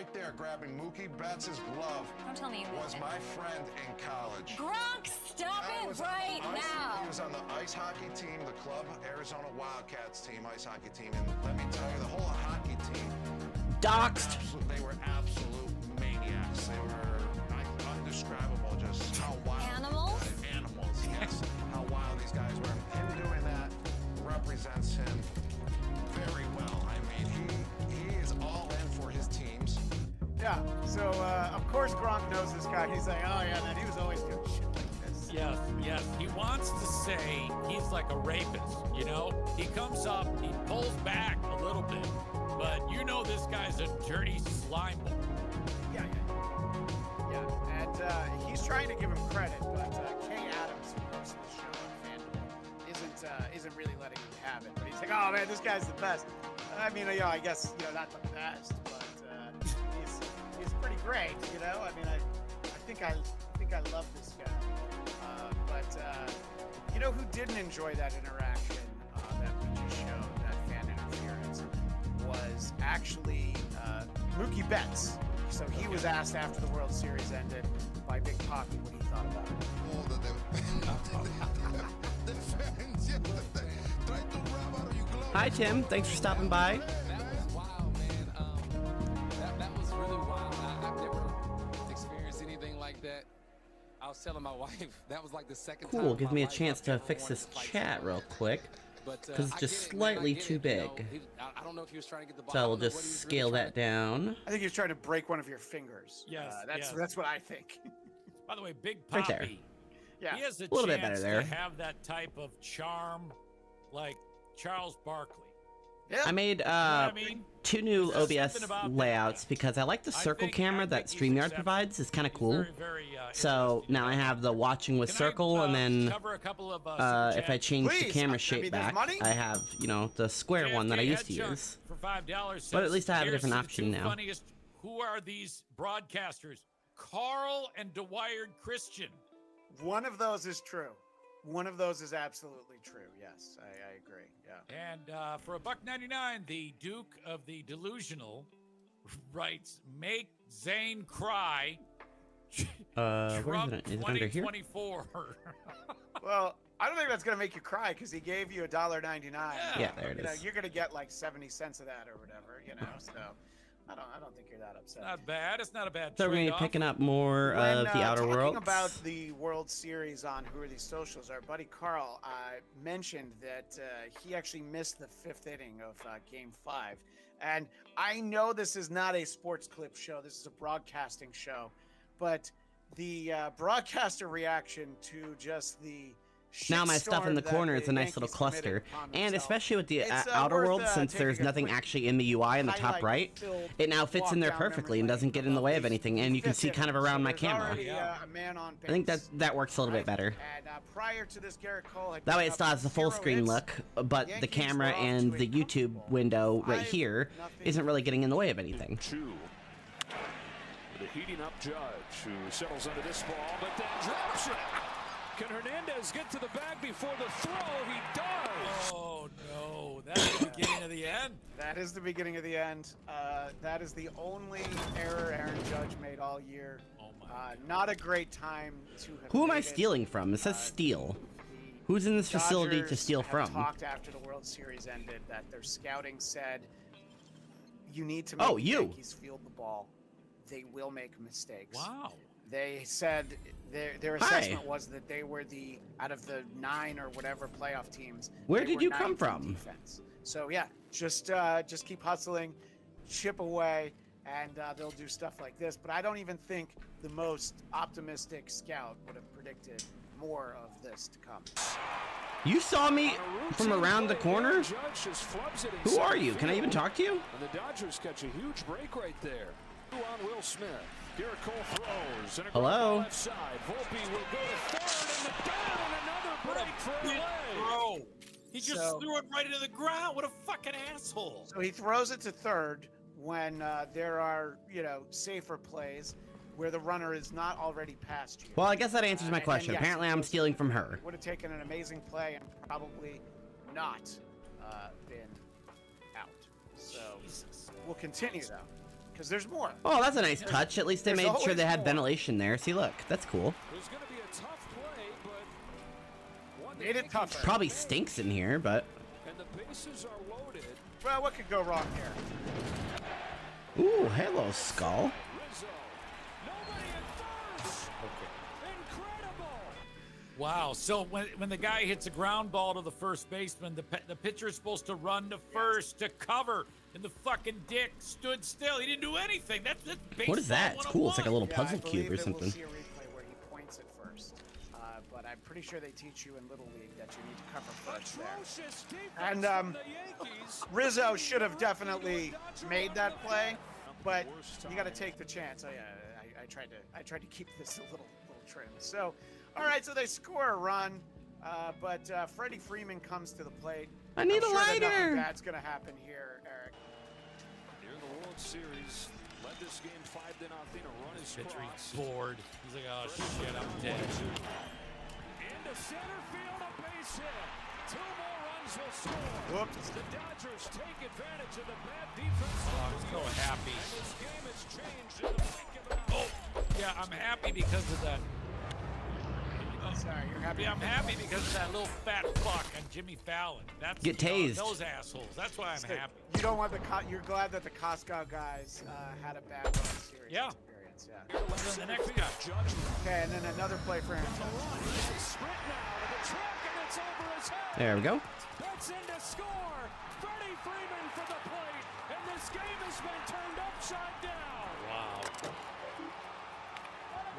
right there grabbing Mookie Betts' glove Don't tell me you was my friend in college. Gronk, stop I it was right on the ice- now. He was on the ice hockey team, the club Arizona Wildcats team, ice hockey team, and let me tell you, the whole hockey team. Doxed. They were absolute maniacs. They were undescribable, just how wild. Animals? Animals, yes. How wild these guys were. Him doing that represents him very well. I mean, he is all in for his teams. Yeah, so of course Gronk knows this guy. He's like, oh yeah, man, he was always doing shit like this. Yes, yes. He wants to say he's like a rapist, you know? He comes up, he pulls back a little bit, but you know this guy's a dirty slime ball. Yeah. And he's trying to give him credit, but Kay Adams, who hosts the show on FanDuel, isn't really letting him have it. But he's like, oh man, this guy's the best. I mean, yeah, I guess not the best, but he's pretty great. You know, I mean, I think I love this guy. But you know who didn't enjoy that interaction that we just showed, that fan interference, was actually Mookie Betts. So he was asked after the World Series ended by Big Poppy what he thought about it. Hi, Tim. Thanks for stopping by. That was wild, man. That was really wild. I've never experienced anything like that. I was telling my wife that was like the second time. Cool. Give my me a life chance I've to ever fix wanted this to fight chat someone. real quick. But, Because it's I just get it, man. I slightly get too it, you know. big. I don't know if he was trying to get the ball. So I we'll don't know just what he was really scale trying that down. I think he was trying to break one of your fingers. Yes, That's what I think. By the way, Big Right there. Poppy, Yeah. he has a Little bit chance better there. to have that type of charm like Charles Barkley. Yeah. I made You know what I mean? 2 new There's OBS something about that. layouts because I like the I circle think- camera I that think he's StreamYard exceptional. provides. It's kind of He's cool. very, very, So interesting now I guy. have the watching with Can circle, I, and then cover a couple of super if I chats? change the Please. camera I shape mean, there's back, money. I have, the square one that I JFK used to Headshot use. for $5 But at least I have a "Here's different the option two now." Funniest, who are these broadcasters? Carl and DeWired Christian. One of those is true. One of those is absolutely true. Yes, I agree. Yeah. And for $1.99, the Duke of the Delusional writes, "Make Zane cry." Where Trump is it? Is it under here? 2024. Well, I don't think that's gonna make you cry because he gave you $1.99. Yeah, there it You know, is. you're gonna get like 70 cents of that or whatever. So I don't think you're that upset. Not bad. It's not a bad So we're going to trade-off. be picking up more When, of the Outer talking Worlds. about the World Series on Who Are These Socials, our buddy Carl mentioned that he actually missed the 5th inning of Game 5. And I know this is not a sports clip show. This is a broadcasting show. But the broadcaster reaction to just the Now my stuff in the shitstorm corner that is a the nice little Yankees committed cluster, upon and themselves. especially with the It's, Outer worth, Worlds, since taking there's a nothing quick actually in the UI in the top right, highlight-filled it now fits in there walk down perfectly and memory doesn't lane get in the way of about anything, the and you can fifth see kind of inning. around So my there's camera. already, Yeah. a man on I think base. that works a little bit better. And prior to this, Garrett Cole had That way given it still up has the full 0 screen hits. look, but the Yankees camera were off and to a the YouTube comfortable window right 5-0 here isn't really getting in the way of anything. 2. The heating up Judge, who settles under this ball, but then drops it. Can Hernandez get to the bag before the throw? He does. Oh, no. That's the beginning of the end. That is the beginning of the end. That is the only error Aaron Judge made all year. Oh, my. Not a great time to have Who am I made it. stealing from? It says steal. The Who's in this facility to Dodgers steal have from? talked after the World Series ended that their scouting said you need to make Oh, the you. Yankees field the ball. They will make mistakes. Wow. They said their Hi. assessment was that they were out of the 9 or whatever playoff teams. Where they did were you come ninth in from? Defense. So yeah, just keep hustling, chip away, and they'll do stuff like this. But I don't even think the most optimistic scout would have predicted more of this to come. You saw me On a routine from around the play, corner? Aaron Judge just flubs it in Who are center you? Can I even field, talk to you? And the Dodgers catch a huge break right there. On Will Smith. Garrett Cole throws. And a Hello? left side. Volpe will go to third, and the down. Another break for LA. Bro, he just So- threw it right into the ground. What a fucking asshole. So he throws it to third when there are safer plays where the runner is not already past you. Well, I guess that answers my And question. yes, Apparently it I'm goes- stealing from her. Would have taken an amazing play and probably not been out. So Jesus. we'll continue though. because there's more. Oh, that's a nice touch. At least they There's made sure always they had more. ventilation there. See, look, that's cool. It was going to be a tough play, but one Made it tougher. Probably stinks in here, but and the bases are loaded. Well, what could go wrong here? ooh, hello, Skull. Rizzo. Nobody at first. Incredible. Wow. So when the guy hits a ground ball to the first baseman, the pitcher is supposed to run to first to cover, and the fucking dick stood still. He didn't do anything. That's baseball. What is that? It's cool. It's like a little Yeah, puzzle I cube or believe that something. We'll see a replay where he points it first. But I'm pretty sure they teach you in Little League that you need to cover first there. Atrocious defense And from the Yankees. Rizzo should have definitely made that play, but you got to take the chance. Oh yeah, I tried to keep this a little trim. So, all right, so they score a run, but Freddie Freeman comes to the plate. I need I'm a sure that nothing lighter. bad's gonna happen here, Eric. Here in the World Series, led this game 5-0. A run is Pitcher, crossed. he's bored. He's like, oh shit, I'm dead. Into center field, a base hit. 2 more runs will score. Whoops. The Dodgers take advantage of the bad defense. Oh, I'm so happy. And this game has changed in the blink of an eye. Oh, yeah, I'm happy because of that. Sorry, you're happy. Yeah, I'm happy because of that little fat fuck on Jimmy Fallon. That's Get tased. Those assholes. That's why I'm happy. You don't want the you're glad that the Costco guys had a bad World Series Yeah. experience. Yeah. And then the next guy. Judge Okay, and then another play for him. sprint now to the track, and it's over his head. There we go. That's in to score. Freddie Freeman for the plate, and this game has been turned upside down. Wow.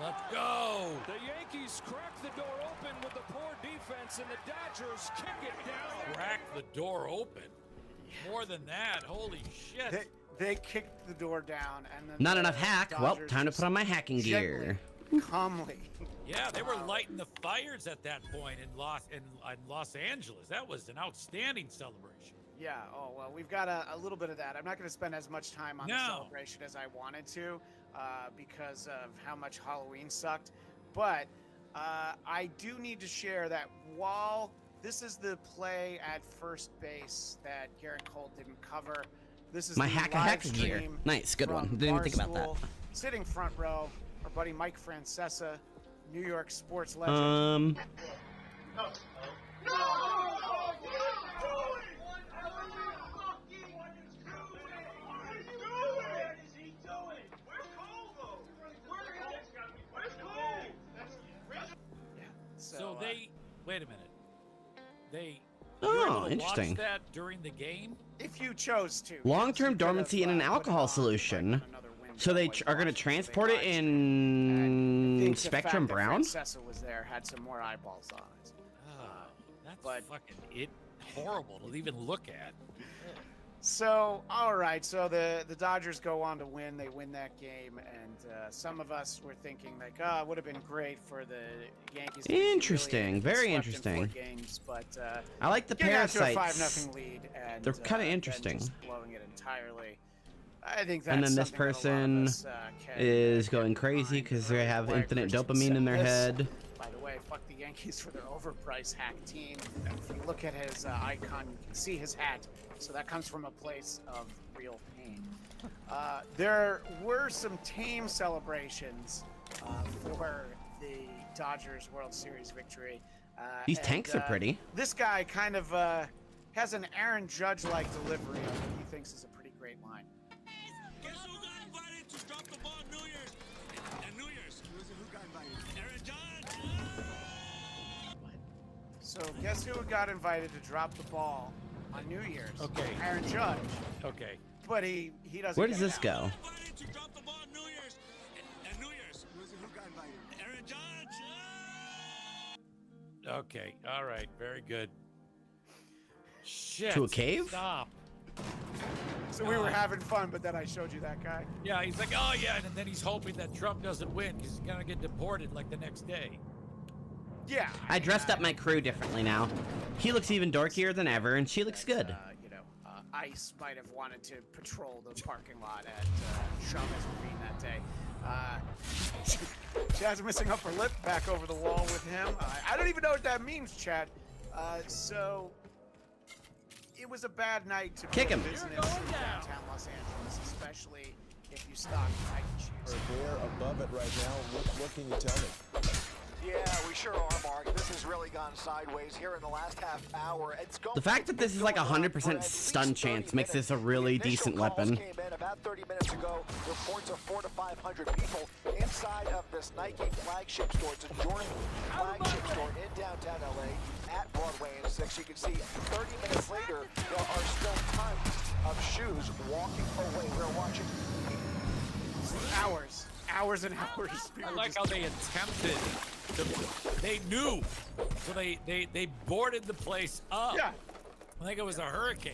Let's go. The Yankees crack the door open with the poor defense, and the Dodgers kick it down. Crack the door open. More than that. Holy shit. They kicked the door down, and then Not the enough hack. Well, Dodgers time to just put on my hacking gear. gently, calmly. Yeah, they were lighting the fires at that point in Los Angeles. That was an outstanding celebration. Yeah. Oh well, we've got a little bit of that. I'm not going to spend as much time on the No. celebration as I wanted to, because of how much Halloween sucked. But I do need to share that while this is the play at first base that Garrett Cole didn't cover, this is My the hack live gear. stream Nice, good one. from Didn't even think about Barstool. that. Sitting front row, our buddy Mike Francesa, New York sports legend. So they wait a minute. They Oh, you were able to interesting. watch that during the game. If you chose to. Long-term you could've, dormancy in an put it alcohol on, solution. like, another window, So they like are going to watch it, transport they it live stream. in I think the Spectrum fact that Brown? Francesa was there had some more eyeballs on it. Oh, that's but- fucking horrible to even look at. So, all right. So the Dodgers go on to win. They win that game, and some of us were thinking like, oh, it would have been great for the Yankees. to be Interesting, humiliated if very they swept in interesting. 4 games, but I like the getting out to a parasites. 5-0 lead, and They're kinda then interesting. just blowing it entirely. I think that's And then this something that a lot of person us, can is get going crazy behind. because they Very have glad infinite Christian dopamine said in their this. head. By the way, fuck the Yankees for their overpriced hack team. If you look at his icon, you can see his hat. So that comes from a place of real pain. There were some tame celebrations for the Dodgers World Series victory. These and, tanks are pretty. This guy kind of has an Aaron Judge-like delivery on what he thinks is a pretty great line. Guess who got invited to drop the ball on New Year's? And New Year's. Who got invited? Aaron Judge. So guess who got invited to drop the ball on New Year's? Okay. Aaron Judge. Okay. But he doesn't. Where get does it this out. go? Invited to drop the ball on New Year's. And New Year's. Who got invited? Aaron Judge. Okay. All right. Very good. Shit. To a cave? Stop. So we were having fun, but then I showed you that guy. Yeah, he's like, oh yeah, and then he's hoping that Trump doesn't win because he's gonna get deported like the next day. Yeah. I dressed up my crew differently now. He looks even dorkier than ever, and she looks good. ICE might have wanted to patrol the parking lot at Chavez Ravine that day. Chad's missing upper lip back over the wall with him. I don't even know what that means, Chad. So it was a bad night to Kick be in him. business in downtown Los Angeles, especially if you stock Nike shoes. They're above it right now. What can you tell me? Yeah, we sure are, Mark. This has really gone sideways here in the last half hour. The fact that this is like 100% stun chance makes this a really decent weapon. Came in about 30 minutes ago. Reports of 400 to 500 people inside of this Nike flagship store. It's a Jordan flagship store in downtown LA at Broadway and 6. You can see 30 minutes later, there are still tons of shoes walking away. We're watching Hours and hours. I like how they attempted to, they knew, so they boarded the place up. Yeah. I think it was a hurricane,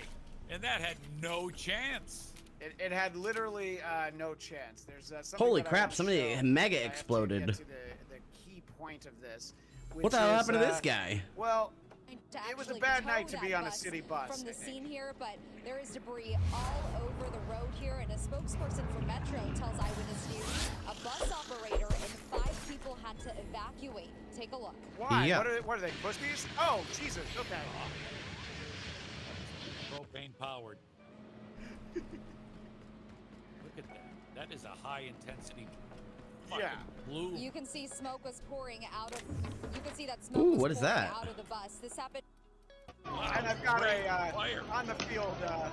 and that had no chance. It had literally no chance. There's something Holy that I crap, wanna somebody show. mega I have to exploded. get to the key point of this. What the hell happened to this guy? Well, to it was a actually bad tow night to be that on a bus city bus. from I the think. scene here, but there is debris all over the road here, and a spokesperson for Metro tells Eyewitness News a bus operator and 5 people had to evacuate. Take a look. Why? Yeah. What are they, pussies? Oh, Jesus, okay. Propane powered. Look at that. That is a high intensity fucking Yeah. blue. You can see smoke was pouring out of. You can see that smoke Ooh, was what is pouring that? out of the bus. This happened. Wow, And I've got great a, fire. on the field, and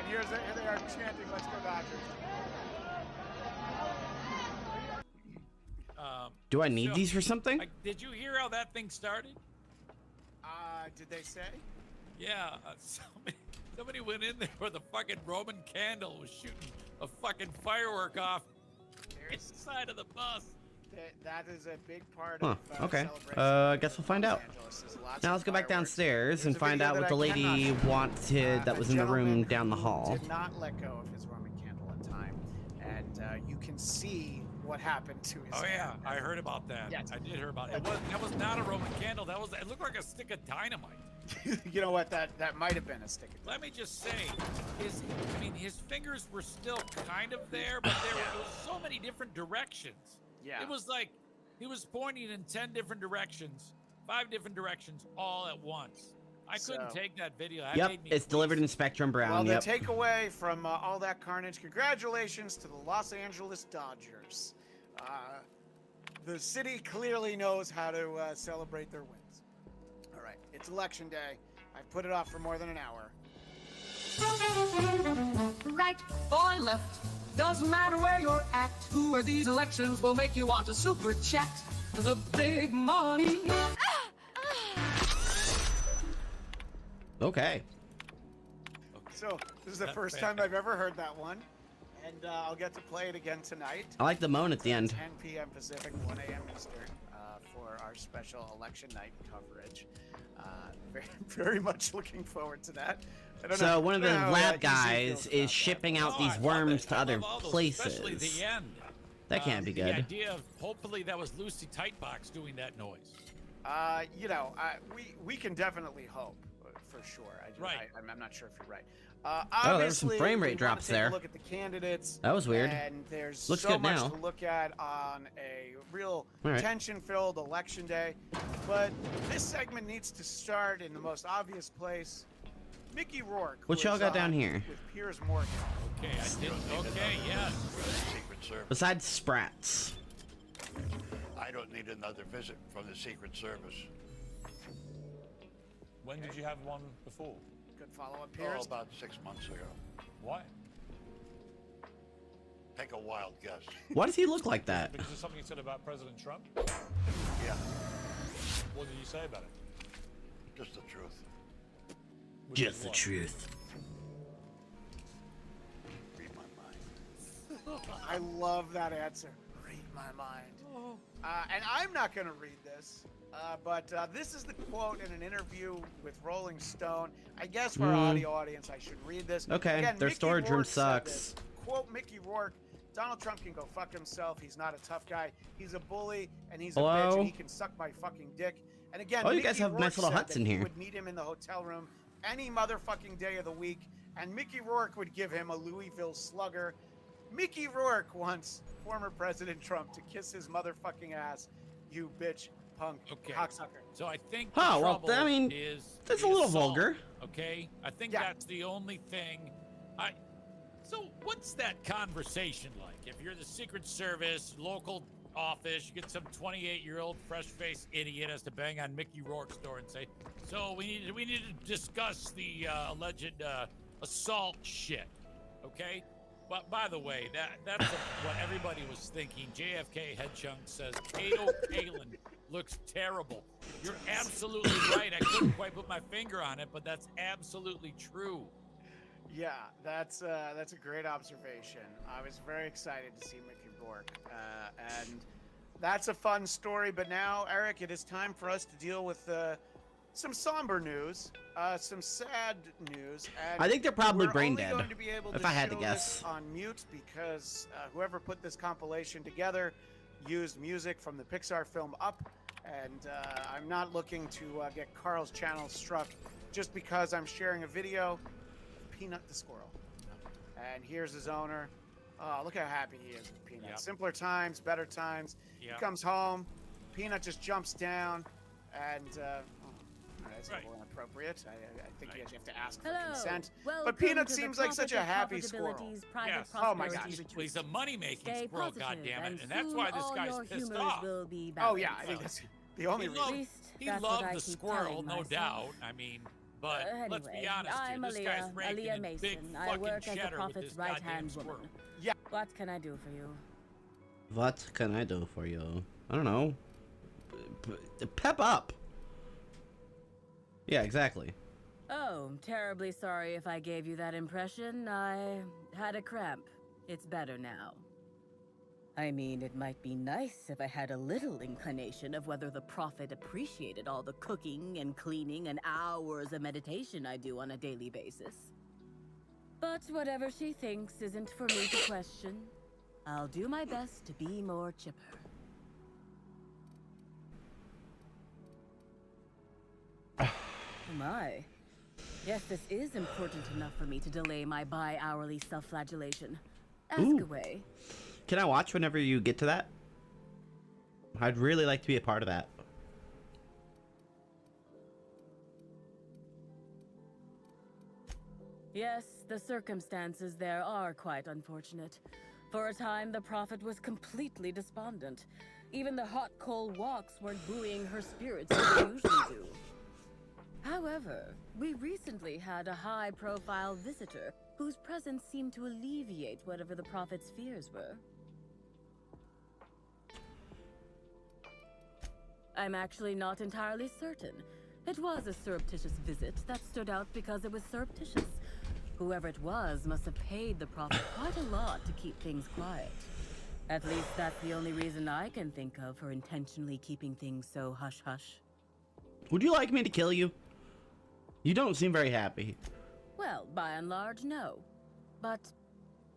here they are chanting, "Let's go Dodgers." Do I need So, these for something? Did you hear how that thing started? Did they say? Yeah, somebody went in there with a fucking Roman candle, was shooting a fucking firework off inside of the bus. That is a big part Huh, of okay. celebration I guess we'll find Los out. Angeles. There's lots Now of let's go back fireworks. downstairs There's and a find video out that what the I cannot lady show. wanted that A was in the room gentleman down the who hall. Did not let go of his Roman candle in time, and you can see what happened to his. Oh yeah, hand. I heard about that. Yes. I did hear about it. That was not a Roman candle. It looked like a stick of dynamite. You know what? That might have been a stick. of Let me just say, his fingers were still kind of there, but there was so many different directions. Yeah. It was like he was pointing in 10 different directions, 5 different directions, all at once. I couldn't So- take that video. That Yep, made me it's delivered in queasy. Spectrum Well, Brown. the Yep. takeaway from all that carnage, congratulations to the Los Angeles Dodgers. The city clearly knows how to celebrate their wins. All right, it's election day. I've put it off for more than an hour. Right or left, doesn't matter where you're at. Who are these elections will make you want to super chat the big money. Okay. So this is the Not first bad. time I've ever heard that one, and I'll get to play it again tonight. I like the moan at the end. 10 p.m. Pacific, 1 a.m. Eastern, for our special election night coverage. Very, very much looking forward to that. I don't know- So one of I the don't know how lab easy it guys feels is about that. shipping out Oh, these I love worms it. to I other love all those, especially places. the end. That can't be The good. idea of hopefully that was Lucy Tightbox doing that noise. You know, we can definitely hope for sure. Right. I'm not sure if you're right. Oh, there were some Obviously, frame rate we wanna drops take there. A look at the candidates. That was weird. And there's Looks so good much now. to look at on a real All right. tension-filled election day. But this segment needs to start in the most obvious place. Mickey Rourke. What who y'all is got down on here? With Piers Morgan. Okay, I didn't. Okay, yes. Secret Service. Besides Sprats. I don't need another visit from the Secret Service. When did you have one before? Good follow-up, Oh, Piers. about 6 months ago. Why? Take a wild guess. Why does he look like that? Because of something you said about President Trump? Yeah, What did you say about it? just the truth. Which is Just the what? truth. Read my mind. I love that answer. Read my mind. And I'm not going to read this, but this is the quote in an interview with Rolling Stone. I guess for our audio audience, I should read this. Okay, Again, their Mickey storage room Rourke said sucks. this. Quote Mickey Rourke, Donald Trump can go fuck himself. He's not a tough guy. He's a bully, and he's a bitch, Hello? and he can suck my fucking dick. And again, Oh, you Mickey guys have Rourke nice little said huts that in he here. would meet him in the hotel room any motherfucking day of the week, and Mickey Rourke would give him a Louisville Slugger. Mickey Rourke wants former President Trump to kiss his motherfucking ass. You bitch. punk Okay. cocksucker. So I think the Huh, well, trouble I mean, is that's the a little assault, vulgar. Okay, I think Yeah. that's the only thing. So what's that conversation like? If you're the Secret Service, local office, you get some 28-year-old fresh-faced idiot has to bang on Mickey Rourke's door and say, "So we need to discuss the alleged assault shit." Okay. But by the way, that's what everybody was thinking. JFK Headchunk says Kato Kalin looks terrible. You're absolutely right. I couldn't quite put my finger on it, but that's absolutely true. Yeah, that's a great observation. I was very excited to see Mickey Rourke, and that's a fun story. But now, Eric, it is time for us to deal with some somber news, some sad news. And I think they're probably we're brain only dead, going to be able if to I had to show guess. this on mute because whoever put this compilation together used music from the Pixar film Up, and I'm not looking to get Carl's channel struck just because I'm sharing a video of Peanut the squirrel. And here's his owner. Oh, look how happy he is with Peanut. Yep. Simpler times, better times. Yep. He comes home, Peanut just jumps down, and that's Right. a little inappropriate. I think you have to ask for Hello. consent. Welcome But Peanut to the seems like such a Prophet of happy squirrel. Profitability's Private Yes. Oh my Prosperity gosh. Retreat. He's a money-making Stay squirrel, positive, goddammit, and that's soon why this all guy's your pissed humors off. will be Oh yeah, I balanced. think that's the only He reason. loved, least he that's what loved I the keep squirrel, telling no myself. doubt. I mean, but let's be Anyway, honest I'm here. This guy's Aaliyah, ranking Aaliyah in Mason. big I fucking work as the cheddar with Prophet's this goddamn right-hand squirrel. woman. Yeah. What can I do for you? What can I do for you? I don't know. Pep up. Yeah, exactly. Oh, terribly sorry if I gave you that impression. I had a cramp. It's better now. I mean, it might be nice if I had a little inclination of whether the Prophet appreciated all the cooking and cleaning and hours of meditation I do on a daily basis. But whatever she thinks isn't for me to question. I'll do my best to be more chipper. Oh my. Yes, this is important enough for me to delay my bi-hourly self-flagellation. Ask Ooh. away. Can I watch whenever you get to that? I'd really like to be a part of that. Yes, the circumstances there are quite unfortunate. For a time, the Prophet was completely despondent. Even the hot coal walks weren't buoying her spirits as they usually do. However, we recently had a high-profile visitor whose presence seemed to alleviate whatever the Prophet's fears were. I'm actually not entirely certain. It was a surreptitious visit that stood out because it was surreptitious. Whoever it was must have paid the Prophet quite a lot to keep things quiet. At least that's the only reason I can think of for intentionally keeping things so hush-hush. Would you like me to kill you? You don't seem very happy. Well, by and large, no. But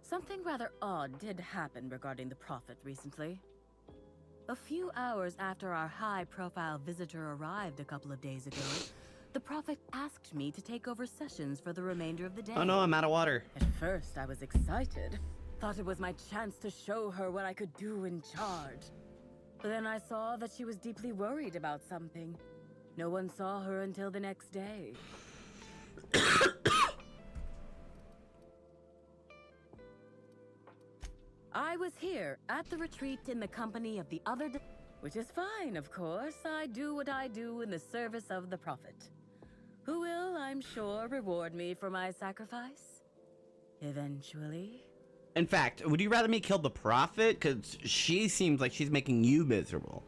something rather odd did happen regarding the Prophet recently. A few hours after our high-profile visitor arrived a couple of days ago, the Prophet asked me to take over sessions for the remainder of the day. Oh no, I'm out of water. At first, I was excited. Thought it was my chance to show her what I could do in charge. But then I saw that she was deeply worried about something. No one saw her until the next day. I was here at the retreat in the company of the other, which is fine, of course. I do what I do in the service of the Prophet, who will, I'm sure, reward me for my sacrifice. Eventually. In fact, would you rather me kill the Prophet? Because she seems like she's making you miserable.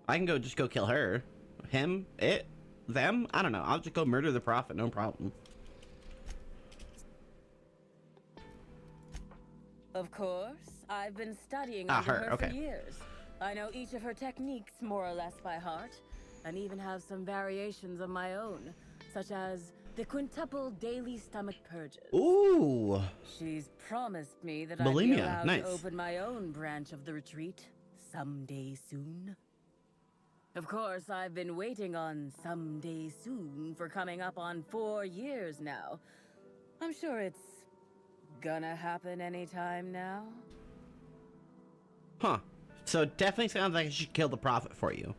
I can just go kill her. Him? It? Them? I don't know. I'll just go murder the Prophet, no problem. Of course, I've been studying Ah, under her, her okay. for years. I know each of her techniques more or less by heart, and even have some variations of my own, such as the quintuple daily stomach purges. Ooh. She's promised me that I'd be Bulimia, allowed nice. to open my own branch of the retreat someday soon. Of course, I've been waiting on someday soon for coming up on 4 years now. I'm sure it's gonna happen anytime now. Huh. So it definitely sounds like I should kill the Prophet for you.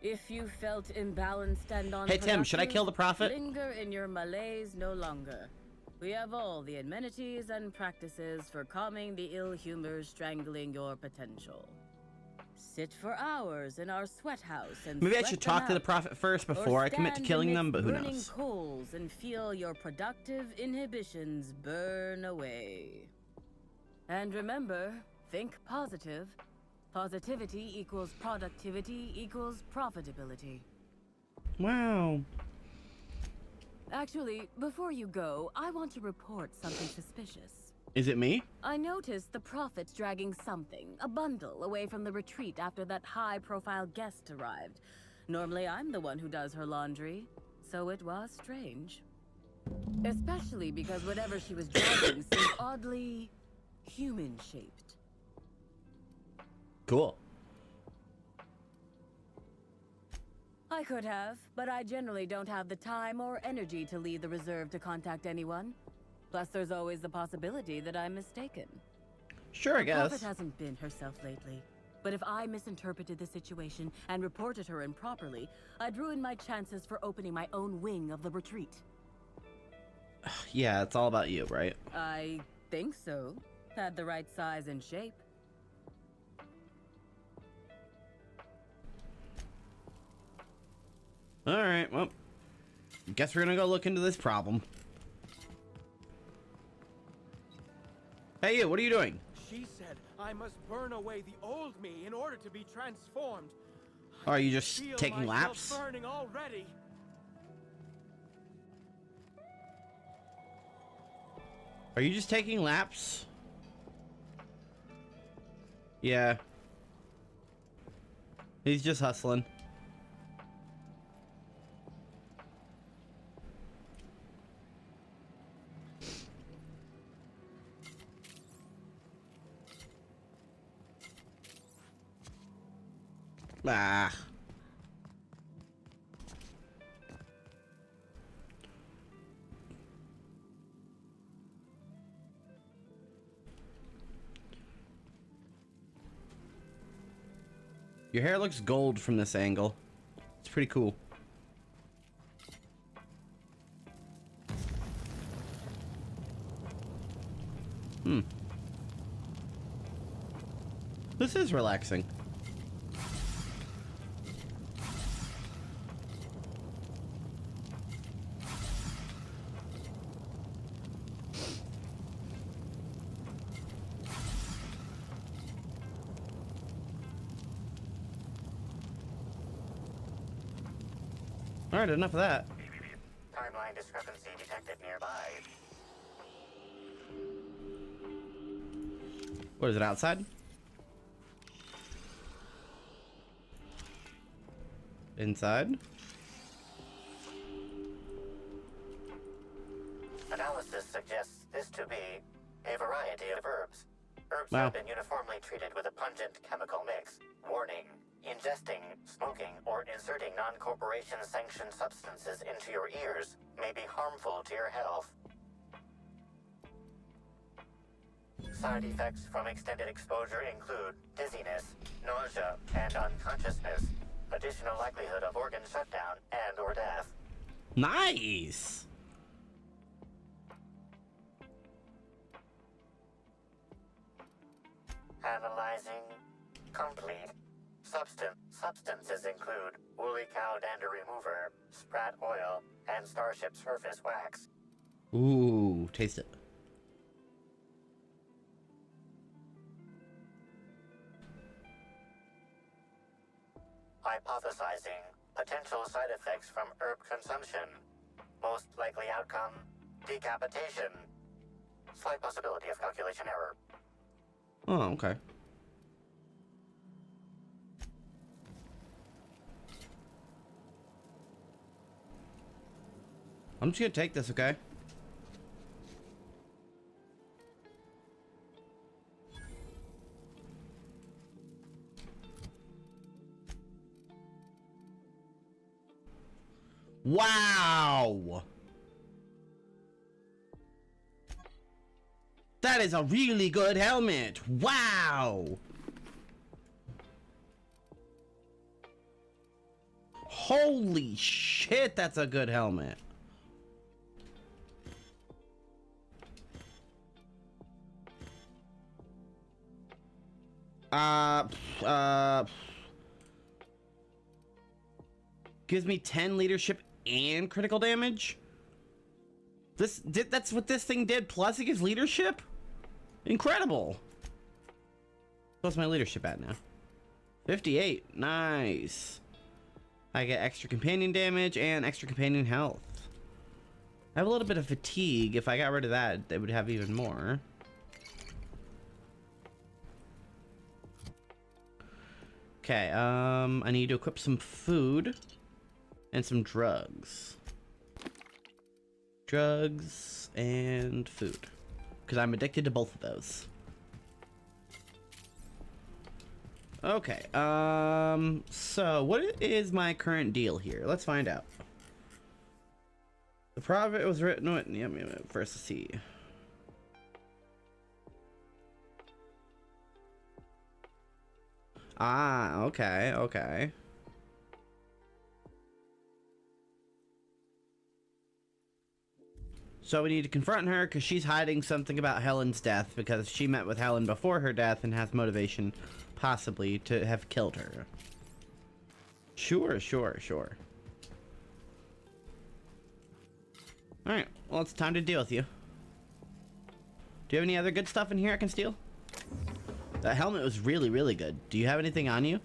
If you felt imbalanced and on Hey, Tim, should I kill the prophet? Linger in your malaise no longer. We have all the amenities and practices for calming the ill humors strangling your potential. Sit for hours in our sweat house and Maybe I sweat should them talk to the out. prophet first Or before I commit to stand killing them, amidst but who burning knows? coals and feel your productive inhibitions burn away. And remember, think positive. Positivity equals productivity equals profitability. Wow. Actually, before you go, I want to report something suspicious. Is it me? I noticed the prophet's dragging something, a bundle, away from the retreat after that high-profile guest arrived. Normally, I'm the one who does her laundry, so it was strange. Especially because whatever she was dragging seemed oddly human-shaped. Cool. I could have, but I generally don't have the time or energy to leave the reserve to contact anyone. Plus, there's always the possibility that I'm mistaken. Sure, I The prophet guess. hasn't been herself lately. But if I misinterpreted the situation and reported her improperly, I'd ruin my chances for opening my own wing of the retreat. Yeah, it's all about you, right? I think so. Had the right size and shape. Alright, well. Guess we're gonna go look into this problem. Hey, you, what are you doing? She said I must burn away the old me in order to be transformed. Are you just Feel taking myself laps? burning already. Are you just taking laps? Yeah. He's just hustling. Ah. Your hair looks gold from this angle. It's pretty cool. This is relaxing. Alright, enough of that. Timeline discrepancy detected nearby. What is it, outside? Inside? Analysis suggests this to be a variety of herbs. Herbs Wow. have been uniformly treated with a pungent chemical mix. Warning: ingesting, smoking, or inserting non-corporation sanctioned substances into your ears may be harmful to your health. Side effects from extended exposure include dizziness, nausea, and unconsciousness. Additional likelihood of organ shutdown and or death. Nice! Analyzing complete. Substances include woolly cow dander remover, sprat oil, and starship surface wax. Ooh, taste it. Hypothesizing potential side effects from herb consumption. Most likely outcome, decapitation. Slight possibility of calculation error. Oh, okay. I'm just gonna take this, okay? Wow! That is a really good helmet! Wow! Holy shit, that's a good helmet. Gives me 10 leadership and critical damage. That's what this thing did, plus it gives leadership? Incredible. What's my leadership at now? 58. Nice. I get extra companion damage and extra companion health. I have a little bit of fatigue. If I got rid of that, they would have even more. Okay, I need to equip some food and some drugs. Drugs and food. Because I'm addicted to both of those. Okay, so what is my current deal here? Let's find out. The profit was written with, first to see. Ah, okay, okay. So we need to confront her because she's hiding something about Helen's death because she met with Helen before her death and has motivation possibly to have killed her. Sure. Alright, well, it's time to deal with you. Do you have any other good stuff in here I can steal? That helmet was really, really good. Do you have anything on you?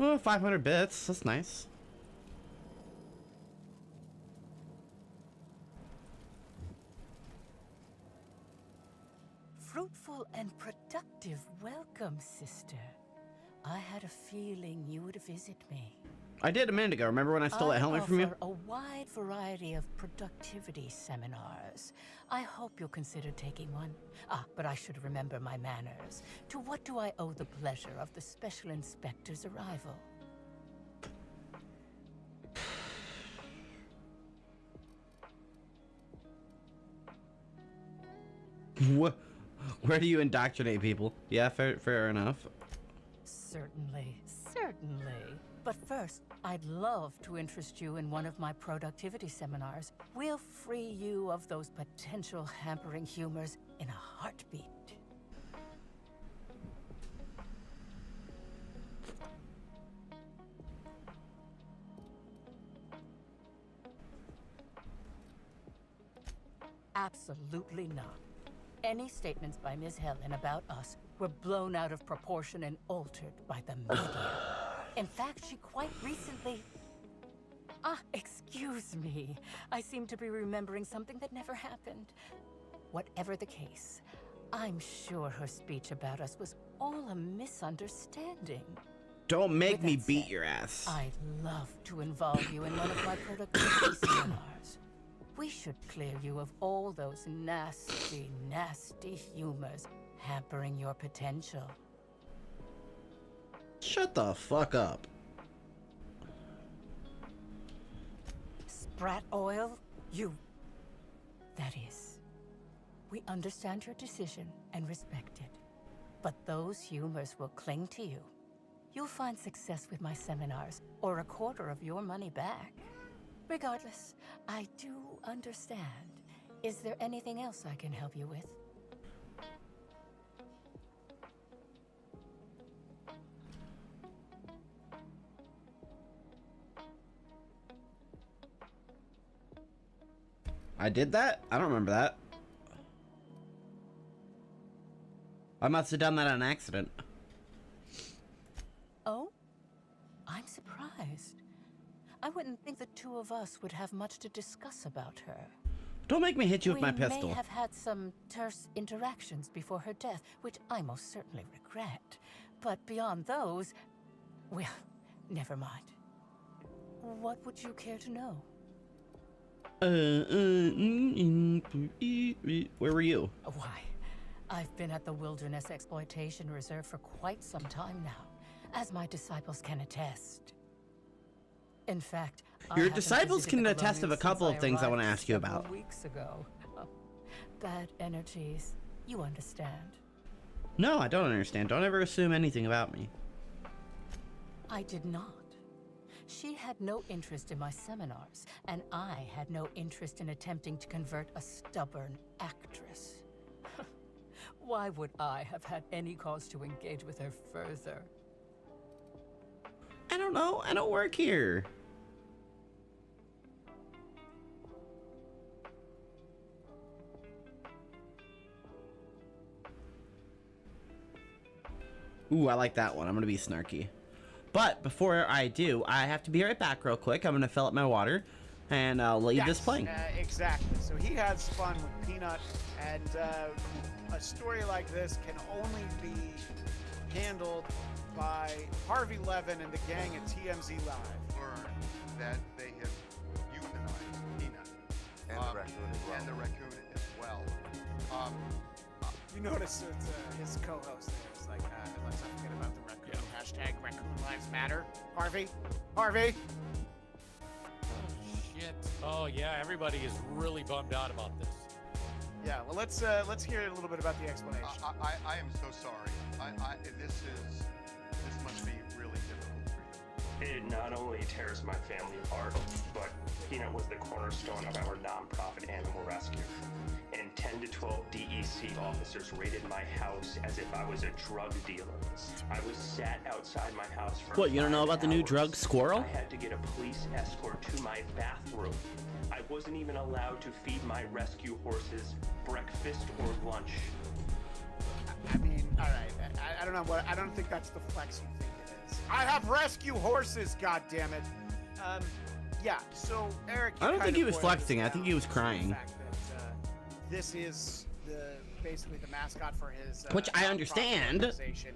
Oh, 500 bits. That's nice. Fruitful and productive welcome, sister. I had a feeling you would visit me. I did a minute ago. Remember when I stole that helmet from you? I offer a wide variety of productivity seminars. I hope you'll consider taking one. Ah, but I should remember my manners. To what do I owe the pleasure of the Special Inspector's arrival? What? Where do you indoctrinate people? Yeah, fair enough. Certainly. But first, I'd love to interest you in one of my productivity seminars. We'll free you of those potential hampering humors in a heartbeat. Absolutely not. Any statements by Ms. Helen about us were blown out of proportion and altered by the media. In fact, she quite recently... excuse me. I seem to be remembering something that never happened. Whatever the case, I'm sure her speech about us was all a misunderstanding. Don't make me beat your ass. I'd love to involve you in one of my productivity seminars. We should clear you of all those nasty, nasty humors hampering your potential. Shut the fuck up. Sprat oil? That is. We understand your decision and respect it. But those humors will cling to you. You'll find success with my seminars, or a quarter of your money back. Regardless, I do understand. Is there anything else I can help you with? I did that? I don't remember that. I must have done that on accident. Oh? I'm surprised. I wouldn't think the two of us would have much to discuss about her. Don't make me hit you with my We pistol. may have had some terse interactions before her death, which I most certainly regret. But beyond those, well, never mind. What would you care to know? Where were you? Why, I've been at the Wilderness Exploitation Reserve for quite some time now, as my disciples can attest. In fact, Your disciples can attest of a couple of things I want to arrived ask you several about. weeks ago. Bad energies, you understand. No, I don't understand. Don't ever assume anything about me. I did not. She had no interest in my seminars, and I had no interest in attempting to convert a stubborn actress. Why would I have had any cause to engage with her further? I don't know. I don't work here. Ooh, I like that one. I'm gonna be snarky. But before I do, I have to be right back real quick. I'm gonna fill up my water, and I'll leave this playing. Exactly. So he has fun with Peanut, and a story like this can only be handled by Harvey Levin and the gang at TMZ Live. Learn that they have euthanized Peanut. And the raccoon as well. And the raccoon as well. You notice that his co-host there is like, let's not forget about the raccoon. Hashtag Raccoon Lives Matter. Harvey? Harvey? Shit. Oh yeah, everybody is really bummed out about this. Yeah, well, let's hear a little bit about the explanation. I am so sorry. This must be really difficult for you. It not only tears my family apart, but Peanut was the cornerstone of our nonprofit animal rescue. And 10 to 12 DEC officers raided my house as if I was a drug dealer. I was sat outside my house for What, you don't know 5 about the new hours. drug Squirrel? I had to get a police escort to my bathroom. I wasn't even allowed to feed my rescue horses breakfast or lunch. I mean, all right. I don't know what. I don't think that's the flex you think it is. I have rescue horses. God damn it. Yeah. So Eric. I don't think he was flexing. I think he was crying. This is basically the mascot for his. Which I understand.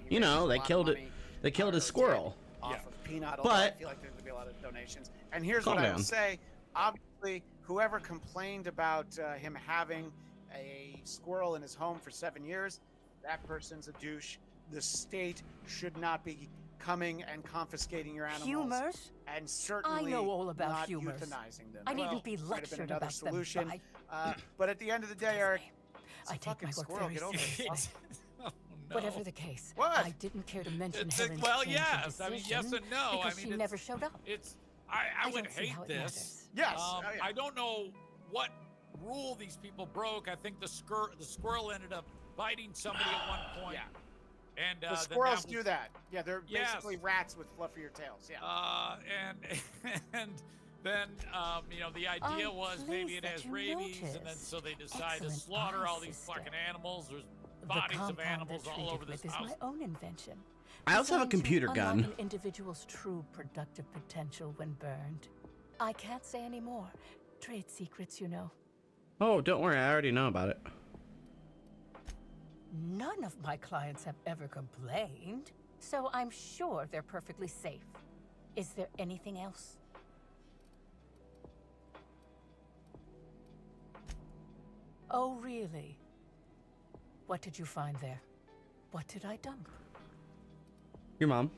You know, they killed it. They killed his squirrel. Off of Peanut, but I feel like there's gonna be a lot of donations. And here's what I will say. Obviously, whoever complained about him having a squirrel in his home for 7 years, that person's a douche. The state should not be coming and confiscating your animals. Humors? And certainly I know all about not humors. euthanizing them. I needn't be might have been lectured another about solution. them. But at the end of the day, Eric, it's I a take fucking my work squirrel. very Get over it. seriously. Whatever the case, What? I didn't care to mention Helen's Well, change of yes. I mean, yes decision and no. because I mean, she never showed up. It's. I would don't see hate how it this. matters. Yes. Oh, yeah. I don't know what rule these people broke. I think the squirrel ended up biting somebody at one point. Yeah. And The squirrels do that. Yeah, they're basically rats with fluffier tails. Yeah. And then you know, the idea I'm was maybe it pleased has that you rabies, and then noticed. so they decide to Excellent slaughter all eye, these sister. fucking animals. There's The bodies of compound animals they're all over treated this with house. is my own invention. I also have a designed to computer unlock gun. An individual's true productive potential when burned. I can't say any more. Trade secrets, you know. Oh, don't worry. I already know about it. None of my clients have ever complained, so I'm sure they're perfectly safe. Is there anything else? Oh, really? What did you find there? What did I dump? Your mom.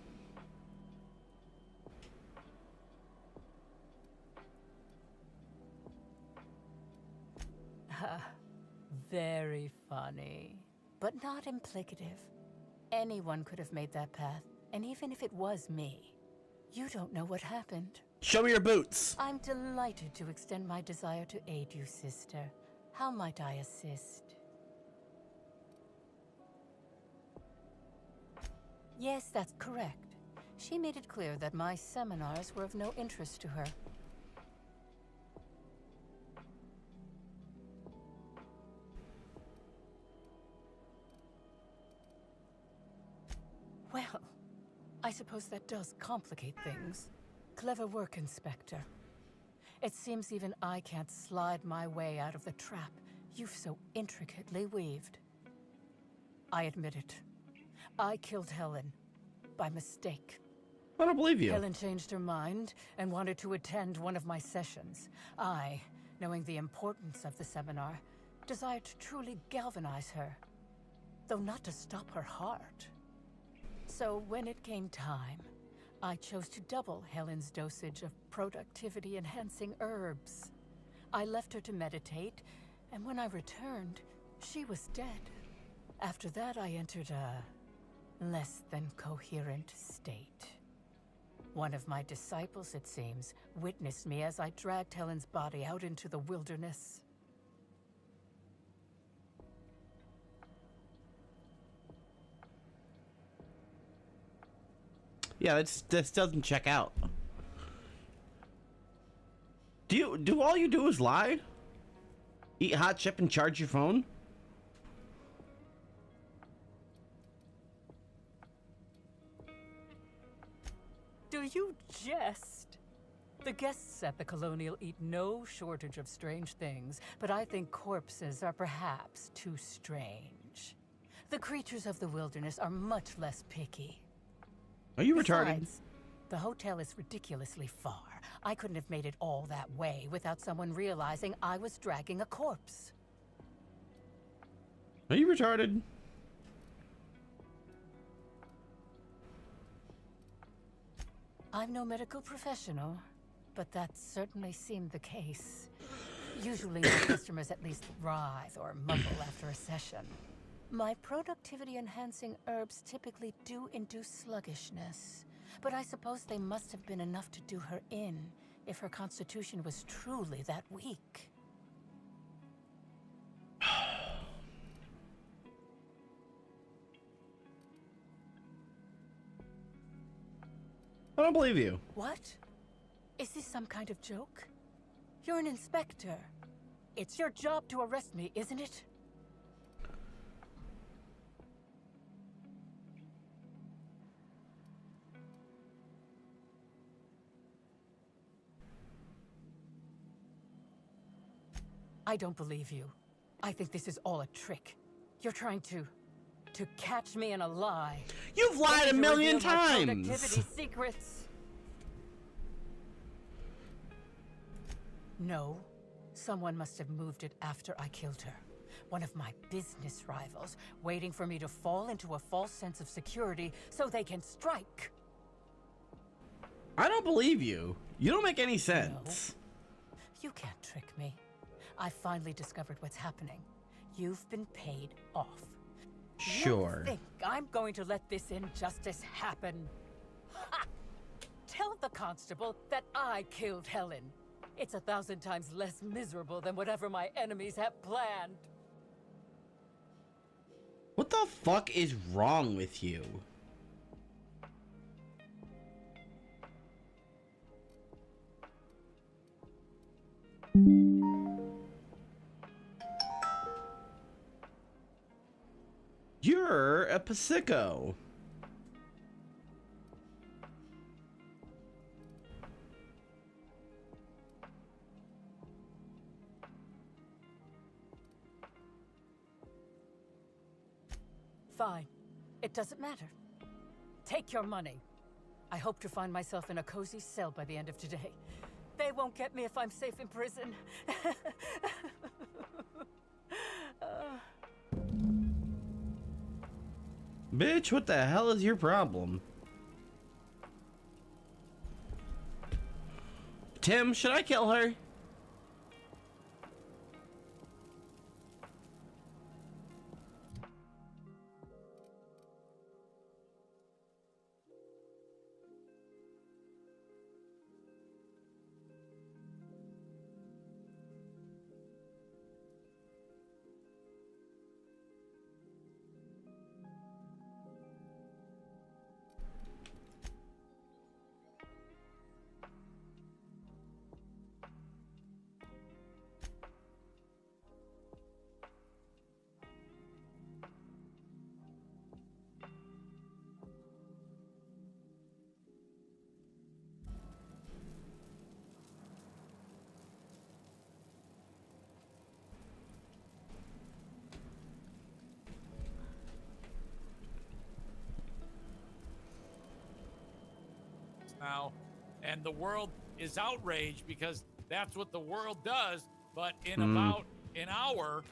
Very funny, but not implicative. Anyone could have made that path, and even if it was me, you don't know what happened. Show me your boots. I'm delighted to extend my desire to aid you, sister. How might I assist? Yes, that's correct. She made it clear that my seminars were of no interest to her. Well, I suppose that does complicate things. Clever work, Inspector. It seems even I can't slide my way out of the trap you've so intricately weaved. I admit it. I killed Helen. By mistake. I don't believe you. Helen changed her mind and wanted to attend one of my sessions. I, knowing the importance of the seminar, desired to truly galvanize her, though not to stop her heart. So when it came time, I chose to double Helen's dosage of productivity-enhancing herbs. I left her to meditate, and when I returned, she was dead. After that, I entered a less than coherent state. One of my disciples, it seems, witnessed me as I dragged Helen's body out into the wilderness. Yeah, this doesn't check out. Do all you do is lie? Eat hot chip and charge your phone? Do you jest? The guests at the Colonial eat no shortage of strange things, but I think corpses are perhaps too strange. The creatures of the wilderness are much less picky. Are you retarded? Besides, the hotel is ridiculously far. I couldn't have made it all that way without someone realizing I was dragging a corpse. Are you retarded? I'm no medical professional, but that certainly seemed the case. Usually my customers at least writhe or mumble after a session. My productivity-enhancing herbs typically do induce sluggishness, but I suppose they must have been enough to do her in if her constitution was truly that weak. I don't believe you. What? Is this some kind of joke? You're an inspector. It's your job to arrest me, isn't it? I don't believe you. I think this is all a trick. You're trying to catch me in a lie. You've lied a million reveal my times. productivity secrets. No, someone must have moved it after I killed her. One of my business rivals, waiting for me to fall into a false sense of security so they can strike. I don't believe you. You don't make any sense. No, you can't trick me. I finally discovered what's happening. You've been paid off. Sure. You think I'm going to let this injustice happen? Ha! Tell the constable that I killed Helen. It's 1,000 times less miserable than whatever my enemies have planned. What the fuck is wrong with you? You're a Pacifico. Fine. It doesn't matter. Take your money. I hope to find myself in a cozy cell by the end of today. They won't get me if I'm safe in prison. Bitch, what the hell is your problem? Tim, should I kill her? Now, and the world is outraged because that's what the world does. But in about an hour,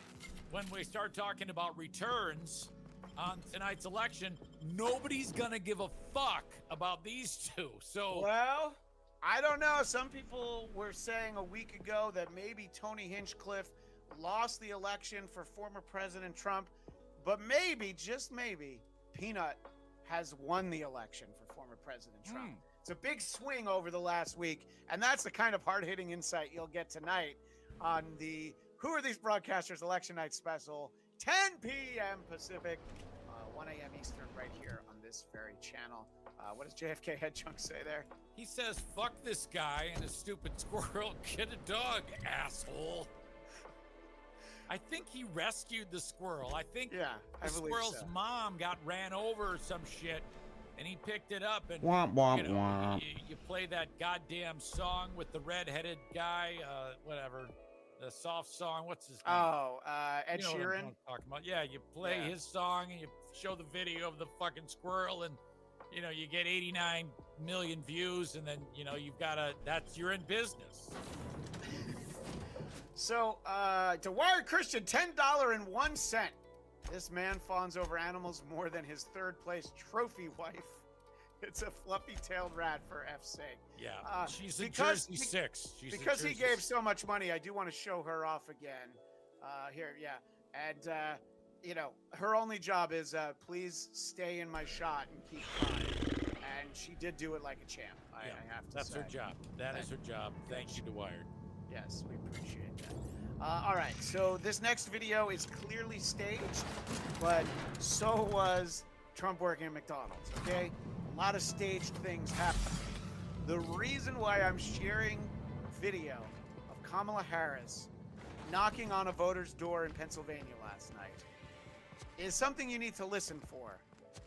when we start talking about returns on tonight's election, nobody's gonna give a fuck about these two. So, well, I don't know. Some people were saying a week ago that maybe Tony Hinchcliffe lost the election for former President Trump, but maybe, just maybe, Peanut has won the election for former President Trump. It's a big swing over the last week, and that's the kind of hard-hitting insight you'll get tonight on the Who Are These Broadcasters Election Night special, 10 p.m. Pacific, 1 a.m. Eastern, right here on this very channel. What does JFK Head Chunk say there? He says, fuck this guy and his stupid squirrel. Get a dog, asshole. I think he rescued the squirrel. I think I the believe squirrel's so. mom got ran over or some shit, and he picked it up. And Womp, womp, you know, womp. You play that goddamn song with the red-headed guy, whatever, the soft song. What's his name? Oh, Ed You know what Sheeran? I'm talking about. Yeah, you play his song and you show the video of the fucking squirrel, and you know you get 89 million views, and then you know you're in business. So, DeWire Christian, $10.01. This man fawns over animals more than his third-place trophy wife. It's a fluffy-tailed rat for F's sake. Yeah, she's in Jersey 6. Because he gave so much money, I do want to show her off again. Here, yeah. And, you know, her only job is, please stay in my shot and keep crying. And she did do it like a champ, I have to say. That's her job. That is her job. Thank you, DeWire. Yes, we appreciate that. All right, so this next video is clearly staged, but so was Trump working at McDonald's, okay? A lot of staged things happen. The reason why I'm sharing video of Kamala Harris knocking on a voter's door in Pennsylvania last night is something you need to listen for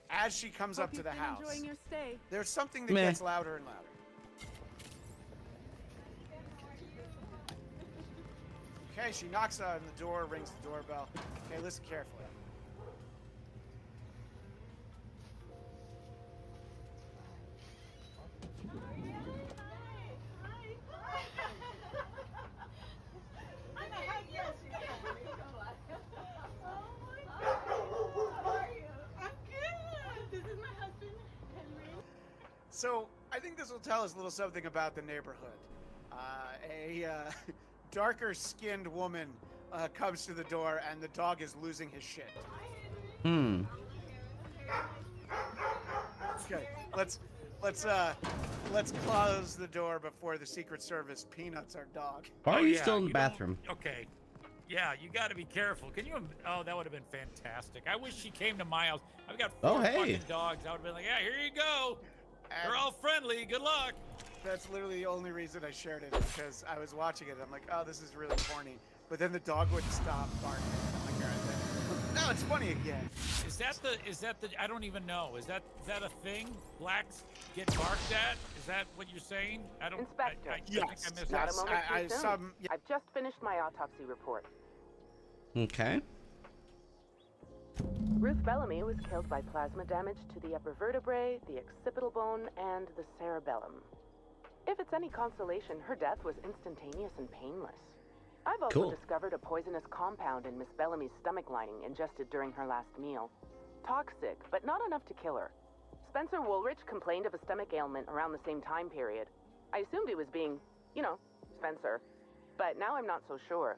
as she comes up to the house. Enjoying your stay. There's something that Meh. gets louder and louder. Okay, she knocks on the door, rings the doorbell. Okay, listen carefully. So, I think this will tell us a little something about the neighborhood. A darker-skinned woman comes to the door, and the dog is losing his shit. Okay, let's close the door before the Secret Service peanuts our dog. Why are you yeah, still in the you bathroom? Okay. Yeah, you got to be careful. Can you? Oh, that would have been fantastic. I wish she came to my house. I've got 4 fucking dogs. I would have been like, yeah, here you go. They're all friendly. Good luck. That's literally the only reason I shared it, because I was watching it. I'm like, oh, this is really corny. But then the dog wouldn't stop barking. I'm like, all right, then. No, it's funny again. Is that the? I don't even know. Is that a thing? Blacks get barked at? Is that what you're saying? I don't. Inspector. I think I missed Not that. a moment too soon. I've just finished my autopsy report. Okay. Ruth Bellamy was killed by plasma damage to the upper vertebrae, the occipital bone, and the cerebellum. If it's any consolation, her death was instantaneous and painless. I've also discovered a poisonous compound in Miss Bellamy's stomach lining ingested during her last meal. Toxic, but not enough to kill her. Spencer Woolrich complained of a stomach ailment around the same time period. I assumed he was being, you know, Spencer. But now I'm not so sure.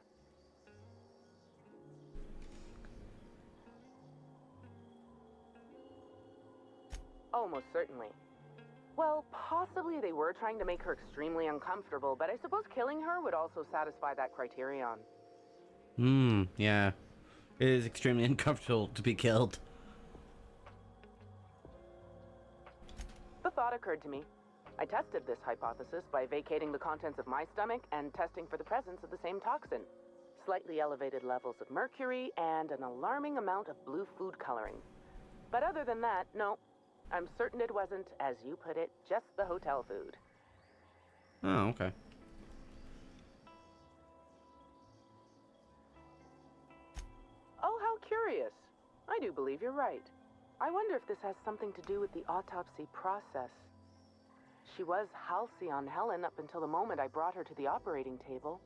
Oh, most certainly. Well, possibly they were trying to make her extremely uncomfortable, but I suppose killing her would also satisfy that criterion. Yeah. It is extremely uncomfortable to be killed. The thought occurred to me. I tested this hypothesis by vacating the contents of my stomach and testing for the presence of the same toxin. Slightly elevated levels of mercury and an alarming amount of blue food coloring. But other than that, no. I'm certain it wasn't, as you put it, just the hotel food. Oh, okay. Oh, how curious. I do believe you're right. I wonder if this has something to do with the autopsy process. She was Halcyon Helen up until the moment I brought her to the operating table.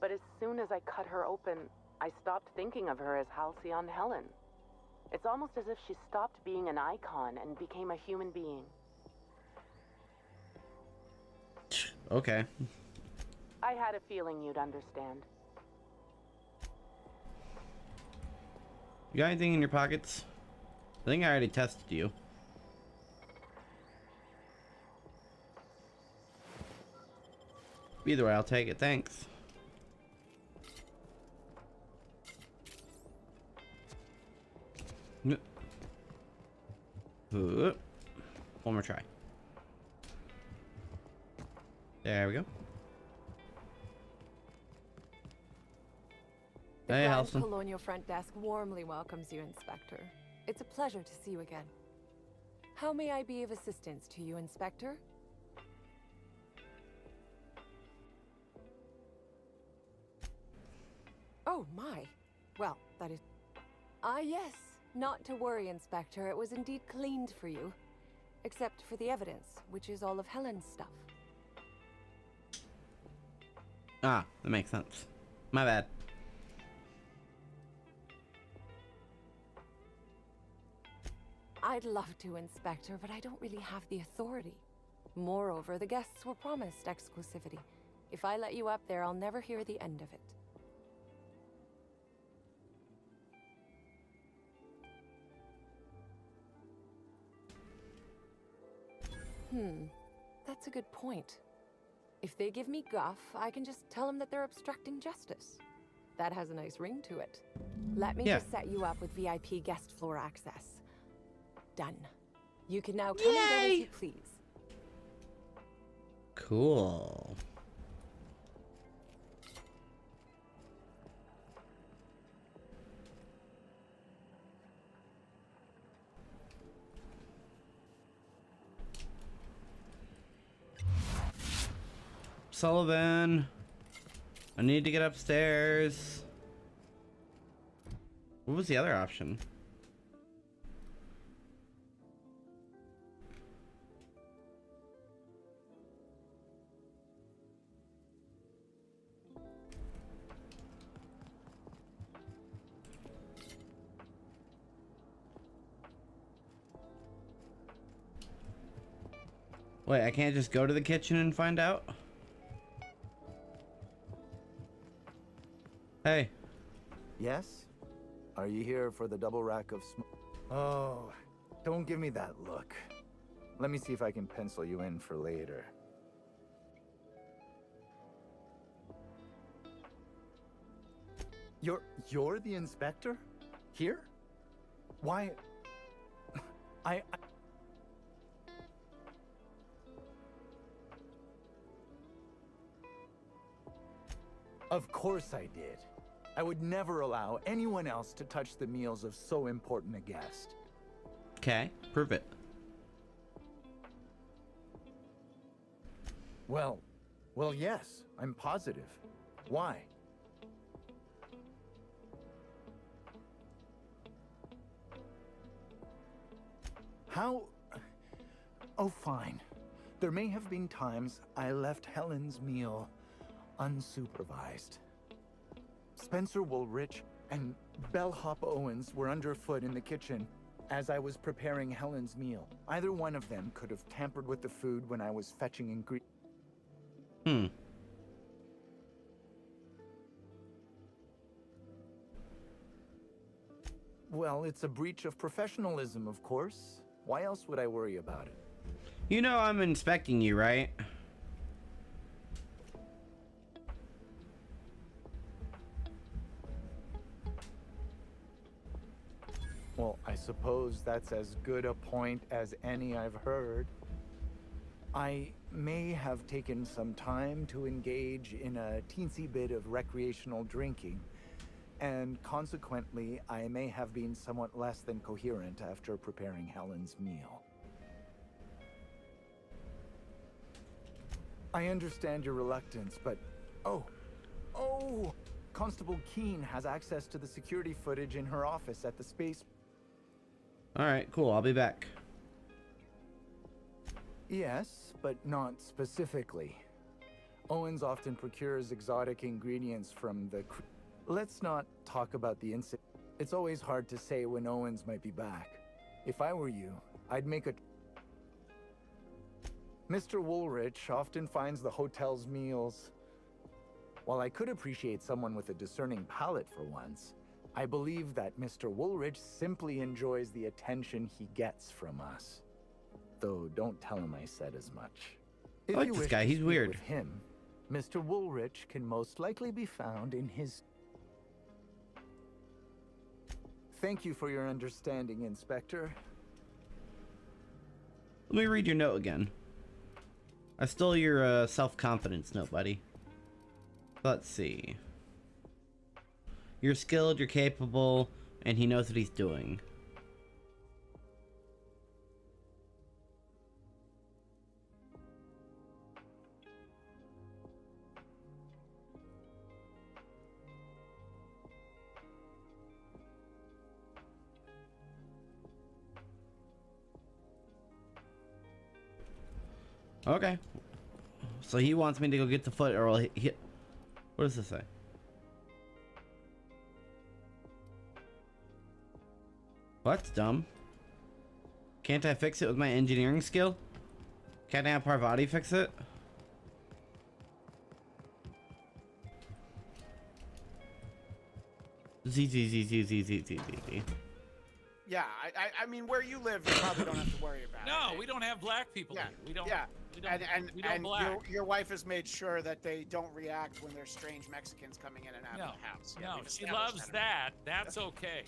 But as soon as I cut her open, I stopped thinking of her as Halcyon Helen. It's almost as if she stopped being an icon and became a human being. Okay. I had a feeling you'd understand. You got anything in your pockets? I think I already tested you. Either way, I'll take it. Thanks. One more try. There we go. The Hey, Grand Halston. Colonial Front Desk warmly welcomes you, Inspector. It's a pleasure to see you again. How may I be of assistance to you, Inspector? Oh, my. Well, that is... Ah, yes. Not to worry, Inspector. It was indeed cleaned for you. Except for the evidence, which is all of Helen's stuff. Ah, that makes sense. My bad. I'd love to, Inspector, but I don't really have the authority. Moreover, the guests were promised exclusivity. If I let you up there, I'll never hear the end of it. That's a good point. If they give me guff, I can just tell them that they're obstructing justice. That has a nice ring to it. Let me just set you up with VIP guest floor access. Done. You can now come and go as you please. Cool. Sullivan, I need to get upstairs. What was the other option? Wait, I can't just go to the kitchen and find out? Hey. Yes? Are you here for the double rack of smoke? Oh, don't give me that look. Let me see if I can pencil you in for later. You're the inspector? Here? Why? I... Of course I did. I would never allow anyone else to touch the meals of so important a guest. Okay, prove it. Well, yes, I'm positive. Why? How? Oh, fine. There may have been times I left Helen's meal unsupervised. Spencer Woolrich and Bellhop Owens were underfoot in the kitchen as I was preparing Helen's meal. Either one of them could have tampered with the food when I was fetching ingredients. Well, it's a breach of professionalism, of course. Why else would I worry about it? You know I'm inspecting you, right? Well, I suppose that's as good a point as any I've heard. I may have taken some time to engage in a teensy bit of recreational drinking, and consequently, I may have been somewhat less than coherent after preparing Helen's meal. I understand your reluctance, but... Oh! Constable Keene has access to the security footage in her office at the space... Alright, cool. I'll be back. Yes, but not specifically. Owens often procures exotic ingredients from the... Let's not talk about the incident. It's always hard to say when Owens might be back. If I were you, I'd make a... Mr. Woolrich often finds the hotel's meals... While I could appreciate someone with a discerning palate for once, I believe that Mr. Woolrich simply enjoys the attention he gets from us. Though don't tell him I said as much. I like this guy, he's weird. With him, Mr. Woolrich can most likely be found in his... Thank you for your understanding, Inspector. Let me read your note again. I stole your self-confidence note, buddy. Let's see. You're skilled, you're capable, and he knows what he's doing. Okay. So he wants me to go get the foot, or he what does this say? What? That's dumb. Can't I fix it with my engineering skill? Can't I have Parvati fix it? Z. Yeah, I mean, where you live, you probably don't have to worry about it. No, we don't have black people here. We don't. Yeah, We don't, we don't and black. your wife has made sure that they don't react when there's strange Mexicans coming in and out of the house. Yeah, No, we've she established loves that. that. That's okay.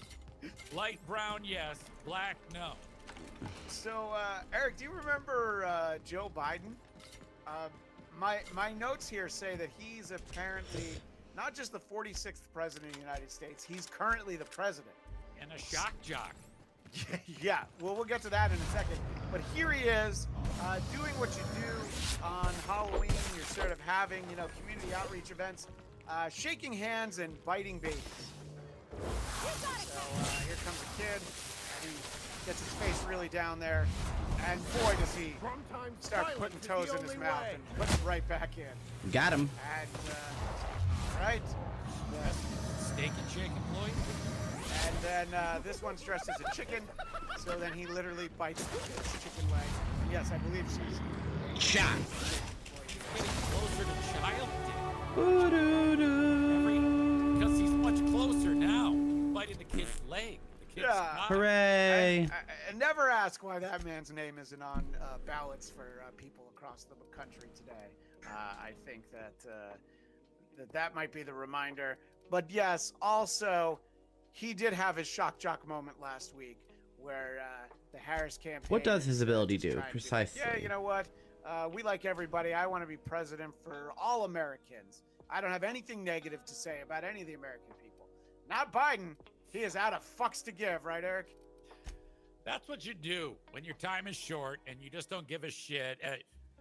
Light brown, yes. Black, no. So, Eric, do you remember Joe Biden? My notes here say that he's apparently not just the 46th president of the United States, he's currently the president. And a shock jock. Yeah, well, we'll get to that in a second. But here he is, doing what you do on Halloween. You're sort of having, community outreach events, shaking hands and biting babies. So here comes a kid, and he gets his face really down there, and boy, does he start putting toes in his mouth and puts it right back in. Got him. And, all right. Steak and shake employee. And then this one's dressed as a chicken, so then he literally bites the kid's chicken leg. And yes, I believe she's shot. Getting closer to child because he's much closer now. Biting the kid's leg. The kid's not. Hooray! And never ask why that man's name isn't on ballots for people across the country today. I think that might be the reminder. But yes, also, he did have his shock jock moment last week where the Harris campaign... What does his ability do, precisely? Yeah, you know what? We like everybody. I want to be president for all Americans. I don't have anything negative to say about any of the American people. Not Biden. He is out of fucks to give, right, Eric? That's what you do when your time is short and you just don't give a shit.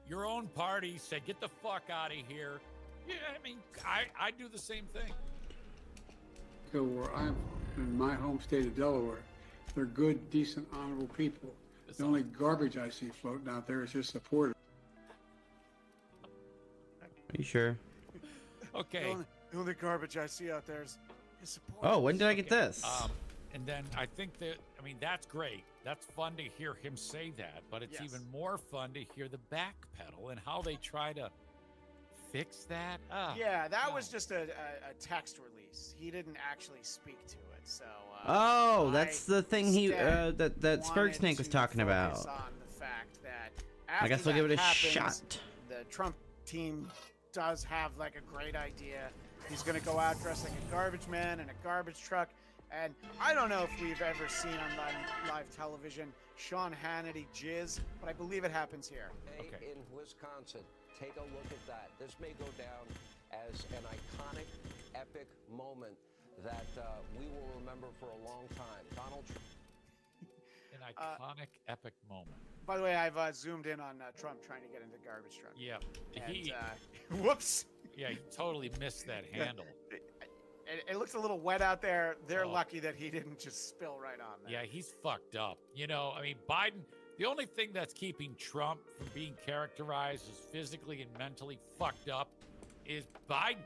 Your own party said, get the fuck out of here. Yeah, I mean, I do the same thing. So where I'm in my home state of Delaware, they're good, decent, honorable people. The only garbage I see floating out there is just supporters. Are you sure? Okay. The only garbage I see out there is support. Oh, when did I get this? And then I think that, I mean, that's great. That's fun to hear him say that, but it's even more fun to hear the backpedal and how they try to fix that. Yeah, that was just a text release. He didn't actually speak to it, so. That's the thing that Spurg Snake was talking about. On the fact that I guess we'll give it a shot. The Trump team does have like a great idea. He's gonna go out dressed like a garbage man in a garbage truck. And I don't know if we've ever seen on live television Sean Hannity jizz, but I believe it happens here. Okay. In Wisconsin, take a look at that. This may go down as an iconic, epic moment that we will remember for a long time. Donald Trump. An iconic, epic moment. By the way, I've zoomed in on Trump trying to get into the garbage truck. Yeah. And, whoops. Yeah, he totally missed that handle. It looks a little wet out there. They're lucky that he didn't just spill right on there. Yeah, he's fucked up. You know, I mean, Biden, the only thing that's keeping Trump from being characterized as physically and mentally fucked up is Biden,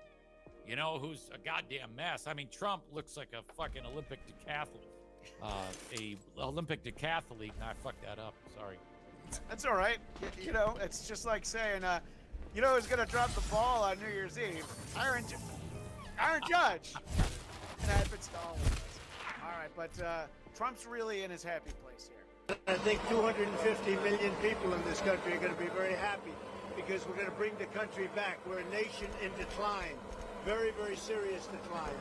you know, who's a goddamn mess. I mean, Trump looks like a fucking Olympic decathlete. Olympic decathlete. Nah, I fucked that up. Sorry. That's all right. You know, it's just like saying, you know who's going to drop the ball on New Year's Eve? Aaron Judge. And that fits to all of us. All right, but Trump's really in his happy place here. I think 250 million people in this country are going to be very happy because we're going to bring the country back. We're a nation in decline. Very, very serious decline.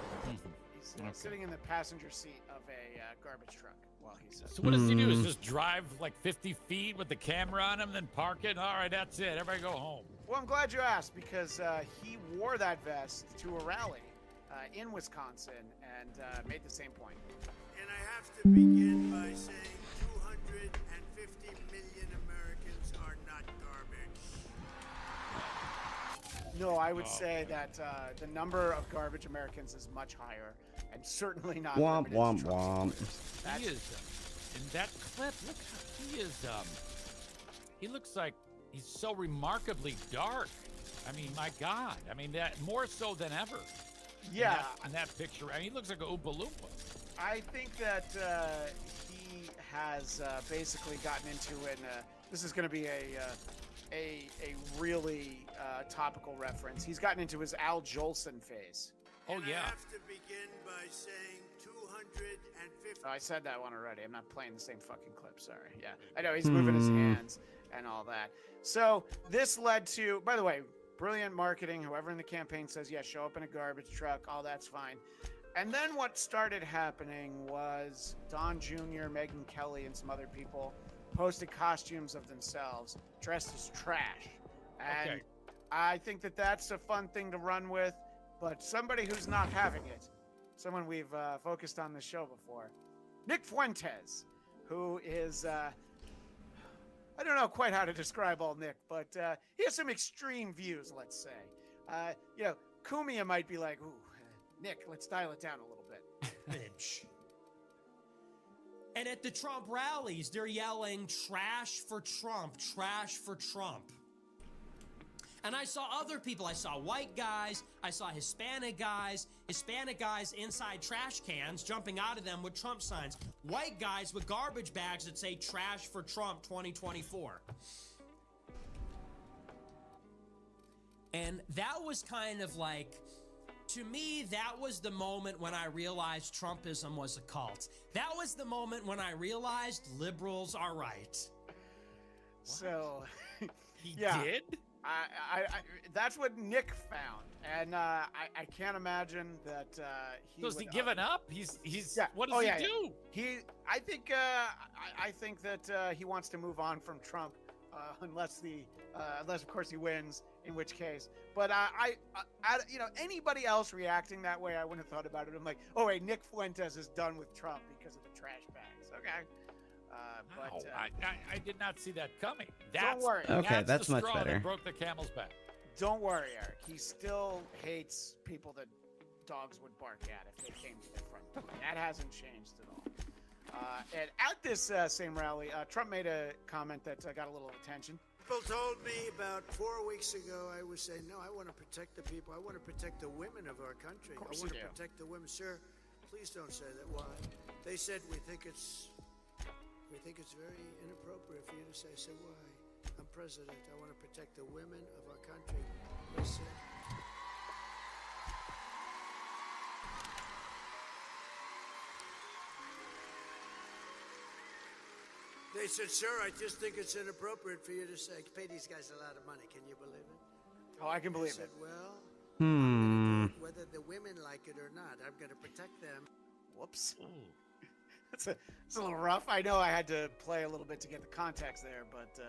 He's sitting in the passenger seat of a garbage truck while he's... So what does he do? Is just drive like 50 feet with the camera on him, then park it? All right, that's it. Everybody go home. Well, I'm glad you asked, because he wore that vest to a rally in Wisconsin and made the same point. And I have to begin by saying 250 million Americans are not garbage. No, I would say that the number of garbage Americans is much higher, and certainly not. Womp womp womp. He is in that clip. Look how he is. He looks like he's so remarkably dark. I mean, my God. I mean, that more so than ever. Yeah. In that picture, I mean, he looks like a Oompa Loompa. I think that he has basically gotten into it. This is going to be a really topical reference. He's gotten into his Al Jolson phase. Oh yeah. I have to begin by saying 250. Oh, I said that one already. I'm not playing the same fucking clip. Sorry. Yeah, I know he's moving his hands and all that. So this led to, by the way, brilliant marketing. Whoever in the campaign says, yeah, show up in a garbage truck, all that's fine. And then what started happening was Don Jr., Megyn Kelly, and some other people posted costumes of themselves dressed as trash. And I think that that's a fun thing to run with, but somebody who's not having it, someone we've focused on the show before, Nick Fuentes, who is, I don't know quite how to describe old Nick, but he has some extreme views, let's say. You know, Cumia might be like, ooh, Nick, let's dial it down a little bit. And at the Trump rallies, they're yelling, trash for Trump, trash for Trump. And I saw other people. I saw white guys. I saw Hispanic guys inside trash cans, jumping out of them with Trump signs. White guys with garbage bags that say trash for Trump 2024. And that was kind of like, to me, that was the moment when I realized Trumpism was a cult. That was the moment when I realized liberals are right. So, he did? I that's what Nick found, and I can't imagine that he. So is would, he given up? He's yeah. What does he do? I think that he wants to move on from Trump, unless of course he wins, in which case. But I you know, anybody else reacting that way, I wouldn't have thought about it. I'm like, oh wait, Nick Fuentes is done with Trump because of the trash bags. Okay. But I did not see that coming. Don't worry. Okay, that's the much straw better. That broke the camel's back. Don't worry, Eric. He still hates people that dogs would bark at if they came to their front door. That hasn't changed at all. And at this same rally, Trump made a comment that got a little attention. People told me about 4 weeks ago, I was saying, no, I want to protect the people. I want to protect the women of our country. I want to protect the women. Sir, please don't say that. Why? They said, we think it's very inappropriate for you to say. I said, why? I'm president. I want to protect the women of our country. Listen. They said, sir, I just think it's inappropriate for you to say, pay these guys a lot of money. Can you believe it? Oh, I can believe I said, it. well, whether the women like it or not, I'm going to protect them. Whoops. It's a little rough. I know I had to play a little bit to get the context there, but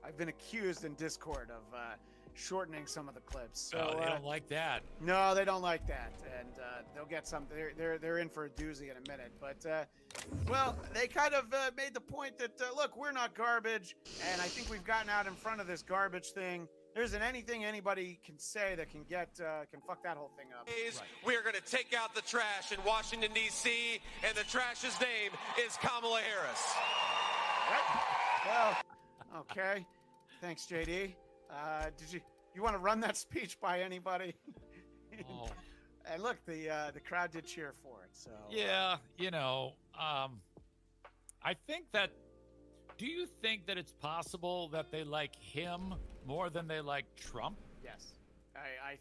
I've been accused in Discord of shortening some of the clips. So they don't like that. No, they don't like that, and they'll get something. They're in for a doozy in a minute. But well, they kind of made the point that look, we're not garbage, and I think we've gotten out in front of this garbage thing. There isn't anything anybody can say that can fuck that whole thing up. We are going to take out the trash in Washington, D.C., and the trash's name is Kamala Harris. Well, okay. Thanks, JD. Did you want to run that speech by anybody? Oh. And look, the crowd did cheer for it. So Yeah, you know, I think that. Do you think that it's possible that they like him more than they like Trump? Yes,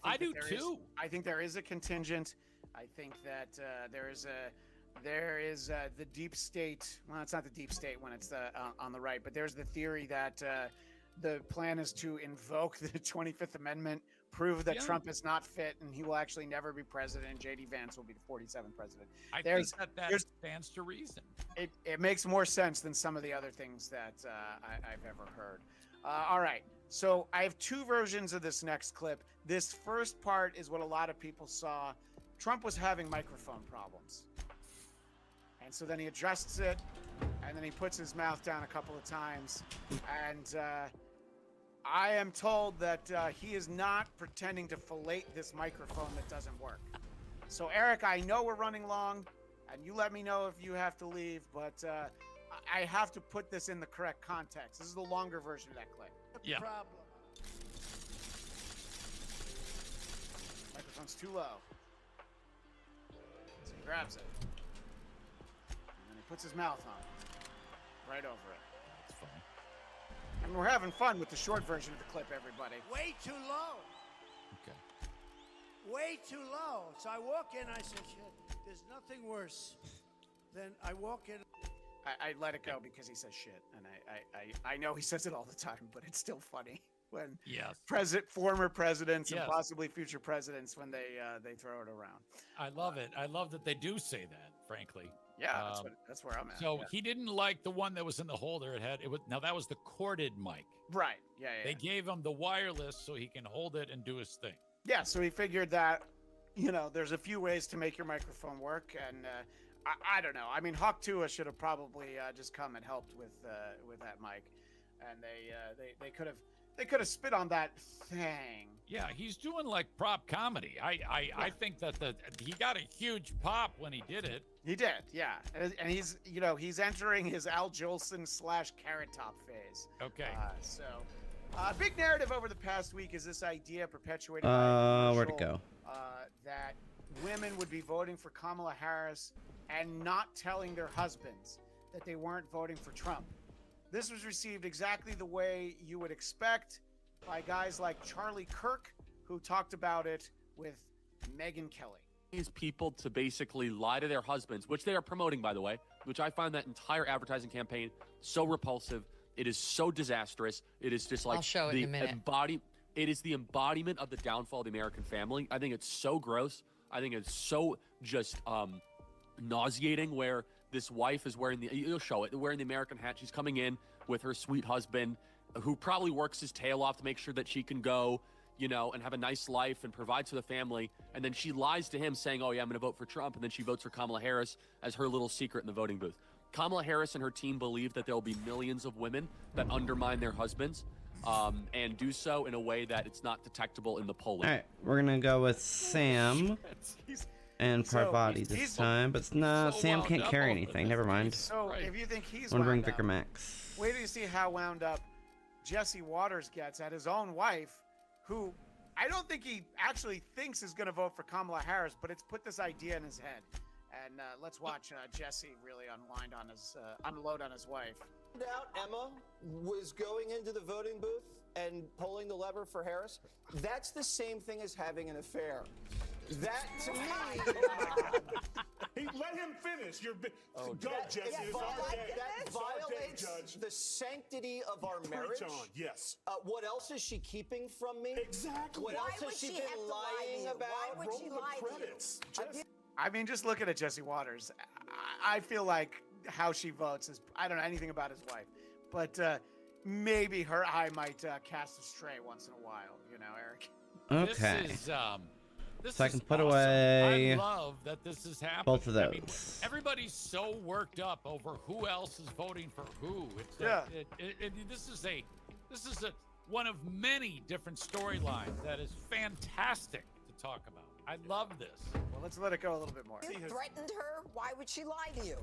I do too. I think there is a contingent. I think that there is the deep state. Well, it's not the deep state when it's on the right, but there's the theory that the plan is to invoke the 25th Amendment, prove that Trump is not fit, and he will actually never be president, and J.D. Vance will be the 47th president. I think that stands to reason. It makes more sense than some of the other things that I've ever heard. All right, so I have two versions of this next clip. This first part is what a lot of people saw. Trump was having microphone problems. And so then he addresses it, and then he puts his mouth down a couple of times. And I am told that he is not pretending to fillet this microphone that doesn't work. So, Eric, I know we're running long, and you let me know if you have to leave, but I have to put this in the correct context. This is the longer version of that clip. Yeah. Microphone's too low. So he grabs it. And then he puts his mouth on it. Right over it. That's funny. And we're having fun with the short version of the clip, everybody. Way too low. Okay. Way too low. So I walk in, I said, shit, there's nothing worse than I walk in. I let it go because he says shit, and I know he says it all the time, but it's still funny when former presidents and possibly future presidents when they throw it around. I love it. I love that they do say that. Frankly. Yeah, that's where I'm at. So he didn't like the one that was in the holder. Now that was the corded mic. Right. Yeah. They gave him the wireless so he can hold it and do his thing. Yeah. So he figured that, there's a few ways to make your microphone work, and I don't know. I mean, Hawk Tua should have probably just come and helped with that mic, and they could have spit on that thing. Yeah, he's doing like prop comedy. I think that he got a huge pop when he did it. He did, yeah, and he's entering his Al Jolson / Carrot Top phase. Okay. So, big narrative over the past week is this idea perpetuated by where'd it go? That women would be voting for Kamala Harris and not telling their husbands that they weren't voting for Trump. This was received exactly the way you would expect by guys like Charlie Kirk, who talked about it with Megyn Kelly. These people to basically lie to their husbands, which they are promoting, by the way, which I find that entire advertising campaign so repulsive. It is so disastrous. It is just like I'll show it in a minute. It is the embodiment of the downfall of the American family. I think it's so gross. I think it's so just nauseating where this wife is wearing you'll show it, wearing the American hat. She's coming in with her sweet husband who probably works his tail off to make sure that she can go, and have a nice life and provide for the family. And then she lies to him saying, oh yeah, I'm going to vote for Trump. And then she votes for Kamala Harris as her little secret in the voting booth. Kamala Harris and her team believe that there will be millions of women that undermine their husbands and do so in a way that it's not detectable in the polling. All right, we're going to go with Sam. And Parvati this time, but Sam can't carry anything. Never mind. So if you think he's I'm gonna bring wound Vicar up, Max. wait till you see how wound up Jesse Waters gets at his own wife, who I don't think he actually thinks is going to vote for Kamala Harris, but it's put this idea in his head. And let's watch Jesse really unload on his wife. Out Emma was going into the voting booth and pulling the lever for Harris. That's the same thing as having an affair. That to me. Let him finish. Go, Jesse. That violates the sanctity of our marriage. Yes. What else is she keeping from me? Exactly. What else has she been lying about? Why would she lie to you? I mean, just looking at Jesse Waters, I feel like how she votes is, I don't know anything about his wife, but maybe her eye might cast astray once in a while, Eric. Okay. This So I can is put awesome. away I love that this is happening. both of I mean, those. everybody's so worked up over who else is voting for who. It's this is one of many different storylines that is fantastic to talk about. I love this. Well, let's let it go a little bit more. You threatened her? Why would she lie to you?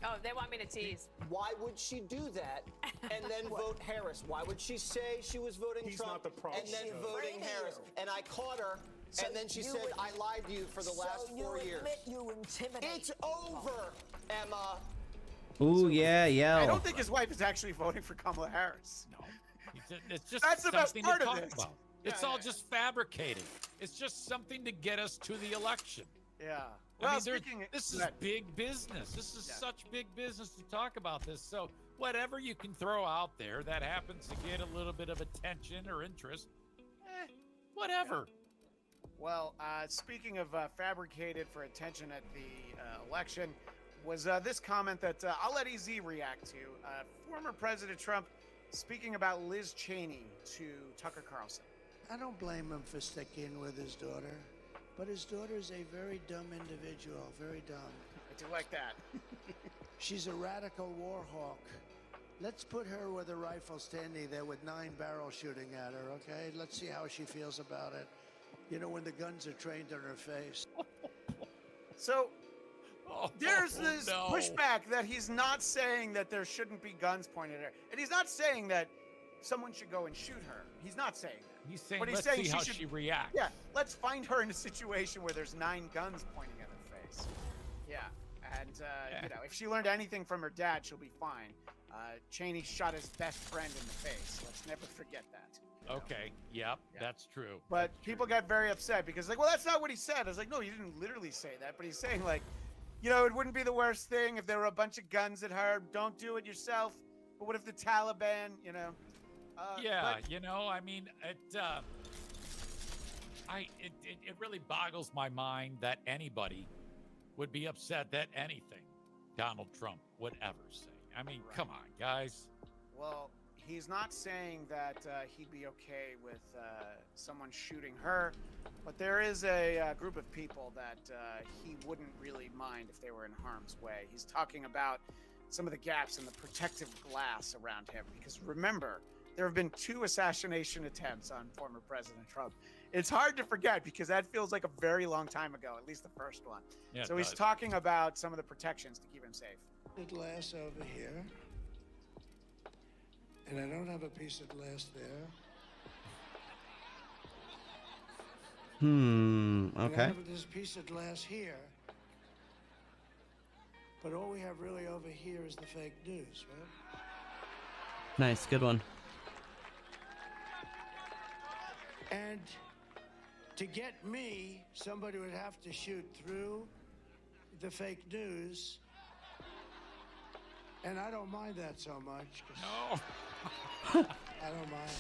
Oh, they want me to tease. Why would she do that and then vote Harris? Why would she say she was voting He's Trump not the problem. and then She's voting Harris? And I caught her, and then she said, I lied to you for the last 4 years. You intimidate. It's over, Emma. Ooh, yeah, I don't think his wife is actually voting for Kamala Harris. No. It's just That's the best something part to of talk this. about. It's all just fabricated. It's just something to get us to the election. Yeah. I Well, mean, speaking this is big business. This is such big business to talk about this. So whatever you can throw out there that happens to get a little bit of attention or interest, whatever. Well, speaking of fabricated for attention at the election, was this comment that I'll let EZ react to. Former President Trump speaking about Liz Cheney to Tucker Carlson. I don't blame him for sticking with his daughter, but his daughter is a very dumb individual, very dumb. I do like that. She's a radical war hawk. Let's put her with a rifle standing there with 9 barrels shooting at her, okay? Let's see how she feels about it. You know, when the guns are trained on her face. So there's this pushback that he's not saying that there shouldn't be guns pointed at her. And he's not saying that someone should go and shoot her. He's not saying that. He's saying, But he's let's saying see how should- she reacts. Yeah, let's find her in a situation where there's 9 guns pointing at her face. Yeah, and you know, if she learned anything from her dad, she'll be fine. Cheney shot his best friend in the face. Let's never forget that. Okay. Yep. That's true. But people got very upset because, like, well, that's not what he said. I was like, no, he didn't literally say that. But he's saying, like, you know, it wouldn't be the worst thing if there were a bunch of guns at her. Don't do it yourself. But what if the Taliban, you know? Yeah, but- you know, I mean, it really boggles my mind that anybody would be upset that anything Donald Trump would ever say. I mean, come on, guys. Well, he's not saying that he'd be okay with someone shooting her, but there is a group of people that he wouldn't really mind if they were in harm's way. He's talking about some of the gaps in the protective glass around him, because remember, there have been 2 assassination attempts on former President Trump. It's hard to forget because that feels like a very long time ago, at least the first one. Yeah, it so he's does. talking about some of the protections to keep him safe. The glass over here. And I don't have a piece of glass there. And I Okay. have this piece of glass here. But all we have really over here is the fake news, right? Nice. Good one. And to get me, somebody would have to shoot through the fake news. And I don't mind that so much. No. I don't mind.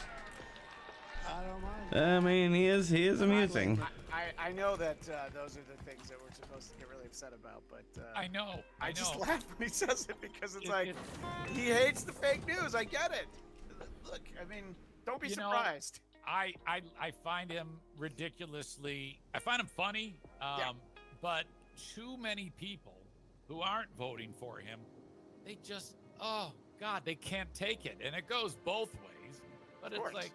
I don't mind. I mean, he is amusing. I know that those are the things that we're supposed to get really upset about, but I know. I just know. laugh when he says it because it's like he hates the fake news. I get it. Look, I mean, don't be You know, surprised. I find him ridiculously. I find him funny. But too many people who aren't voting for him, they just, oh God, they can't take it, and it goes both ways. But Of it's course. like,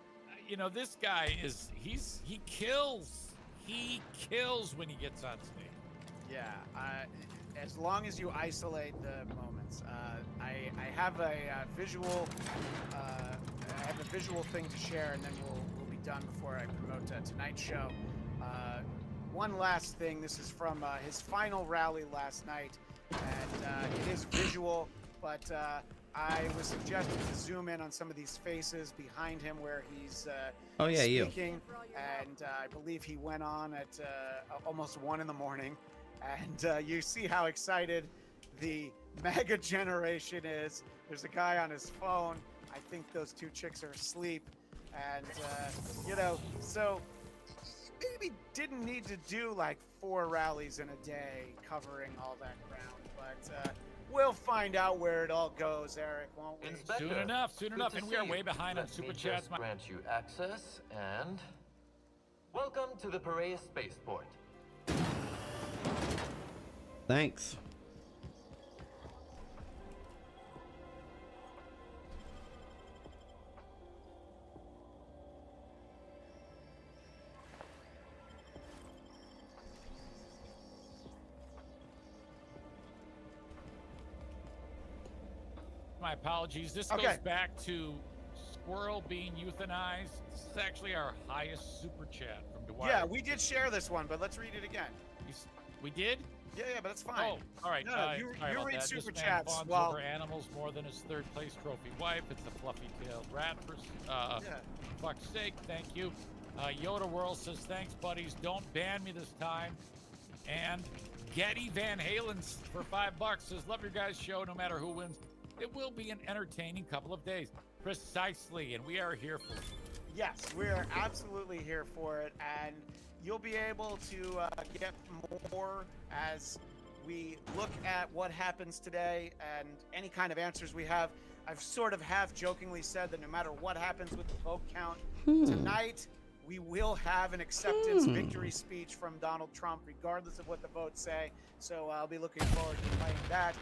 you know, this guy he kills when he ggets on stage. Yeah, as long as you isolate the moments. I have a visual thing to share, and then we'll be done before I promote tonight's show. One last thing. This is from his final rally last night, and it is visual, but I was suggested to zoom in on some of these faces behind him where he's Oh, yeah, you. speaking, and I believe he went on at almost 1 in the morning, and you see how excited the MAGA generation is. There's a guy on his phone. I think those 2 chicks are asleep, and you know, so maybe didn't need to do like 4 rallies in a day covering all that ground, but we'll find out where it all goes, Eric, won't we? Soon enough, and we are way behind on super chats. Grant you access and welcome to the Piraeus spaceport. Thanks. My apologies. This Okay. goes back to Squirrel being euthanized. This is actually our highest super chat from Dwight. Yeah, we did share this one, but let's read it again. We did? Yeah, but it's fine. Oh, all right. No, you sorry about read that. super This man chats fawns while over animals more than his 3rd place trophy wife. It's a fluffy-tailed rat. For fuck's sake, thank you. Yoda World says, thanks, buddies. Don't ban me this time. And Getty Van Halen for $5 says, love your guys' show no matter who wins. It will be an entertaining couple of days. Precisely, and we are here for it. Yes, we're absolutely here for it, and you'll be able to get more as we look at what happens today and any kind of answers we have. I've sort of half-jokingly said that no matter what happens with the vote count tonight, we will have an acceptance victory speech from Donald Trump, regardless of what the votes say. So I'll be looking forward to playing that.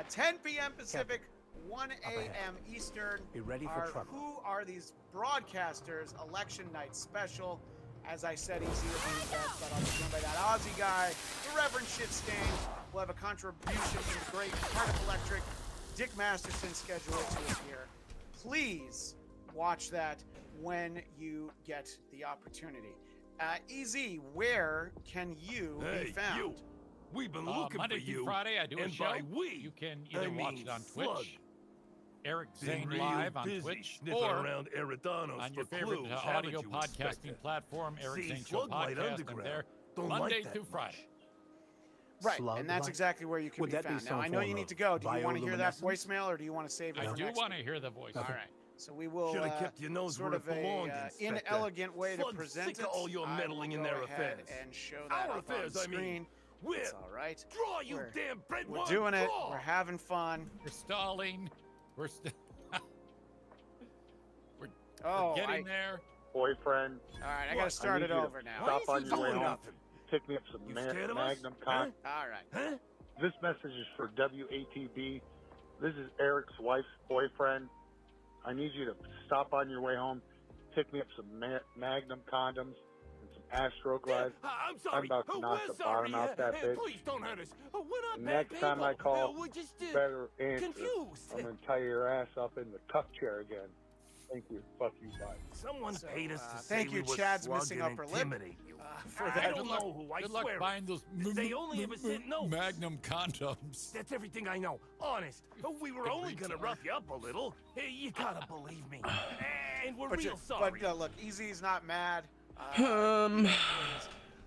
10 p.m. Pacific, 1 a.m. Eastern. Be ready for trouble. Who Are These Broadcasters Election Night Special. As I said, easy with me, but I'll be joined by that Aussie guy, the Reverend Shitstain. We'll have a contribution from the great Cardiff Electric, Dick Masterson, scheduled to appear. Please watch that when you get the opportunity. EZ, where can you be found? You. We've been looking Monday for through you. Friday, I do a and show. by we, You can either watch it on Slug. Twitch, Eric Been Zane real Live on busy Twitch, sniffing or around Eridanos on your for favorite clues, audio haven't you, podcasting Inspector? platform, Eric See, Zane Show Slug Light Podcast. I'm Underground there don't Monday like that through much. Friday. Right, Slug and that's light? exactly where you can Would be that be found. Now, some I know you form need of to go. Do you want to hear that bioluminescence? voicemail, or do you want to save it I for do next want to week? hear the voice. All right. So we will Should have kept your nose sort where of it belonged, a Inspector. inelegant way to Slug's present sick it. of all your I meddling will in go their ahead affairs. and show that Our up on affairs, the I mean. screen. We're It's all right. draw, you We're- damn bread We're one, doing it. draw. We're having fun. We're stalling. We're Oh, getting there. Boyfriend. All right, I got to start it over now. Stop on your way home. Pick me up some You scared of us? Magnum Con. All right. Huh? This message is for WATB. This is Eric's wife's boyfriend. I need you to stop on your way home. Pick me up some Magnum condoms and some Astroglide. I'm sorry. I'm about to knock we're the bottom sorry. out that bitch. Please don't hurt us. We're not bad Next time I people. call, We're just better answer. confused. I'm going to tie your ass up in the cuff chair again. Thank you. Fuck you. Bye. Someone paid us to thank say you, we were Chad's slug missing and upper lip. intimidate you. For I that. don't know who. I Good luck swear. buying those They only ever sent notes. Magnum condoms. That's everything I know. Honest. We were only gonna rough you up a little. Hey, you gotta believe me. And we're But, real sorry. but look, Easy's not mad. All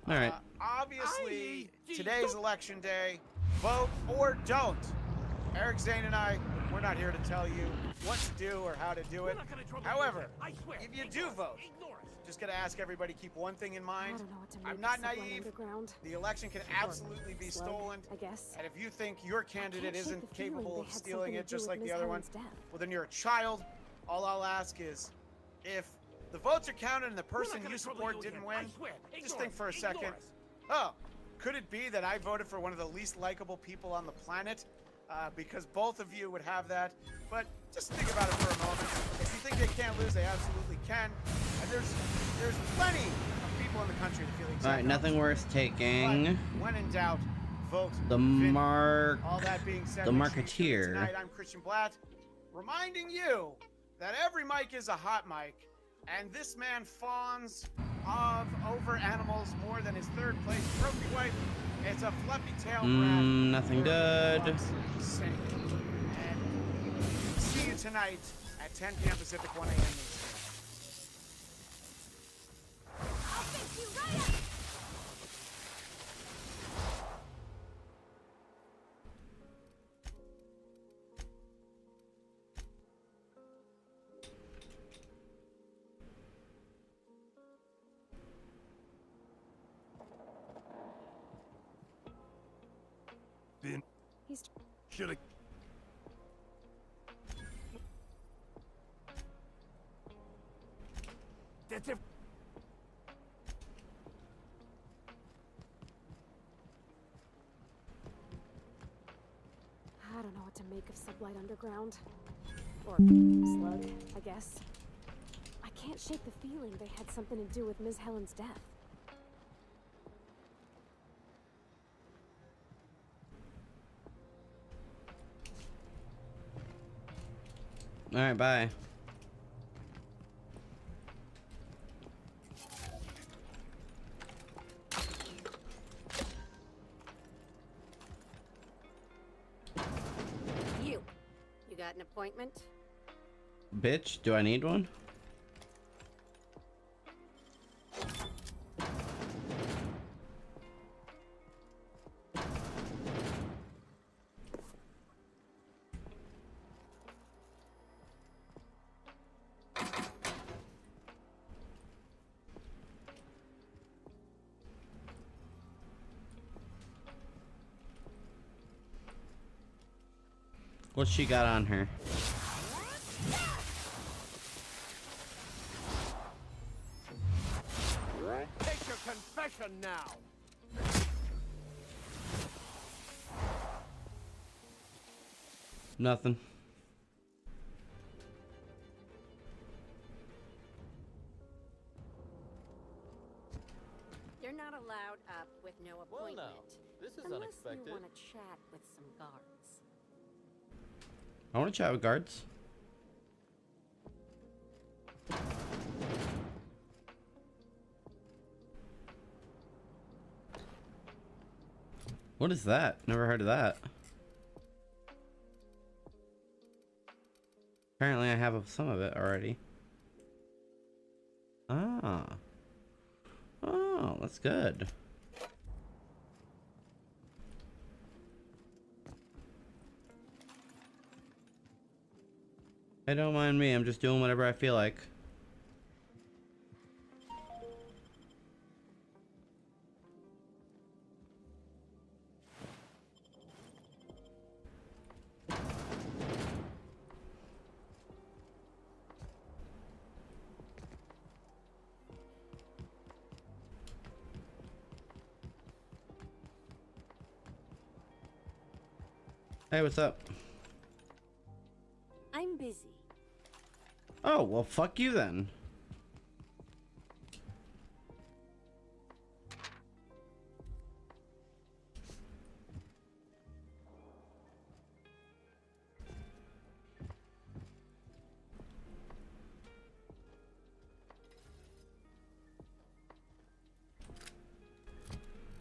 right. Obviously, today's election day. Vote or don't. Eric Zane and I, we're not here to tell you what to do or how to do it. However, if you do vote, just gotta ask everybody, keep one thing in mind. I'm not naive. The election can absolutely be stolen. I guess. And if you think your candidate shake isn't the feeling capable they of had stealing something it to do just with like the Ms. other one, Helen's death. well, then you're a child. All I'll ask is, if the votes are counted and the person you support didn't win, just think for a second. Oh, could it be that I voted for one of the least likable people on the planet? Because both of you would have that. But just think about it for a moment. If you think they can't lose, they absolutely can. And there's plenty of people in the country that feel exactly. All right, nothing worth taking. But when in doubt, vote. The Vinny. All that being said, the make sure you tune in Marketeer. tonight. I'm Christian Blatt, reminding you that every mic is a hot mic, and this man fawns over animals more than his third place trophy wife. It's a fluffy tail Nothing good. And see you tonight at 10 p.m. Pacific, 1 a.m. Been. Should've. That's it. I don't know what to make of Sublight Underground. Or Slug, I guess. I can't shake the feeling they had something to do with Ms. Helen's death. All right, bye. You got an appointment? Bitch, do I need one? What she got on her? Take your confession now. Nothing. You're not allowed up with no appointment. This is unless unexpected. you want to chat with some guards. I want to chat with guards. What is that? Never heard of that. Apparently I have some of it already. Ah. Oh, that's good. Hey, don't mind me. I'm just doing whatever I feel like. Hey, what's up? I'm busy. Oh, well, fuck you then.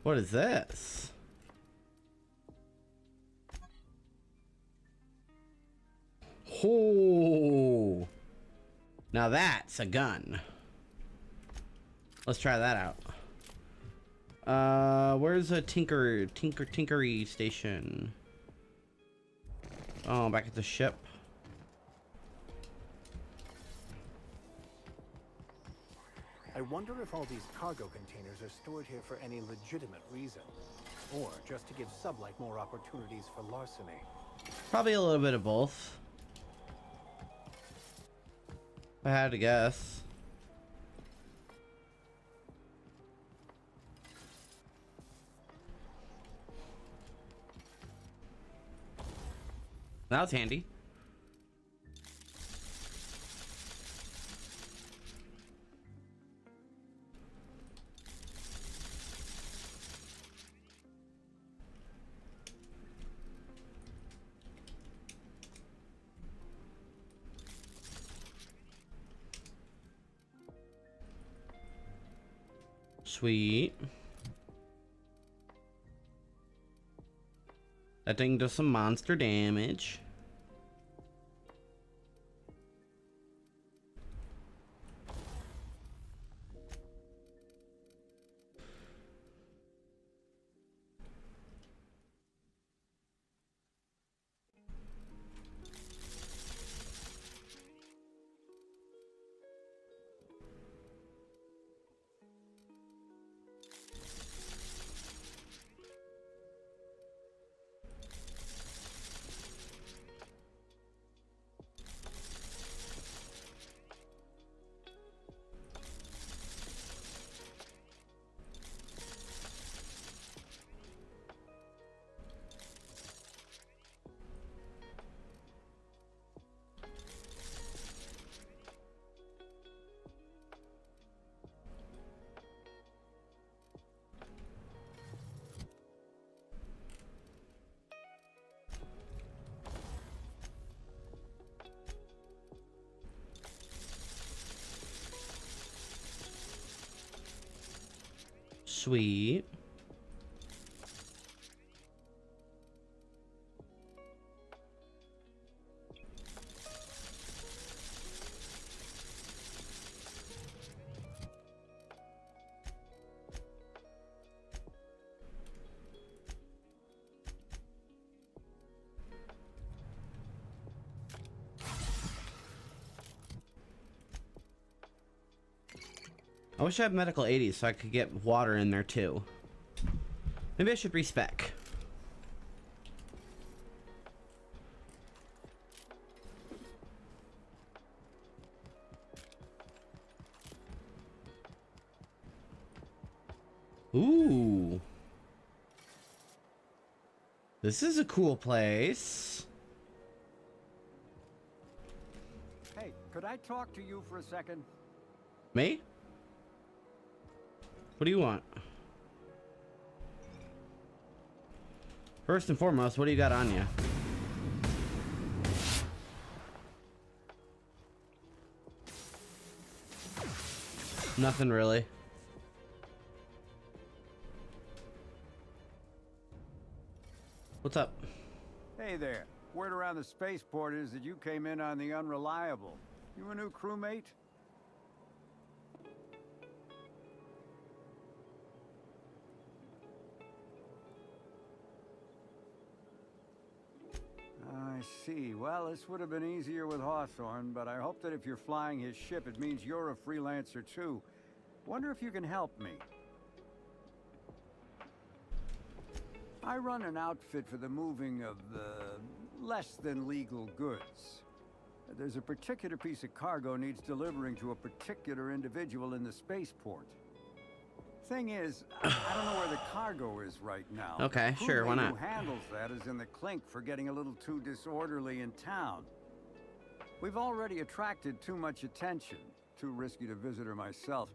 What is this? Oh, now that's a gun. Let's try that out. Where's a tinkery station? Oh, back at the ship. I wonder if all these cargo containers are stored here for any legitimate reason, or just to give Sublight more opportunities for larceny. Probably a little bit of both. If I had to guess. That was handy. Sweet. That thing does some monster damage. Sweet. I wish I had medical 80s so I could get water in there too. Maybe I should respec. Ooh. This is a cool place. Hey, could I talk to you for a second? Me? What do you want? First and foremost, what do you got on you? Nothing really. What's up? Hey there. Word around the spaceport is that you came in on the Unreliable. You a new crewmate? I see. Well, this would have been easier with Hawthorne, but I hope that if you're flying his ship, it means you're a freelancer too. Wonder if you can help me. I run an outfit for the moving of less than legal goods. There's a particular piece of cargo needs delivering to a particular individual in the spaceport. Thing is, I don't know where the cargo is right now. Okay, The sure, why crewmate not? Who handles that is in the clink for getting a little too disorderly in town. We've already attracted too much attention. Too risky to visit her myself.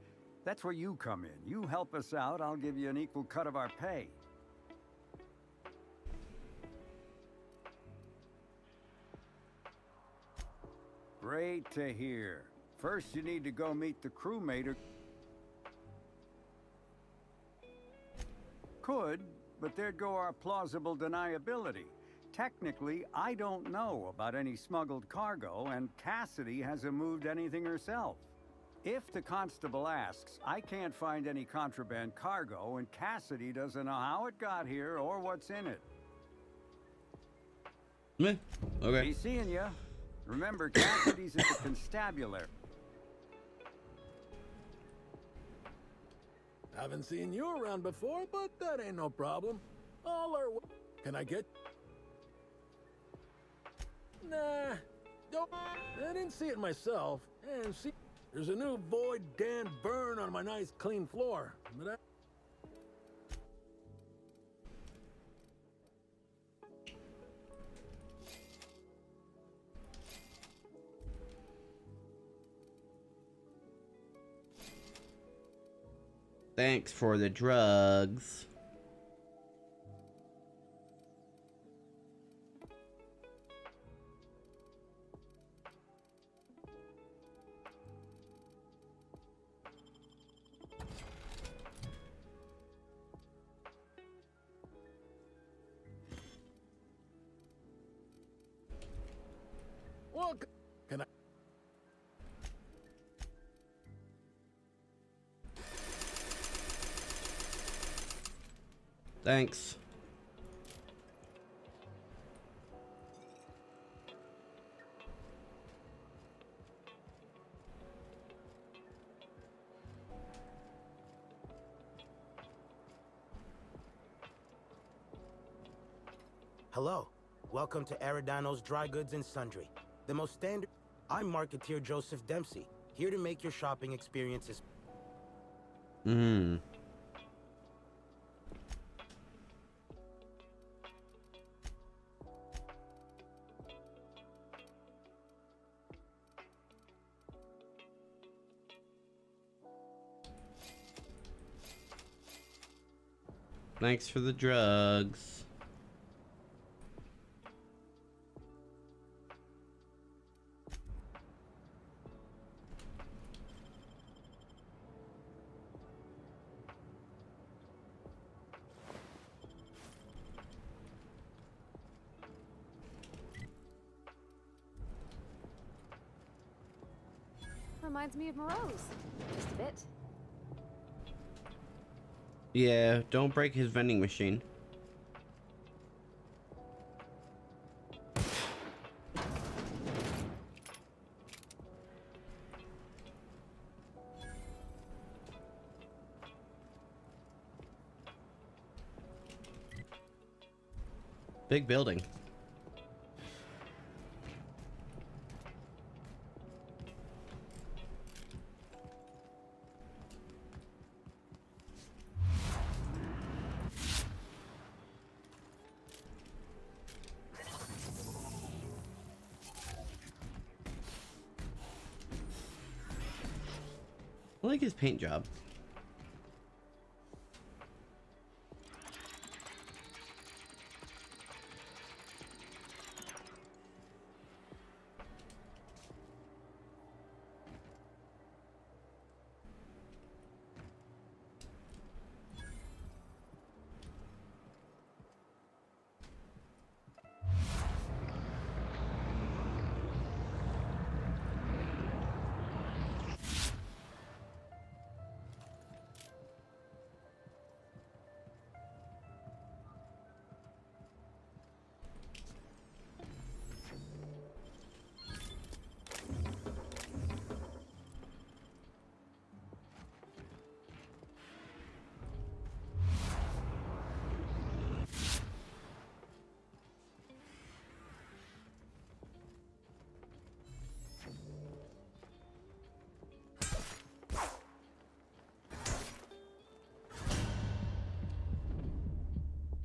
That's where you come in. You help us out, I'll give you an equal cut of our pay. Great to hear. First, you need to go meet the crewmate. Could, but there'd go our plausible deniability. Technically, I don't know about any smuggled cargo, and Cassidy hasn't moved anything herself. If the constable asks, I can't find any contraband cargo, and Cassidy doesn't know how it got here or what's in it. Meh. Okay. Be seeing ya. Remember, Cassidy's at the constabulary. Haven't seen you around before, but that ain't no problem. All our... Can I get... Nah, don't... I didn't see it myself. And see, there's a new Void Dan Burn on my nice clean floor. But I... Thanks for the drugs. Well, can I... Thanks. Hello. Welcome to Aridano's Dry Goods and Sundry. The most standard... I'm marketeer Joseph Dempsey, here to make your shopping experiences... Thanks for the drugs. Reminds me of Moreau's. Just a bit. Yeah, don't break his vending machine. Big building. I like his paint job.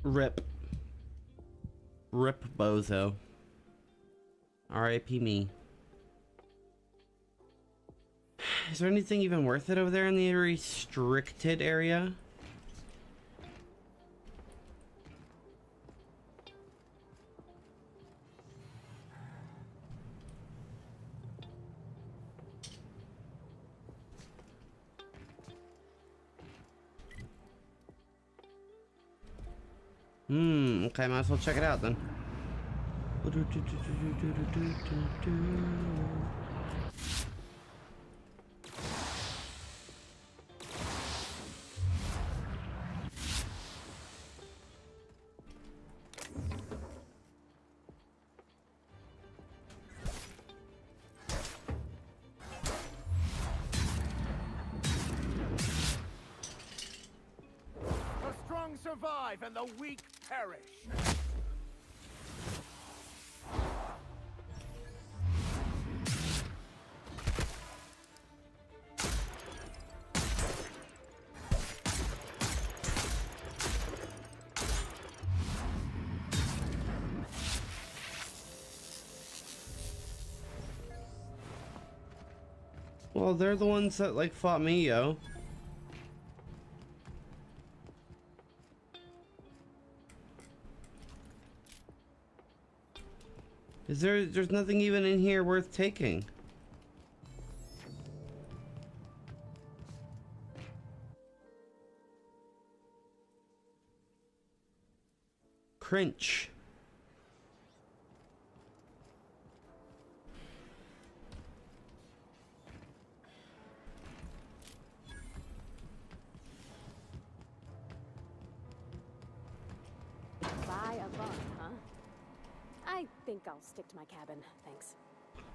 Rip. Rip Bozo. R.I.P. me. Is there anything even worth it over there in the restricted area? Okay, might as well check it out then. The strong survive and the weak perish. Well, they're the ones that like fought me, yo. There's nothing even in here worth taking. Cringe. Buy a bunk, huh? I think I'll stick to my cabin, thanks.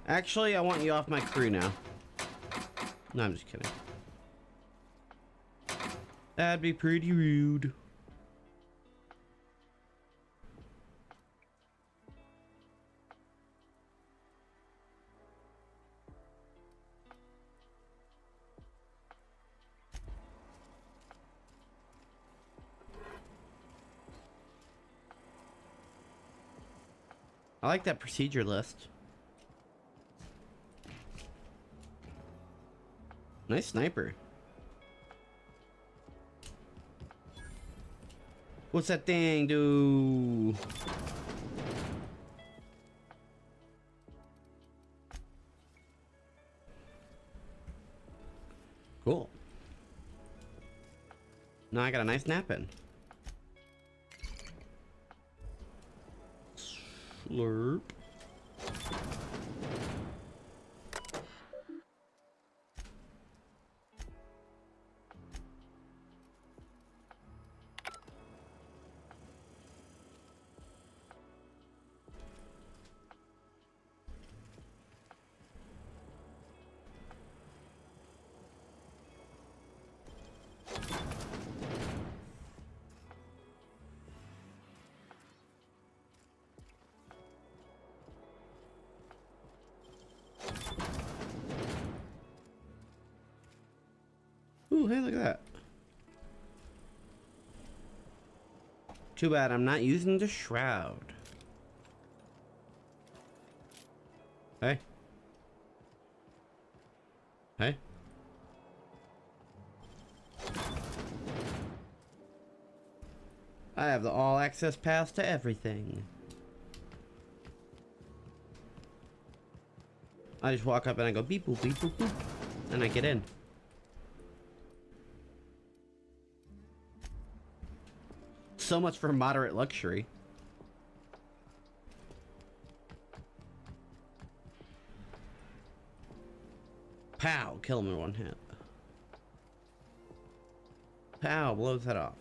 Actually, I want you off my crew now. No, I'm just kidding. That'd be pretty rude. I like that procedure list. Nice sniper. What's that thing do? Cool. Now I got a nice nap in. Slurp. Ooh, hey, look at that. Too bad I'm not using the shroud. Hey. Hey. I have the all access pass to everything. I just walk up and I go beep boop beep boop boop, and I get in. So much for moderate luxury. Pow, kill him in one hit. Pow, blows head off.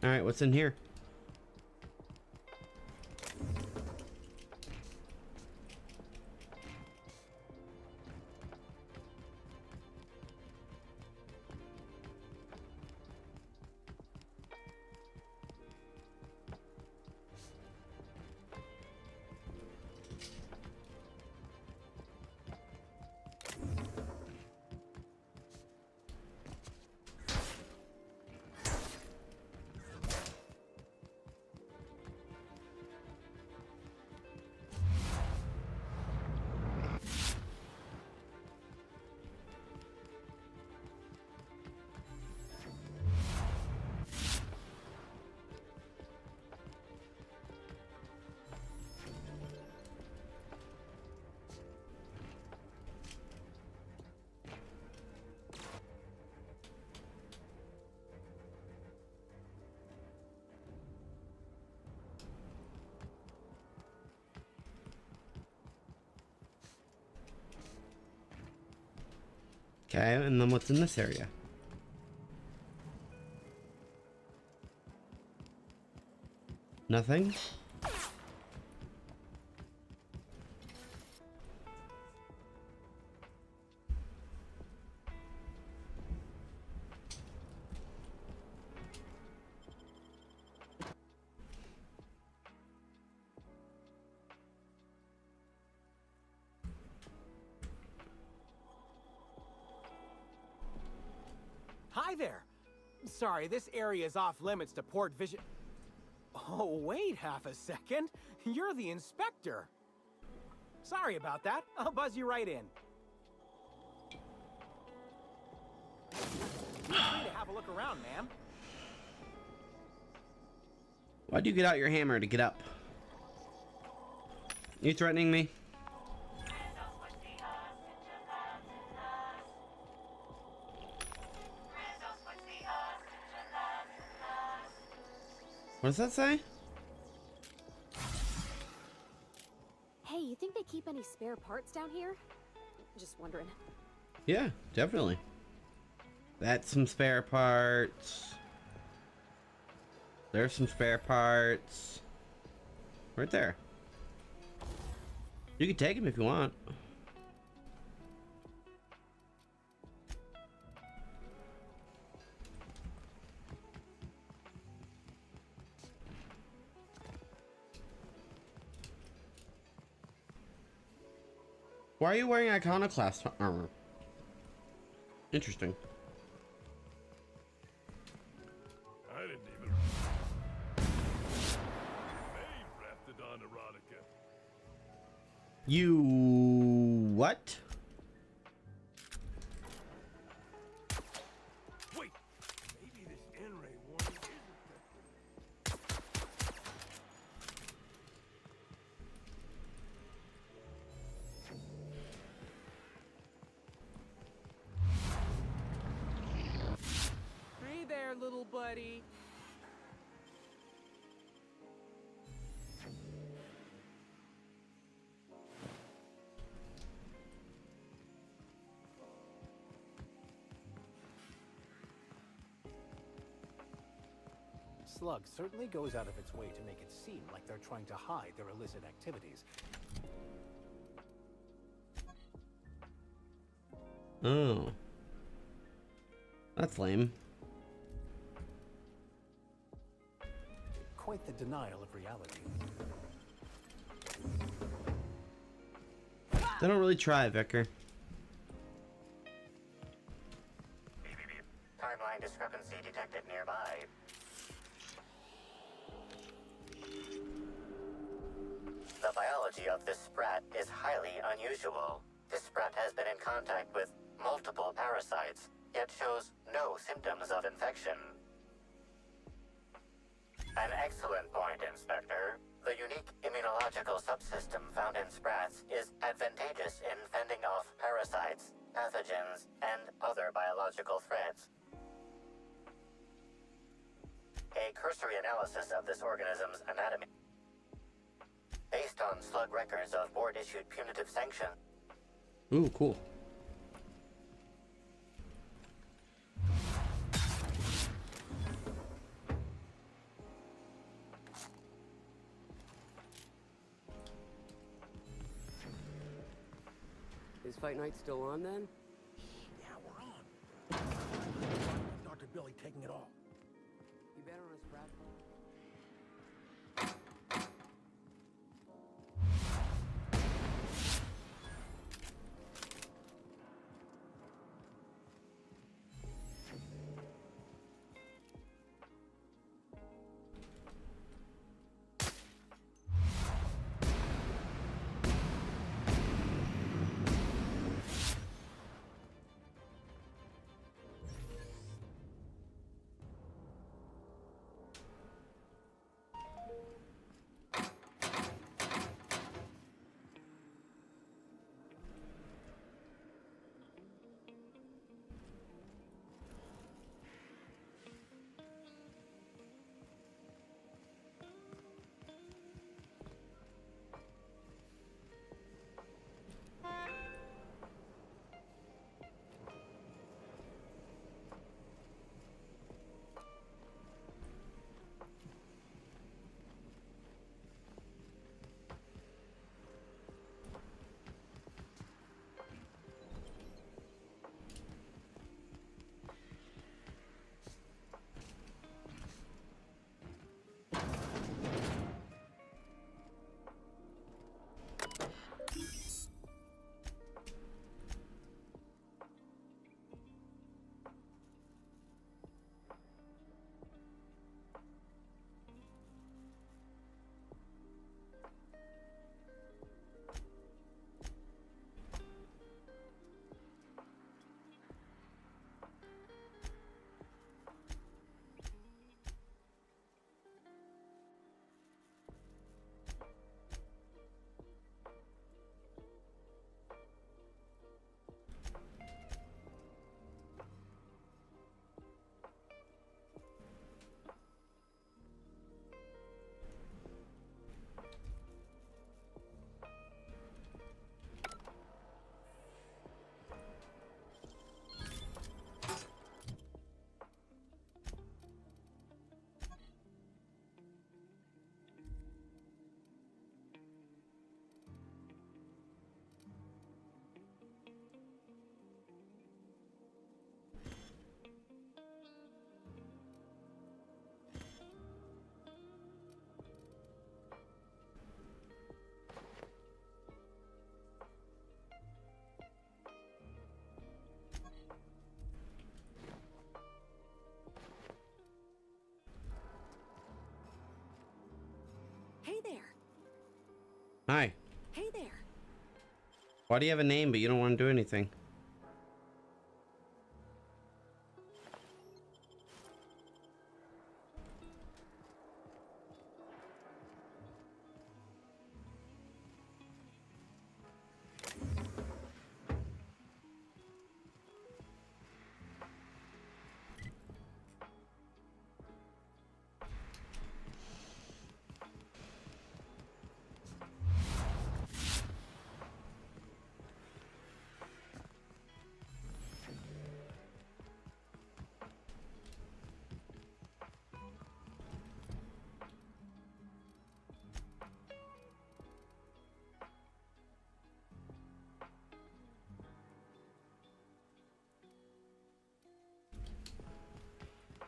All right, what's in here? Okay, and then what's in this area? Nothing? Hi there. Sorry, this area is off limits to port vision. Oh, wait half a second. You're the inspector. Sorry about that. I'll buzz you right in. Feel free to have a look around, ma'am. Why'd you get out your hammer to get up? You threatening me? What does that say? Hey, you think they keep any spare parts down here? Just wondering. Yeah, definitely. That's some spare parts. There's some spare parts. Right there. You can take them if you want. Why are you wearing iconoclast armor? Interesting. I didn't even. They wrapped it on erotica. You what? Wait, maybe this N-ray warning isn't Hey there, little buddy. Slug certainly goes out of its way to make it seem like they're trying to hide their illicit activities. Oh. That's lame. Quite the denial of reality. They don't really try, Vicar. Timeline discrepancy detected nearby. The biology of this sprat is highly unusual. This sprat has been in contact with multiple parasites, yet shows no symptoms of infection. An excellent point, Inspector. The unique immunological subsystem found in sprats is advantageous in fending off parasites, pathogens, and other biological threats. A cursory analysis of this organism's anatomy, based on slug records of board-issued punitive sanction. Ooh, cool. Is Fight Night still on then? Yeah, we're on. Dr. Billy taking it all. You better on a sprat. Hey there. Hi. Hey there. Why do you have a name but you don't want to do anything?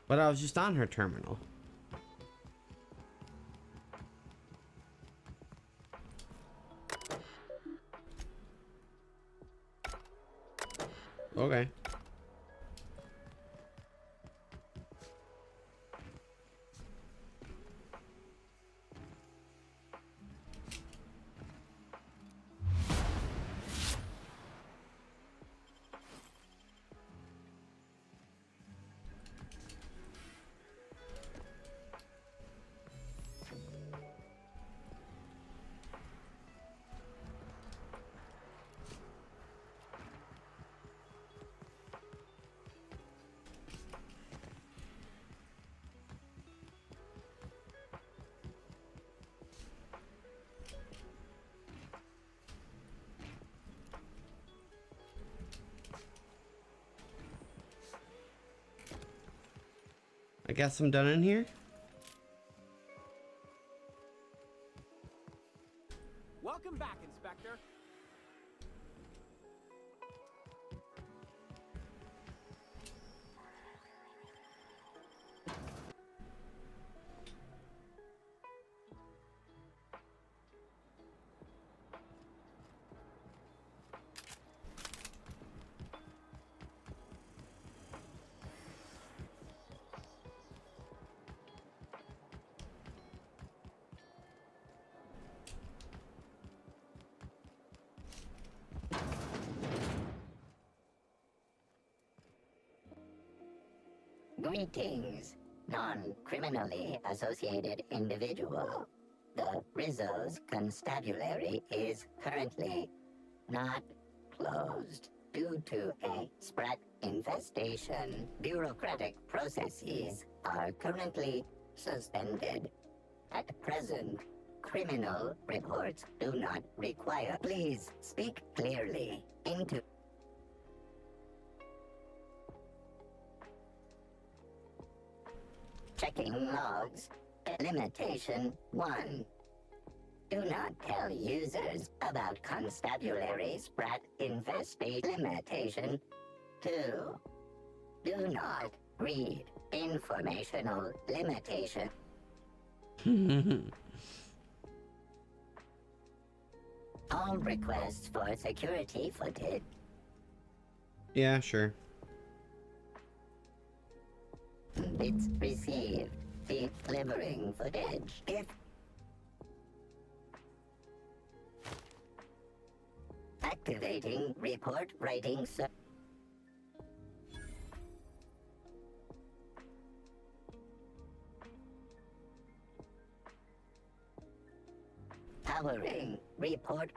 But I was just on her terminal. Okay. I guess I'm done in here. Welcome back, Inspector. Greetings, non-criminally associated individual. The Rizzo's constabulary is currently not closed due to a sprat infestation. Bureaucratic processes are currently suspended. At present, criminal reports do not require. Please speak clearly into checking logs. Limitation 1. Do not tell users about constabulary sprat infestation. Limitation 2. Do not read informational limitation. All requests for security footage. Yeah, sure. It's received. Delivering footage. If activating report writing powering report.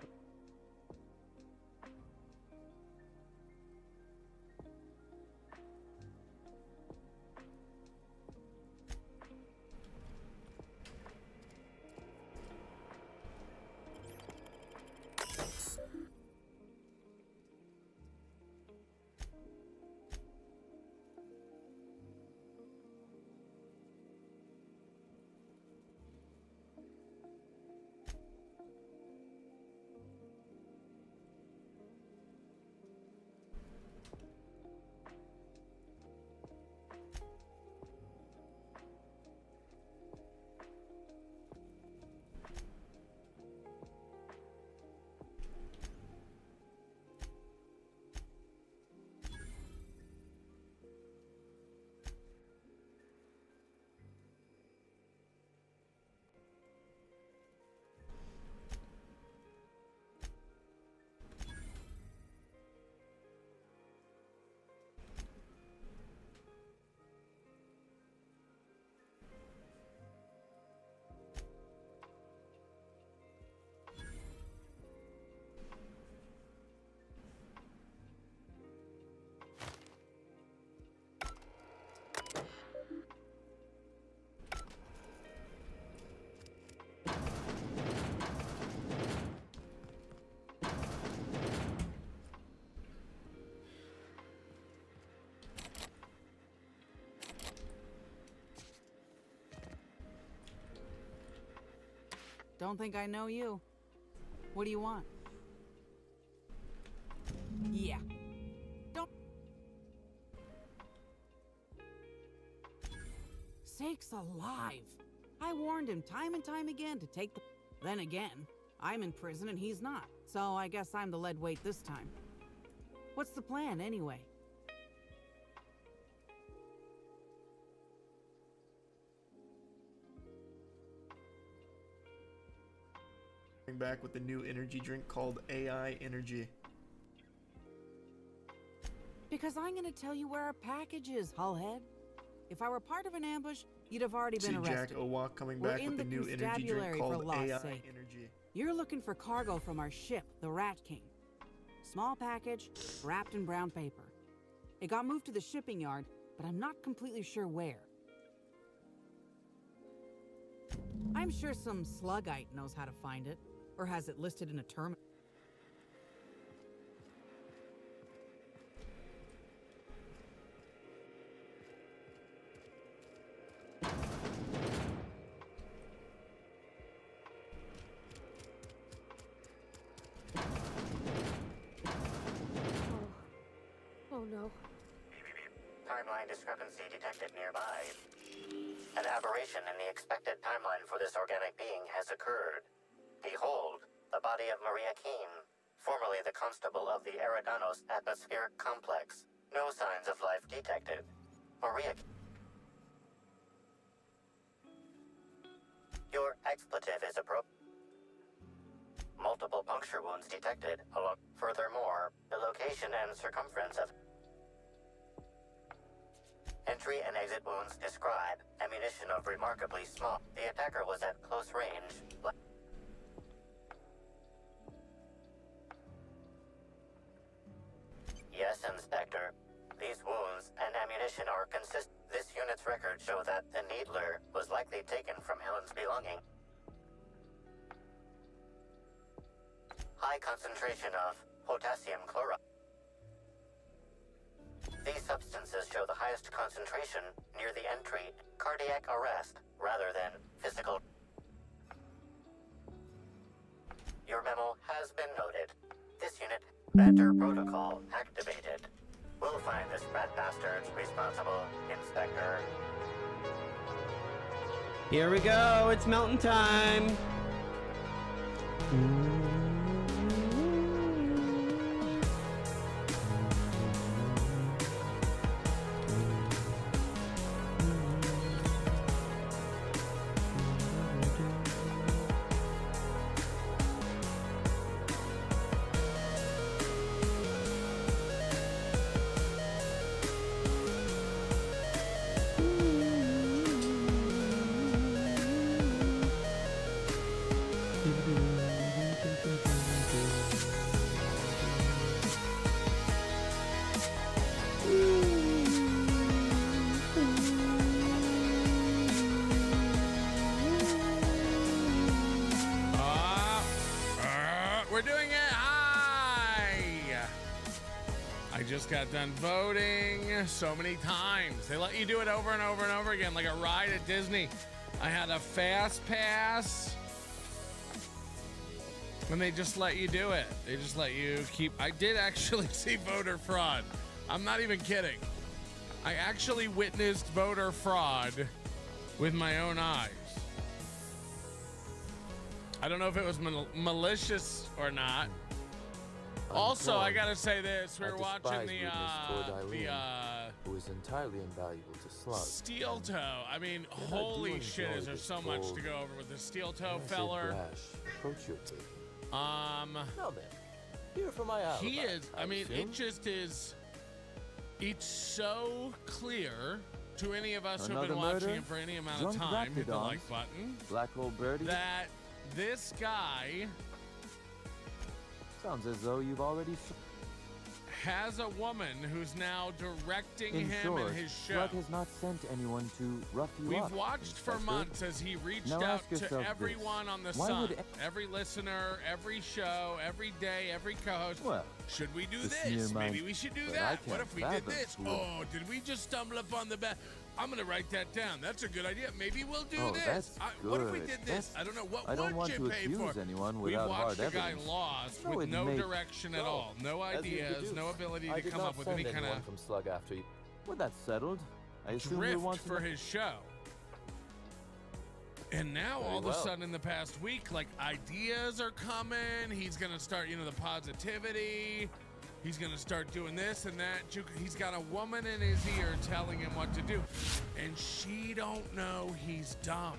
Don't think I know you. What do you want? Yeah. Don't. sakes alive. I warned him time and time again to take the... Then again, I'm in prison and he's not. So I guess I'm the lead weight this time. What's the plan, anyway? Back with the new energy drink called AI Energy. Because I'm gonna tell you where our package is, Hullhead. If I were part of an ambush, you'd have already been See arrested. Jack Owak coming We're back in with the new energy drink constabulary called for law's AI sake. Energy. You're looking for cargo from our ship, the Rat King. Small package, wrapped in brown paper. It got moved to the shipping yard, but I'm not completely sure where. I'm sure some sluggite knows how to find it, or has it listed in a terminal. Oh no. Timeline discrepancy detected nearby. An aberration in the expected timeline for this organic being has occurred. Behold, the body of Maria Keene, formerly the constable of the Eridanos Atmospheric Complex. No signs of life detected. Maria... Your expletive is multiple puncture wounds detected. Furthermore, the location and circumference of... Entry and exit wounds described. Ammunition of remarkably small. The attacker was at close range. Yes, Inspector. These wounds and ammunition are consistent. This unit's records show that the Needler was likely taken from Helen's belonging. High concentration of potassium chloride. These substances show the highest concentration near the entry, cardiac arrest, rather than physical. Your memo has been noted. This unit, Banter Protocol activated. We'll find this rat bastard responsible, Inspector. Here we go. It's mountain time. We're doing it. Hi. I just got done voting so many times. They let you do it over and over and over again, like a ride at Disney. I had a fast pass, and they just let you do it. They just let you keep. I did actually see voter fraud. I'm not even kidding. I actually witnessed voter fraud with my own eyes. I don't know if it was malicious or not. Also, I gotta say this: we were watching who is entirely invaluable to Slug. Steel Toe. I mean, holy shit! Is there so much to go over with the Steel Toe feller? Approach your table. No, man. Here for my alibi. He is. I mean, it just is. It's so clear to any of us who've been watching him for any amount of time, hit the like button, Black Hole Birdie, that this guy sounds as though you've already has a woman who's now directing in him short, in his show. Slug has not sent anyone to rough you up. We've watched for Inspector. months as he reached Now out ask to yourself everyone this. on the Why Sun, would every listener, every show, every day, every co-host. Well, should we do the this? sneer Maybe mind we should do that I that. What can't if we did fathom this? who- Oh, did we just stumble upon the best? I'm gonna write that down. That's a good idea. Maybe we'll do Oh, this. that's What if we good. did this? That's- I don't know. What I don't would want you to pay accuse for? anyone We without watched hard a guy evidence. lost No, with it no may- direction at No. all, no As you ideas, deduced, no ability I to did come not up with send any kind anyone of from Slug after you. Well, that's settled. I assume you drift want for his show. And now all of a well. sudden in the past week, like ideas are coming. He's gonna start, you know, the positivity. He's gonna start doing this and that. He's got a woman in his ear telling him what to do. And she don't know he's dumb.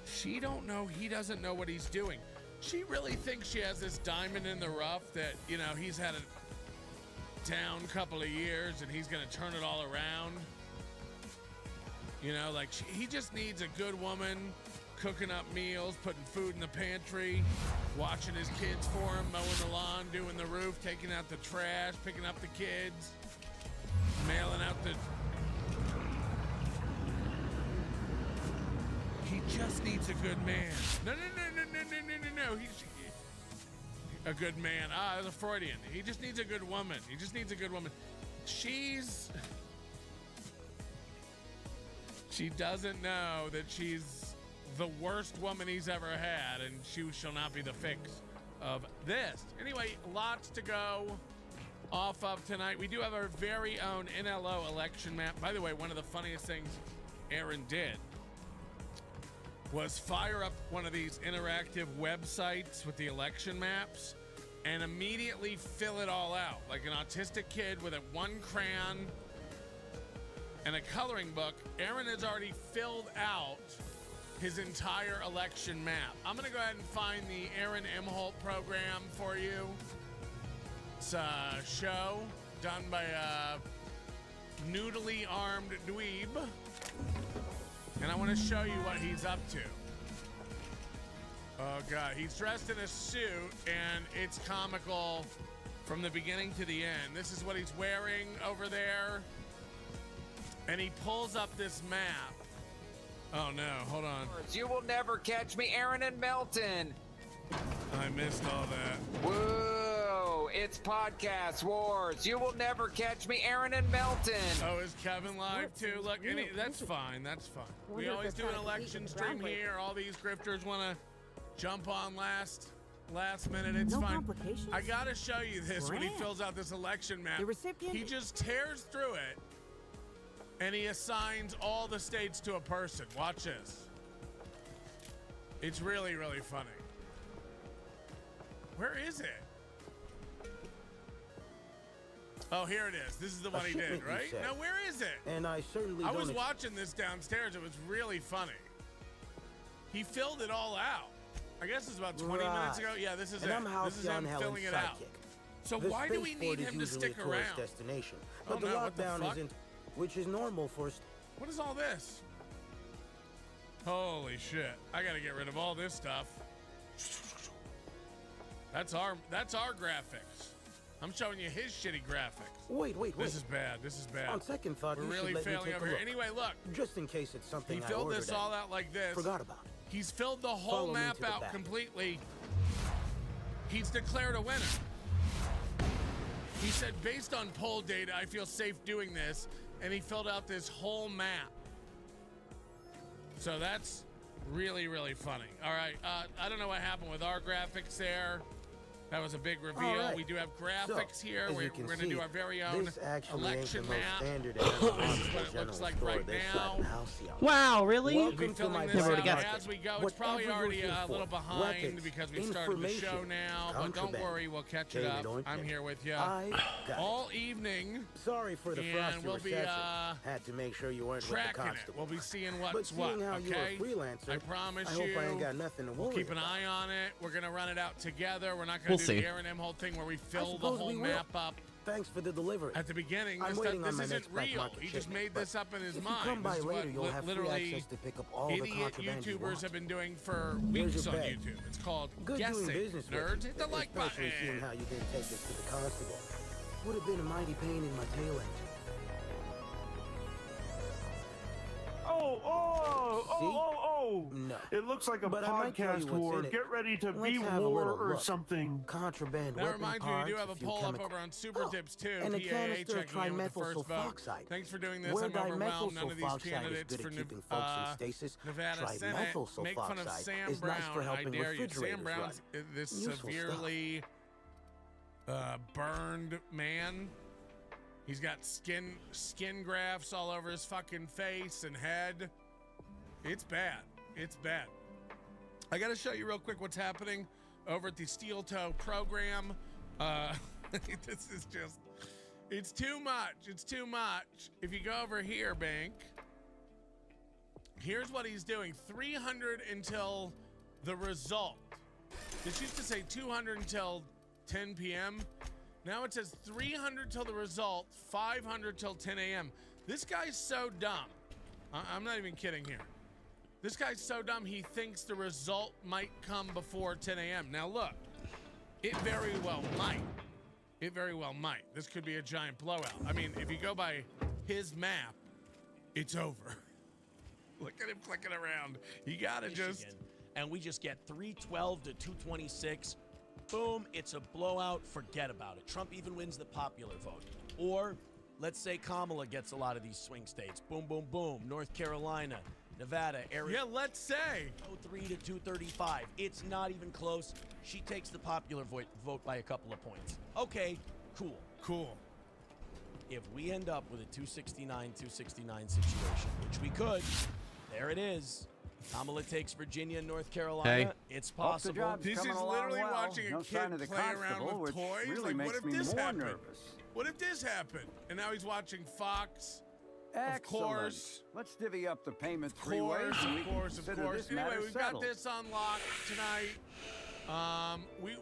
She don't know he doesn't know what he's doing. She really thinks she has this diamond in the rough that, you know, he's had a down couple of years and he's gonna turn it all around. You know, like he just needs a good woman cooking up meals, putting food in the pantry, watching his kids for him, mowing the lawn, doing the roof, taking out the trash, picking up the kids, mailing out the... He just needs a good man. No. He's a good man. That's a Freudian. He just needs a good woman. He just needs a good woman. She doesn't know that she's the worst woman he's ever had, and she shall not be the fix of this. Anyway, lots to go off of tonight. We do have our very own NLO election map. By the way, one of the funniest things Aaron did was fire up one of these interactive websites with the election maps and immediately fill it all out. Like an autistic kid with a one crayon and a coloring book. Aaron has already filled out his entire election map. I'm gonna go ahead and find the Aaron Imholt program for you. It's a show done by a noodly armed dweeb. And I want to show you what he's up to. Oh God, he's dressed in a suit and it's comical from the beginning to the end. This is what he's wearing over there. And he pulls up this map. Oh no, hold on. You will never catch me, Aaron and Melton. I missed all that. Whoa, it's Podcast Wars. You will never catch me, Aaron and Melton. Oh, is Kevin live too? Look, that's fine, that's fine. We always do an election stream here. All these grifters want to jump on last minute. It's fine. I gotta show you this when he fills out this election map. He just tears through it and he assigns all the states to a person. Watch this. It's really, really funny. Where is it? Oh, here it is. This is the one he did, right? Now, where is it? And I certainly I was watching this downstairs. It was really funny. He filled it all out. I guess it's about 20 minutes ago. Yeah, this is it. This is him filling it out. So why do we need him to stick around? Destination, but the lockdown isn't, which is normal for. What is all this? Holy shit! I gotta get rid of all this stuff. That's our graphics. I'm showing you his shitty graphics. Wait. This is bad. This is bad. On second thought, we're you really should let failing me take over a here. look. Anyway, look. Just in case it's something he filled this all out like this. Forgot about. He's filled the whole map out completely. He's declared a winner. He said, based on poll data, I feel safe doing this, and he filled out this whole map. So that's really, really funny. All right, I don't know what happened with our graphics there. That was a big reveal. Right. We do have graphics here. We're going to do our very own election map. This is what it looks like right now. Wow, really? We'll be filling this out as we go. It's probably already a little behind because we started the show now, but don't worry, we'll catch it up. I'm here with you all evening. Sorry for the frosty we'll be had to make sure you weren't tracking with the constable. We'll be seeing what's what, okay? I promise I hope I ain't got nothing to worry we'll keep an eye on it. We're going to run it out together. We're not going to do the Aaron Imholt thing where we fill the whole map up. Thanks for the delivery. At the beginning, this isn't real. He just made this up in his mind. If you come by later, you'll have free literally access to pick up all the idiot contraband you YouTubers want. have been doing for weeks on bed. YouTube. It's called Good guessing. doing business with Nerds, you, hit the like button. especially seeing how you didn't take this to the constable. Would have been a mighty pain in my tail end. Oh! No. It looks like a But I might tell you podcast what's war. in it. Get ready to Let's be have a war little or look. something. Contraband That weapon reminds me, parts, we do have a few poll up chemical- over on Super Tips too. and a PAA canister of checking in with the first vote. trimethyl Thanks for doing this. Where I'm overwhelmed. None of these dimethyl sulfoxide candidates is good for at keeping folks in stasis. Nevada Senate trimethyl make fun of sulfoxide Sam is Brown. nice for I helping dare you. Sam refrigerators Brown's this Useful stuff. severely burned man. He's got skin grafts all over his fucking face and head. It's bad. It's bad. I got to show you real quick what's happening over at the Steel Toe program. This is just, it's too much. It's too much. If you go over here, Bank, here's what he's doing. 300 until the result. This used to say 200 until 10 p.m. Now it says 300 till the result, 500 till 10 a.m. This guy's so dumb. I'm not even kidding here. This guy's so dumb he thinks the result might come before 10 a.m. Now look, it very well might. It very well might. This could be a giant blowout. I mean, if you go by his map, it's over. Look at him clicking around. You gotta just... And we just get 312 to 226. Boom, it's a blowout. Forget about it. Trump even wins the popular vote. Or let's say Kamala gets a lot of these swing states. Boom, boom, boom. North Carolina, Nevada, Arizona. Yeah, let's say 3 to 235. It's not even close. She takes the popular vote by a couple of points. Okay, cool. Cool. If we end up with a 269 situation, which we could, there it is. Kamala takes Virginia and North Carolina. Hey. It's possible. This is literally watching a kid play around with toys. Really like, what if makes me this more happened? nervous. What if this happened? And now he's watching Fox. Excellent. Of course. Let's divvy up the payment Of three ways. course, and we of can course, of consider course. this Anyway, matter we've settled. got this unlocked tonight.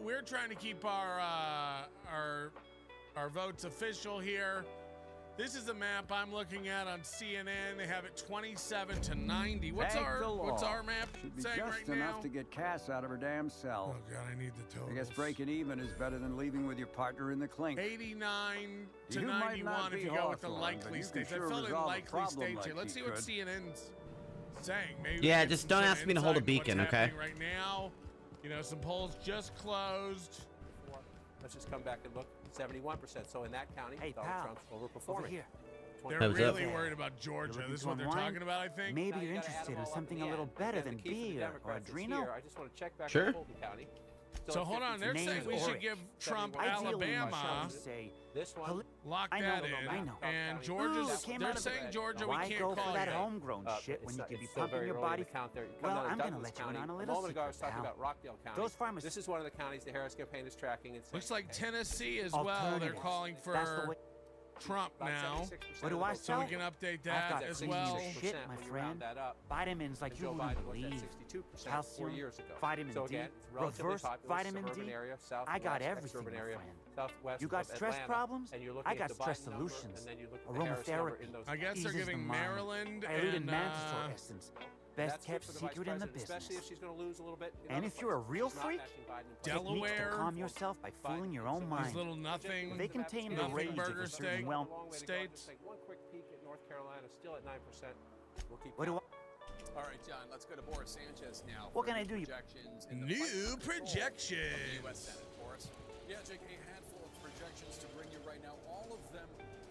We're trying to keep our votes official here. This is the map I'm looking at on CNN. They have it 27 to 90. What's Thank our the Lord. map Should be saying just right enough now? to get Cass out of her damn cell. Oh God, I need the totals. I guess breaking even is better than leaving with your partner in the clink. 89 to You might 91 not if be you go with the Hawthorne, likely but you states. can I sure filled in resolve a likely problem states here. like Let's he see what could. CNN's saying. Maybe we Yeah, get just some don't ask me to hold a insight into what's beacon, okay? happening right now, you know, some polls just closed. Let's just come back and look. 71%. So in that county, Donald Trump's overperforming. Over here. They're Thumbs up. really worried about Georgia. You're This is looking what they're to unwind? talking about, I think. Maybe Now you're you gotta add interested them in all up something in a the little end. better And than the key for the beer or Democrats is adrenal. here. I just want to check back Sure. on Fulton County. So hold on, they're Name's saying we should Ulrich. give Trump Ideally, Alabama, shall we say, This one, lock I know, that I in, know. and Ooh, Georgia's, it came they're out of the saying bag. Georgia Why we can't go call for that yet. homegrown shit when you could be pumping your body? Well, I'm going to let you in on a A little moment ago, I was secret, talking pal. about Rockdale County. Those farmers... This is one of the counties the Harris campaign is tracking and saying, Looks like hey, Tennessee as well. They're Alternatives. calling That's the for way... Trump about now, 76% What do of the I votes so we sell? can update I've that got as premium well. shit, when my you friend. round that up. Vitamins like And you Joe wouldn't Biden was at believe. 62% Calcium, 4 years ago. vitamin so D, again, it's relatively reverse populous vitamin suburban D. area, I southwest, got everything, exurban my area, friend. southwest You got of stress Atlanta, problems? and you're looking I at got the stress Biden number, solutions. and then you look at the Harris number Aromatherapy. in those I guess they're Eases the giving mind. Maryland Diluted and manticore essence. Best That's good kept for the vice secret in the president, especially if business. she's going to lose a little bit. in And other if you're a places. real She's not freak, matching Biden in Delaware. techniques to Delaware. calm yourself by fooling your own These mind. little nothing, They contain the nothing rage of burger a steak certain well. Long way to go. states. Just take one quick peek at North Carolina, still at 9%. We'll keep What do I... All right, John, let's go to Boris Sanchez now. What for can I new do, you- Projections in the New fight for control of the projections. U.S. Senate, Boris. Yeah, Jake, a handful of projections to bring you right now. All of them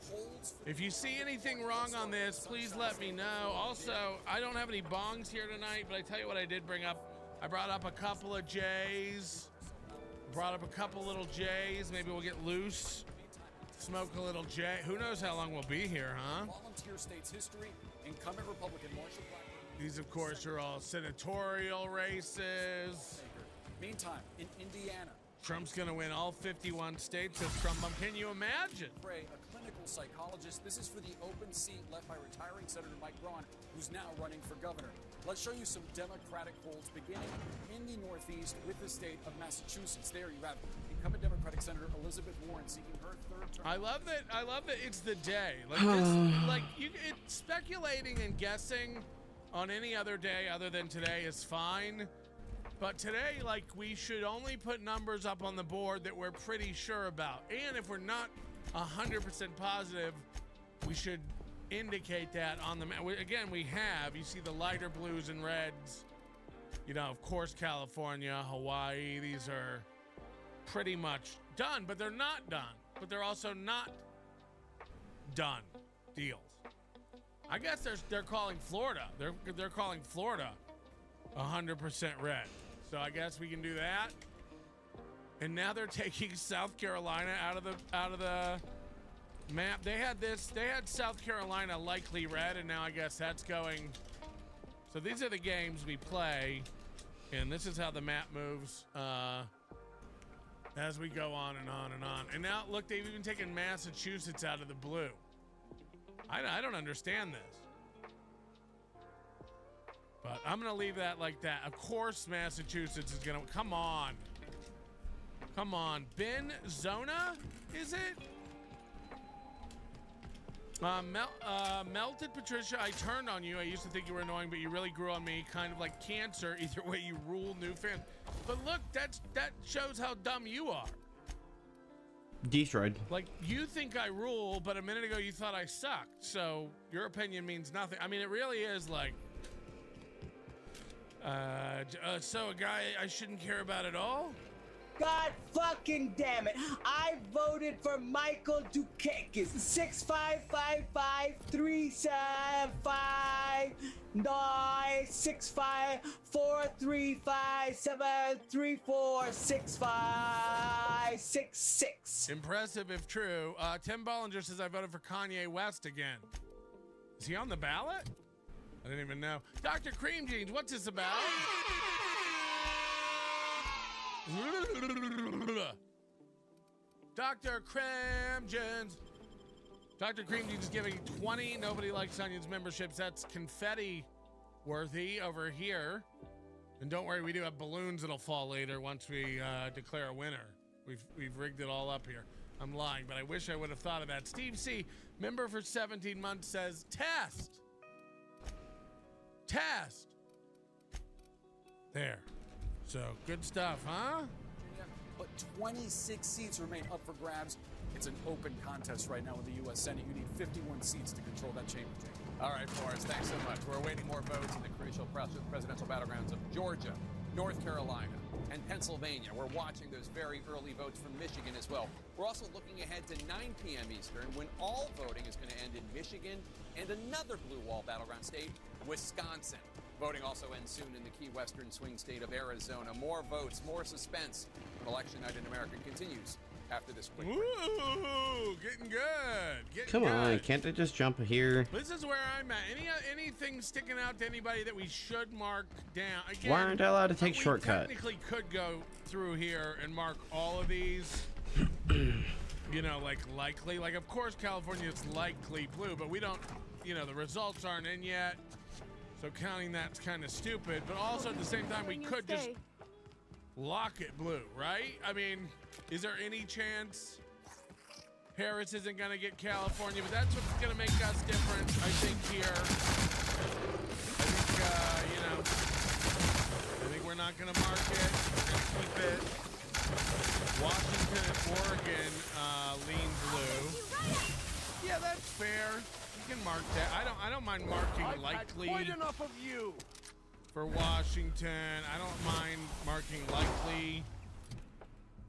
holds. If you see anything wrong on this, please let me know. Also, I don't have any bongs here tonight, but I tell you what I did bring up. I brought up a couple of J's. Brought up a couple little J's. Maybe we'll get loose. Smoke a little J. Who knows how long we'll be here, huh? Volunteer states history. Incumbent Republican Marshall Blackburn. These, of course, are all senatorial races. Meantime, in Indiana, Trump's going to win all 51 states, says Trump. Can you imagine? Gray, a clinical psychologist. This is for the open seat left by retiring Senator Mike Braun, who's now running for governor. Let's show you some Democratic polls beginning in the Northeast with the state of Massachusetts. There you have incumbent Democratic Senator Elizabeth Warren seeking her third term. I love that it's the day. Like this, like it's speculating and guessing on any other day other than today is fine. But today, like, we should only put numbers up on the board that we're pretty sure about. And if we're not 100% positive, we should indicate that on the map. Again, we have. You see the lighter blues and reds. You know, of course, California, Hawaii. These are pretty much done, but they're not done. But they're also not done deals. I guess they're calling Florida. They're calling Florida 100% red. So I guess we can do that. And now they're taking South Carolina out of the map. They had South Carolina likely red, and now I guess that's going So these are the games we play, and this is how the map moves as we go on and on and on. And now, look, they've even taken Massachusetts out of the blue. I don't understand this. But I'm going to leave that like that. Of course Massachusetts is going to... Come on. Come on. Ben Zona, is it? Melted Patricia, I turned on you. I used to think you were annoying, but you really grew on me, kind of like cancer. Either way, you rule, new fan. But look, that shows how dumb you are. Destroyed. Like, you think I rule, but a minute ago you thought I sucked. So your opinion means nothing. I mean, it really is like, so a guy I shouldn't care about at all? God fucking damn it. I voted for Michael Dukakis. 655-535-965-435-734-6566. Impressive if true. Tim Bollinger says I voted for Kanye West again. Is he on the ballot? I didn't even know. Dr. Cream Jeans, what's this about? Dr. Cream Jeans. Dr. Cream Jeans is giving 20 Nobody Likes Onions memberships. That's confetti worthy over here. And don't worry, we do have balloons that'll fall later once we declare a winner. We've rigged it all up here. I'm lying, but I wish I would have thought of that. Steve C., member for 17 months, says, test. Test. There. So, good stuff, huh? Yeah, but 26 seats remain up for grabs. It's an open contest right now with the U.S. Senate. You need 51 seats to control that chamber. All right, Forrest, thanks so much. We're awaiting more votes in the crucial presidential battlegrounds of Georgia, North Carolina, and Pennsylvania. We're watching those very early votes from Michigan as well. We're also looking ahead to 9 p.m. Eastern, when all voting is going to end in Michigan and another blue wall battleground state, Wisconsin. Voting also ends soon in the key western swing state of Arizona. More votes, more suspense. Election night in America continues after this quick break. Ooh, getting good. Come on, can't I just jump here? This is where I'm at. Anything sticking out to anybody that we should mark down? Again, Why aren't I allowed to take shortcut? We technically could go through here and mark all of these. You know, like likely. Like, of course, California is likely blue, but we don't, you know, the results aren't in yet. So counting that's kind of stupid, but also at the same time, we could just lock it blue, right? I mean, is there any chance Harris isn't going to get California? But that's what's going to make us different, I think, here. I think we're not going to mark it. We're going to keep it. Washington and Oregon lean blue. Yeah, that's fair. You can mark that. I don't mind marking likely. Quite enough of you. For Washington. I don't mind marking likely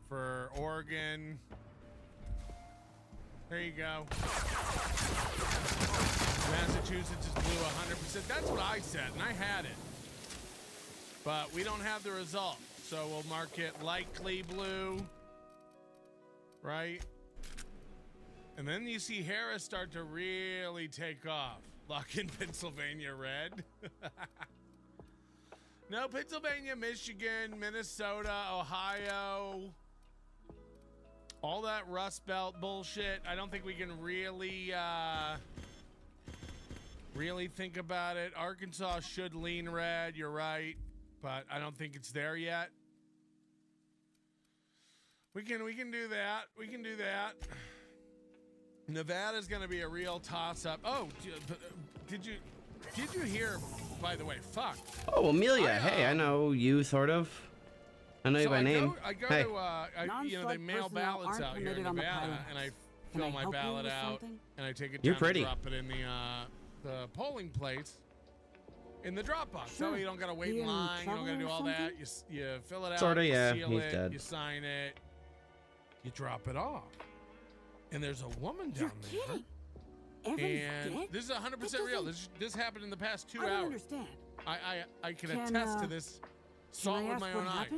for Oregon. There you go. Massachusetts is blue 100%. That's what I said, and I had it. But we don't have the result, so we'll mark it likely blue. Right? And then you see Harris start to really take off. Lock in Pennsylvania red. No, Pennsylvania, Michigan, Minnesota, Ohio. All that Rust Belt bullshit. I don't think we can really think about it. Arkansas should lean red, you're right. But I don't think it's there yet. We can do that. We can do that. Nevada's going to be a real toss-up. Oh, did you hear, by the way, fuck. Oh, Amelia, hey, I know you, sort of. I know you by name. I go hey. to, they mail ballots out here in Nevada, and I fill my ballot out, and I take it down and drop it in the polling place in the drop box. Sure. So you don't got to wait in line, you don't got to do all that. You fill it out, Sorta, yeah, seal he's it, dead. you sign it, you drop it off. And there's a woman down there. Kidding. And dead? this is 100% real. This happened in the past 2 I don't hours. understand. I can attest to this. Saw it with my own eye.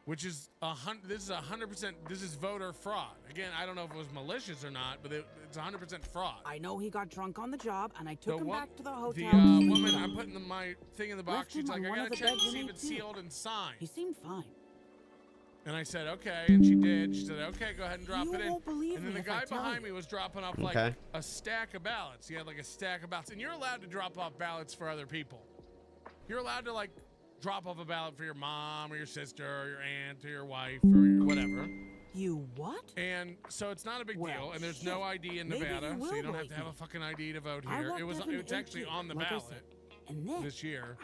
which is 100. This is 100%. This is voter fraud. Again, I don't know if it was malicious or not, but it's 100% fraud. I know he got drunk on the job, and I took him back to the hotel. The woman, I'm putting my thing in the box. She's like, I gotta check to see if it's too. sealed and signed. He seemed fine. And I said, okay, and she did. She said, okay, go ahead and drop You it in. won't believe And then me the if I guy tell behind you. me was dropping off like a stack of ballots. He had like a stack of ballots, and you're allowed to drop off ballots for other people. You're allowed to like drop off a ballot for your mom or your sister or your aunt or your wife or your whatever. You what? And so it's not a big Well, deal, and there's shit. no ID in Maybe Nevada, you so you will don't have to have a believe me. fucking ID to vote I here. walked It's Evan actually 18, on the like I ballot said. And then, this year.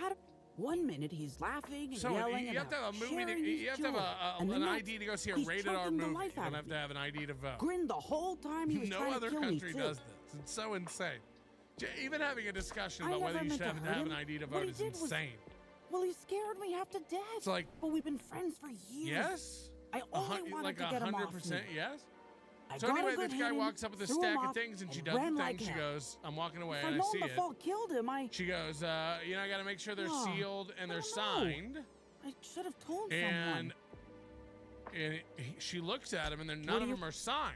one minute he's laughing and So yelling you have to have a movie. sharing his You have to have joy. And the an next, ID to go see a he's rated R choking the movie. life You out don't of have me. to have an ID to vote. Grinned the whole time he was No trying other to kill country me, too. does this. It's so insane. Even having a discussion I about whether never you should meant have to to have hurt an him. ID to What vote he is did was- insane. Well, he scared me half to death. It's like, but we've been friends for years. yes, I only wanted like to get him off 100%, me. yes. I So got a anyway, good this guy hit in, walks up with a threw him stack of off, things, and she and does the ran thing. like She hell. goes, I'm walking away, If and I'd I known see the it. fall killed him, I She goes, you know, I got to make sure they're Oh, sealed and they're I don't know. signed. I should have told And someone. she looks at him, and then What none do of you- them are signed.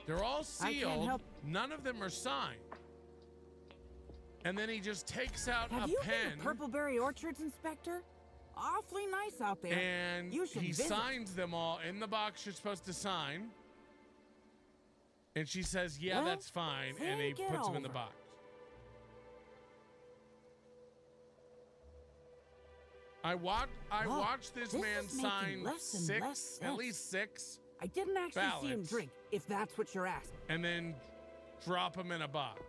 They're all I can't sealed. help- None of them are signed. And then he just takes out Have a you pen. been to Purpleberry Orchards, Inspector? Awfully nice out there. And you should he visit. signs them all in the box you're supposed to sign. And she says, yeah, Well, that's fine. And he think it puts them in the over. box. I Look, watched this this man is making sign less and less at sense. least 6, I didn't actually see him ballots. drink, if that's what you're asking. and then drop them in a box.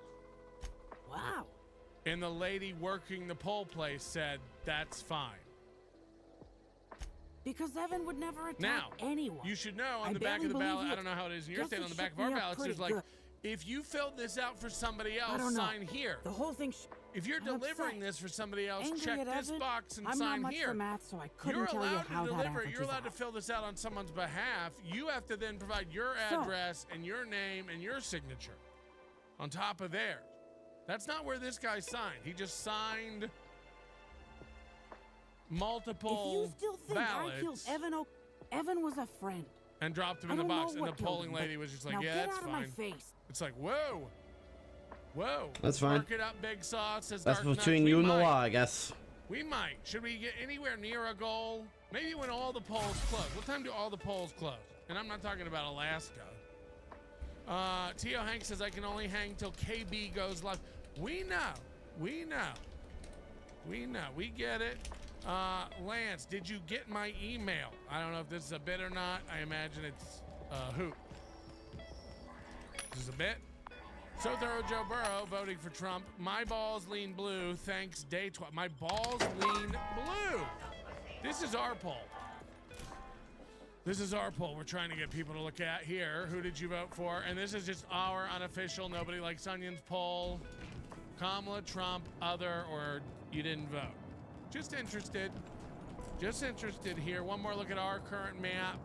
Wow. And the lady working the poll place said, that's fine. Because Evan would never attack Now, anyone. you should know on I the back barely of the believe ballot, you. I don't know how it is in your Guess state, it on the back shook of our me up ballots, there's pretty like, good. if you filled this out for somebody I else, don't know. sign here. The whole thing. If you're I'm delivering upset. this for somebody else, Angry check at this Evan? box and I'm sign not much here. for math, so I couldn't You're tell you allowed how to that deliver. You're averages allowed to out. fill this out on someone's behalf. You have to then provide your So- address and your name and your signature on top of theirs. That's not where this guy signed. He just signed multiple If you still think ballots I killed Evan, Evan was a friend. and dropped them I in the don't know box. And the what killed polling him, lady but was just like, now yeah, get that's out of fine. my face. It's like, whoa. Whoa. That's fine. Mark it up, Big Saw. Says That's Dark Knight. between We you and the might. law, I guess. We might. Should we get anywhere near a goal? Maybe when all the polls close. What time do all the polls close? And I'm not talking about Alaska. Tio Hank says I can only hang till KB goes live. We know. We know. We know. We get it. Lance, did you get my email? I don't know if this is a bit or not. I imagine it's a hoot. This is a bit. So thorough Joe Burrow voting for Trump. My balls lean blue. Thanks, day 12. My balls lean blue. This is our poll. This is our poll we're trying to get people to look at here. Who did you vote for? And this is just our unofficial Nobody Likes Onions poll. Kamala, Trump, other, or you didn't vote. Just interested. Just interested here. One more look at our current map.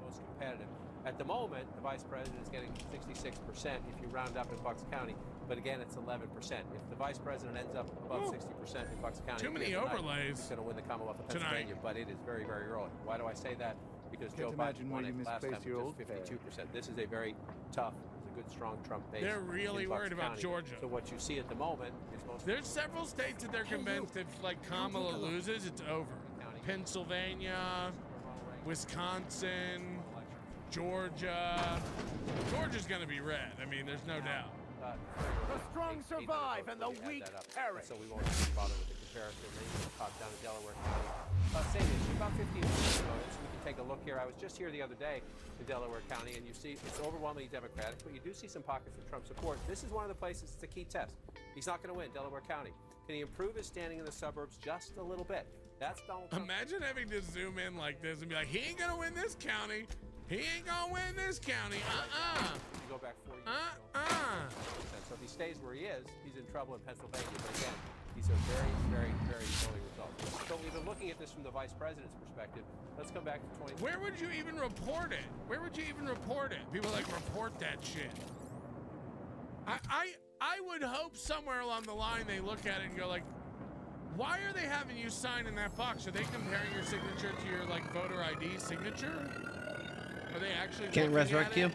Most competitive. At the moment, the vice president is getting 66% if you round up in Bucks County. But again, it's 11%. If the vice president ends up above 60% in Bucks County, Too many tonight, overlays he's going to win the Commonwealth of tonight. Pennsylvania. But it is very, very early. Why do I say that? Because Can't Joe imagine Biden where won you it last time misplaced with your just old 52%. This is a very tough, it's a good, strong Trump base. They're really in Bucks worried about County. Georgia. So what you see at the moment is most. There's several states that they're convinced if like Kamala loses, it's over. Pennsylvania, Wisconsin, Georgia. Georgia's gonna be red. I mean, there's no doubt. The strong survive and the weak perish. So we won't even bother with the comparison. Then you can pop down to Delaware County. Say this, about 15 minutes ago, so we can take a look here. I was just here the other day in Delaware County, and you see it's overwhelmingly Democratic, but you do see some pockets of Trump support. This is one of the places, it's a key test. He's not going to win Delaware County. Can he improve his standing in the suburbs just a little bit? That's Donald Trump. Imagine having to zoom in like this and be like, he ain't gonna win this county. He ain't gonna win this county. You go back 4 years ago. So if he stays where he is, he's in trouble in Pennsylvania. But again, these are very, very, very early results. So we've been looking at this from the vice president's perspective. Let's come back to 2020. Where would you even report it? Where would you even report it? People like report that shit. I would hope somewhere along the line they look at it and go like, Why are they having you sign in that box? Are they comparing your signature to your like voter ID signature? Are they actually Can't looking resurrect at you? it?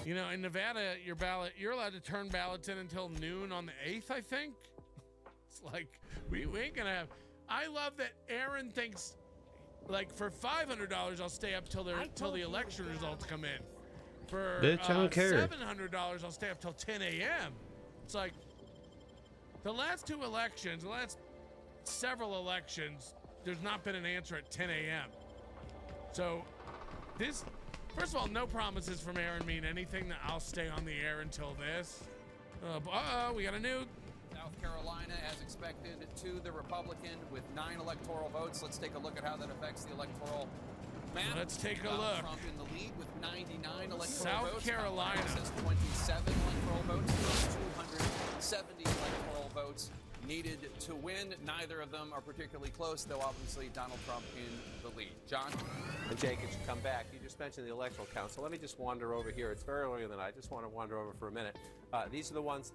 You know, in Nevada, you're allowed to turn ballots in until noon on the 8th, I think. It's like we ain't gonna have. I love that Aaron thinks, like, for $500 I'll stay up till the election results come in. For Bitch, I don't care. $700 I'll stay up till 10 a.m. It's like the last two elections, the last several elections, there's not been an answer at 10 a.m. So this, first of all, no promises from Aaron mean anything that I'll stay on the air until this. We got a new South Carolina, as expected, to the Republican with 9 electoral votes. Let's take a look at how that affects the electoral map. Let's take a Donald look. Trump in the lead with 99 electoral South votes. Carolina Has 27 electoral votes. 270 electoral votes needed to win. Neither of them are particularly close, though obviously Donald Trump in the lead. John? And Jake, as you come back, you just mentioned the Electoral Council. Let me just wander over here. It's very early in the night. I just want to wander over for a minute. These are the ones,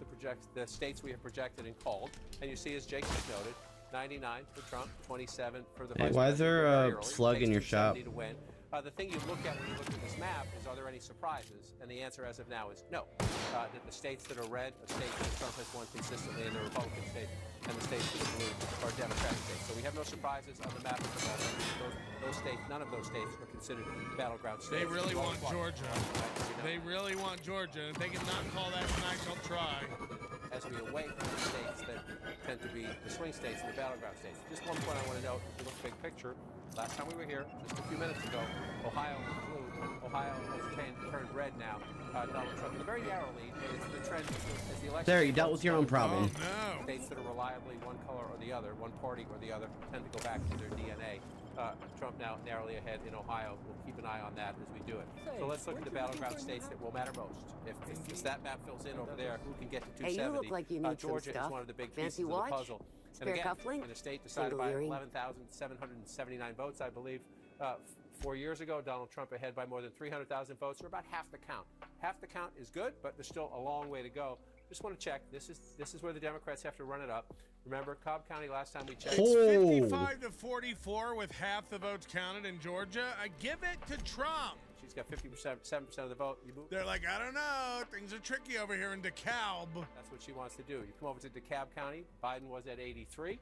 the states we have projected and called. And you see, as Jake just noted, 99 for Trump, 27 for the Hey, Vice why is there President. Very a early. slug in your Takes shop? 270 to win. The thing you look at when you look at this map is, are there any surprises? And the answer as of now is no. That the states that are red are states that Trump has won consistently, and the Republican states, and the states that are blue are Democratic states. So we have no surprises on the map at the moment. Those states, none of those states are considered battleground states. They really want Georgia. They really want Georgia. If they cannot call that tonight, they'll try. As we await the states that tend to be the swing states and the battleground states. Just one point I want to note, if you look big picture, last time we were here, just a few minutes ago, Ohio was blue. Ohio has turned red now. Donald Trump in a very narrow lead, but it's the trend as the election. There, you dealt with your own problem. Oh, no. States that are reliably one color or the other, one party or the other, tend to go back to their DNA. Trump now narrowly ahead in Ohio. We'll keep an eye on that as we do it. So let's look at the battleground states that will matter most. If that map fills in over there, who can get to 270? Hey, you look like you need Georgia some stuff. is one of the big Fancy pieces watch? of the puzzle. Spare And again, cufflink? in a state decided Single by earring? 11,779 votes, I believe, 4 years ago, Donald Trump ahead by more than 300,000 votes, or about half the count. Half the count is good, but there's still a long way to go. Just want to check. This is where the Democrats have to run it up. Remember, Cobb County, last time we checked. It's 55 to 44 with half the votes counted in Georgia. I give it to Trump. She's got 7% of the vote. You move. They're like, I don't know. Things are tricky over here in DeKalb. That's what she wants to do. You come over to DeKalb County. Biden was at 83.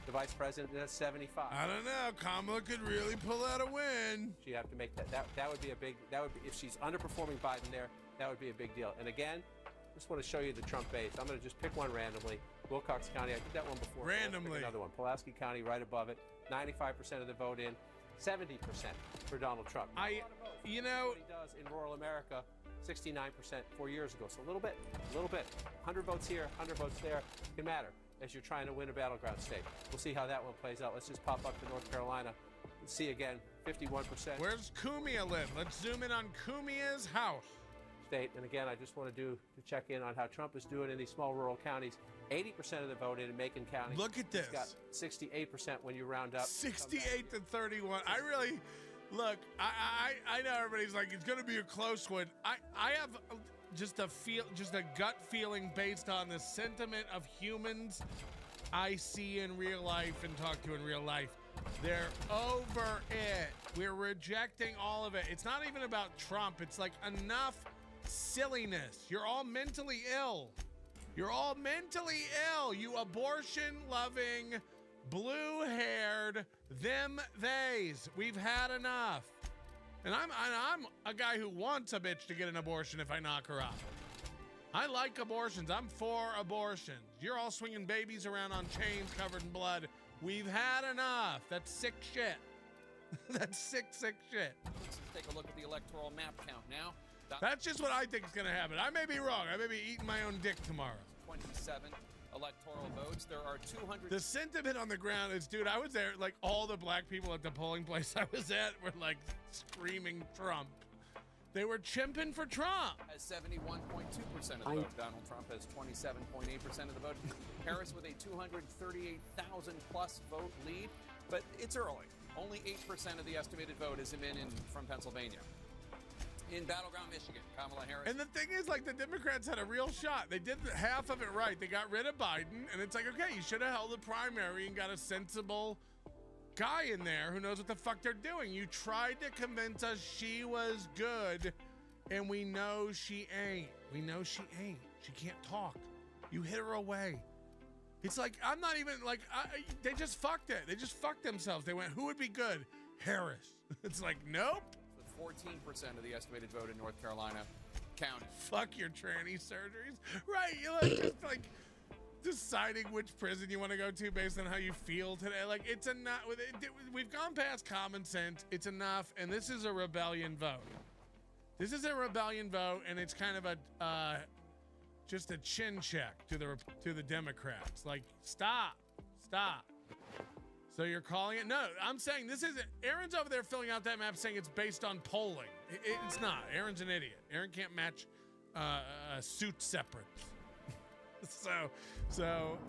The vice president is at 75. I don't know. Kamala could really pull out a win. She'd have to make that. That would be a big. That would be, if she's underperforming Biden there. That would be a big deal. And again, just want to show you the Trump base. I'm going to just pick one randomly. Wilcox County. I did that one before. Randomly. So let's pick another one. Pulaski County, right above it. 95% of the vote in. 70% for Donald Trump. You know, what he does in rural America, 69% 4 years ago. So a little bit. 100 votes here, 100 votes there. Can matter as you're trying to win a battleground state. We'll see how that one plays out. Let's just pop up to North Carolina and see again. 51%. Where's Cumia live? Let's zoom in on Cumia's house. State. And again, I just want to check in on how Trump is doing in these small rural counties. 80% of the vote in Macon County. Look at this. He's got 68% when you round up. 68 to 31. I really look. I know everybody's like it's going to be a close one. I have just a gut feeling based on the sentiment of humans I see in real life and talk to in real life. They're over it. We're rejecting all of it. It's not even about Trump. It's like enough silliness. You're all mentally ill. You're all mentally ill. You abortion-loving, blue-haired, them-theys. We've had enough. And I'm a guy who wants a bitch to get an abortion if I knock her up. I like abortions. I'm for abortions. You're all swinging babies around on chains covered in blood. We've had enough. That's sick shit. That's sick shit. Let's take a look at the electoral map count now. That's just what I think is going to happen. I may be wrong. I may be eating my own dick tomorrow. 27 electoral votes. There are 200. The sentiment on the ground is, dude, I was there. Like, all the black people at the polling place I was at were, like, screaming Trump. They were chimping for Trump. Has 71.2% of the vote. Donald Trump has 27.8% of the vote. Harris with a 238,000 plus vote lead. But it's early. Only 8% of the estimated vote is in from Pennsylvania. in Battleground, Michigan. Kamala Harris. And the thing is, like, the Democrats had a real shot. They did half of it right. They got rid of Biden, and it's like, okay, you should have held the primary and got a sensible guy in there who knows what the fuck they're doing. You tried to convince us she was good, and we know she ain't. We know she ain't. She can't talk. You hit her away. It's like, I'm not even, like, they just fucked it. They just fucked themselves. They went, who would be good? Harris. It's like, nope. With 14% of the estimated vote in North Carolina counted. Fuck your tranny surgeries. Right, you're like, just like deciding which prison you want to go to based on how you feel today. Like, it's enough. We've gone past common sense. It's enough. And this is a rebellion vote. This is a rebellion vote, and it's kind of a just a chin check to the Democrats. Like, stop. So you're calling it? No, I'm saying this isn't. Aaron's over there filling out that map saying it's based on polling. It's not. Aaron's an idiot. Aaron can't match suit separate. So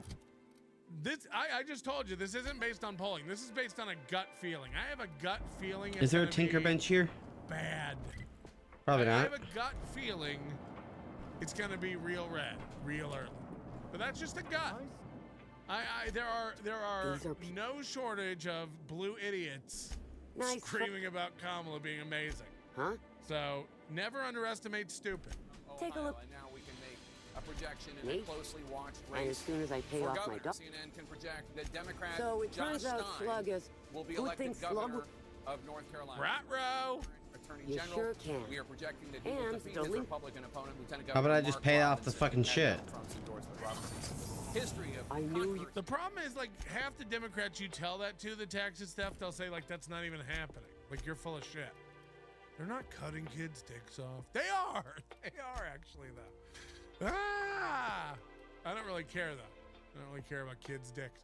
this, I just told you, this isn't based on polling. This is based on a gut feeling. I have a gut feeling. Is there a Tinker Bench here? Bad. Probably not. I have a gut feeling it's gonna be real red, real early. But that's just a gut. There are no shortage of blue idiots screaming about Kamala being amazing. Huh? So never underestimate stupid. Take a look. And now we can make a projection in Me? a closely watched race. And as soon as I pay for off governor, my dog. CNN can project that Democrat So it Josh turns out Stein Slug is. will be Who elected thinks governor Slug? of North Carolina. Rat row. Attorney You General. sure can. We are projecting that he will And defeat the his link- Republican opponent, Lieutenant How Governor about I just Mark pay off the Robinson, fucking and shit? Trump's endorsement. Robinson's history of I knew you. The problem is, like, half the Democrats you tell that to, the taxes stuff, they'll say, like, that's not even happening. Like, you're full of shit. They're not cutting kids' dicks off. They are. They are, actually, though. I don't really care, though. I don't really care about kids' dicks.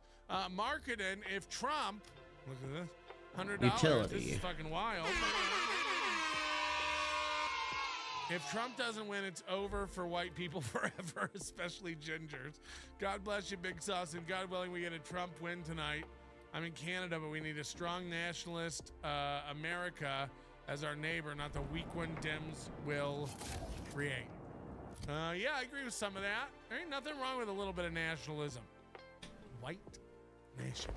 Marketing, if Trump, look at this, $100. Utility. This is fucking wild. If Trump doesn't win, it's over for white people forever, especially gingers. God bless you, Big Sauce, and God willing, we get a Trump win tonight. I'm in Canada, but we need a strong nationalist America as our neighbor, not the weak one Dems will create. Yeah, I agree with some of that. There ain't nothing wrong with a little bit of nationalism. White nation.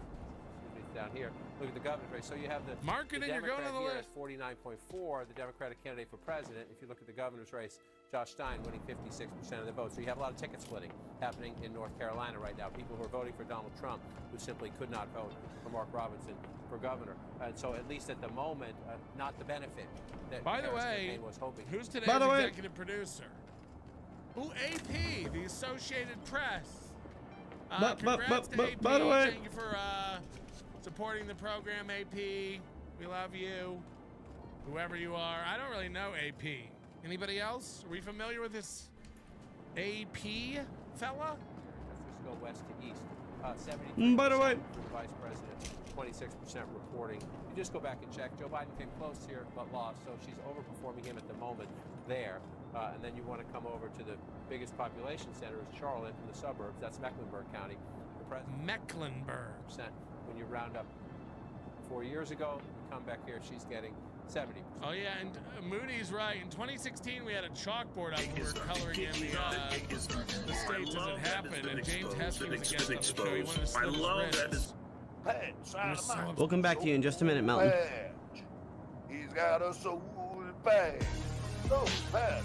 Down here, look at the governor's race. So you have the marketing. You're going to the list. 49.4, the Democratic candidate for president. If you look at the governor's race, Josh Stein winning 56% of the vote. So you have a lot of ticket splitting happening in North Carolina right now. People who are voting for Donald Trump who simply could not vote for Mark Robinson for governor. And so at least at the moment, not the benefit that By the Harris way, campaign was hoping. Who's today's executive producer? Ooh, AP, the Associated Press. Congrats to AP. By the way, thank you for supporting the program, AP. We love you. Whoever you are. I don't really know AP. Anybody else? Are we familiar with this AP fella? Let's just go west to east. 73% by the way, for the vice president, 26% reporting. You just go back and check. Joe Biden came close here but lost, so she's overperforming him at the moment there. And then you want to come over to the biggest population center is Charlotte in the suburbs. That's Mecklenburg County. The president, Mecklenburg. When you round up 4 years ago, you come back here, she's getting 70%. Oh yeah, and Moody's right. In 2016, we had a chalkboard up and we were coloring in the states as it happened, and James Heskey was a guest on the show. He wanted to slit his wrists. we'll come back to you in just a minute, Melton. He's got a soul badge. So bad.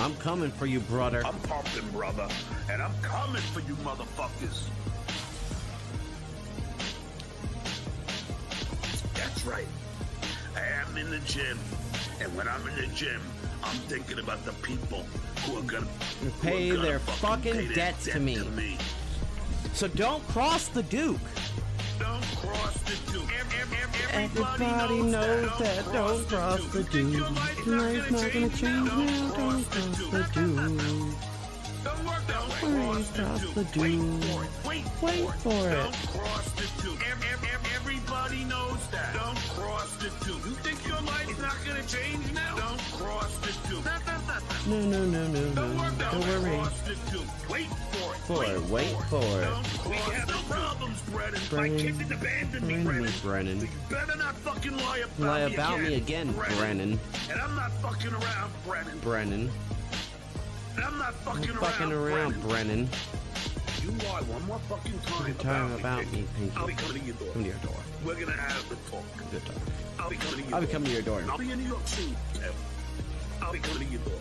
I'm coming for you, brother. I'm pumping, brother, and I'm coming for you, motherfuckers. That's right. I am in the gym, and when I'm in the gym, I'm thinking about the people who are gonna pay their fucking debts to me. So don't cross the Duke. Don't cross the Duke. Everybody knows that. Don't cross the Duke. Life's not gonna change now. Don't cross the Duke. Please cross the Duke. Wait for it. Don't cross the Duke. Everybody knows that. Don't cross the Duke. You think your life's not gonna change now? Don't cross the Duke. No. Don't worry. Cross the Duke. Wait for it. for it. Wait for it. We have no problems, Brennan. My Brennan. kids abandoned me, Brennan. Brennan. You better not fucking lie about Lie about me again, Brennan. And I'm not fucking around, Brennan. Brennan. And I'm not fucking around, Brennan. You lie one more fucking time About me. Thank you. I'll be coming to your door. Come to your door. We're gonna have the talk. Good talk. I'll be coming to your I'll be door. coming to your door. I'll be in New York soon. I'll be coming to your door.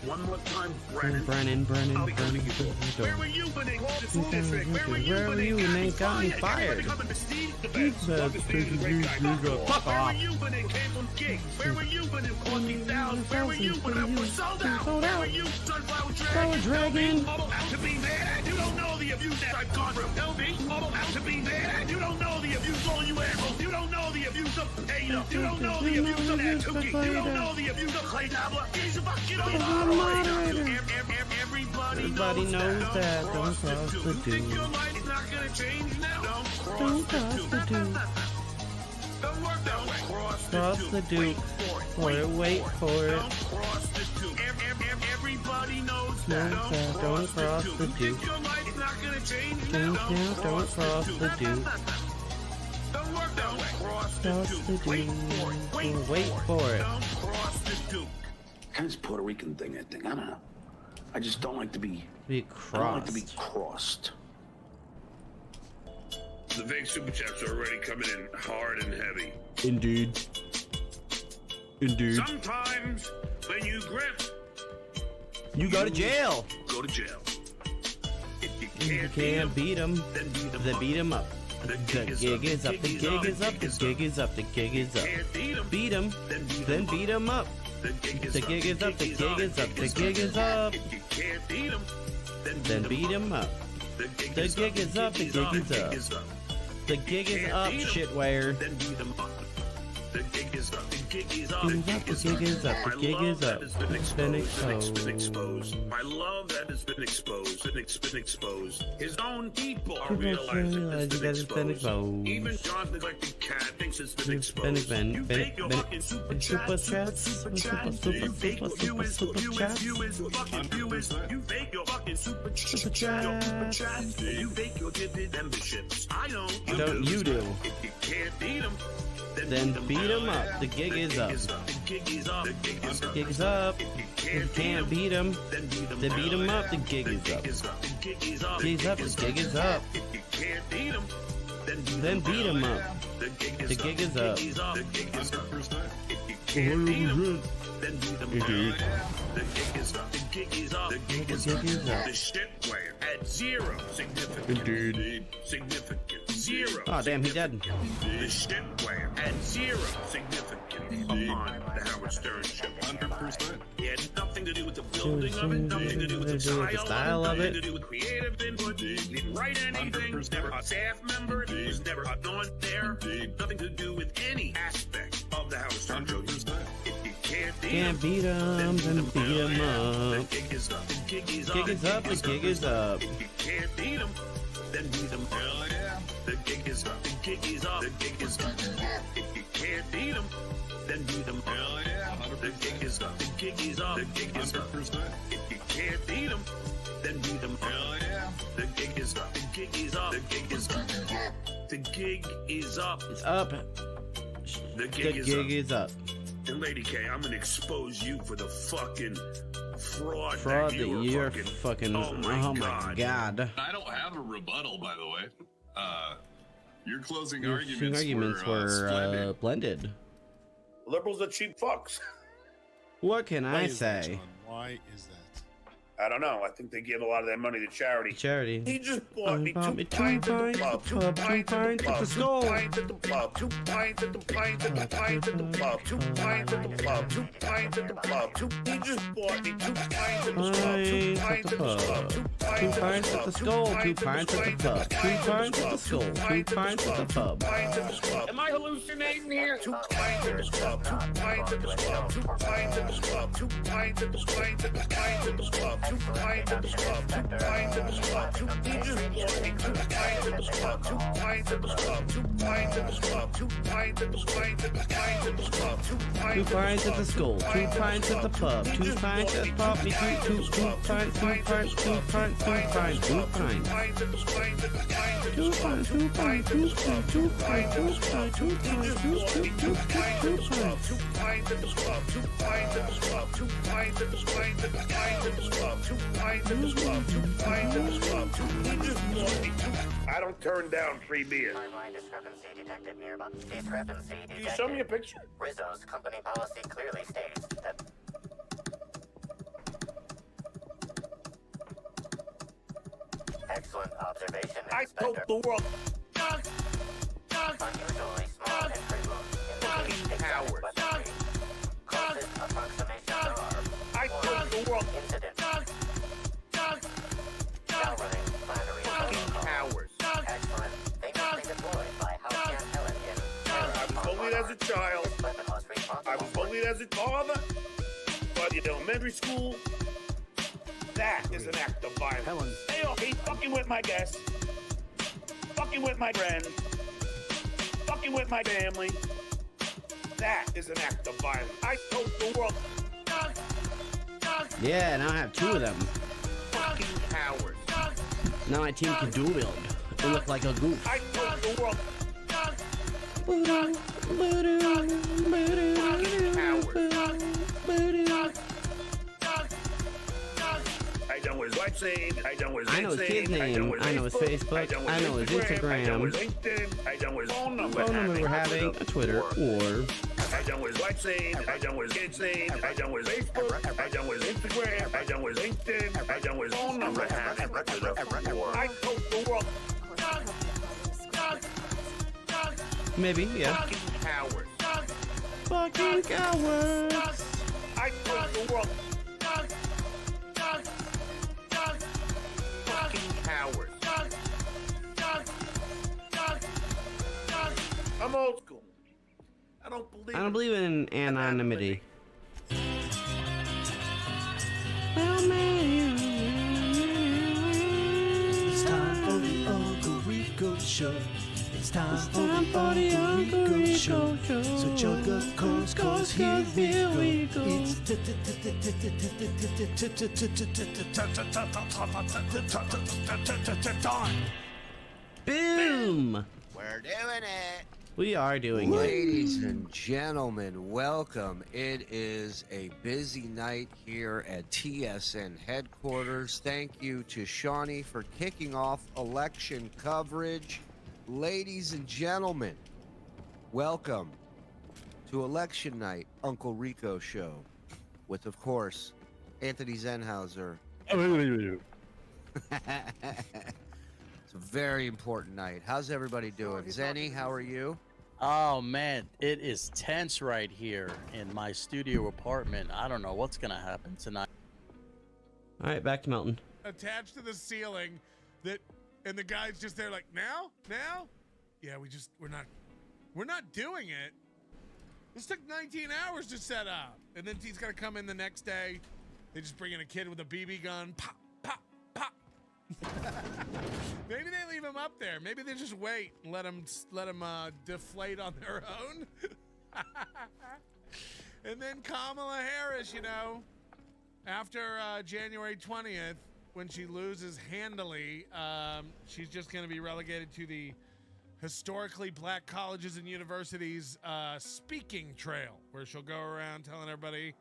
One more time, Brennan. Brennan. I'll be coming to your door. Where were you when they called the school district? Where were you when they got me fired? Fuck Where off. were you when they canceled gigs? Where were you when it cost me thousands? Where were you when I was sold out? Where were you, Sunflower Dragon? Bubble out to be mad. You don't know the abuse that I've gone through. LB, bubble out to be mad. You don't know the abuse all you assholes. You don't know the abuse of Ada. You don't know the abuse of that Tuki. You don't know the abuse of Clay Dabla. He's a fucking moderator. Everybody knows that. Don't cross the dude. Think your life's not gonna change now? Don't cross the dude. Don't cross the dude. Wait for it. Don't cross the dude. Everybody knows that. Don't cross the dude. Think your life's not gonna change now? Don't cross the dude. Don't cross the dude. Wait for it. Don't cross the dude. Kind of this Puerto Rican thing, I think. I don't know. I just don't like to be I don't like to be crossed. The big super chats are already coming in hard and heavy. Indeed. Sometimes when you grip, You go to jail. go to jail. If you You can't beat him. Then beat him up. The gig is up. The gig is up. The gig is up. The gig is up. Beat him. Then beat him up. The gig is up. The gig is up. The gig is up. If you can't beat him, Then beat him up. The gig is up. The gig is up. The gig is up, shitware. Then beat him up. The gig is up. The gig is up. The gig is up. The gig is up. It's been exposed. My love that has been exposed. Been exposed. His own people are realizing it's been exposed. Even John's neglected cat thinks it's been exposed. You fake your fucking super chats. You fake your viewers. You fake your fucking super chats. You fake your gifted memberships. I don't. You do. If you can't beat them, Then beat him up. The gig is up. The gig is up. The gig is up. If you can't beat him, then beat him up. The gig is up. The gig is up. The gig is up. The gig is up. If you can't beat him, Then beat him up. the gig The gig is up. The gig is up. If you can't beat him, then beat him up. The gig is up. The gig is up. The gig is up. The shit player at zero significant. Significant. Zero. Oh damn, he dead. The shit player at zero significant upon the Howard Stern show. 100%. It had nothing to do with the building of it, nothing to do with the style of it, nothing to do with creative input. He didn't write anything. He was never a staff member. He was never on there. Nothing to do with any aspect of the Howard Stern show. If you Can't beat him, then beat him up. The gig is up. The gig is Gig is up. The gig is up. If you can't beat him, then beat him up. The gig is up. The gig is up. The gig is up. If you can't beat him, then beat him up. The gig is up. The gig is up. The gig is up. If you can't beat him, then beat him up. The gig is up. The gig is up. The gig is up. The gig is up. It's up. The The gig is gig up. is up. And Lady K, I'm gonna expose you for the fucking fraud Fraud that that you you're were fucking. Oh my god. I don't have a rebuttal, by the way. Your closing Your arguments were splendid. blended. Liberals are cheap fucks. What can I say? Why is that? I don't know. I think they give a lot of their money to charity. Charity. He just bought me Bought 2 pints at the pub, 2 pints at the pub, 2 skull. pints at the pub, 2 pints at the pints at the pints at the pub, 2 pints at the pub, 2 pints at the pub, 2. He just bought me 2 pints at the pub, 2 pints at the pub, 2 Two pints pints at the skull. 2 pints at the pub. 2 pints at the skull. 2 pints at the pub. Am I hallucinating here? 2 pints at the club, 2 pints at the club, 2 pints at the club, 2 pints at the pints at the pints at the club, 2 Two pints at the club. 2 pints at the club. 2 pints at the club. 2 pints at the club. 2 pints at the club. 2 pints at the club. 2 pints at the club. 2 pints at the school. 2 pints at the pub. 2 pints at the pub. 2 pints. 2 pints. 2 pints. 2 pints. 2 pints. 2 pints. 2 pints. 2 pints. 2 pints. 2 pints. 2 pints. 2 pints. 2 pints. 2 pints. 2 pints. 2 pints at the club. 2 pints at the club. 2 pints at the club. 2 pints at the club. 2 pints at the club. 2 pints at the club. 2 pints at the club. I don't turn down free beer. Timeline discrepancy detected nearby. Discrepancy detected. Can you show me a picture? Rizzo's company policy clearly states that. Excellent observation, I told the world. Unusually small entry wound in the fucking coward. Closest approximation are. I told the world. Incident. Galvanic Flannery. Fucking cowards. Excellent. Famously deployed by Howard Helen in. I was bullied as a child. I was bullied as a father. But in elementary school, that is an act of violence. Hey, okay, fucking with my guests, fucking with my friends, fucking with my family. That is an act of violence. I told the world. Yeah, now I have 2 of them. Fucking cowards. Now my team can dual wield. They look like a goof. I told the world. I know his life saying. I know his I know his kid's name. I know his Facebook. I know his Instagram. I know his LinkedIn. I know his phone number. We're having a Twitter or. I know his life saying. I know his kid's name. I know his Facebook. I know his Instagram. I know his LinkedIn. I know his phone number. I told the world. Maybe, yeah. Fucking cowards. Fucking cowards. I told the world. Fucking cowards. I'm old school. I don't believe in anonymity. It's time for the Uncle Rico Show. It's time for the Uncle Rico Show. So chug up course, cause here we go. It's time. Boom! We're doing it. We are doing it. Ladies and gentlemen, welcome. It is a busy night here at TSN headquarters. Thank you to Shawnee for kicking off election coverage. Ladies and gentlemen, welcome to election night, Uncle Rico Show, with, of course, Anthony Zenhauser. It's a very important night. How's everybody doing? Zenny, how are you? Oh, man, it is tense right here in my studio apartment. I don't know what's going to happen tonight. All right, back to Melton. Attached to the ceiling and the guy's just there like, now? Yeah, we're not doing it. This took 19 hours to set up. And then he's got to come in the next day. They just bring in a kid with a BB gun. Pop, pop, pop. Maybe they leave him up there. Maybe they just wait and let him deflate on their own. And then Kamala Harris, after January 20th, when she loses handily, she's just going to be relegated to the historically black colleges and universities speaking trail, where she'll go around telling everybody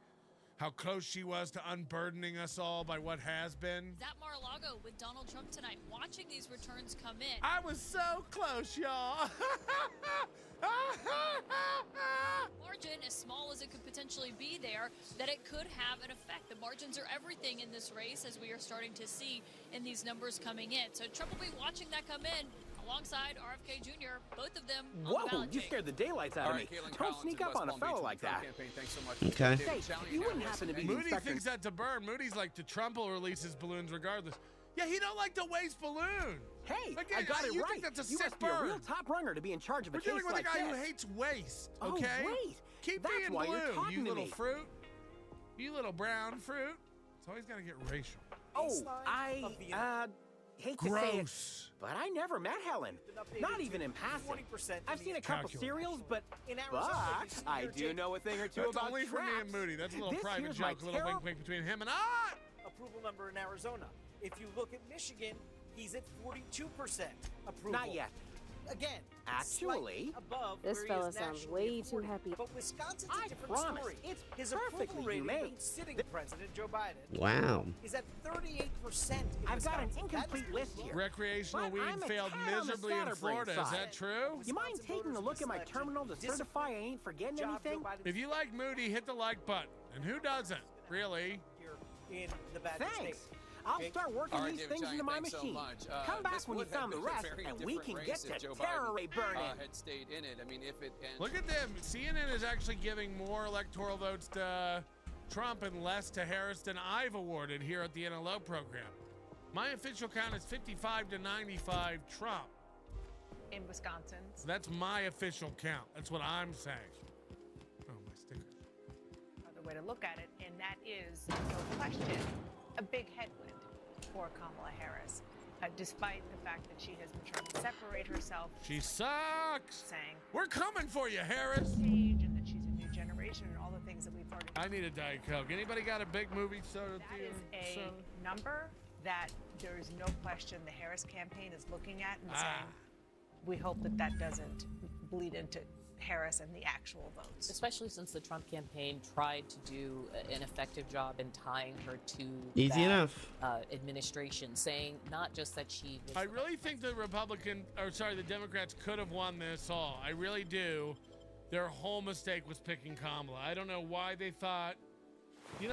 how close she was to unburdening us all by what has been. At Mar-a-Lago with Donald Trump tonight, watching these returns come in. I was so close, y'all. Margin, as small as it could potentially be there, that it could have an effect. The margins are everything in this race, as we are starting to see in these numbers coming in. So Trump will be watching that come in alongside RFK Jr., both of them on the Whoa, ballot you tape. scared the daylights out of me. Don't sneak up on a fellow like that. Okay. Hey, you wouldn't happen to be Moody inspector. thinks that to burn. Moody's like, to Trump will release his balloons regardless. Yeah, he don't like to waste balloon. Hey, Like, I got it you right. think that's a You sick must be a burn. real top runner to be in charge of a We're case dealing with like a guy this. who hates waste, Oh, okay? wait. Keep That's being why blue, you're talking you to little me. fruit. You little brown fruit. It's always got to get racial. I hate to say it, but I never met Helen. Not even in passing. I've seen a couple serials, but I do know a thing or two That's about only for me and traps. Moody. That's a little This private here's my joke, a little terror- wink between him and I. Approval number in Arizona. If you look at Michigan, he's at 42% approval. Not yet. Again, Actually, slightly above This where he fella is sounds nationally way at too 40. happy. But Wisconsin's a I different promise, story. it's His perfectly approval rating humane. against sitting President Joe Biden Wow. is at 38%. in I've got an Wisconsin. incomplete That is list here. Recreational But weed I'm a failed tad on the miserably in scatterbrain Florida. Is side. that true? You mind taking a look at my terminal to certify I ain't forgetting anything? If you like Moody, hit the like button. And who doesn't? Really? in the Badger Thanks. State. I'll Okay? start working All right, these David things Chang, into my thanks so machine. much. Come back this when you would have found the been a rest, very and we different can get race if to Joe terror Biden, ray burning. had stayed in it. I mean, if it ends. Look at them. CNN is actually giving more electoral votes to Trump and less to Harris than I've awarded here at the NLO program. My official count is 55 to 95 Trump. In Wisconsin. So that's my official count. That's what I'm saying. Oh, my sticker. Another way to look at it, and that is, no question, a big headwind for Kamala Harris, despite the fact that she has been trying to separate herself. She sucks. Saying We're coming for you, Harris. age and that she's a new generation and all the things that we've already. I need a Diet Coke. Anybody got a big movie soda? That is a number that there is no question the Harris campaign is looking at and saying, we hope that that doesn't bleed into Harris and the actual votes. Especially since the Trump campaign tried to do an effective job in tying her to Easy that, enough. Administration, saying not just that she was I really think the the Democrats could have won this all. I really do. Their whole mistake was picking Kamala. I don't know why they thought,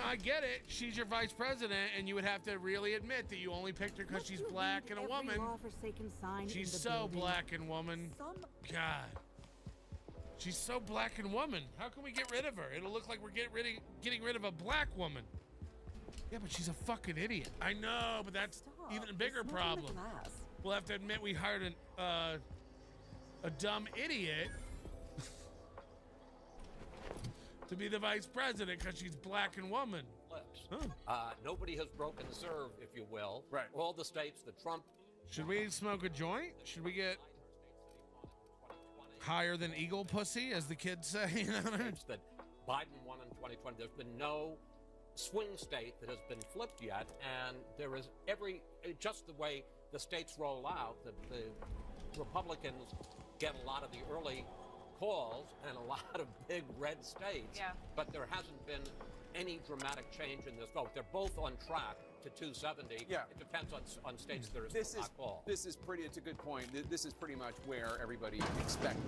I get it. She's your vice president, and you would have to really admit that you only picked her because she's black and a woman. She's so black and woman. God. She's so black and woman. How can we get rid of her? It'll look like we're getting rid of a black woman. Yeah, but she's a fucking idiot. I know, but that's even a bigger problem. We'll have to admit we hired a dumb idiot to be the vice president because she's black and woman. Nobody has broken the serve, if you will. Right. All the states that Trump. Should we smoke a joint? Should we get higher than eagle pussy, as the kids say? States that Biden won in 2020. There's been no swing state that has been flipped yet, and there is just the way the states roll out, the Republicans get a lot of the early calls and a lot of big red states. Yeah. But there hasn't been any dramatic change in this vote. They're both on track to 270. Yeah. It depends on states that are This still is not called. it's a good point. This is pretty much where everybody expected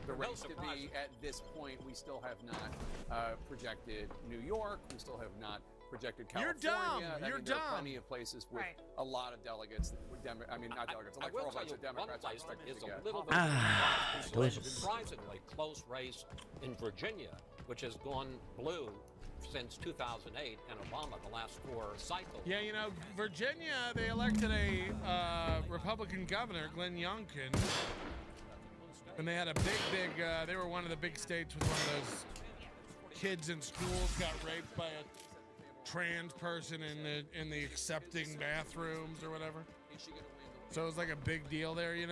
the No race to be surprises. at this point. We still have not projected New York. We still have not projected You're California. dumb. I You're mean, there are dumb. plenty of places with Right. a lot of delegates. Not delegates. I will Electoral tell votes you, that Democrats one are place that expected is to a get. little bit delicious. surprisingly close race in Virginia, which has gone blue since 2008 and Obama the last 4 cycles. Yeah, Virginia, they elected a Republican governor, Glenn Youngkin. And they had a big, they were one of the big states with one of those kids in schools got raped by a trans person in the accepting bathrooms or whatever. So it was like a big deal there, In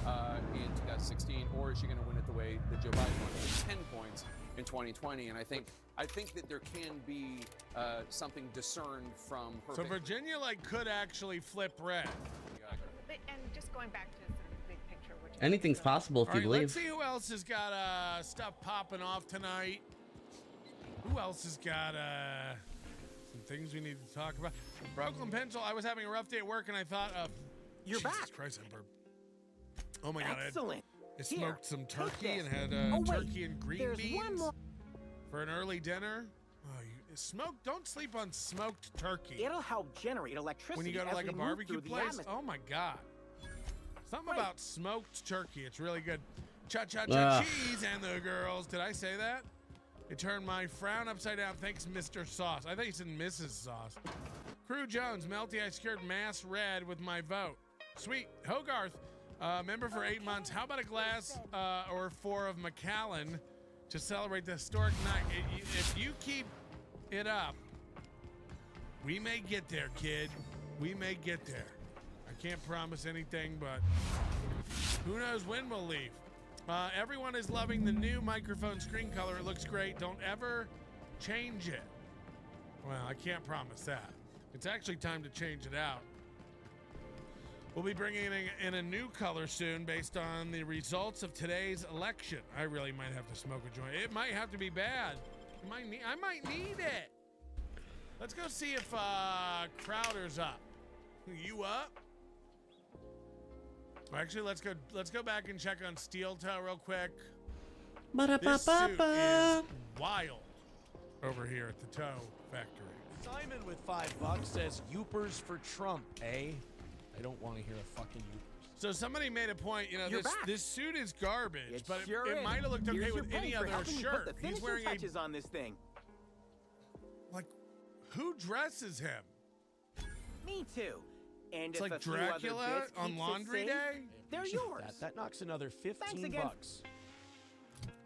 2016, or is she going to win it the way that Joe Biden won, with 10 points in 2020? And I think that there can be something discerned from her. So Virginia could actually flip red. And just going back to sort of the big picture, which is Anything's possible if All you right, believe. let's see who else has got stuff popping off tonight. Who else has got some things we need to talk about? Brooklyn Pencil, I was having a rough day at work and I thought of You're Jesus back. Christ, I burped. Oh my God. Excellent. I Here, smoked some take turkey this. and had Oh, wait, turkey and green there's beans one more. for an early dinner. Oh, don't sleep on smoked turkey. It'll help generate electricity When you go to as like we a move barbecue through the place, atmosphere. oh my God. Something Right. about smoked turkey. It's really good. Cha-cha-cha Ugh. cheese and the girls. Did I say that? It turned my frown upside down. Thanks, Mr. Sauce. I thought you said Mrs. Sauce. Crew Jones, Melty, I secured Mass Red with my vote. Sweet. Hogarth, member for 8 months. How about a glass or 4 of Macallan to celebrate the historic night? If you keep it up, We may get there, kid. We may get there. I can't promise anything, but who knows when we'll leave. Everyone is loving the new microphone screen color. It looks great. Don't ever change it. Well, I can't promise that. It's actually time to change it out. We'll be bringing in a new color soon based on the results of today's election. I really might have to smoke a joint. It might have to be bad. I might need it. Let's go see if Crowder's up. You up? Actually, let's go back and check on Steel Toe real quick. This suit is wild over here at the Toe Factory. Simon with $5 says Youpers for Trump, eh? I don't want to hear a fucking Youpers. So somebody made a point, you know, this suit is garbage, It but sure it is. might have looked Here's okay your with pay any for other helping me put shirt. the He's finishing wearing touches on this thing. Like, who dresses him? Me too. And It's if like a few Dracula other bits on keeps it Laundry safe, Day? They're yours. That knocks another Thanks 15 again. bucks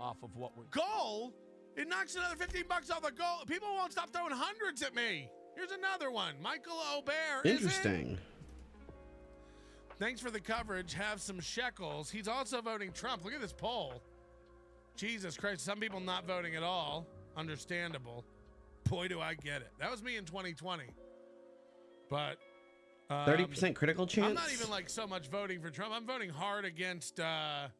off of what we're. Goal? It knocks another 15 bucks off the goal. People won't stop throwing hundreds at me. Here's another one. Michael O'Bear. Interesting. Thanks for the coverage. Have some shekels. He's also voting Trump. Look at this poll. Jesus Christ. Some people not voting at all. Understandable. Boy, do I get it. That was me in 2020. But 30% critical chance. I'm not even like so much voting for Trump. I'm voting hard against Kamala.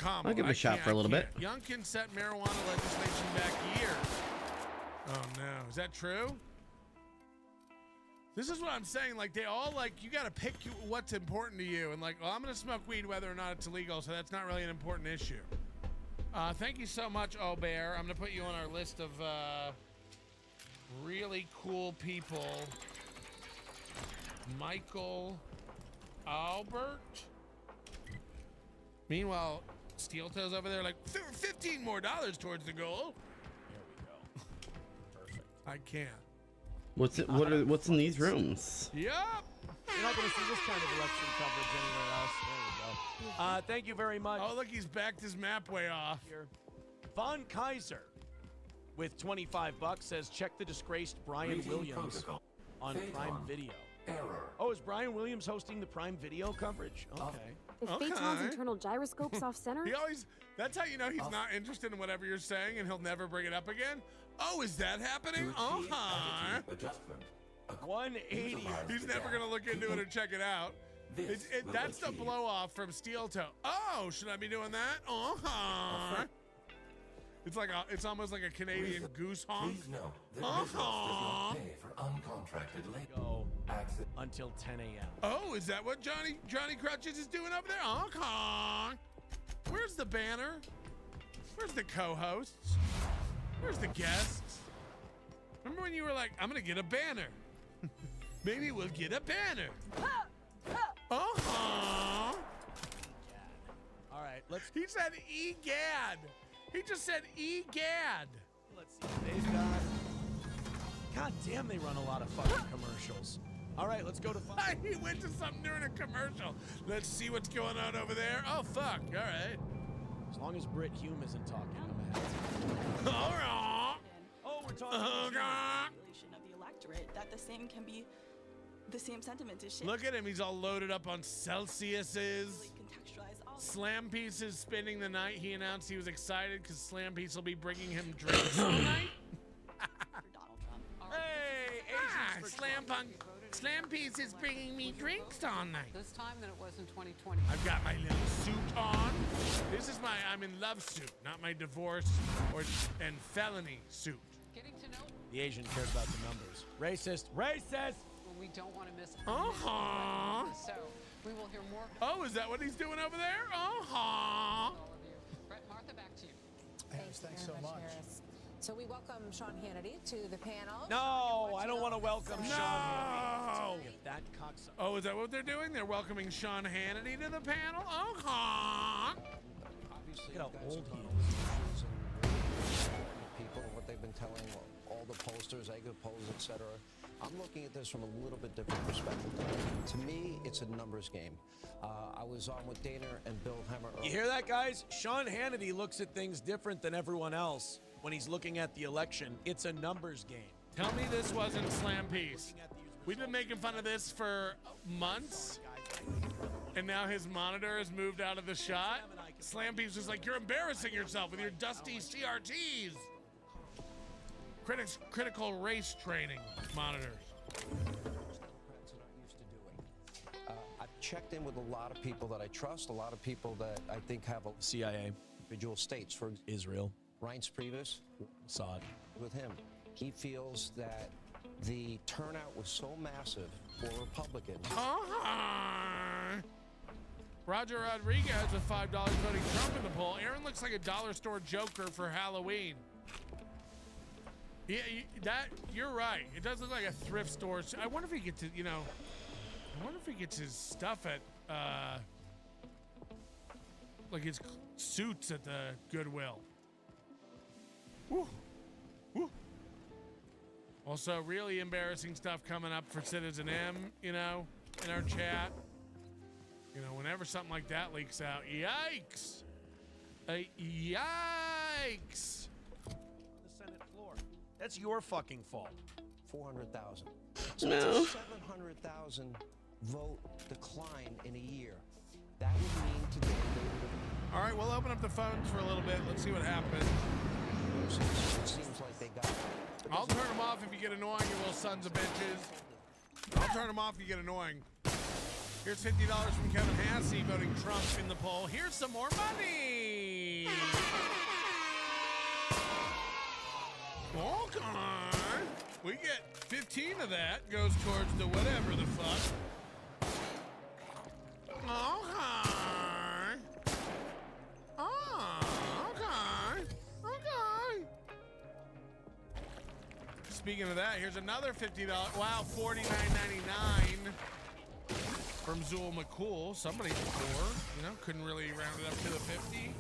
I'll give it a shot for a little bit. Youngkin set marijuana legislation back years. Oh no, is that true? This is what I'm saying. Like they all like you got to pick what's important to you, and like, well, I'm gonna smoke weed whether or not it's illegal, so that's not really an important issue. Thank you so much, Obear. I'm gonna put you on our list of really cool people. Michael Albert. Meanwhile, Steel Toe's over there like $15 more towards the goal. There we go. Perfect. I can't. What's in these rooms? Yup. You're not going to see this kind of election coverage anywhere else. There we go. Thank you very much. Oh, look, he's backed his map way off. Here. Von Kaiser with $25 says, check the disgraced Brian Williams on Prime Video. Error. Oh, is Brian Williams hosting the Prime Video coverage? Okay. If Phaeton's internal gyroscope's off center? He always, that's how you know he's not interested in whatever you're saying and he'll never bring it up again. Oh, is that happening? Uh-huh. Adjustment. 180. He's never going to look into it or check it out. That's the blow off from Steel Toe. Oh, should I be doing that? Uh-huh. It's almost like a Canadian goose honk. Please note that does not pay for uncontracted labor. Go until 10 a.m. Oh, is that what Johnny Crutches is doing over there? Honk. Where's the banner? Where's the co-hosts? Where's the guests? Remember when you were like, I'm gonna get a banner. Maybe we'll get a banner. Uh-huh. All right, let's. He said egad. He just said egad. Let's see what they've got. God damn, they run a lot of fucking commercials. All right, let's go to. He went to something during a commercial. Let's see what's going on over there. Oh fuck! All right. As long as Britt Hume isn't talking, I'm happy. All right. Oh, we're talking. Population of the electorate that the same can be. The same sentiment is shared. Look at him. He's all loaded up on Celsiuses. Contextualize all Slam Piece is spending the night. He announced he was excited because Slam Piece will be bringing him drinks tonight. Hey, Slam Piece is bringing me drinks all night. This time than it was in 2020. I've got my little suit on. This is my I'm in love suit, not my divorce and felony suit. Getting to know The Asian cares about the numbers. Racist. Racist. when we don't want to miss. Uh-huh. So we will hear more. Oh, is that what he's doing over there? Uh-huh. All of you. Brett, Martha, back to you. Thanks so much. Harris. So we welcome Sean Hannity to the panel. No, I don't want to welcome No. Sean Hannity. Get that cocksucker. Oh, is that what they're doing? They're welcoming Sean Hannity to the panel? Uh-huh. Obviously, Look how old he is. People, what they've been telling all the pollsters, exit polls, etc. I'm looking at this from a little bit different perspective. To me, it's a numbers game. I was on with Dana and Bill Hemmer. You hear that, guys? Sean Hannity looks at things different than everyone else when he's looking at the election. It's a numbers game. Tell me this wasn't Slam Piece. We've been making fun of this for months, and now his monitor has moved out of the shot. Slam Piece was like, you're embarrassing yourself with your dusty CRTs. Critical race training monitors. I've checked in with a lot of people that I trust, a lot of people that I think have a CIA, individual states, for Israel, Reince Priebus, Assad. With him, he feels that the turnout was so massive for Republicans. Roger Rodriguez with $5 voting Trump in the poll. Aaron looks like a dollar store joker for Halloween. Yeah, you're right. It does look like a thrift store. I wonder if he gets to, I wonder if he gets his stuff at, like his suits at the Goodwill. Woo. Woo. Also, really embarrassing stuff coming up for Citizen M, in our chat. Whenever something like that leaks out, yikes! Yikes! The Senate floor. That's your fucking fault. 400,000. So No. it's a 700,000 vote decline in a year. That would mean today they would All right, we'll open up the phones for a little bit. Let's see what happens. have. It seems like they got. I'll turn them off if you get annoying, you little sons of bitches. I'll turn them off if you get annoying. Here's $50 from Kevin Hassey voting Trump in the poll. Here's some more money. Okay. We get 15 of that goes towards the whatever the fuck. Okay. Oh, okay. Okay. Speaking of that, here's another $50. Wow, $49.99 from Zool McCool. Somebody's poor, couldn't really round it up to the 50.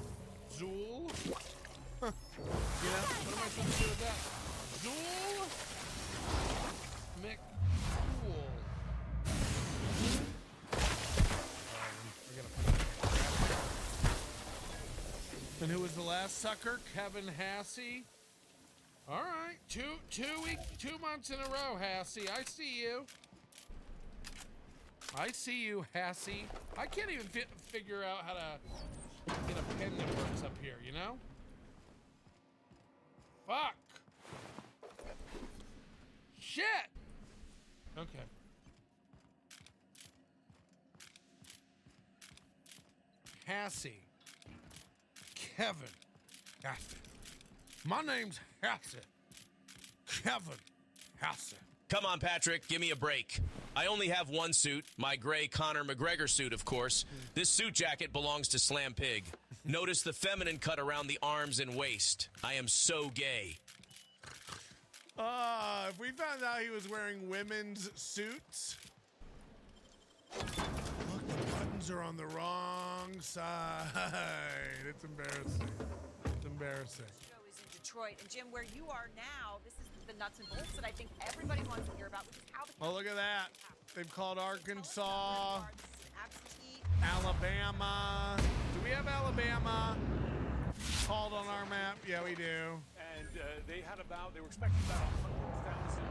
Zool. Huh. What am I supposed to do with that? Zool McCool. And who was the last sucker? Kevin Hassey. All right, 2 months in a row, Hassey. I see you. I see you, Hassey. I can't even figure out how to get a pen that works up here, Fuck. Shit. Okay. Hassey. Kevin Hassey. My name's Hassey. Kevin Hassey. Come on, Patrick, give me a break. I only have one suit, my gray Conor McGregor suit, of course. This suit jacket belongs to Slam Pig. Notice the feminine cut around the arms and waist. I am so gay. If we found out he was wearing women's suits. Look, the buttons are on the wrong side. It's embarrassing. It's embarrassing. Show is in Detroit, and Jim, where you are now, this is the nuts and bolts that I think everybody wants to hear about, which is how the Oh, look at that. They've called Arkansas, Alabama. Do we have Alabama called on our map? Yeah, we do. And they were expecting about 100,000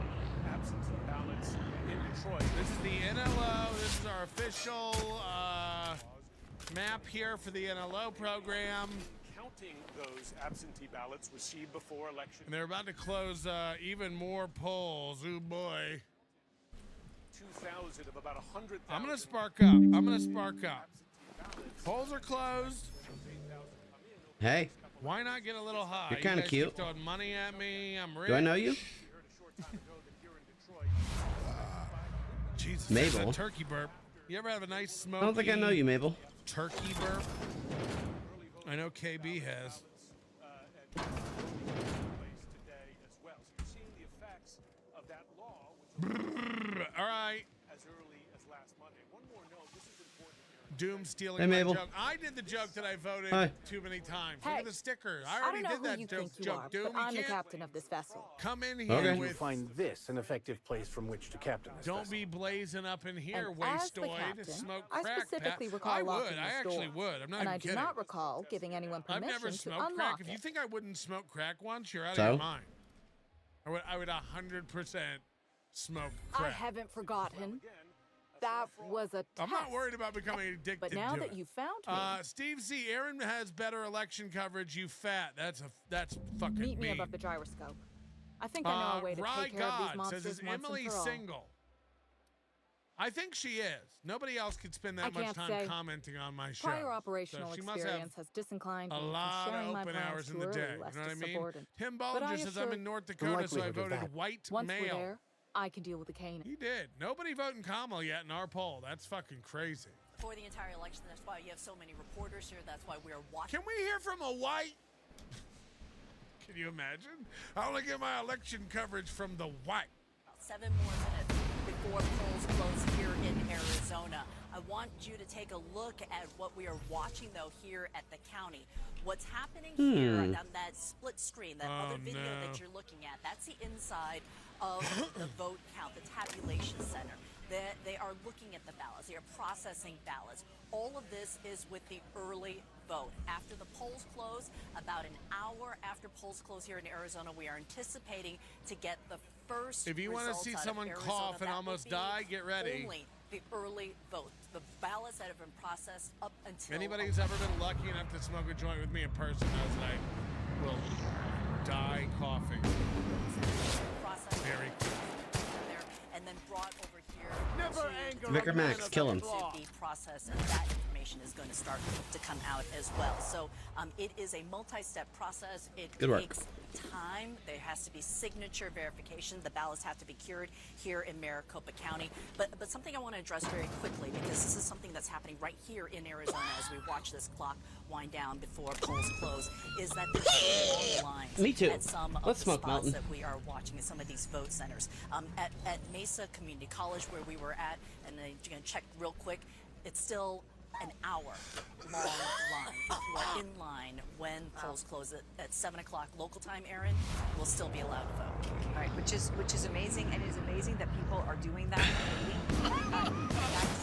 absentee ballots in Detroit. This is the NLO. This is our official map here for the NLO program. Counting those absentee ballots received before election. And they're about to close even more polls. Oh boy. 2,000 of about 100,000. I'm gonna spark up. Polls are closed. Hey. Why not get a little high? You're kinda You guys cute. keep throwing money at me. I'm rich. Do I know you? Jesus. Mabel. That turkey burp. You ever have a nice smoky? I don't think I know you, Mabel. Turkey burp. I know KB has. All right. As early as last Monday. One more note. This is important. Doom stealing Hey, my Mabel. joke. I did the joke that I voted Hi. too many times. Hey, Look at the sticker. I I already don't know did that who you joke. think you joke. are, Doom, but you I'm the can't captain of this vessel. come in here Okay. with. Find this an effective place from which to captain this Don't vessel. be blazing up in here, And as the wastoid. captain, Smoke I crack, specifically Pat. recall I locking would. the I actually door. would. I'm not And even I do kidding. not recall giving anyone I've permission never to smoked crack. unlock If it. you think I wouldn't smoke crack once, you're out So? of your mind. I would 100% smoke I crack. haven't forgotten. That was a test. I'm not worried about becoming addicted But now to that it. you found me, Steve C. Aaron has better election coverage. You fat. That's fucking meet me mean. above the gyroscope. I think I know a way to Rye take care of these God monsters says, is once Emily and for all. single? I think she is. Nobody else could spend that I much can't time say. commenting on my show. Prior operational So she must have experience has disinclined a me from lot sharing of my open plans hours in too the early, day. You know lest what I it's mean? subordinate. Tim But I Bollinger says, I'm assure in North the Dakota, so I likelihood of voted that. white Once male. we're there, I can deal with the cane. He did. Nobody voting Kamala yet in our poll. That's fucking crazy. For the entire election, that's why you have so many reporters here. That's why we are watching. Can we hear from a white? Can you imagine? I only get my election coverage from the white. 7 more minutes before polls close here in Arizona. I want you to take a look at what we are watching, though, here at the county. What's happening here on that split screen, that other video that you're looking at, that's the inside of the vote count, the tabulation center. They are looking at the ballots. They are processing ballots. All of this is with the early vote. After the polls close, about an hour after polls close here in Arizona, we are anticipating to get the first If you want to results see out of someone Arizona. cough and That will almost be die, get ready. Only the early vote. The ballots that have been processed up until... Anybody who's ever been lucky enough to smoke a joint with me in person knows that I will die coughing. Very there and then brought over here Never to anger Vicar Max, kill him. to be processed, and that information is going to start to come out as well. So it is a multi-step process. It Good work. takes time. There has to be signature verification. The ballots have to be cured here in Maricopa County. But something I want to address very quickly, because this is something that's happening right here in Arizona as we watch this clock wind down before polls close, is that there's so long lines Me too. at some of Let's the smoke, spots Melton. that we are watching at some of these vote centers. At Mesa Community College, where we were at, and I'm going to check real quick, it's still an hour-long line. If you are in line when polls close at 7 o'clock local time, Aaron, we'll still be allowed to vote. All right, which is amazing, and it is amazing that people are doing that and waiting. That's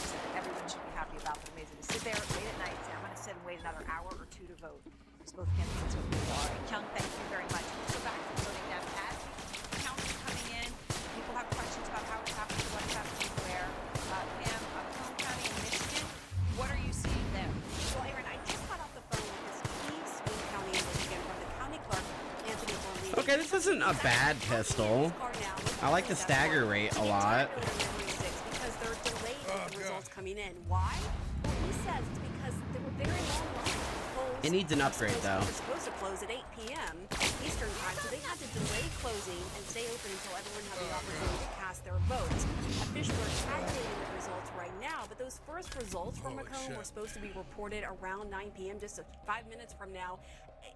something everyone should be happy about. But amazing to sit there late at night and say, I'm going to sit and wait another hour or two to vote. Because both candidates are really are. Kyung, thank you very much. Let's go back to voting now. As the count is coming in, people have questions about how it's happening, what's happening where. Pam, Macomb County in Michigan, what are you seeing there? Well, Aaron, I just got off the phone with this key Swing County in Michigan from the county clerk, Anthony Borlini. Okay, this isn't a bad pistol. I like the stagger rate a lot. Because they're delayed with the results coming in. Why? Well, he says it's because there were very long lines. Polls It needs an upgrade though. were supposed to close at 8 p.m. Eastern time, so they had to delay closing and stay open until everyone had the opportunity to cast their votes. Officials are tabulating the results right now, but those first results from Macomb were supposed to be reported around 9 p.m., just 5 minutes from now.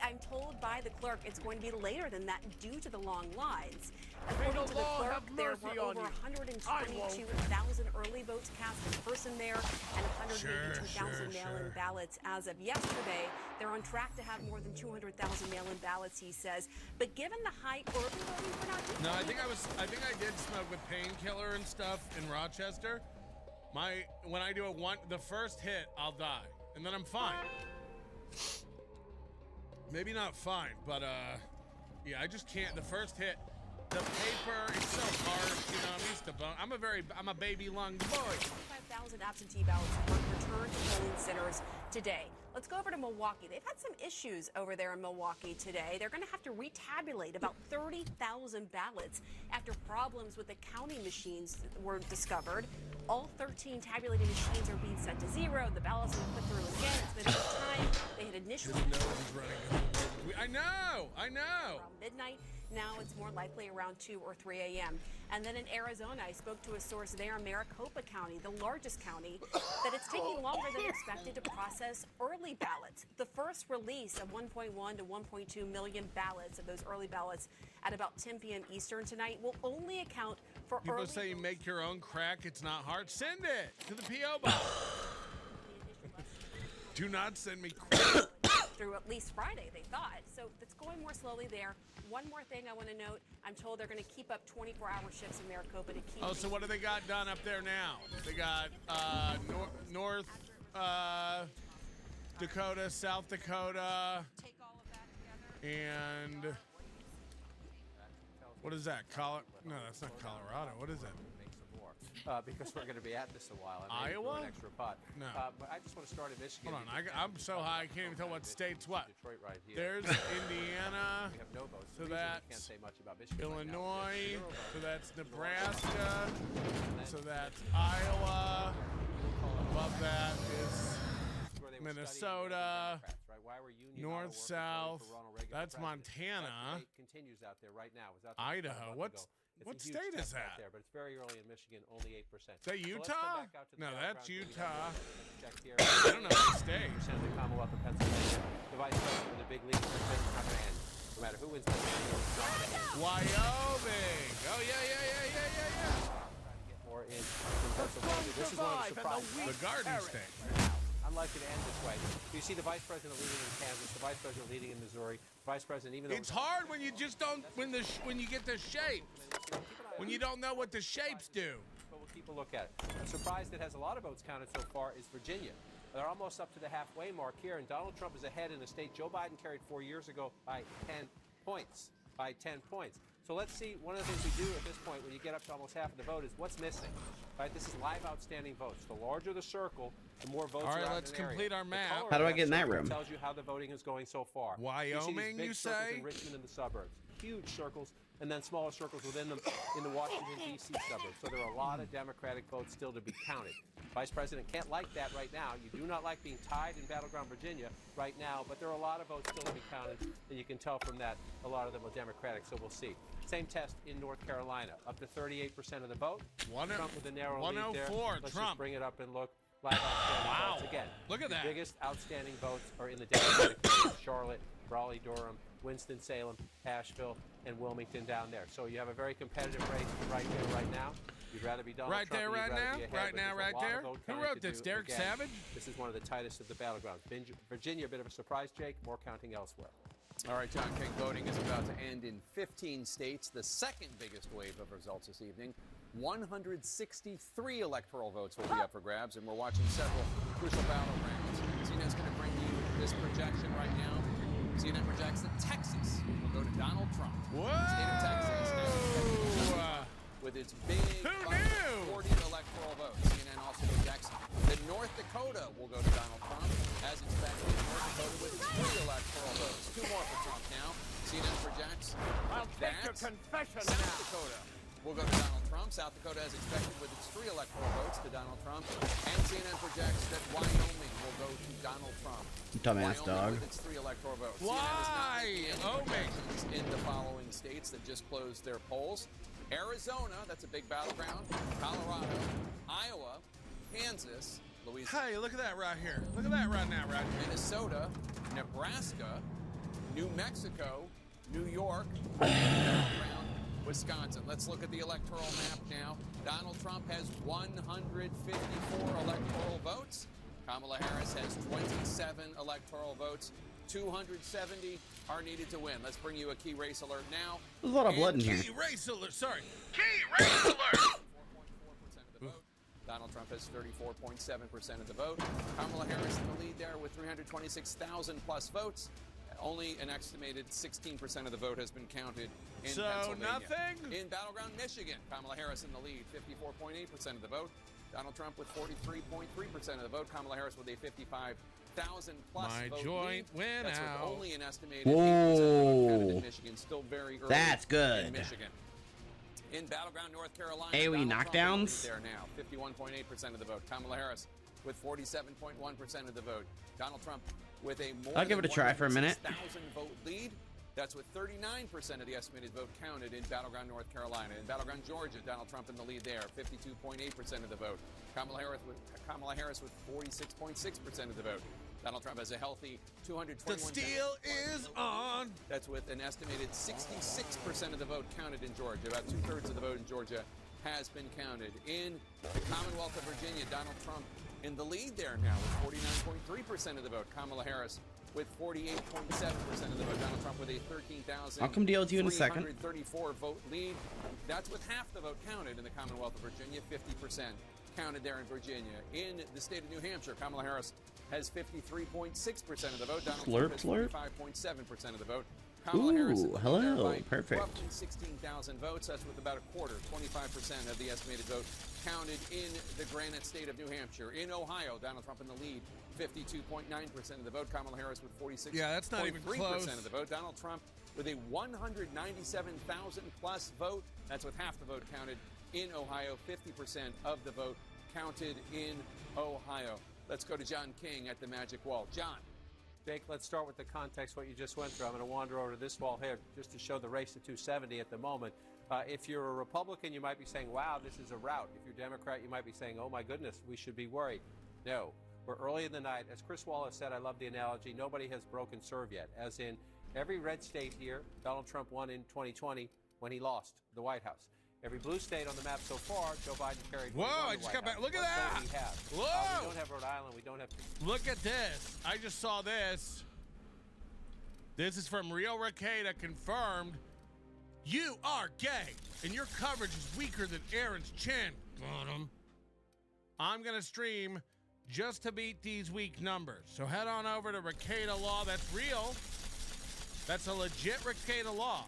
I'm told by the clerk it's going to be later than that due to the long lines. According to the clerk, there were over 122,000 early votes cast in person there and 182,000 mail-in ballots as of yesterday. They're on track to have more than 200,000 mail-in ballots, he says. But given the high early voting turnout, No, I think I did smoke with painkiller and stuff in Rochester. When I do the first hit, I'll die, and then I'm fine. Maybe not fine, but yeah, I just can't. The first hit, the paper, it's so hard. You know, I'm used to I'm a baby lung boy. 5,000 absentee ballots were returned to polling centers today. Let's go over to Milwaukee. They've had some issues over there in Milwaukee today. They're going to have to retabulate about 30,000 ballots after problems with the counting machines were discovered. All 13 tabulating machines are being set to zero. The ballots will put through again. It's been some time. They had initially... I know. Around midnight. Now it's more likely around 2 or 3 a.m. And then in Arizona, I spoke to a source there in Maricopa County, the largest county, that it's taking longer than expected to process early ballots. The first release of 1.1 to 1.2 million ballots of those early ballots at about 10 p.m. Eastern tonight will only account for People early say you make your own crack. It's not hard. Send it to the P.O. box. Do not send me crack. through at least Friday, they thought. So it's going more slowly there. One more thing I want to note, I'm told they're going to keep up 24-hour shifts in Maricopa to keep... Oh, so what do they got done up there now? They got North Dakota, South Dakota, and What is that? No, that's not Colorado. What is that? Because we're going to be at this a while. Iowa? An extra pot. No. But I just want to start in Michigan. Hold on. I'm so high I can't even tell what state's what. Detroit right here. There's Indiana. We have no votes. So The reason we that's can't say much about Michigan Illinois. Right now, So that's Nebraska. So that's Iowa. Above that is Minnesota. North, South. That's Montana. Continues out there right now. Idaho. What state is that? There, but it's very early in Michigan, only 8%. Is that Utah? No, that's Utah. Here. I don't know what state. The Commonwealth of Pennsylvania. The vice president of the big league has been not going to end. No matter who wins Pennsylvania, it's not going to end. Wyoming. Oh, yeah. More in Pennsylvania. This is one of the surprises. The Garden State. Unlikely to end this way. You see the vice president leading in Kansas, the vice president leading in Missouri, vice president even though it's hard when you just don't when you get the shapes. When you don't know what the shapes do. But we'll keep a look at it. A surprise that has a lot of votes counted so far is Virginia. They're almost up to the halfway mark here, and Donald Trump is ahead in a state Joe Biden carried 4 years ago by 10 points. So let's see, one of the things we do at this point when you get up to almost half of the vote is what's missing. Right, this is live outstanding votes. The larger the circle, the more votes All right, are out let's in an complete area. our map. How do I get in that room? Tells you how the voting is going so far. Wyoming, you you see these big circles say? in Richmond and the suburbs. Huge circles, and then smaller circles within them in the Washington, D.C. suburbs. So there are a lot of Democratic votes still to be counted. Vice President can't like that right now. You do not like being tied in battleground Virginia right now, but there are a lot of votes still to be counted, and you can tell from that a lot of them are Democratic, so we'll see. Same test in North Carolina, up to 38% of the vote. Trump with a narrow lead there. 104, Let's Trump. just bring it up and look. Live outstanding votes again. Look at that. The biggest outstanding votes are in the Democratic areas, Charlotte, Raleigh-Durham, Winston-Salem, Asheville, and Wilmington down there. So you have a very competitive race right there, right now. You'd rather be Donald Right Trump there, or you'd right rather now? be ahead, Right but now, there's a right lot of there? vote Who counting wrote to this? do. Derek Again, Savage? This is one of the tightest of the battlegrounds. Virginia, a bit of a surprise, Jake. More counting elsewhere. All right, John King, voting is about to end in 15 states, the second biggest wave of results this evening. 163 electoral votes will be up for grabs, and we're watching several crucial battlegrounds. CNN's going to bring you this projection right now. CNN projects that Texas will go to Donald Trump. Whoa! The state of Texas has with its big 40 electoral votes. CNN also projects that North Dakota will go to Donald Trump, as expected. North Dakota with its 3 electoral votes. 2 more for Trump now. CNN projects that South Dakota will go to Donald Trump. South Dakota, as expected, with its 3 electoral votes to Donald Trump. And CNN projects that Wyoming will go to Donald Trump. Dumbass Wyoming dog. with its 3 electoral votes. Why? Projections in the following states that just closed their polls. Arizona, that's a big battleground. Colorado, Iowa, Kansas, Louisiana. Hey, look at that right here. Look at that right now, right here. Minnesota, Nebraska, New Mexico, New York, battleground, Wisconsin. Let's look at the electoral map now. Donald Trump has 154 electoral votes. Kamala Harris has 27 electoral votes. 270 are needed to win. Let's bring you a key race alert now. There's a lot of blood in here. Key race alert. Sorry. Key race alert. 4.4% of the vote. Donald Trump has 34.7% of the vote. Kamala Harris in the lead there with 326,000 plus votes. Only an estimated 16% of the vote has been counted in Pennsylvania. Nothing? In battleground Michigan, Kamala Harris in the lead, 54.8% of the vote. Donald Trump with 43.3% of the vote. Kamala Harris with a 55,000 plus My vote joint lead. went That's out. with only an estimated 8% of the vote counted Whoa. in Michigan. Still very early. That's good. In Michigan. In battleground North Carolina, AoE Donald Trump in the lead knockdowns? there now, 51.8% of the vote. Kamala Harris with 47.1% of the vote. Donald Trump with a more I'll give it a try for a minute. 1,000 vote lead. That's with 39% of the estimated vote counted in battleground North Carolina. In battleground Georgia, Donald Trump in the lead there, 52.8% of the vote. Kamala Harris with 46.6% of the vote. Donald Trump has a healthy 221. The steal is on. That's with an estimated 66% of the vote counted in Georgia. About 2/3 of the vote in Georgia has been counted. In the Commonwealth of Virginia, Donald Trump in the lead there now with 49.3% of the vote. Kamala Harris with 48.7% of the vote. Donald Trump with a 13,000. I'll come deal with you in a second. 334 vote lead. That's with half the vote counted in the Commonwealth of Virginia, 50% counted there in Virginia. In the state of New Hampshire, Kamala Harris has 53.6% of the vote. Donald Trump has 45.7% of the vote. Kamala Harris Ooh, is hello, there by perfect. roughly 16,000 votes. That's with about a quarter, 25% of the estimated vote counted in the granite state of New Hampshire. In Ohio, Donald Trump in the lead, 52.9% of the vote. Kamala Harris with 46.3% Yeah, that's not even close. of the vote. Donald Trump with a 197,000 plus vote. That's with half the vote counted in Ohio. 50% of the vote counted in Ohio. Let's go to John King at the Magic Wall. John. Jake, let's start with the context, what you just went through. I'm going to wander over to this wall here just to show the race to 270 at the moment. If you're a Republican, you might be saying, wow, this is a rout. If you're a Democrat, you might be saying, oh, my goodness, we should be worried. No, we're early in the night. As Chris Wallace said, I love the analogy, nobody has broken serve yet. As in, every red state here, Donald Trump won in 2020 when he lost the White House. Every blue state on the map so far, Joe Biden carried. Whoa, I just got back. Look at that. Whoa. We don't have Rhode Island. We don't have. Look at this. I just saw this. This is from Rio Requeda, confirmed. You are gay, and your coverage is weaker than Aaron's chin. Got him. I'm going to stream just to beat these weak numbers. So head on over to Requeda Law. That's real. That's a legit Requeda Law.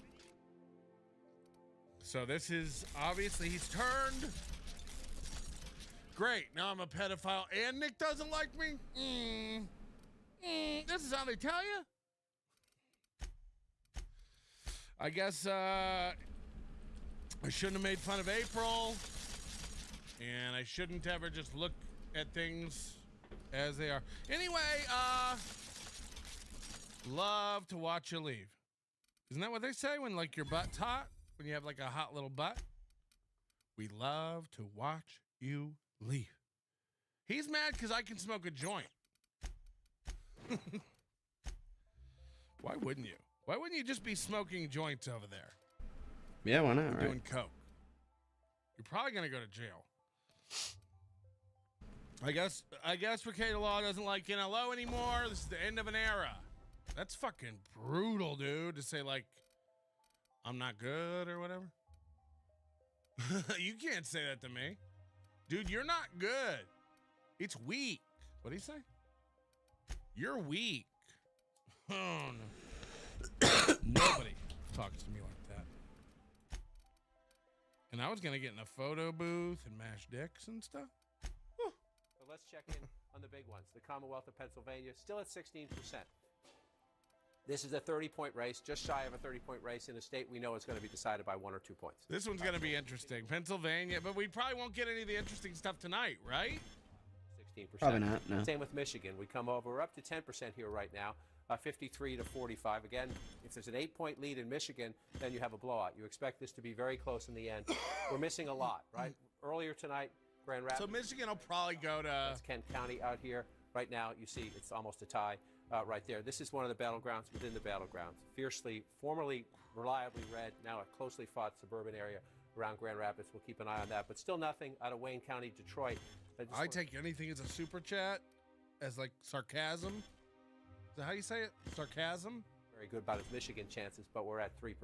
So this is, obviously, he's turned. Great, now I'm a pedophile and Nick doesn't like me? This is how they tell you? I guess I shouldn't have made fun of April. And I shouldn't ever just look at things as they are. Anyway, love to watch you leave. Isn't that what they say when, like, your butt's hot? When you have like a hot little butt? We love to watch you leave. He's mad because I can smoke a joint. Why wouldn't you? Why wouldn't you just be smoking joints over there? Yeah, why not, right? Doing coke. You're probably going to go to jail. I guess Requeda Law doesn't like NLO anymore. This is the end of an era. That's fucking brutal, dude, to say, like, I'm not good or whatever. You can't say that to me. Dude, you're not good. It's weak. What did he say? You're weak. Oh, no. Nobody talks to me like that. And I was going to get in a photo booth and mash dicks and stuff. So let's check in on the big ones. The Commonwealth of Pennsylvania still at 16%. This is a 30-point race, just shy of a 30-point race in a state we know is going to be decided by 1 or 2 points. This one's going to be interesting. Pennsylvania, but we probably won't get any of the interesting stuff tonight, right? 16%. Probably not, no. Same with Michigan. We come over, we're up to 10% here right now, 53 to 45. Again, if there's an 8-point lead in Michigan, then you have a blowout. You expect this to be very close in the end. We're missing a lot, right? Earlier tonight, Grand Rapids. So Michigan will probably go to... That's Kent County out here. Right now, you see it's almost a tie. Right there. This is one of the battlegrounds within the battlegrounds. Fiercely, formerly reliably red, now a closely fought suburban area around Grand Rapids. We'll keep an eye on that. But still nothing out of Wayne County, Detroit. I take anything as a super chat, as like sarcasm. Is that how you say it? Sarcasm? Very good about his Michigan chances, but we're at 3%.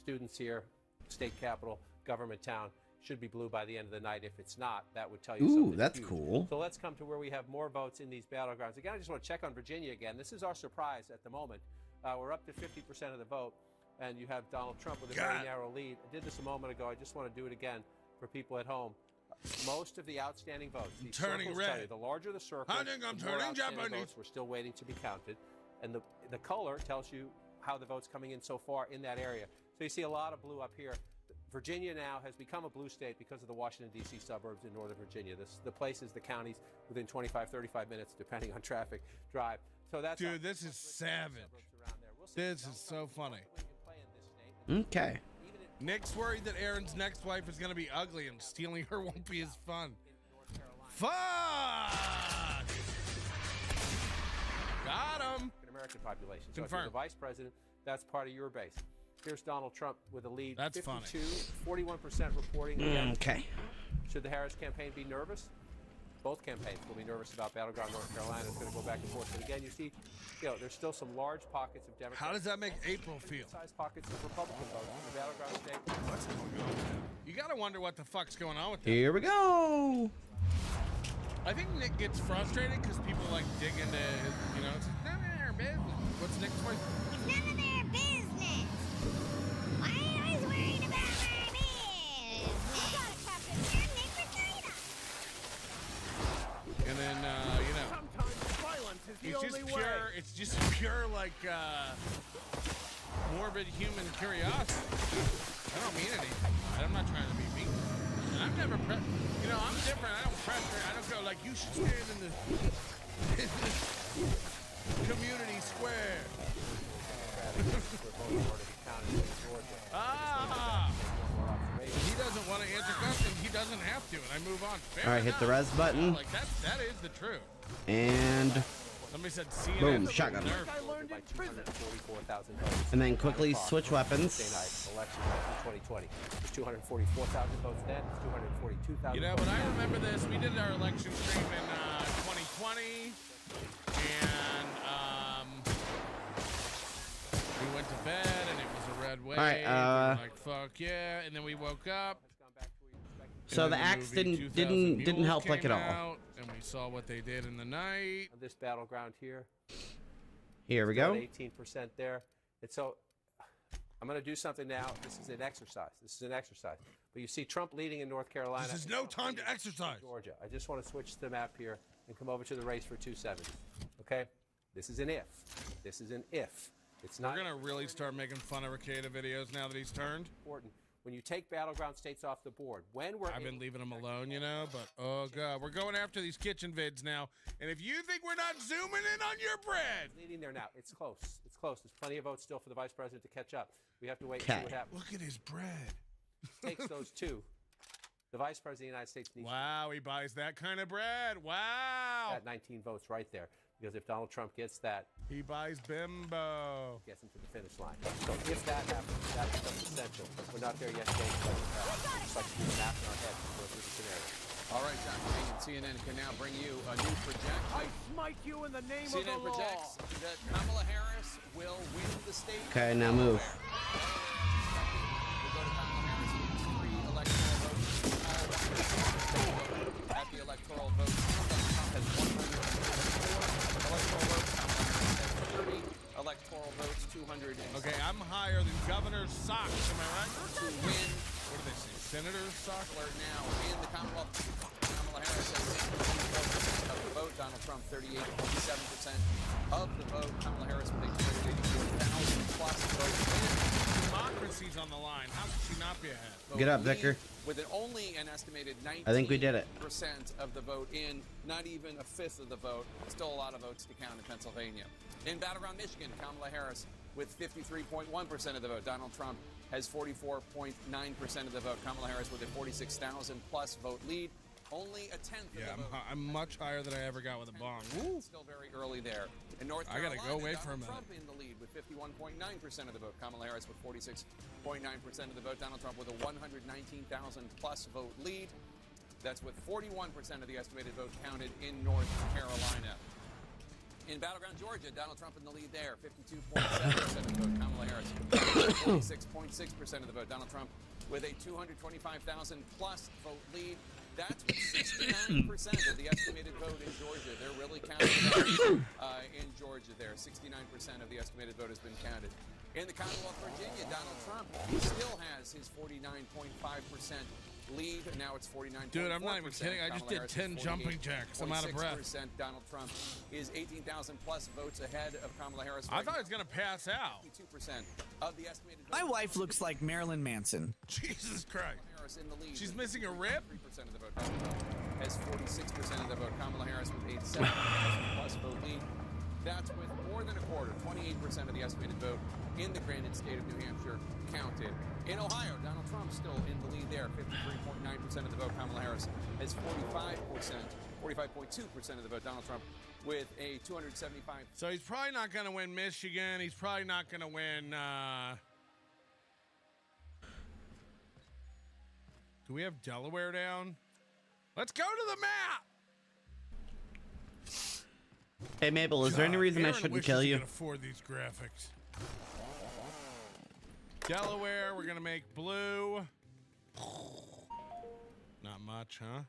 Students here, state capital, government town, should be blue by the end of the night. If it's not, that would tell you something. Ooh, that's huge. cool. So let's come to where we have more votes in these battlegrounds. Again, I just want to check on Virginia again. This is our surprise at the moment. We're up to 50% of the vote, and you have Donald Trump with a very narrow lead. I did this a moment ago. I just want to do it again for people at home. Most of the outstanding votes, these turning circles red. tell you, the larger the circle, I think I'm the more turning outstanding Japanese. votes we're still waiting to be counted. And the color tells you how the vote's coming in so far in that area. So you see a lot of blue up here. Virginia now has become a blue state because of the Washington, D.C. suburbs in Northern Virginia. The places, the counties, within 25, 35 minutes, depending on traffic, drive. So that's Dude, this is savage. This is so funny. Okay. Nick's worried that Aaron's next wife is going to be ugly and stealing her won't be as fun. Fuck! Got him. American population. So if Confirmed. you're the vice president, that's part of your base. Here's Donald Trump with a lead. That's 52, funny. 41% reporting. Again. Okay. Should the Harris campaign be nervous? Both campaigns will be nervous about battleground North Carolina. It's going to go back and forth. But again, you see, there's still some large pockets of Democrats. How does that make April feel? Size pockets of Republican votes in the battleground state. What's going on? You got to wonder what the fuck's going on with that. Here we go. I think Nick gets frustrated because people like dig into his, it's none of their business. What's Nick's point? It's none of their business. like morbid human curiosity. I don't mean anything. I'm not trying to be mean. And I'm never you know, I'm different. I don't pressure. I don't go like, you should stand in the community square. He doesn't want to answer questions. He doesn't have to, and I move on. Fair All right, hit the res button. Like that is the truth. And Somebody said CNN. boom, shotgun. And then quickly switch weapons. Election 2020. There's 244,000 votes then. It's 242,000. You know, but I remember this. We did our election stream in 2020, and we went to bed, and it was a red wave. All right, we were like, fuck yeah, and then we woke up. So the axe didn't help like at all. And we saw what they did in the night. This battleground here. Here we go. 18% there. And so I'm going to do something now. This is an exercise. But you see Trump leading in North Carolina. This is no time to exercise. Georgia. I just want to switch the map here and come over to the race for 270. Okay? This is an if. This is an if. It's not. We're going to really start making fun of Ricada videos now that he's turned. Important. When you take battleground states off the board, I've been leaving them alone, you know, but oh god, we're going after these kitchen vids now. And if you think we're not zooming in on your bread, leading there now. It's close. It's close. There's plenty of votes still for the vice president to catch up. We have to wait and see what happens. Look at his bread. Takes those two. The vice president of the United States needs. Wow, he buys that kind of bread. Wow. That 19 votes right there. Because if Donald Trump gets that, he buys bimbo. Gets him to the finish line. So if that happens, that becomes essential. We're not there yet, James, but it's like a map in our head for this scenario. All right, John King and CNN can now bring you a new projection. I smite you in the name CNN of the projects law. that Kamala Harris will win the state. Okay, now move. We'll go to Kamala Harris with 3 electoral votes. At the electoral vote, Trump has 104 electoral votes. Kamala Harris has 30 electoral votes, 200. Okay, I'm higher than Governor Socks, am I right? To win. What do they say? Senator Socks? Now in the Commonwealth, Kamala Harris has 64% of the vote. Donald Trump 38.7% of the vote. Kamala Harris with a 284,000 plus vote win. Democracy's on the line. How could she not be ahead? Get up, Vicar. With only an estimated 19% I think we did it. of the vote in, not even a fifth of the vote. Still a lot of votes to count in Pennsylvania. In battleground Michigan, Kamala Harris with 53.1% of the vote. Donald Trump has 44.9% of the vote. Kamala Harris with a 46,000 plus vote lead. Only a tenth of the vote. I'm much higher than I ever got with a bomb. Woo. Still very early there. In North I Carolina, gotta go away for a minute. Trump in the lead with 51.9% of the vote. Kamala Harris with 46.9% of the vote. Donald Trump with a 119,000 plus vote lead. That's with 41% of the estimated vote counted in North Carolina. In battleground Georgia, Donald Trump in the lead there, 52.7% of the vote. Kamala Harris, 46.6% of the vote. Donald Trump with a 225,000 plus vote lead. That's with 69% of the estimated vote in Georgia. They're really counting in Georgia there. 69% of the estimated vote has been counted. In the Commonwealth of Virginia, Donald Trump still has his 49.5% lead. Now it's 49.4%. Dude, I'm not even kidding. I just did 10 jumping jacks. I'm out of breath. Donald Trump is 18,000 plus votes ahead of Kamala Harris. I thought he was going to pass out. 52% of the estimated vote. My wife looks like Marilyn Manson. Jesus Christ. Harris in the lead. She's missing a rib? 3% of the vote. Donald Trump has 46% of the vote. Kamala Harris with 87,000 plus vote lead. That's with more than a quarter, 28% of the estimated vote in the granted state of New Hampshire counted. In Ohio, Donald Trump still in the lead there, 53.9% of the vote. Kamala Harris has 45.2% of the vote. Donald Trump with a 275. So he's probably not going to win Michigan. He's probably not going to win. Do we have Delaware down? Let's go to the map. Hey, Mabel, is there any reason Aaron I shouldn't wishes kill he you? could afford these graphics. Delaware, we're gonna make blue. Not much, huh?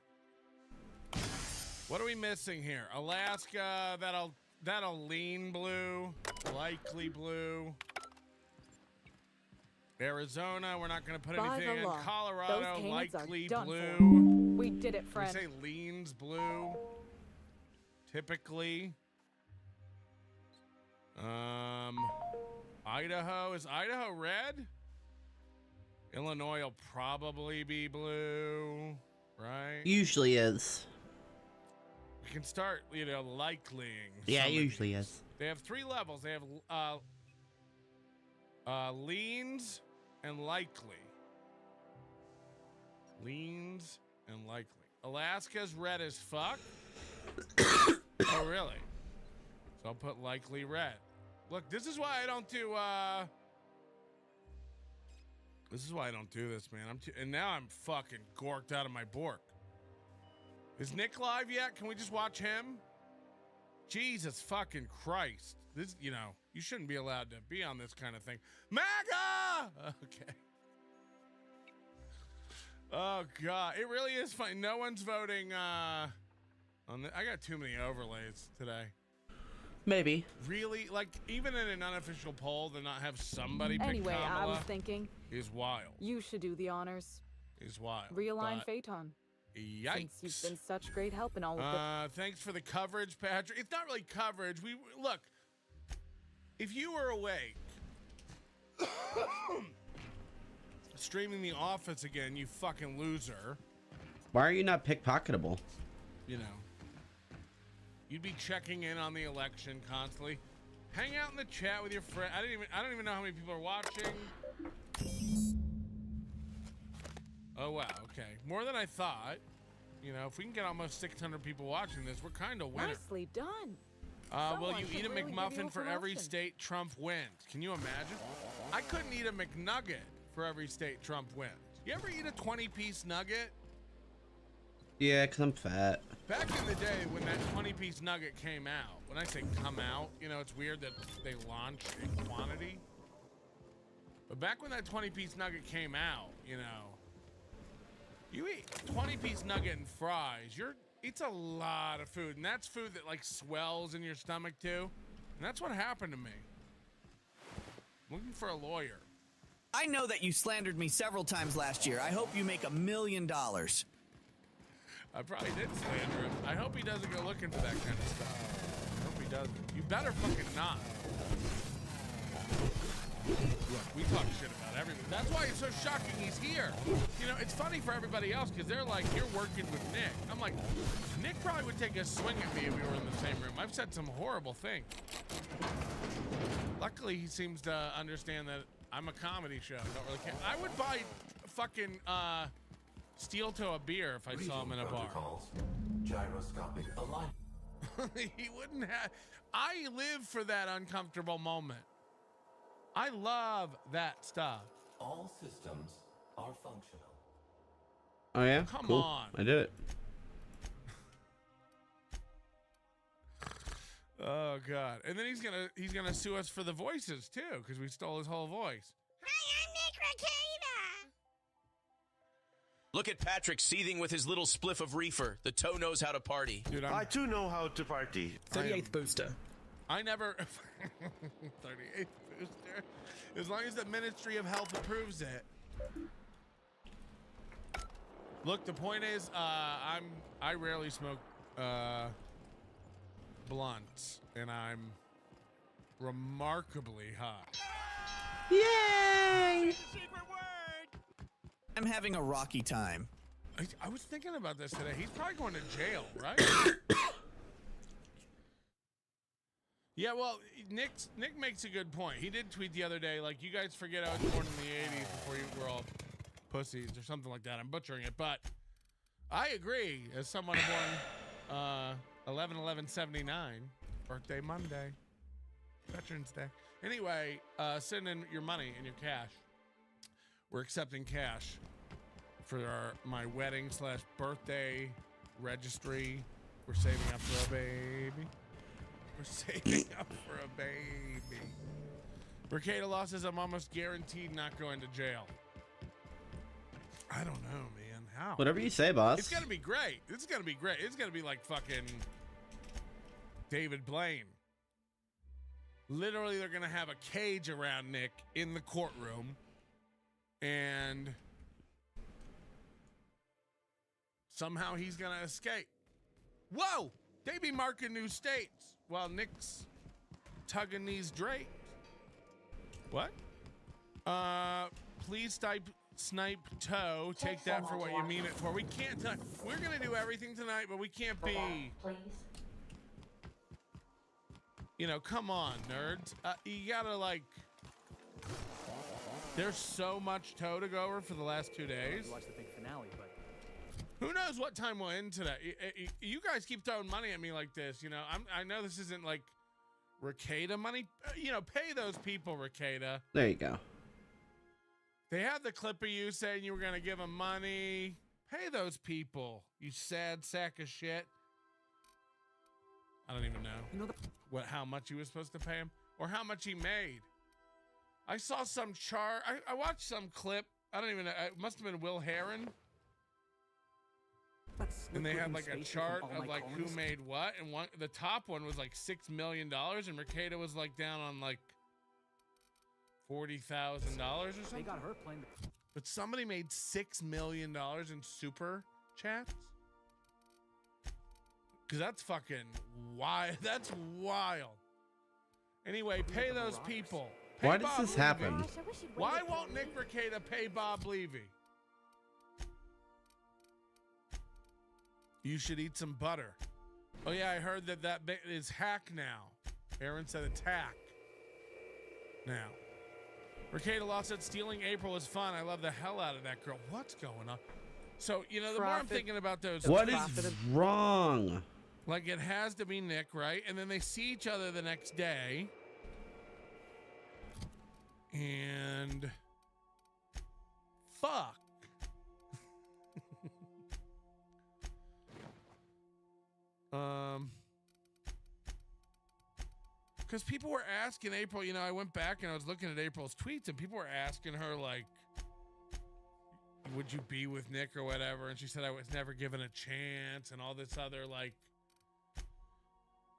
What are we missing here? Alaska, that'll lean blue, likely blue. Arizona, we're not gonna put By anything the in. law, Colorado, those Canaans are likely done blue. for. We did it, friend. We say leans blue. Typically. Idaho. Is Idaho red? Illinois will probably be blue, right? Usually is. We can start, likeling. Yeah, usually is. They have 3 levels. They have leans and likely. Leans and likely. Alaska's red as fuck. Oh, really? So I'll put likely red. Look, this is why I don't do. This is why I don't do this, man. And now I'm fucking gorked out of my bork. Is Nick live yet? Can we just watch him? Jesus fucking Christ. This, you shouldn't be allowed to be on this kind of thing. MAGA! Okay. Oh, God. It really is funny. No one's voting on I got too many overlays today. Maybe. Really? Like, even in an unofficial poll, to not have somebody pick Anyway, Kamala I was thinking is wild. you should do the honors. Is wild. Realign But Phaeton. Yikes. Since you've been such great help in all of Thanks for the coverage, Patrick. It's not really coverage. Look, if you were awake, streaming The Office again, you fucking loser. Why are you not pickpocketable? You'd be checking in on the election constantly. Hang out in the chat with your friend. I don't even know how many people are watching. Oh wow, okay. More than I thought. If we can get almost 600 people watching this, we're kind of winning. Nicely done. Will you eat a McMuffin for every state Trump wins? Can you imagine? I couldn't eat a McNugget for every state Trump wins. You ever eat a 20-piece nugget? Yeah, because I'm fat. Back in the day when that 20-piece nugget came out, when I say come out, it's weird that they launched in quantity. But back when that 20-piece nugget came out, you eat 20-piece nugget and fries, it's a lot of food. And that's food that, swells in your stomach, too. And that's what happened to me. I'm looking for a lawyer. I know that you slandered me several times last year. I hope you make $1 million. I probably did slander him. I hope he doesn't go looking for that kind of stuff. I hope he doesn't. You better fucking not. Look, we talk shit about everything. That's why it's so shocking he's here. It's funny for everybody else because they're like, you're working with Nick. I'm like, Nick probably would take a swing at me if we were in the same room. I've said some horrible things. Luckily, he seems to understand that I'm a comedy show. I don't really care. I would buy fucking steel toe a beer if I saw him in a bar. Gyroscopic alignment. He wouldn't have. I live for that uncomfortable moment. I love that stuff. All systems are functional. Oh yeah? Come Cool. on. I did it. Oh God. And then he's gonna sue us for the voices too, because we stole his whole voice. Hi, I'm Nick Ricada. Look at Patrick seething with his little spliff of reefer. The toe knows how to party. Dude, I too know how to party. 38th booster. I never 38th booster. As long as the Ministry of Health approves it. Look, the point is, I rarely smoke blunts, and I'm remarkably hot. Yay! I'm having a rocky time. I was thinking about this today. He's probably going to jail, right? Yeah, well, Nick makes a good point. He did tweet the other day, like, you guys forget I was born in the 80s before you were all pussies or something like that. I'm butchering it, but I agree. As someone born 11/11/79, birthday Monday, Veterans Day. Anyway, send in your money and your cash. We're accepting cash for my wedding / birthday registry. We're saving up for a baby. We're saving up for a baby. Ricada Law says I'm almost guaranteed not going to jail. I don't know, man. How? Whatever you say, boss. It's gonna be great. It's gonna be great. It's gonna be like fucking David Blaine. Literally, they're gonna have a cage around Nick in the courtroom, and somehow he's gonna escape. Whoa! They be marking new states while Nick's tugging these drapes. What? Please snipe toe. Take that for what you mean it for. We can't. We're gonna do everything tonight, but we can't be. You know, come on, nerds. You gotta like. There's so much toe to go over for the last 2 days. Watch the big finale, but Who knows what time we'll end today? You guys keep throwing money at me like this. You know, I know this isn't like Rekieta money. You know, pay those people, Rekieta. There you go. They had the clip of you saying you were going to give them money. Pay those people, you sad sack of shit. I don't even know how much he was supposed to pay him or how much he made. I saw some chart. I watched some clip. I don't even know. It must have been Will Heron. And they had like a chart of like who made what. And the top one was like $6 million. And Rekieta was like down on like $40,000 or something. they got her playing. But somebody made $6 million in super chats. Because that's fucking wild. That's wild. Anyway, pay those people. Pay Why does Bob this Levy. happen? Why won't Nick Rekieta pay Bob Levy? You should eat some butter. Oh yeah, I heard that bit is hack now. Aaron said it's hack. Now. Rekieta Law said stealing April is fun. I love the hell out of that girl. What's going on? So, you know, the more I'm thinking about those... What is wrong? Like, it has to be Nick, right? And then they see each other the next day. And... Fuck. Because people were asking April, you know, I went back and I was looking at April's tweets and people were asking her, like, would you be with Nick or whatever? And she said, I was never given a chance and all this other, like,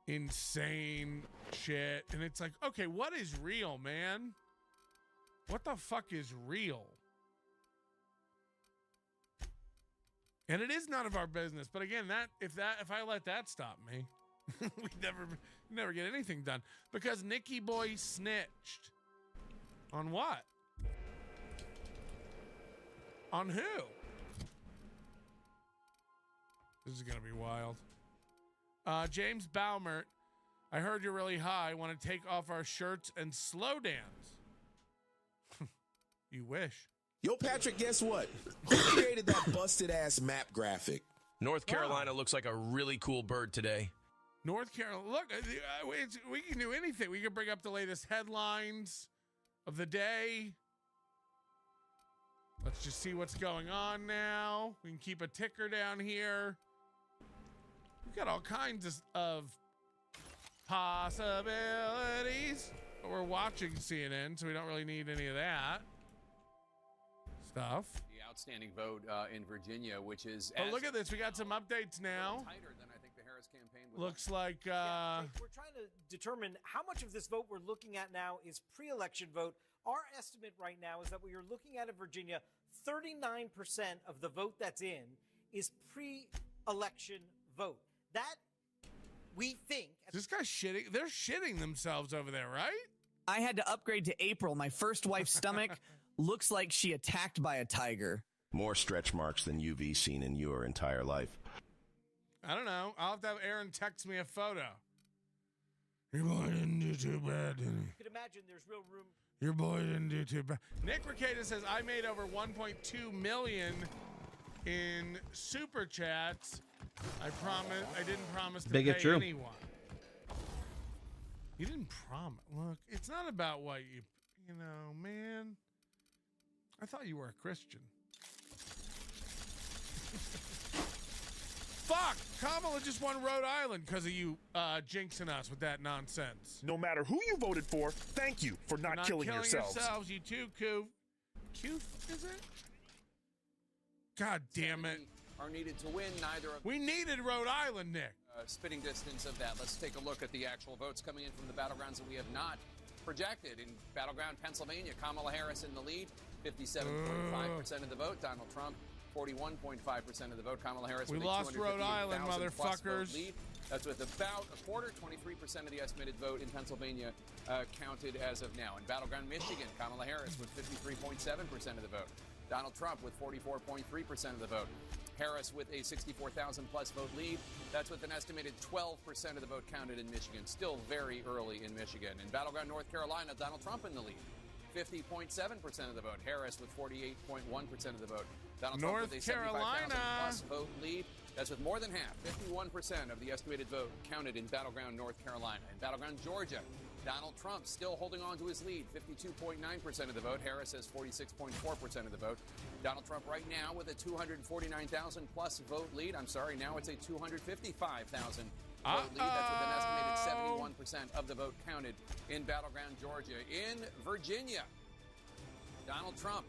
insane shit. And it's like, okay, what is real, man? What the fuck is real? And it is none of our business. But again, if I let that stop me, we never get anything done. Because Nicky Boy snitched. On what? On who? This is gonna be wild. James Baumert, I heard you're really high. Want to take off our shirts and slow dance? You wish. Yo, Patrick, guess what? Who created that busted ass map graphic? North Carolina looks like a really cool bird today. North Carolina, look, we can do anything. We can bring up the latest headlines of the day. Let's just see what's going on now. We can keep a ticker down here. We've got all kinds of possibilities. But we're watching CNN, so we don't really need any of that stuff. The outstanding vote in Virginia, which is... Oh, look at this. We got some updates now. Tighter than I think the Harris campaign would Looks like... we're trying to determine how much of this vote we're looking at now is pre-election vote. Our estimate right now is that we are looking at in Virginia, 39% of the vote that's in is pre-election vote. That, we think... This guy's shitting. They're shitting themselves over there, right? I had to upgrade to April. My first wife's stomach looks like she attacked by a tiger. More stretch marks than you've seen in your entire life. I don't know. I'll have to have Aaron text me a photo. Your boy didn't do too bad, did he? You could imagine there's real room... Your boy didn't do too bad. Nick Rekieta says, I made over 1.2 million in super chats. I didn't promise to pay anyone. You didn't promise. Look, it's not about what you know, man. I thought you were a Christian. Fuck! Kamala just won Rhode Island because of you jinxing us with that nonsense. No matter who you voted for, thank you for not killing yourselves. You too, Coof. Coof, is it? God damn it. Are needed to win. Neither of... We needed Rhode Island, Nick. Spitting distance of that. Let's take a look at the actual votes coming in from the battlegrounds that we have not projected. In battleground Pennsylvania, Kamala Harris in the lead, 57.5% of the vote. Donald Trump, 41.5% of the vote. Kamala Harris we with lost a Rhode Island, 258,000 plus vote motherfuckers. lead. That's with about a quarter, 23% of the estimated vote in Pennsylvania counted as of now. In battleground Michigan, Kamala Harris with 53.7% of the vote. Donald Trump with 44.3% of the vote. Harris with a 64,000 plus vote lead. That's with an estimated 12% of the vote counted in Michigan. Still very early in Michigan. In battleground North Carolina, Donald Trump in the lead. 50.7% of the vote. Harris with 48.1% of the vote. Donald Trump with a 75,000 plus vote lead. That's with more than half, 51% of the estimated vote counted in battleground North Carolina. In battleground Georgia, Donald Trump still holding on to his lead, 52.9% of the vote. Harris has 46.4% of the vote. Donald Trump right now with a 249,000 plus vote lead. I'm sorry, now it's a 255,000 vote lead. That's with an estimated 71% of the vote counted in battleground Georgia. In Virginia, Donald Trump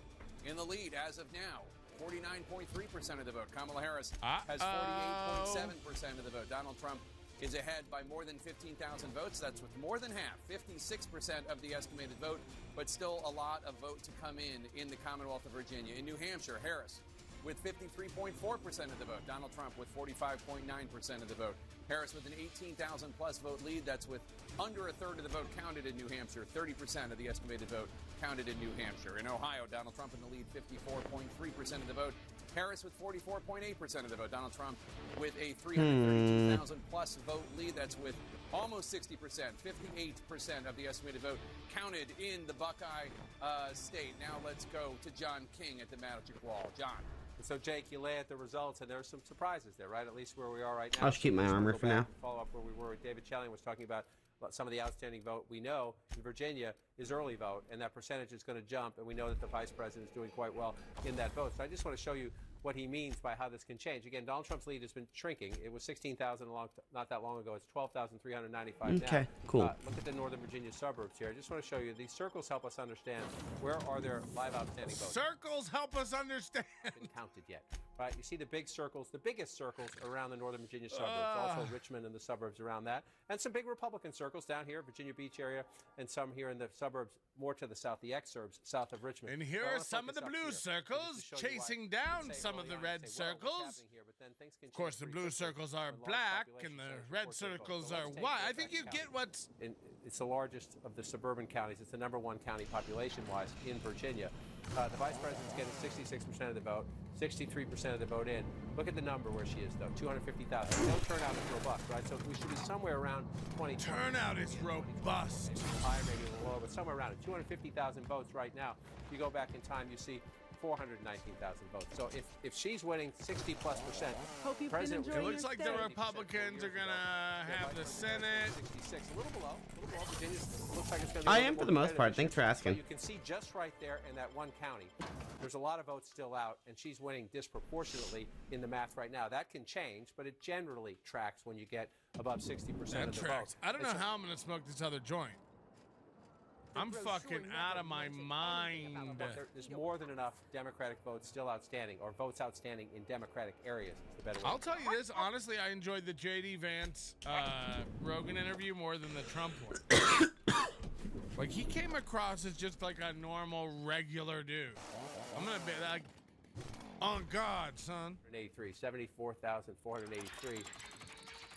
in the lead as of now. 49.3% of the vote. Kamala Harris has 48.7% of the vote. Donald Trump is ahead by more than 15,000 votes. That's with more than half, 56% of the estimated vote, but still a lot of vote to come in the Commonwealth of Virginia. In New Hampshire, Harris with 53.4% of the vote. Donald Trump with 45.9% of the vote. Harris with an 18,000 plus vote lead. That's with under a third of the vote counted in New Hampshire. 30% of the estimated vote counted in New Hampshire. In Ohio, Donald Trump in the lead, 54.3% of the vote. Harris with 44.8% of the vote. Donald Trump with a 332,000 plus vote lead. That's with almost 60%, 58% of the estimated vote counted in the Buckeye state. Now let's go to John King at the Magic Wall. John. So, Jake, you lay out the results, and there are some surprises there, right? At least where we are right now. I'll just keep my armor for now. Follow up where we were. David Chelling was talking about some of the outstanding vote. We know in Virginia is early vote, and that percentage is going to jump, and we know that the vice president is doing quite well in that vote. So I just want to show you what he means by how this can change. Again, Donald Trump's lead has been shrinking. It was 16,000 not that long ago. It's 12,395 now. Okay, cool. Look at the Northern Virginia suburbs here. I just want to show you these circles help us understand where are there live outstanding votes. Circles help us understand. Been counted yet, right? You see the big circles, the biggest circles around the Northern Virginia suburbs. Also Richmond and the suburbs around that, and some big Republican circles down here, Virginia Beach area, and some here in the suburbs more to the south, the exurbs south of Richmond. And here are some of the blue circles chasing down some of the red circles. Of course, the blue circles are black and the red circles are white. I think you get what's... It's the largest of the suburban counties. It's the number one county population-wise in Virginia. The vice president's getting 66% of the vote, 63% of the vote in. Look at the number where she is, though, 250,000. No turnout is robust, right? So we should be somewhere around 20. Turnout is robust. High, maybe a little low, but somewhere around it. 250,000 votes right now. If you go back in time, you see 419,000 votes. So if she's winning 60+%, President, it looks like the Republicans are gonna have the Senate. 66, a little below. Virginia looks like it's gonna be I am for the most part. Thanks for asking. So you can see just right there in that one county, there's a lot of votes still out, and she's winning disproportionately in the math right now. That can change, but it generally tracks when you get above 60% of the vote. I don't know how I'm gonna smoke this other joint. I'm fucking out of my mind. There's more than enough Democratic votes still outstanding, or votes outstanding in Democratic areas. Is the better way. I'll tell you this, honestly, I enjoyed the J.D. Vance Rogan interview more than the Trump one. Like, he came across as just like a normal, regular dude. I'm gonna be like, on God, son. 74,483.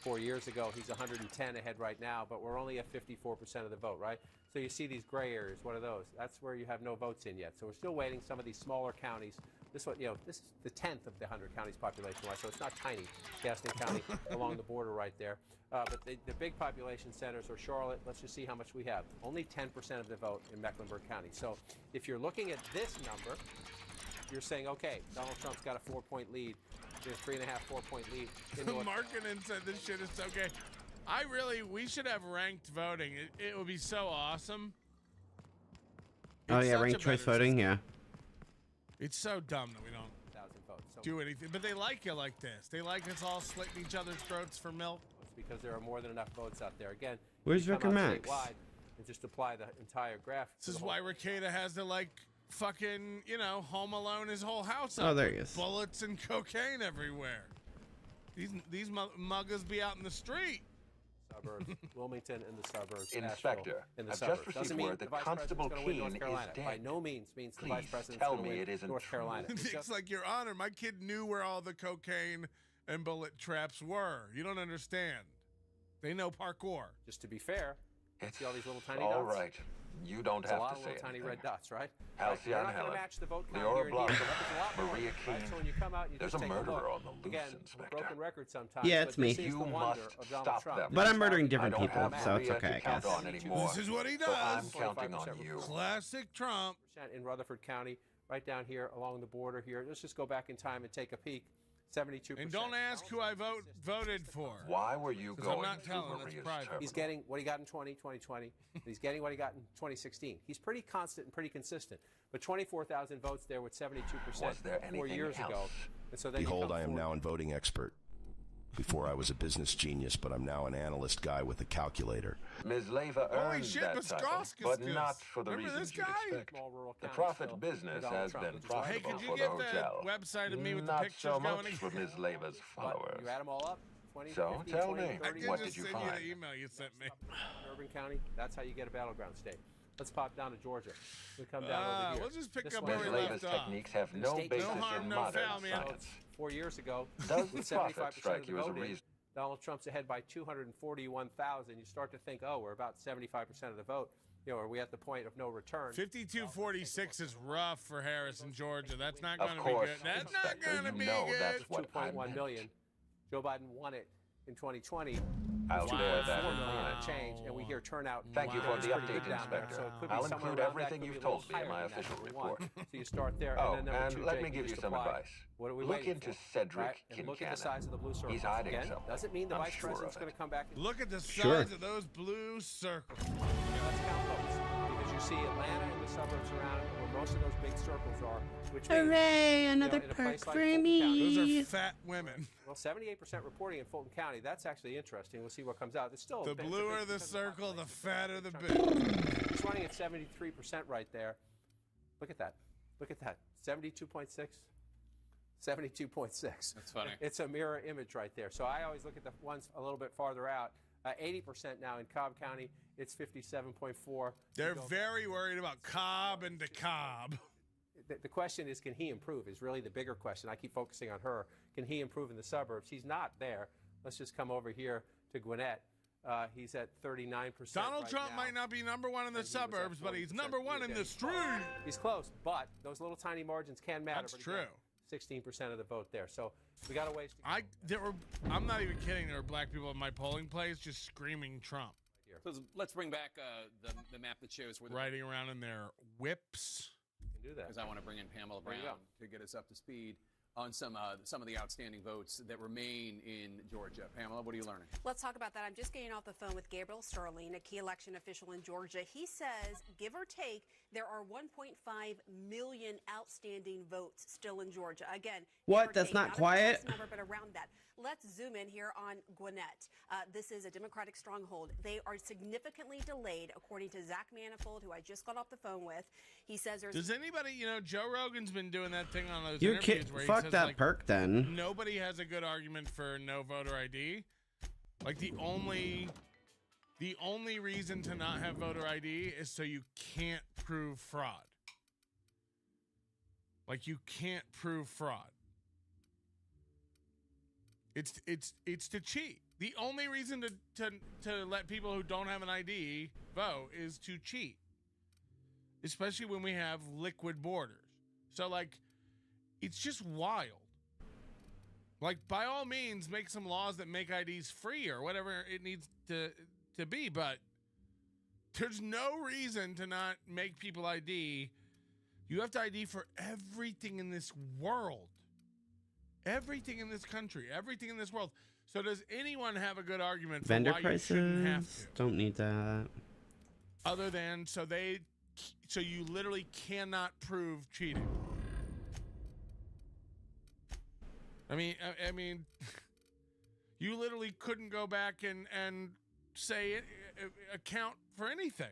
4 years ago, he's 110 ahead right now, but we're only at 54% of the vote, right? So you see these gray areas. What are those? That's where you have no votes in yet. So we're still waiting. Some of these smaller counties. This one, this is the 10th of the 100 counties population-wise, so it's not tiny. Gaston County along the border right there. But the big population centers are Charlotte. Let's just see how much we have. Only 10% of the vote in Mecklenburg County. So if you're looking at this number, you're saying, okay, Donald Trump's got a 4-point lead. There's 3.5, 4-point lead. Markkinen said this shit is so gay. We should have ranked voting. It would be so awesome. Oh yeah, ranked choice voting, yeah. It's so dumb that we don't do anything. But they like you like this. They like us all slitting each other's throats for milk. It's because there are more than enough votes out there. Again, where's Ricker Max? And just apply the entire graph. This is why Ricada has to fucking, Home Alone his whole house up. Oh, there he is. Bullets and cocaine everywhere. These muggers be out in the street. Suburbs, Wilmington and the suburbs. Inspector, in the I've suburbs. just Doesn't received mean word the that vice Constable president's going to win Keene North Carolina. is dead. By no means means the Please vice president's tell going to me win it isn't North true. Carolina. It's like, Your Honor, my kid knew where all the cocaine and bullet traps were. You don't understand. They know parkour. Just to be fair, see all these little tiny all dots? right. You don't It's a have lot to of say little tiny anything. red dots, right? Halcyon You're not going Helen, to match the vote count Leora here in Blossom, Utah, but there's a lot more, Maria right? King. So when you come out, you There's just a take murderer look. on the loose, Again, Inspector. broken record sometimes. Yeah, it's but me. this is the You wonder must of Donald stop Trump. them. But I'm murdering I different don't people, have so it's Maria okay, I to count guess. on anymore, This is what he so I'm does. counting on you. Classic Trump. In Rutherford County, right down here along the border here. Let's just go back in time and take a peek. 72%. And don't ask who I voted for. Why were you 'Cause going I'm not through telling, it's Maria's private. terminal? He's getting what he got in 2020. He's getting what he got in 2016. He's pretty constant and pretty consistent. But 24,000 votes there with 72% Was there 4 anything years ago. else? And so then you Behold, come I am forward. now a voting expert. Before I was a business genius, but I'm now an analyst guy with a calculator. Ms. Leva earned shit, that the title, Skorskas but skills. not for the Remember reasons this you'd guy? expect. Small rural The county profit still, business with Donald has Trump, been which is why- Hey, profitable could you for the get that hotel. website of me with the Not pictures so going? much for Ms. Leva's But followers. you add them all up. 20, So, 50, tell 20, me, 30, I could what just did you send you find? the email you sent me. Urban County, that's how you get a battleground state. Let's pop down to Georgia. We come down over here. We'll just pick This up one where Ms. we Leva's left off. techniques have In no state basis No harm, in no modern foul, man. science. 4 years ago, Does with the profit 75% strike of the you as a vote in, reason? Donald Trump's ahead by 241,000. You start to think, oh, we're about 75% of the vote. You know, are we at the point of no return? 52-46 is rough for Harris in Georgia. That's not Of going to be course, good. That's not Inspector, going to you be know good. that's what I 2.1 meant. million. Joe Biden won it in 2020. I'll Wow. bear that 4 in million mind. and change, and we hear turnout. Thank you for is the pretty update, good down there. Inspector. So it could be I'll somewhere include around everything that, you've could be a little told me in higher my than that official if we want. report. So you start there, Oh, and then number and two, let Jake, me you give you just some apply. advice. What are we Look waiting into for? Cedric Right? And look at the Kincannon. size of the blue circle. He's hiding Again, something. doesn't mean the I'm vice sure president's of going it. to come back. And Look at the size Sure. of those blue circles. let's count votes, because you see Atlanta and the suburbs around it, where most of those big circles are, which means, Hooray, you know, another in a perk place for like Fulton me. County- Those are fat women. Well, 78% reporting in Fulton County. That's actually interesting. We'll see what comes out. It's still The a bit- bluer the because of circle, the fatter the bit. It's running at 73% right there. Look at that. Look at that. 72.6. 72.6. That's funny. It's a mirror image right there. So I always look at the ones a little bit farther out. 80% now in Cobb County. It's 57.4. They're very worried about Cobb and DeKalb. The question is, can he improve? Is really the bigger question. I keep focusing on her. Can he improve in the suburbs? He's not there. Let's just come over here to Gwinnett. He's at 39%. Donald right Trump now. might not be number one in the And he was at suburbs, but he's 40%. number one in the street. He's close, but those little tiny margins can matter. That's but again, true. 16% of the vote there. So we got a ways to go. I'm not even kidding. There were black people at my polling place just screaming Trump, So let's bring back the map that shows where the riding around in their whips. can do that. Because I want to bring in Pamela There you Brown to get us up to speed on some of the outstanding votes that remain in Georgia. Pamela, what are you learning? Let's talk about that. I'm just getting off the phone with Gabriel Sterling, a key election official in Georgia. He says, give or take, there are 1.5 million outstanding votes still in Georgia. Again, What? give or That's take, not a quiet? precise number, but around that. Let's zoom in here on Gwinnett. This is a Democratic stronghold. They are significantly delayed, according to Zach Manifold, who I just got off the phone with. He says there's... Does anybody, Joe Rogan's been doing that thing on those You're interviews kid. where he Fuck says, that like, perk then. nobody has a good argument for no voter ID. Like the only reason to not have voter ID is so you can't prove fraud. Like you can't prove fraud. It's to cheat. The only reason to let people who don't have an ID vote is to cheat. Especially when we have liquid borders. So like it's just wild. Like by all means make some laws that make IDs free or whatever it needs to be, but there's no reason to not make people ID. You have to ID for everything in this world. Everything in this country, everything in this world. So does anyone have a good argument for Vendor why you shouldn't have prices? to? Don't need that. Other than so you literally cannot prove cheating. I mean, you literally couldn't go back and say account for anything.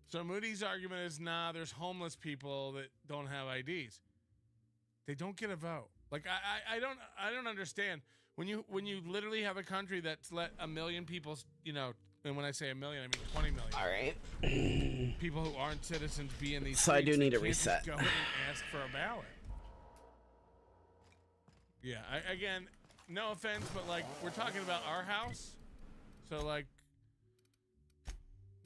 So Moody's argument is, nah, there's homeless people that don't have IDs. They don't get a vote. Like I don't understand when you literally have a country that's let 1 million people, and when I say 1 million, I mean 20 million. All right. People who aren't citizens be in these. So I do streets. need They a can't just reset. Go and ask for a ballot. Yeah, again, no offense, but like we're talking about our house, so like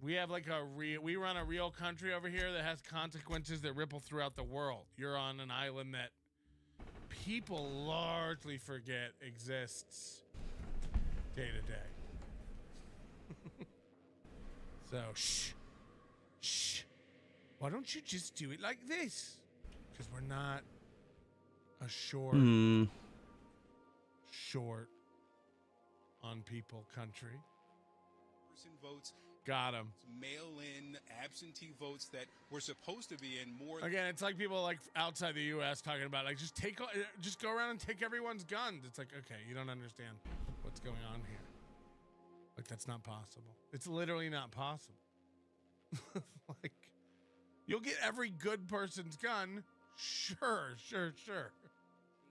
we have like we run a real country over here that has consequences that ripple throughout the world. You're on an island that people largely forget exists day to day. So shh. Why don't you just do it like this? Because we're not a short on people country. Person votes. Got him. Mail-in absentee votes that were supposed to be in more. Again, it's like people like outside the U.S. talking about like just go around and take everyone's guns. It's like, okay, you don't understand what's going on here. Like that's not possible. It's literally not possible. Like you'll get every good person's gun. Sure.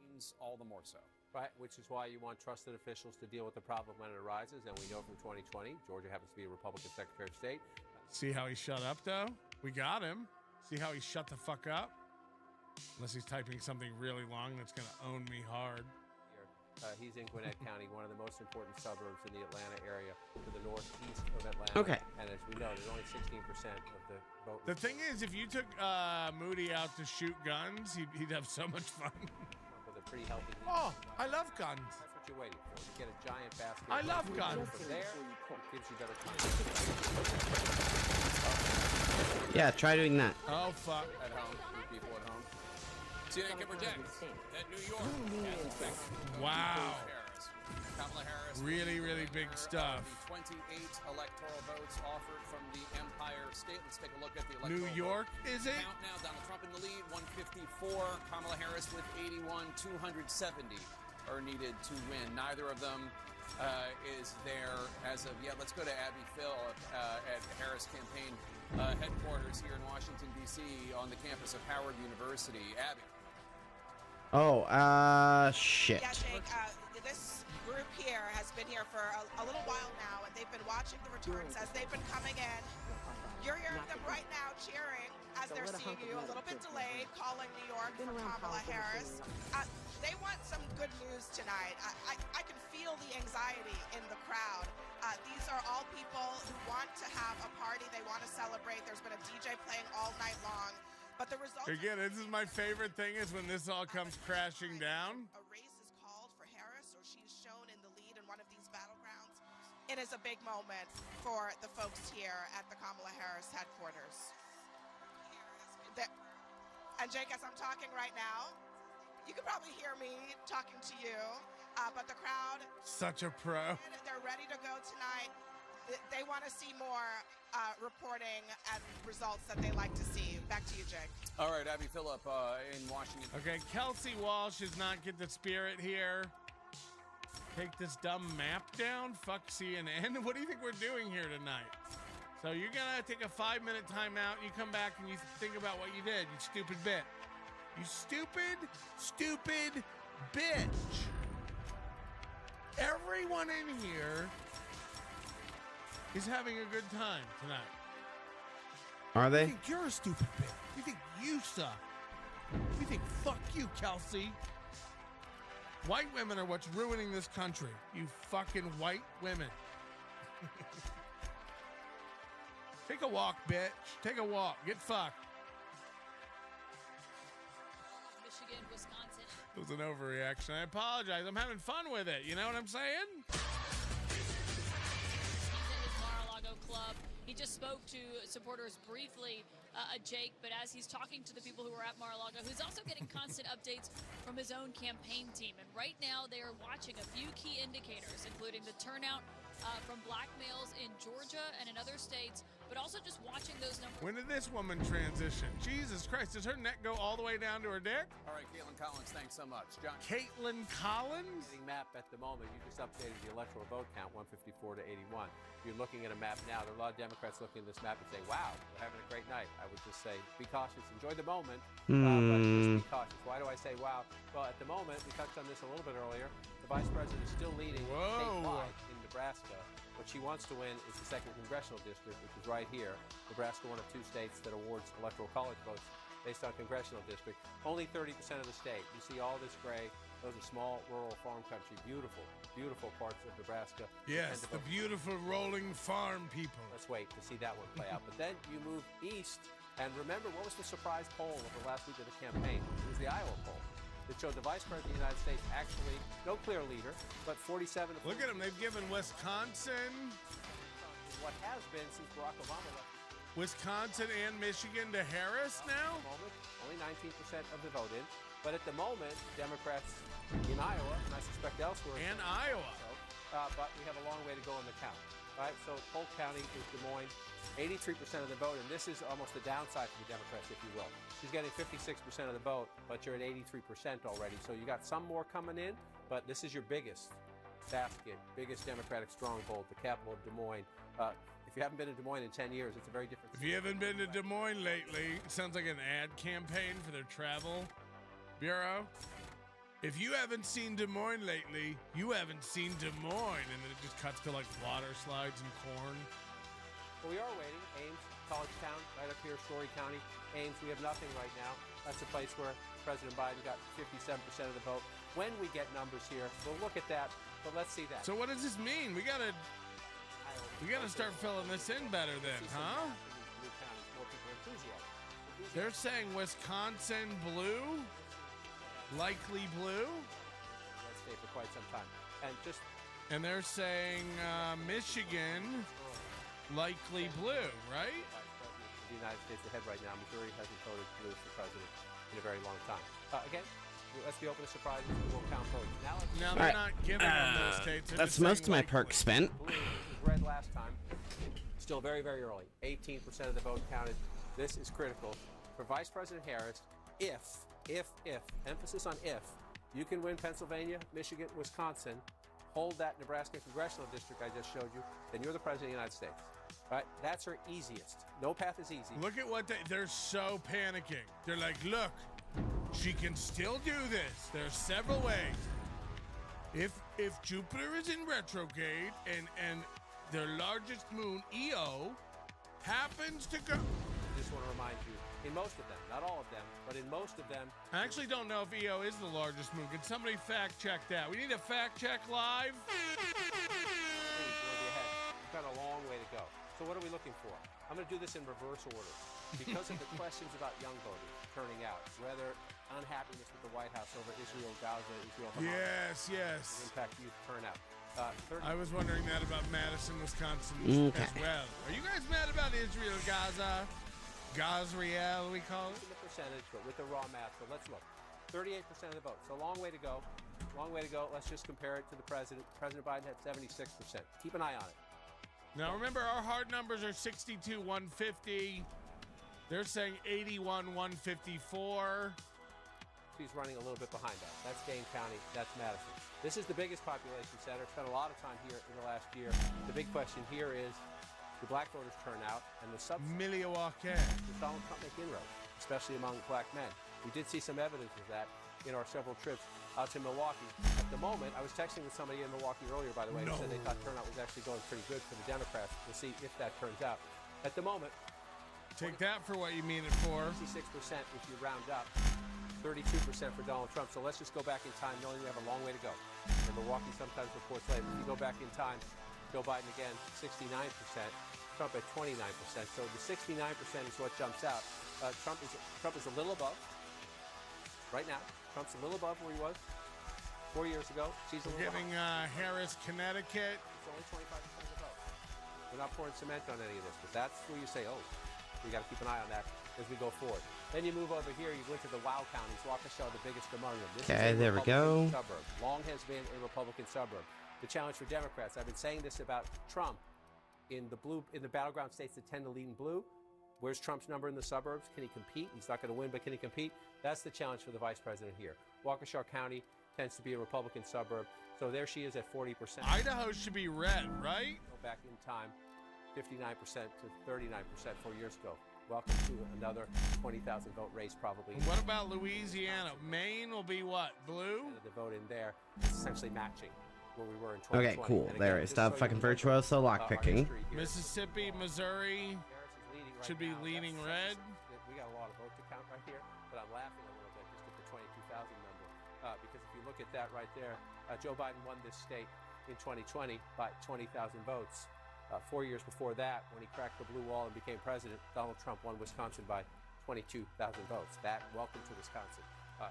Means all the more so. Right, which is why you want trusted officials to deal with the problem when it arises. And we know from 2020, Georgia happens to be a Republican Secretary of State. See how he shut up, though? We got him. See how he shut the fuck up? Unless he's typing something really long that's going to own me hard. He's in Gwinnett County, one of the most important suburbs in the Atlanta area, to the northeast of Atlanta. Okay. And as we know, there's only 16% of the vote. The thing is, if you took Moody out to shoot guns, he'd have so much fun. With a pretty healthy. Oh, I love guns. That's what you're waiting for. You get a giant basket. I love guns. From there, it gives you better time. Yeah, try doing that. Oh, fuck. At home, with people at home. CNN can project that New York. Wow. Kamala Harris. Really big stuff. 28 electoral votes offered from the Empire State. Let's take a look at the electoral New York, vote. is it? Count now. Donald Trump in the lead, 154. Kamala Harris with 81. 270 are needed to win. Neither of them is there as of yet. Let's go to Abby Phillip at Harris campaign headquarters here in Washington, D.C. on the campus of Howard University. Abby. Oh, shit. Yeah, Jake, this group here has been here for a little while now, and they've been watching the returns as they've been coming in. You're hearing them right now cheering as they're seeing you, a little bit delayed, calling New York for Kamala Harris. They want some good news tonight. I can feel the anxiety in the crowd. These are all people who want to have a party. They want to celebrate. There's been a DJ playing all night long. But the result. Again, this is my favorite thing is when this all comes crashing down. A race is called for Harris, or she's shown in the lead in one of these battlegrounds. It is a big moment for the folks here at the Kamala Harris headquarters. And Jake, as I'm talking right now, you can probably hear me talking to you, but the crowd. Such a pro. They're ready to go tonight. They want to see more reporting and results that they like to see. Back to you, Jake. All right, Abby Phillip in Washington. Okay, Kelsey Walsh does not get the spirit here. Take this dumb map down. Fuck CNN. What do you think we're doing here tonight? So you're gonna take a 5-minute timeout. You come back and you think about what you did. You stupid bitch. You stupid bitch. Everyone in here is having a good time tonight. Are they? You think you're a stupid bitch. You think you suck. You think fuck you, Kelsey. White women are what's ruining this country. You fucking white women. Take a walk, bitch. Take a walk. Get fucked. Michigan, Wisconsin. It was an overreaction. I apologize. I'm having fun with it. You know what I'm saying? He's in his Mar-a-Lago club. He just spoke to supporters briefly, Jake, but as he's talking to the people who are at Mar-a-Lago, he's also getting constant updates from his own campaign team. And right now they are watching a few key indicators, including the turnout from black males in Georgia and in other states, but also just watching those numbers. When did this woman transition? Jesus Christ, does her neck go all the way down to her dick? All right, Caitlin Collins, thanks so much. John. Caitlin Collins? Map at the moment, you just updated the electoral vote count, 154 to 81. You're looking at a map now. There are a lot of Democrats looking at this map and saying, wow, we're having a great night. I would just say, be cautious, enjoy the moment, but just be cautious. Why do I say wow? Well, at the moment, we touched on this a little bit earlier, the vice president is still leading statewide in Nebraska. What she wants to win is the 2nd congressional district, which is right here. Nebraska, one of 2 states that awards electoral college votes based on congressional district. Only 30% of the state. You see all this gray Those are small, rural farm country, beautiful, beautiful parts of Nebraska. Yes, the beautiful rolling farm people. Let's wait to see that one play out. But then you move east, and remember, what was the surprise poll of the last week of the campaign? It was the Iowa poll. It showed the Vice President of the United States actually no clear leader, but 47 to 40. Look at them. They've given Wisconsin. What has been since Barack Obama left. Wisconsin and Michigan to Harris now? Only 19% of the vote in. But at the moment, Democrats in Iowa, and I suspect elsewhere. And Iowa. But we have a long way to go in the count. All right, so Polk County is Des Moines, 83% of the vote, and this is almost the downside for the Democrats, if you will. She's getting 56% of the vote, but you're at 83% already. So you got some more coming in, but this is your biggest basket, biggest Democratic stronghold, the capital of Des Moines. If you haven't been to Des Moines in 10 years, it's a very different. If you haven't been to Des Moines lately, it sounds like an ad campaign for their travel bureau. If you haven't seen Des Moines lately, you haven't seen Des Moines. And then it just cuts to like water slides and corn. Well, we are waiting. Ames, College Town, right up here, Story County. Ames, we have nothing right now. That's a place where President Biden got 57% of the vote. When we get numbers here, we'll look at that, but let's see that. So what does this mean? We gotta start filling this in better then, huh? They're saying Wisconsin blue, likely blue. Let's stay for quite some time, and they're saying Michigan, likely blue, right? The United States ahead right now. Missouri hasn't voted blue for president in a very long time. Again, let's be open to surprises. We'll count votes. Now they're not giving them those states. That's most of my perks spent. Blue was red last time. Still very, very early. 18% of the vote counted. This is critical for Vice President Harris. If, emphasis on if, you can win Pennsylvania, Michigan, Wisconsin, hold that Nebraska congressional district I just showed you, then you're the President of the United States. All right? That's her easiest. No path is easy. Look at what they're so panicking. They're like, look, she can still do this. There's several ways. If Jupiter is in retrograde and their largest moon, Io, happens to go... I just want to remind you, in most of them, not all of them, but in most of them... I actually don't know if Io is the largest moon. Can somebody fact check that? We need a fact check live. We've got a long way to go. So what are we looking for? I'm going to do this in reverse order. Because of the questions about young voters turning out, whether unhappiness with the White House over Israel, Gaza, Hamas, yes. impact youth turnout. I was wondering that about Madison, Wisconsin as well. Are you guys mad about Israel, Gaza? Gazriel, we call it? The percentage, but with the raw math. So let's look. 38% of the vote. So a long way to go. Long way to go. Let's just compare it to the president. President Biden had 76%. Keep an eye on it. Now remember, our hard numbers are 62, 150. They're saying 81, 154. He's running a little bit behind us. That's Dane County. That's Madison. This is the biggest population center. Spent a lot of time here in the last year. The big question here is the black voters turn out and the Milwaukee. Does Donald Trump make inroads, especially among black men? We did see some evidence of that in our several trips out to Milwaukee. At the moment, I was texting with somebody in Milwaukee earlier, by the way, who said they thought turnout was actually going pretty good for the Democrats. We'll see if that turns out. At the moment, take that for what you mean it for. 66% if you round up. 32% for Donald Trump. So let's just go back in time, knowing we have a long way to go. And Milwaukee sometimes reports late. If you go back in time, Joe Biden again, 69%. Trump at 29%. So the 69% is what jumps out. Trump is a little above right now. Trump's a little above where he was 4 years ago. She's a little giving Harris, Connecticut. It's only 25% of the vote. We're not pouring cement on any of this, but that's where you say, oh, we got to keep an eye on that as we go forward. Then you move over here, you go into the WOW counties, Waukesha, the biggest among them. This okay, is a there we go. Suburb. Long has been a Republican suburb. The challenge for Democrats, I've been saying this about Trump in the battleground states that tend to lead in blue. Where's Trump's number in the suburbs? Can he compete? He's not going to win, but can he compete? That's the challenge for the vice president here. Waukesha County tends to be a Republican suburb, so there she is at 40%. Idaho should be red, right? Go back in time, 59% to 39% 4 years ago. Welcome to another 20,000 vote race, probably. And what about Louisiana? Maine will be what? Blue? The vote in there is essentially matching where we were in 2020. Okay, cool. There is. Stop fucking virtuoso lockpicking. Mississippi, Missouri should be leaning red. We got a lot of vote to count right here, but I'm laughing a little bit just at the 22,000 number. because if you look at that right there, Joe Biden won this state in 2020 by 20,000 votes. 4 years before that, when he cracked the blue wall and became president, Donald Trump won Wisconsin by 22,000 votes. Welcome to Wisconsin.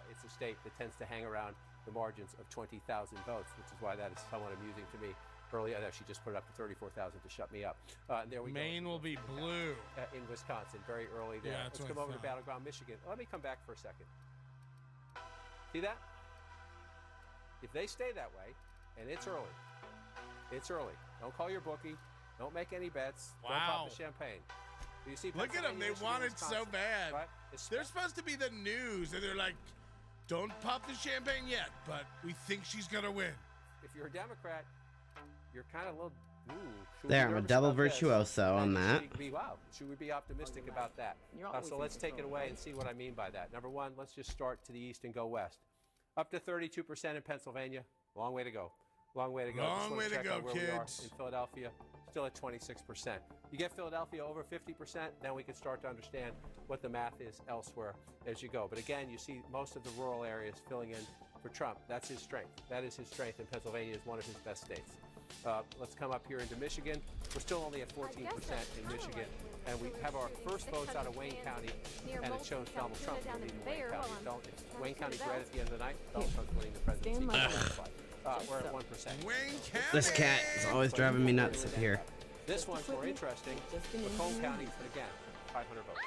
It's a state that tends to hang around the margins of 20,000 votes, which is why that is somewhat amusing to me. Earlier, she just put it up to 34,000 to shut me up. And there we go. Maine will be blue. In Wisconsin, very early there. Yeah, Let's come over to Battleground, Michigan. Let me come back for a second. See that? If they stay that way, and it's early. Don't call your bookie. Don't make any bets. Don't pop the champagne. You see, look at them. They want it so bad. Right? They're supposed to be the news, and they're like, don't pop the champagne yet, but we think she's going to win. If you're a Democrat, you're kind of a little, There, I'm a double virtuoso on that. Should we be optimistic about that? So let's take it away and see what I mean by that. Number one, let's just start to the east and go west. Up to 32% in Pennsylvania. Long way to go. Long way to go, kids. In Philadelphia, still at 26%. You get Philadelphia over 50%, then we can start to understand what the math is elsewhere as you go. But again, you see most of the rural areas filling in for Trump. That's his strength. That is his strength, and Pennsylvania is one of his best states. Let's come up here into Michigan. We're still only at 14% in Michigan, and we have our first votes out of Wayne County, and it shows Donald Trump leading Wayne County. If Wayne County's red at the end of the night, Donald Trump's winning the presidency. We're at 1%. Wayne County. This cat is always driving me nuts up here. This one's more interesting. Macomb County, again, 500 votes.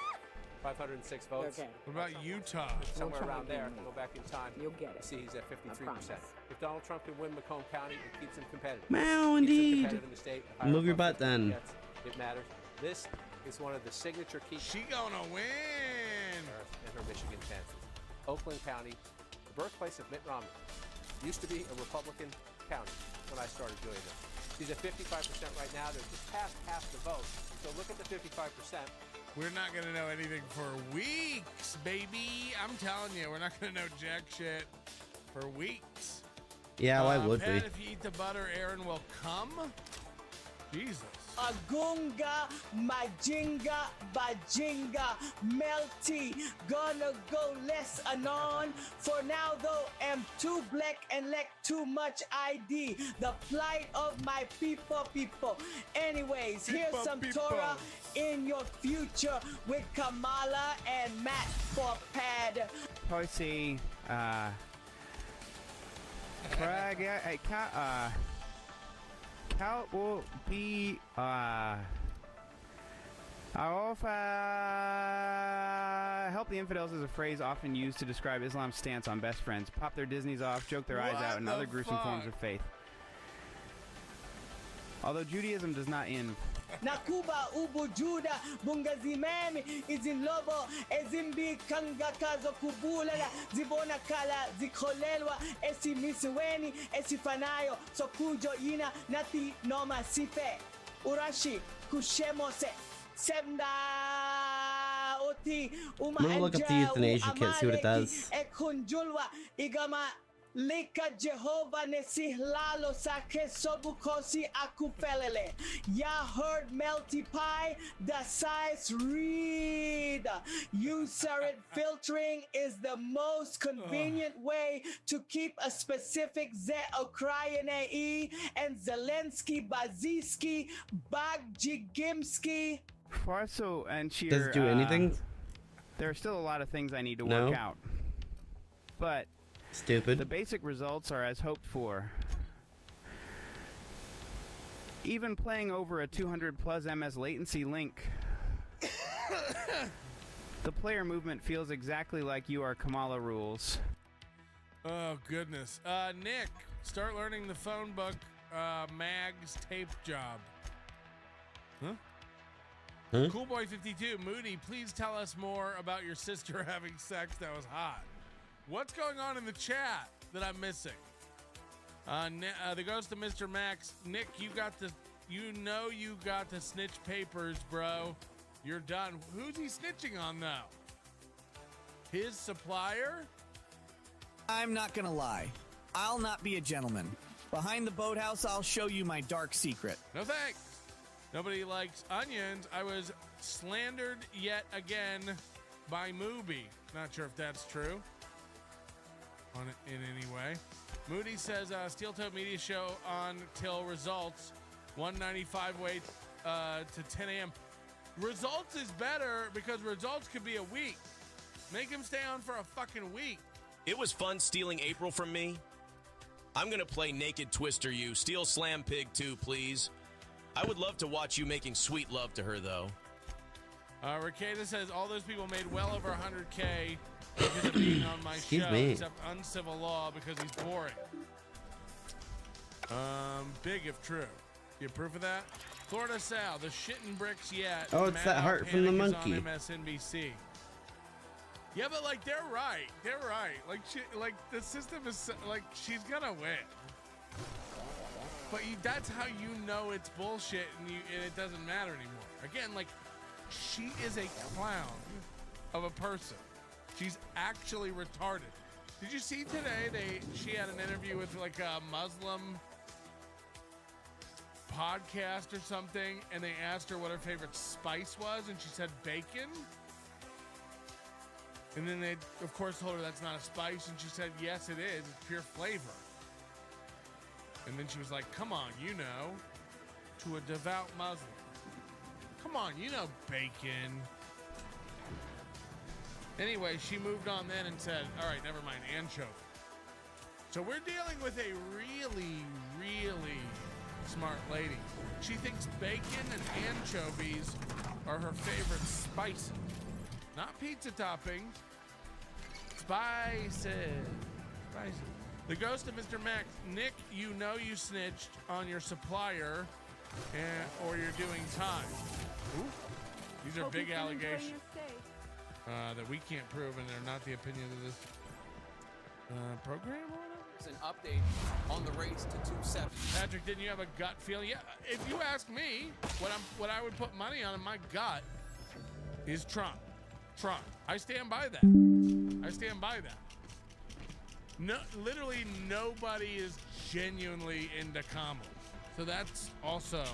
506 votes. What about Utah? Somewhere around there. Go back in time. You'll get it. See, he's at 53%. If Donald Trump can win Macomb County, it keeps him competitive. Wow, indeed. Move your butt then. It matters. This is one of the signature key. She gonna win. And her Michigan chances. Oakland County, the birthplace of Mitt Romney, used to be a Republican county when I started doing this. She's at 55% right now. They're just past half the vote. So look at the 55%. We're not going to know anything for weeks, baby. I'm telling you, we're not going to know jack shit for weeks. Yeah, why would Pat, we? if you eat the butter, Aaron will come. Jesus. Agunga, Majinga, Bajinga, Melty, gonna go less anon. For now, though, am too black and lack too much ID. The plight of my people. Anyways, here's some Torah in your future with Kamala and Matt for Pad. Pussy, Cal will be I offer help the infidels is a phrase often used to describe Islam's stance on best friends. Pop their Disneys off, joke their eyes out, and other gruesome forms of faith. Although Judaism does not end. Nakuba ubu Juda bungazimemi izinlobo ezimbi kangakazo kubulala zibona kala zikholelwa esimisiweni esifanayo sokujo yina nati noma sife urashi kushemose semda oti I'm gonna look up the euthanasia kit, see what it does. ekunjulwa igama Lika Jehovah nesihlalo sake sobukosi akupelele. Ya heard Melty Pie, the size read. Userit filtering is the most convenient way to keep a specific ze Ukraine and Zelensky Baziski Bagjigimski. So, and she Does it do anything? There are still a lot of things I need to No. work out. But stupid. The basic results are as hoped for. Even playing over a 200 plus ms latency link, the player movement feels exactly like you are Kamala rules. Oh, goodness. Nick, start learning the phone book Mag's tape job. Huh? Coolboy52, Moody, please tell us more about your sister having sex that was hot. What's going on in the chat that I'm missing? The ghost of Mr. Max. Nick, you got the snitch papers, bro. You're done. Who's he snitching on, though? His supplier? I'm not gonna lie. I'll not be a gentleman. Behind the boathouse, I'll show you my dark secret. No thanks. Nobody likes onions. I was slandered yet again by Mooby. Not sure if that's true. in any way. Moody says Steel Toe Media Show on till results. 195 wait to 10 a.m. Results is better because results could be a week. Make him stay on for a fucking week. It was fun stealing April from me. I'm going to play Naked Twister You. Steal Slam Pig too, please. I would love to watch you making sweet love to her, though. Ricada says all those people made well over 100K because of being on my Excuse show, me. except Uncivil Law because he's boring. Big if true. You have proof of that? Florida Sal, the shitting bricks yet. Oh, it's that heart from the monkey. On MSNBC. Yeah, but like they're right. They're right. Like the system is like she's gonna win. But that's how you know it's bullshit and it doesn't matter anymore. Again, like she is a clown of a person. She's actually retarded. Did you see today she had an interview with like a Muslim podcast or something, and they asked her what her favorite spice was, and she said bacon. And then they, of course, told her that's not a spice, and she said, yes, it is. It's pure flavor. And then she was like, come on, you know, to a devout Muslim. Come on, you know bacon. Anyway, she moved on then and said, all right, never mind, anchovy. So we're dealing with a really, really smart lady. She thinks bacon and anchovies are her favorite spices. Not pizza topping. Spices. The ghost of Mr. Max. Nick, you know you snitched on your supplier or you're doing time. Ooh. These are big allegations that we can't prove, and they're not the opinion of this program or whatever. An update on the race to 270. Patrick, didn't you have a gut feeling? Yeah, if you ask me, what I would put money on in my gut is Trump. Trump. I stand by that. I stand by that. No, literally nobody is genuinely into Kamala. So that's also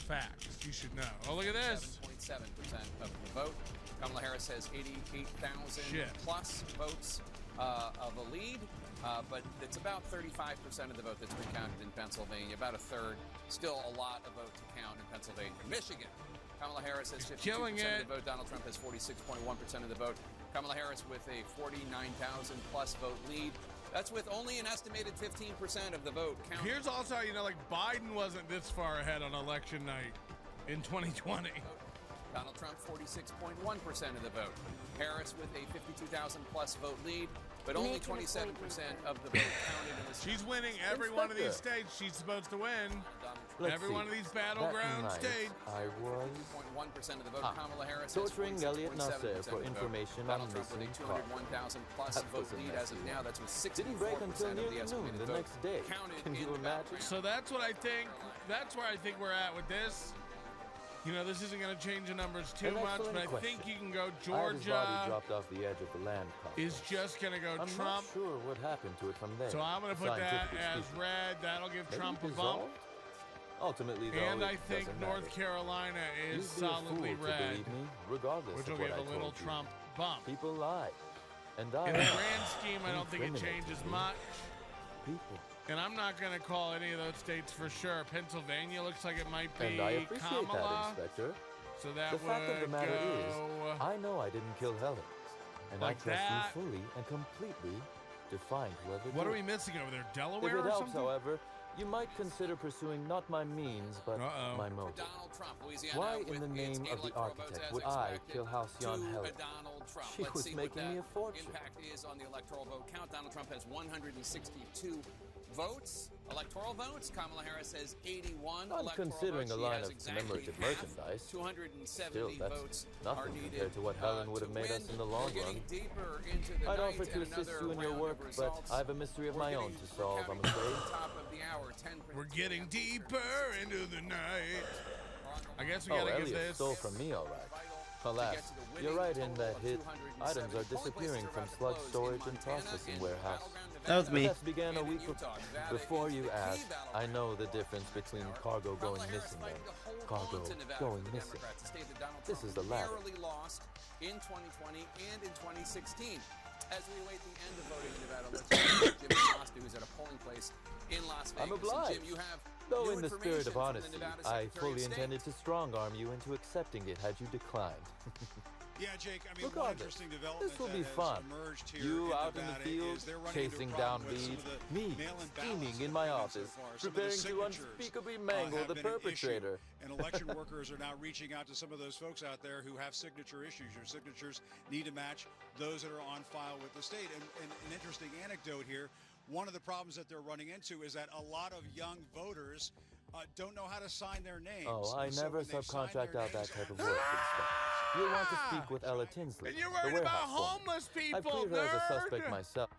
facts. You should know. Oh, look at this. 7.7% of the vote. Kamala Harris has 88,000 plus votes of a lead, but it's about 35% of the vote that's been counted in Pennsylvania, about a third. Still a lot of vote to count in Pennsylvania. Michigan, Kamala Harris has 52% of the vote. Donald Trump has 46.1% of the vote. Kamala Harris with a 49,000 plus vote lead. That's with only an estimated 15% of the vote counted. Here's also how you know, like, Biden wasn't this far ahead on election night in 2020. Donald Trump, 46.1% of the vote. Harris with a 52,000 plus vote lead, but only 27% of the vote counted in the state. She's winning every one of these states she's supposed to win. Every one of these battleground states. I was 2.1% of the vote. Kamala Harris torturing Elliot Nasser for information on Donald Trump with a 201,000 plus vote lead as of now. That's with 64% of the estimated the vote next day. Can you imagine? So that's what I think. That's where I think we're at with this. You know, this isn't going to change the numbers too much, but I think you can go Georgia dropped off the edge of the land is just going to go I'm Trump. not sure what happened to it from there. So I'm going to put that as red. That'll give Trump a bump. Ultimately, though, and I think North Carolina is solidly red, regardless which will of give what a little Trump bump. People lie, and in the grand scheme, I don't think it changes much. People. And I'm not going to call any of those states for sure. Pennsylvania looks like it might be and I appreciate Kamala. that, Inspector. So that the fact of the matter go, is, I know I didn't kill Helen, and like I trust that. you fully and completely to find whoever What did. are we missing over there? Delaware if it or helps, something? however, you might consider pursuing not my means, but my motive. Why, in the name of the architect, would I kill Halcyon Helen? She Let's was see making what me that a fortune. impact is on the electoral vote count. Donald Trump has 162 votes. Electoral votes. Kamala Harris has 81. I'm electoral considering votes. a She line has of exactly commemorative half. merchandise. 270 Still, that's votes nothing are needed compared to what Helen would have made us in the long We're run. getting deeper into the I'd night offer to and assist another you in your round work, of but results. I have a mystery of my own to solve, I'm afraid. Top of the hour, 10. We're getting deeper into the night. I guess we Oh, gotta give Elliot this. stole from me, all right. Alas, you're right in that items are disappearing from sludge storage and processing warehouse. That was me. The theft began a week before you asked. I know the difference between cargo going missing and cargo going missing. This is the latter. Narrowly lost in 2020 and in 2016. As we await the end of voting in Nevada, let's hear from Jim Acosta, who's at a polling place in Las Vegas. I'm obliged. Jim, you have Though new in the spirit of information from the honesty, Nevada I Secretary fully of State. intended to strong-arm you into accepting it had you declined. Yeah, Jake, I mean, Look one on this. interesting development This will be that has fun. emerged here You in out in the Nevada field, is they're running into a chasing problem down with some leads. of the Me, mail-in scheming ballots in that my have been office, so far. Some of the preparing to signatures, unspeakably have mangle the been an issue, perpetrator. and election workers are now reaching out to some of those folks out there who have signature issues. Your signatures need to match those that are on file with the state. And an interesting anecdote here, one of the problems that they're running into is that a lot of young voters don't know how to sign their names. Oh, I So never when they sign subcontract their out that names- type of work. You'll want to speak with Ella Tinsley, And you're the worried about warehouse woman. homeless I've people, cleared her as a nerd. suspect myself.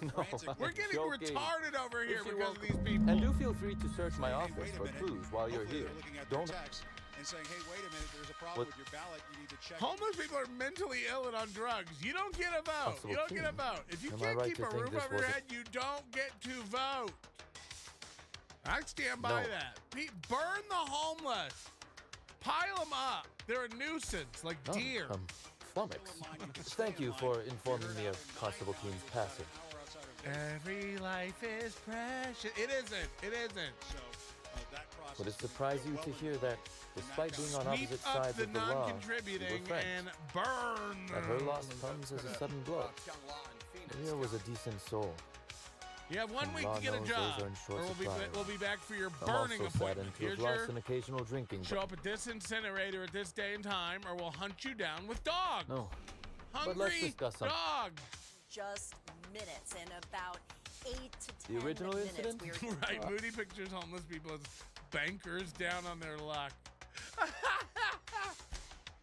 No, We're I'm getting joking. retarded over here If you because want- of these people. And do feel free to search my Hey, office wait a for minute. clues while you're Hopefully here. they're looking at their Don't. text and saying, hey, wait a minute, there's a problem What- with your ballot. You need to check. Homeless people are mentally ill and on drugs. You don't get a vote. Possible You don't get a king. vote. If you Am I can't right keep to a think roof this over your was a- head, you don't get to vote. I stand by No. that. Burn the homeless. Pile them up. They're a nuisance, like Oh, deer. flummoxed. Thank you for informing me of Constable Keen's passing. Every life is precious. It isn't. It isn't. Would it surprise you to hear that, despite being on Sweep opposite up sides the of the law, we were non-contributing friends? and burn. That her loss comes as a sudden blow. Maria was a decent soul. You have 1 And week law to get a knows those job, are in short or supply. we'll be back for your I'm burning also appointment. saddened to Here's have lost your an occasional drinking. show up at this incinerator at this day and time, or we'll hunt you down with dogs. No. Hungry But let's discuss something. dog. Just minutes, in about 8 to 10 The original minutes, incident? we're Right, Moody pictures homeless people as bankers down on their luck.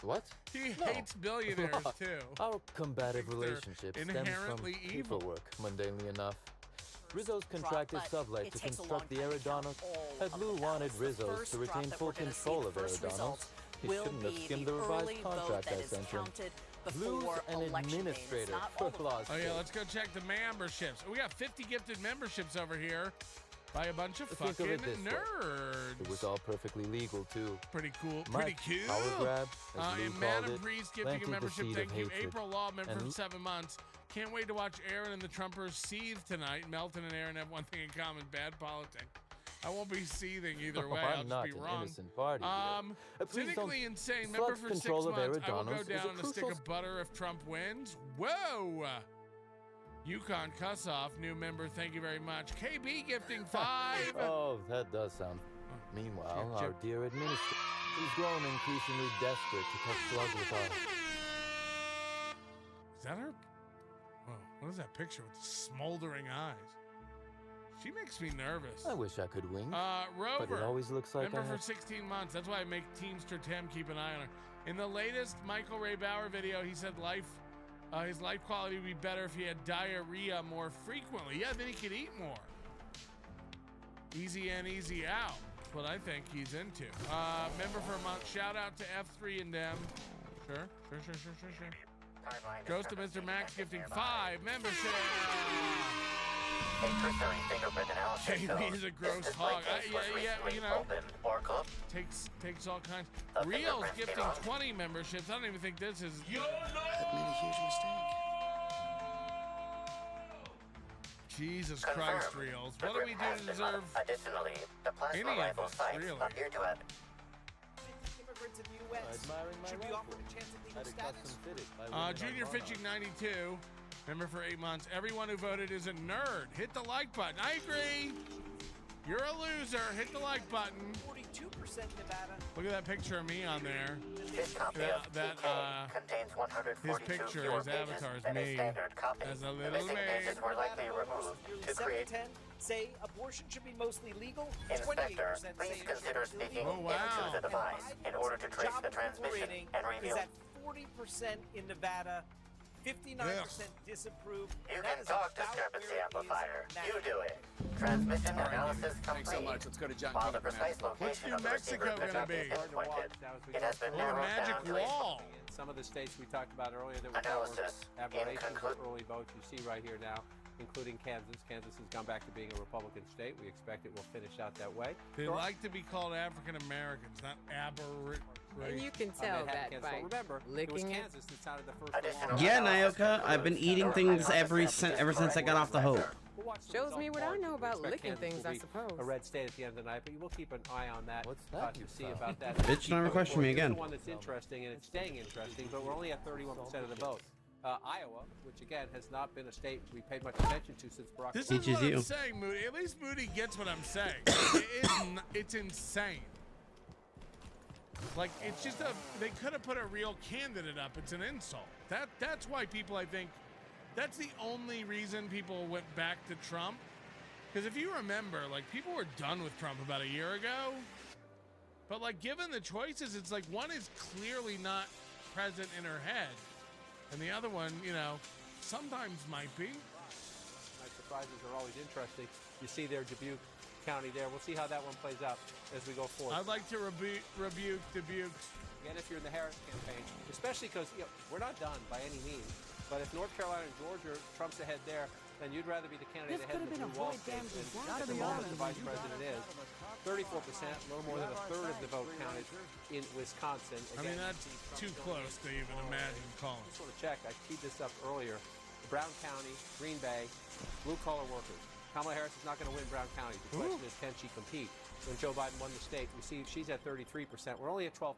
What? He No. hates billionaires too. Our combative They're relationship stems from inherently evil. paperwork, mundanely enough. Rizzo's contracted but sublight it to takes a construct the long time to count Aerodonals, all as of Lou the wanted ballots. The Rizzo's first to drop retain that full we're gonna see, control the of first Aerodonals. results He will shouldn't have be skimmed the the revised early vote contract that I is sent him. counted Lou's before an election day. It's administrator not for all of Las Oh yeah, Vegas. let's go check the memberships. We got 50 gifted memberships over here by a bunch of Think of fucking it this way. nerds. It was all perfectly legal, too. Pretty cool. Mike, Pretty cool. power grab, as Lou and called Madam it, Priest gifting a planted the membership. seed of Thank you. hatred. April Lawman for And- 7 months. Can't wait to watch Aaron and the Trumpers seethe tonight. Melton and Aaron have one thing in common: bad politics. I won't be seething either way. I'll I'm not just be an wrong. innocent party here. Please don't Cynically insane. slug Member for 6 control of months. I will go Aerodonals is down a on a stick crucial of butter if Trump wins. Whoa! Yukon Cusoff, new member. Thank you very much. KB gifting 5. Oh, that does sound. Meanwhile, Jim- our dear administrator is grown increasingly desperate to cut slugs with our. Is that her? Whoa, what is that picture with the smoldering eyes? She makes me nervous. I wish I could wink. Rover. But it always looks like I member for have. 16 months. That's why I make Teamster Tim keep an eye on her. In the latest Michael Ray Bauer video, he said his life quality would be better if he had diarrhea more frequently. Yeah, then he could eat more. Easy in, easy out. That's what I think he's into. Member for a month. Shout out to F3 and them. Sure. Goes to Mr. Max gifting 5 membership. KB is a gross hog. You know, takes all kinds. Reels gifting 20 memberships. I don't even think this is. That made a huge mistake. Jesus Christ, Reels. What do we do to deserve Additionally, the plasma any of rifle this, sites really? appear to have Immigrants in the U.S. Admiring my should be rifle. offered a chance at legal Had it status. custom fitted by women on Junior Monarch. Fishing 92, member for 8 months. Everyone who voted is a nerd. Hit the like button. I agree. You're a loser. Hit the like button. 42% Nevada. Look at that picture of me on there. This copy of PK contains 142 his picture, fewer his avatar is pages than a me standard copy. as a The little missing maid. pages were likely removed to create. 7 to 10 say abortion should be mostly legal. Inspector, 28% say please it consider should be speaking Oh, wow. into the device in order to trace Job the approval transmission rating and is review. at 40% in Nevada, 59% disapprove. You That can is talk about discrepancy where it is amplifier. now. You do it. Transmission analysis Thanks so complete. much. Let's go to John While the Cook. precise What's location New of the receiver Mexico could gonna not be be? pinpointed, Now, as we it go has been Oh, a narrowed magic down to a wall. in some of the states we talked about earlier that were Analysis. aberrations of Inconclu- early votes. You see right here now, including Kansas. Kansas has gone back to being a Republican state. We expect it will finish out that way. They like to be called African Americans, not And you can tell that by remember, licking it. Kansas that sounded the first Yeah, Nyoka, I've been eating things ever since I got off the Hope. Shows me what I know about licking things, I suppose. A red state at the end of the night, but we'll keep an eye on that. What's that to see about that. Bitch, don't ever question me again. This is the one that's interesting, and it's staying interesting, but we're only at 31% of the vote. Iowa, which again has not been a state we paid much attention to since Barack. This is what I'm saying, Moody. At least Moody gets what I'm saying. It's insane. Like, it's just they could have put a real candidate up. It's an insult. That's why people, I think, that's the only reason people went back to Trump. Because if you remember, like, people were done with Trump about a year ago. But, like, given the choices, it's like one is clearly not present in her head. And the other one, you know, sometimes might be. My surprises are always interesting. You see there, Dubuque County there. We'll see how that one plays out as we go forward. I'd like to rebuke Dubuque. Again, if you're in the Harris campaign, especially because we're not done by any means. But if North Carolina and Georgia, Trump's ahead there, then you'd rather be the candidate ahead of the blue wall states. And at the moment, the vice president is 34%, a little more than a third of the vote counted in Wisconsin. I mean, Again, that's too close to even imagine calling. I just want to check. I teed this up earlier. Brown County, Green Bay, blue-collar workers. Kamala Harris is not going to win Brown County. The question is, can she compete? When Joe Biden won the state, we see she's at 33%. We're only at 12%,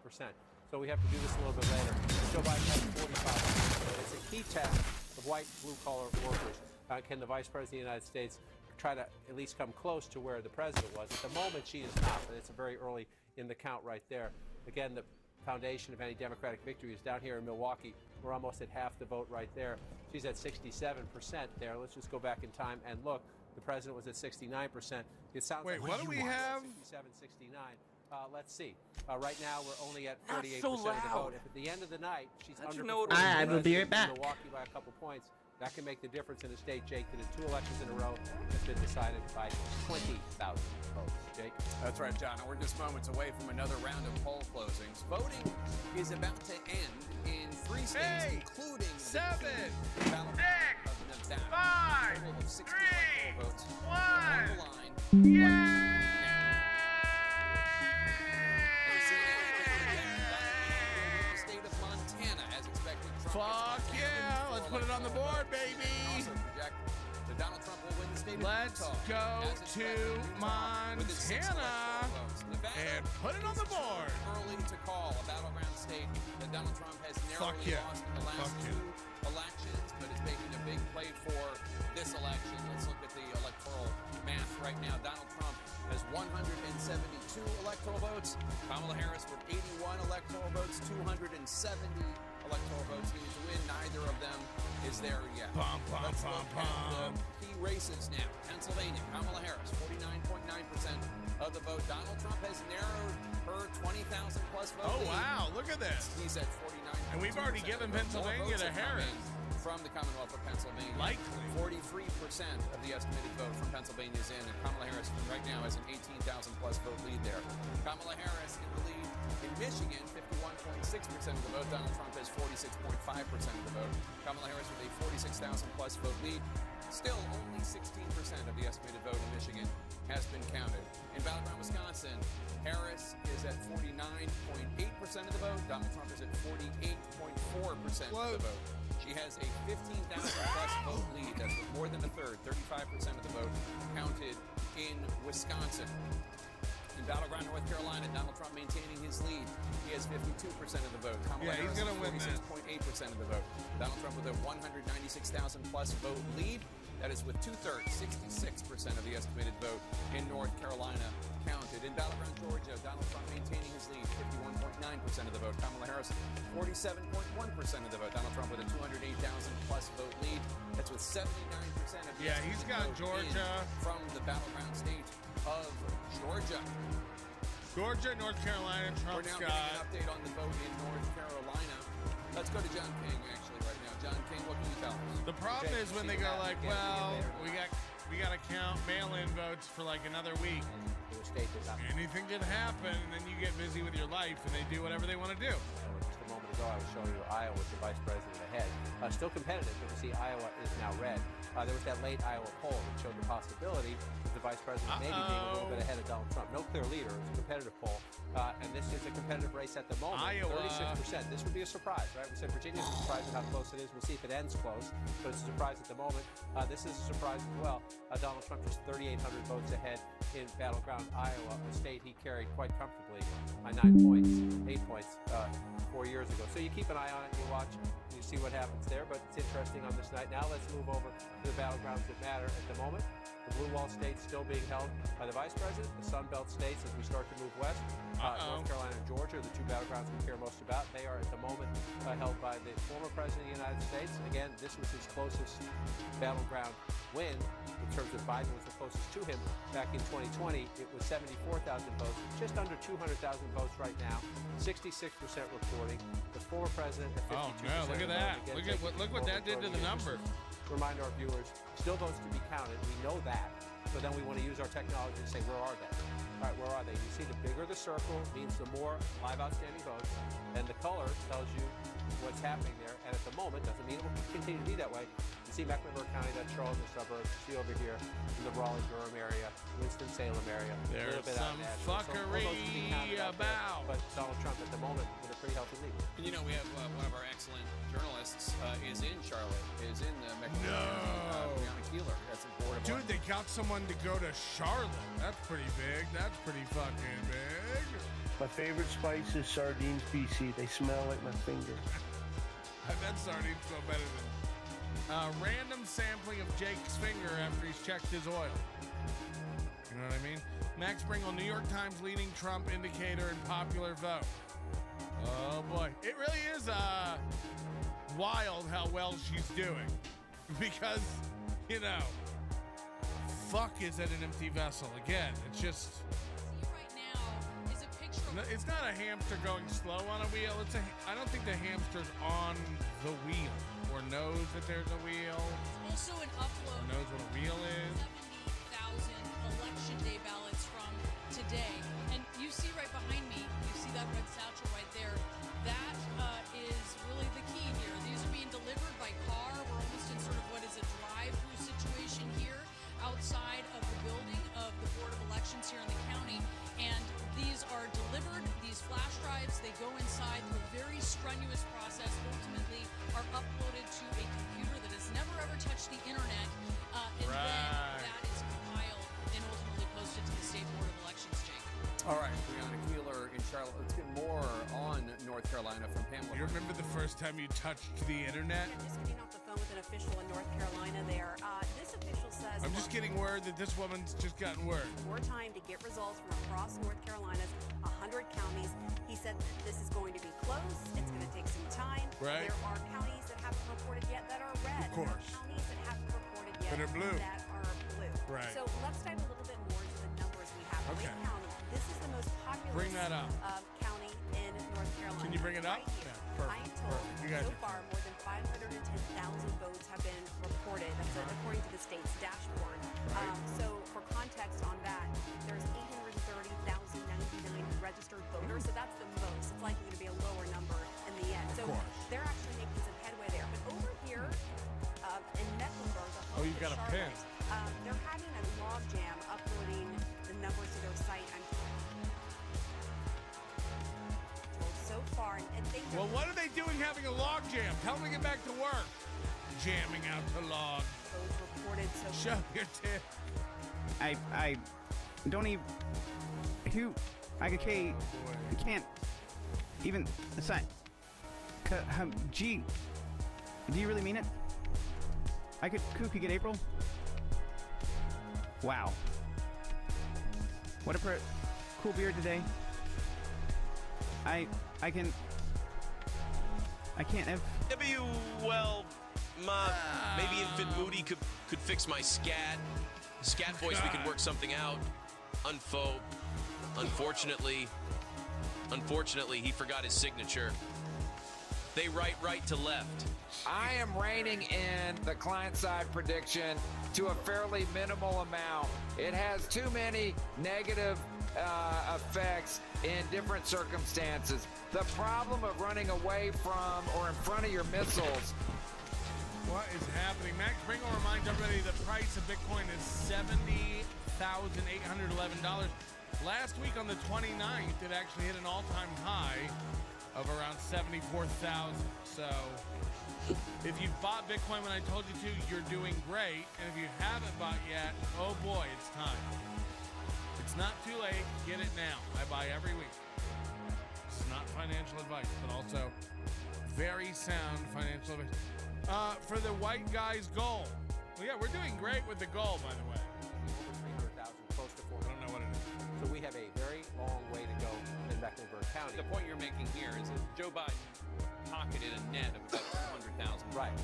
so we have to do this a little bit later. Joe Biden has 45%. It's a key test of white blue-collar workers. Can the Vice President of the United States try to at least come close to where the President was? At the moment, she is not, but it's very early in the count right there. Again, the foundation of any Democratic victory is down here in Milwaukee. We're almost at half the vote right there. She's at 67% there. Let's just go back in time and look. The President was at 69%. It sounds Wait, like what do we have? 67, 69. Let's see. Right now, we're only at 38% so of the loud. vote. If at the end of the night she's How'd you underperforming know it was I will be right back. Milwaukee by a couple points, that can make the difference in a state, Jake, that in 2 elections in a row has been decided by 20,000 votes. Jake? That's right, John. And we're just moments away from another round of poll closings. Voting is about to end in 3 states, including 7, 6, 5, 3, 1. State of Montana, as expected. Fuck yeah! Let's put it on the board, baby. Donald Trump will win the state of Let's Utah. go to Montana and put it on the board. Early to call a battleground state that Donald Trump has narrowly lost in the last 2 elections, but is making a big play for this election. Let's look at the electoral math right now. Donald Trump has 172 electoral votes. Kamala Harris with 81 electoral votes, 270 electoral votes needed to win. Neither of them is there yet. Let's look at the key races now. Pennsylvania, Kamala Harris, 49.9% of the vote. Donald Trump has narrowed her 20,000 plus vote lead. Wow, look at this. He's at 49. And we've already given Pennsylvania to Harris. From the Commonwealth of Pennsylvania. Likely. 43% of the estimated vote from Pennsylvania is in, and Kamala Harris right now has an 18,000 plus vote lead there. Kamala Harris in the lead in Michigan, 51.6% of the vote. Donald Trump has 46.5% of the vote. Kamala Harris with a 46,000 plus vote lead. Still, only 16% of the estimated vote in Michigan has been counted. In battleground Wisconsin, Harris is at 49.8% of the vote. Donald Trump is at 48.4% of the vote. She has a 15,000 plus vote lead. That's more than a third, 35% of the vote counted in Wisconsin. In battleground North Carolina, Donald Trump maintaining his lead. He has 52% of the vote. Kamala Harris he's going to win that. 46.8% of the vote. Donald Trump with a 196,000 plus vote lead. That is with 2/3, 66% of the estimated vote in North Carolina counted. In battleground Georgia, Donald Trump maintaining his lead, 51.9% of the vote. Kamala Harris, 47.1% of the vote. Donald Trump with a 208,000 plus vote lead. That's with 79% of the he's got Georgia from the battleground state of Georgia. Georgia, North Carolina, Trump's We're now getting an update on the vote in North Carolina. Let's go to John King actually right now. John King, what can you tell us? The problem is when they go like, well, we got to count mail-in votes for like another week. Anything can happen, and then you get busy with your life, and they do whatever they want to do. Just a moment ago, I was showing you Iowa with the vice president ahead. Still competitive, but you see Iowa is now red. There was that late Iowa poll that showed the possibility of the vice president maybe being a little bit ahead of Donald Trump. No clear leader. It was a competitive poll. And this is a competitive race at the moment. Iowa. 36%. This would be a surprise, right? We said Virginia's a surprise at how close it is. We'll see if it ends close, but it's a surprise at the moment. This is a surprise as well. Donald Trump just 3,800 votes ahead in battleground Iowa, a state he carried quite comfortably by 8 points 4 years ago. So you keep an eye on it, you watch, you see what happens there, but it's interesting on this night. Now let's move over to the battlegrounds that matter at the moment. The blue wall states still being held by the vice president. The Sun Belt states, as we start to move west, North Carolina and Georgia, the two battlegrounds we care most about, they are at the moment held by the former president of the United States. Again, this was his closest battleground win in terms of Biden was the closest to him back in 2020. It was 74,000 votes, just under 200,000 votes right now, 66% reporting. The former president at 52%. Oh, no, look at that. Again, look what that did to the number. Remind our viewers, still votes to be counted. We know that. So then we want to use our technology to say, where are they? All right, where are they? You see the bigger the circle means the more live outstanding votes, and the color tells you what's happening there. And at the moment, doesn't mean it will continue to be that way. You see Mecklenburg County, that's Charlotte and the suburbs. You see over here in the Raleigh-Durham area, Winston-Salem area. There's some fuckery about. But Donald Trump at the moment with a pretty healthy lead. And you know, we have one of our excellent journalists is in Charlotte, is in Mecklenburg. Brianna Keeler. That's important. Dude, they got someone to go to Charlotte. That's pretty big. That's pretty fucking big. My favorite spice is sardines BC. They smell like my finger. I bet sardines smell better than random sampling of Jake's finger after he's checked his oil. You know what I mean? Max Bringle, New York Times leading Trump indicator in popular vote. Oh boy. It really is wild how well she's doing. Because, you know, fuck is at an empty vessel. Again, it's just... It's not a hamster going slow on a wheel. I don't think the hamster's on the wheel or knows that there's a wheel. Also an upload. Or knows what a wheel is. 70,000 election day ballots from today. And you see right behind me, you see that red satchel right there. That is really the key here. These are being delivered by car. We're almost in sort of what is a drive-through situation here outside of the building of the Board of Elections here in the county. And these are delivered, these flash drives, they go inside through a very strenuous process, ultimately are uploaded to a computer that has never ever touched the internet, and then that is compiled and ultimately posted to the State Board of Elections, Jake. All right, Brianna Keeler in Charlotte. Let's get more on North Carolina from Pamela. You remember the first time you touched the internet? I'm just getting off the phone with an official in North Carolina there. This official says... I'm just getting word that this woman's just gotten word. More time to get results from across North Carolina's 100 counties. He said that this is going to be close. It's going to take some time. Right. There are counties that haven't reported yet that are red. Of course. There are counties that haven't reported yet that are blue. Right. So let's dive a little bit more into the numbers we have. Okay. Lake County, this is the most populous Bring that up. County in North Carolina. Can you bring it up? Right here. Yeah, perfect. I am told so far more than 510,000 votes have been reported. That's according to the state's dashboard. Right. So for context on that, there's 830,099 registered voters. So that's the most. It's likely to be a lower number in the end. So they're actually making some headway there. But over here in Mecklenburg, you've got a pin. They're having a log jam uploading the numbers to their site. I'm told so far, and well, what are they doing having a log jam? Tell them to get back to work. Jamming out the log. Those reported so show your tip. I don't even. Who? I can't even assign. Gee, do you really mean it? I could get April. Wow. What a cool beer today. I can't have. Well, maybe Infant Moody could fix my scat voice. We could work something out. Unfortunately, he forgot his signature. They write right to left. I am reining in the client-side prediction to a fairly minimal amount. It has too many negative effects in different circumstances. The problem of running away from or in front of your missiles What is happening? Max Bringle reminds everybody the price of Bitcoin is $70,811. Last week on the 29th, it actually hit an all-time high of around 74,000. So if you bought Bitcoin when I told you to, you're doing great. And if you haven't bought yet, oh boy, it's time. It's not too late. Get it now. I buy every week. It's not financial advice, but also very sound financial advice. For the white guy's goal. Well, yeah, we're doing great with the goal, by the way. Over 300,000, close to 400. I don't know what it is. So we have a very long way to go in Mecklenburg County. The point you're making here is that Joe Biden pocketed a net of about 200,000 right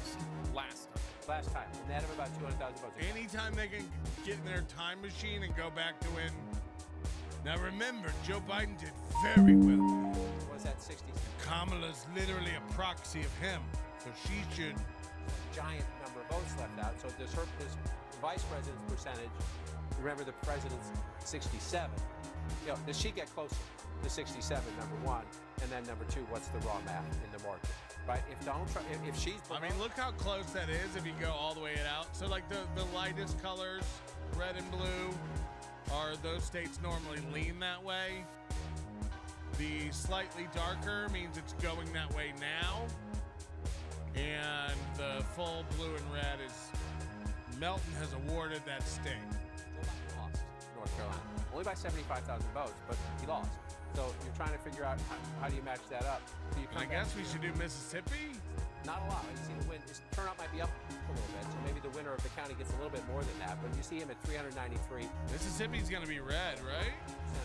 last time. A net of about 200,000 votes. Anytime they can get in their time machine and go back to win. Now remember, Joe Biden did very well. Was that 60? Kamala's literally a proxy of him, so she should. Giant number of votes left out. So this vice president's percentage. Remember, the president's 67. Does she get closer to 67? Number one, and then number two, what's the raw math in the margin? Right? If Donald Trump, if she's below, I mean, look how close that is if you go all the way it out. So like the lightest colors, red and blue, are those states normally lean that way. The slightly darker means it's going that way now. And the full blue and red is Melton has awarded that state. Lost North Carolina. Only by 75,000 votes, but he lost. So you're trying to figure out how do you match that up. So you I guess we should do Mississippi? Not a lot. You see the win. His turnout might be up a little bit, so maybe the winner of the county gets a little bit more than that. But you see him at 393. Mississippi's going to be red, right?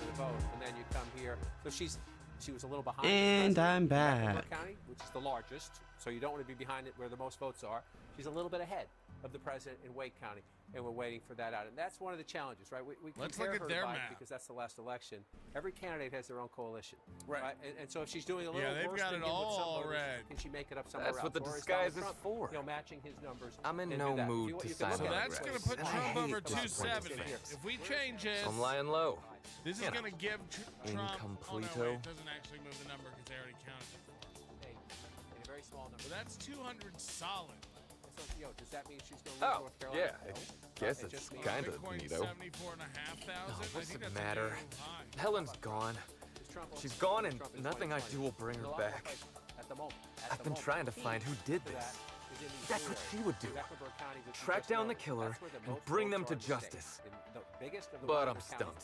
Of the vote, and then you come here. So she was a little behind. And I'm back. County, which is the largest, so you don't want to be behind it where the most votes are. She's a little bit ahead of the president in Wake County, and we're waiting for that out. And that's one of the challenges, right? We Let's compare look at her their to Biden map. because that's the last election. Every candidate has their own coalition, right? And so if she's doing a little they've worse got than it him with some all voters, red. can she make it up somewhere That's else? what the Or disguise is Donald Trump, for. matching his numbers. I'm in and no do that. mood to sign So up. that's going to put Trump over 270. If we change this, I'm lying low. this is going to give Trump. Oh, no, Incompleto. wait, it doesn't actually move the number because they already counted it. In a very small number. So that's 200 solid. So, does that mean she's going to Oh, North Carolina? yeah. I guess it's kind of neato. 74,500. What's the matter? Helen's gone. She's gone, and nothing I do will bring her back. I've been trying to find who did this. That's what she would do. Track down the killer and bring them to justice. But I'm stumped.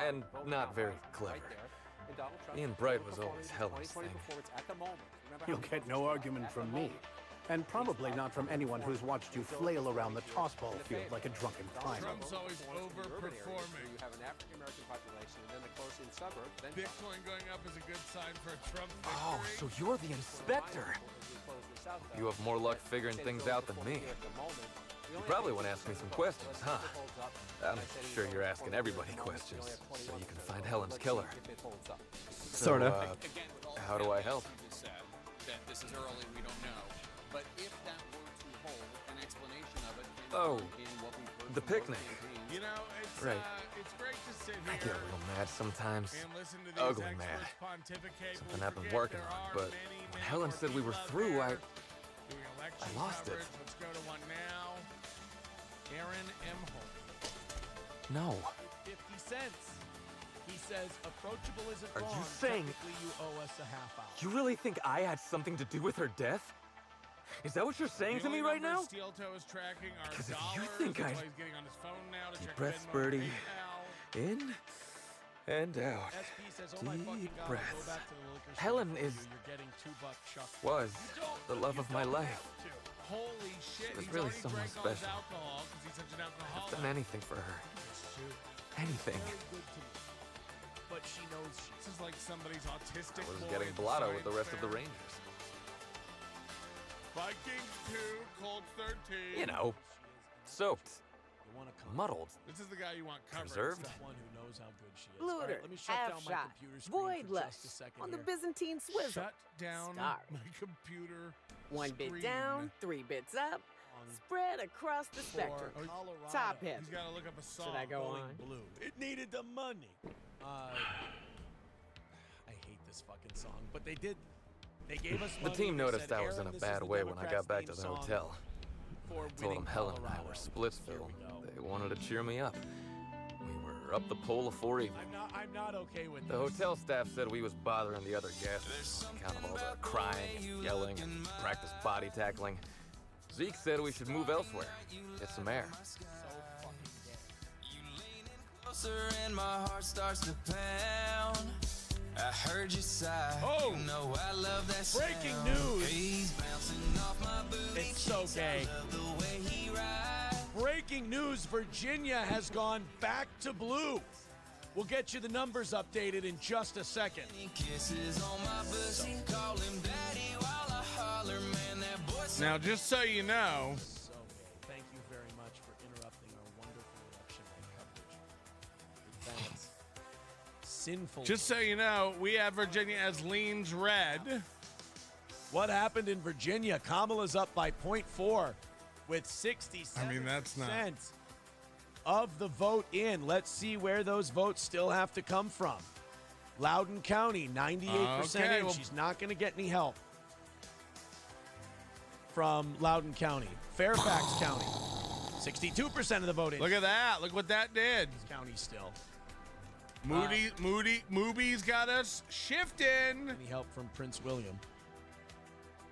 And not very clever. Ian Bright was always Helen's thing. You'll get no argument from me. And probably not from anyone who's watched you flail around the tossball field like a drunken climber. Trump's always overperforming. You have an African-American population, and then the close-in suburb. Then Bitcoin going up is a good sign for a Trump victory. Oh, so you're the inspector. You have more luck figuring things out than me. You probably want to ask me some questions, huh? I'm sure you're asking everybody questions, so you can find Helen's killer. Sorta. How do I help? That this is early, we don't know. But if that were to hold, an explanation of it Oh, in what we've heard the from both picnic. campaigns. You know, it's Right. It's great to sit here. I get a little mad sometimes. And listen to these Ugly experts mad. pontificate. Something We'll I've been forget working there on, are but many, when many Helen more said we were people out through, there I doing election lost it. coverage. Let's go to one now. Aaron M. Holt. No. 50 cents. He says approachable isn't Are you wrong. saying- Technically, you owe us a half hour. You really think I had something to do with her death? Is that what you're saying to me right now? Steel Toe is tracking our Because if dollars. you think That's I- why he's getting on his phone now to check breath, Venmo, Birdie. PayPal. In and out. SP says, oh my fucking Deep God, breaths. go back to the liquor store Helen for is- you. You're getting $2 chuck. Was the love of my life. Holy shit, was he's really already someone drank all his special. alcohol because he's such an alcoholic. I've done anything for her. Anything. Very good to me. But she knows This is like somebody's autistic I was boy getting at the blotto with the science rest of the fair. Rangers. Vikings 2, Colts 13. You know, soaked, muddled, This is the guy you want covered. preserved. the one who knows how good she is. Bluter, All right, let me shut half down my shot, computer screen void for lush, just a second on the here. Byzantine swizzle. Shut down Start. my computer. One bit screen. down, 3 bits up, spread across the spectrum. For Colorado. Top heavy. He's got to look up a song. Should I go Going on? blue. It needed the money. I hate this fucking song, but they did. They gave us The money. team They noticed said, I was in "Aaron, a this bad is the way when I got Democrats' back to theme the song. hotel. I told them Helen and I were Splitsville. They wanted to cheer me up. We were up the pole before evening. I'm not okay with The this. hotel staff said we was bothering the other guests on account of all the crying and yelling and practice body tackling. Zeke said we should move elsewhere, get some air. And my heart starts to pound. I heard you sigh. Oh! You know I love that Breaking sound. news. He's bouncing off my booty. It's so gay. I love the way he rides. Breaking news, Virginia has gone back to blue. We'll get you the numbers updated in just a second. Kisses on my pussy. Call him daddy while I holler, man, that boy's Now, just so you know, So gay. Thank you very much for interrupting our wonderful election day coverage. That's sinful. just so you know, we have Virginia as leans red. What happened in Virginia? Kamala's up by 0.4 with 67% I mean, that's not- of the vote in. Let's see where those votes still have to come from. Loudoun County, 98% Okay, in. well- She's not going to get any help from Loudoun County. Fairfax County, 62% of the vote in. Look at that. Look what that did. County still. Moody's got us shifting. Any help from Prince William?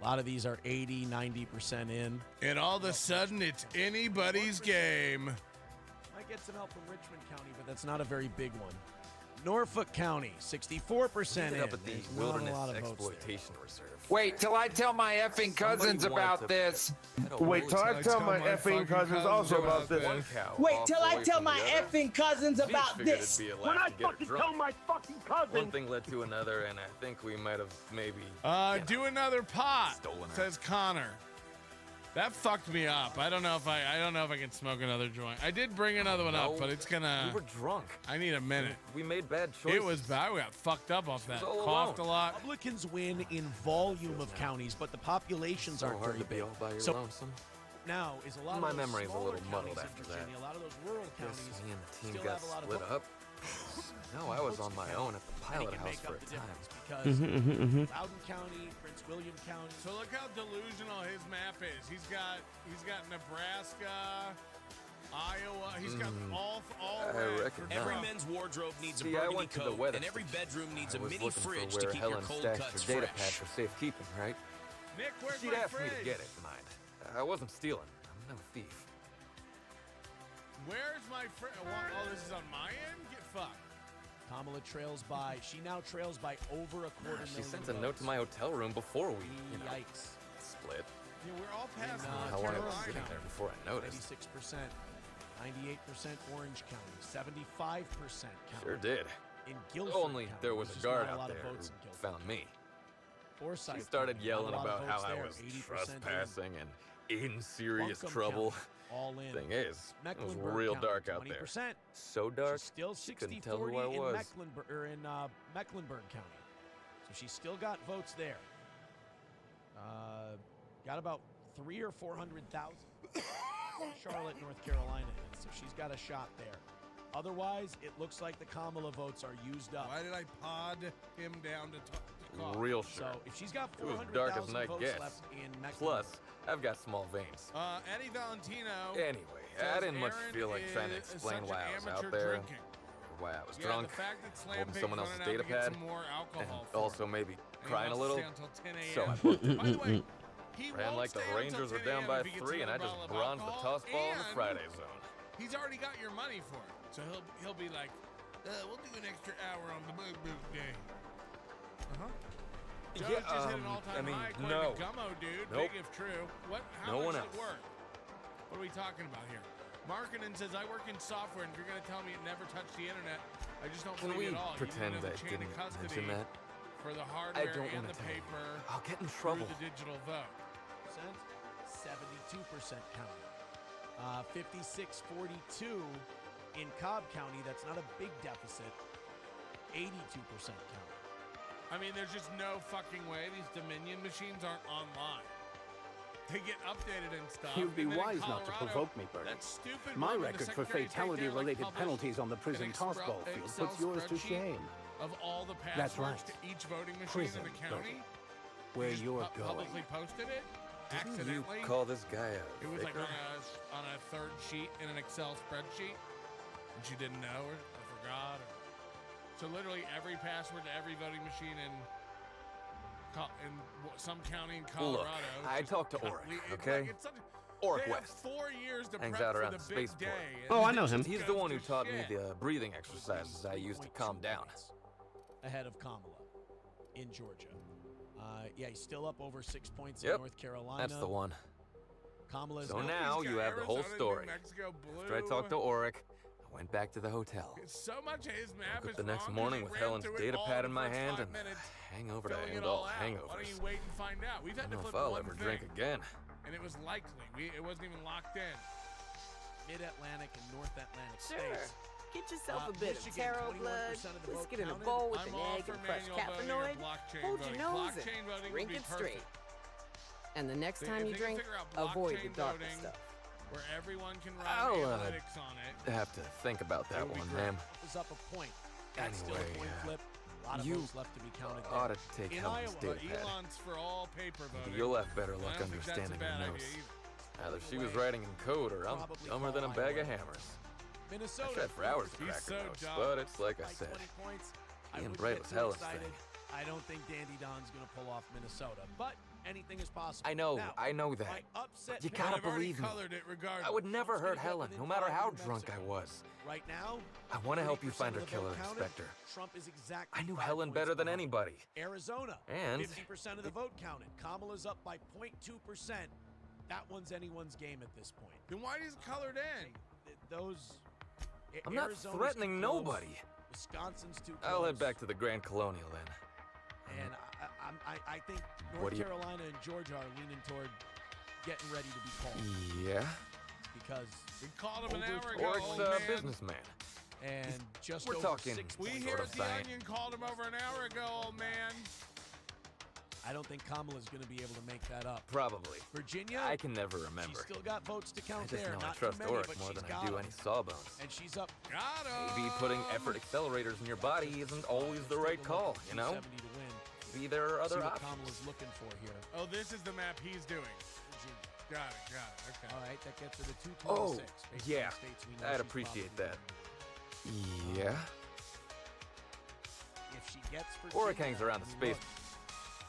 A lot of these are 80, 90% in. And all of a sudden, it's anybody's game. Might get some help from Richmond County, but that's not a very big one. Norfolk County, 64% in. Up at the There's not a Wilderness lot of votes there. Exploitation Reserve. Wait till I tell my effing cousins about this. Wait till I tell my effing cousins also about this. Wait till I tell my effing cousins about Figured this. it'd be a When laugh I to get her fucking drunk. tell my fucking One cousin. thing led to another, and I think we might have maybe. Do another pot. Stolen her. Says Connor. That fucked me up. I don't know if I can smoke another joint. I did bring another one up, No, but it's gonna. We were drunk. I need a minute. We made bad choices. It was bad. We got fucked up off that. was all Coughed alone. a lot. Republicans win in volume of counties, but the populations So aren't hard very to be big. all by your So lonesome. now is a lot My of those memory's a smaller little muddled counties in after that. Virginia, a lot of those rural Guess counties me and the team still got have a lot of split votes. up. No, I was on my own at the And it pilot can house make for up a the time. difference because Loudoun County, Prince William County. So look how delusional his map is. He's got Nebraska, Iowa. He's got all I red. reckon Every not. men's wardrobe needs a See, I burgundy went to the coat, weather and every station. bedroom needs I a was mini looking for fridge to where keep Helen your cold stashed cuts her data pad fresh. for safekeeping, right? Nick, where's She'd my asked fridge? me to get it, mind. I wasn't stealing. I'm no thief. Where's my fridge? Oh, this is on my end? Get fucked. Kamala she now trails by over a quarter She million sent a note to my hotel room before we, Yikes. split. Yeah, we're all past How long I was sitting there before I noticed. 96%, 98% Orange County, 75% County. Sure did. In Guilford Only County, there was which a is not guard a out lot of there votes who in Guilford. found me. Forsyth He started County, yelling not a lot of about how votes I there, was 80% in. trespassing and in serious Buncombe trouble. County, all in. Thing is, it was Mecklenburg real County, dark out there. 20%. So dark, She's still she 60-40 couldn't tell who I in was. Mecklenburg County. So she's still got votes there. Got about 300,000 or 400,000. Charlotte, North Carolina. So she's got a shot there. Otherwise, it looks like the Kamala votes are used up. Why did I pod him down to cough? Real sure. So if she's got It was dark as 400,000 night votes gets. left in Mecklenburg. Plus, I've got small veins. Eddie Valentino. Anyway, I didn't much feel like trying to explain why I was out there, or why I was drunk, The fact that Slam holding Pig's someone else's running out data to get pad, some more and alcohol for also him. maybe And he crying a wants to little. stay until 10 So I a.m. booked it. By the way, he Ran won't like the stay until Rangers were 10 down a.m. by if he gets 3, and I another just bottle of bronzed the alcohol, toss ball in the and Friday zone. He's already got your money for it, so he'll be like, we'll do an extra hour on the Bug Boot day. Joe Yeah, just hit an all-time I mean, high according no. to Gummo, dude. Nope. Big if true. How No much one does it else. work? What are we talking about here? Marketing says I work in software, and if you're going to tell me it never touched the internet, I just don't Can believe we it at all. pretend you need I chain didn't of custody mention that? for the I hardware don't and wanna the tell you. paper I'll get in through trouble. the digital vote. 72% county. 56-42 in Cobb County. That's not a big deficit. 82% county. I mean, there's just no fucking way these Dominion machines aren't online. They get updated and stuff. You'd be and then in wise not to Colorado, provoke me, Bernie. that stupid My woman, the record for Secretary of State there, fatality-related published penalties on the prison an toss ball field Excel puts yours to spreadsheet shame. Of all the That's passwords right. to each voting machine Prison, in the county. Where Just you're going. publicly posted it. accidentally. You call this guy a It was like faker? on a third sheet in an Excel spreadsheet, and she didn't know or forgot. So literally every password to every voting machine in some county in Colorado. Look, I talked to Oric, okay? Oric they have West. 4 years to Hangs prep out for around the the big spaceport. day. Oh, I know him. He's the one who taught me the breathing exercises I use to calm down. Ahead of Kamala in Georgia. Yeah, he's still up over 6 points in Yep, North Carolina. that's the one. Kamala's So now you have the whole story. After I talked to Oric, I went back to the hotel. So much of his map Woke is up the next wrong 'cause morning he with ran Helen's through it data all pad the in my first hand 5 and minutes, hangover to filling it end all all out. Why don't hangovers. you wait and find out? We've I had don't to know flip if I'll one ever thing, drink again. and it was likely. It wasn't even locked in. Mid-Atlantic and North Atlantic Sure. states. Get yourself a bit of Michigan, taro 21% blood. of the Let's vote get in a counted. bowl with I'm an all egg for and crushed manual voting or caffeinoid. blockchain Hold voting. your nose Blockchain and voting drink would be it straight. perfect. And the next If time they you can drink, figure out avoid the blockchain darker voting, stuff. where everyone can run I'll analytics on it. have to think about that one, ma'am. Was up a point. That's still a Anyway, point flip. A lot of you votes left to be counted ought there. to take In Helen's Iowa, data pad. Elon's for all paper voting. Maybe you'll have better I luck don't think that's a understanding bad your idea notes. either. Either she was writing in code or I'm Probably dumber than a call bag of Iowa. hammers. Minnesota. I tried for hours to He's crack so her notes, dumb. but it's like I by said. 20 points. I Being wouldn't bright get was too Helen's excited. thing. I don't think Dandy Don's going to pull off Minnesota, but anything is possible. I know Now, that. my upset But you pick- gotta I've already believe me. colored it regardless. I would never Trump's gonna hurt get Helen, within no matter 5 how in New drunk I Mexico. was. Right now, I want to help you 30% find her of the vote killer, counted. Inspector. Trump is exactly I knew 5 Helen points better than behind. anybody. Arizona, And 50% of the vote counted. Kamala's up by 0.2%. That one's anyone's game at this point. Then why is it colored in? Those. I'm not Arizona's threatening too close. nobody. Wisconsin's too close. I'll head back to the Grand Colonial then. And I think What North do you- Carolina and Georgia are leaning toward getting ready to be called Yeah? because We called him an Over hour ago, Oric's old a man. businessman. and just We're over talking 6 We points. here Sort at of the science. Onion called him over an hour ago, old man. I don't think Kamala's going to be able to make that up. Probably. Virginia, I can never she's remember. still got votes to I count just there. know I Not trust too many, Oric but more she's than got I do 'em. any sawbones. And she's up. Got him. Maybe putting effort accelerators in your body isn't always the right call, you know? 70 to win. Maybe there are See other what options. Kamala's looking for here. Oh, this is the map he's doing. Virginia. Got it. Okay. All right, that gets her to 226. Oh, based on yeah. the states we know I'd she's appreciate probably that. gonna Yeah? win. If she gets Oric Virginia, hangs around the we space. look.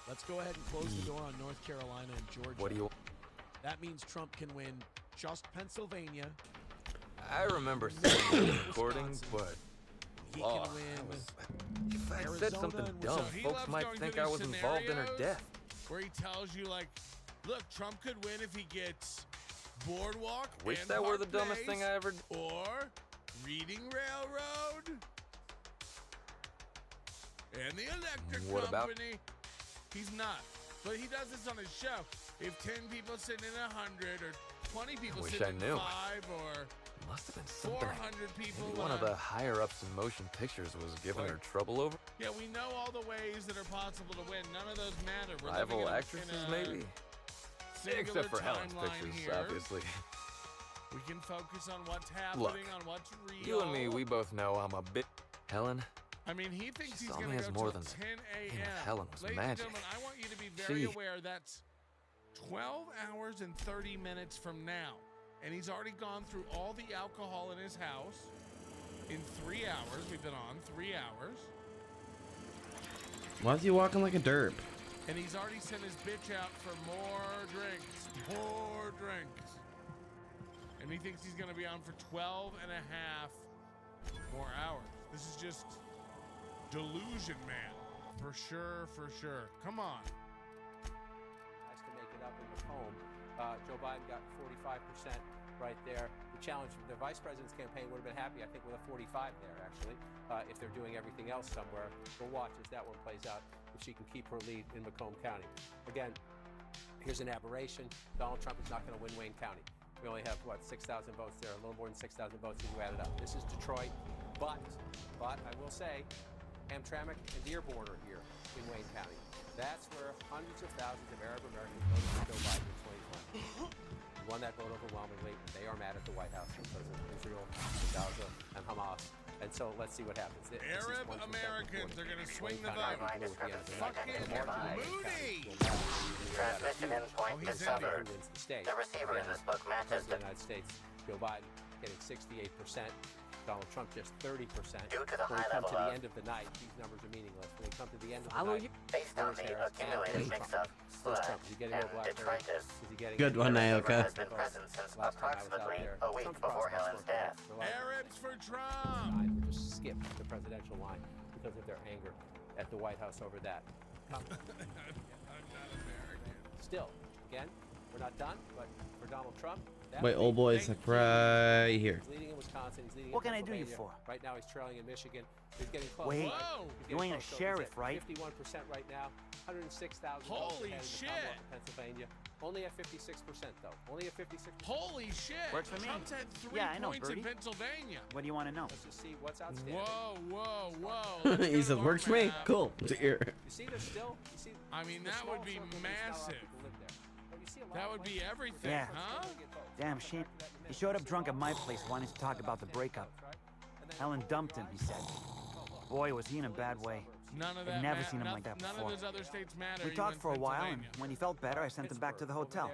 Let's go ahead and close the door on North Carolina and Georgia. What do you... That means Trump can win just Pennsylvania. I remember seeing the recording, Wisconsin. but... He Oh, can win if I said Arizona something and dumb, So he folks loves might going think through I these was involved in her scenarios death. Where he tells you, like, look, Trump could win if he gets Boardwalk Wish and that were the Park dumbest Place, thing I ever... or Reading Railroad and the electric What about- company. He's not. But he does this on his show. If 10 people sit in 100 or 20 people Wish sit I in knew. 5 or Must have been something. 400 people. Maybe one of the higher-ups in motion pictures was giving her trouble over. Yeah, we know all the ways that are possible to win. None of those matter. We're Rival living in actresses, a maybe? singular Except for Helen's timeline pictures, here. obviously. We can focus on what's happening, Look, on what's real. You and me, we both know I'm a bit... Helen, I mean, he thinks he's saw going me to as go more till than 10 being a.m. with Helen was Ladies magic. and gentlemen, I want you to be very She- aware that's 12 hours and 30 minutes from now. And he's already gone through all the alcohol in his house in 3 hours. We've been on 3 hours. Why is he walking like a derp? And he's already sent his bitch out for more drinks. More drinks. And he thinks he's going to be on for 12 and a half more hours. This is just delusion, man. For sure, for sure. Come on. Nice to make it up in Macomb. Joe Biden got 45% right there. The challenge, the vice president's campaign would have been happy, I think, with a 45 there, actually, if they're doing everything else somewhere. We'll watch as that one plays out, if she can keep her lead in Macomb County. Again, here's an aberration. Donald Trump is not going to win Wayne County. We only have, 6,000 votes there, a little more than 6,000 votes if you add it up. This is Detroit, but I will say, Hamtramck and Dearborn are here in Wayne County. That's where hundreds of thousands of Arab Americans voted for Joe Biden in 2020. He won that vote overwhelmingly, and they are mad at the White House because of Israel, and Gaza, and Hamas. And so let's see what happens. Arab Americans are going to swing the vote. Fucking Moody! Transmission endpoint discovered. The receiver in this book matches the United States. Joe Biden getting 68%. Donald Trump just 30%. Due to the when high we come level to the of end of the night, these numbers are meaningless. When we come to the end of the Follow night, based on the accumulated mix of where's slag Trump? Is he getting and more blackberry? detritus. Is he getting Good one, Naoka. Has been present since approximately a week before Helen's death. Arabs for Trump! We'll just skip the presidential line because of their anger at the White House over that. I'm not American. Still, again, we're not done, but for Donald Trump, Wait, old boy's like right here. he's leading in Wisconsin. He's leading What in can I do you Pennsylvania. for? Right now, he's trailing in Michigan. He's getting close. Wait, He's you getting ain't a close. sheriff, He's at right? 51% right now. 106,000 votes Holy ahead of the shit. Commonwealth of Pennsylvania. Only at 56% though. Only at 56%. Holy shit! Works for me. Trump's had 3 Yeah, I know, points in Birdie. Pennsylvania. What do you want to know? Let's just see what's outstanding. Whoa. He says, works for me. Cool. You see, there's still. You see. I mean, the that small would be circle means not a lot of massive. people live there. But you see a lot That of would be places. everything, Yeah. huh? Damn shit. He showed up drunk at my place wanting to talk about the breakup. Helen dumped him, he said. Boy, was he in a bad way. None of I'd that. never seen him like that None before. of those other states matter. We You talked went for a while, and Pennsylvania. when he felt better, I sent him back to the hotel.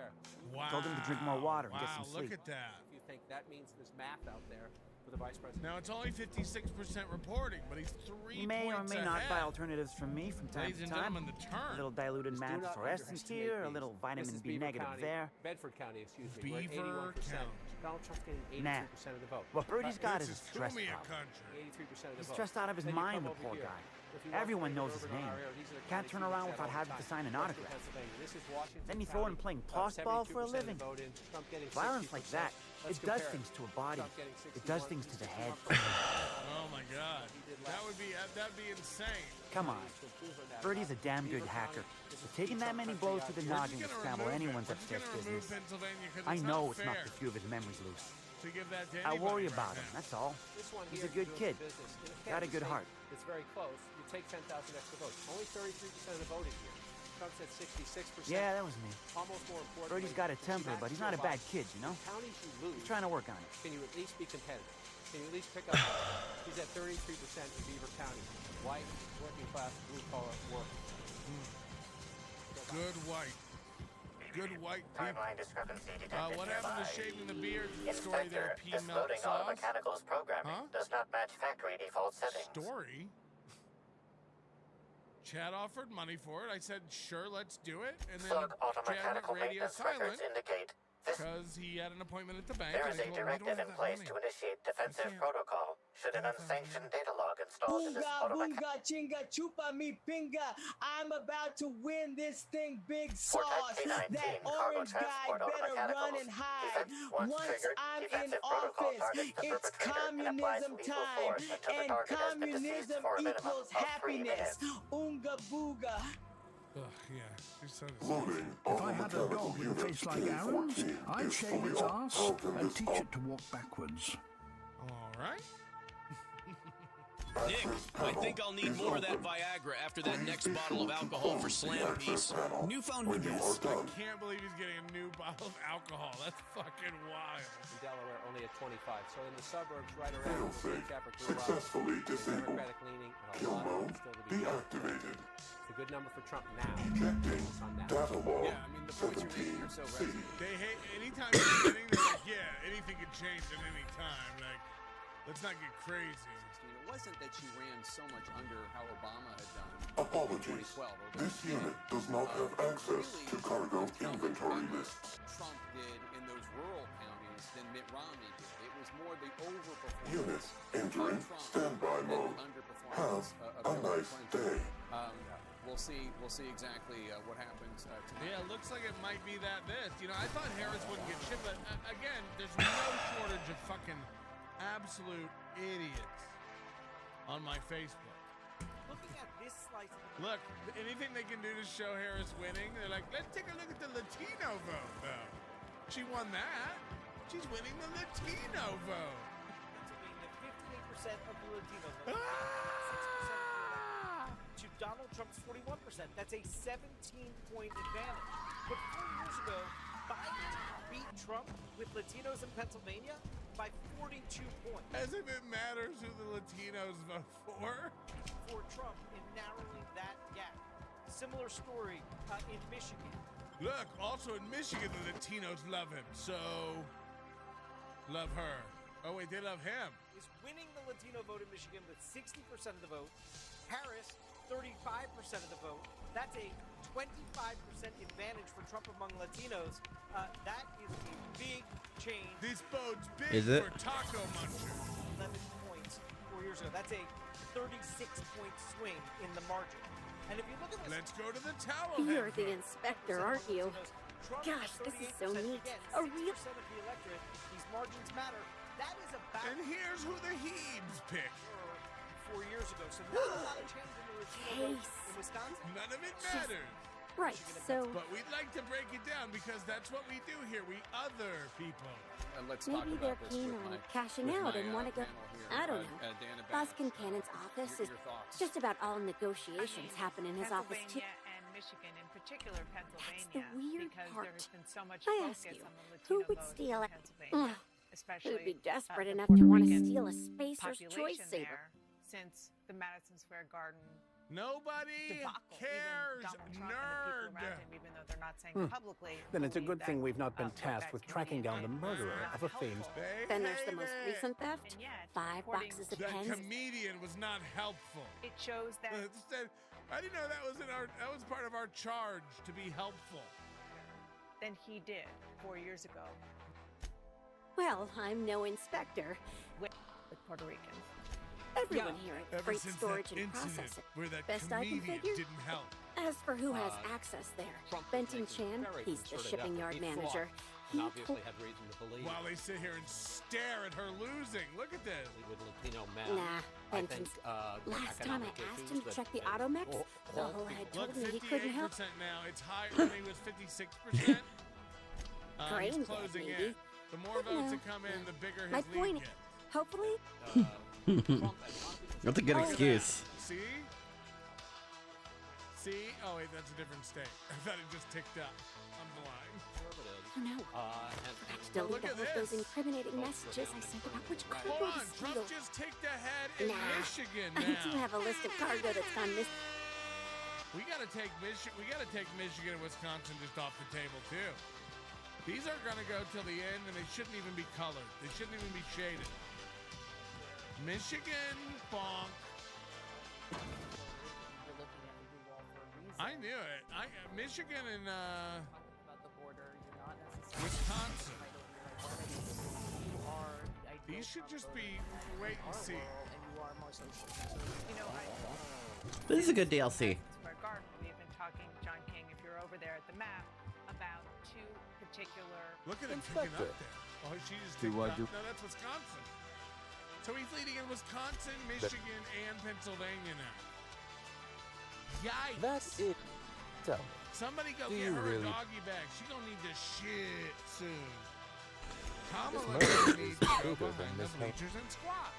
Wow. Told him to drink more water and get some Look sleep. at that. If you think that means there's math out there for the vice president. Now it's only 56% reporting, but he's 3 He may or points may ahead. not buy alternatives from me from time Ladies to and time. gentlemen, the turn. A little diluted Just do not magnofluorescence underestimate here, a these. little This vitamin is B Beaver negative County, there. Bedford County, excuse me. We're at Beaver 81%. County. Donald Trump's getting 83% of the vote. What Birdie's got This is a is stress Kumia problem. country. 83% of the He's vote. stressed out of his Then you mind, come the over poor here. guy. If you watch Everyone the knows his urban name. area, these are the Can't counties turn we around said without all having the to time. sign an North autograph. Pennsylvania. This is Washington Then you throw in County. playing tossball for a 72% living. vote in. Trump getting Violence like 60%. that, Let's it does compare things to a body. Trump getting It does 61, things to the head. Oh my God. That'd be insane. Come on. Birdie's a damn good hacker. But taking that many blows to the noggin will scramble anyone's upstairs business. I know it's knocked a few of his memories loose. To give that to I worry anybody right about him, now. that's all. This one He's here a good is kid. doing business. In a Got a Kansas good state, heart. It's very close. You take 10,000 extra votes. Only 33% of the voting here. Trump's at 66%. Yeah, that was me. Almost more important. Birdie's got a temper, but he's not a bad kid, you know? Counties you lose. He's trying to work on it. Can you at least be competitive? Can you at least pick up? He's at 33% in Beaver County. White, working class, blue collar worker. Good white. Good white people. Timeline discrepancy detected What happened to nearby. shaving the beard story there, Inspector, P. this Milk loading auto Sauce? mechanicals programming Huh? does not match factory default settings. Story? Chad offered money for it. I said, sure, let's do it. And then Slug auto Chad went mechanical radio maintenance records silent indicate this. because he had an appointment at the bank. There and is I a told him, "We don't directive have in that place money." to initiate defensive protocol should an unsanctioned data log installed in this Boonga, auto boonga, chinga, chupa mi pinga. I'm about to win this thing, big For sauce. Type G19 That cargo orange guy transport auto better mechanicals, run and hide. defense once Once triggered, I'm in defensive protocol office, targets the it's perpetrator and applies communism lethal time. force until the And target has been communism deceased for a minimum equals of 3 happiness. minutes. Oonga booga. Ugh, yeah. You're so Loading. If I had a dog with a face like Aaron's, I'd shave its ass and teach it to walk backwards. All right. Nick, I think I'll need more of that Viagra after that next bottle of alcohol for Slam Piece. Newfound news. I can't believe he's getting a new bottle of alcohol. That's fucking wild. In Delaware, only at 25. So in the suburbs, right around the Chapter Successfully disabled. Democratic leaning, and a Kill lot of mode them still to be done. deactivated. It's a good number for Trump now. Ejecting Focus on that. data log. Yeah, I mean, the points you're making are so resonant. They hate anytime you're winning, they're like, yeah, anything can change at any time. Like, let's not get crazy. It wasn't that she ran so much under how Obama had done Apologies. in 2012. This unit does not have access to cargo inventory lists. Trump did in those rural counties than Mitt Romney did. It was more the overperformance Unit entering of Trump standby than mode. the underperformance Have of a Hillary nice Clinton. day. We'll see exactly what happens tonight. Yeah, it looks like it might be this. You know, I thought Harris wouldn't get shit, but again, there's no shortage of fucking absolute idiots on my Facebook. Looking at this slice of the Look, anything they can do to show Harris winning, they're like, let's take a look at the Latino vote, though. She won that. She's winning the Latino vote. Pennsylvania, 58% of the Latinos voted, 6% to Donald Trump's 41%. That's a 17-point advantage. But 4 years ago, Biden beat Trump Trump with Latinos in Pennsylvania by 42 points. As if it matters who the Latinos vote for. For Trump in narrowing that gap. Similar story in Michigan. Look, also in Michigan, the Latinos love him, so love her. Oh wait, they love him. Is winning the Latino vote in Michigan with 60% of the vote. Harris, 35% of the vote. That's a 25% advantage for Trump among Latinos. That is a big change. This bode's big Is it? for Taco Muncher. 11 points 4 years ago. That's a 36-point swing in the margin. And if you look at this, let's go to the towel. You're the inspector, aren't you? Gosh, this is so neat. A real... percent of the electorate. These margins matter. That is about. And here's who the Hebes pick. 4 years ago, so not a lot of change in the Latino vote in Wisconsin. None of it matters. Right, so... But we'd like to break it down because that's what we do here. We other people. Let's Maybe they're keen on cashing out and want to go... I don't know. Boss Concannon's office is just about all negotiations happen in his office too. And Michigan, in particular Pennsylvania, That's the weird because part. there has been so much I focus ask you, on the Latino who would vote steal in it? Pennsylvania, Ugh, especially who'd be desperate the enough Puerto to want to Rican steal a Spacer's Choice population saber? there since the Madison Square Garden Nobody debacle. cares, Even Donald Trump nerd. and the people around him, even though they're not saying publicly. Then it's a believe good that, thing we've not been what tasked that with tracking down the murderer of a famed. Then there's the most recent theft. 5 boxes of That pens. comedian was not helpful. It shows that I didn't know that was that was part of our charge to be helpful. than he did 4 years ago Well, I'm no inspector. with Puerto Ricans. Everyone here at Ever Freight since Storage that and incident Processing. where that Best I can comedian figure. didn't help. As for who has access there, Benton Chan, he's the shipping yard manager. He obviously had reason to believe. While they sit here and stare at her losing. Look at this. With Latino men. Nah, Benton's. Last time I asked him to check the Automex, the whole head Look, told me he couldn't help. 58% now. It's higher when he was 56%. Brain He's dead, closing maybe. in. The more votes that come in, the bigger My his point lead is, gets. hopefully, That's a good excuse. See? See? Oh, wait, that's a different state. I thought it just ticked up. I'm blind. oh no. Delete look at all of those this. incriminating messages I sent about which cargo Hold to on, Trump steal. just ticked ahead in Nah, Michigan I do now. have a list of cargo that's gone missing. We gotta take Michigan and Wisconsin just off the table too. These are gonna go till the end, and they shouldn't even be colored. They shouldn't even be shaded. Michigan, bonk. I knew it. Michigan and Wisconsin. These should just be wait and see. You know, This is a good DLC. Square Garden, we've been talking, John King, if you're over there at the map, about two particular. Look at him picking up there. Oh, she just Do ticked I up. do- No, that's Wisconsin. So he's leading in Wisconsin, Michigan, and Pennsylvania now. Yikes. That's it. Tell me. Somebody go Do get you her really- a doggy bag. She gonna need this shit soon. Kamala murder gonna is need to go bigger than behind the this paint. bleachers and squat.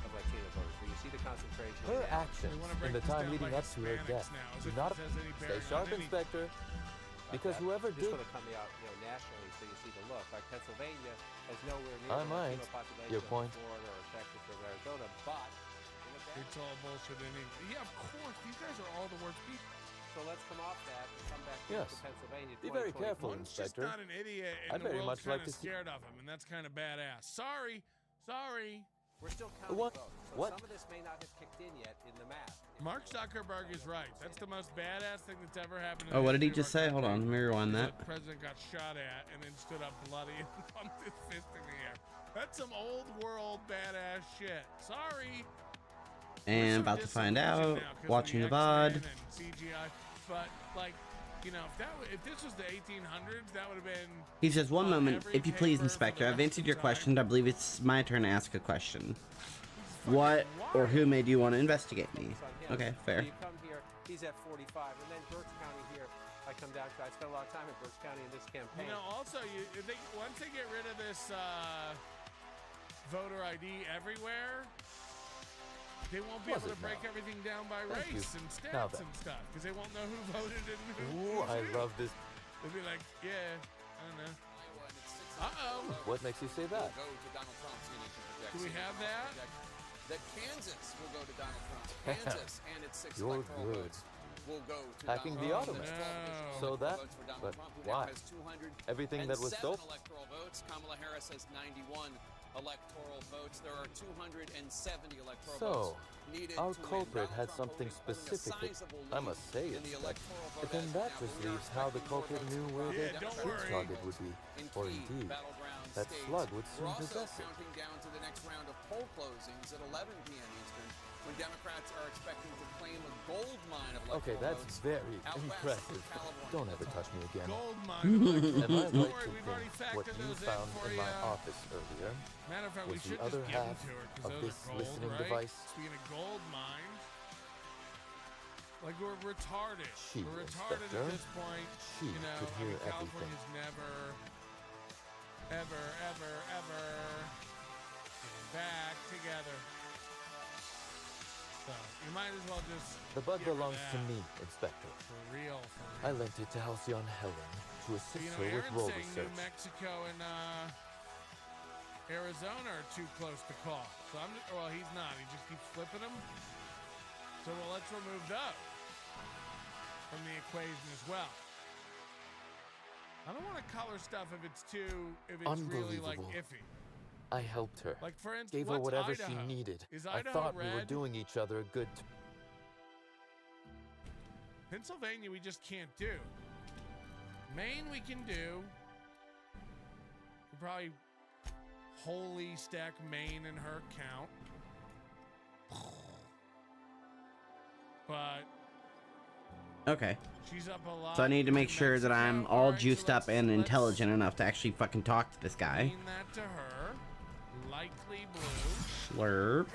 Of Latino voters, where you see the concentration. Her now. actions wanna in break the this time down leading by up to her Hispanics death now, as do if not it has any stay bearing sharp, on anything. Inspector, because whoever Just did. want to come out, nationally, so you see the look. Like Pennsylvania has nowhere near I the might. Latino population Your of point. Florida or Texas or Arizona, but It's all bullshit anyway. Yeah, of course. These guys are all the worst people. so let's come off that and come back Yes. to Pennsylvania. Be very 2024. careful, One's just Inspector. not an idiot, and I'd the very world's much like kind to of see. scared of him, and that's kind of badass. Sorry. We're still counting What? votes. So What? some of this may not have kicked in yet in the math. Mark Zuckerberg is right. That's the most badass thing that's ever happened. In Oh, the what did he history of just our say? Hold on, let me rewind country. that. The president got shot at and then stood up bloody and pumped his fist in the air. That's some old world badass shit. Sorry. And about to find out, watching the VOD. And CGI, but like, if this was the 1800s, that would have been. He says, one moment, every if you please, paper for Inspector. the I've rest answered of your time. question. I believe it's my turn to ask a question. What or who made you want to investigate me? Okay, fair. You come here, he's at 45, and then Berks County here. I come down to. I spent a lot of time in Berks County in this campaign. Also, once they get rid of this voter ID everywhere, they won't be Was able to it break now? everything down by Thank race you. and Now stats then. and stuff because they won't know who voted and who. Ooh, I who. love this. They'll be like, yeah, I don't know. Uh-oh. What makes you say that? Go to Donald Trump, CNN projects. Do we have that? That Kansas will go to Donald Trump. Kansas and its 6 You're electoral good. votes will go to Hacking Donald the Trump. Ottoman. No. So that, Votes for Donald but Trump, who why? now has 207 Everything that was stolen? electoral votes. Kamala Harris has 91 electoral votes. There are 270 electoral So, votes needed our to win. culprit Donald had Trump something holding a specific. sizable I lead must say in it. the electoral vote But then as that now. just We are leaves how the expecting culprit more knew votes where Yeah, the don't true worry. target would be. in Or key indeed, battleground that states. slug would We're soon also possess it. counting down to the next round of poll closings at 11 p.m. Eastern, when Democrats are expecting to claim a gold mine of electoral Okay, that's votes very out west impressive. in California. Don't ever touch me again. Gold mine electoral Am I votes. Don't right worry, to we've already think what factored you those found in for in you. my office earlier Matter of fact, we was the should other just give them half to her of because those this are gold, listening right? device? Speaking of gold mines, like we're retarded. She, We're retarded Inspector. at this point. She You know, could I hear mean, California's never, ever getting back together. So you might as well just. The bug give her belongs to that. me, Inspector. For real. I lent it to Halcyon Helen to So, assist you know, her with Aaron's role saying New research. Mexico and Arizona are too close to call. So I'm just, well, he's not. He just keeps flipping them. So well, let's remove those from the equation as well. I don't want to color stuff if it's really like Unbelievable. iffy. I helped her. Like for instance, Gave her what's whatever Idaho? she needed. Is I Idaho thought we were red? doing each other a good Pennsylvania we just can't do. Maine we can do. We'll probably wholly stack Maine in her count. But Okay. she's up a lot. So I need to make in sure that I'm Mexico. all Alright, so juiced up and let's intelligent enough to actually fucking talk to this guy. lean that to her. Likely blue. Slurp.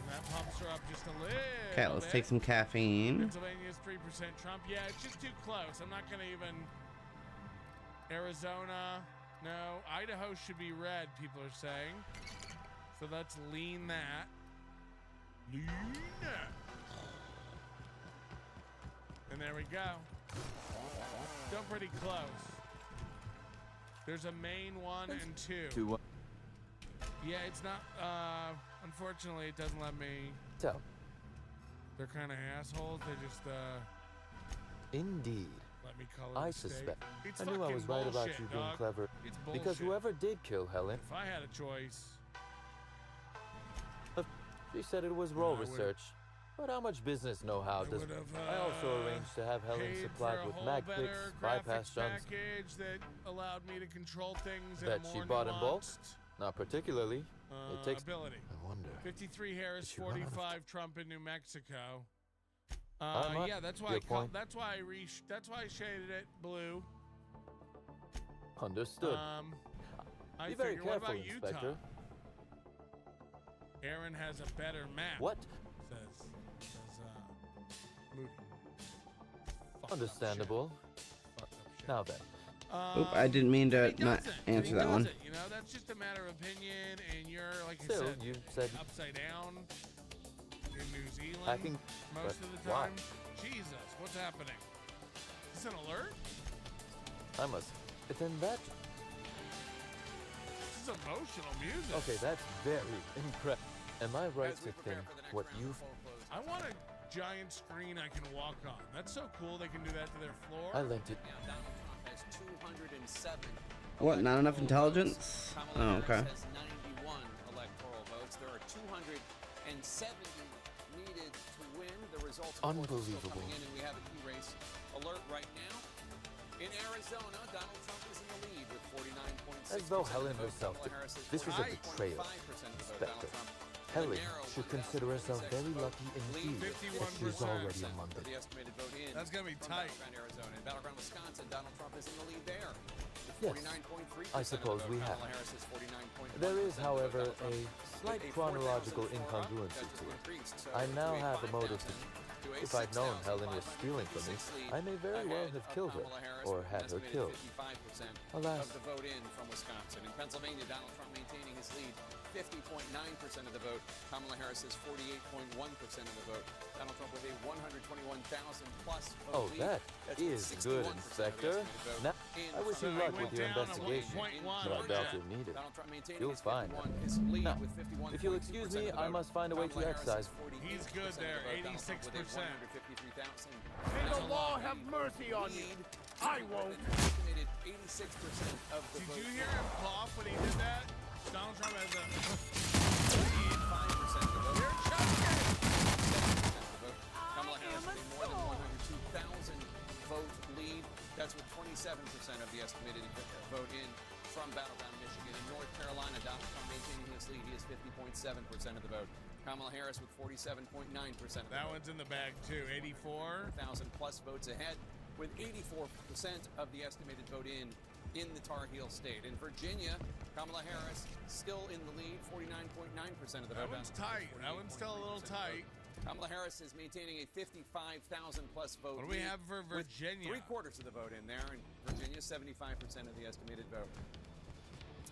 That pumps her up just a little. Okay, let's bit. take some caffeine. Pennsylvania's 3% Trump. Yeah, it's just too close. I'm not gonna even. Arizona, no. Idaho should be red. People are saying. So let's lean that. Lean that. And there we go. Still pretty close. There's a Maine 1 and 2. to what? Yeah, it's not. Unfortunately, it doesn't let me. Tell. They're kind of assholes. They just Indeed. let me color I the state. suspect. It's I knew I fucking was right about bullshit, you being dog. clever. It's Because bullshit. whoever did kill Helen, If I had a choice, she said it was role I would've- research. But how much business know-how does... I also arranged to have Helen paid supplied for a with whole mag better picks, bypass graphics jumps package that allowed me to control things in that a she more bought in bulk. nuanced, Not particularly. It takes... ability. I wonder. 53 Harris, Did she run out of 45 Trump in New Mexico. might- Yeah, that's why good point. that's why I shaded it blue. Understood. I Be very figure, what careful, about Inspector. Utah? Aaron has a better map. What? Says Moody. Understandable. Now then. Oop, I didn't mean to He not doesn't. answer He that one. doesn't, You know, that's just a matter of opinion, and you're, like I Still, said, you said... upside down in New Zealand Hacking, most but of the why? time. Jesus, what's happening? Is this an alert? I must... But then that... This is emotional music. Okay, that's very impressive. Am I right to think what you've... I want a giant screen I can walk on. That's so cool they can do that to their floor. I lent it... Now, Donald Trump has 207. What, not enough intelligence? Oh, okay. Harris has 91 electoral votes. There are 270 needed to win. The results of course, are still Unbelievable. coming in, and we have a key race alert right now. In Arizona, Donald Trump is in the lead with 49.6%. As though of Helen the vote. herself Kamala did. Harris has This was a 49.5% betrayal, of the vote. Inspector. Donald Trump, Helen narrow should 1,000 consider herself to very 6 lucky vote indeed lead. that she's already among For them. the estimated vote in. That's gonna be from tight. Battleground Arizona. In Battleground Wisconsin, Donald Trump is in the lead there. Yes, 49.3% I suppose of the we vote. have. Kamala Harris is 49.1%. There is, however, Donald Trump a slight with a chronological 4,004 incongruency up, to it. increased, so I now to a have a motive 5,000 to a If I'd known 6,506 Helen was stealing from me, lead I may very well ahead have of killed her, Kamala Harris or with an had her estimated killed. 55% Alas. of the vote in from Wisconsin. In Pennsylvania, Donald Trump maintaining his lead, 50.9% of the vote. Kamala Harris has 48.1% of the vote. Donald Trump with a 121,000 plus vote Oh, lead. that That's is good, 61% of the Inspector. estimated vote Now, in I wish you from luck Donald with your Trump. investigation, 1.1 but I doubt you'll need it. Donald Trump maintaining You'll his find 51 it. his lead Now, with 51. if you'll excuse me, I must find a way to exercise. He's good there, 86%. May the law have mercy on you. I won't. Estimated 86% of the Did vote. you hear him cough when he did that? Donald Trump has a... 5% of the vote. You're choking! 7% of the vote. Kamala Harris with a more than 102,000 vote lead. That's with 27% of the estimated vote in from Battleground, Michigan. In North Carolina, Donald Trump maintaining his lead. He has 50.7% of the vote. Kamala Harris with 47.9% of the That vote. one's in the bag, too. 1,000 plus votes ahead, with 84% of the estimated vote in the Tar Heel state. In Virginia, Kamala Harris still in the lead, 49.9% of the vote. That one's tight. That one's still a little tight. Kamala Harris is maintaining a 55,000 plus vote. What do we lead have for with Virginia? 3/4 of the vote in there. In Virginia, 75% of the estimated vote.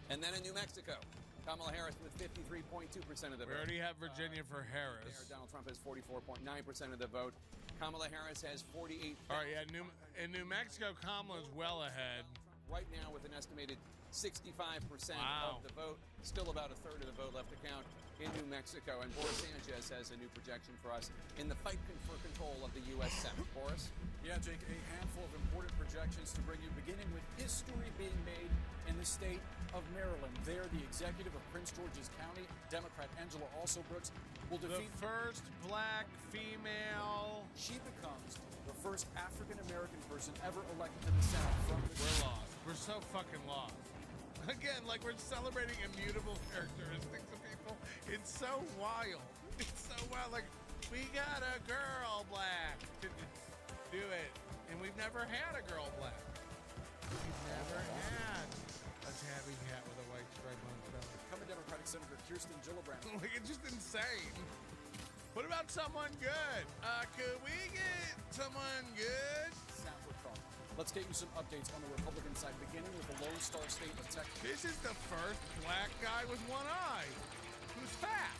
And then in New Mexico, Kamala Harris with 53.2% of the vote. We already have Virginia for Harris. There, Donald Trump has 44.9% of the vote. Kamala Harris has 48. All right, yeah, in New Mexico, Kamala's well ahead. Right now with an estimated 65% Wow. of the vote. Still about a third of the vote left to count in New Mexico. And Boris Sanchez has a new projection for us in the fight for control of the U.S. Senate. Boris? Yeah, Jake, a handful of important projections to bring you, beginning with history being made in the state of Maryland. There, the executive of Prince George's County, Democrat Angela Alsobrooks, will defeat The first black female. She becomes the first African-American person ever elected to the Senate from the... We're lost. We're so fucking lost. Again, like we're celebrating immutable characteristics of people. It's so wild. It's so wild. Like, we got a girl black to do it. And we've never had a girl black. We've never had a tabby cat with a white stripe on its belly. Becoming Democratic Senator Kirsten Gillibrand. Like, it's just insane. What about someone good? Could we get someone good? Sanford Trump. Let's get you some updates on the Republican side, beginning with the Lone Star State of Texas. This is the first black guy with one eye who's fat.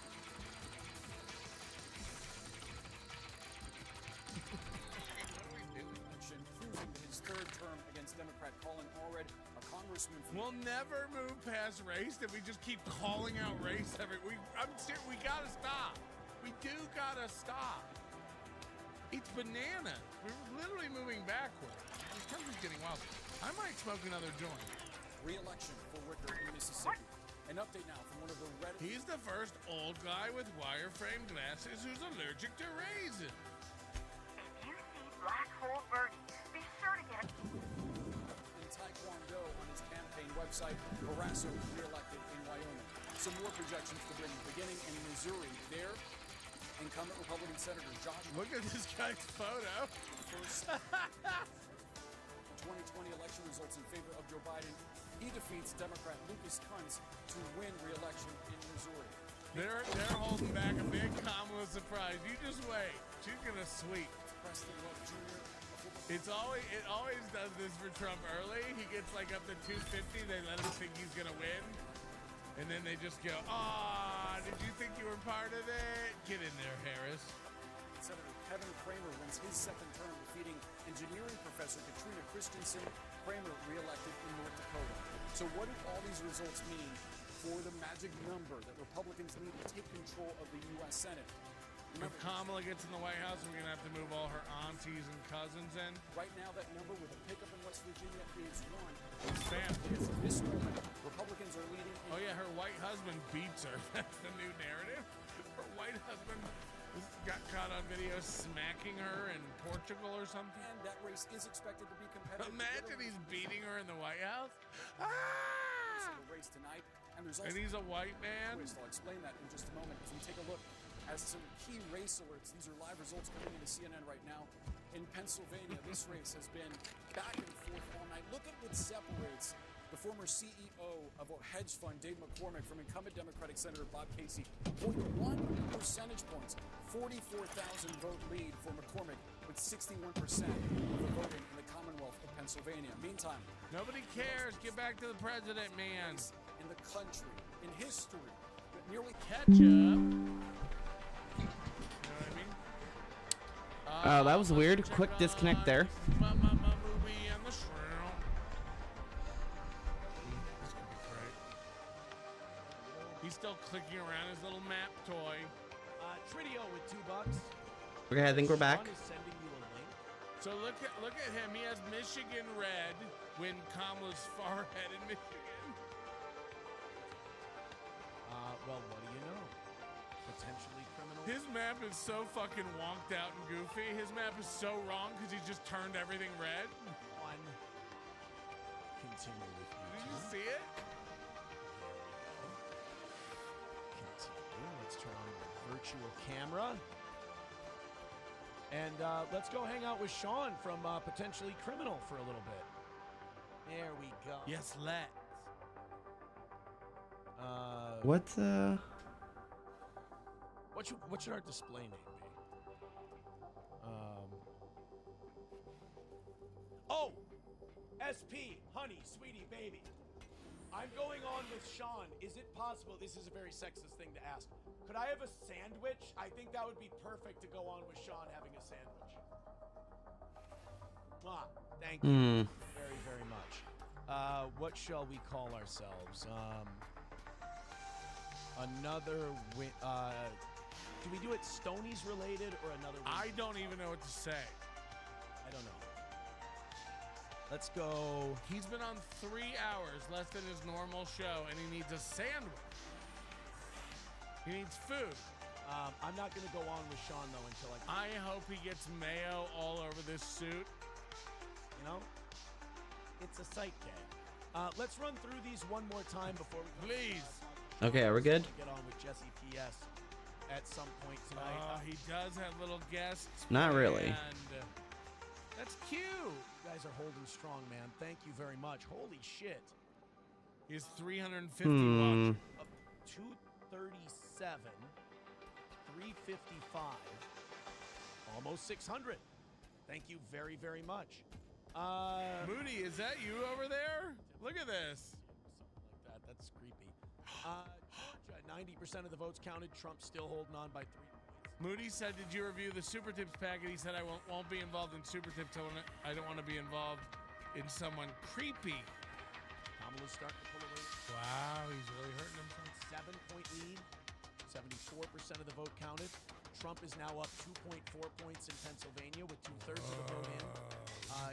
Election, cruising to his third term against Democrat Colin Allred, a congressman from... We'll never move past race if we just keep calling out race I'm serious, we gotta stop. We do gotta stop. It's bananas. We're literally moving backwards. This country's getting wild. I might smoke another joint. Re-election for Wicker in Mississippi. An update now from one of the red... He's the first old guy with wireframe glasses who's allergic to raisins. If you see black hole birdies, be sure to get in Taekwondo on his campaign website, Barrasso re-elected in Wyoming. Some more projections to bring, beginning in Missouri. There, incumbent Republican Senator Josh... Look at this guy's photo. First 2020 election results in favor of Joe Biden. He defeats Democrat Lucas Kunz to win re-election in Missouri. They're holding back a big Kamala surprise. You just wait. She's gonna sweep. Preston Love Jr. It always does this for Trump early. He gets like up to 250. They let him think he's gonna win, and then they just go, "Ah, did you think you were part of it? Get in there, Harris." Senator Kevin Cramer wins his second term, defeating engineering professor Katrina Christensen. Cramer reelected in North Dakota. So what do all these results mean for the magic number that Republicans need to take control of the U.S. Senate? If Kamala gets in the White House, we're going to have to move all her aunties and cousins in. Right now, that number with a pickup in West Virginia is 1. Sam. At this moment, Republicans are leading. Oh, yeah, her white husband beats her. That's the new narrative. Her white husband got caught on video smacking her in Portugal or something. And that race is expected to be competitive. Imagine he's beating her in the White House. The race tonight, and there's also And he's a white man. I'll explain that in just a moment as we take a look at some key race alerts. These are live results coming into CNN right now. In Pennsylvania, this race has been back and forth all night. Look at what separates the former former CEO of a hedge fund, Dave McCormick, from incumbent Democratic Senator Bob Casey, point 1 percentage points, 44,000 vote lead for McCormick, with 61% of the voting in the Commonwealth of Pennsylvania. Meantime, nobody cares. Get back to the president, man. In the country, in history, nearly ketchup. You know what I mean? Oh, that was weird. Quick disconnect there. Movie and the shrimp. This could be great. He's still clicking around his little map toy. Tridio with $2. Okay, I think we're back. Sean is sending you a link. So look at him. He has Michigan red when Kamala's far ahead in Michigan. Well, what do you know? Potentially criminal. His map is so fucking wonked out and goofy. His map is so wrong because he just turned everything red. One. Continue with you. Did you see it? Continue. Let's turn on the virtual camera. And let's go hang out with Sean from Potentially Criminal for a little bit. There we go. Yes, let's. What should our display name be? Oh, SP, honey, sweetie, baby. I'm going on with Sean. Is it possible? This is a very sexist thing to ask. Could I have a sandwich? I think that would be perfect to go on with Sean having a sandwich. Mwah. Thank you very, very much. What shall we call ourselves? Do we do it Stonies related or another? I don't even know what to say. I don't know. Let's go. He's been on 3 hours, less than his normal show, and he needs a sandwich. He needs food. I'm not going to go on with Sean, though, until I hope he gets mayo all over this suit. You know? It's a sight gag. Let's run through these one more time before we... Please. Okay, are we good? Get on with Jesse P.S. at some point tonight. He does have little guests. Not really. And that's cute. You guys are holding strong, man. Thank you very much. Holy shit. He has 350 watch. 237, 355, almost 600. Thank you very, very much. Moody, is that you over there? Look at this. Something like that. That's creepy. Georgia, 90% of the votes counted. Trump still holding on by 3 points. Moody said, "Did you review the Super Tips packet?" He said, "I won't be involved in Super Tips. I don't want to be involved in someone creepy." Kamala's starting to pull away. Wow, he's really hurting himself. 7-point lead. 74% of the vote counted. Trump is now up 2.4 points in Pennsylvania with 2/3 of the vote in.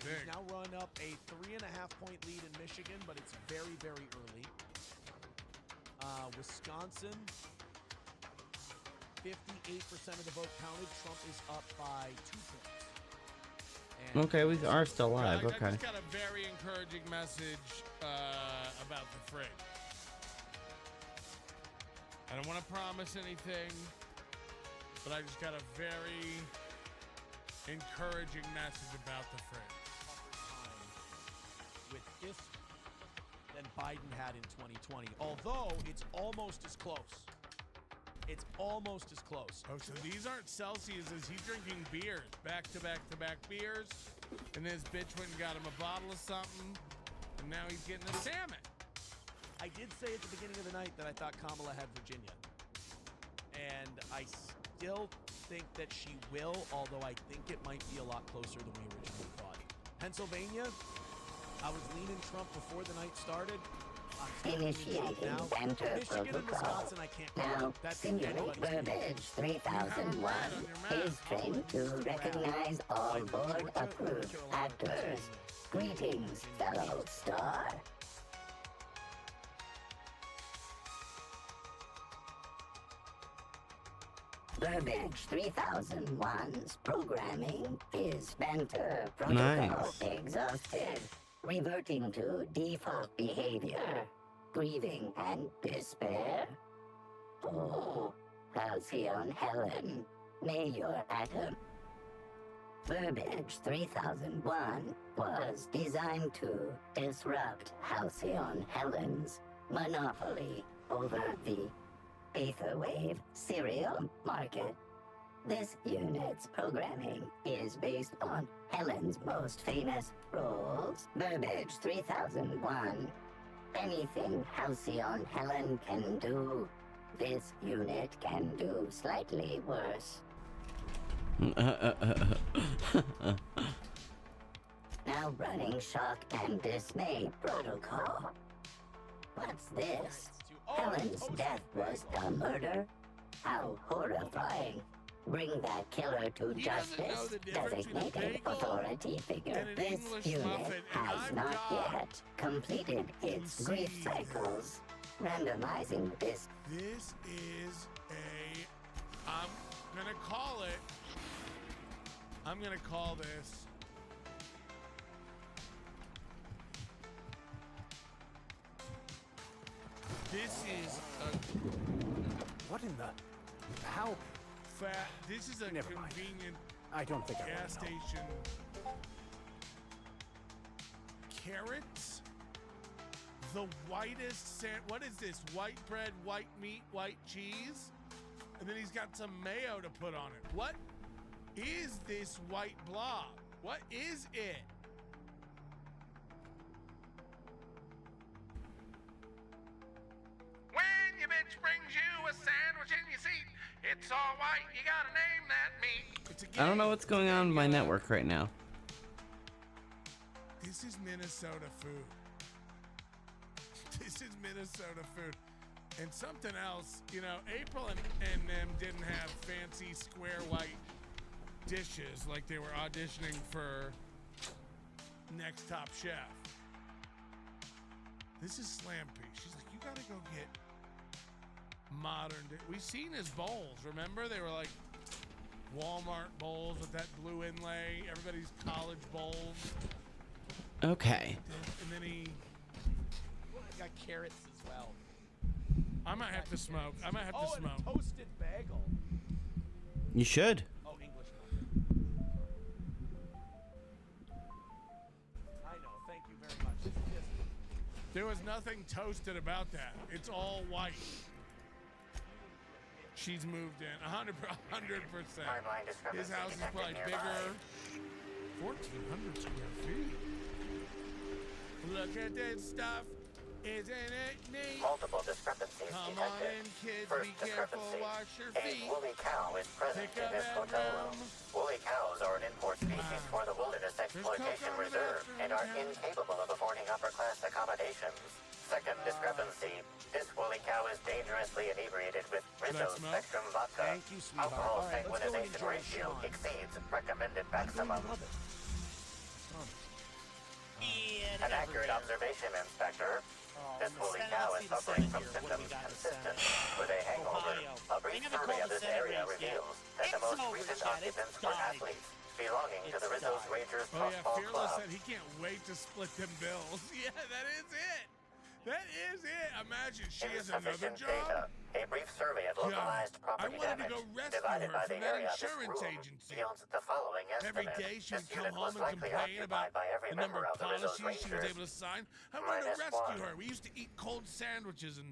He's now run up a 3.5-point lead in Michigan, but it's very, very early. Wisconsin, 58% of the vote counted. Trump is up by 2 points. And okay, we are still alive. Okay. I just got a very encouraging message about the fridge. I don't want to promise anything, but I just got a very encouraging message about the fridge. With this than Biden had in 2020, although it's almost as close. It's almost as close. Oh, so these aren't Celsiuses. He's drinking beers, back-to-back beers, and his bitch went and got him a bottle of something, and now he's getting a salmon. I did say at the beginning of the night that I thought Kamala had Virginia. And I still think that she will, although I think it might be a lot closer than we originally thought. Pennsylvania, I was leaning Trump before the night started. Initiating enter protocol. Now, simulate Burbage 3001 is trained to recognize all board-approved actors. Greetings, fellow star. Burbage 3001's programming is banter protocol exhausted, reverting to default behavior, grieving and despair. Oh, Halcyon Helen, may your atom. Burbage 3001 was designed to disrupt Halcyon Helen's monopoly over the Aetherwave serial market. This unit's programming is based on Helen's most famous roles. Burbage 3001. Anything Halcyon Helen can do, this unit can do slightly worse. Now running Shock and Dismay protocol. What's this? Helen's death was a murder? How horrifying. Bring that killer to justice. Designated authority figure. This unit has not yet completed its grief cycles. Randomizing this. This is I'm gonna call it. I'm gonna call this. This is a. What in the? How? This is a Never mind. convenient I don't think I gas wanna know. station. Carrots? The whitest what is this? White bread, white meat, white cheese? And then he's got some mayo to put on it. What is this white blob? What is it? When your bitch brings you a sandwich in your seat, it's all white, you gotta name that meat. It's a I don't know what's going on with my network right now. This is Minnesota food. This is Minnesota food. And something else, you know, April and them didn't have fancy square white dishes like they were auditioning for Next Top Chef. This is Slampy. She's like, you gotta go get modern. We've seen his bowls, remember? They were like Walmart bowls with that blue inlay, everybody's college bowls. Okay. And then he got carrots as well. I might have to smoke. I might have to and smoke. a toasted bagel. You should. Oh, English. I know. Thank you very much. This is just There was nothing toasted about that. It's all white. She's moved in 100%. His house is probably bigger. 1,400 square feet. Look at this stuff. Isn't it neat? Multiple discrepancies Come detected. on in, kids. First Be careful. discrepancy. Wash your A feet. woolly cow is present Pick in up this that hotel room. room. Woolly cows are an import species for the Wilderness Exploitation cocoa in the Reserve and are bathroom. incapable of affording upper-class accommodations. Second discrepancy. This woolly cow is dangerously inebriated with Should I Rizzo smoke? Spectrum vodka. Thank you, sweetheart. Alcohol All right, let's go sanguinization enjoy ratio Sean. exceeds recommended maximum. An accurate observation, Inspector. This woolly cow is suffering from symptoms consistent with a hangover. A brief survey of this area reveals that the most recent occupants were athletes belonging to the Rizzo's Rangers Oh yeah, Softball Fearless Club. said he can't wait to split them bills. Yeah, that is it. That is it. Imagine she has another Insufficient job. data. A brief survey of localized God, I property wanted to damage go rescue divided her by from the that area of this insurance room agency. yields the following Every estimate. day she would This come unit home was and likely complain about occupied by every the number member of of the Rizzo's policies she was Rangers. able to sign. I wanted to Minus rescue one. her. We used to eat cold sandwiches and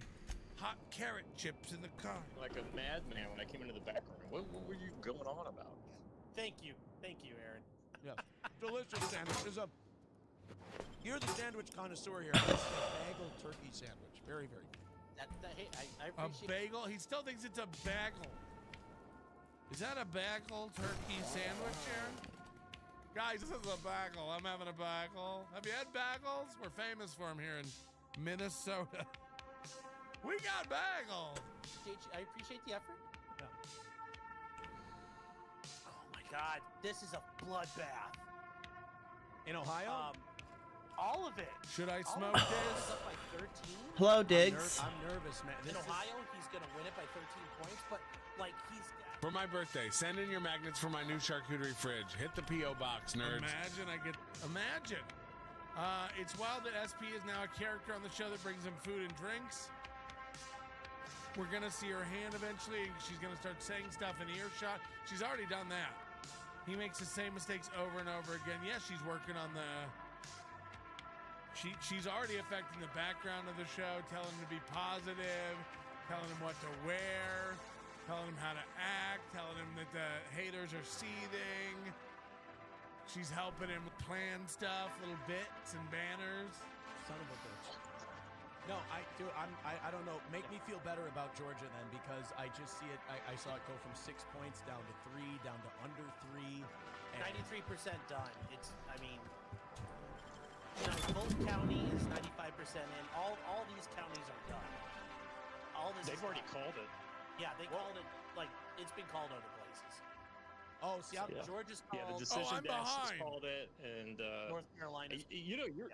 hot carrot chips in the car. Like a madman when I came into the back room. What were you going on about? Thank you, Aaron. Yeah, delicious sandwich. You're the sandwich connoisseur here. This is a bagel turkey sandwich. Very, very good. Hey, I A appreciate bagel? He still thinks it's a bagel. Is that a bagel turkey sandwich, Aaron? Guys, this is a bagel. I'm having a bagel. Have you had bagels? We're famous for them here in Minnesota. We got bagels. I appreciate the effort. Oh my God, this is a bloodbath. In Ohio? All of it. Should I All smoke of it. this? It's up by 13. Hello, Diggs. I'm nervous, man. In Ohio, he's gonna win it by 13 points, but like he's. For my birthday, send in your magnets for my new charcuterie fridge. Hit the P.O. box, nerds. Imagine. It's wild that SP is now a character on the show that brings him food and drinks. We're going to see her hand eventually. She's going to start saying stuff in earshot. She's already done that. He makes the same mistakes over and over again. Yes, she's working on the... She's already affecting the background of the show, telling him to be positive, telling him what to wear, telling him how to act, telling him that the haters are seething. She's helping him plan stuff, little bits and banners. Son of a bitch. No, I don't know. Make me feel better about Georgia then, because I just see it. I saw it go from 6 points down to 3, down to under 3. 93% done. It's, I mean, Fulton County is 95% in. All these counties are done. All this. They've already called it. Yeah, they called it. Like, it's been called other places. Oh, see, Georgia's called. Yeah, the decision desk has called it, and North Carolina. You're.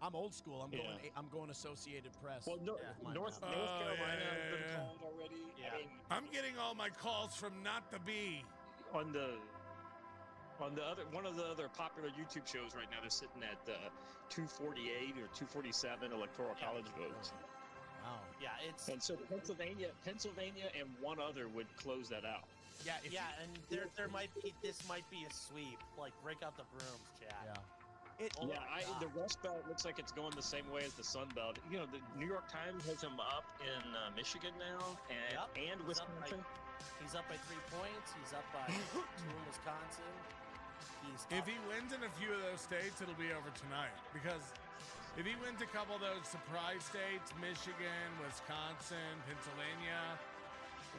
I'm old school. I'm going Associated Press. Well, North Carolina has been called already. Yeah. I mean, I'm getting all my calls from Not the Bee. on the other one of the other popular YouTube shows right now, they're sitting at 248 or 247 electoral college votes. Wow. Yeah, it's and so Pennsylvania, and one other would close that out. Yeah, and there might be might be a sweep. Like, break out the brooms, Chad. Yeah. The Rust Belt looks like it's going the same way as the Sun Belt. You know, the New York Times has him up in Michigan now, and Wisconsin. He's up by 3 points. He's up by 2 in Wisconsin. If he wins in a few of those states, it'll be over tonight. Because if he wins a couple of those surprise states, Michigan, Wisconsin, Pennsylvania,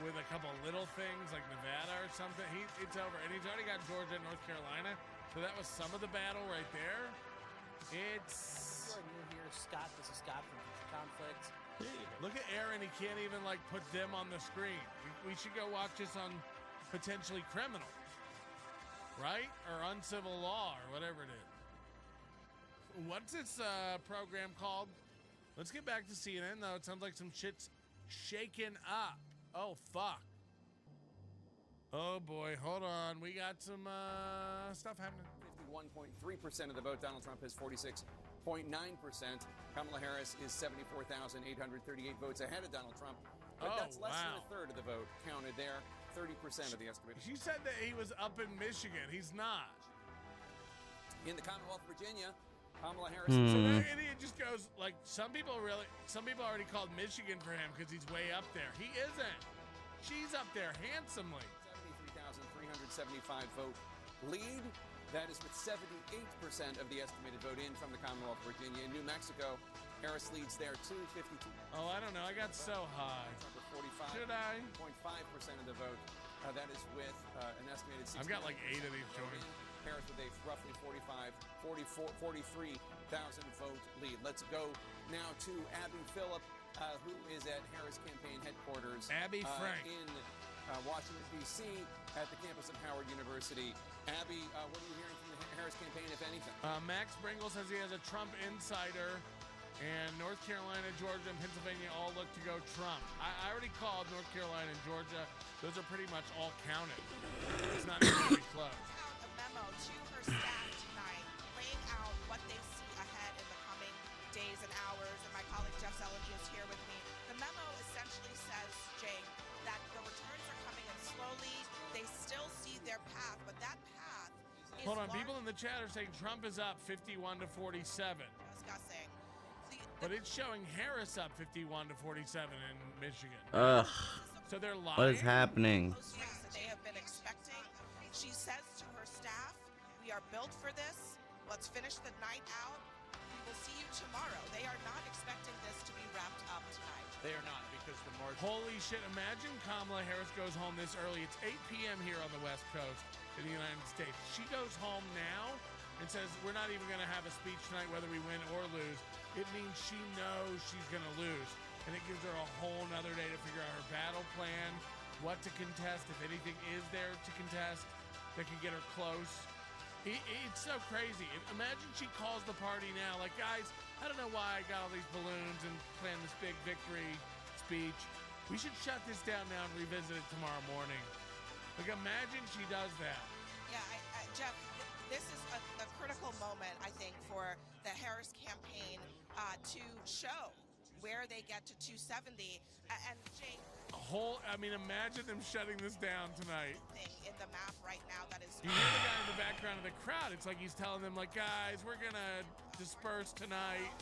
with a couple little things like Nevada or something, it's over. And he's already got Georgia and North Carolina. So that was some of the battle right there. It's... You're here, Scott. This is Scott from Conflicts. Look at Aaron. He can't even, like, put them on the screen. We should go watch this on potentially criminal. Right? Or uncivil law or whatever it is. What's this program called? Let's get back to CNN, though. It sounds like some shit's shaking up. Oh, fuck. Oh, boy. Hold on. We got some stuff happening. 51.3% of the vote. Donald Trump has 46.9%. Kamala Harris is 74,838 votes ahead of Donald Trump. But that's less than a third of the vote counted there. 30% of the estimated. She said that he was up in Michigan. He's not. In the Commonwealth of Virginia, Kamala Harris. So that idiot just goes, like, some people already called Michigan for him because he's way up there. He isn't. She's up there handsomely. 73,375 vote lead. That is with 78% of the estimated vote in from the Commonwealth of Virginia. In New Mexico, Harris leads there 252. Oh, I don't know. I got so high. Number 45. Should I? 0.5% of the vote. That is with an estimated 60. I've got like 8 of these joints. Harris with a roughly 43,000 vote lead. Let's go now to Abby Phillip, who is at Harris Campaign headquarters. Abby Frank. In Washington, D.C. at the campus of Howard University. Abby, what are you hearing from the Harris campaign, if anything? Max Bringle says he has a Trump insider, and North Carolina, Georgia, and Pennsylvania all look to go Trump. I already called North Carolina and Georgia. Those are pretty much all counted. It's not even very close. A memo to her staff tonight laying out what they see ahead in the coming days and hours, and my colleague Jeff Zeligy is here with me. The memo essentially says, Jake, that the returns are coming in slowly. They still see their path, but that path is Hold on, people in the chat are saying Trump is up 51 to 47. discussing. But it's showing Harris up 51 to 47 in Michigan. Ugh. So they're lying? What is happening? That they have been expecting. She says to her staff, we are built for this. Let's finish the night out. We will see you tomorrow. They are not expecting this to be wrapped up tonight. They are not, because the margin. Holy shit, imagine Kamala Harris goes home this early. It's 8 p.m. here on the West Coast in the United States. She goes home now and says, we're not even going to have a speech tonight whether we win or lose. It means she knows she's going to lose. And it gives her a whole nother day to figure out her battle plan, what to contest, if anything is there to contest that can get her close. It's so crazy. Imagine she calls the party now, like, guys, I don't know why I got all these balloons and planned this big victory speech. We should shut this down now and revisit it tomorrow morning. Like, imagine she does that. Yeah, Jeff, this is a critical moment, I think, for the Harris campaign to show where they get to 270. And Jake, imagine them shutting this down tonight. In the map right now, that is. You hear the guy in the background of the crowd. It's like he's telling them, like, guys, we're gonna disperse tonight.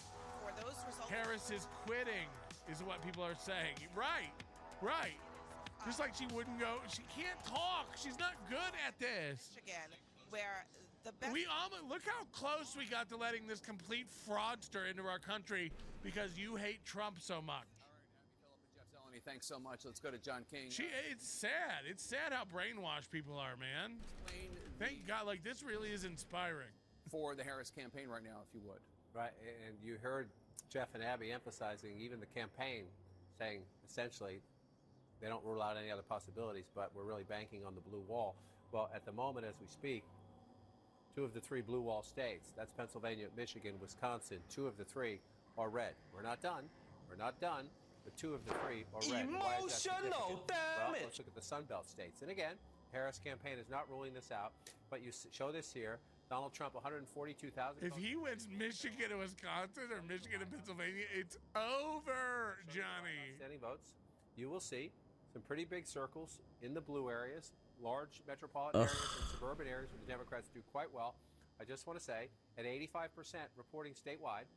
For those results, Harris is quitting, is what people are saying. Right. Just like she wouldn't go. She can't talk. She's not good at this. Michigan, where the best. Look how close we got to letting this complete fraudster into our country because you hate Trump so much. Thanks so much. Let's go to John King. It's sad. It's sad how brainwashed people are, man. Thank God. Like, this really is inspiring. For the Harris campaign right now, if you would. Right, and you heard Jeff and Abby emphasizing, even the campaign, saying essentially they don't rule out any other possibilities, but we're really banking on the blue wall. Well, at the moment as we speak, 2 of the 3 blue wall states, that's Pennsylvania, Michigan, Wisconsin, 2 of the 3 are red. We're not done. But 2 of the 3 are red. Emotional damage! Well, let's look at the Sun Belt states. And again, Harris campaign is not ruling this out, but you show this here. Donald Trump, 142,000. If he wins Michigan and Wisconsin or Michigan and Pennsylvania, it's over, Johnny. Standing votes. You will see some pretty big circles in the blue areas, large metropolitan areas and suburban areas where the Democrats do quite well. I just want to say, at 85% reporting statewide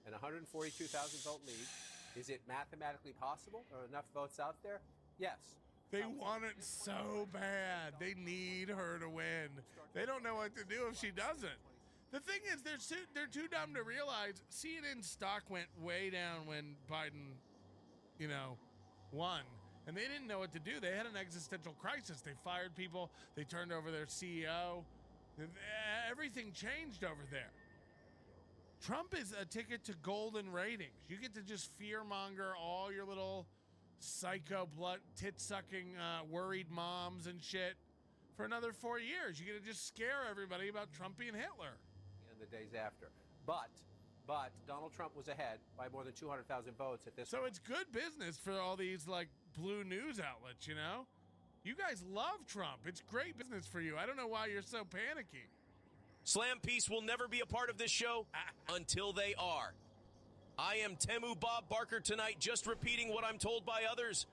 and 142,000 vote lead, is it mathematically possible? Are enough votes out there? Yes. They want it so bad. They need her to win. They don't know what to do if she doesn't. The thing is, they're too dumb to realize CNN stock went way down when Biden, won. And they didn't know what to do. They had an existential crisis. They fired people. They turned over their CEO. Everything changed over there. Trump is a ticket to golden ratings. You get to just fearmonger all your little psycho blood tit-sucking worried moms and shit for another 4 years. You get to just scare everybody about Trump being Hitler. In the days after. But Donald Trump was ahead by more than 200,000 votes at this point. So it's good business for all these like blue news outlets, You guys love Trump. It's great business for you. I don't know why you're so panicky. Slam Peace will never be a part of this show until they are. I am Temu Bob Barker tonight, just repeating what I'm told by others.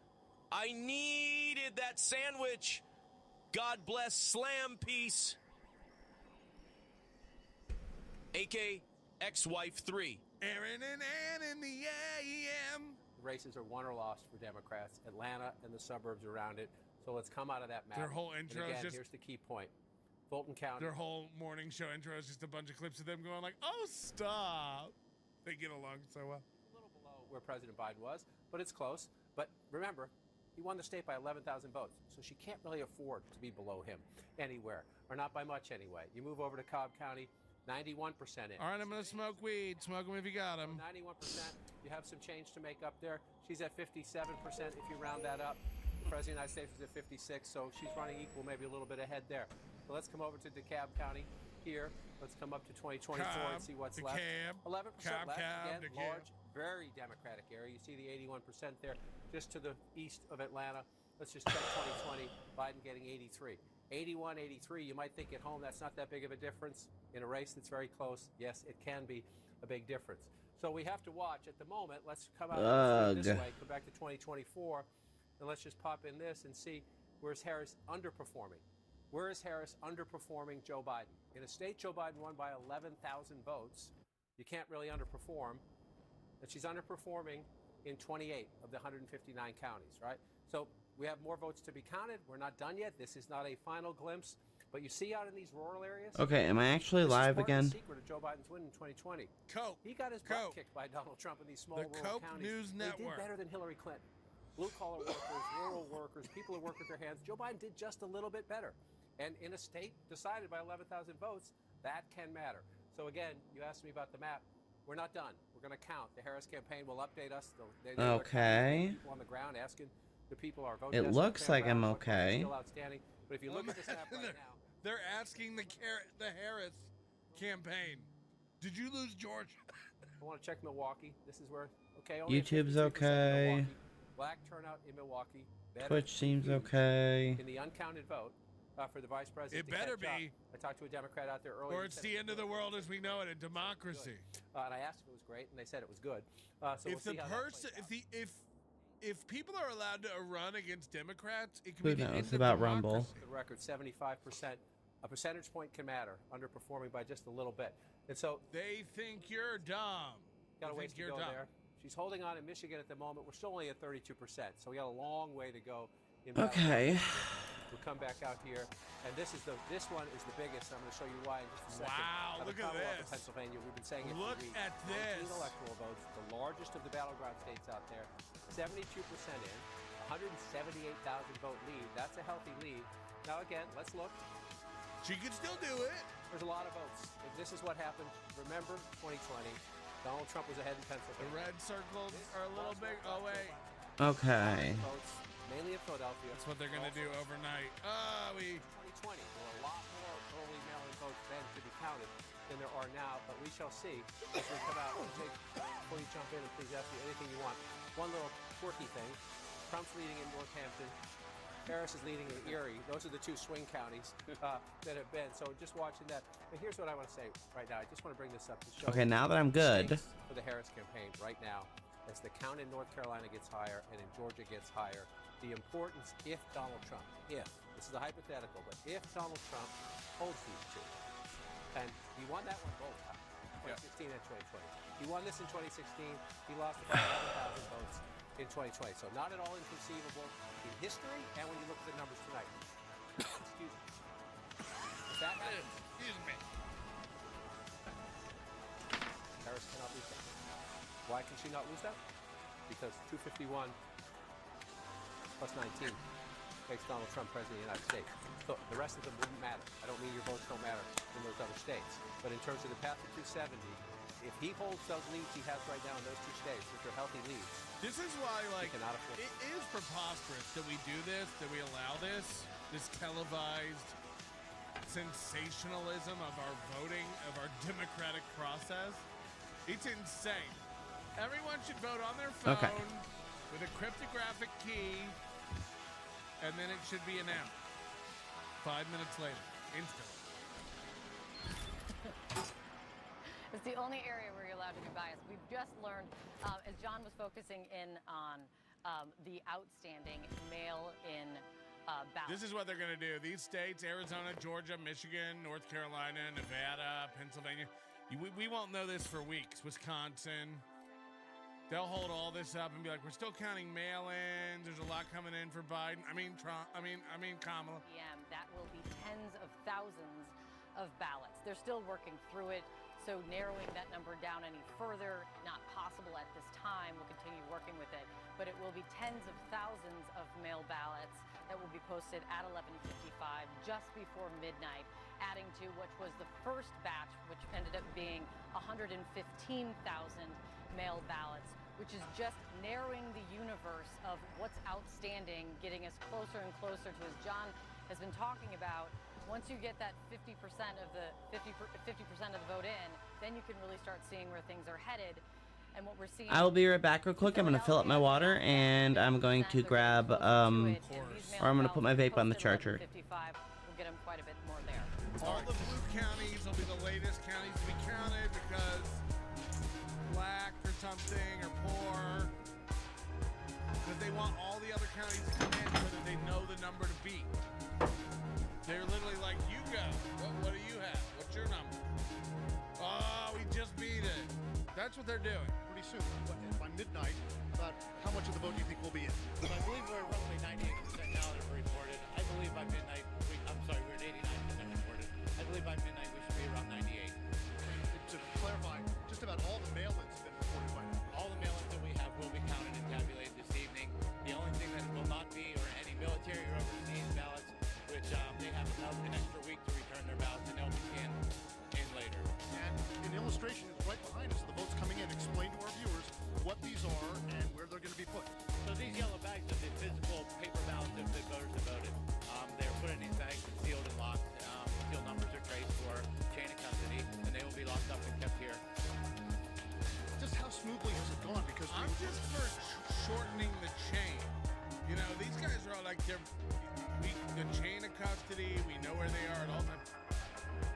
I needed that sandwich. God bless Slam Peace. AK Ex-Wife 3. Aaron and Ann in the AM. The races are won or lost for Democrats, Atlanta and the suburbs around it. So let's come out of that map. Their whole intro is just... Here's the key point. Fulton County. Their whole morning show intro is just a bunch of clips of them going like, oh, stop. They get along so well. A little below where President Biden was, but it's close. But remember, he won the state by 11,000 votes, so she can't really afford to be below him anywhere, or not by much anyway. You move over to Cobb County, 91% in. All right, I'm going to smoke weed. Smoke them if you got them. 91%. You have some change to make up there. She's at 57% if you round that up. The President of the United States is at 56, so she's running equal, maybe a little bit ahead there. So let's come over to DeKalb County here. Let's come up to 2024 and see what's left. 11% left. Again, large, very Democratic area. You see the 81% there, just to the east of Atlanta. Let's just check 2020. Biden getting 83. 81, 83. You might think at home that's not that big of a difference. In a race that's very close, yes, it can be a big difference. So we have to watch at the moment. Let's come out this way, come back to 2024, and let's just pop in this and see where's Harris underperforming. Where is Harris underperforming Joe Biden? In a state Joe Biden won by 11,000 votes, you can't really underperform. And she's underperforming in 28 of the 159 counties, right? So we have more votes to be counted. We're not done yet. This is not a final glimpse. But you see out in these rural areas. Okay, am I actually live again? The secret of Joe Biden's win in 2020. Cope. He got his butt kicked by Donald Trump in these small rural Cope counties. News Network. They did better than Hillary Clinton. Blue-collar workers, rural workers, people who work with their hands. Joe Biden did just a little bit better. And in a state decided by 11,000 votes, that can matter. So again, you asked me about the map. We're not done. We're going to count. The Harris campaign will update us. Okay. People on the ground asking the people are voting. It looks like I'm okay. Still outstanding. But if you look at this map right now, they're asking the Harris campaign. Did you lose Georgia? I want to check Milwaukee. This is where YouTube's okay. Black turnout in Milwaukee. Better Twitch seems okay. In the uncounted vote, for the vice president. It better be. I talked to a Democrat out there earlier. Or it's the end of the world as we know it in democracy. And I asked if it was great, and they said it was good. So If we'll the see how that person, plays out. if people are allowed to run against Democrats, it can Who be the knows end of about democracy. Rumble? The record, 75%. A percentage point can matter, underperforming by just a little bit. And so they think you're dumb. Got a They ways think to you're go dumb. there. She's holding on in Michigan at the moment. We're still only at 32%, so we got a long way to go. Okay. We'll come back out here, and this one is the biggest. I'm going to show you why in just a second. Wow, The look at Commonwealth this. of Pennsylvania. We've been saying it Look for weeks. at 19 this. electoral votes, the largest of the battleground states out there. 72% in, 178,000 vote lead. That's a healthy lead. Now again, let's look. She can still do it. There's a lot of votes. If this is what happened, remember 2020. Donald Trump was ahead in Pennsylvania. The red circles are a little big. Oh wait. Okay. Votes, mainly in Philadelphia. That's what they're gonna do overnight. 2020. There were a lot more early mail-in votes then to be counted than there are now, but we shall see as we come out. Before you jump in, and please ask me anything you want. One little quirky thing. Trump's leading in Northampton. Harris is leading in Erie. Those are the two swing counties that have been. So just watching that. But here's what I want to say right now. I just want to bring this up to show. Okay, now that I'm good. the stakes for the Harris campaign right now, as the count in North Carolina gets higher and in Georgia gets higher, the importance if Donald Trump, this is a hypothetical, but if Donald Trump holds these two, and he won that one both times, 2016 and 2020. He won this in 2016. He lost about 11,000 votes in 2020. So not at all inconceivable in history and when you look at the numbers tonight. Excuse me. If that happens, Excuse me. Harris cannot lose that. Why can she not lose that? Because 251 plus 19 makes Donald Trump president of the United States. So the rest of them wouldn't matter. I don't mean your votes don't matter in those other states. But in terms of the path to 270, if he holds those leads he has right now in those two states, which are healthy leads, This is why, like, cannot afford it is preposterous that we do this, that we allow this televised sensationalism of our voting, of our democratic process. It's insane. Everyone should vote on their phone with a cryptographic key, and then it should be announced 5 minutes later, instantly. It's the only area where you're allowed to be biased. We've just learned, as John was focusing in on the outstanding mail-in ballots. This is what they're going to do. These states, Arizona, Georgia, Michigan, North Carolina, Nevada, Pennsylvania, we won't know this for weeks. Wisconsin. They'll hold all this up and be like, we're still counting mail-ins. There's a lot coming in for Biden. I mean Kamala. That will be tens of thousands of ballots. They're still working through it. So narrowing that number down any further, not possible at this time. We'll continue working with it. But it will be tens of thousands of mail ballots that will be posted at 11:55 just before midnight, adding to which was the first batch, which ended up being 115,000 mail ballots, which is just narrowing the universe of what's outstanding, getting us closer and closer to, as John has been talking about, once you get that 50% of the 50% of the vote in, then you can really start seeing where things are headed. And what we're seeing, I will be right back real quick. I'm going to fill up my water, and I'm going to grab, or I'm going to put my vape on the charger. 55, we'll get them quite a bit more there. All the blue counties will be the latest counties to be counted because black or something or poor. Because they want all the other counties to come in so that they know the number to beat. They're literally like, you go. What do you have? What's your number? Oh, we just beat it. That's what they're doing. Pretty soon, by midnight, about how much of the vote do you think will be in? I believe we're roughly 98% now that are reported. I believe by midnight, we're at 89% reported. I believe by midnight we should be around 98. To clarify, just about all the mail-ins have been reported by now. All the mail-ins that we have will be counted and tabulated this evening. The only thing that will not be are any military or overseas ballots, which they have an extra week to return their ballots, and they'll be in later. And an illustration is right behind us of the votes coming in. Explain to our viewers what these are and where they're going to be put. So these yellow bags are the physical paper ballots that the voters have voted. They're put in these bags and sealed and locked. Seal numbers are traced for chain of custody, and they will be locked up and kept here. Just how smoothly has it gone? Because I'm just for shortening the chain. You know, these guys are all like, The chain of custody, we know where they are at all times.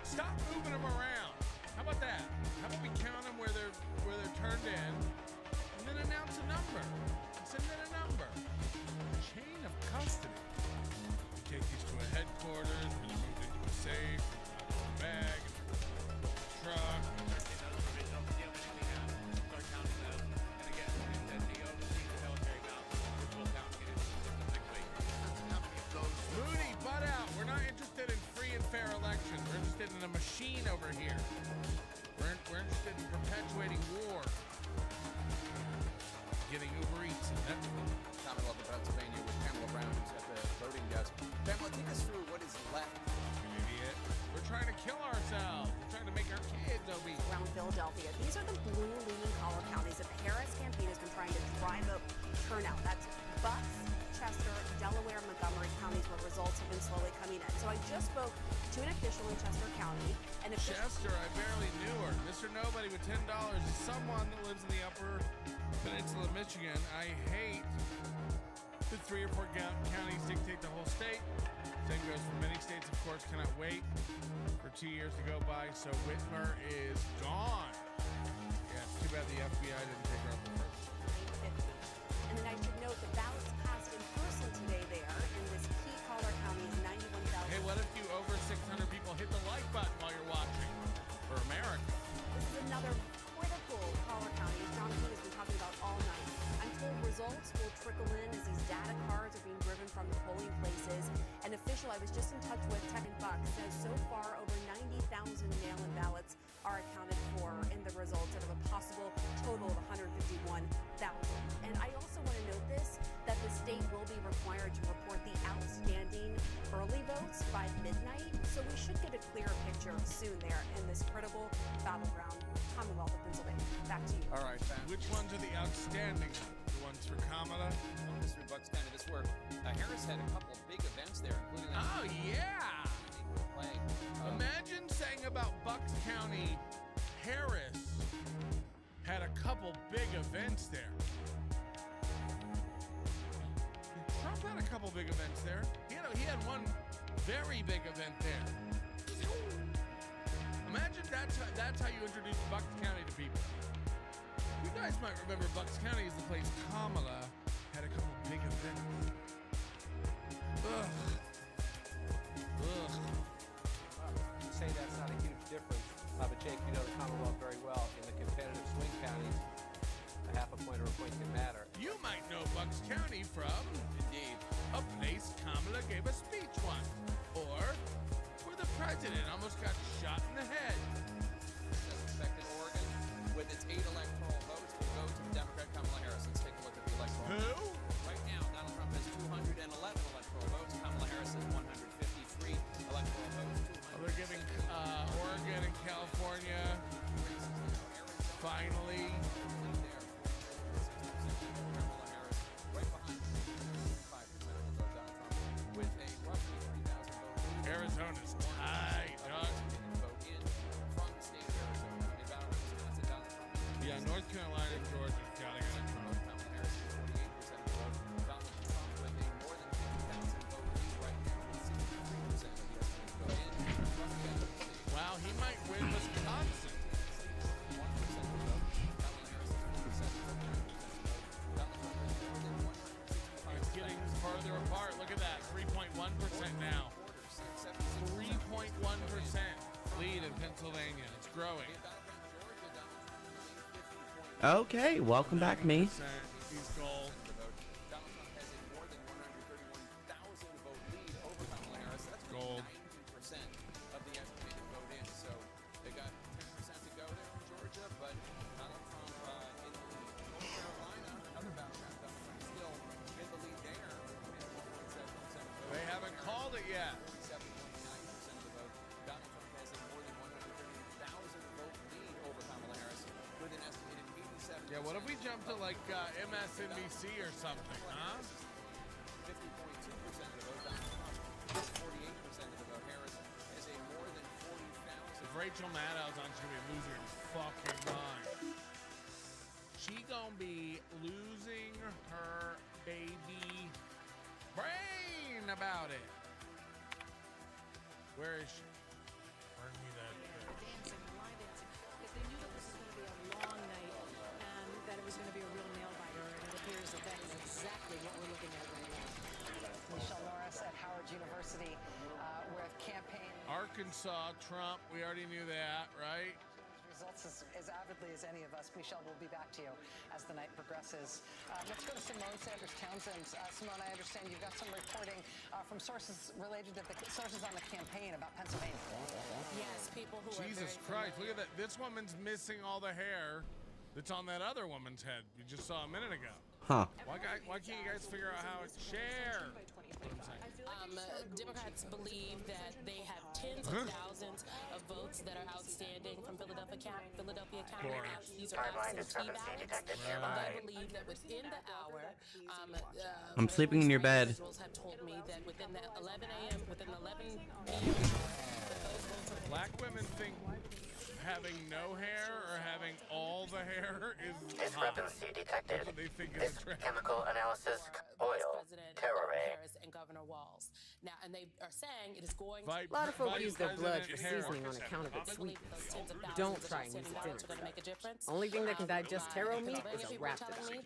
Stop moving them around. How about that? How about we count them where they're turned in, and then announce a number. Send in a number. Chain of custody. We take these to a headquarters. We move into a safe, out of a bag, truck. Moody, butt out. We're not interested in free and fair elections. We're interested in a machine over here. We're interested in perpetuating war. Getting Uber Eats and Netflix. Commonwealth of Pennsylvania with Pamela Brown, who's at the voting desk. Pamela, take us through what is left. You idiot. We're trying to kill ourselves. We're trying to make our kids obese. Around Philadelphia, these are the blue-leaning collar counties. The Harris campaign has been trying to drive up turnout. That's Bucks, Chester, Delaware, Montgomery counties where results have been slowly coming in. So I just spoke to an official in Chester County. And Chester, I barely knew her. Mr. Nobody with $10 is someone that lives in the upper peninsula of Michigan. I hate that 3 or 4 counties dictate the whole state. Same goes for many states, of course, cannot wait for 2 years to go by. So Whitmer is gone. Yeah, it's too bad the FBI didn't take her up the first. And then I should note the ballots cast in person today there in this key collar county is 91,000. Hey, what if you over 600 people hit the like button while you're watching for America? This is another critical collar county, as John King has been talking about all night. I'm told results will trickle in as these data cards are being driven from the polling places. An official I was just in touch with, Tech and Buck, says so far over 90,000 mail-in ballots are accounted for in the results out of a possible total of 151,000. And I also want to note this, that the state will be required to report the outstanding early votes by midnight, so we should get a clearer picture soon there in this critical battleground, Commonwealth of Pennsylvania. Back to you. All right, Pat. Which ones are the outstanding ones? The ones for Kamala? This is Bucks County. This is where Harris had a couple of big events there, including that. Oh, yeah! Imagine saying about Bucks County, Harris had a couple big events there. Trump had a couple big events there. He had one very big event there. Imagine that's how you introduce Bucks County to people. You guys might remember Bucks County is the place Kamala had a couple big events. Ugh. You say that's not a huge difference, but Jake, you know the Commonwealth very well. In the competitive swing counties, a half a point or a point can matter. You might know Bucks County from, indeed, a place Kamala gave a speech once, or where the president almost got shot in the head. Affected Oregon with its 8 electoral votes will go to the Democrat Kamala Harris. Let's take a look at the electoral votes. Right now, Donald Trump has 211 electoral votes. Kamala Harris has 153 electoral votes. They're giving Oregon and California finally. Arizona's tight, dog. Yeah, North Carolina and Georgia's counting on Trump. Wow, he might win Wisconsin. It's getting further apart. Look at that, 3.1% now. 3.1% lead in Pennsylvania. It's growing. Okay, welcome back, me. He's gold. Gold. Of the estimated vote in, so they got 10% to go there in Georgia, but Donald Trump in North Carolina, another battleground, Donald Trump still in the lead there. 1.7% They haven't called it yet. 7.9% of the vote. Donald Trump has a more than 130,000 vote lead over Kamala Harris with an estimated 87%. Yeah, what if we jump to like MSNBC or something, huh? 50.2% of the vote. Donald Trump 48% of the vote. Harris has a more than 40,000. If Rachel Maddow's on, she's gonna be losing her fucking mind. She gonna be losing her baby brain about it. Where is she? Bring me that. Dancing, line dancing. But they knew that this was going to be a long night and that it was going to be a real nail biter. And it appears that that is exactly what we're looking at right now. Michelle Norris at Howard University with campaign Arkansas, Trump. We already knew that, right? results as avidly as any of us. Michelle, we'll be back to you as the night progresses. Let's go to Simone Sanders Townsend. Simone, I understand you've got some reporting from sources related to the sources on the campaign about Pennsylvania. Yes, people who Jesus Christ, look at that. This woman's missing all the hair that's on that other woman's head we just saw a minute ago. Huh. Why can't you guys figure out how it's shared? Democrats believe that they have tens of thousands of votes that are outstanding from Philadelphia County. These are absentee ballots. They believe that within the hour, I'm sleeping in your bed. officials have told me that within the 11 a.m. Black women think having no hair or having all the hair is Discrepancy detected. That's what they think is a trend. Chemical analysis, oil, President terror ray. Harris and Governor Walz. Now, and they are saying it is going to... A lot of folk use their blood for seasoning on account of its sweetness. Don't try and use it dinner. Only thing that can digest taro meat is a Raptidon.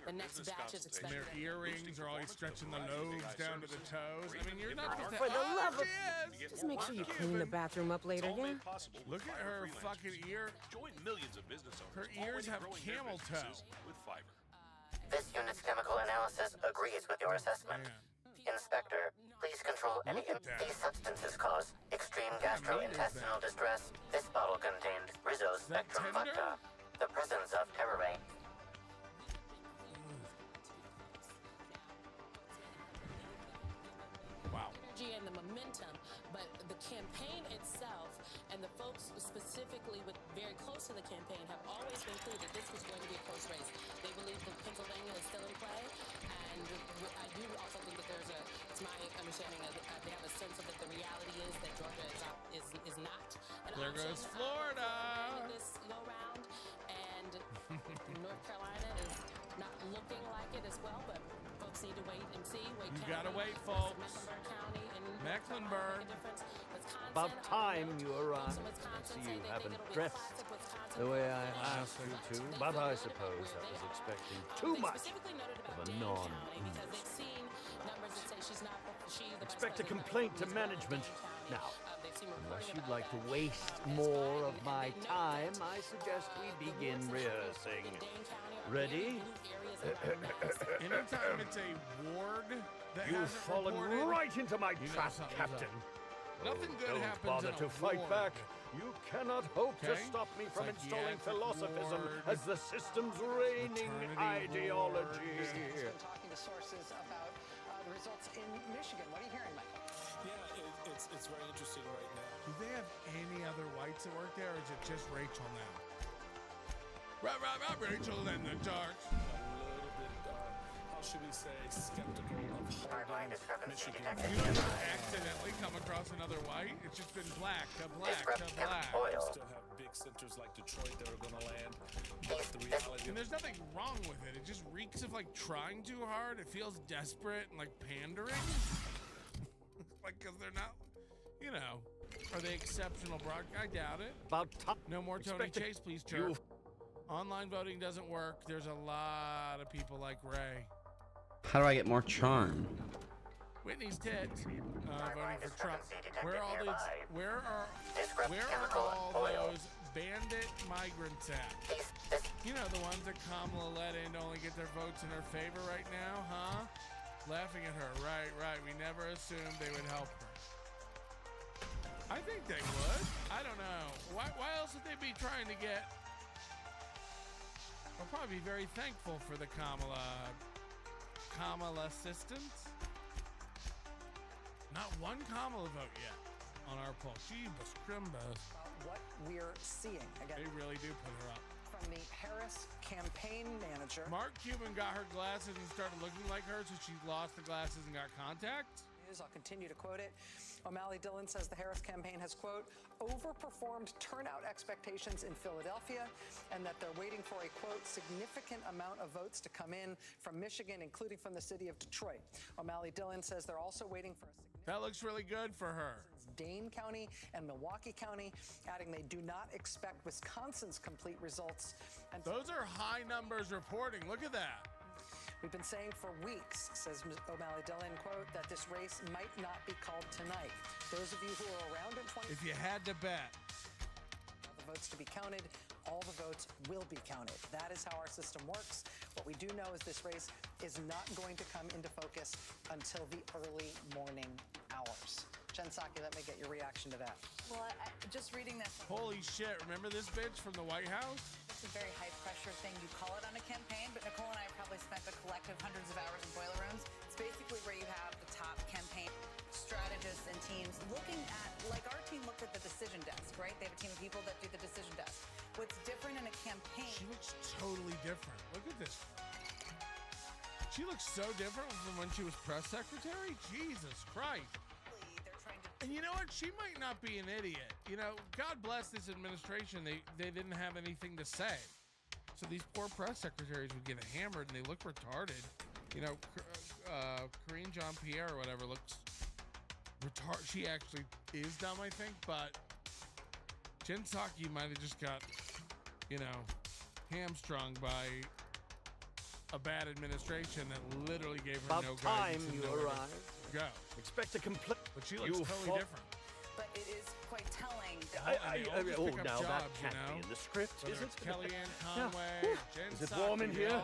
The next batch is And expected. their earrings are always stretching the lobes down to the toes. I mean, you're not supposed to... For the love of... yes! Just make sure you clean the bathroom up later, yeah? Look at her fucking ear. Join millions of business owners. Her ears have camel toe. With fiber. This unit's chemical analysis agrees with your assessment. Inspector, please control any of these substances cause extreme gastrointestinal distress. This bottle contained Rizzo Spectrum Vodka. The presence of terrorane. Wow. Energy and the momentum, but the campaign itself and the folks specifically with very close to the campaign have always been clear that this was going to be a close race. They believe that Pennsylvania is still in play, and I do also think that it's my understanding that they have a sense of that the reality is that Georgia is not an There option. goes Florida. This go round, and North Carolina is not looking like it as well, but folks need to wait and see. You gotta wait, folks. Mecklenburg County and Mecklenburg. About time you arrived. I see you haven't dressed the way I asked you to, but I suppose I was expecting too much of a non-English. Expect a complaint to management. Now, unless you'd like to waste more of my time, I suggest we begin rehearsing. Ready? Anytime it's a ward that You've hasn't fallen reported, right into my you know trap, something's Captain. up. Nothing good Don't happens bother in a to fight ward. back. You cannot hope to Okay. stop me from installing Psychiatric philosophism ward. as the system's reigning Maternity ideology. Been talking to sources about the results in Michigan. What are you hearing, Michael? Yeah, it's very interesting right now. Do they have any other whites that work there, or is it just Rachel now? Rachel in the dark. A little bit, how should we say, skeptical of Michigan. You never accidentally come across another white. It's just been black to black to black. We still have big centers like Detroit that are going to land. But the reality And there's nothing wrong with it. It just reeks of like trying too hard. It feels desperate and like pandering. Like, because they're not, you know, are they exceptional broadcast? I doubt it. About top. No more Tony Chase, please, Chirp. Online voting doesn't work. There's a lot of people like Ray. How do I get more charm? Whitney's tits. Voting for Trump. Where are all those bandit migrants at? You know, the ones that Kamala let in to only get their votes in her favor right now, huh? Laughing at her. Right. We never assumed they would help her. I think they would. I don't know. Why else would they be trying to get... I'll probably be very thankful for the Kamala assistance. Not one Kamala vote yet on our poll. Jeebus Crimbus. What we're seeing again. They really do put her up. From the Harris campaign manager. Mark Cuban got her glasses and started looking like her, so she lost the glasses and got contacts. I'll continue to quote it. O'Malley Dillon says the Harris campaign has, quote, overperformed turnout expectations in Philadelphia and that they're waiting for a, quote, significant amount of votes to come in from Michigan, including from the city of Detroit. O'Malley Dillon says they're also waiting for a That looks really good for her. Dane County and Milwaukee County, adding they do not expect Wisconsin's complete results. And those are high numbers reporting. Look at that. We've been saying for weeks, says O'Malley Dillon, quote, that this race might not be called tonight. Those of you who are around in 20... If you had to bet. All the votes to be counted, all the votes will be counted. That is how our system works. What we do know is this race is not going to come into focus until the early morning hours. Jen Psaki, let me get your reaction to that. Well, just reading this. Holy shit, remember this bitch from the White House? It's a very high pressure thing. You call it on a campaign, but Nicole and I probably spent a collective hundreds of hours in boiler rooms. It's basically where you have the top campaign strategists and teams looking at, like our team looked at the decision desk, right? They have a team of people that do the decision desk. What's different in a campaign? She looks totally different. Look at this. She looks so different from when she was press secretary. Jesus Christ. And you know what? She might not be an idiot. You know, God bless this administration. They didn't have anything to say. So these poor press secretaries would get hammered and they look retarded. You know, Karine Jean-Pierre or whatever looks retarded. She actually is dumb, I think, but Jen Psaki might have just got, you know, hamstrung by a bad administration that literally gave her no guidance. About time you arrived. Go. Expect a complaint. But she looks totally different. But it is quite telling. Now that can't be in the script, is it? Kellyanne Conway, Jen Is it Psaki, warm in here?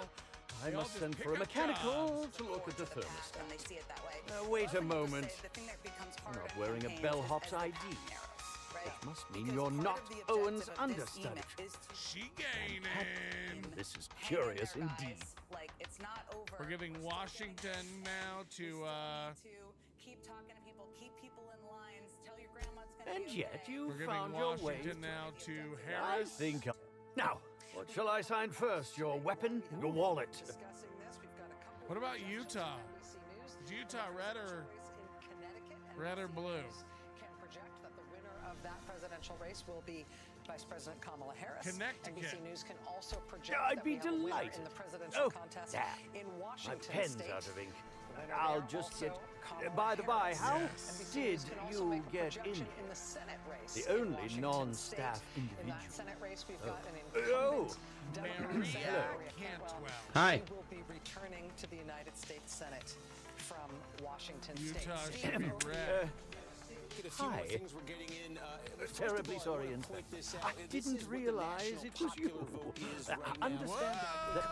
I They all must just send pick for a up mechanical jobs. to look at the And thermostat. they see it that way. Wait a moment. The thing that becomes I'm hard not in wearing a campaigns bellhop's is ID. right? That must mean Because you're part not of the Owen's objective of this understudy. email is to She gaining. This is curious indeed. like it's not over. We're giving Washington now to Keep talking to people, keep people in lines, tell your grandma it's gonna And be yet okay. you we're giving found your way. Washington now to I Harris. think. Now, what shall I sign first? Your weapon, your wallet. What about Utah? Is Utah red or blue? Can project that the winner of that presidential race will be Vice President Kamala Harris. Connecticut. NBC News can also project I'd that be we have a winner delighted. in the presidential Oh, contest damn. in My Washington pen's state. out of ink. The winner I'll there just also get. Kamala By the by, Harris. how NBC did News can also you make a get in? projection in the Senate race The in only Washington non-staff state. In individual. that Senate race, we've got an Oh, incumbent Democrat Maria Senator Cantwell. Hi. She will be returning to the United States Senate from Washington Utah State. should be red. Hi. Terribly sorry, Inspector. I didn't realize it was you. Understand that.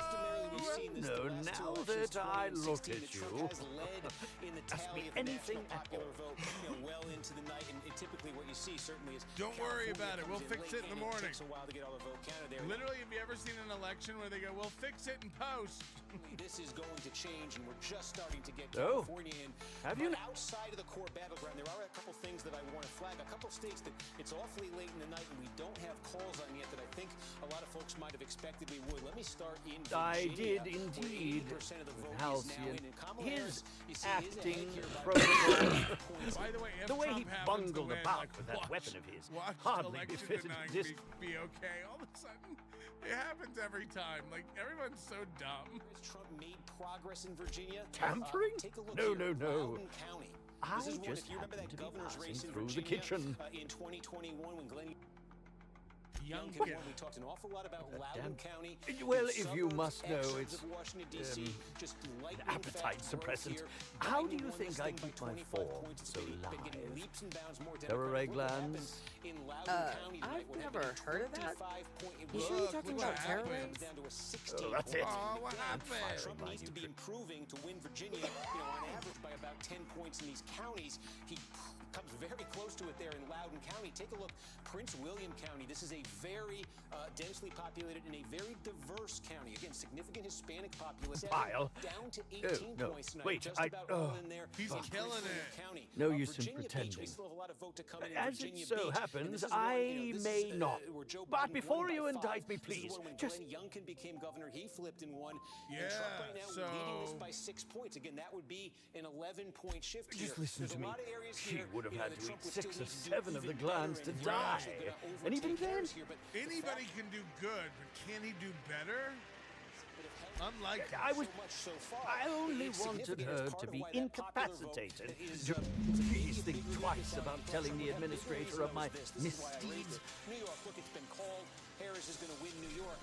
No, now that I look at you, ask me anything at all. Well into the night, and typically what you see certainly is. Don't worry about it. We'll fix it in the morning. It takes a while to get all the vote counted there. Literally, have you ever seen an election where they go, "We'll fix it in post"? This is going to change, and we're just starting to get Oh. California in. Have But you- outside of the core battleground, there are a couple things that I want to flag. A couple states that it's awfully late in the night, and we don't have calls on yet that I think a lot of folks might have expected we would. Let me start in Virginia. I did where indeed. 80% of the vote is Halcyon. now in. And Kamala His Harris, you see, is acting ahead here by protocol. By the way, if The way Trump he happens to bungled win, about like, with that watch- weapon of his watch hardly election befitted tonight this. be okay. All of a sudden, it happens every time. Like everyone's so dumb. Trump made progress in Virginia. Tampering? Take a look No, here. no, no. Loudoun County. I This is one, just if you remember happened that to be governor's race passing in through the Virginia, kitchen. In 2021 when Glenn Young Youngkin won, we talked an awful lot about Loudoun County. Well, the if you suburbs, must know, exurbs it's of Washington, D.C., just lightning appetite fast growth suppressant. here. How Biden do you won think this I thing by keep my 25 form points. so Been getting live? leaps and bounds more There are Democratic. Look what glands. happened in Loudoun County tonight. I've What never happened in heard of that. 25-point You sure you're talking what about happened? terrorists? down to a 16. Oh, that's it. Oh, what I'm happened? firing Trump my needs to be nuclear. improving to win Virginia, on average by about 10 points in these counties. He comes very close to it there in Loudoun County. Take a look, Prince William County. This is a very densely populated and a very diverse county. Again, significant Hispanic population. Smile. Down to 18 no, points tonight. wait, just about all in there. He's killing it. County. No use in Virginia Beach, pretending. we still have a lot of vote to come in As Virginia it so Beach. And happens, this is one, I this may is, not. where Joe But Biden before won you by indict 5. me, This is please, one when just... Glenn Youngkin became governor. He flipped and won. Yeah, and Trump right now so... leading this by 6 points. Again, that would be an 11-point shift here. Just listen There's to a me. lot of areas She here, would have you know, had that to Trump eat would 6 still or need to do 7 of the even glands better, to and die. he's gonna And even overtake then... Harris here, but the Anybody fact- can do good, but can he do better? Unlike I was... so much so far, I only it's wanted significant. her It's part to of be why that popular vote incapacitated. is, Please think twice about telling the administrator of my misdeeds. New York, look, it's been called. Harris is going to win New York.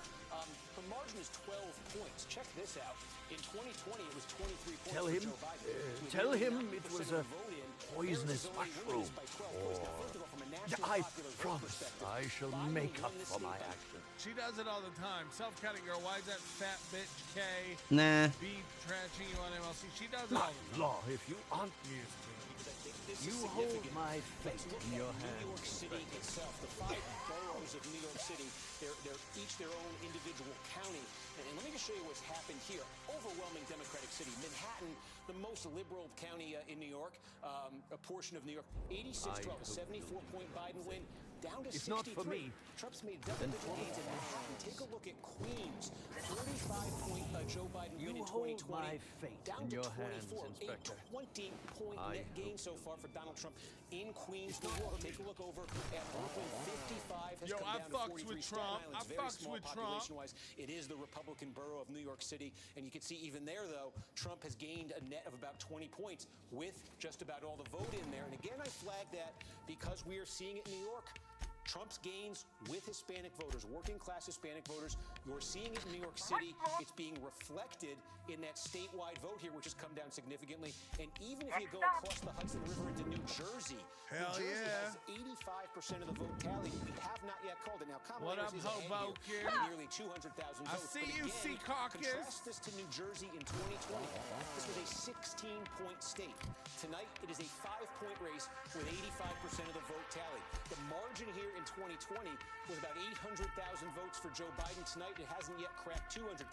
The margin is 12 points. Check this out. In 2020, it was 23 points Tell for him, Joe Biden. With tell nearly him 9% it was of a the vote in, poisonous Harris is only winning mushroom. this by 12 points. Now, first of all, from a national I popular vote promise perspective, I shall Biden make won up this for state my by action. She does it all the time. Self-cutting girl. Why is that fat bitch K? Nah. Be trashing you on MLC. She does it all the time. Law, if you aren't Used to. This you is hold significant. my Let's fate look in at your New York hands. City itself. The 5 boroughs of New York City, they're each their own individual county. And let me just show you what's happened here. Overwhelming Democratic city. Manhattan, the most liberal county in New York, a portion of New York. 86-12, a 74-point Biden win. Down to If 63. not for me, Trump's made double-digit gains in Manhattan. Take a look at Queens. 45-point Joe Biden win in 2020. my fate down in to your hands, 24. Inspector. A 20-point I net gain so far for Donald Trump in Queens, New York. Take a look over at Brooklyn. 55 has Yo, come I down to fucks 43. with Staten Trump. Island's I very fucks small with Trump. population-wise. It is the Republican borough of New York City, and you can see even there, though, Trump has gained a net of about 20 points with just about all the vote in there. And again, I flag that because we are seeing it in New York. Trump's gains with Hispanic voters, working-class Hispanic voters. You're seeing it in New York City. It's being reflected in that statewide vote here, which has come down significantly. And even if you go across the Hudson River into New Jersey, Hell New Jersey yeah. has 85% of the vote tallied. We have not yet called it. Now, Kamala What Harris up, is ahead Hoboken? here with nearly 200,000 votes. I see But you, again, Sea Caucus. Contrast this to New Jersey in 2020. This was a 16-point state. Tonight, it is a 5-point race with 85% of the vote tallied. The margin here in 2020 was about 800,000 votes for Joe Biden. Tonight, it hasn't yet cracked 200,000.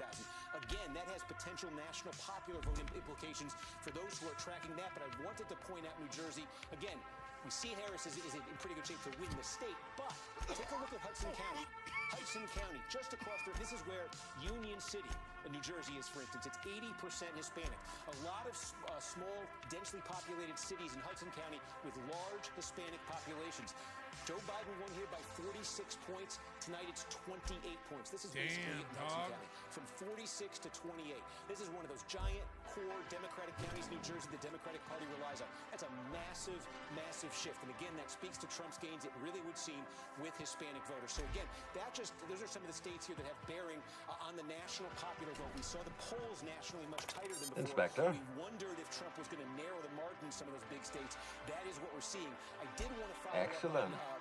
Again, that has potential national popular vote implications for those who are tracking that. But I wanted to point out New Jersey. Again, we see Harris is in pretty good shape to win the state. But take a look at Hudson County. Hudson County, just across there, this is where Union City, New Jersey is, for instance. It's 80% Hispanic. A lot of small, densely populated cities in Hudson County with large Hispanic populations. Joe Biden won here by 46 points. Tonight it's 28 points. This is basically it in Hudson County. From 46 to 28. This is one of those giant core Democratic counties, New Jersey, the Democratic Party relies on. That's a massive, massive shift. And again, that speaks to Trump's gains, it really would seem, with Hispanic voters. So again, those are some of the states here that have bearing on the national popular vote. We saw the polls nationally much tighter than before. Inspector. We wondered if Trump was going to narrow the margin in some of those big states. That is what we're seeing. I did want to follow Excellent. up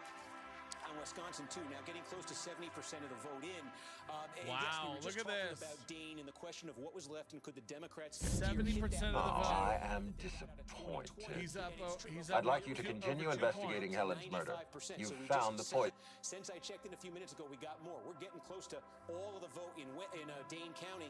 on Wisconsin, too. Now, getting close to 70% of the vote in. And Wow, yes, we were just look at talking this. about Dane and the question of what was left and could the Democrats 70% of the vote. I am disappointed. He's up. I'd like you to over continue 2 investigating points. Helen's murder. 95%. You So we found the just poison. Since I checked in a few minutes ago, we got more. We're getting close to all of the vote in Dane County.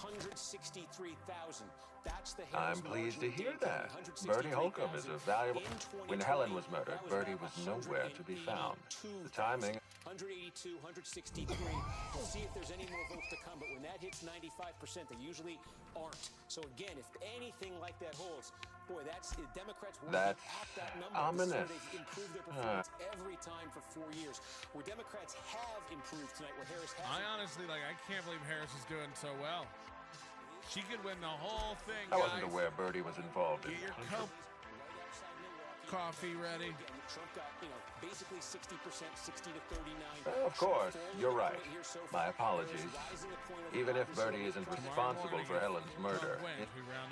163,000. That's the Harris I'm pleased to margin in hear Dane County, that. Bertie Holcomb is a 163,000. valuable... In When 2020, Helen was murdered, that was Bertie about was nowhere to be found. The timing... 182, 163. We'll see if there's any more votes to come, but when that hits 95%, they usually aren't. So again, if anything like that holds, boy, the Democrats were at that number. ominous. They've improved their performance every time for 4 years. Where Democrats have improved tonight, where Harris has. I honestly, I can't believe Harris is doing so well. She could win the whole thing, I guys. wasn't aware Bertie was involved in Get your it. coffee ready. Trump got, basically 60%, 60 to 39. Of course, you're right. My apologies. Even if Bertie isn't responsible for Helen's murder,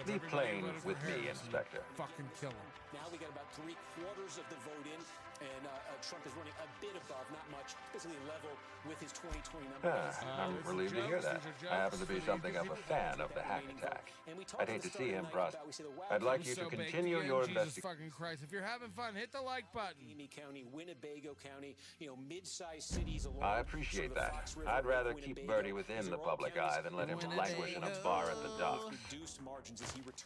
be plain with me, Inspector. Fucking kill him. Now we got about 3/4 of the vote in, and Trump is running a bit above, not much, basically level with his 2020 number. I'm relieved to hear that. I happen to be something of a fan of the hack attack. I'd hate to see him prosper. I'd like you to continue your Jesus investigation. fucking Christ. If you're having fun, hit the like button. Allegheny County, Winnebago County, mid-sized cities along. I appreciate that. I'd rather keep Birdie within the public eye than let him languish in a bar at the dock.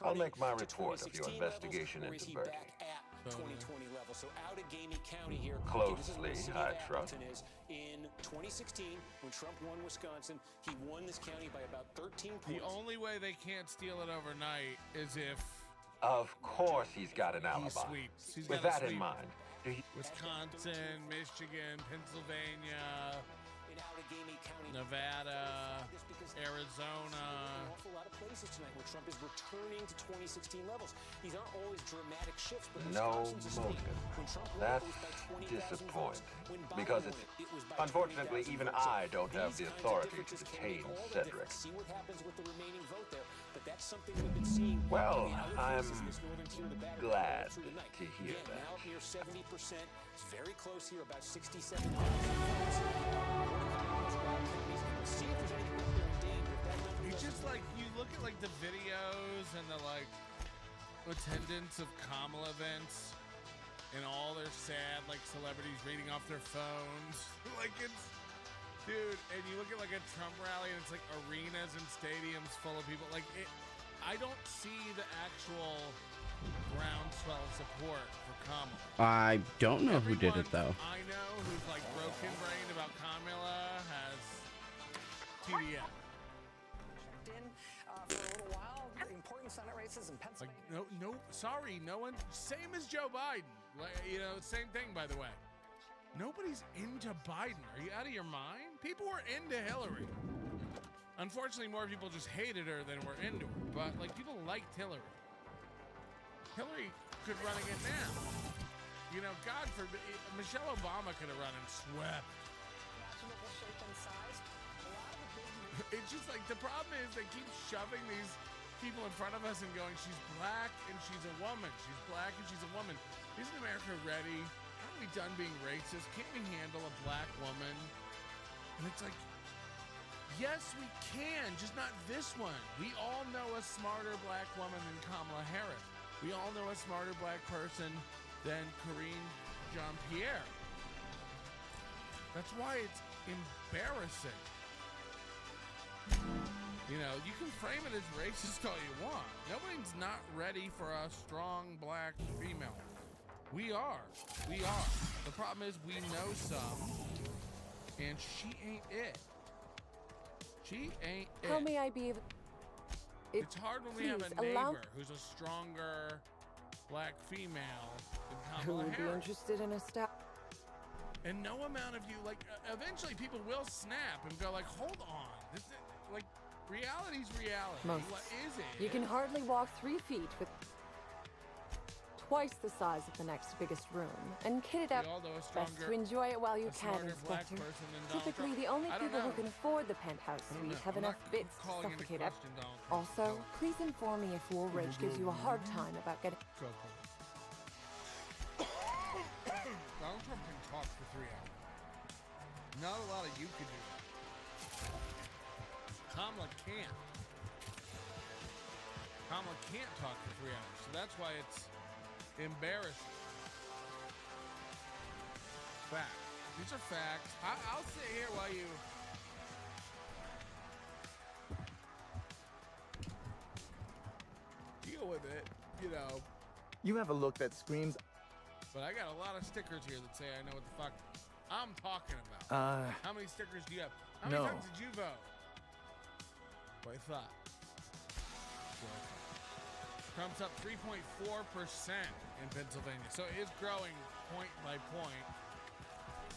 I'll make my report of your investigation into Birdie. 2020 level. So out of Gamey County here. Closely, I trust. In 2016, when Trump won Wisconsin, he won this county by about 13 points. The only way they can't steal it overnight is if... Of course he's got an alibi. He sweeps. He's With got that in mind. Wisconsin, Michigan, Pennsylvania, Nevada, Arizona. An awful lot of places tonight where Trump is returning to 2016 levels. These aren't always dramatic shifts, but No Wisconsin's a state. motive. When Trump won, That's it was by 20,000 votes. disappointing. When Biden Because won it's... it was by Unfortunately, 20,000 even votes. I don't have the These kinds of authority to differences can detain make all the Cedric. difference. See what happens with the remaining vote there. But that's something we've been seeing. Well, in other I'm places in this northern tier of the battleground glad through the night. to hear Again, that. now up near 70%. It's very close here, about 67,000 votes. See if there's anything up there in danger. If that number It's doesn't just like, you look at like the videos and the like attendance of Kamala events and all their sad like celebrities reading off their phones. Like it's, dude, and you look at like a Trump rally and it's like arenas and stadiums full of people. Like it, I don't see the actual groundswell of support for Kamala. I don't know who did it though. I know who's like broken brained about Kamala has TDM. For a little while, important Senate races in Pennsylvania. Like, no, sorry, no one. Same as Joe Biden. Like, same thing, by the way. Nobody's into Biden. Are you out of your mind? People were into Hillary. Unfortunately, more people just hated her than were into her. But like, people liked Hillary. Hillary could run again now. God forbid, Michelle Obama could have run and swept. It's just like, the problem is they keep shoving these people in front of us and going, she's black and she's a woman. She's black and she's a woman. Isn't America ready? Aren't we done being racist? Can't we handle a black woman? And it's like, yes, we can, just not this one. We all know a smarter black woman than Kamala Harris. We all know a smarter black person than Karine Jean-Pierre. That's why it's embarrassing. You can frame it as racist all you want. Nobody's not ready for a strong black female. We are. The problem is we know some, and she ain't it. She ain't it. How may I be? It's hard when we have a Please allow- neighbor who's a stronger black female than Who Kamala would be Harris. interested in a staff? And no amount of you, eventually people will snap and go like, hold on. This is, like, reality's reality. Most. What is it? You can hardly walk 3 feet with twice the size of the next biggest room, and kitted out We all know a best stronger- to enjoy it while you a can, smarter black Inspector. person than Donald Typically, Trump. the only I don't people who know. can afford the penthouse I don't suite know. have I'm enough not bits to calling into suffocate it. question Donald Trump. Also, please inform me if Woolridge gives you a hard time about getting. Donald Trump can talk for 3 hours. Not a lot of you can do that. Kamala can't. Kamala can't talk for 3 hours, so that's why it's embarrassing. Facts. These are facts. I'll sit here while you. Deal with it, You have a look that screams. But I got a lot of stickers here that say I know what the fuck I'm talking about. How many stickers do you have? How many no. times did you vote? What I thought. Trump's up 3.4% in Pennsylvania. So it is growing point by point.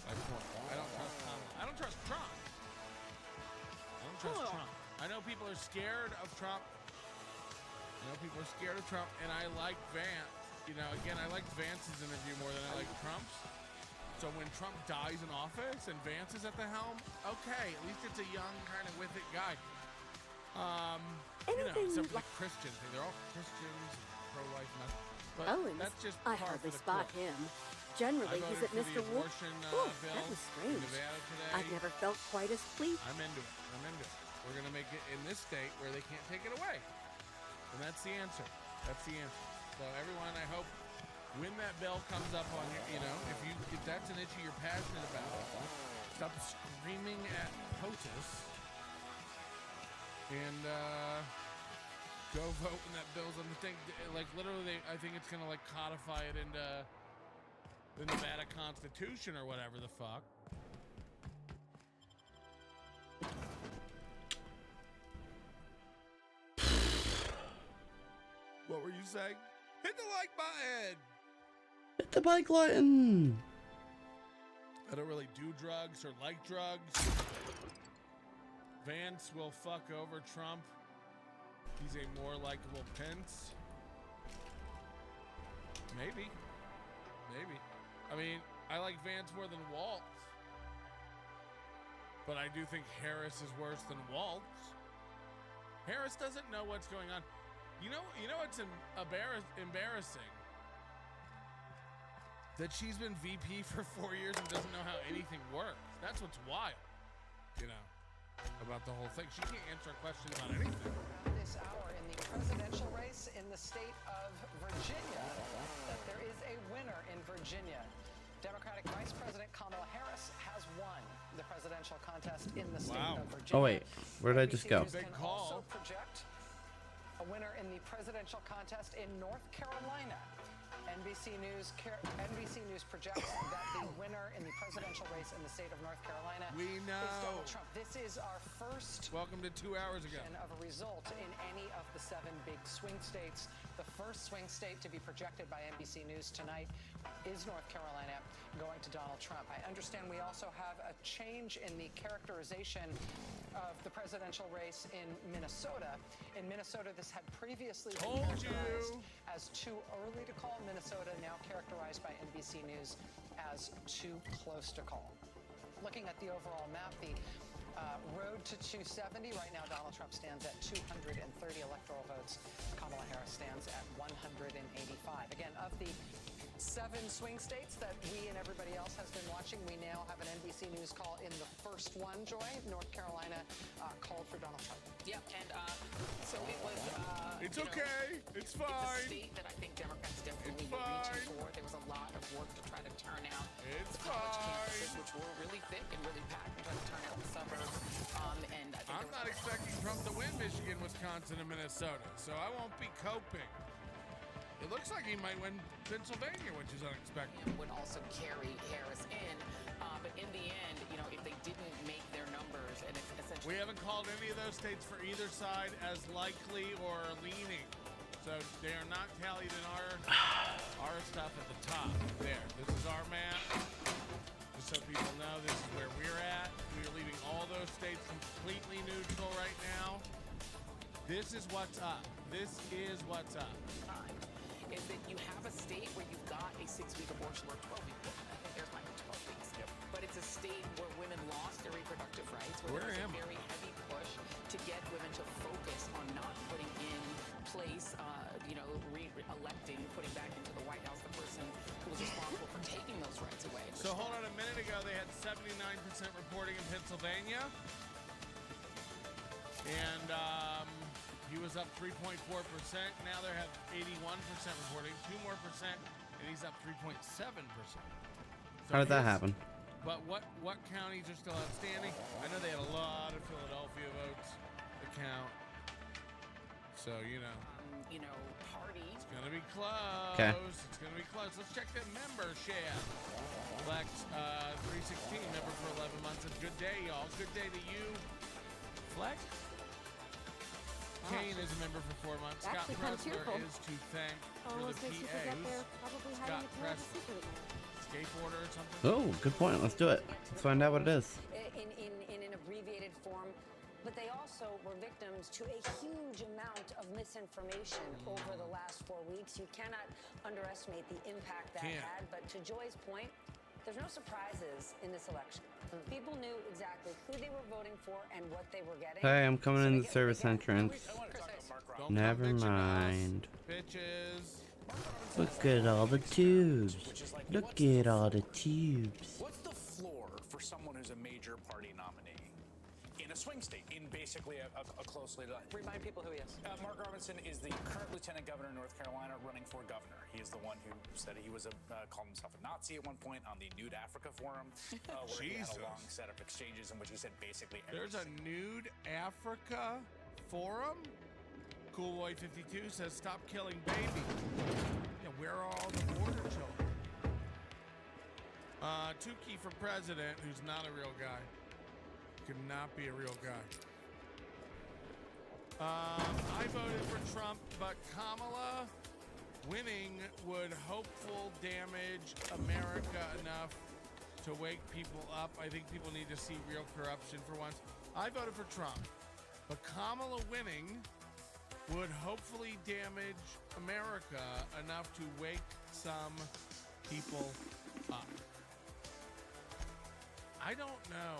By point. I don't trust Kamala. I don't trust Trump. I don't trust Trump. I know people are scared of Trump. And I like Vance. Again, I like Vance's interview more than I like Trump's. So when Trump dies in office and Vance is at the helm, okay, at least it's a young, kind of with it guy. Except for the Christian thing. They're all Christians, pro-life, but Owens, that's just I par hardly for the spot course. him. Generally, I he's voted at for Mr. the Wolf. abortion Oh, bill that was in strange. Nevada today. I've never felt quite as pleased. I'm into it. We're going to make it in this state where they can't take it away. And that's the answer. So everyone, I hope when that bell comes up on your, if that's an issue you're passionate about, stop screaming at POTUS and go vote when that bill's on the thing. Like literally, I think it's gonna like codify it into the Nevada Constitution or whatever the fuck. What were you saying? Hit the like button! Hit the bike button! I don't really do drugs or like drugs. Vance will fuck over Trump. He's a more likable Pence. Maybe. I mean, I like Vance more than Waltz. But I do think Harris is worse than Waltz. Harris doesn't know what's going on. You know what's embarrassing? That she's been VP for 4 years and doesn't know how anything works. That's what's wild, about the whole thing. She can't answer questions on anything. This hour in the presidential race in the state of Virginia, that there is a winner in Virginia. Democratic Vice President Kamala Harris has won the presidential contest in the state of Virginia. Oh wait, where did I just go? Big call. Also project a winner in the presidential contest in North Carolina. NBC News projects that the winner in the presidential race in the state of North Carolina is Donald Trump. This is our first welcome to 2 hours ago of a result in any of the 7 big swing states. The first swing state to be projected by NBC News tonight is North Carolina, going to Donald Trump. I understand we also have a change in the characterization of the presidential race in Minnesota. In Minnesota, this had previously been characterized as too early to call. Minnesota now characterized by NBC News as too close to call. Looking at the overall map, the road to 270. Right now, Donald Trump stands at 230 electoral votes. Kamala Harris stands at 185. Again, of the 7 swing states that we and everybody else has been watching, we now have an NBC News call in the first one, Joy. North Carolina called for Donald Trump. Yeah, and so it was... it's okay. It's fine. It's a state that I think Democrats definitely were reaching for. There was a lot of work to try to turn out college campuses, which were really thick and really packed, and try to turn out the suburbs. And I think I'm not expecting Trump to win Michigan, Wisconsin, and Minnesota, so I won't be coping. It looks like he might win Pennsylvania, which is unexpected. Would also carry Harris in, but in the end, if they didn't make their numbers, and it's essentially... We haven't called any of those states for either side as likely or leaning, so they are not tallied in our stuff at the top. There, this is our map. Just so people know, this is where we're at. We are leaving all those states completely neutral right now. This is what's up. This is what's up. Is that you have a state where you've got a 6-week abortion or 12-week abortion. I think there's my 12 weeks. Yep. But it's a state where women lost their reproductive rights, where there's a very heavy push to get women to focus on not putting in place, electing, putting back into the White House the person who was responsible for taking those rights away. So hold on, a minute ago they had 79% reporting in Pennsylvania. And he was up 3.4%. Now they have 81% reporting, 2 more percent, and he's up 3.7%. So how did that happen? But what counties are still outstanding? I know they had a lot of Philadelphia votes to count. So party. It's gonna be close. Okay. It's gonna be close. Let's check the membership. Flex 316 member for 11 months. It's a good day, y'all. Good day to you. Flex. Kane is a member for 4 months. Scott Pressler is to thank for the PAs. Scott Pressler. Skateboarder or something? Oh, good point. Let's do it. Let's find out what it is. In an abbreviated form. But they also were victims to a huge amount of misinformation over the last 4 weeks. You cannot underestimate the impact that had. But to Joy's point, there's no surprises in this election. People knew exactly who they were voting for and what they were getting. Hey, I'm coming in the service entrance. Never mind. Bitches. Look at all the tubes. Look at all the tubes. What's the floor for someone who's a major party nominee? In a swing state, in basically a closely line. Remind people who he is. Mark Robinson is the current lieutenant governor of North Carolina running for governor. He is the one who said he was called himself a Nazi at one point on the Nude Africa Forum, where he had a long set of exchanges in which he said basically There's a Nude Africa Forum? Cool Boy 52 says, stop killing baby. Yeah, where are all the border children? Tukey for president, who's not a real guy. Could not be a real guy. I voted for Trump, but Kamala winning would hopeful damage America enough to wake people up. I think people need to see real corruption for once. I voted for Trump, but Kamala winning would hopefully damage America enough to wake some people up. I don't know.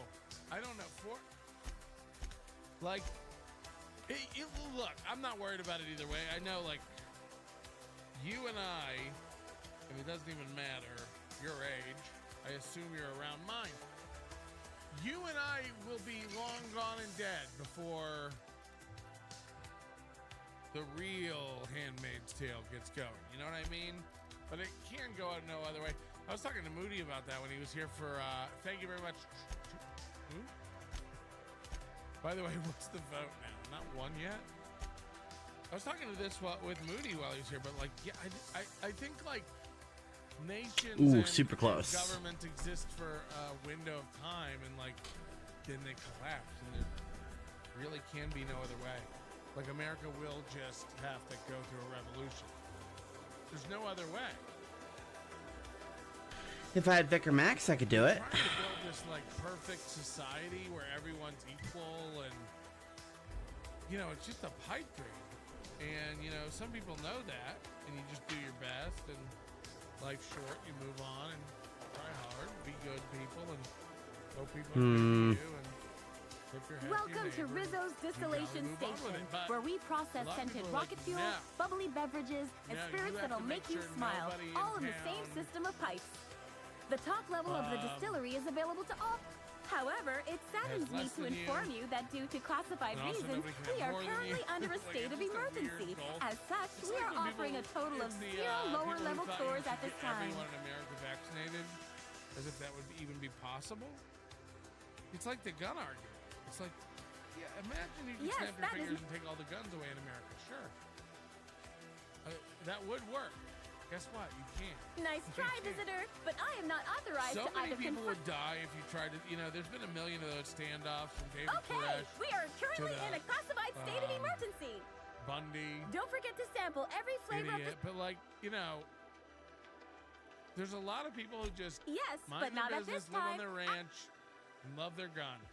Look, I'm not worried about it either way. I know, like, you and I, and it doesn't even matter your age, I assume you're around mine. You and I will be long gone and dead before the real Handmaid's Tale gets going. You know what I mean? But it can go out no other way. I was talking to Moody about that when he was here for, thank you very much. Who? By the way, what's the vote now? Not one yet? I was talking to this with Moody while he was here, but like, yeah, I think like nations and super close. Government exist for a window of time, and like, then they collapse, and there really can be no other way. Like, America will just have to go through a revolution. There's no other way. If I had Vicar Max, I could do it. Trying to build this like perfect society where everyone's equal, and you know, it's just a pipe dream. And you know, some people know that, and you just do your best. And life's short; you move on and try hard, be good people, and hope people are good to you. And if you're happy, welcome to Rizzo's Distillation Station, where we process scented rocket fuel, bubbly beverages, and spirits that'll make you smile, all in the same system of pipes. The top level of the distillery is available to all. However, it saddens me to inform you that due to classified reasons, we are currently under a state of emergency. As such, we are offering a total of 0 lower-level tours at this time. Everyone in America vaccinated, as if that would even be possible. It's like the gun argument. It's like, yeah, imagine you can snap your fingers and take all the guns away in America. Sure, that would work. Guess what? You can't. Nice try, visitor, but I am not authorized so to many either people would die if you tried to, you know, there's been a million of those standoffs from David Koresh. We are currently in a classified state of emergency. Bundy. Don't forget to sample every flavor of the... But like, you know, there's a lot of people who just but mind not their at this business, live on time. their ranch, and love their guns.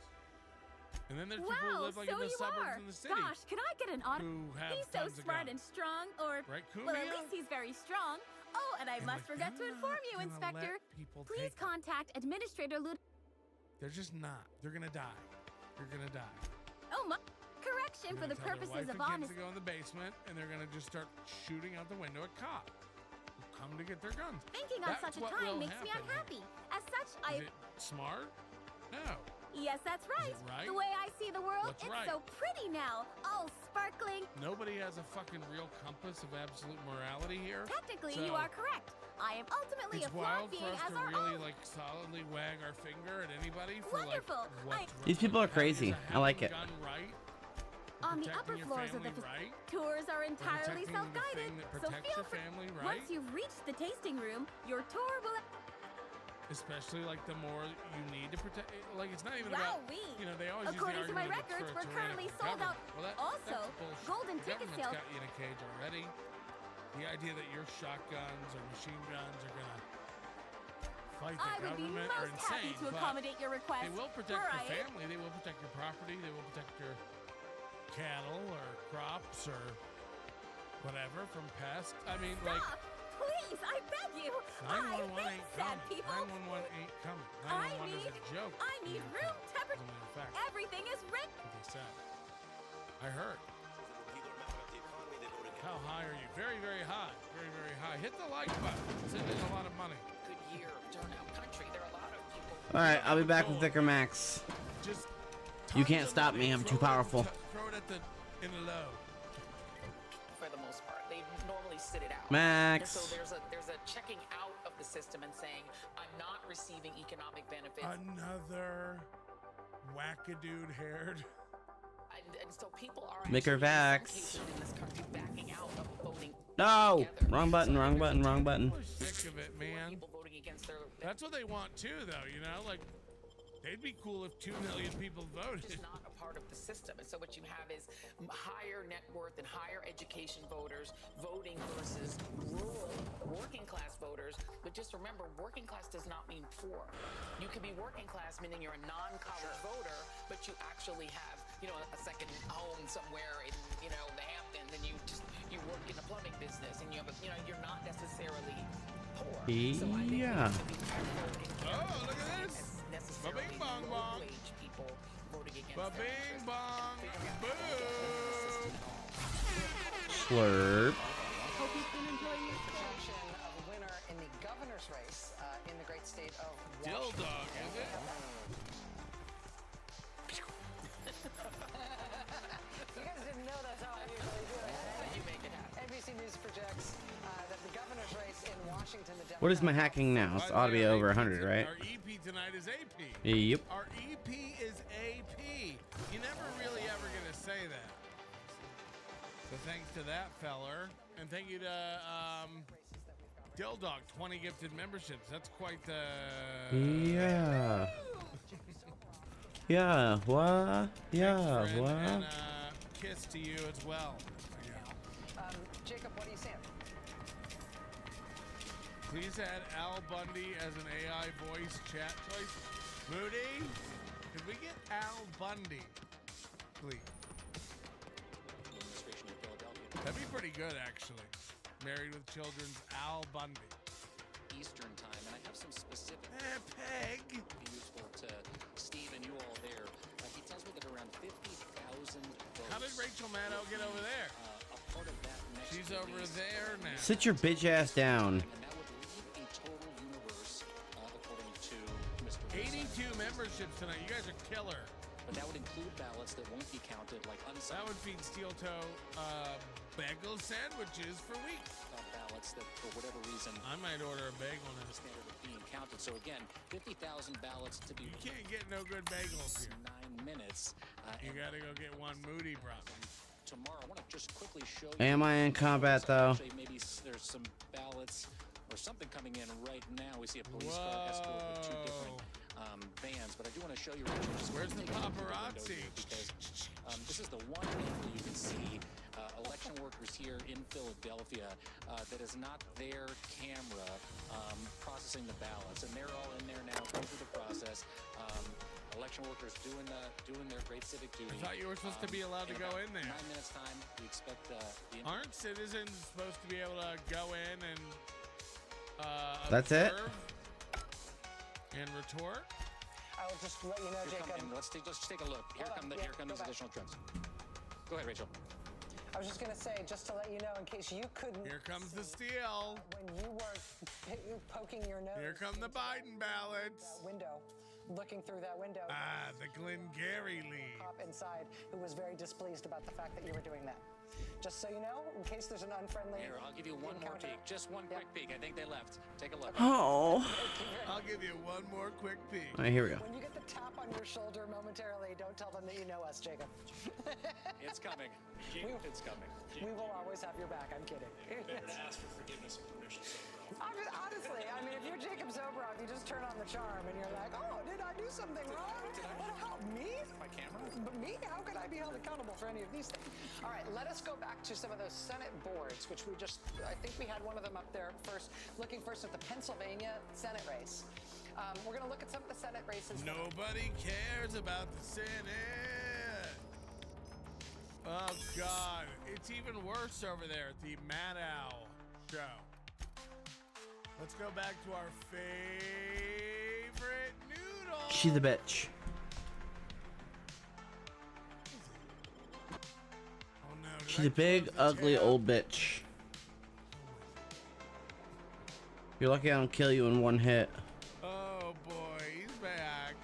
And then there's people who live like in the suburbs in the city. Gosh, can I get an auto? Who have He's so tons of smart and guns. strong, or Right, well, at Kumia? least he's very strong. Oh, and I must forget to inform you, Inspector. Please contact Administrator Lud. They're just not. They're gonna die. You're gonna die. Oh my! Correction for the purposes of honest. To go in the basement, and they're gonna just start shooting out the window at cops who come to get their guns. Thinking on That's such a what time will makes me happen. unhappy. As such, Is it smart? No. Yes, that's right. right? The way I see the world, What's it's right? so pretty now, all sparkling. Nobody has a fucking real compass of absolute morality here. Technically, so you are correct. I am ultimately It's a flawed wild for being us as to our really own. like solidly wag our finger at anybody for Wonderful. like what's These people are crazy. I like it. gun right. On the upper protecting your floors of the family right, tours are entirely protecting the self-guided, thing that so protects feel your free. family, right? Once you've reached the tasting room, your tour will. Especially like the more you need to protect, like it's not even Wow, about, you know, they always According use to the my argument that records, it's we're for currently tyrannical sold out. government. Well, Also, that's bullshit. golden The ticket government's sales. got you in a cage already. The idea that your shotguns or machine guns are gonna fight the I would be government are most happy insane. to but accommodate your request. They will protect your Right? family. They will protect your property. They will protect your cattle or crops or whatever from pests. I mean, like. Stop! Please, I beg you. 911 I ain't sad coming. people. 911 ain't coming. I 911 is need. a joke. I need room temperature. As a matter of fact, Everything is written. what they said. I heard. How high are you? Very, very high. Very, very high. Hit the like button. Send in a lot of money. Good year of turnout country. There are a lot of people. All right, I'll be back with Vicar Max. Just You can't stop me. I'm too powerful. Throw it in the low. For the most part, they normally sit it out. Max. And so there's a checking out of the system and saying I'm not receiving economic benefits. Another wackadude haired. And so people are Make her vax. in this country backing out of voting. No, wrong button, wrong button, wrong button. Sick of it, man. That's what they want too, though. You know, like they'd be cool if 2 million people voted. Just not a part of the system. And so what you have is higher net worth and higher education voters voting versus rural working class voters. But just remember, working class does not mean poor. You can be working class, meaning you're a non-college voter, but you actually have, you know, a second home somewhere in, you know, the Hamptons, and you work in the plumbing business, and you have, you're not necessarily poor. So I think Yeah. Oh, look at this. Ba-bing bong bong. Ba-bing bong. Boo. Slurp. Hope you've been enjoying your projection of a winner in the governor's race in the great state of Dill Washington. dog, is it? You guys didn't know that's how I usually do it. You make it happen. NBC News projects that the governor's race in Washington, the What is my hacking now? It ought to be over 100, right? Our EP tonight is AP. Yep. Our EP is AP. You never really ever gonna say that. So thanks to that feller, and thank you to Dill Dog, 20 gifted memberships. That's quite the. Yeah. Yeah. What? Yeah. friend, What? And kiss to you as well. Jacob, what are you saying? Please add Al Bundy as an AI voice chat choice. Moody, could we get Al Bundy, please? That'd be pretty good, actually. Married with Children's Al Bundy. Eastern time, and I have some specific. Peg. Be useful to Steve and you all there. He tells me that around 50,000 votes. How did Rachel Maddow get over there? A part of that next She's over there now. Sit your bitch ass down. And that would leave a total universe, according to Mr. 82 memberships tonight. You guys are killer. But that would include ballots that won't be counted, like unsigned. That would feed Steel Toe bagel sandwiches for weeks. Ballots that, for whatever reason, I might order a bagel now. The standard of being counted. So again, 50,000 ballots to be. You can't get no good bagels here. 9 minutes. You gotta go get one Moody, bro. Tomorrow, I want to just quickly show you. Am I in combat though? Actually, maybe there's some ballots or something coming in right now. We see a police car escort with 2 different vans, but I do want to show you. Where's the paparazzi? Because this is the one angle you can see election workers here in Philadelphia that is not their camera processing the ballots, and they're all in there now going through the process. Election workers doing their great civic duty. I thought you were supposed to be allowed to go in there. 9 minutes time, we expect the. Aren't citizens supposed to be able to go in and That's it? observe and retort? I will just let you know, Jacob. Let's take a look. Here come these additional trims. Go ahead, Rachel. I was just going to say, just to let you know, in case you couldn't. Here comes the steal. When you were poking your nose. Here come the Biden ballots. That window, looking through that window. Ah, the Glengarry League. Cop inside who was very displeased about the fact that you were doing that. Just so you know, in case there's an unfriendly. Here, I'll give you one more peek. Just one quick peek. I think they left. Take a look. Oh. I'll give you one more quick peek. All right, here we go. When you get the tap on your shoulder momentarily, don't tell them that you know us, Jacob. It's coming. It's coming. We will always have your back. I'm kidding. Better to ask for forgiveness and permission. Honestly, I mean, if you're Jacob Zobrov, you just turn on the charm and you're like, oh, did I do something wrong? Me? My camera? But me? How could I be held accountable for any of these things? All right, let us go back to some of those Senate boards, which I think we had one of them up there first, looking first at the Pennsylvania Senate race. We're going to look at some of the Senate races. Nobody cares about the Senate. Oh, God. It's even worse over there at the Maddow show. Let's go back to our favorite noodle. She's a bitch. Oh, no. She's a big, ugly, old bitch. You're lucky I don't kill you in one hit. Oh, boy. He's back.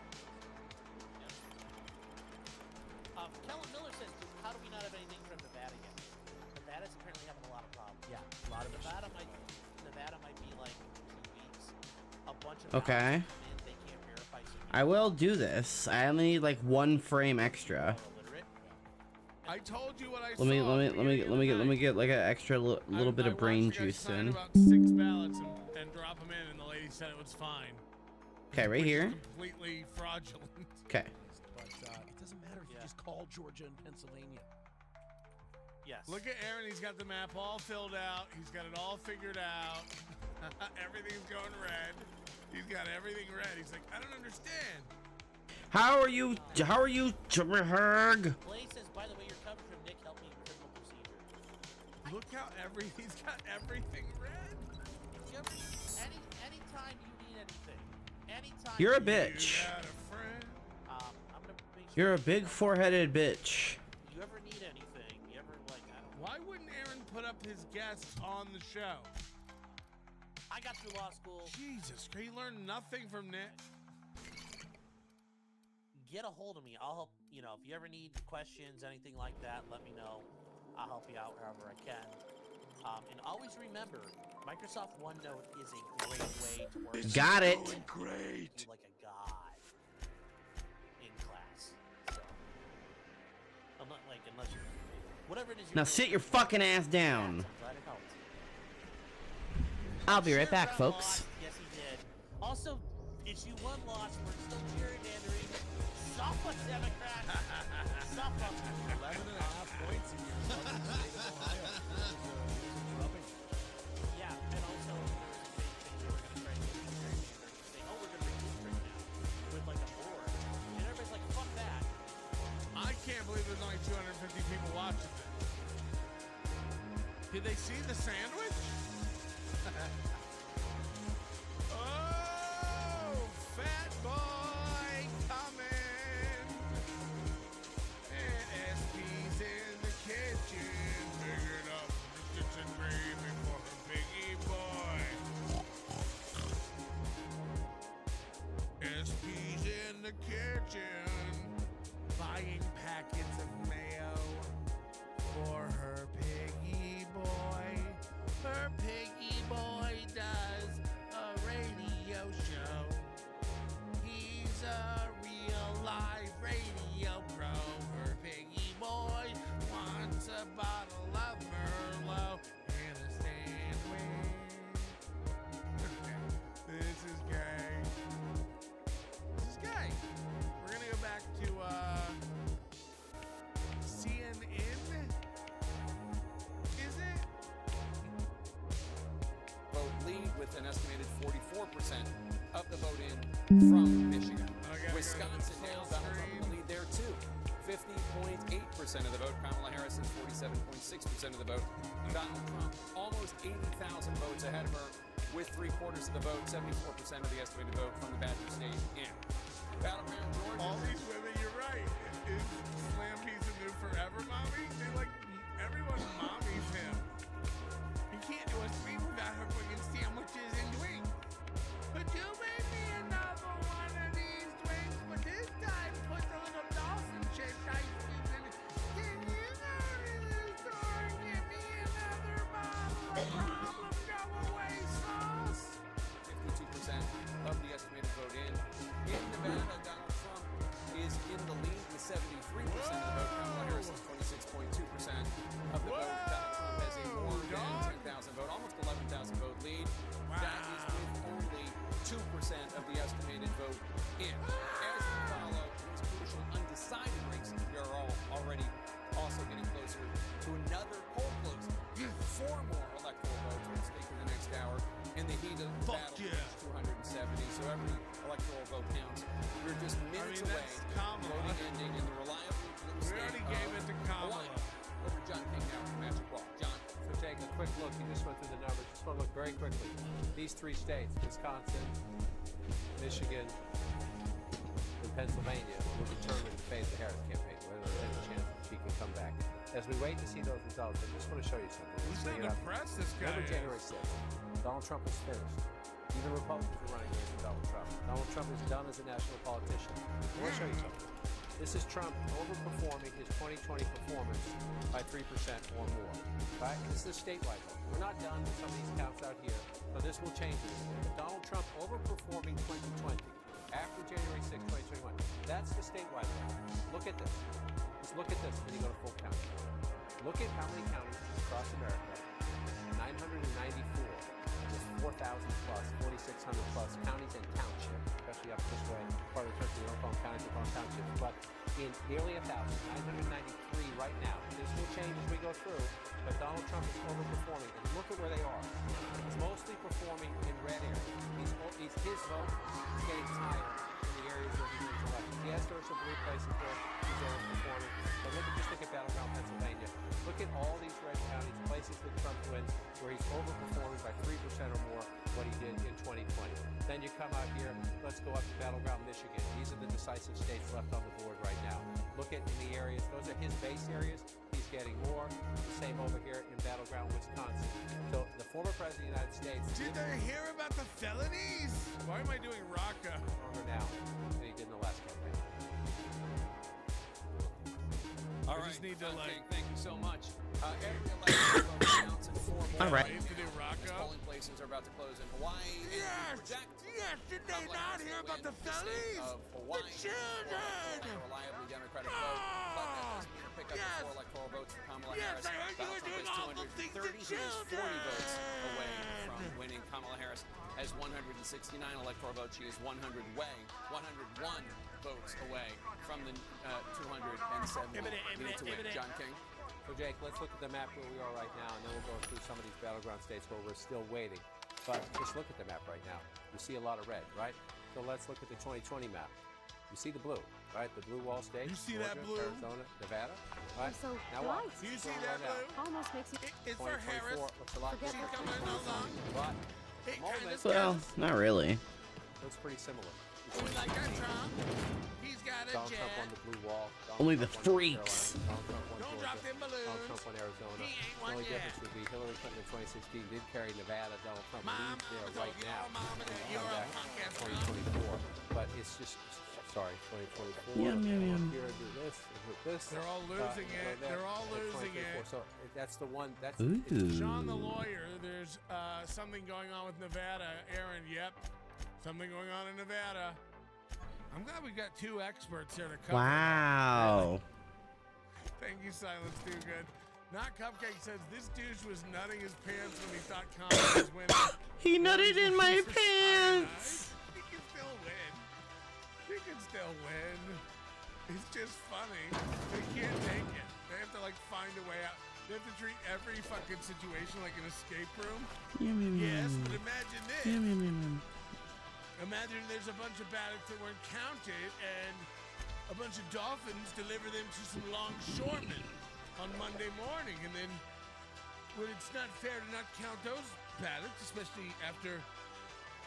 Okay. I will do this. I only need like 1 frame extra. I told you what I Let me saw. get like an extra little bit of brain juice in. About 6 ballots and drop them in, and the lady said it was fine. Okay, right here. Completely fraudulent. Okay. But it doesn't matter if you just call Georgia and Pennsylvania. Yes. Look at Aaron. He's got the map all filled out. He's got it all figured out. Everything's going red. He's got everything red. He's like, I don't understand. How are you, Herg? Blaze says, by the way, your coverage from Nick helped me with criminal procedure. Look how he's got everything red. Anytime you need anything. Anytime. You're a bitch. I'm gonna make sure You're a big foreheaded bitch. you ever need anything. You ever like I don't know. Why wouldn't Aaron put up his guests on the show? I got through law school. Jesus, he learned nothing from Nick. Get a hold of me. I'll help. You know, if you ever need questions, anything like that, let me know. I'll help you out however I can. And always remember, Microsoft OneNote is a great way to work. Got it. Great. Like a god in class. So, I'm not like unless you, whatever it is. Now sit your fucking ass down. I'm glad it helped. I'll be right back, folks. Yes, he did. Also, issue 1 loss. We're still gerrymandering. Suffolk Democrats. Suffolk. 11.5 points in your southern state of Ohio. Yeah, and also there's a big thing they were going to try to do say, oh, we're going to redistrict now with like a board. And everybody's like, fuck that. I can't believe there's only 250 people watching this. Did they see the sandwich? Oh, fat boy coming. And SP's in the kitchen, figured up the kitchen gravy for her piggy boy. SP's in the kitchen, buying packets of mayo for her piggy boy. Her piggy boy does a radio show. He's a real live radio pro. Her piggy boy wants a bottle of Merlot and a sandwich. This is gay. This is gay. We're gonna go back to CNN. Is it? Vote lead with an estimated 44% of the vote in from Michigan. Wisconsin now, Donald Trump in the lead there too. 50.8% of the vote. Kamala Harris is 47.6% of the vote. Donald Trump almost 80,000 votes ahead of her with 3/4 of the vote, 74% of the estimated vote from the Badger State in. Battleground Georgia. All these women, you're right. Is Slam Piece a new forever mommy? They like, everyone mommies him. He can't do a stream without her bringing sandwiches and drinks. Could you make me another one of these drinks? But this time, put the little dolphin-shaped ice cubes in it. Can you go to the store and get me another bottle of problem go-away sauce? 52% of the estimated vote in. In Nevada, Donald Trump is in the lead with 73% of the vote. Kamala Harris is 26.2% of the vote. Donald Trump has a more than 10,000 vote, almost 11,000 vote lead. That is with only 2% of the estimated vote in. As we follow these crucial undecided races, we are already also getting closer to another poll closing. 4 more electoral votes will stake in the next hour in the heat of the battle. Yeah. 270, so every electoral vote counts. We're just minutes away from voting ending in the reliably blue state. We already gave it to Kamala. Over John King now from Magic Ball. John. So take a quick look. You just went through the numbers. Just want to look very quickly. These 3 states, Wisconsin, Michigan, and Pennsylvania, will determine the fate of the Harris campaign, whether there's any chance that she can come back. As we wait to see those results, I just want to show you something. Who's in the press this guy Remember is? January 6th. Donald Trump is finished. Even Republicans are running away from Donald Trump. Donald Trump is done as a national politician. I want to show you something. This is Trump overperforming his 2020 performance by 3% or more. Right? This is a statewide vote. We're not done with some of these counts out here, so this will change it. But Donald Trump overperforming 2020 after January 6, 2021. That's the statewide vote. Look at this. Just look at this when you go to full count. Look at how many counties across America. 994. There's 4,000 plus, 4,600 plus counties and townships, especially up this way, part of the country. We don't call them counties, we call them townships. But in nearly 1,000, 993 right now. This will change as we go through, but Donald Trump is overperforming. And look at where they are. He's mostly performing in red areas. His vote is getting higher in the areas where he wins elections. Yes, there are some blue places where he's overperforming. But just look at Battleground, Pennsylvania. Look at all these red counties, places that Trump wins, where he's overperforming by 3% or more what he did in 2020. Then you come out here, let's go up to Battleground, Michigan. These are the decisive states left on the board right now. Look at in the areas, those are his base areas. He's getting more. The same over here in Battleground, Wisconsin. So the former president of the United States. Did they hear about the felonies? Why am I doing Rocca? Stronger now than he did in the last campaign. All right. I just need to Thank you so much. Every election vote counts in 4 more. All right. As polling places are about to close in Hawaii. Yes, did they not hear about the felonies? The children! Reliably Democratic vote. But that doesn't mean to pick up the 4 electoral votes for Kamala Harris. I heard you were doing awful things to 30, he is 40 children. votes away from winning. Kamala Harris has 169 electoral votes. She is 101 votes away from the 270. John King. So Jake, let's look at the map where we are right now, and then we'll go through some of these battleground states where we're still waiting. But just look at the map right now. You see a lot of red, right? So let's look at the 2020 map. You see the blue, right? The blue wall states. You see Georgia, that blue? Arizona, Nevada, right? I'm so now light. what? Do you see that blue? Almost makes you. It's for Harris. Looks a lot Forget different. coming along. But It moment, kind of Well, not really. looks pretty similar. We like our Trump. He's got a Donald jet. Trump won the blue wall. Only the Trump won North freaks. Carolina. Donald Trump won Don't Georgia. drop them balloons. Donald Trump won Arizona. He ain't The won only yet. difference would be Hillary Clinton in 2016 did carry Nevada. Donald Trump Mom, leads there told right you, now. Mom, that you're a punk ass mom. 2024. But it's just, sorry, 2024. Yum, yum, yum. Here, do this, do this. They're all losing it. They're all losing it. So that's the one. That's Ooh. Sean the lawyer, there's something going on with Nevada. Aaron, yep. Something going on in Nevada. I'm glad we got 2 experts here to cover. Wow. Thank you, Silence Too Good. Not Cupcake says this douche was nutting his pants when he thought Kamala was winning. He nutted in my pants. He can still win. He can still win. It's just funny. They can't take it. They have to find a way out. They have to treat every fucking situation like an escape room. Yum, yum, Yes, yum. but imagine this. Yum, yum, yum, yum. Imagine there's a bunch of ballots that weren't counted and a bunch of dolphins deliver them to some longshoremen on Monday morning. And then, well, it's not fair to not count those ballots, especially after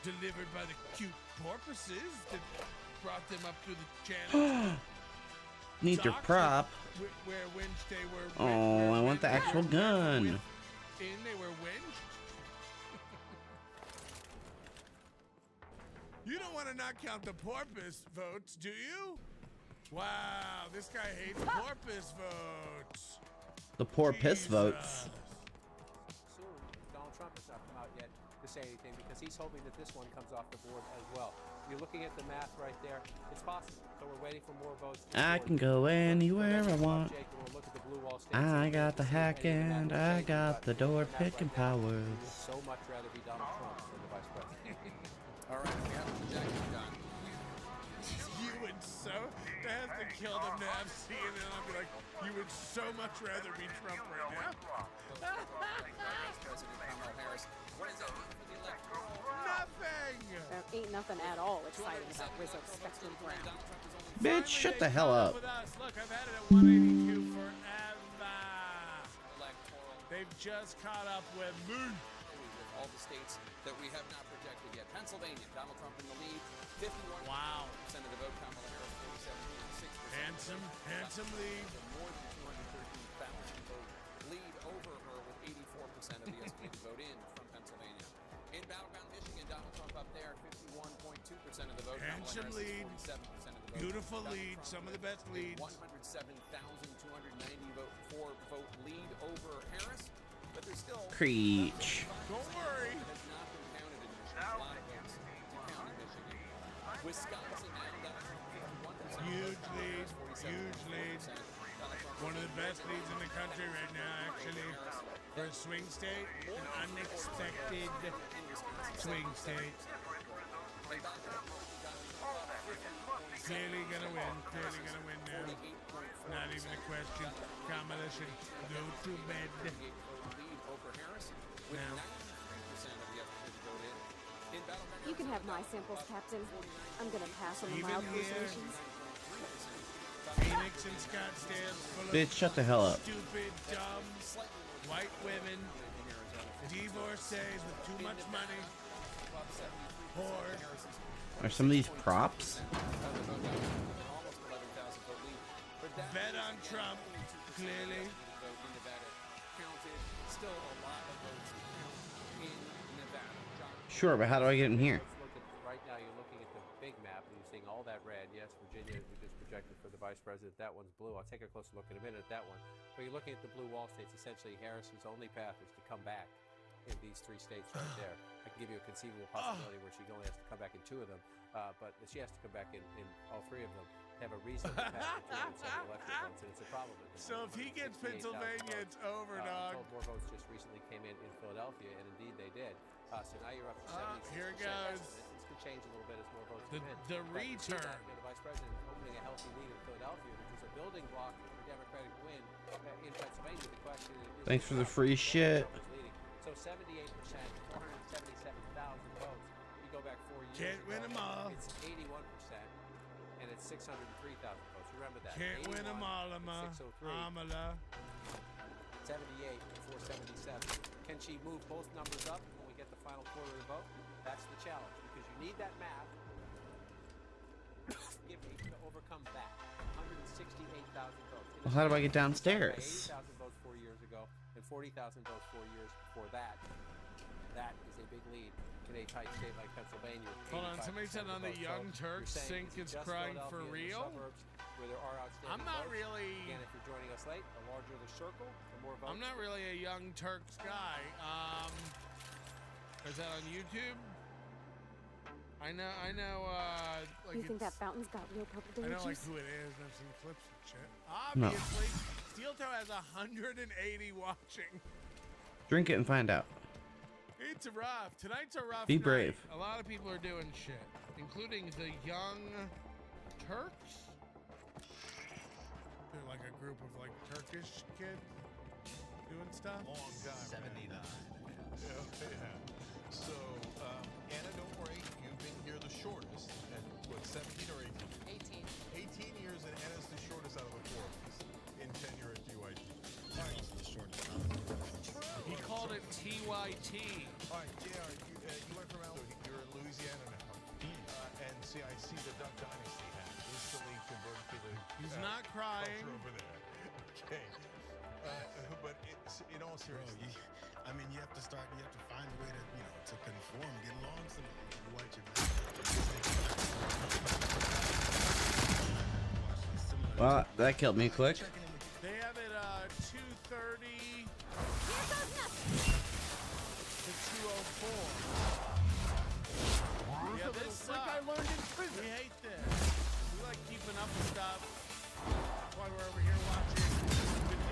delivered by the cute porpoises that brought them up through the channel. Need your prop. Where winched they were. Oh, I want the actual gun. They were winched. You don't want to not count the porpoise votes, do you? Wow, this guy hates porpoise votes. The poor piss votes. Soon, Donald Trump has not come out yet to say anything because he's hoping that this one comes off the board as well. You're looking at the math right there. It's possible. So we're waiting for more votes. I can go anywhere I want. Jake, we'll look at the blue wall states. I got the hack and I got the door picking powers. You'd so much rather be Donald Trump than the vice president. All right, we have the Jack done. You would so, that has to kill them to have seen it. I'll be like, you would so much rather be Trump right now. Vice President Kamala Harris. What does that mean for the electoral? Nothing. There ain't nothing at all exciting about Rizzo Spectrum Brown. Bitch, shut the hell up. With us. Look, I've had it at 182 forever. They've just caught up with me. All the states that we have not projected yet. Pennsylvania, Donald Trump in the lead, 51% of the vote. Kamala Harris, 47.6%. Handsome lead. More than 213,000 vote lead over her with 84% of the estimated vote in from Pennsylvania. In battleground Michigan, Donald Trump up there, 51.2% of the vote. Handsome Kamala Harris, lead. 47% of the Beautiful lead, some of the best leads. 107,290 vote lead over Harris, but there's still Preach. Don't worry. has not been counted in Michigan. A lot of votes to count in Michigan. Wisconsin now down to 51%. Huge lead, huge lead. One of the best leads in the country right now, actually. For a swing state, an unexpected swing state. Clearly gonna win now. Not even a question. Kamala should go to bed now. You can have my samples, Captain. I'm gonna pass on the Even mild here, hallucinations. Phoenix and Scottsdale full of Bitch, shut the hell up. stupid, dumb, white women, divorcees with too much money, whore. Are some of these props? Bet on Trump, clearly. Still a lot of votes to count in Nevada. Sure, but how do I get in here? Look at, right now you're looking at the big map and you're seeing all that red. Yes, Virginia, we just projected for the vice president. That one's blue. I'll take a closer look in a minute at that one. But you're looking at the blue wall states. Essentially, Harris's only path is to come back in these 3 states right there. I can give you a conceivable possibility where she only has to come back in 2 of them, but she has to come back in all 3 of them. Have a reasonable path to 207 electoral votes, and it's a problem. So if he gets Pennsylvania, it's over, dog. More votes just recently came in Philadelphia, and indeed they did. So now you're up to 76%. Here it goes. This could change a little bit as more votes The come in. the But you see return. that, the vice president opening a healthy lead in Philadelphia, which is a building block for a Democratic win in Pennsylvania. The question is, Thanks for the free shit. so 78%, 477,000 votes. You go back 4 years. Can't win 'em all. It's 81%, and it's 603,000 votes. Remember that. Can't win 'em all, 603. Amala. 78, 477. Can she move both numbers up when we get the final quarter of the vote? That's the challenge, because you need that math to overcome that. 168,000 votes. Well, how do I get downstairs? 80,000 votes 4 years ago, and 40,000 votes 4 years before that. That is a big lead in a tight state like Pennsylvania. Hold on, somebody said on the Young Turks sink is crying for real. Where there are outstanding I'm not votes. really. Again, if you're joining us late, the larger the circle, the more votes. I'm not really a Young Turks guy. Is that on YouTube? I know. Like You think that fountain's got real purple I know, like juice? who it is. I've seen clips and shit. Obviously, Steel Toe has 180 watching. Drink it and find out. It's rough. Tonight's a rough Be night. brave. A lot of people are doing shit, including the Young Turks. They're like a group of like Turkish kids doing stuff. Long time. 79. Yeah. So, Anna, don't worry. You've been here the shortest. And what, 17 or 18? 18 years, and Anna's the shortest out of the 4 of us in tenure at UIT. Also the shortest out of the 4 of us. He called it TYT. All right, JR, you went from Alabama. You're in Louisiana now. And see, I see the Duck Dynasty hat. Instantly converted to the... He's not crying. culture over there. Okay. But it's, in all seriousness... I mean, you have to find a way to conform, get along some white you. Well, that killed me quick. They have it 230 to 204. Yeah, this sucks. I learned in prison. We hate this. We like keeping up with stuff. That's why we're over here watching good news.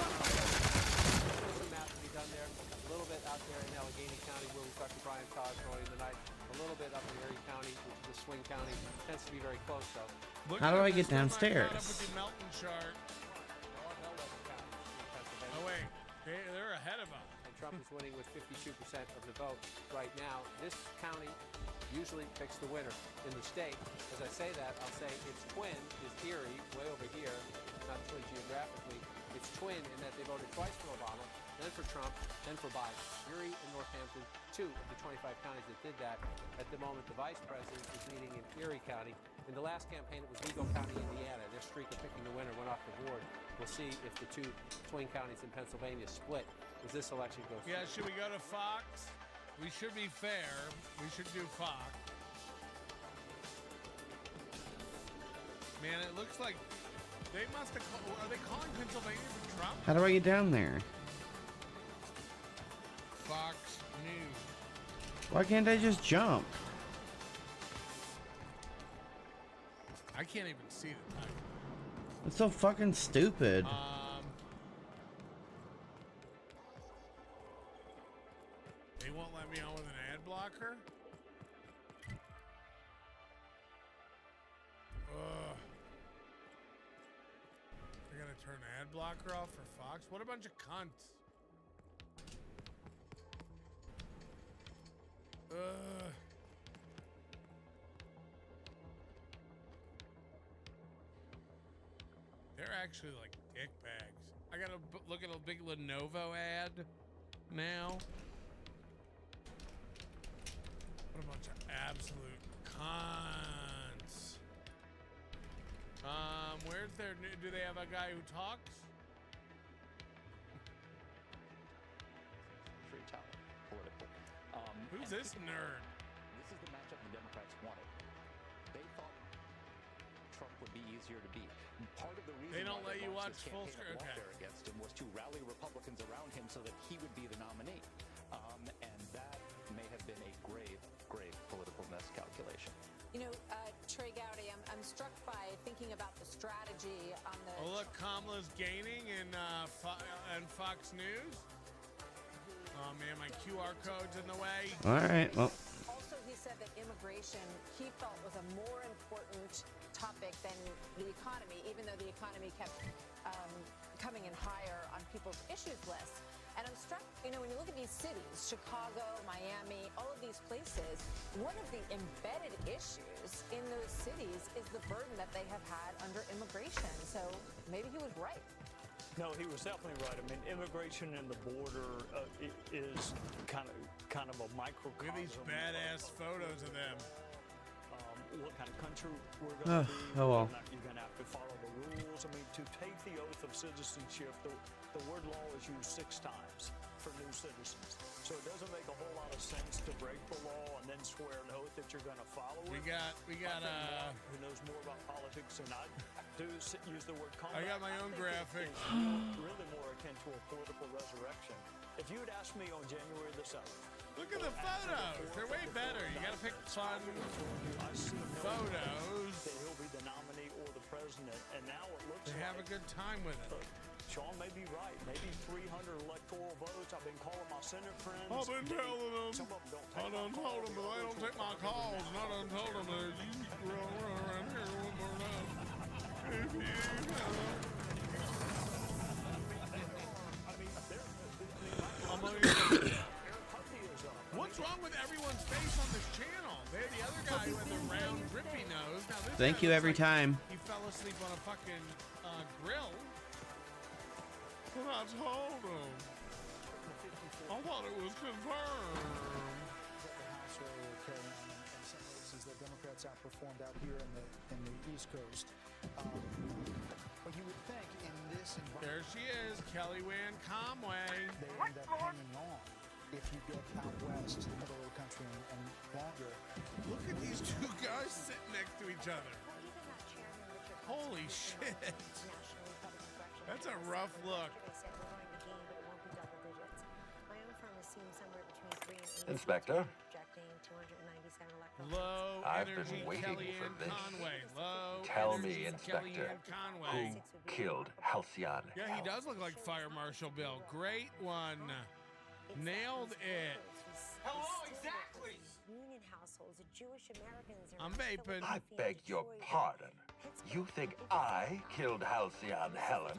There's some math to be done there. A little bit out there in Allegheny County, where we talked to Brian Todd earlier tonight. A little bit up in Erie County, which is a swing county. Tends to be very close, though. How do I get downstairs? Up with the Melton chart. Oh wait, they're ahead of us. And Trump is winning with 52% of the vote right now. This county usually picks the winner in the state. As I say that, I'll say its twin is Erie, way over here, not twin geographically. It's twin in that they voted twice for Obama, then for Trump, then for Biden. Erie and Northampton, 2 of the 25 counties that did that. At the moment, the vice president is meeting in Erie County. In the last campaign, it was Vigo County, Indiana. Their streak of picking the winner went off the board. We'll see if the 2 swing counties in Pennsylvania split as this election goes through. Yeah, should we go to Fox? We should be fair. We should do Fox. Man, it looks like they must have. Are they calling Pennsylvania for Trump? How do I get down there? Fox News. Why can't I just jump? I can't even see the title. It's so fucking stupid. They won't let me on with an ad blocker. Ugh. They're gonna turn ad blocker off for Fox. What a bunch of cunts. Ugh. They're actually like dick bags. I gotta look at a big Lenovo ad now. What a bunch of absolute cons. Where's their new, do they have a guy who talks? Free talent, political. Who's this nerd? This is the matchup the Democrats wanted. They thought Trump would be easier to beat. And part of the reason They don't why let you launched watch this full campaign screen. of lawfare against him was to rally Republicans around him so that he would be the nominee. And that may have been a grave, grave political miscalculation. You know, Trey Gowdy, I'm struck by thinking about the strategy on the... Oh, look, Kamala's gaining in Fox News. Oh, man, my QR code's in the way. All right, well. Also, he said that immigration, he felt, was a more important topic than the economy, even though the economy kept coming in higher on people's issues list. And I'm struck, you know, when you look at these cities, Chicago, Miami, all of these places, one of the embedded issues in those cities is the burden that they have had under immigration. So maybe he was right. No, he was definitely right. I mean, immigration and the border is kind of a microcosm. Look at these badass photos of them. What kind of country we're going to be. Oh, well. You're going to have to follow the rules. I mean, to take the oath of citizenship, the word law is used 6 times for new citizens. So it doesn't make a whole lot of sense to break the law and then swear an oath that you're going to follow it. We got Mark, who knows more about politics than I do, use the word combat. I got my own graphic. Really more akin to a political resurrection. If you had asked me on January the 7th, look at the photos. They're way better. You got to pick fun photos. That he'll be the nominee or the president, and now it looks They have a good time with it. Sean may be right. Maybe 300 electoral votes. I've been calling my Senate friends. I've been telling them. Some of them don't I take done told them, but they don't take my calls. And I done told them that you run around here one more time. If you What's wrong with everyone's face on this channel? They're the other guy with the round, drippy nose. Now this Thank guy you looks every like time. He fell asleep on a fucking grill. But I told him. I thought it was confirmed. The House earlier, Carolina, and some races that Democrats outperformed out here in the East Coast. But you would think in this environment, There she is, Kellyanne Conway. they end up hanging on if you get out west to the middle of the country and longer. Look at these two guys sitting next to each other. Holy shit. That's a rough look. Inspector, Low I've energy been waiting Kellyanne for this. Conway. Low Tell energy me, Inspector, Kellyanne Conway. who killed Halcyon? Yeah, he does look like Fire Marshal Bill. Great one. Nailed it. Hello, exactly. Union households, Jewish Americans. I'm vaping. I beg your pardon. You think I killed Halcyon Helen?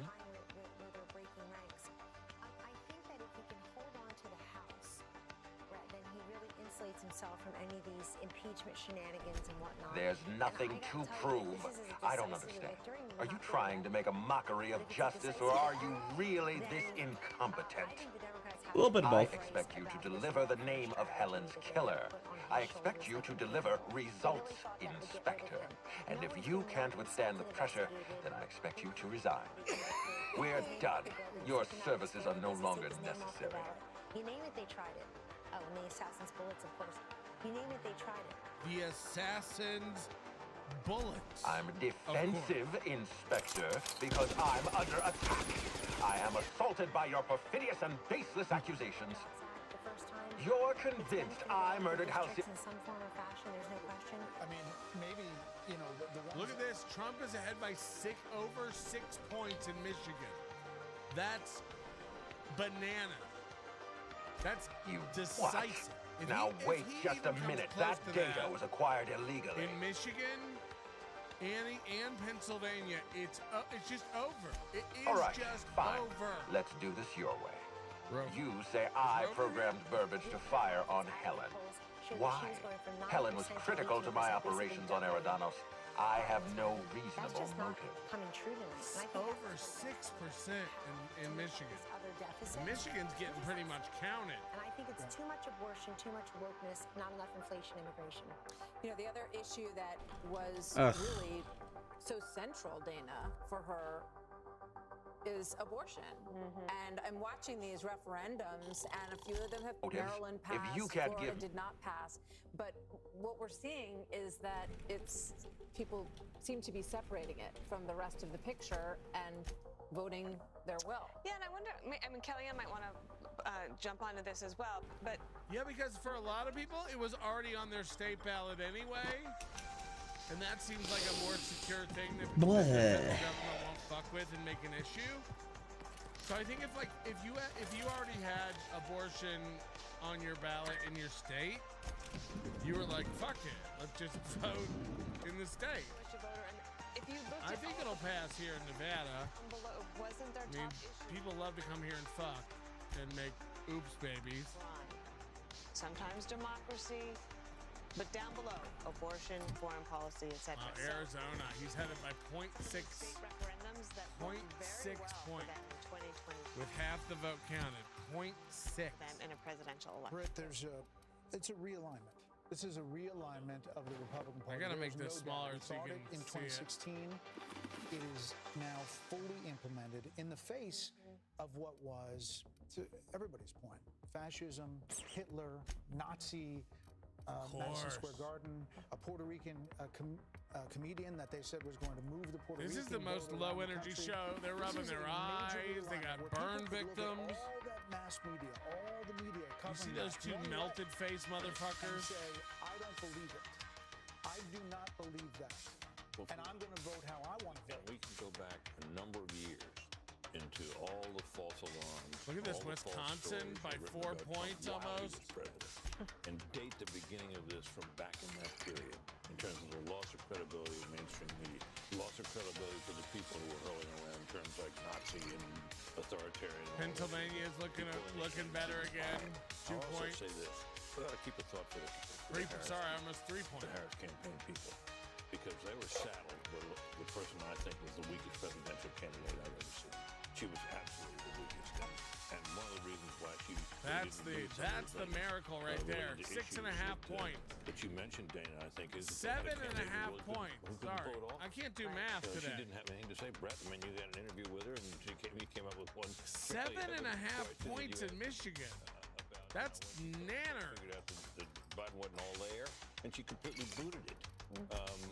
Himself from any of these impeachment shenanigans and whatnot. There's nothing to prove. I don't understand. Are you trying to make a mockery of justice, or are you really this incompetent? A little bit of I both. expect you to deliver the name of Helen's killer. I expect you to deliver results, Inspector. And if you can't withstand the pressure, then I expect you to resign. We're done. Your services are no longer necessary. You name it, they tried it. Oh, and the assassin's bullets, of course. You name it, they tried it. The Assassin's bullets. I'm defensive, Inspector, because I'm under attack. I am assaulted by your perfidious and baseless accusations. You're convinced I murdered Halsey. In some form or fashion, there's no question. I mean, maybe, you know, the Look at this. Trump is ahead by over 6 points in Michigan. That's banana. That's decisive. What? Now wait just a minute. That data was acquired illegally. In Michigan, Annie, and Pennsylvania, it's just over. It is All right, just fine. over. Let's do this your way. You say I programmed Burbage to fire on Helen. Why? Helen was critical to my operations on Eridanos. I have no reasonable motive. Coming true tonight. Over 6% in Michigan. Michigan's getting pretty much counted. And I think it's too much abortion, too much wokeness, not enough inflation, immigration. You know, the other issue that was really so central, Dana, for her is abortion. And I'm watching these referendums, and a few of them have Maryland passed, Florida did not pass. But what we're seeing is that people seem to be separating it from the rest of the picture and voting their will. Yeah, and I wonder, I mean, Kellyanne might want to jump onto this as well, but... Yeah, because for a lot of people, it was already on their state ballot anyway. And that seems like a more secure thing that the government won't fuck with and make an issue. So I think if you already had abortion on your ballot in your state, you were like, fuck it, let's just vote in the state. I think it'll pass here in Nevada. Wasn't there I mean, people love to come here and fuck and make oops babies. Sometimes democracy. But down below, abortion, foreign policy, etc. Arizona, he's headed by 0.6 referendums that 0.6 point with half the vote counted. 0.6 in a presidential election. Britt, it's a realignment. This is a realignment of the Republican Party. I gotta make this smaller so you can in 2016. It is now fully implemented in the face of what was, to everybody's point, fascism, Hitler, Nazi. Madison Square Garden, a Puerto Rican comedian that they said was going to move the Puerto Rican. This is the most low energy show. They're rubbing their eyes. They got burn victims. All that mass media, all the media. You see those two melted face motherfuckers? Say, I don't believe it. I do not believe that. And I'm going to vote how I want to vote. We can go back a number of years into all the false alarms. Look at this, Wisconsin by 4 points almost. And date the beginning of this from back in that period in terms of the loss of credibility of mainstream media, loss of credibility for the people who were hurling around terms like Nazi and authoritarian. Pennsylvania is looking better again. 2 points. I'll also say this. We ought to keep a thought for almost 3 points. The Harris campaign people. Because they were saddled with the person I think was the weakest presidential candidate I've ever seen. She was absolutely the weakest. And one of the reasons why she... That's the miracle right there. 6.5 points. That you mentioned, Dana, I think is... 7.5 points. Sorry. I can't do math today. She didn't have anything to say, Brett. I mean, you got an interview with her and he came up with one... 7.5 points in Michigan. That's nanner. Figured out that Biden wasn't all there, and she completely booted it.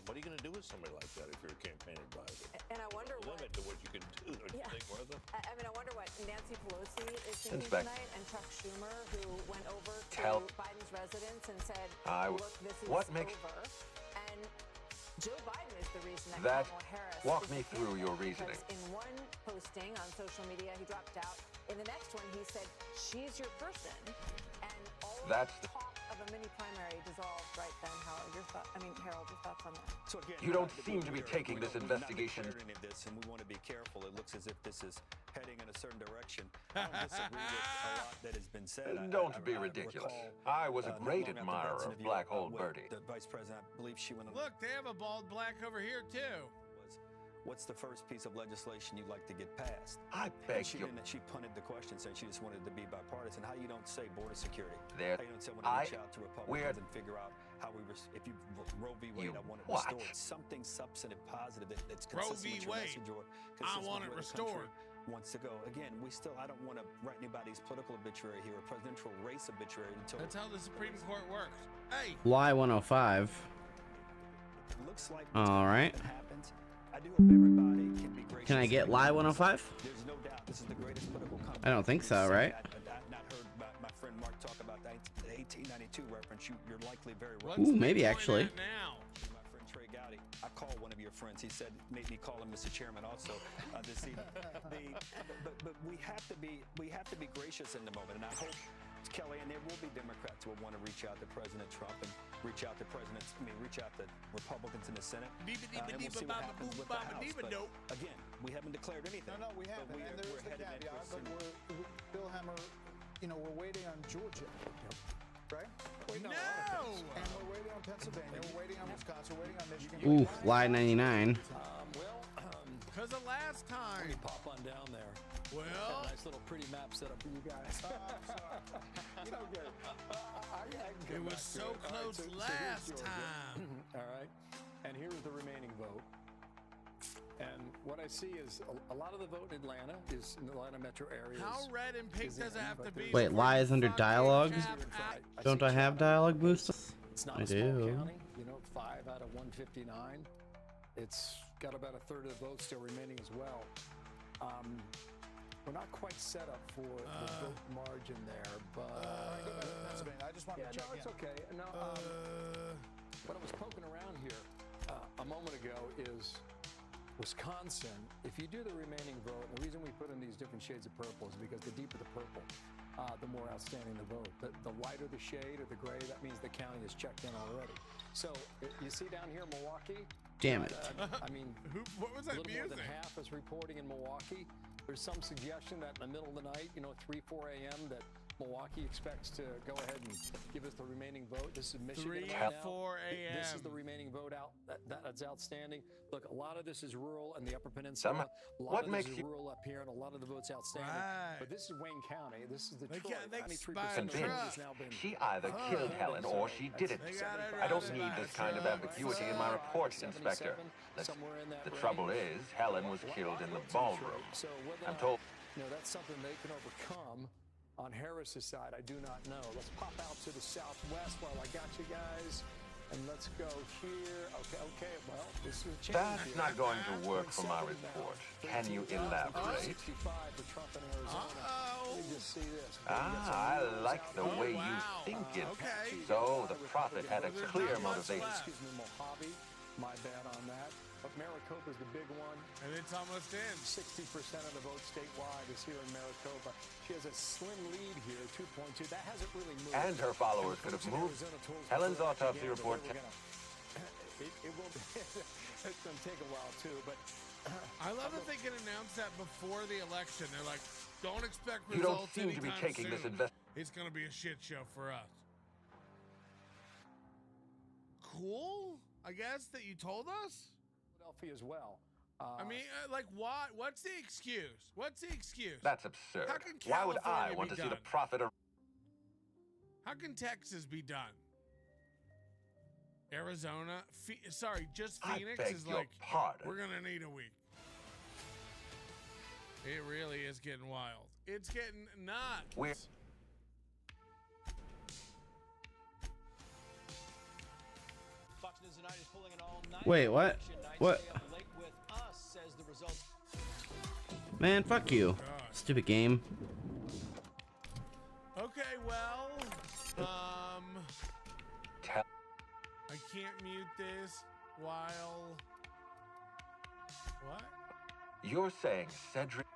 What are you going to do with somebody like that if you're a campaign advisor? And I wonder limit to what you can do, don't you think, Martha? I mean, I wonder what Nancy Pelosi is thinking Inspect. tonight, and Chuck Schumer, who went over to Biden's residence and said, look, this is over. And Joe Biden is the reason that Kamala Harris walk is me the through your candidate, reasoning. because in one posting on social media, he dropped out. In the next one, he said, she's your person. And all of the talk of a mini primary dissolved right then. Harold, your thoughts on that? So again, you don't seem to be taking this investigation. Any of this, and we want to be careful. It looks as if this is heading in a certain direction. I don't disagree with a lot that has been said. Don't be ridiculous. I was a great admirer of Black Hole Birdie. The vice president, I believe she went on. Look, they have a bald black over here too. What's the first piece of legislation you'd like to get passed? I beg you. She punted the question, saying she just wanted it to be bipartisan. How you don't say border security? There, how you don't say when I reach out to Republicans and figure out how we, if you Roe v. Wade, I want it restored. Something substantive, positive that's consistent with your message or consistent I want it with restored. Wants to go. Again, I don't want to write anybody's political obituary here, or presidential race obituary until. That's how the Supreme Court works. Hey. Y105. It looks like All right. happens. I do hope everybody can be gracious. Can I get Lie 105? There's no doubt this is the greatest political company. I don't think so, right? I've not heard my friend Mark talk about the 1892 reference. You're likely very right. Ooh, maybe actually. Now. My friend Trey Gowdy, I called one of your friends. He said, made me call him Mr. Chairman also this evening. But we have to be gracious in the moment, and I hope, Kelly, and there will be Democrats who will want to reach out to President Trump and reach out to Republicans in the Senate. And we'll see what happens with the House. But again, we haven't declared anything. No, we haven't. And there is the caveat, but Bill Hemmer, we're waiting on Georgia, right? No! And we're waiting on Pennsylvania, we're waiting on Wisconsin, we're waiting on Michigan. Ooh, Lie 99. Because the last time. Let me pop on down there. Well, got a nice little pretty map set up for you guys. You don't get it. I can it was back to so it. All right, close so here's last Georgia. time. All right, and here's the remaining vote. And what I see is a lot of the vote in Atlanta is in the Atlanta metro area. How red and pink does it have to be? Wait, Lie is under dialogue? Don't I have dialogue boost? It's not I a small do. county, 5 out of 159. It's got about a third of the votes still remaining as well. We're not quite set up for the vote margin there, but I just wanted to check it's okay. No, what I was poking around here a moment ago is Wisconsin. If you do the remaining vote, and the reason we put in these different shades of purple is because the deeper the purple, the more outstanding the vote. The lighter the shade or the gray, that means the county is checked in already. So you see down here, Milwaukee. Damn it. I mean, what was that a little more music? than half is reporting in Milwaukee. There's some suggestion that in the middle of the night, 3, 4 a.m., that Milwaukee expects to go ahead and give us the remaining vote. This is Michigan 3, right now. 4 a.m. This is the remaining vote out. That's outstanding. Look, a lot of this is rural and the Upper Peninsula. A lot of this is rural up here, and a lot of the votes outstanding. Right. But this is Wayne County. This is Detroit. They 93% of the vote has now been. She either killed Helen or she didn't. I don't need this kind of ambiguity in my report, Inspector. The trouble is, Helen was killed in the ballroom. I'm told. That's something they can overcome. On Harris's side, I do not know. Let's pop out to the southwest while I got you guys. And let's go here. Okay, well, this is a change. That's not going to work for my report. Can you elaborate? 65 for Trump in Arizona. Let me just see this. I like the way you think it. So the prophet had a clear motivation. Excuse me, Mojave. My bad on that. But Maricopa's the big one. And it's almost in. 60% of the vote statewide is here in Maricopa. She has a slim lead here, 2.2. That hasn't really moved. And her followers could have moved. Helen's autopsy report. It will be. It's going to take a while, too. But I love that they can announce that before the election. They're like, don't expect You don't results seem to be anytime taking soon. this investment. It's going to be a shit show for us. Cool, I guess, that you told us? Philadelphia as well. I mean, like, what? What's the excuse? What's the excuse? That's absurd. How can Why would I California want be to see the done? prophet? How can Texas be done? Arizona? Sorry, just I Phoenix beg is your like, pardon. we're going to need a week. It really is getting wild. It's getting nuts. We're Fox News Tonight is pulling an all-night Wait, what? What? Stay up late with us, says the results. Man, fuck you. Stupid game. Okay, well, I can't mute this while. What? You're saying Cedric?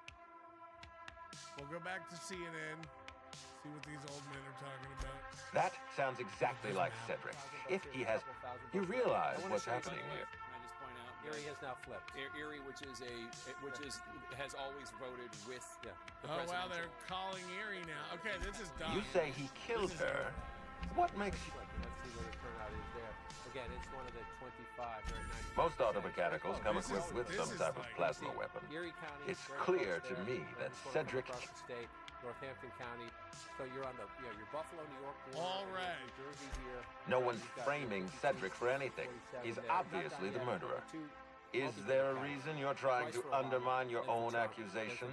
We'll go back to CNN. See what these old men are talking about. That sounds exactly like Cedric. If he has, you realize what's happening here. Can I just point out? Erie has now flipped. Erie, which has always voted with the Oh president. wow, they're calling Erie now. Okay, this is done. You say he killed her. What makes you? Let's see what the turnout is there. Again, it's one of the 25. They're at 90%. Most automechanicals come equipped with some type of plasma weapon. Erie County. It's very clear close to there. me that It's one Cedric. across the state, Northampton County. So you're on the, your Buffalo, New York border. All and right. New Jersey here. No one's You've got framing Cedric for anything. 47 He's there. obviously the Not down murderer. yet, Is there a reason you're trying to undermine your own accusation?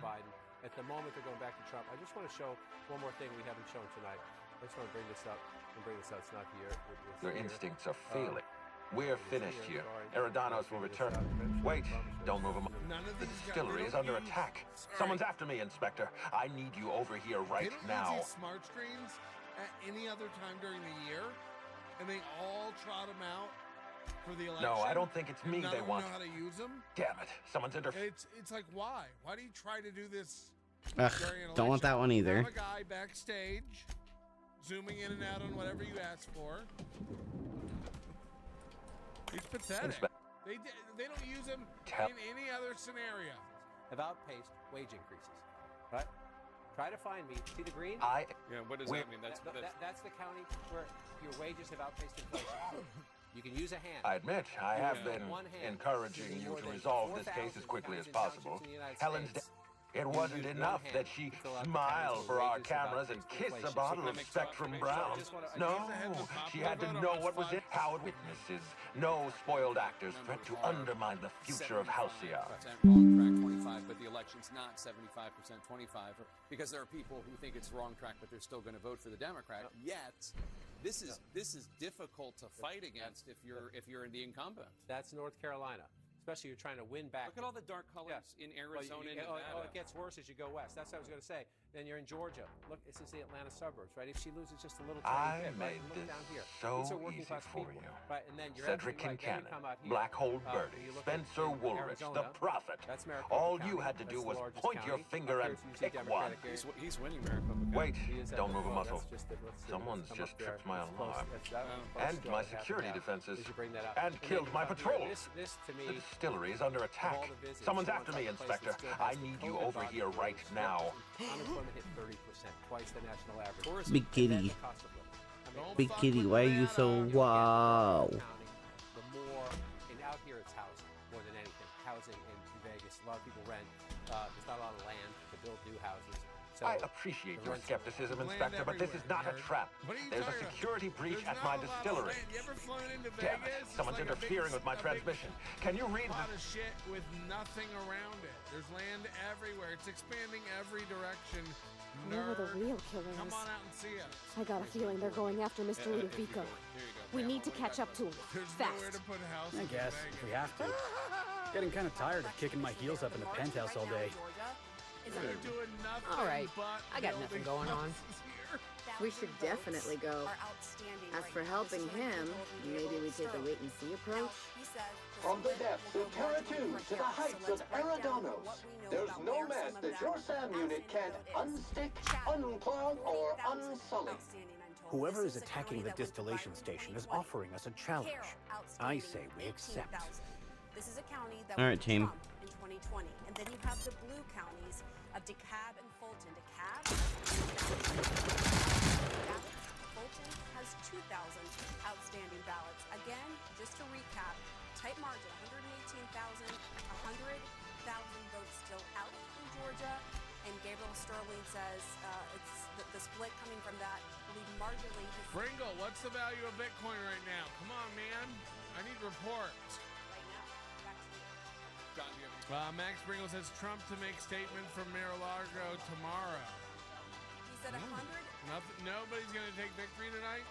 At the moment, they're going back to Trump. I just want to show one more thing we haven't shown tonight. I just want to bring this up and bring this out. It's not here. It's Your here. instincts are failing. We're finished here. Eridanos will return. Wait, don't move him. The distillery is under attack. Someone's after me, Inspector. I need you over here right They don't now. use these smart screens at any other time during the year, and they all trot them out for the election. No, I don't think it's me and none they of them want. know how to use them. Damn it. Someone's interfering. It's like, why? Why do you try to do this Ugh, during an don't want that election? one either. Have a guy backstage zooming in and out on whatever you ask for. He's pathetic. They don't use him in any other scenario. Have outpaced wage increases, right? Try to find me. See the green? Yeah, what does that mean? That's the county where your wages have outpaced inflation. You can use a hand. I admit, I have Yeah. been One hand. encouraging you to resolve this case as quickly as possible. Helen's it wasn't use enough one that hand she to fill out the smiled county's for our wages cameras and about kissed a inflation. bottle So of can I Spectrum make Brown. sure- No, she had to know what was in how witnesses. No spoiled actors threat to undermine the future of Halcyon. wrong track 25, but the election's not 75% 25, because there are people who think it's wrong track, but they're still going to vote for the Democrat. Yet, this is difficult to fight against if you're the incumbent. That's North Carolina. Especially you're trying to win back. Look at all the dark colors in Arizona and Nevada. It gets worse as you go west. That's what I was going to say. Then you're in Georgia. Look, this is the Atlanta suburbs, right? If she loses just a little tiny bit, right? made Look this down here. so These are working easy class for people, you. right? And then you're Cedric absolutely right. Then you Kincannon, come out here. Black Hole you Birdie, look Spencer at Woolrich, Arizona. the Prophet. That's Maricopa All County. you had to That's do the was largest point county. your finger Up and there's usually pick one. Democratic area. He's winning Maricopa County. Wait, He is at don't the- move a oh, muscle. that's just the- let's see, Someone's let's come just up there. tripped my It's close. alarm. That's that one. And Close, my half and security half. defenses. We should bring that up. And then killed you my come here. patrols. This to me, The distillery is under attack. all the visits, Someone's you after want me, some place Inspector. that still I has the need you COVID over here body right of now. Unemployment hit 30%, twice the national average. Big kitty. And then the cost of living. I mean, Big kitty, why are you so wow? the more, and out here it's housing more than anything. Housing in Vegas, a lot of people rent. There's not a lot of land to build new houses. So I appreciate the your rents- skepticism, Land Inspector, but this is not a everywhere, trap. What are you There's a talking about? security breach There's at my not a lot of distillery. land. You ever flown into Damn Vegas? it, It's someone's like a big- interfering with my a big transmission. Can you read lot the... of shit with nothing around it. There's land everywhere. It's expanding every direction. I know where the Nerd. real killer Come is. on out and see us. I got a feeling they're going after Mr. Ludovico. We need to catch up to him. There's Fast. nowhere to put a house. I in guess, Vegas. if we have to. Getting kind of tired of kicking my heels up in the penthouse all day. They're doing nothing. All right, but I got nothing building going on. houses here. We should definitely go. As for helping him, maybe we take a wait-and-see approach. From the depths of Terra 2 to the heights of Eridanos, there's no mess that your SAM unit can't unstick, unclog, or unsully. Whoever is attacking the distillation station is offering us a challenge. I say we accept. This is a county that All went right, to team. Trump in 2020. And then you have the blue counties of DeKalb and Fulton. Fulton has 2,000 outstanding ballots. Again, just to recap, tight margin, 118,000, 100,000 votes still out in Georgia. And Gabriel Sterling says it's the split coming from that will be marginally. Pringle, what's the value of Bitcoin right now? Come on, man. I need reports. John, do you have any? Max Pringle says Trump to make statement from Mar-a-Lago tomorrow. He said 100. Nothing. Nobody's going to take victory tonight.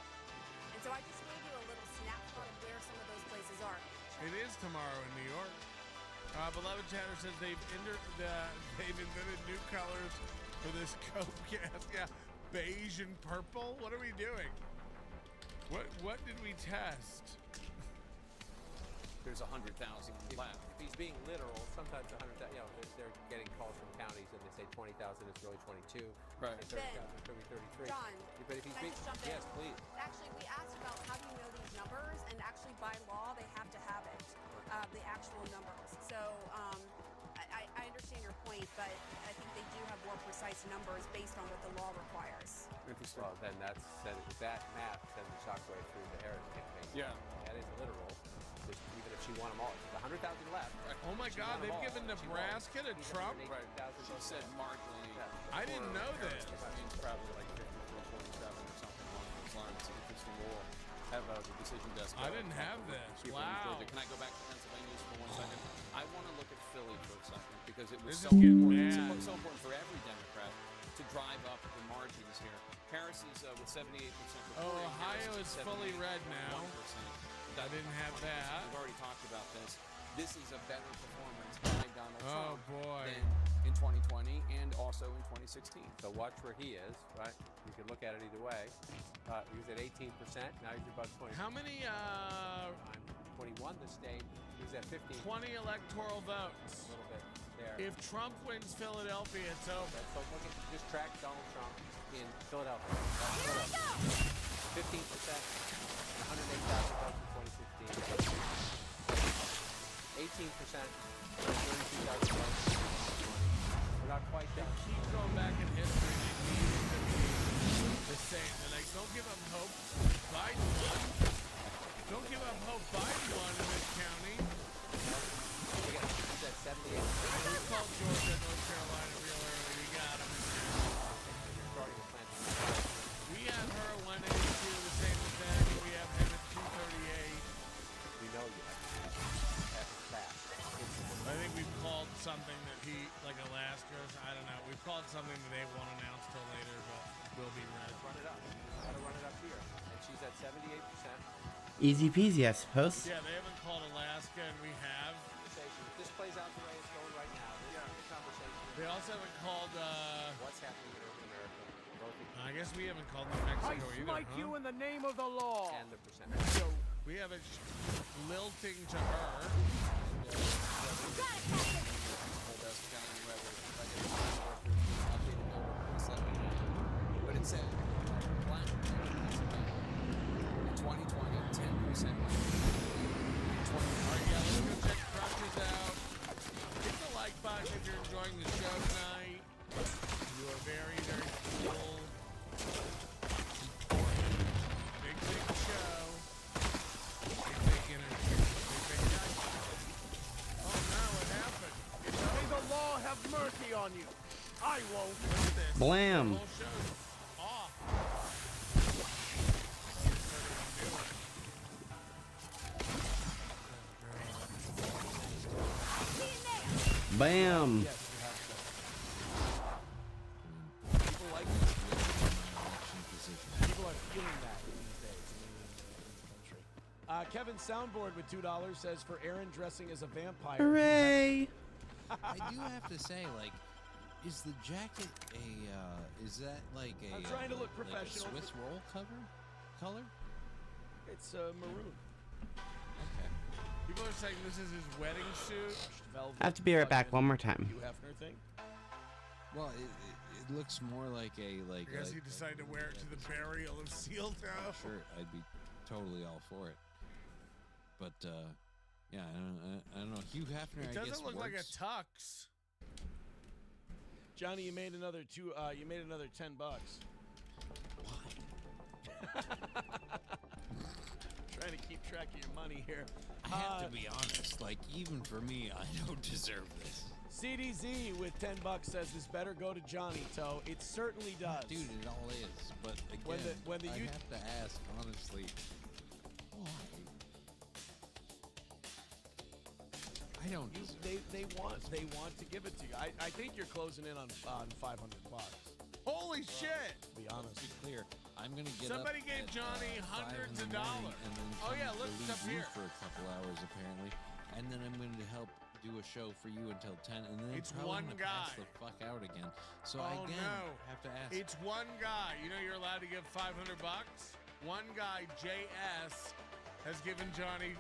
And so I just gave you a little snapshot of where some of those places are. It is tomorrow in New York. Beloved Chatter says they've invented new colors for this Coke gas. Yeah, beige and purple. What are we doing? What did we test? There's 100,000 left. If he's being literal, sometimes 100,000. You know, they're getting calls from counties and they say 20,000 is really 22. Right. And 30,000 is really 33. John, but if he's can I being, just jump in? yes, please. Actually, we asked about how do you know these numbers, and actually by law they have to have it, the actual numbers. So I understand your point, but I think they do have more precise numbers based on what the law requires. Interesting. Well, then that math sends a shockwave through the Harris campaign. Yeah. That is literal. Just, even if she won them all, there's 100,000 left. Oh my God, they've given Nebraska to Trump? She said marginally. I didn't know this. That means probably like 54-47 or something along those lines. It's interesting. We'll have the decision desk. I didn't have this. See if we're in Wow. Georgia. Can I go back to Pennsylvania just for 1 second? I want to look at Philly for a second because it was This so is getting important. bad. So important for every Democrat to drive up the margins here. Harris is with 78%. Oh, Ohio is fully red now. 1%. I didn't have that. We've already talked about this. This is a better performance by Donald Trump than in 2020 and also in 2016. So watch where he is, right? You can look at it either way. He was at 18%. Now he's about 20. How many? When he won the state, he was at 15. 20 electoral votes. A little bit there. If Trump wins Philadelphia, it's over. So look at just track Donald Trump in Philadelphia. 15%, 108,000 votes in 2016. 18%, 32,000 votes. We're not quite there. They keep going back in history. They need to be the same. They're like, don't give up hope. Biden won. Don't give up hope. Biden won in this county. He's at 78%. We called Georgia, North Carolina real early. We got him. We have her 182, the same as them. We have him at 238. We know you have fast. I think we've called something that he, like Alaska, I don't know. We've called something that they won't announce till later, but will be read. Run it up. Gotta run it up here. And she's at 78%. Easy peasy, I suppose. Yeah, they haven't called Alaska, and we have. If this plays out the way it's going right now, this is the conversation. They also haven't called, what's happening in urban America? I guess we haven't called New Mexico either, smite you in the name of the law. And the percentage. So we have it lilting to her. But it said black in 2020, 10%. All right, yeah, let's go check crunches out. Hit the like button if you're enjoying the show tonight. You are very, very cool. Big show. Big energy. Big night. Oh no, what happened? May the law have mercy on you. I won't. Look at this. Blam. The whole show's off. Bam. People like this People are feeling that these days in the country. Kevin Soundboard with $2 says for Aaron dressing as a vampire. Hooray! I do have to say, like, is the jacket is that like a? I'm trying to look like professional. a Swiss roll color? It's maroon. Okay. People are saying this is his wedding suit. I have to be right back one more time. Hugh Hefner thing. Well, it looks more like a I guess he decided to wear it to the burial of Seal Toe. Sure, I'd be totally all for it. But yeah, I don't know. Hugh Hefner, It I guess doesn't look like a works. tux. Johnny, you made another you made another $10. Why? Trying to keep track of your money here. I have to be honest. Like, even for me, I don't deserve this. CDZ with $10 says this better go to Johnny Toe. It certainly does. Dude, it all is. But again, I have to ask, honestly, why? I don't deserve they want to give it to you. I think you're closing in on $500. Holy shit! To be honest, to be clear, I'm gonna get Somebody up gave at, Johnny 5 hundreds in of the morning dollars. And then Oh, come yeah, to look, leave it's up you here. for a couple hours apparently, and then I'm going to help do a show for you until 10, and then It's I'm probably one gonna pass guy. the fuck out again. So Oh again, no! have to ask. It's one guy. You know you're allowed to give $500. One guy, JS, has given Johnny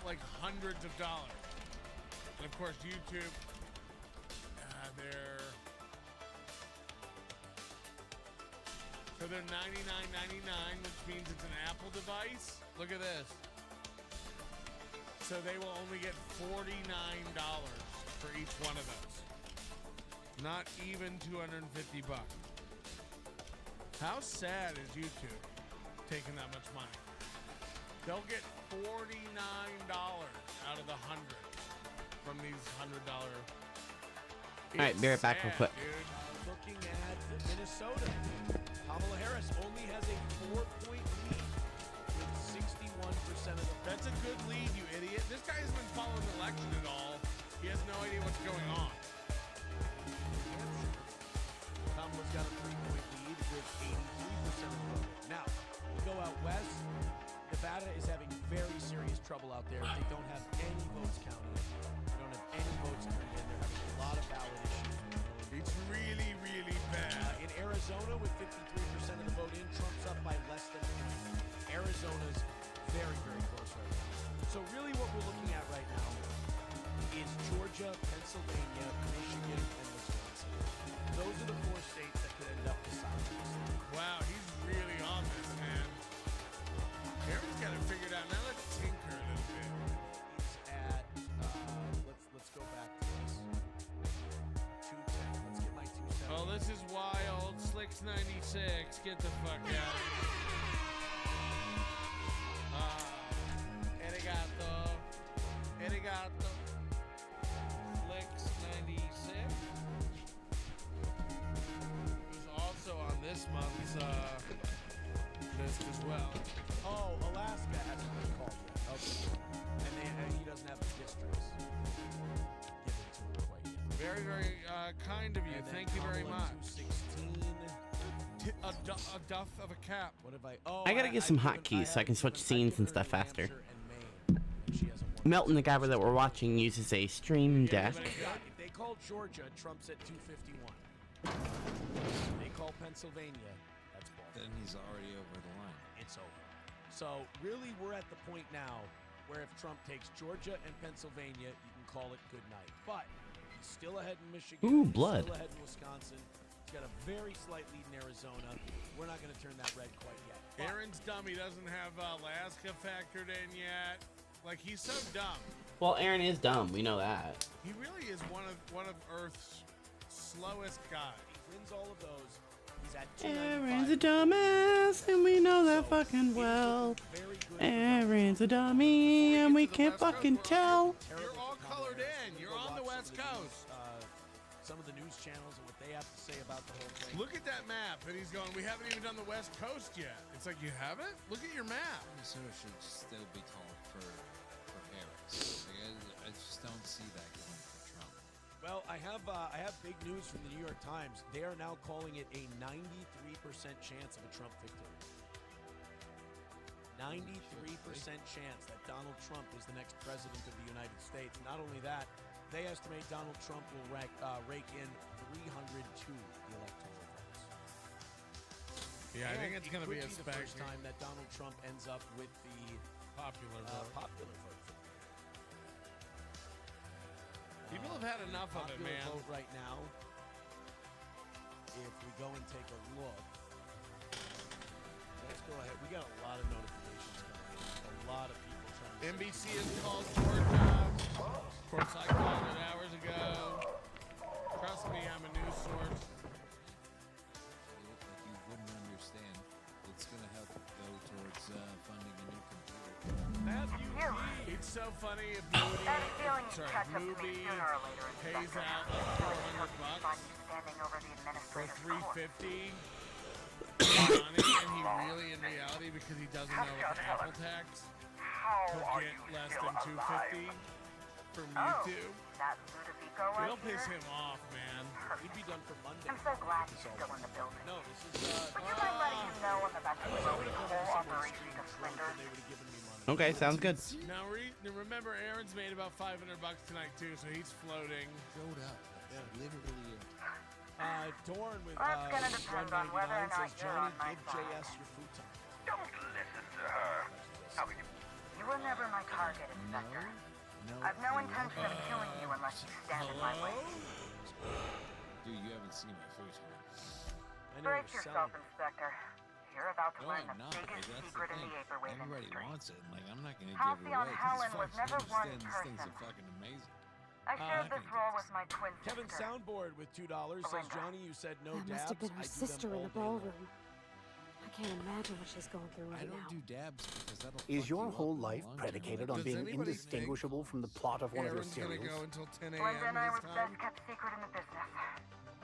like hundreds of dollars. And of course, YouTube. They're $99.99, which means it's an Apple device. Look at this. So they will only get $49 for each one of those. Not even $250. How sad is YouTube taking that much money? They'll get $49 out of the 100 from these $100. All right, be right back real quick. Looking at Minnesota, Kamala Harris only has a 4-point lead with 61% of the. That's a good lead, you idiot. This guy hasn't been following the election at all. He has no idea what's going on. Kamala's got a 3-point lead with 83% of the vote. Now, we go out west. Nevada is having very serious this is wild. Slicks 96. Get the fuck out of here. Arigato. Slicks 96. Who's also on this month's list as well. Oh, Alaska hasn't been called yet. Okay. And he doesn't have the districts given to him quite yet. Very, very kind of you. Thank you very much. 216. A duff of a cap. What have I? Oh, I gotta get some hotkeys so I can switch scenes and stuff faster. Melton, the guy that we're watching, uses a stream deck. If they call Georgia, Trump's at 251. If they call Pennsylvania, that's Baltimore. Then he's already over the line. It's over. So really, we're at the point now where if Trump takes Georgia and Pennsylvania, you can call it good night. But he's still ahead in Michigan. Ooh, blood. He's still ahead in Wisconsin. He's got a very slight lead in Arizona. We're not going to turn that red quite yet. But Aaron's dumb. He doesn't have Alaska factored in yet. Like, he's so dumb. Well, Aaron is dumb. We know that. He really is one of Earth's slowest guys. He wins all of those. He's at Aaron's a dumbass, and we know that fucking well. Aaron's a dummy, and we can't fucking tell. You're all colored in. You're on the West Coast. Some of the news channels and what they have to say about the whole thing. Look at that map, and he's going, we haven't even done the West Coast yet. It's like, you haven't? Look at your map. Minnesota should still be called for Harris. Like, I just don't see that going for Trump. Well, I have big news from the New York Times. They are now calling it a 93% chance of a Trump victory. 93% chance that Donald Trump is the next president of the United States. Not only that, they estimate Donald Trump will rake in 302 electoral votes. Yeah, I think it's going to be a the first time that Donald Trump ends up with the popular vote. Popular vote. People have had enough of it, man. Vote right now. If we go and take a look, let's go ahead. We got a lot of notifications coming in. A lot of people trying to. NBC has called Georgia. Of course, I called it hours ago. Trust me, I'm a news source. Like you wouldn't understand. It's going to help go towards funding a new computer. Matthew G. It's so funny if Movie pays out like $400 for $350 money, and he really, in reality, because he doesn't know what the Apple tax, could get less than $250 from YouTube. It'll piss him off, man. He'd be done for Monday. I'm so glad you're still in the building. No, this is. Would you mind letting him know I'm about to blow the whole operation to splinters? Okay, sounds good. Now, remember, Aaron's made about $500 tonight, too, so he's floating. Showed up. Yeah. Literally. Dorn with Well, it's gonna depend on whether or not says, you're Johnny, on my give side. JS your futon. Don't listen to her. How can you? You were never my target, Inspector. I've no intention of killing you unless you stand in my way. Dude, you haven't seen my first one. Brace yourself, Inspector. You're about to No, learn I'm the not. Like, biggest that's the secret in thing. the vaporwave Everybody industry. wants it. Like, I'm not going to give it Halcyon away. 'cause Helen fuck, was you never one understand these things person. are fucking amazing. I shared this role with my twin Kevin sister. Soundboard with $2 says, Johnny, you said no That dabs. must have been I her do them sister in all the day long." ballroom. I can't imagine what she's going through I right don't now. do dabs because that'll Is fuck your you up whole in the life long term. predicated Like, on does being anybody indistinguishable from the plot of one of your Aaron's going to serials? go until 10 a.m. Twins and I were this the time? best kept secret in the business.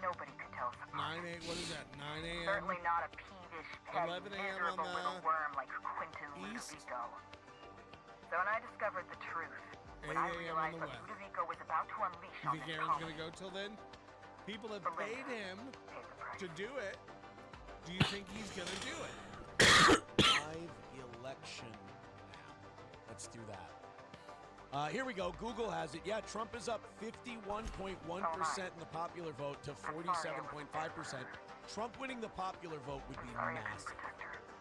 Nobody could tell us apart. 9 a.m. What is that? 9 a.m. Certainly not a peevish, petty, 11 a.m. miserable on little the worm like Quentin east. Ludovico. So when I discovered the truth, when 8 I a.m. on realized the what west. Ludovico was about to unleash You on think this Aaron's colony, going to go till then? People have Belinda paid him paid the price. to do it. Do you think he's going to do it? Live election map. Let's do that. Here we go. Google has it. Yeah, Trump is up 51.1% in the popular vote to 47.5%. Trump winning the popular vote would be massive.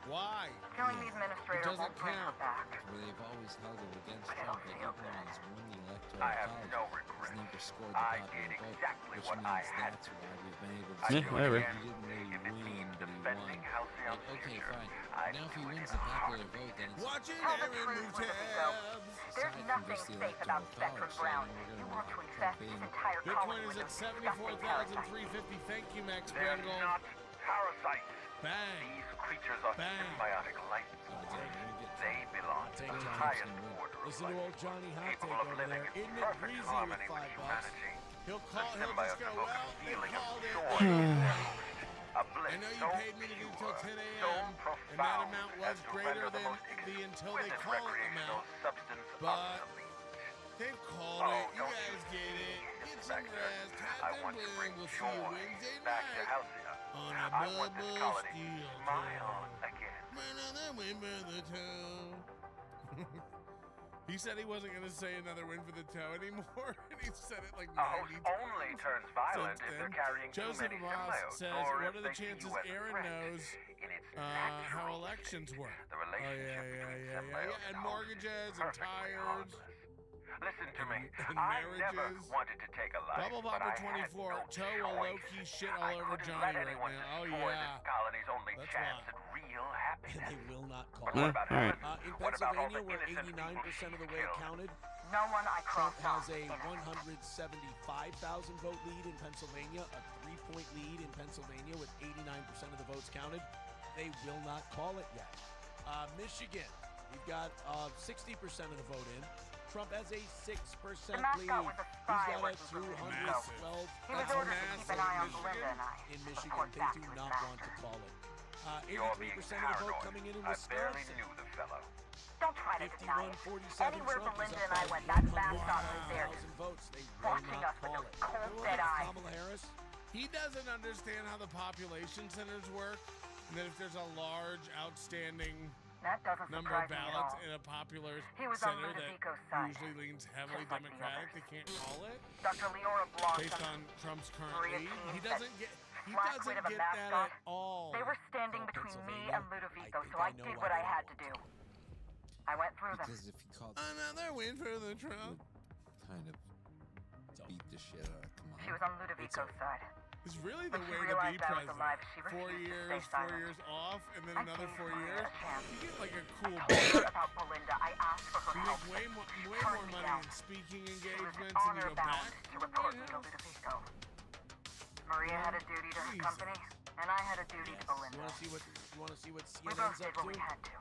Why? Killing the administrator It doesn't won't bring her count. back. Where they've always held it against But Trump. it'll Like, feel even when he's won the electoral I have college, no he's regrets. never scored the I popular did vote, exactly which what means I had that's to why we've been able to Yeah, see whatever. he didn't really If it win, means but he defending won. Halcyon's Like, okay, future, fine. I'd Now if he do it wins in the a popular heartbeat. vote, then it's Watch it, Tell the Aaron truth, New Ludovico. Tabs. There's Aside from nothing just the safe about electoral Spectrum college, Brown. so we're You gonna want to try infest his entire Bitcoin colony is with at disgusting parasites. 74,350. Thank you, Max They're Bengal. not parasites. Bang. These creatures are Bang. symbiotic life forms. They belong to the highest order of Listen to life, old Johnny Hot Take capable of over living there. in Isn't it perfect breezy with harmony with $5? humanity. He'll The just symbiotes go, evoke well, a they feeling of called it. joy in their host. A bliss I know you so paid me to do till 10 pure, a.m. so and that profound amount as was to greater render the than most the until they exquisite call it recreational amount. substance But obsolete. they've called Oh, it. You don't guys you get it. Get some Inspector, rest. I Have want them to win. bring We'll see you joy Wednesday back to night Halcyon. on I a want this Bubba colony to Steel smile Town. again. Another win for the toe. He said he wasn't going to say another win for the toe anymore, and he said it like 90 A host times. only turns violent since if they're then. carrying too Joseph many Ross symbiotes, says, or what if are the they see chances you as a Aaron threat knows in its how natural elections state. work? The relationship between symbiote And host mortgages is and perfectly tires. harmless. Listen to me. and I never marriages. wanted to take a life, Double but Bopper I had 24, no Toe will choice. low-key shit I all over couldn't Johnny let right anyone now. Oh, destroy yeah. this colony's only That's chance why. at real And happiness. they will not call But what it. about all right. Helen? In What about all Pennsylvania, the where innocent people 89% of the she way killed? counted, No one I Trump crossed has off a innocent. 175,000 vote lead in Pennsylvania, a 3-point lead in Pennsylvania with 89% of the votes counted. They will not call it yet. Michigan, we've got 60% of the vote in. Trump has a 6% The lead. mascot was a spy He's got a working for Cisco. 212 He was ordered to keep an eye on Belinda and I. in to Michigan. report They back do to his not want to master. call it. You're being 83% of the vote paranoid. coming in I barely Wisconsin. knew the fellow. Don't try to deny it. 51-47 Anywhere Trump is Belinda up and I by went, that mascot was there 1,000 votes. They will watching not us with call those it. cold, dead eyes. Kamala Harris, He doesn't understand how the population centers work, and that if there's a large, outstanding That doesn't number of surprise me at ballots all. in a popular He was on center that Ludovico's side, usually leans heavily just like the Democratic, others. they can't call it Dr. Leora Blossom, based on Trump's current Maria lead. Keene He said, doesn't get "Flat wit of a that mascot." at all. They were standing Oh, between me Pennsylvania? and Ludovico, I think so I I know did why what I they had don't to do. want I went through them. Because if he called Another win for the Trump. kind of beat the shit out of Kamala. She was on Ludovico's side. It's really the When she way to be realized I was president. alive, she 4 refused to years, stay 4 silent. years off, and then I another gave 4 Maria years. a chance. You get like a cool I told her about Belinda. I asked for her You help. make way She more turned me money down. in speaking She was engagements, and you honor go bound back. to report me to Ludovico. Maria had a duty to her Jesus. company, and I had a duty to you Belinda. want to see what We CNN's both did up what we to? had to.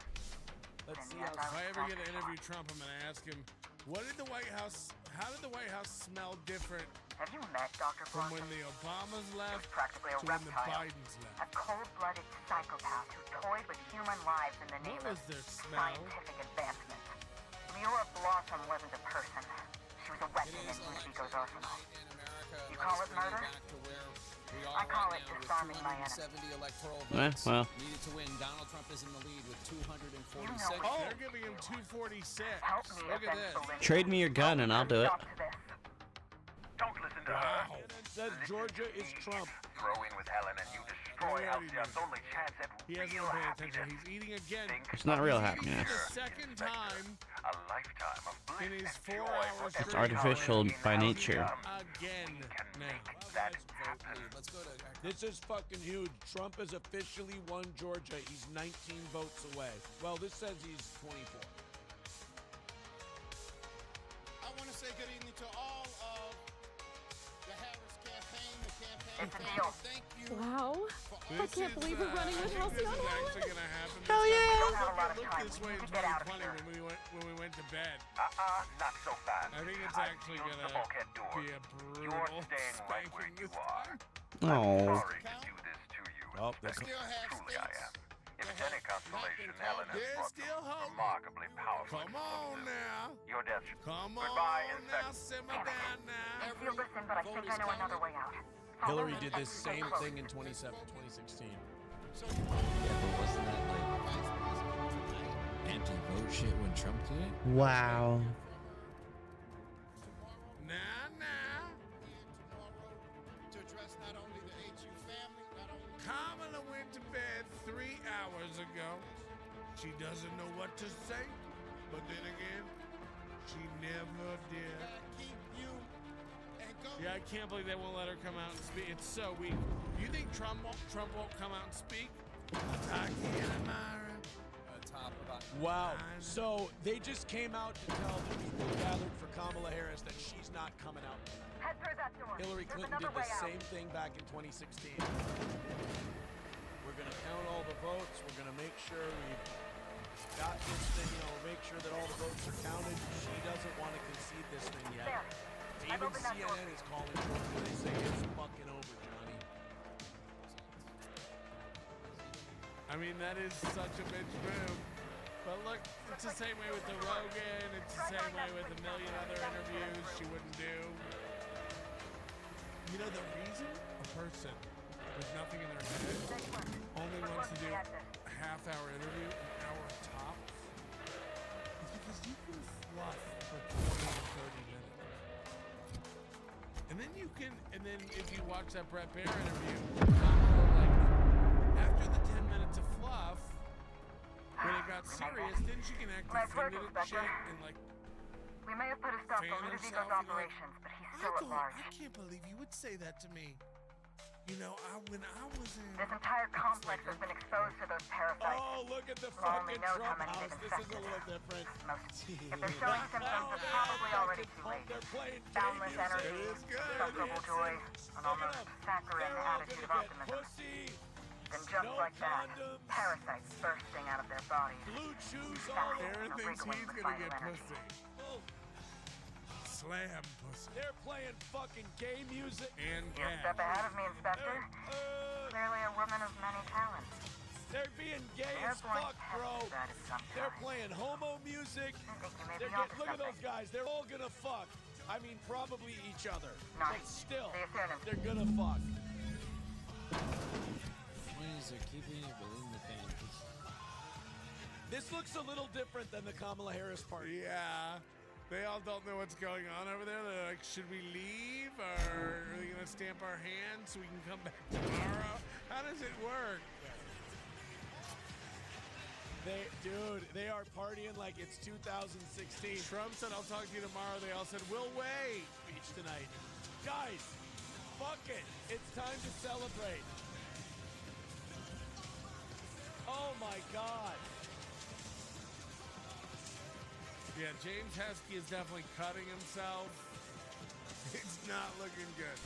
Let's see In the end, how If I ever get to satisfied. interview Trump, I'm gonna ask him, what did the White House? How did the White House smell different Have you met Dr. from Blossom? when the Obamas He was left practically a to when the reptile. Bidens A left? cold-blooded psychopath who toyed with human lives in the name What of was their smell? scientific advancement. Leora Blossom wasn't a person. She was a weapon in Ludovico's arsenal. You call it murder? I call it disarming my enemy. 70 electoral Eh, votes well. needed to win. Donald Trump is in the lead with 246. You know Oh, they're giving him 246. Help me Look at defend this. Belinda. Trade me your gun and I'll do it. Stop to this. Don't listen to Wow. her. Says Georgia is Trump. Throw in with Helen and you destroy Halcyon's only chance at He hasn't real been paying happiness. attention. He's eating again. It's not real He's happiness. eating for the second time A lifetime of bliss in his and 4 joy hours. for It's every artificial colony by in nature. Halcyon. Again Can now. make that happen. Let's go to This is fucking huge. Trump has officially won Georgia. He's 19 votes away. Well, this says he's 24. I want to say good evening to all of the Harris campaign, the campaign It's a deal. Thank you. Wow. I can't believe we're running with I think this Halcyon is Helen. actually gonna happen. Hell This yeah. time. We don't have a lot of Look time. this We way need in to get out of 2020 here. when we went to bed. Not so fast. I think it's I've actually sealed gonna the bulkhead door. be a You're brutal staying right where spanking you this are. time. Oh. Sorry to do this to you. Oh, but that's- truly I am. If it's any consolation, Helen has There's brought still some hope. remarkably powerful Come on explosives. now. Your death. Come Goodbye, on Inspector. now. Simmer down now. I feel listen, but I think I know another way out. Follow Hillary me did and this stay same close. thing in 2016. Yeah, but wasn't that like anti-vote shit when Trump did it? Wow. Nah. To address not only the HU family, not only Kamala went to bed 3 hours ago. She doesn't know what to say, but then again, she never did. keep you and go. Yeah, I can't believe they won't let her come out and speak. It's so weak. You think Trump won't come out and speak? top about. Wow. So they just came out to tell the people gathered for Kamala Harris that she's not coming out. Head through that door. Hillary There's Clinton did another the way out. same thing back in 2016. We're going to count all the votes. We're going to make sure we've got this thing, make sure that all the votes are counted. She doesn't want to concede this thing yet. There. Even CNN is calling for it. They say it's fucking over, Johnny. I mean, that is such a bitch move. But look, it's the same way with the Rogan. It's the same way with a million other interviews she wouldn't do. You know, the reason a person with nothing in their head only wants to do a half-hour interview, an hour tops, is because you can fluff for 20 to 30 minutes. And then if you watch that Brett Baer interview, like, after the 10 minutes of fluff, when it got serious, then she can act offended and shit and like. We may have put a stop to Ludovico's operations, but he's still at large. I can't believe you would say that to me. You know, when I was in. This entire complex has been exposed to those parasites. Oh, look at the Lord only fucking knows Trump how many house. they've This is a infected. little different. If they're showing symptoms, it's probably already too late. They're playing Boundless game energy, music. It is good. insufferable joy, an almost saccharine attitude of optimism. And just like that, parasites bursting out of their bodies. Blue chews all Aaron thinks he's gonna get pussy. Slam pussy. They're playing fucking gay music. And You're a step ahead of me, Inspector. Clearly a woman of many talents. They're being gay as fuck, bro. They're playing homo music. They're look at those guys. They're all gonna fuck. I mean, probably each other. But still, they're gonna fuck. Are keeping it within the fantasy. This looks a little different than the Kamala Harris part. Yeah. They all don't know what's going on over there. They're like, should we leave? Or are we going to stamp our hands so we can come back tomorrow? How does it work? They are partying like it's 2016. Trump said, I'll talk to you tomorrow. They all said, we'll wait. Speech tonight. Guys, fuck it. It's time to celebrate. Oh my God. Yeah, James Heskey is definitely cutting himself. It's not looking good.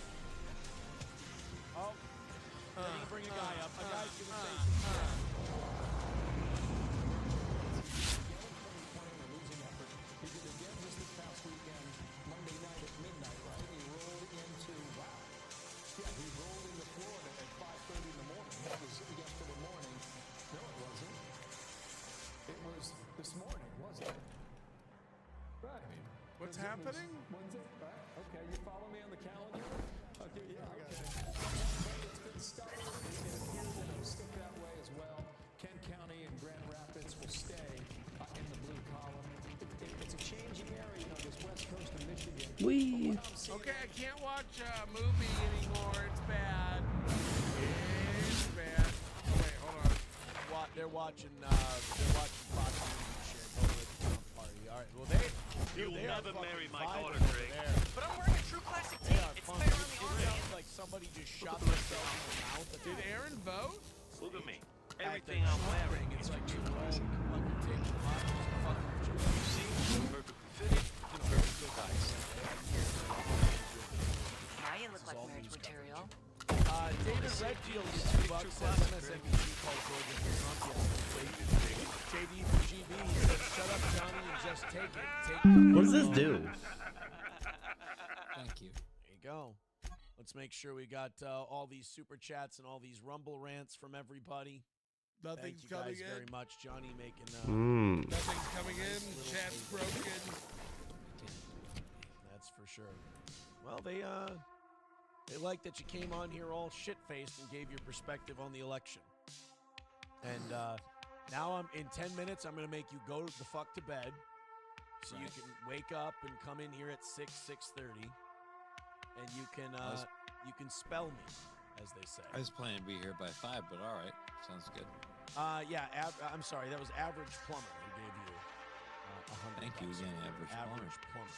Oh, they're gonna bring a guy up. A guy's gonna say some shit. Because again, just this past weekend, Monday night at midnight, right? He rolled into, he rolled into Florida at 5:30 in the morning. That was yesterday morning. No, it wasn't. It was this morning, wasn't it? Right. What's happening? When's it? Right. Okay, you follow me on the calendar? Okay, yeah, okay. It's been stellar. It appears that it'll stick that way as well. Kent County and Grand Rapids will stay in the blue column. It's a changing area, this west coast of Michigan. Okay, I can't watch a movie anymore. It's bad. It's bad. Oh, wait, hold on. They're watching Fox News and shit over at the Trump party. All right, well You'll never marry my daughter, Greg. But I'm wearing a True Classic tee. It's better on the arm. It sounds like somebody just shot themselves in the mouth. Did Aaron vote? Look at me. Everything I'm wearing is like True Classic. You see, perfectly fitted, and perfectly nice. Now you look like marriage material. David Redfield is $2 says MSNBC called Georgia for Trump yesterday. JD from GB said, shut up, Johnny, and just take it. What does this do? Thank you. There you go. Let's make sure we got all these super chats and all these Rumble rants from everybody. Nothing's Thank you coming guys in. very much. Johnny making Nothing's coming in. Chat's broken. That's for sure. Well, they like that you came on here all shit-faced and gave your perspective on the election. And now in 10 minutes, I'm going to make you go the fuck to bed so you can wake up and come in here at 6:30, and you can spell me, as they say. I was planning to be here by 5, but all right. Sounds good. Yeah, I'm sorry. That was Average Plumber who gave you $100. Thank you again, Average Plumber,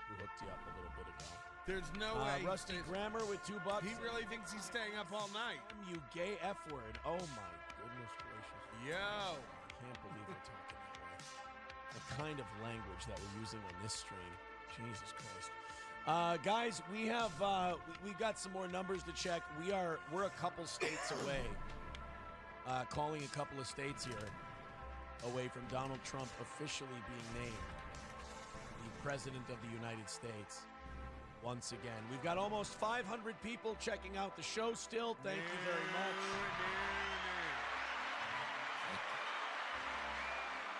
who hooked you up a little bit ago. There's no way. Rusty Grammar with $2. He really thinks he's staying up all night. You gay F word. Oh my goodness gracious. Yo. I can't believe we're talking that way. The kind of language that we're using on this stream. Jesus Christ. Guys, we have we got some more numbers to check. We're a couple states away, calling a couple of states here away from Donald Trump officially being named the President of the United States once again. We've got almost 500 people checking out the show still. Thank you very much.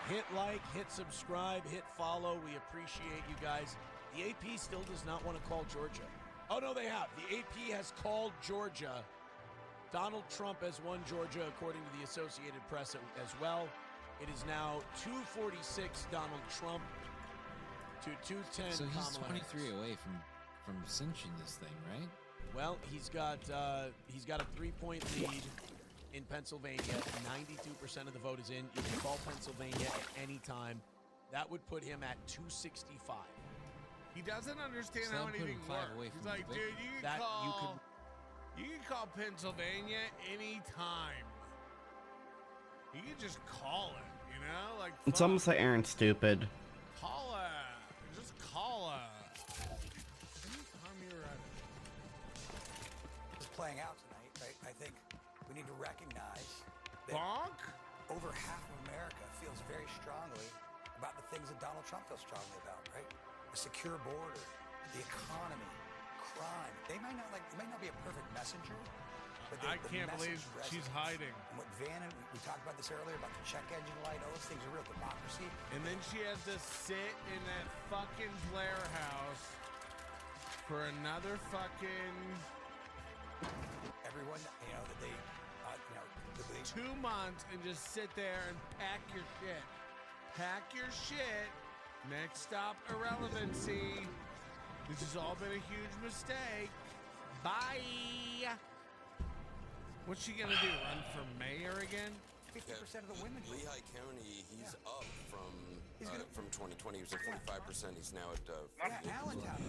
Hit like, hit subscribe, hit follow. We appreciate you guys. The AP still does not want to call Georgia. Oh, no, they have. The AP has called Georgia. Donald Trump has won Georgia, according to the Associated Press as well. It is now 246 Donald Trump to 210 So he's Kamala 23 Harris. away from cinching this thing, right? Well, he's got a 3-point lead in Pennsylvania. 92% of the vote is in. You can call Pennsylvania at any time. That would put him at 265. He doesn't understand So how that'll put him anything 5 works. away He's from like, the dude, victory. you That you can call Pennsylvania anytime. You can just call it, you know? Like, It's fuck. almost like Aaron's stupid. Call it. Just call it. Anytime you're ready. It's playing out tonight, right? I think we need to recognize that Bonk? over half of America feels very strongly about the things that Donald Trump feels strongly about, right? A secure border, the economy, crime. They might not be a perfect messenger, but I the can't believe message she's resonates. hiding. And what Vannon, we talked about this earlier about the check engine light, all those things are real democracy. And then she has to sit in that fucking Blair house for another fucking Everyone, that they, 2 months and just sit there and pack your shit. Pack your shit. Next stop, irrelevancy. This has all been a huge mistake. Bye. What's she gonna do? Run for mayor again? 50% of the women. Lehigh County, he's up from 2020. He was at 45%. He's now at 50. Allentown,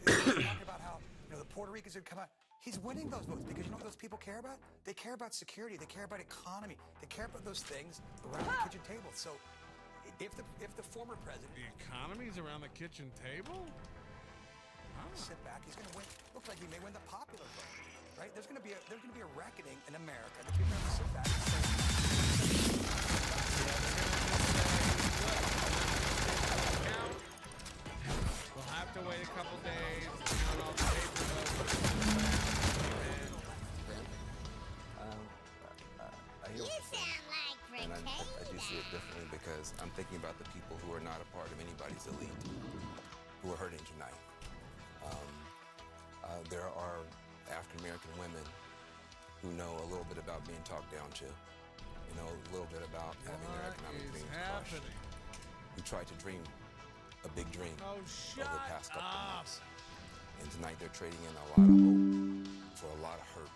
talking about how the Puerto Ricans would come out. He's winning those votes because you know what those people care about? They care about security. They care about economy. They care about those things around the kitchen table. So, if the former president, The economy's around the kitchen table? sit back, he's going to win. Looks like he may win the popular vote, right? There's going to be a reckoning in America that people have to sit back and say. We'll have to wait a couple days. Count all the paper votes. I hear what you're saying. And I do see it differently because I'm thinking about the people who are not a part of anybody's elite who are hurting tonight. There are African American women who know a little bit about being talked down to, a little bit about having their economic dreams crushed. Who tried to dream a big dream over the past couple of months. And tonight they're trading in a lot of hope for a lot of hurt.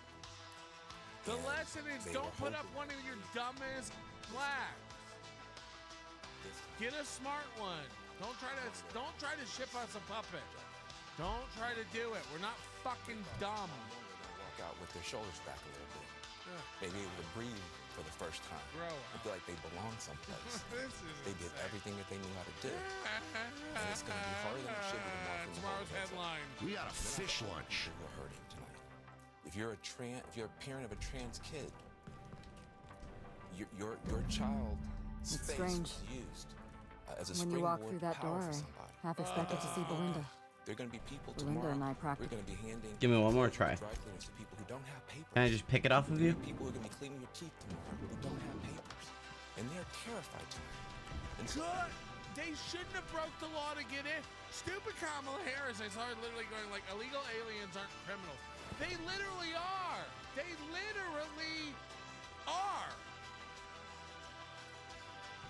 The And lesson is they don't were put up hoping- one of your dumbest flags. Get a smart one. Don't try to ship us a puppet. Don't try to do it. We're not fucking dumb. Walk out with their shoulders back a little bit. Yeah. Maybe able to breathe for the first time. Grow I feel like they belong someplace. This is They did everything that they knew how to do. And it's going to be harder than it should be to walk in the Tomorrow's world. headline. We got a fish lunch. People are hurting tonight. If you're a parent of a trans kid, your child's It's face strange. was used as a When you walk springboard through that power door, for somebody. I half expected to see Belinda. There are going to be people Belinda tomorrow. and I practiced. We're going to be handing Give me one more try. dry cleaners to people who don't have papers. Can I just pick it off of you? People who are going to be cleaning your teeth tomorrow who don't have papers. And they're terrified tonight. And so, Good. They shouldn't have broke the law to get in. Stupid Kamala Harris. I saw her literally going like, illegal aliens aren't criminals. They literally are. They literally are.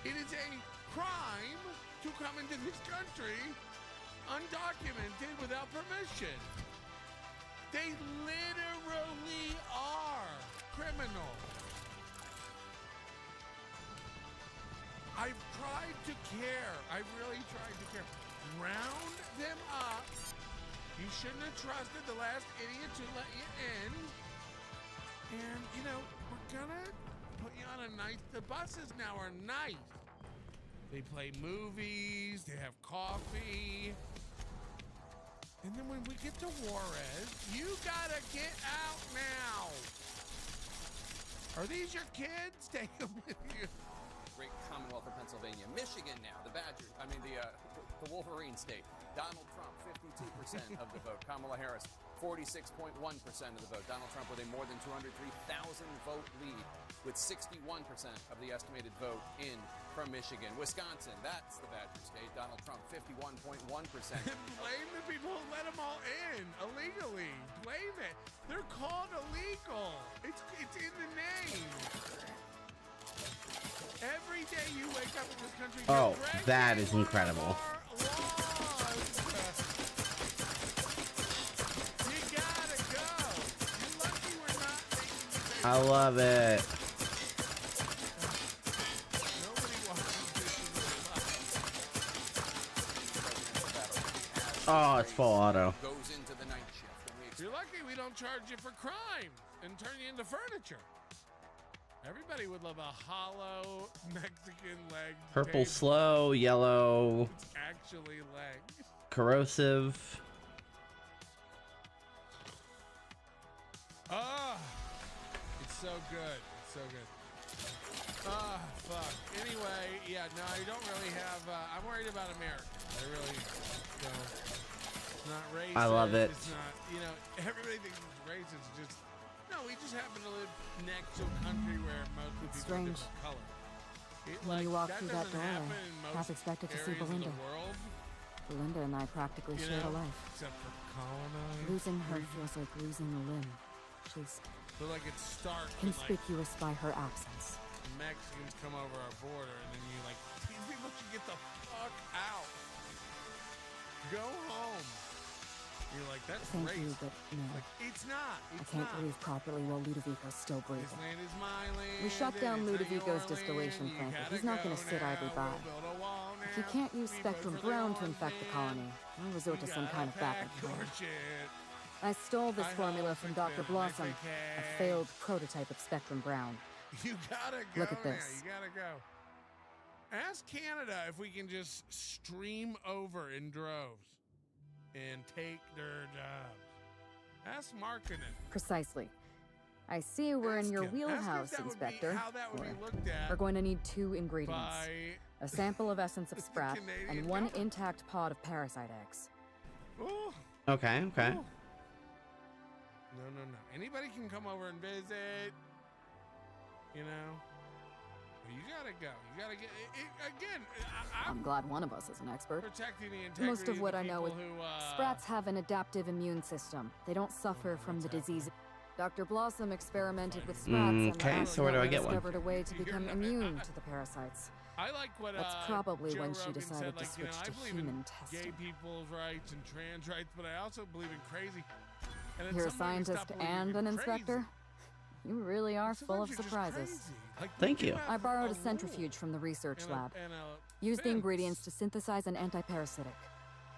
It is a crime to come into this country undocumented without permission. They literally are criminals. I've tried to care. I've really tried to care. Round them up. You shouldn't have trusted the last idiot to let you in. And, we're gonna put you on a nice... The buses now are nice. They play movies. They have coffee. And then when we get to Juarez, you gotta get out now. Are these your kids? Take them with you. Great Commonwealth of Pennsylvania. Michigan now, the Wolverine state. Donald Trump, 52% of the vote. Kamala Harris, 46.1% of the vote. Donald Trump with a more than 203,000 vote lead, with 61% of the estimated vote in from Michigan. Wisconsin, that's the Badger state. Donald Trump, 51.1%. Blame the people who let them all in illegally. Blame it. They're called illegal. It's in the name. Every day you wake up in this country. Oh, that is incredible. I love it. Oh, it's full auto. Goes into the night shift. You're lucky we don't charge you for crime and turn you into furniture. Everybody would love a hollow Mexican leg. Purple table. slow, yellow. It's actually legs. Corrosive. Ah, it's so good. It's so good. Ah, fuck. Anyway, yeah, no, I don't really have. I'm worried about America. I really don't. It's not racist. I love it. It's not, everybody thinks it's racist. It's just, no, we just happen to live next to a country where most people are strange. different color. When you walk through that door, I half expected to see Belinda. Belinda and I practically shared a life. Except for colonized. Losing her feels like losing a limb. She's So like it's stark. conspicuous by her absence. Mexicans come over our border, and then you like, these people should get the fuck out. Go home. You're like, that's Thank racist. you, but no. Like, it's not. I It's can't not. breathe properly while Ludovico's still breathing. This land is my land. We shut down and it's Ludovico's your distillation land. plant, You but he's gotta not going to go sit idly now. by. We'll build a wall If you now. can't use We Spectrum vote for the Brown to orange infect the man. colony, I'll resort to some You kind of gotta backup pack your plan. shit. I stole this I formula know, from fix Dr. it, Blossom, fix it. a failed prototype of Spectrum Brown. You gotta go. Look at now. this. You gotta go. Ask Canada if we can just stream over in droves and take their jobs. Ask Markkinen. Precisely. I see we're in your Ask him. wheelhouse, Ask if that would be- Inspector. how that would be We're- looked at We're going to need 2 ingredients. by A sample of essence of the sprat Canadian and 1 government. intact pod of parasite eggs. Ooh. Okay, okay. Ooh. No. Anybody can come over and visit. You know. But you gotta go. You gotta get again. I'm glad one of us is an expert. Protecting the integrity Most of what the I know is people who, sprats have an adaptive immune system. They don't suffer from the disease. Dr. Blossom experimented with sprats and Okay, so where do I get one? discovered a way to become immune to the parasites. I like what That's probably Joe when she Rogan decided said, like, to switch I to believe human in testing. gay people's rights and trans rights, but I also believe in crazy. And then You're a somebody scientist stopped believing and in an crazy. inspector? You really are full of Sometimes you're just surprises. crazy. Like, Thank we you. do have I borrowed a rule centrifuge from the research and a- lab. and a Use the fence. ingredients to synthesize an antiparasitic.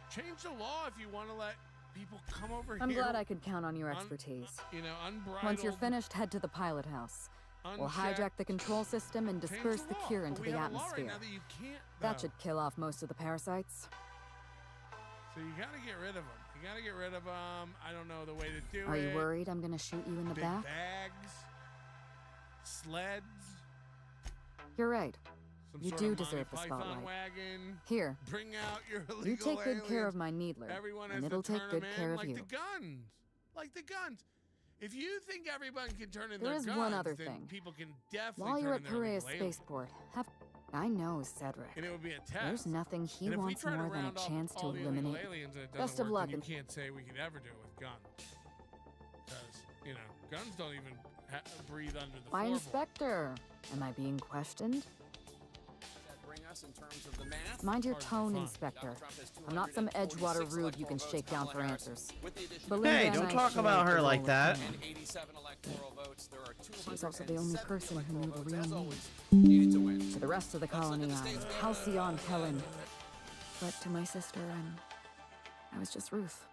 Change the law if you want to let people come over I'm here. glad I could count on your expertise. Unbridled. Once you're finished, head to the pilot house. We'll unchecked. hijack the control system and Change disperse the the law. cure But into we the have a law right atmosphere. now that you can't, That though. should kill off most of the parasites. So you gotta get rid of them. You gotta get rid of them. I don't know the way to do Are it. you worried I'm gonna shoot you in the Big back? bags, sleds. You're right. Some You sort do of deserve the Monty Python spotlight. wagon. Here. Bring out your illegal You take good care aliens. of my needler, Everyone has and to it'll take turn good 'em in care of like you. the guns. Like the guns. If you think everyone can turn in There their is guns, one other then thing. people can definitely While you're turn at in their Perea illegal aliens. Spaceport, I know Cedric. And it would be a test. There's nothing he And if we wants try to more than a round up chance to all the illegal eliminate. aliens and it Best doesn't of work, luck. then and- you can't say we could ever do it with guns. Because, guns don't even breathe under the My floorboard. inspector. Am I being questioned? That bring us in terms of the math. Mind your Hard to tone, find. Inspector. Donald Trump has I'm not some 246 Edgewater rude you can electoral shake down votes. for Kamala Harris, answers. with the addition Belinda Hey, and don't I talk shared about the her role like with that. him. and 87 electoral votes. There are She was also the only 270 person who knew the electoral real votes. As me. always, needed to win. To the rest of the colony, I'm Halcyon Helen. But to my sister, I was just Ruth.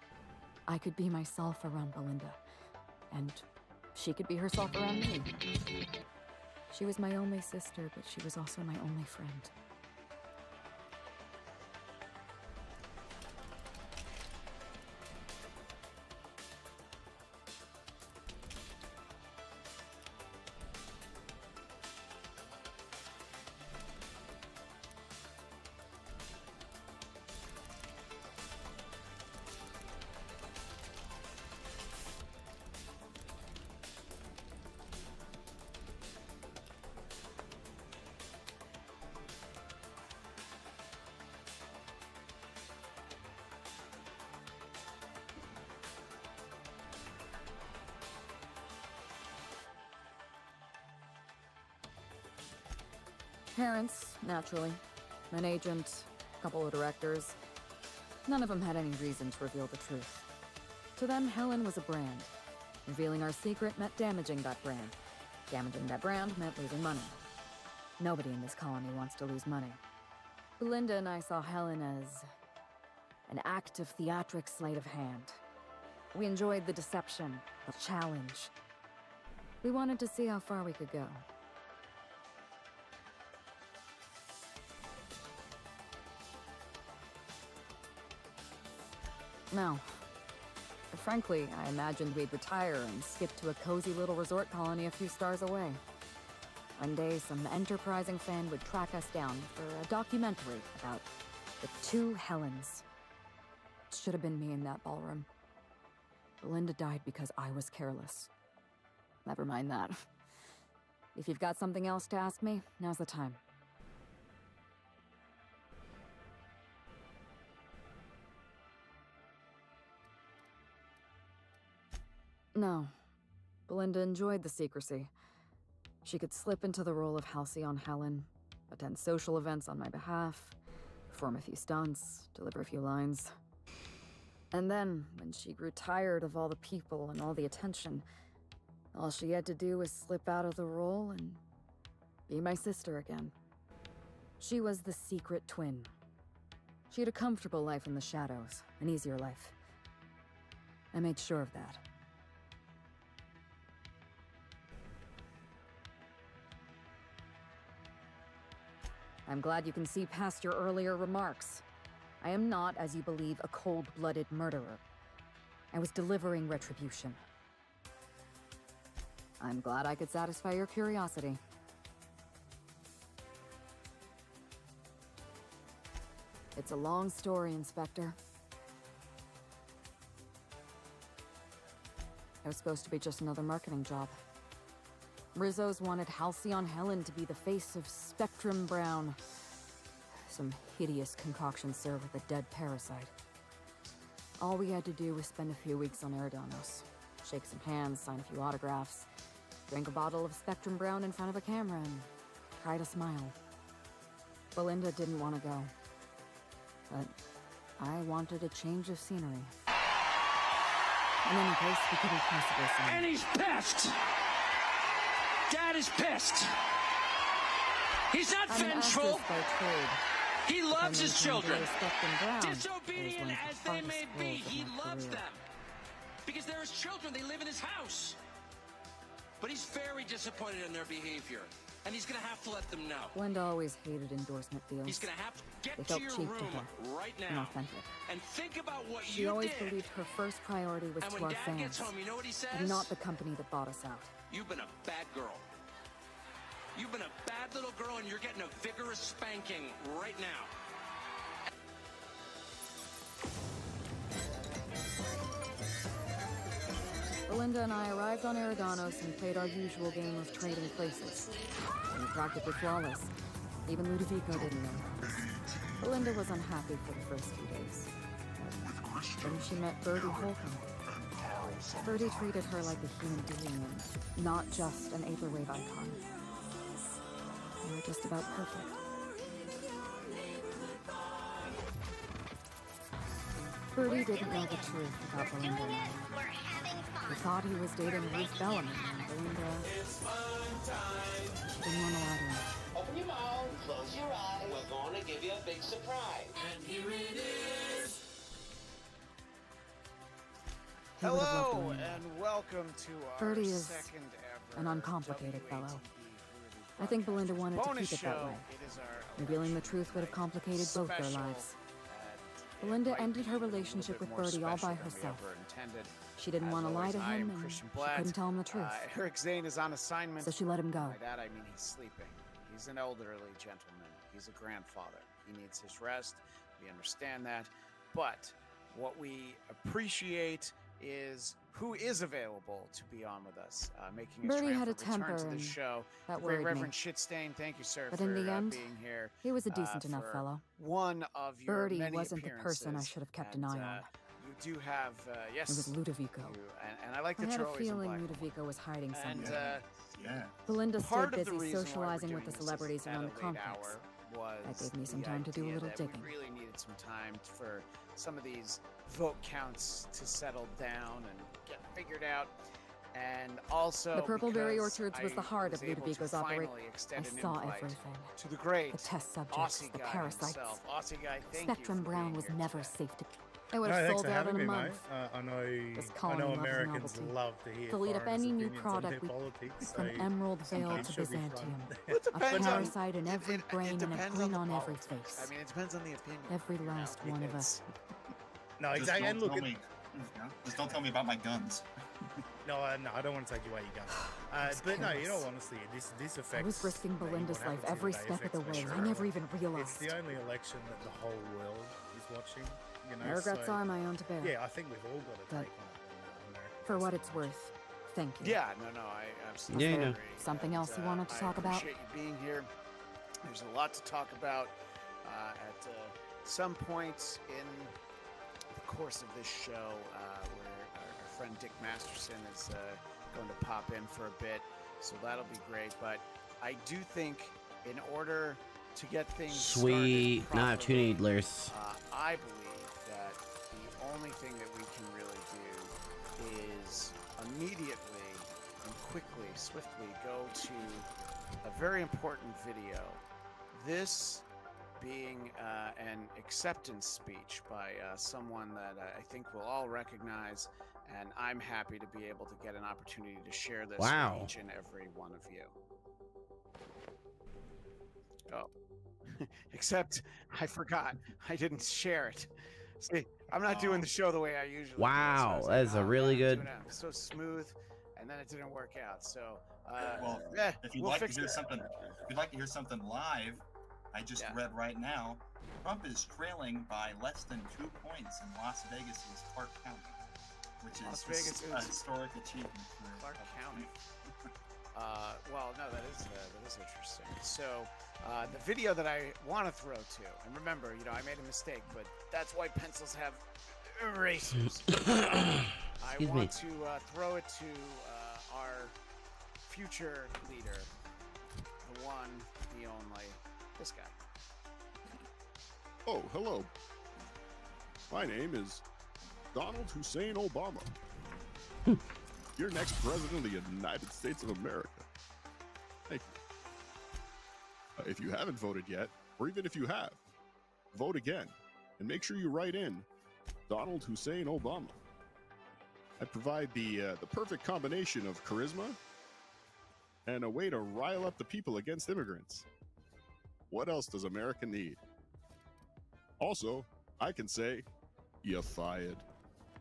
I could be myself around Belinda, and she could be herself around me. She was my only sister, but she was also my only friend. Parents, naturally. An agent, a couple of directors. None of them had any reason to reveal the truth. To them, Helen was a brand. Revealing our secret meant damaging that brand. Damaging that brand meant losing money. Nobody in this colony wants to lose money. Belinda and I saw Helen as an act of theatric sleight of hand. We enjoyed the deception, the challenge. We wanted to see how far we could go. No. Frankly, I imagined we'd retire and skip to a cozy little resort colony a few stars away. One day, some enterprising fan would track us down for a documentary about the two Helens. It should have been me in that ballroom. Belinda died because I was careless. Never mind that. If you've got something else to ask me, now's the time. No. Belinda enjoyed the secrecy. She could slip into the role of Halcyon Helen, attend social events on my behalf, perform a few stunts, deliver a few lines. And then, when she grew tired of all the people and all the attention, all she had to do was slip out of the role and be my sister again. She was the secret twin. She had a comfortable life in the shadows, an easier life. I made sure of that. I'm glad you can see past your earlier remarks. I am not, as you believe, a cold-blooded murderer. I was delivering retribution. I'm glad I could satisfy your curiosity. It's a long story, Inspector. It was supposed to be just another marketing job. Rizzo's wanted Halcyon Helen to be the face of Spectrum Brown. Some hideous concoction served with a dead parasite. All we had to do was spend a few weeks on Eridanos, shake some hands, sign a few autographs, drink a bottle of Spectrum Brown in front of a camera, and try to smile. Belinda didn't want to go, but I wanted a change of scenery. In any case, we couldn't possibly say. And he's pissed! Dad is pissed! He's not vengeful! He loves his children! Disobedient as they may be, he loves them! Because they're his children, they live in his house! But he's very disappointed in their behavior. And he's gonna have to let them know. Linda always hated endorsement deals. He's gonna have to get they to felt your cheap room to her, right now inauthentic. and think about what She you always did. believed her first priority was And to when our Dad fans, gets home, you know what he says? and not the company that bought us out. You've been a bad girl. You've been a bad little girl, and you're getting a vigorous spanking right now. Belinda and I arrived on Eridanos and played our usual game of trading places. We were practically flawless. Even Ludovico didn't know. Belinda was unhappy for the first few days. Then she met Birdie Holcomb. Birdie treated her like a human being and not just an Aetherwave icon. They were just about perfect. Birdie didn't know the truth about Belinda and I. He thought he was dating Ruth Bellamy, and Belinda... She didn't want to lie to him. Open your mouth, close your eyes. We're going to give you a big surprise. And here it is. He would have loved Hello, Belinda. and welcome to our Birdie is second ever an uncomplicated fellow. I think Belinda wanted to bonus keep it that show. way. It is our Revealing the truth would have complicated both their special, lives. Belinda ended her a little relationship bit with more Birdie all by special than we herself. ever intended. She didn't As want to lie always, to I him, am and Christian she Blatt. couldn't tell him the truth. Eric Zane is on assignment. So she let him go. By that I mean he's sleeping. He's an elderly gentleman. He's a grandfather. He needs his rest. We understand that. But what we appreciate is who is available to be on with us, making his Birdie had a triumphant return temper, to the and show. that The great worried Reverend me. Shitstain, thank you, sir, But for in the end, being here. he was a decent enough for fellow. One of your Birdie many wasn't the person I appearances. should have kept an And, eye on. You do have, yes. It was Ludovico. And I like I that had you're a always in feeling black. Ludovico was hiding And, somewhere. Yeah. Belinda part stayed of the busy reason why we're socializing with doing the this celebrities at around a the late complex. hour was That gave me some the time to do a idea little that digging. We really needed some time for some of these vote counts to settle down and get figured out. And also, The Purpleberry because Orchards was I the heart of was able to Ludovico's operation. finally I extend an saw invite everything. to the great The test subjects, Aussie the guy parasites. himself. Aussie guy, thank Spectrum you for Brown being was here never today. safe to. It would No, have thanks sold for out having in a me, month. mate. This I colony know love is a Americans novelty. love to hear To lead up foreigners' any new opinions on product, their we politics. from so Emerald Vale it to should be fun. Byzantium. Well, it A depends on- parasite in every brain and a depends grin the on every politics. face. I mean, it depends on the opinion. Every last one of us. No, Just exactly. don't And look, tell me, just don't tell me about my guns. no, I don't want to take away your guns. But no, you know, honestly, this affects. I was risking me. Belinda's What life happens every today step of the affects me way. I forever. never even It's realized. the only election that the whole world is watching. You know, My regrets so, are my own to bear. Yeah, I think we've all got to But take on it. for what it's worth, thank you. Yeah, no, I absolutely Yeah, you know. agree. Something else you wanted to talk about? I appreciate you being here. There's a lot to talk about at some points in the course of this show where our friend Dick Masterson is going to pop in for a bit, so that'll be great. But I do think in order to get things Sweet. started Now I have two properly, needlers. I believe that the only thing that we can really do is immediately and quickly, swiftly go to a very important video. This being an acceptance speech by someone that I think we'll all recognize, and I'm happy to be able to get an opportunity to share this Wow. with each and every one of you. Oh. Except I forgot. I didn't share it. See, I'm not doing the show the way I usually do. Wow, So I that was is like, a "Oh, really God, I'm good. doing it so smooth, and then it didn't work out. So, Well, if you'd we'll like to fix hear that. something, if you'd like to hear something live, I just read right now. Trump is trailing by less than 2 points in Las Vegas's Clark County, which is Las Vegas a is- historic achievement for Clark County. Well, no, that is interesting. So, the video that I want to throw to, and remember, I made a mistake, but that's why pencils have erasers. I Excuse me. want to throw it to our future leader, the one, the only, this guy. Oh, hello. My name is Donald Hussein Obama. Your next president of the United States of America. Thank you. If you haven't voted yet, or even if you have, vote again and make sure you write in Donald Hussein Obama. I provide the perfect combination of charisma and a way to rile up the people against immigrants. What else does America need? Also, I can say, you're fired.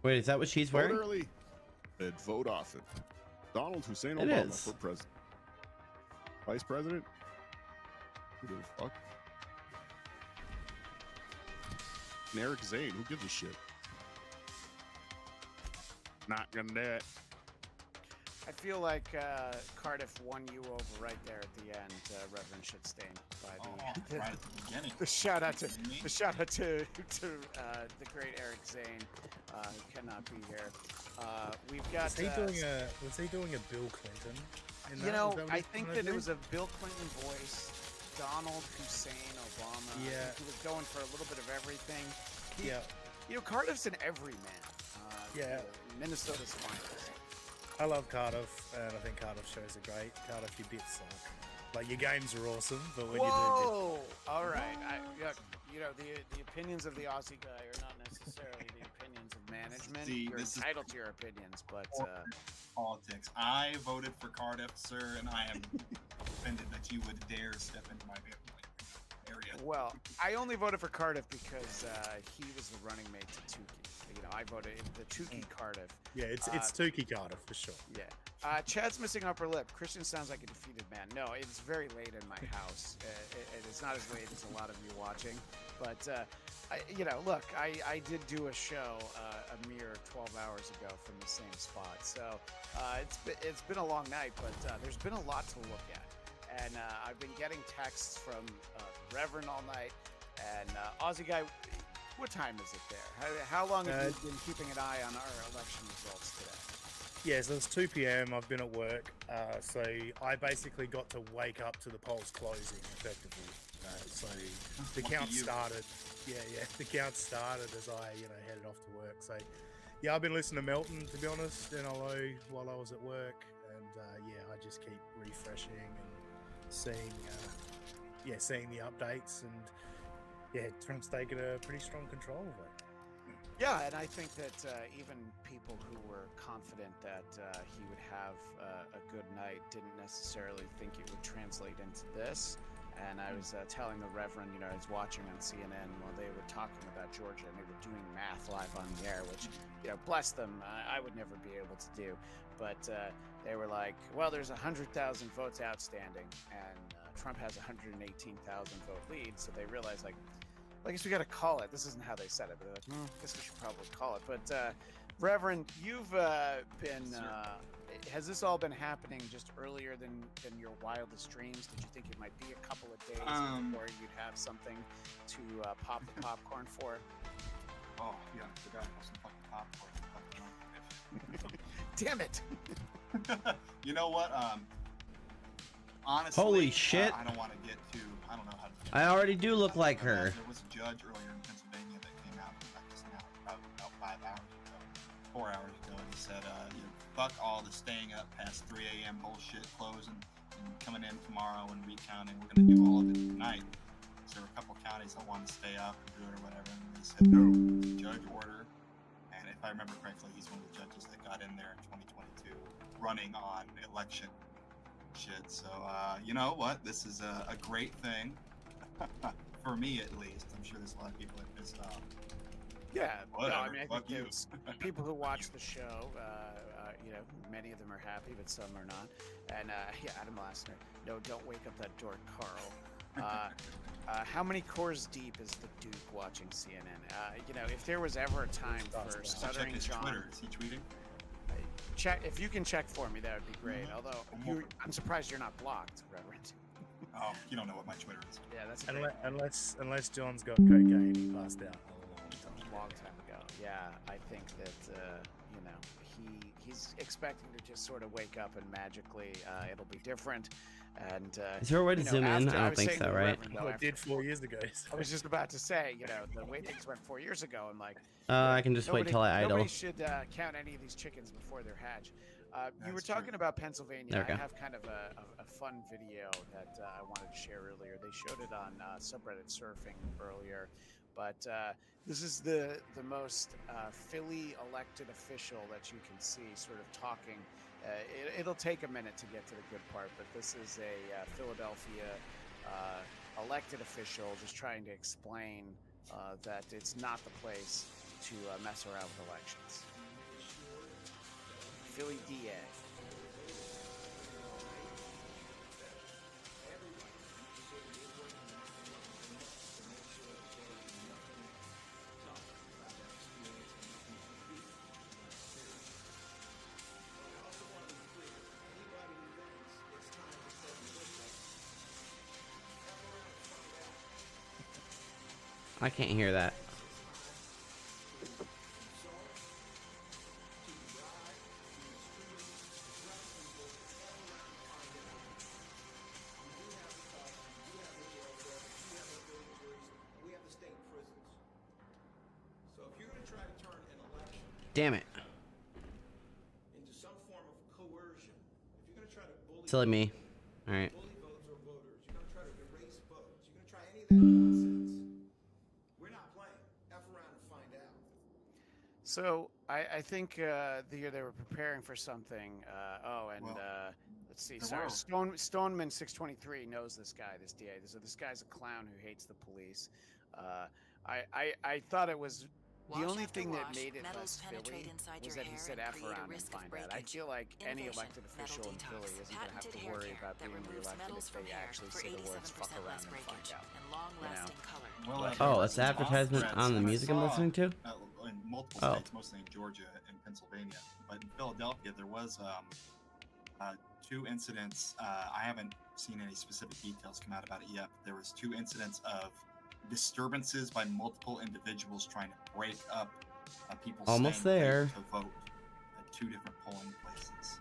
Wait, is that what she's Vote wearing? early and vote often. Donald Hussein It Obama is. for president. Vice president? Who the fuck? And Eric Zane, who gives a shit? Not gonna do it. I feel like Cardiff won you over right there at the end, Reverend Shitstain, by the, right at the beginning. the shout out to the great Eric Zane, who cannot be here. We've got. Was he doing a Bill Clinton? In that? Was that what I he think wanted that to it do? was a Bill Clinton voice, Donald Hussein Obama. I Yeah. think he was going for a little bit of everything. Yeah. Cardiff's an everyman. Yeah. Minnesota's finest. I love Cardiff, and I think Cardiff shows are great. Cardiff, your bits suck. Like, your games are awesome, but when Whoa! All right. The opinions of the Aussie guy are not necessarily the opinions of management. See, You're this is- entitled to your opinions, but Politics. I voted for Cardiff, sir, and I am offended that you would dare step into my area. well, I only voted for Cardiff because he was the running mate to Tukey. I voted the Tukey Cardiff. Yeah, it's Tukey Cardiff for sure. Yeah. Chad's missing upper lip. Christian sounds like a defeated man. No, it's very late in my house. It's not as late as a lot of you watching. But, look, I did do a show a mere 12 hours ago from the same spot. So it's been a long night, but there's been a lot to look at. And I've been getting texts from Reverend all night. And Aussie Guy, What time is it there? How long have you been keeping an eye on our election results today? Yeah, so it's 2 p.m. I've been at work, so I basically got to wake up to the polls closing effectively. So the count started. Yeah, the count started as I, headed off to work. So yeah, I've been listening to Melton, to be honest, NLO while I was at work, and I just keep refreshing and seeing the updates, and Trump's taken a pretty strong control of it. Yeah, and I think that even people who were confident that he would have a good night didn't necessarily think it would translate into this. And I was telling the Reverend, I was watching on CNN while they were talking about Georgia, and they were doing math live on the air, which, bless them, I would never be able to do. But they were like, well, there's 100,000 votes outstanding, and Trump has 118,000 vote lead. So they realized, I guess we got to call it. This isn't how they said it, but they're like, I guess we should probably call it. But Reverend, you've been. Has this all been happening just earlier than your wildest dreams? Did you think it might be a couple of days before you'd have something to pop the popcorn for? Oh yeah, I forgot about some fucking popcorn. Damn it! You know what? Honestly, Holy shit! I don't want to get too. I don't know how to. I already do look like her. There was a judge earlier in Pennsylvania that came out about 5 hours ago, 4 hours ago, and he said, fuck all the staying up past 3 a.m. bullshit, closing and coming in tomorrow and recounting. We're going to do all of it tonight. So there were a couple counties that wanted to stay up and do it or whatever, and they said, no, it's a judge order. And if I remember correctly, he's one of the judges that got in there in 2022 running on election shit. So, you know what? This is a great thing. For me, at least. I'm sure there's a lot of people that are pissed off. Yeah, whatever. No, I mean, I think there's people who watch the show. Many of them are happy, but some are not. And Adam Lassner. No, don't wake up that dork, Carl. How many cores deep is the Duke watching CNN? If there was ever a time for stuttering check his John, Twitter. Is he tweeting? Check if you can check for me. That would be great. Although I'm surprised you're not blocked, Reverend. Oh, you don't know what my Twitter is. Yeah, that's unless John's got cocaine, he passed out a long time ago. Yeah, I think that he's expecting to just sort of wake up and magically it'll be different. And is there a way to zoom in? I don't think so, right? It did 4 years ago. I was just about to say, the way things went 4 years ago, I'm like, I can just wait till I idle. Nobody should count any of these chickens before they're hatched. You were talking about Pennsylvania. Okay. I have kind of a fun video that I wanted to share earlier. They showed it on subreddit surfing earlier, but this is the most Philly elected official that you can see sort of talking. It'll take a minute to get to the good part, but this is a Philadelphia elected official just trying to explain that it's not the place to mess around with elections. Philly DA. I can't hear that. Damn it. Into some form of coercion. If you're going to try to bully Silly me. All right. bully votes or voters, you're going to try to erase votes, you're going to try any of that nonsense, we're not playing. F around and find out. So I think they were preparing for something. Let's see. Sorry, Stoneman 623 knows this guy, this DA. So this guy's a clown who hates the police. I thought it was. The only thing that made it less Philly was that he said F around and find out. I feel like any elected official in Philly isn't going to have to worry about being reelected if they actually say the words fuck around and find out. Oh, it's the advertisement on the music I'm listening to? In multiple states, mostly in Georgia and Pennsylvania. But in Philadelphia, there was 2 incidents. I haven't seen any specific details come out about it yet. But there was 2 incidents of disturbances by multiple individuals trying to break up people Almost staying late there. to vote at 2 different polling places.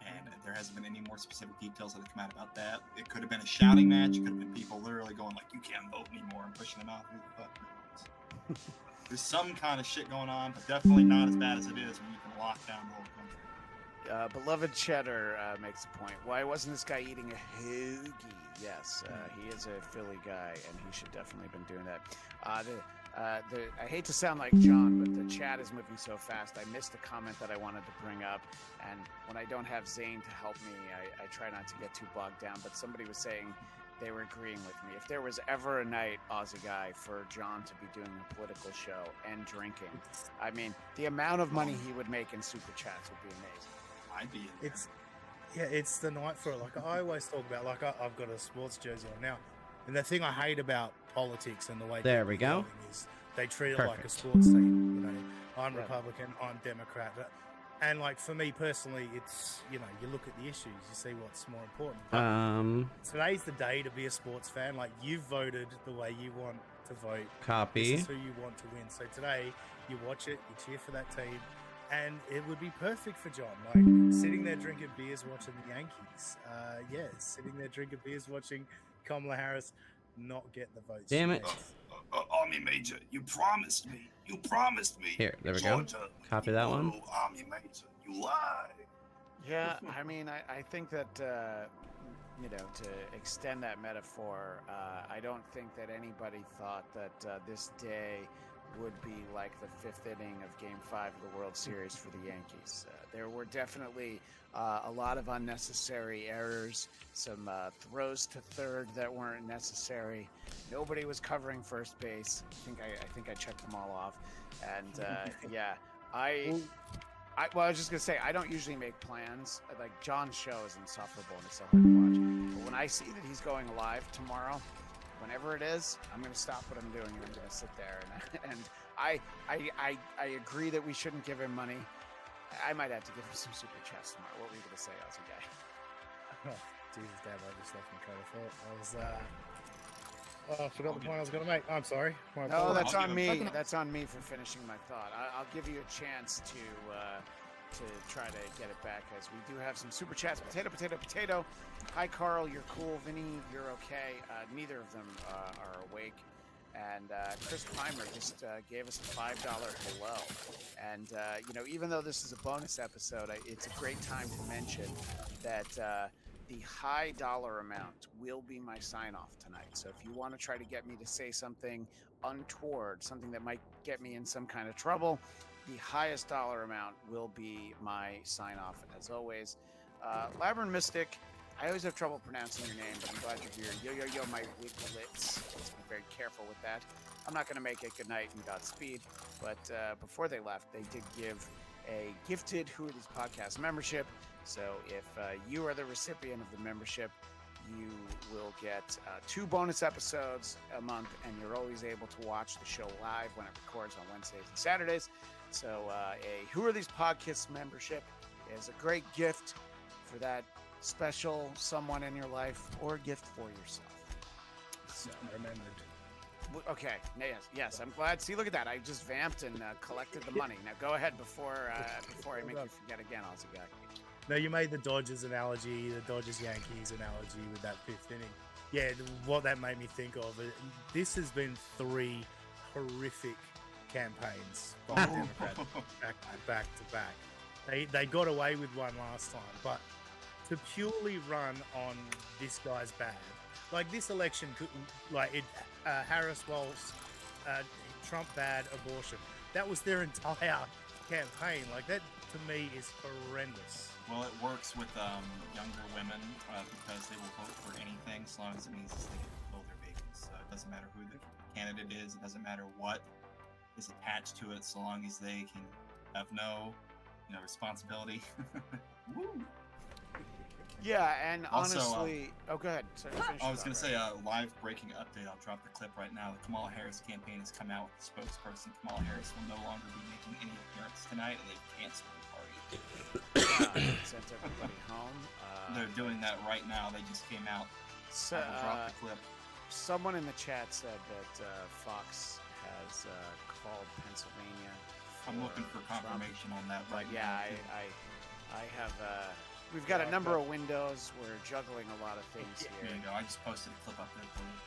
And there hasn't been any more specific details that have come out about that. It could have been a shouting match. It could have been people literally going like, "You can't vote anymore," and pushing them out. Who the fuck knows? There's some kind of shit going on, but definitely not as bad as it is when you can lock down the whole country. Beloved Cheddar makes a point. Why wasn't this guy eating a hoagie? Yes, he is a Philly guy, and he should definitely have been doing that. I hate to sound like John, but the chat is moving so fast. I missed a comment that I wanted to bring up, and when I don't have Zane to help me, I try not to get too bogged down. But somebody was saying they were agreeing with me. If there was ever a night, Aussie guy, for John to be doing a political show and drinking, I mean, the amount of money he would make in super chats would be amazing. I'd be in there. It's the night for it. Like I always talk about, like I've got a sports jersey on now, and the thing I hate about politics and the way There we go. voting is they treat it like a Perfect. sports team. You know, I'm Right. Republican, I'm Democrat, and like for me personally, it's you look at the issues, you see what's more important. But today's the day to be a sports fan. Like you've voted the way you want to vote. Copy. This is who you want to win. So today you watch it, you cheer for that team. And it would be perfect for John, like sitting there drinking beers watching the Yankees. Sitting there drinking beers watching Kamala Harris not get the votes. Damn it. Army Major, you promised me. You promised me. Here, there we go. Georgia, Copy that one. oh, Army Major, you lied. Yeah, I mean, I think that, to extend that metaphor, I don't think that anybody thought that this day would be like the 5th inning of Game 5 of the World Series for the Yankees. There were definitely a lot of unnecessary errors, some throws to third that weren't necessary. Nobody was covering first base. I think I checked them all off. And I was just gonna say, I don't usually make plans. Like John's show is insufferable and it's so hard to watch. But when I see that he's going live tomorrow, whenever it is, I'm gonna stop what I'm doing and I'm gonna sit there. And I agree that we shouldn't give him money. I might have to give him some super chats tomorrow. What were you gonna say, Aussie guy? Oh, Jesus, Dad, I just left my train of thought. I forgot the point I was going to make. I'm sorry. My No, apologies. that's on me. That's on me for finishing my thought. I'll give you a chance to try to get it back, as we do have some super chats. Potato. Hi, Carl. You're cool. Vinny, you're okay. Neither of them are awake. And Chris Primer just gave us a $5 hello. And, even though this is a bonus episode, it's a great time to mention that the high dollar amount will be my sign-off tonight. So if you want to try to get me to say something untoward, something that might get me in some kind of trouble, the highest dollar amount will be my sign-off, as always. Labyrinth Mystic, I always have trouble pronouncing your name, but I'm glad you're here. Yo, my wiglets. Let's be very careful with that. I'm not going to make it good night and Godspeed, but before they left, they did give a gifted Who Are These Podcast membership. So if you are the recipient of the membership, you will get 2 bonus episodes a month, and you're always able to watch the show live when it records on Wednesdays and Saturdays. So a Who Are These Podcasts membership is a great gift for that special someone in your life, or a gift for yourself. So remembered. Okay. Yes. I'm glad. See, look at that. I just vamped and collected the money. Now go ahead before I make you forget again, Aussie guy. No, you made the Dodgers analogy, the Dodgers-Yankees analogy with that 5th inning. Yeah, what that made me think of, this has been 3 horrific campaigns by the Democrats back to back. They got away with one last time, but to purely run on this guy's bad, like this election, Harris Walsh, Trump bad, abortion. That was their entire campaign. Like that to me is horrendous. Well, it works with younger women because they will vote for anything as long as it means they get to hold their babies. So it doesn't matter who the candidate is. It doesn't matter what is attached to it, so long as they can have no, responsibility. Woo! Yeah, and Also, honestly, go ahead. Sorry, I was going to say, live breaking update. I'll drop the clip right now. The Kamala Harris campaign has come out with the spokesperson. Kamala Harris will no longer be making any appearance tonight, and they've canceled the party. Sent everybody home. They're doing that right now. They just came out. So, I will drop the clip. someone in the chat said that Fox has called Pennsylvania. I'm looking for confirmation on that right yeah, now. I have. We've got a number of windows. We're juggling a lot of things Here here. you go. I just posted a clip up there for you.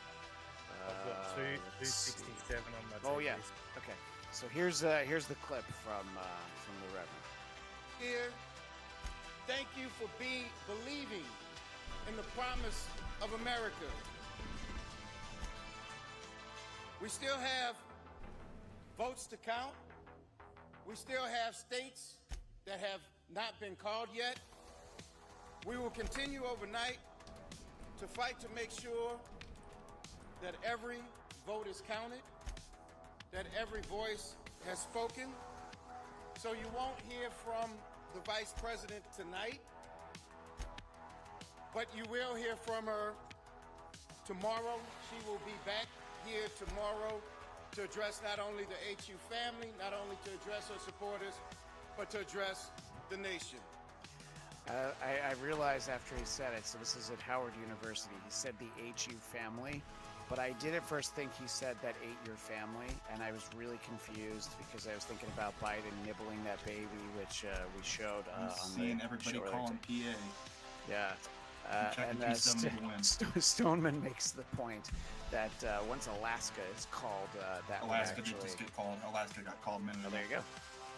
I've got 267 on my Oh TV. yeah. Okay. So here's the clip from the Reverend. Here, thank you for believing in the promise of America. We still have votes to count. We still have states that have not been called yet. We will continue overnight to fight to make sure that every vote is counted, that every voice has spoken. So you won't hear from the Vice President tonight, but you will hear from her tomorrow. She will be back here tomorrow to address not only the HU family, not only to address her supporters, but to address the nation. I realized after he said it, so this is at Howard University, he said the HU family, but I did at first think he said that 8-year family, and I was really confused because I was thinking about Biden nibbling that baby, which we showed I'm on seeing the everybody show call him earlier. PA. Yeah. Check And the 270 to win. Stoneman makes the point that once Alaska is called, that Alaska would did actually... just get called. Alaska got called a minute ago. There you go.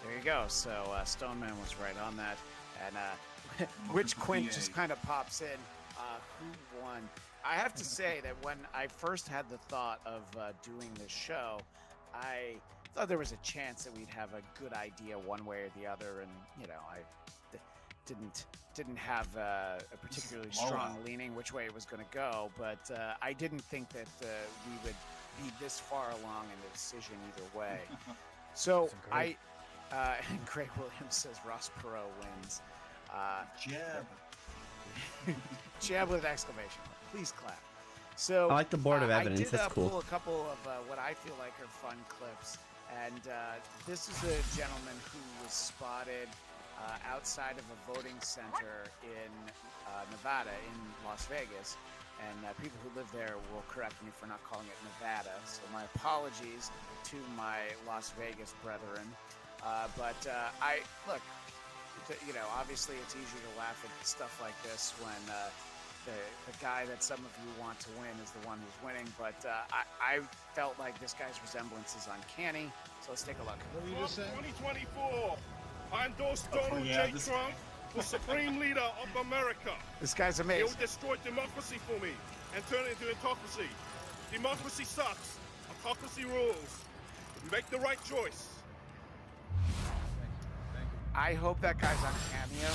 There you go. So Stoneman was right on that. And which Quint just kind of pops in. Who won? I have to say that when I first had the thought of doing this show, I thought there was a chance that we'd have a good idea one way or the other, and I didn't have a particularly strong leaning which way it was going to go, but I didn't think that we would be this far along in the decision either way. So and Craig Williams says Ross Perot wins. Jab. Jab with exclamation mark. Please clap. So I like the board of evidence. I did That's cool. pull a couple of what I feel like are fun clips, and this is a gentleman who was spotted outside of a voting center in Nevada, in Las Vegas, and people who live there will correct me for not calling it Nevada. So my apologies to my Las Vegas brethren. But I look. Obviously it's easy to laugh at stuff like this when the guy that some of you want to win is the one who's winning, but I felt like this guy's resemblance is uncanny, so let's take a look. What were you just saying? 2024, I endorse Donald J. Trump for Supreme Leader of America. This guy's amazing. He'll destroy democracy for me and turn it into autocracy. Democracy sucks. Autocracy rules. Make the right choice. I hope that guy's on Cameo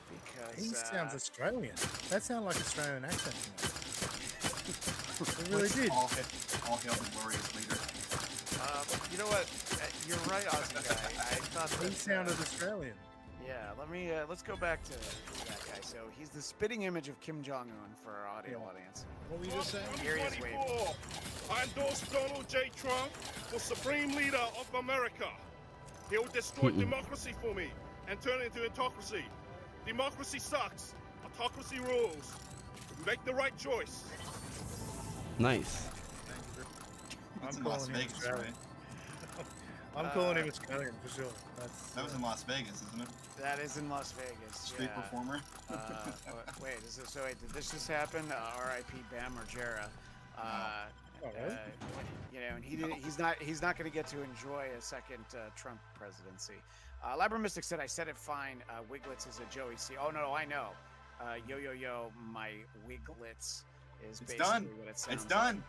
because He sounds Australian. That sounded like Australian accent to me. It really did. All hail the glorious leader. You know what? You're right, Aussie guy. I thought He that, sounded Australian. Yeah, let's go back to that guy. So he's the spitting image of Kim Jong-un for our audio audience. What were you just saying? Here he is waving. I endorse Donald J. Trump for Supreme Leader of America. He'll destroy democracy for me and turn it into autocracy. Democracy sucks. Autocracy rules. Make the right choice. Nice. That's I'm in Las calling him Vegas, Australian. right? I'm calling him Australian for sure. That was in Las Vegas, isn't it? That is in Las Vegas. Street yeah. performer. Wait, did this just happen? R.I.P. Bam Margera. And he's not going to get to enjoy a second Trump presidency. Labra Mystic said, I said it fine. Wiglitz is a Joey C. Oh, no, I know. Yo, my Wiglitz is basically done. what it sounds It's done. like.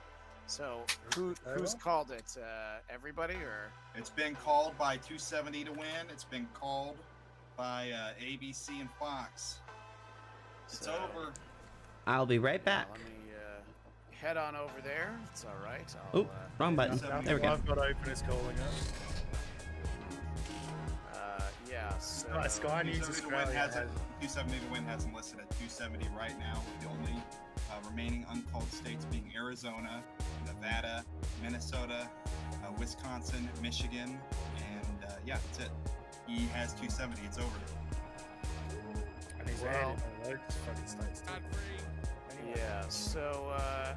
So who's called it? Everybody or? It's been called by 270 to win. It's been called by ABC and Fox. It's over. I'll be right back. Let me head on over there. It's all right. Oh, wrong button. There we go. I've got openers calling us. Yeah. So Sky News 270 to win has them listed at 270 right now, with the only remaining uncalled states being Arizona, Nevada, Minnesota, Wisconsin, Michigan, and that's it. He has 270. It's over. And he's added all those fucking states too. Yeah. So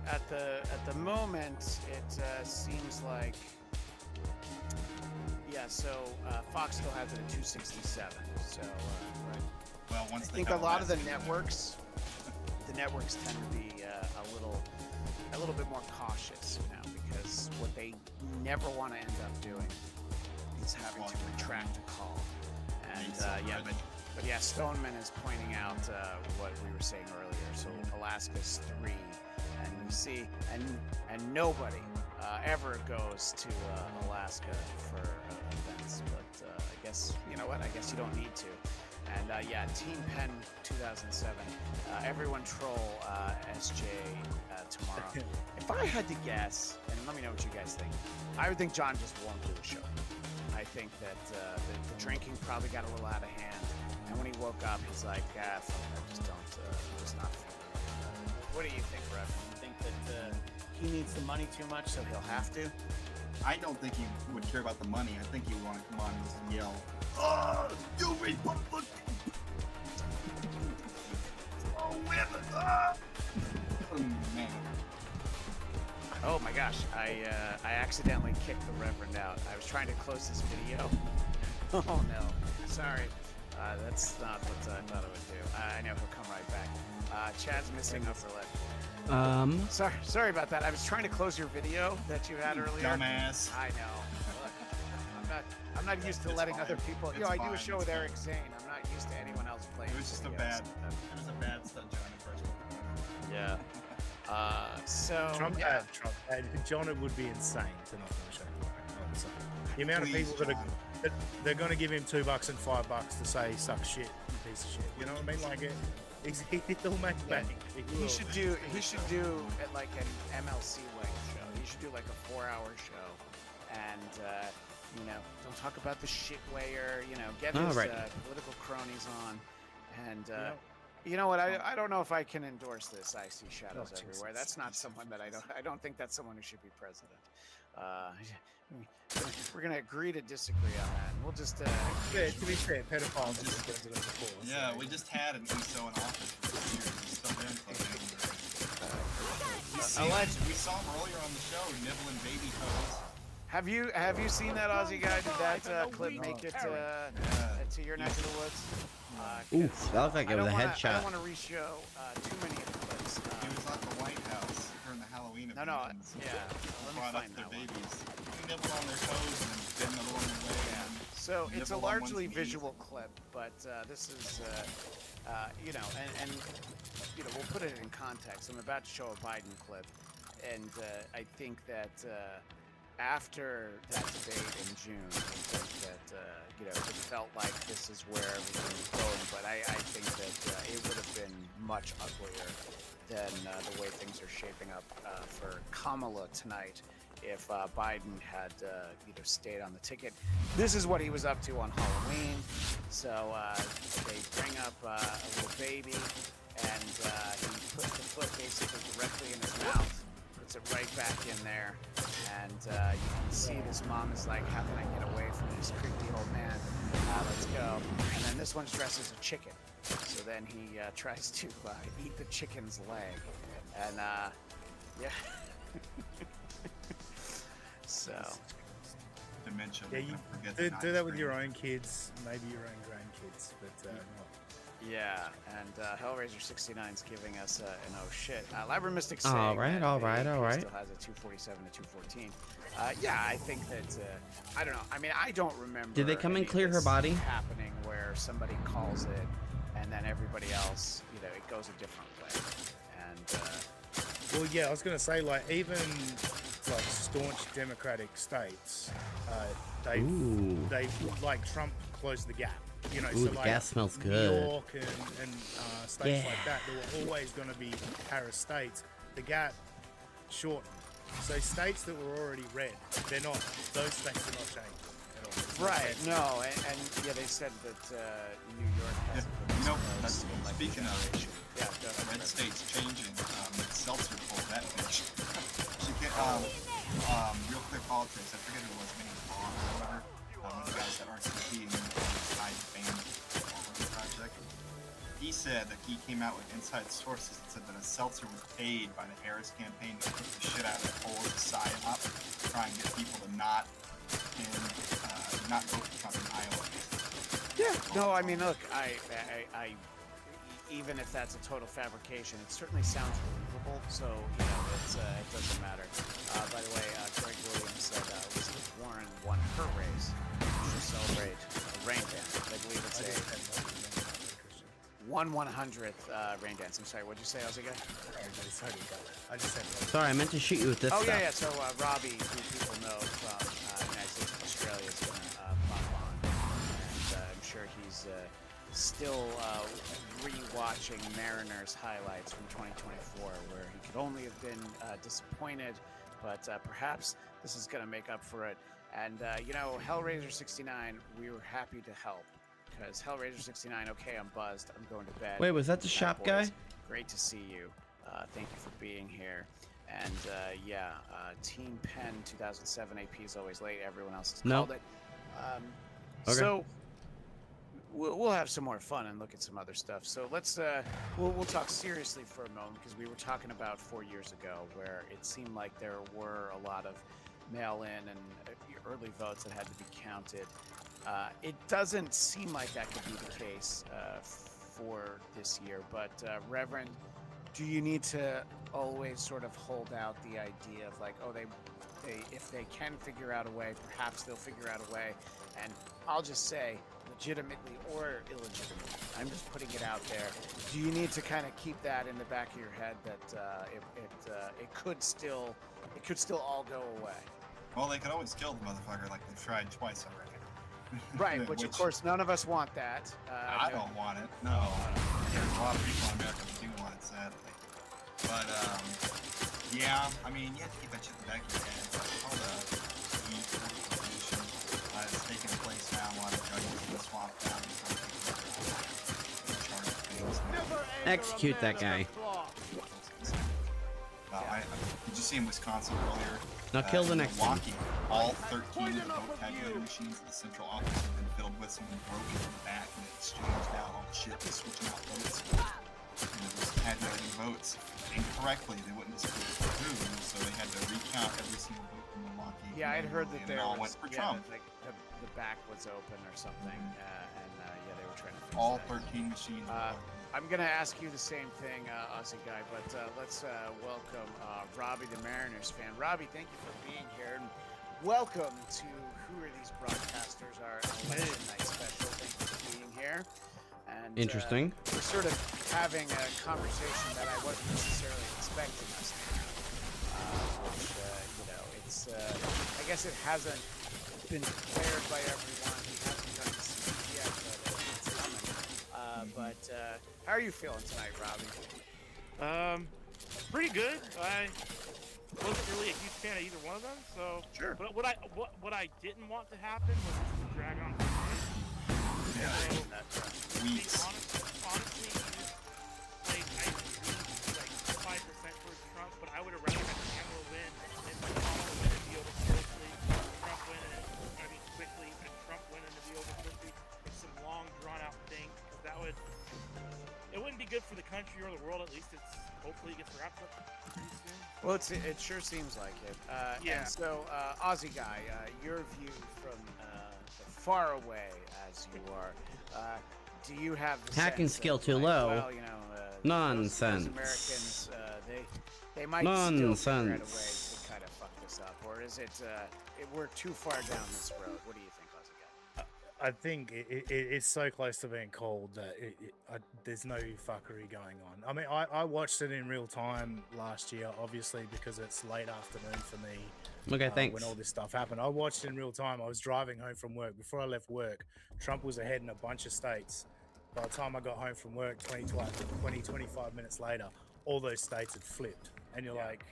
at the moment, it seems like So Fox still has it at 267. So right. Well, once I think a lot of the networks tend to be a little bit more cautious now, because what they never want to end up doing is having to retract a call. And but yeah, Stoneman is pointing out what we were saying earlier. So Alaska's 3, and you see, and nobody ever goes to Alaska for events. But I guess, you know what? I guess you don't need to. And Team Penn 2007. Everyone troll SJ tomorrow. If I had to guess, and let me know what you guys think, I would think John just won't do a show. I think that the drinking probably got a little out of hand, and when he woke up, he's like, fuck, I just don't, just not feeling it. What do you think, Rev? You think that he needs the money too much, so he'll have to? I don't think he would care about the money. I think he would want to come on and just yell, "Oh, you Republican! Oh, women! Ah!" Oh, man. Oh my gosh, I accidentally kicked the Reverend out. I was trying to close this video. Oh no, sorry. That's not what I thought it would do. I know he'll come right back. Chad's missing upper lip. Sorry about that. I was trying to close your video that you had earlier. Dumbass. I know. Look, I'm not used to letting other people. You know, I do a show with Eric Zane. I'm not used to anyone else playing. It was just a bad stunt John impression. Yeah. Trump, John, it would be insane to not do a show. The amount of people that they're going to give him $2 and $5 to say suck shit, you piece of shit. You know what I mean? Like he'll make bank. He should do like an MLC length show. He should do like a 4-hour show, and don't talk about the shit layer. Get his political cronies on, and. You know what? I don't know if I can endorse this. I see shadows everywhere. That's not someone that I don't think that's someone who should be president. We're gonna agree to disagree on that. We'll just. To be fair, pedophiles is president before. Yeah, we just had an ESO in office for 2 years. He's still there. We saw him earlier on the show nibbling baby toes. Have you seen that Aussie guy? Did that clip make it to your neck of the woods? Oof, that looks like it was a headshot. I don't want to re-show too many of the clips. He was at the White House during the Halloween event. Let me find their babies. He nibbled on their toes and then bend along their way. Yeah. So it's a largely visual clip, but this is, and we'll put it in context. I'm about to show a Biden clip, and I think that after that debate in June, I think that it felt like this is where everything was going, but I think that it would have been much uglier than the way things are shaping up for Kamala tonight if Biden had stayed on the ticket. This is what he was up to on Halloween. So they bring up a little baby, and he puts the foot basically directly in his mouth, puts it right back in there, and you can see this mom is like, how can I get away from this creepy old man? Let's go. And then this one's dressed as a chicken, so then he tries to eat the chicken's leg, and yeah. So dementia. Yeah, you do that with your own kids, maybe your own grandkids, but not. Yeah, and Hellraiser 69's giving us an oh shit. Labra Mystic saying all right. still has a 247 to 214. Yeah, I think that I don't know. I mean, I don't remember. Did they come and clear her body? Happening where somebody calls it, and then everybody else, it goes a different way. And well, yeah, I was gonna say, like, even like staunch Democratic states, they like Trump closed the gap. Ooh, so the like gas smells good. New York and states like that, there were always going to be Harris states. The gap shortened. So states that were already red, those states are not changing at all. Right, no, and they said that New York has speaking of red states changing, Seltzer pulled that bitch. She get, real quick politics, I forget who it was, maybe Vaughn or whatever, one of the guys that RCP and then side band project. he said that he came out with inside sources that said that a seltzer was paid by the Harris campaign to put the shit out of the polls to psyop, try and get people to not vote for Trump in Iowa. Yeah. No, I mean, look, I even if that's a total fabrication, it certainly sounds believable. So you know, it doesn't matter. By the way, Greg Williams said Elizabeth Warren won her race. She'll celebrate a rain dance. I believe it's a 1/100th rain dance. I'm sorry, what'd you say, Aussie guy? I just said. Sorry, I meant to shoot you with this Oh stuff. yeah. So Robbie, who people know from United States of Australia, is going to pop on, and I'm sure he's still re-watching Mariners highlights from 2024, where he could only have been disappointed, but perhaps this is going to make up for it. And you know, Hellraiser 69, we were happy to help. Because Hellraiser 69, okay, I'm buzzed. I'm going to bed. Wait, was that the shop guy? Great to see you. Thank you for being here. And yeah, Team Penn 2007 AP is always late. Everyone else has called it. Okay. So we'll have some more fun and look at some other stuff. So let's we'll talk seriously for a moment, because we were talking about 4 years ago where it seemed like there were a lot of mail-in and early votes that had to be counted. It doesn't seem like that could be the case for this year, but Reverend, do you need to always sort of hold out the idea of like, oh, they if they can figure out a way, perhaps they'll figure out a way? And I'll just say, legitimately or illegitimately, I'm just putting it out there. Do you need to kind of keep that in the back of your head that it could still all go away? Well, they could always kill the motherfucker like they've tried twice already. Right, which of course none of us want that. I don't want it. No. There's a lot of people in America who do want it, sadly. But yeah, I mean, you have to keep that shit in the back of your head. All the heat pollution that's taking place now, a lot of judges in the swamp down and stuff. Execute that guy. Did you see in Wisconsin earlier? Now kill the next one. Milwaukee, all 13 of the vote tabulator machines in the central office have been filled with someone broken in the back and exchanged out all the shit and switching out votes. And it was tabulating votes incorrectly. They wouldn't disclose who, so they had to recount every single vote in Milwaukee. Yeah, I'd heard that there all was went for Trump. like the back was open or something, and yeah, they were trying to fix All that. 13 machines. I'm gonna ask you the same thing, Aussie guy, but let's welcome Robbie, the Mariners fan. Robbie, thank you for being here, and welcome to Who Are These Broadcasters, our election night special. Thank you for being here. And Interesting. we're sort of having a conversation that I wasn't necessarily expecting us to have, which you know, it's I guess it hasn't been declared by everyone. He hasn't done the speech yet, but it's coming. But how are you feeling tonight, Robbie? Pretty good. I wasn't really a huge fan of either one of them, so sure. But what I didn't want to happen was this to drag on for months. Yeah, so, weeks. Honestly, like I like 5% towards Trump, but I would have rather had Kamala win and Kamala win and be over closely, Trump win and quickly, and Trump win and be over quickly. It's some long drawn out thing, because that would. It wouldn't be good for the country or the world. At least it's hopefully it gets wrapped up pretty soon. Well, it sure seems like it. Yeah. And so, Aussie guy, your view from far away as you are, do you have the Hacking sense skill that, too like, low. Well, you know, Nonsense. Those Americans, they might still figure out a way Nonsense. to kind of fuck this up, or is it we're too far down this road? What do you think, Aussie guy? I think it's so close to being called that there's no fuckery going on. I mean, I watched it in real time last year, obviously, because it's late afternoon for me. Okay, thanks. When all this stuff happened, I watched it in real time. I was driving home from work. Before I left work, Trump was ahead in a bunch of states. By the time I got home from work, 25 minutes later, all those states had flipped. And you're like,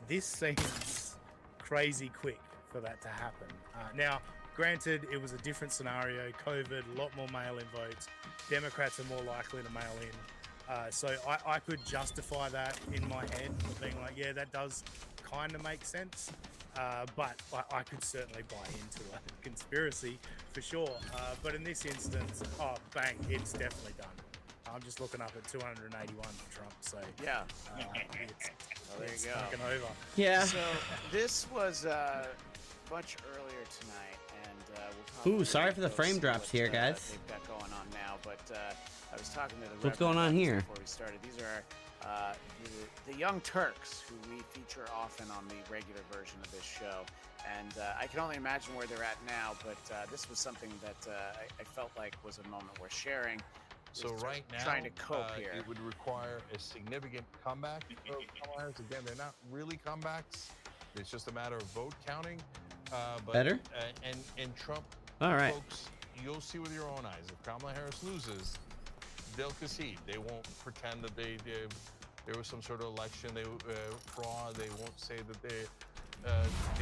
this seems crazy quick for that to happen. Now, granted, it was a different scenario. COVID, a lot more mail-in votes. Democrats are more likely to mail in. So I could justify that in my head, being like, yeah, that does kind of make sense. But I could certainly buy into a conspiracy for sure. But in this instance, oh, bang, it's definitely done. I'm just looking up at 281 for Trump. So yeah, it's, well, there it's you go. fucking over. Yeah. So this was much earlier tonight, and we'll Ooh, sorry for the go frame see drops what, here, guys. they've got going on now, but I was talking to the What's Reverend going on Buttons here? before we started. These are the Young Turks, who we feature often on the regular version of this show. And I can only imagine where they're at now, but this was something that I felt like was a moment worth sharing. So Just right now, trying to cope here. it would require a significant comeback for Kamala Harris. Again, they're not really comebacks. It's just a matter of vote counting. But, Better? And Trump, All right. folks, you'll see with your own eyes. If Kamala Harris loses, they'll concede. They won't pretend that there was some sort of election fraud. They won't say that they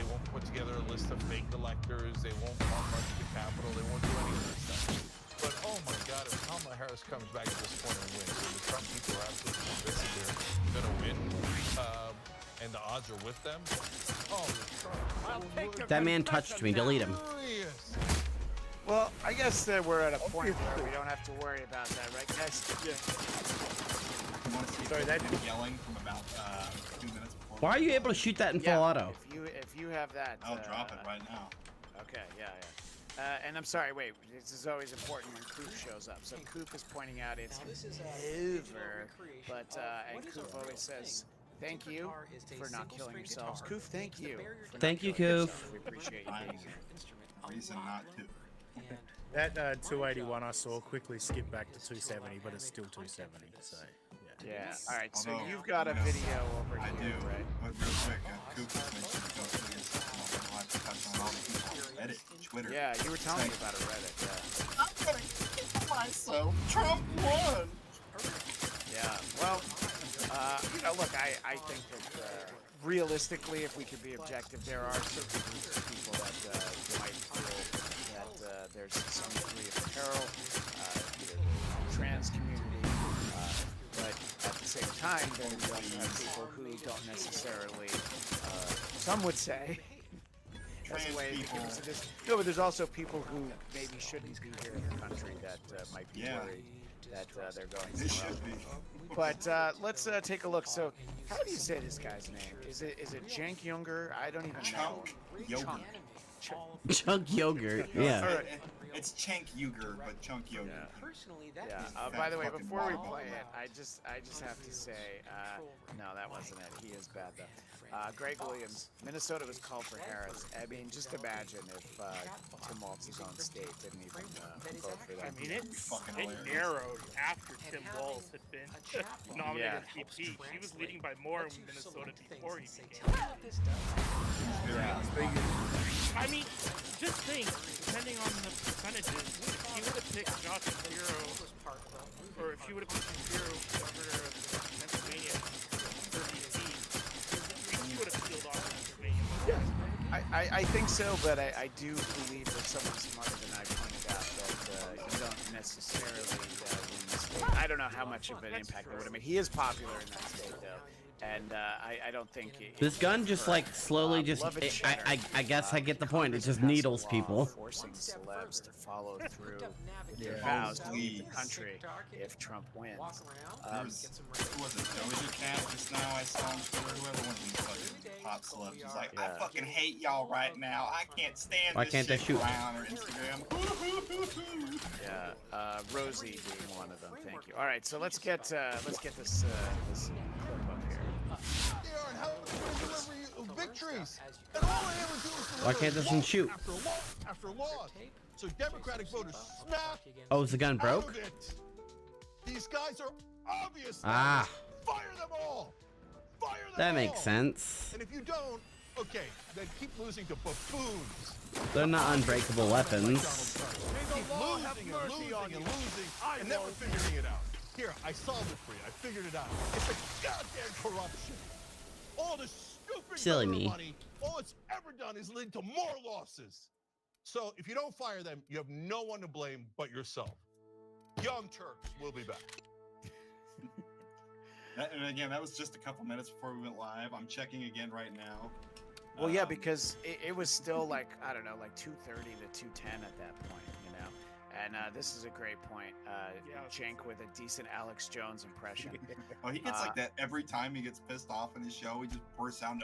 won't put together a list of fake electors. They won't march to the Capitol. They won't do any of this stuff. But oh my God, if Kamala Harris comes back at this point and wins, and the Trump people are absolutely convinced that they're going to win, and the odds are with them, oh, Trump. That man touched me. Delete him. Well, I guess that we're at a point where we don't have to worry about that, right, guys? Yeah. Sorry, they've been yelling from about 2 minutes before. Why are you able to shoot that in full auto? If you have that, I'll drop it right now. Okay, yeah. And I'm sorry, wait, this is always important when Coop shows up. So Coop is pointing out it's over, but, and Coop always says, thank you for not killing yourselves. Coop, thank you. Thank you, Coop. We appreciate you being here. Reason not to. That 281 I saw quickly skip back to 270, but it's still 270. So yeah. All right. So you've got a video over here, right? But real quick, Coop just mentioned go through your stuff. We'll have to touch on all the people on Reddit, Twitter. Yeah, you were telling me about a Reddit. Yeah. I'm gonna kill myself. Trump won. Yeah. Well, look, I think that realistically, if we could be objective, there are certain groups of people that might feel that there's some degree of peril, either the trans community, but at the same time, then we also have people who don't necessarily, some would say, as a way to give us this. No, but there's also people who maybe shouldn't be here in the country that might be worried that they're going somewhere else. But let's take a look. So, how do you say this guy's name? Is it Cenk Younger? I don't even know. Chunk yogurt. Yeah. It's Cenk Uygur, but Chunk Yogurt. Yeah. By the way, before we play it, I just have to say, no, that wasn't it. He is bad though. Greg Williams, Minnesota was called for Harris. I mean, just imagine if Tim Walz's own state didn't even vote for that. I mean, it narrowed after Tim Walz had been nominated as VP. He was leading by more in Minnesota before he became. I mean, just think, depending on the percentages, if he would have picked Josh Shapiro, or if he would have picked Shapiro, governor of Pennsylvania, for VP, he would have sealed off Pennsylvania. I think so, but I do believe that someone smarter than I pointed out that you don't necessarily win the state. I don't know how much of an impact it would have made. He is popular in that state, though. And I don't think This gun just like slowly just I guess I get the point. It just needles people. Forcing celebs to follow through their vows to leave the country if Trump wins. Who was it? Doja Cat just now I saw on Twitter. Whoever one of these fucking pop celebs was like, I fucking hate y'all right now. I can't stand Why this can't they shit shoot? around or Instagram. Yeah, Rosie being one of them. Thank you. All right, so let's get this clip up here. They are in hell of victories. And all they ever do is Why can't this one shoot? after loss. So Democratic voters snap. Oh, is the gun out broke? of it. These guys are obvious. Ah. Fire them all. Fire them That all. makes sense. And if you don't, okay, then keep losing to buffoons. They're not unbreakable weapons. Keep losing and losing and losing and never figuring it out. Here, I solved it for you. I figured it out. It's a goddamn corruption. All the stupid Silly government me. money, all it's ever done is lead to more losses. So if you don't fire them, you have no one to blame but yourself. Young Turks will be back. And again, that was just a couple minutes before we went live. I'm checking again right now. Well, yeah, because it was still like, I don't know, like 2:30 to 2:10 at that point, you know? And this is a great point. Cenk with a decent Alex Jones impression. Oh, he gets like that every time he gets pissed off in his show. He just bursts out.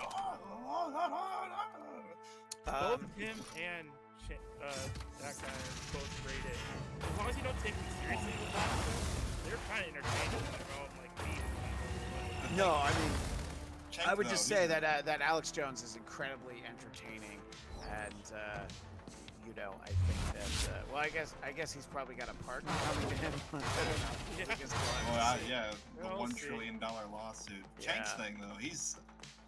Both him and that guy are both rated. As long as you don't take them seriously with that, they're kind of entertaining. They're all like beef. No, I mean, I would just say that that Alex Jones is incredibly entertaining, and you know, I think that well, I guess he's probably got a partner coming in. Yeah, the $1 trillion lawsuit. Cenk's thing though, he's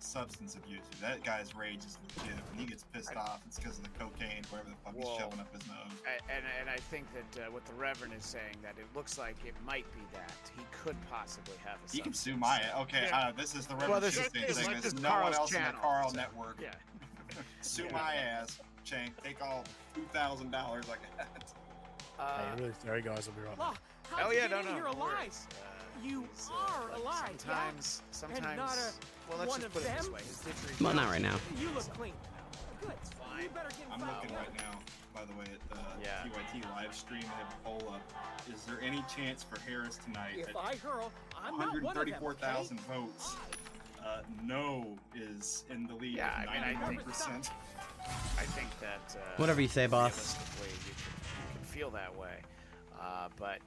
substance abuser. That guy's rage is legit. When he gets pissed off, it's because of the cocaine, whatever the fuck he's shoving up his nose. And I think that what the Reverend is saying, that it looks like it might be that he could possibly have a. He can sue my ass. Okay, this is the Reverend thing. This is no one else in the Carl network. Yeah. Sue my ass, Cenk. Take all $2,000 like that. Hey, really sorry, guys. I'll be right back. Hell yeah, no. You're alive. You are alive. Sometimes. And not Well, let's one just of put it this them? way. His didgeridoo. Well, not right now. You look clean. Good. Fine. You better get I'm looking right now, by the way, at the TYT live stream. They have a poll up. Is there any chance for Harris tonight? If at I hurl, I'm not one of them. 134,000 votes. No is in the lead Yeah, at I mean, 91%. I think that Whatever you say, boss. realistically, you can feel that way. But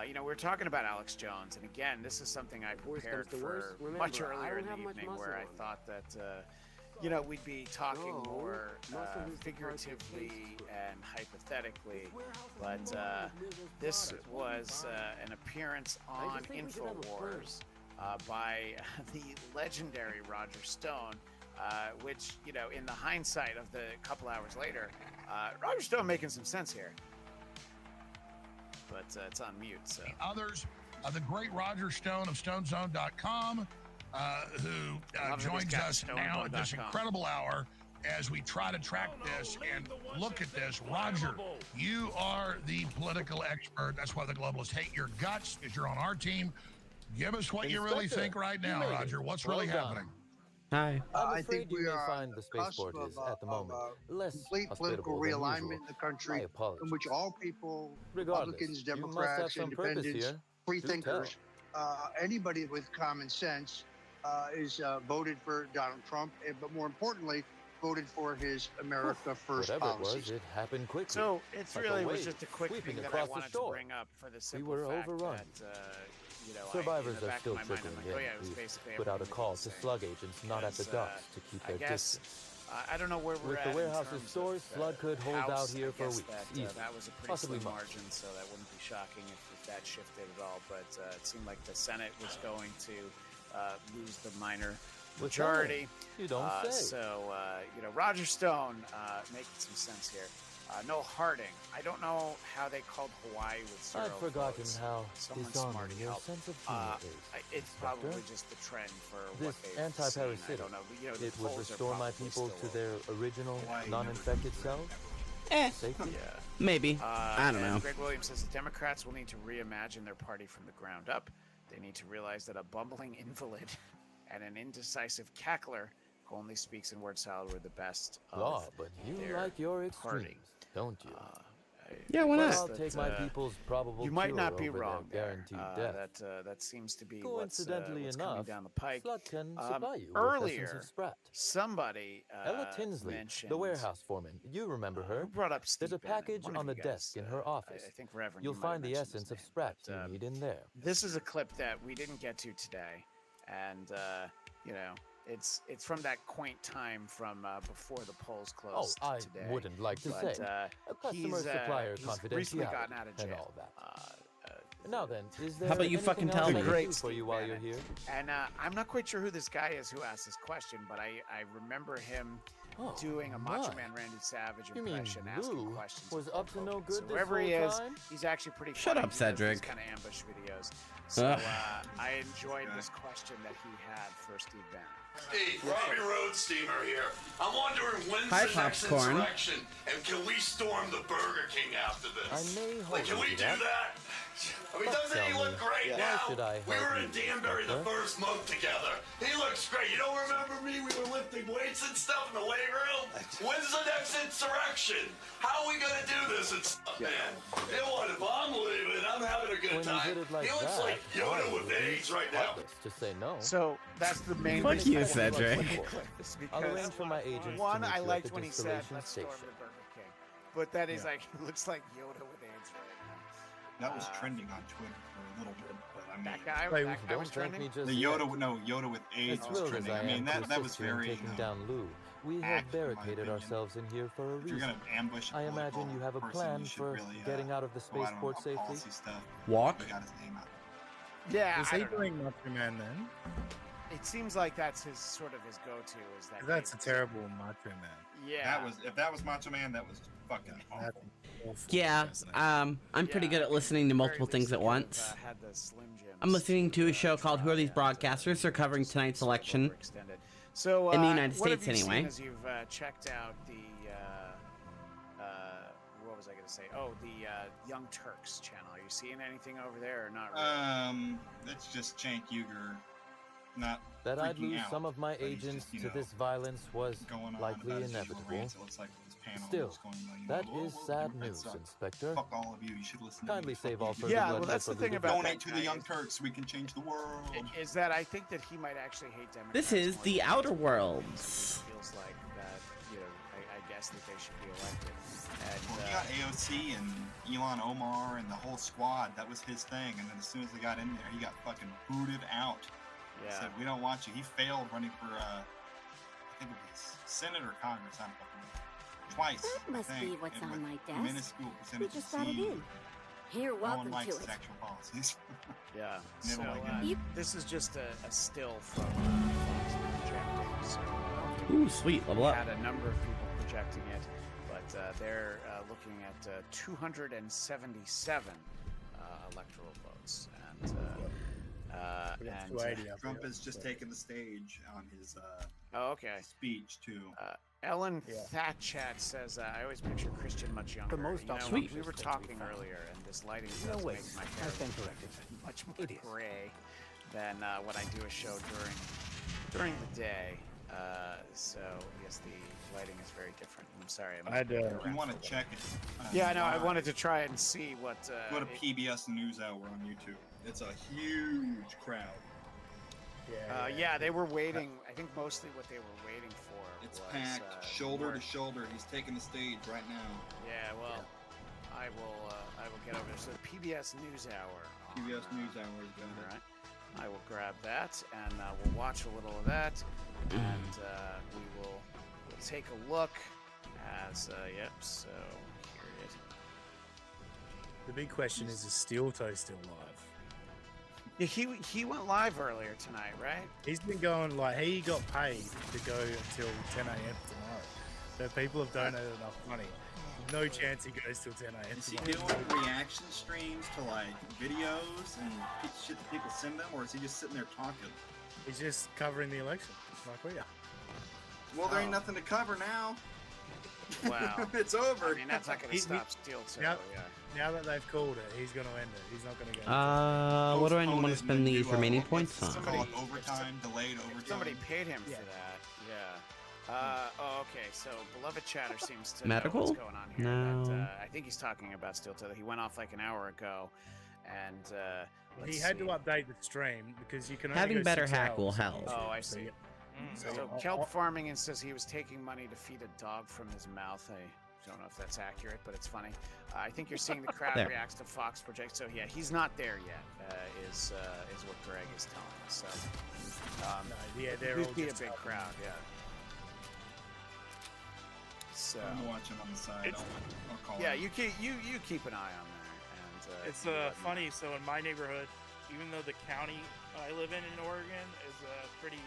you know, we're talking about Alex Jones, and again, this is something I prepared for much earlier in the evening, where I thought that you know, we'd be talking more figuratively and hypothetically, but this was an appearance on InfoWars by the legendary Roger Stone. Which, you know, in the hindsight of the couple hours later, Roger Stone making some sense here. But it's on mute, so. Others, the great Roger Stone of StoneZone.com, who joins us now at this incredible hour as we try to track this and look at this. Roger, you are the political expert. That's why the globalists hate your guts, because you're on our team. Give us what you really think right now, Roger. What's really happening? Hi. I think we are find the spaceport is at the moment less complete political realignment in the country, in which all people, Republicans, Democrats, Independents, free thinkers, anybody with common sense, is voted for Donald Trump, but more importantly, voted for his America First policy. It happened quickly. So it's really was just a quick thing that I wanted to bring up for the simple fact that. You know, survivors are still trickling in. We've put out a call to slug agents not at the docks to keep their distance. I don't know where we're with at. The warehouse's stores, Slug could hold out here for weeks. That was a pretty slim margin, so that wouldn't be shocking if that shifted at all. But it seemed like the Senate was going to lose the minor majority. You don't say. So, you know, Roger Stone making some sense here. Noel Harding. I don't know how they called Hawaii with 0 I've forgotten votes. how Someone disarming smart your help. sense of humor is. It's probably just the trend for this what they've anti-parasitic. seen. I don't know. You know, the It would polls are restore my probably people still to their original non-infected selves. Safety. Yeah. Maybe. I don't know. Greg Williams says the Democrats will need to reimagine their party from the ground up. They need to realize that a bumbling invalid and an indecisive cackler who only speaks in word salad were the best of but you their like your extremes, party. don't you? Yeah, why not? I'll take my people's probable You might cure not be over wrong their there. guaranteed death. That seems to be Coincidentally what's enough, coming down the pike. Slug can supply you with Earlier, essence of Sprat. somebody Ella Tinsley, mentioned the warehouse foreman. You remember her? who brought up There's a Steve Bannon, package one of on the you guys, desk in her office. I think Reverend, You'll you might have find the mentioned his essence of name, Sprat but, you need in there. This is a clip that we didn't get to today, and you know, it's from that quaint time from before the polls closed I today. wouldn't like to But, say. A customer supplier he's recently confidentiality gotten out of jail. and all that. Now then, is there How about you fucking anything tell else me? I can Great do for Steve you while you're Bannon. here? And I'm not quite sure who this guy is who asked this question, but I remember him doing a Macho Man Randy Savage You mean impression, asking Lou questions. was of up to no Hogan. good So this wherever he whole is, time? he's actually pretty Shut funny. up, He does Cedric. these kind of ambush videos. So Ugh. I enjoyed this question that he had for Steve Bannon. Steve, Robbie Roadsteamer here. I'm wondering when's Hi, the next Popcorn. insurrection, and can we storm the Burger King after this? I may hold Like, can we you do to that? I mean, doesn't he look great why now? should I We help were you, in Danbury the Butler? first month together. He looks great. You don't remember me? We were lifting weights and stuff in the weight room. When's the next insurrection? How are we gonna do this? It's man. You know what? If I'm leaving, I'm having a good When you time. did it like he looks that, like Yoda with AIDS right now. To say no. So that's the main Fuck reason you, I wanted to Cedric. play the clip, is I'll because, arrange for my agents one, to meet I you at liked the when he said, distillation let's storm station. the Burger King. But that is like, he looks like Yoda with AIDS right now. That was trending on Twitter for a little bit, but I mean, That guy Don't was thank me trending? just the yet. Yoda with AIDS As was thrilled as trending. I I mean, am that to was assist you in very. taking down Lou. We have barricaded ourselves in here for a If you're reason. gonna ambush a I imagine political you have a person, plan you should for really, getting out of the go out on spaceport safely. policy stuff. Walk. He got his name out. Yeah, Is I he don't know. doing Macho Man then? It seems like that's his sort of his go-to is that. That's a cadence. terrible Macho Man. Yeah. If that was Macho Man, that was fucking awful. Yeah, I'm pretty good at listening to multiple things at once. Had the Slim Jims. I'm listening to a show called Who Are These Broadcasters? They're covering tonight's election. Extended. So in the United what have States, you seen anyway. as you've checked out the what was I going to say? Oh, the Young Turks channel. Are you seeing anything over there or not really? That's just Cenk Uygur, not That I'd freaking lose out, some of my but he's agents just, you to know, this violence was going on likely about his usual inevitable. rants. It looks like this panel Still, is going, you know, that "Whoa, is whoa, sad Democrats news, suck. Inspector. Fuck all of you. You should listen to Kindly me. save Fuck all you. further Yeah, well, bloodshed that's for the thing leader. about Donate that to the guy Young is- Turks so we can change the world. Is that I think that he might actually hate Democrats. This is more the than Outer he Worlds. feels like that. You know, I guess that they should be elected. And Well, he got AOC and Elon Omar and the whole squad. That was his thing. And then as soon as they got in there, he got fucking booted out. He Yeah. said, "We don't want you." He failed running for, I think it was Senate or Congress. I don't fucking know. Twice. That must I be think, what's and on with my desk. minuscule We percentage just of got it seed. in. Here, No one welcome likes to his it. actual policies. Yeah. Never So like it. this is just a still from Fox projecting. So Ooh, sweet, level we up. had a number of people projecting it, but they're looking at 277 electoral votes, and Trump has just taken the stage on his speech too. Ellen Thatchat says, I always picture Christian much younger. The most You know, Sweet. we were talking earlier, and this lighting No does way. make my I've hair been look corrected. much more gray than when I do a show during the day. So yes, the lighting is very different. I'm sorry. If you want to check it. Yeah, I know. I live, wanted to try it and see what. Go to PBS NewsHour on YouTube. It's a huge crowd. Yeah, they were waiting. I think mostly what they were waiting for. It's was, packed, shoulder more- to shoulder. He's taking the stage right now. Yeah, well, I will get over there. So the PBS NewsHour. PBS NewsHour is going. All right. I will grab that, and we'll watch a little of that, and we'll take a look as yep. So here it is. The big question is Steel Toe still live? Yeah, he went live earlier tonight, right? He's been going like he got paid to go until 10 a.m. tomorrow. So people have donated enough money. No chance he goes till 10 a.m. Is he tomorrow. doing reaction streams to like videos and shit that people send him, or is he just sitting there talking? He's just covering the election like we are. Well, there ain't nothing to cover now. Wow. It's over. I mean, that's not going to stop Steel Toe. Now, Yeah. now that they've called it, he's going to end it. He's not going to go. What do I want to spend these remaining points on? Call it overtime, delayed overtime. Somebody paid him for that. Yeah. Oh, okay. So beloved chatter seems to Medical? know what's going on here. No. That, I think he's talking about Steel Toe. He went off like an hour ago, and He had to update the stream because you can only Having go better 6 hack hours. will help. Oh, I see. So kelp farming and says he was taking money to feed a dog from his mouth. I don't know if that's accurate, but it's funny. I think you're seeing the crowd There. reacts to Fox Project. So yeah, he's not there yet. Is what Greg is telling us. So yeah, they're it'd all be a just big up. crowd. Yeah. So I'm gonna watch him on the side. I'll call yeah, him. you keep an eye on there. And It's funny. So in my neighborhood, even though the county I live in Oregon is pretty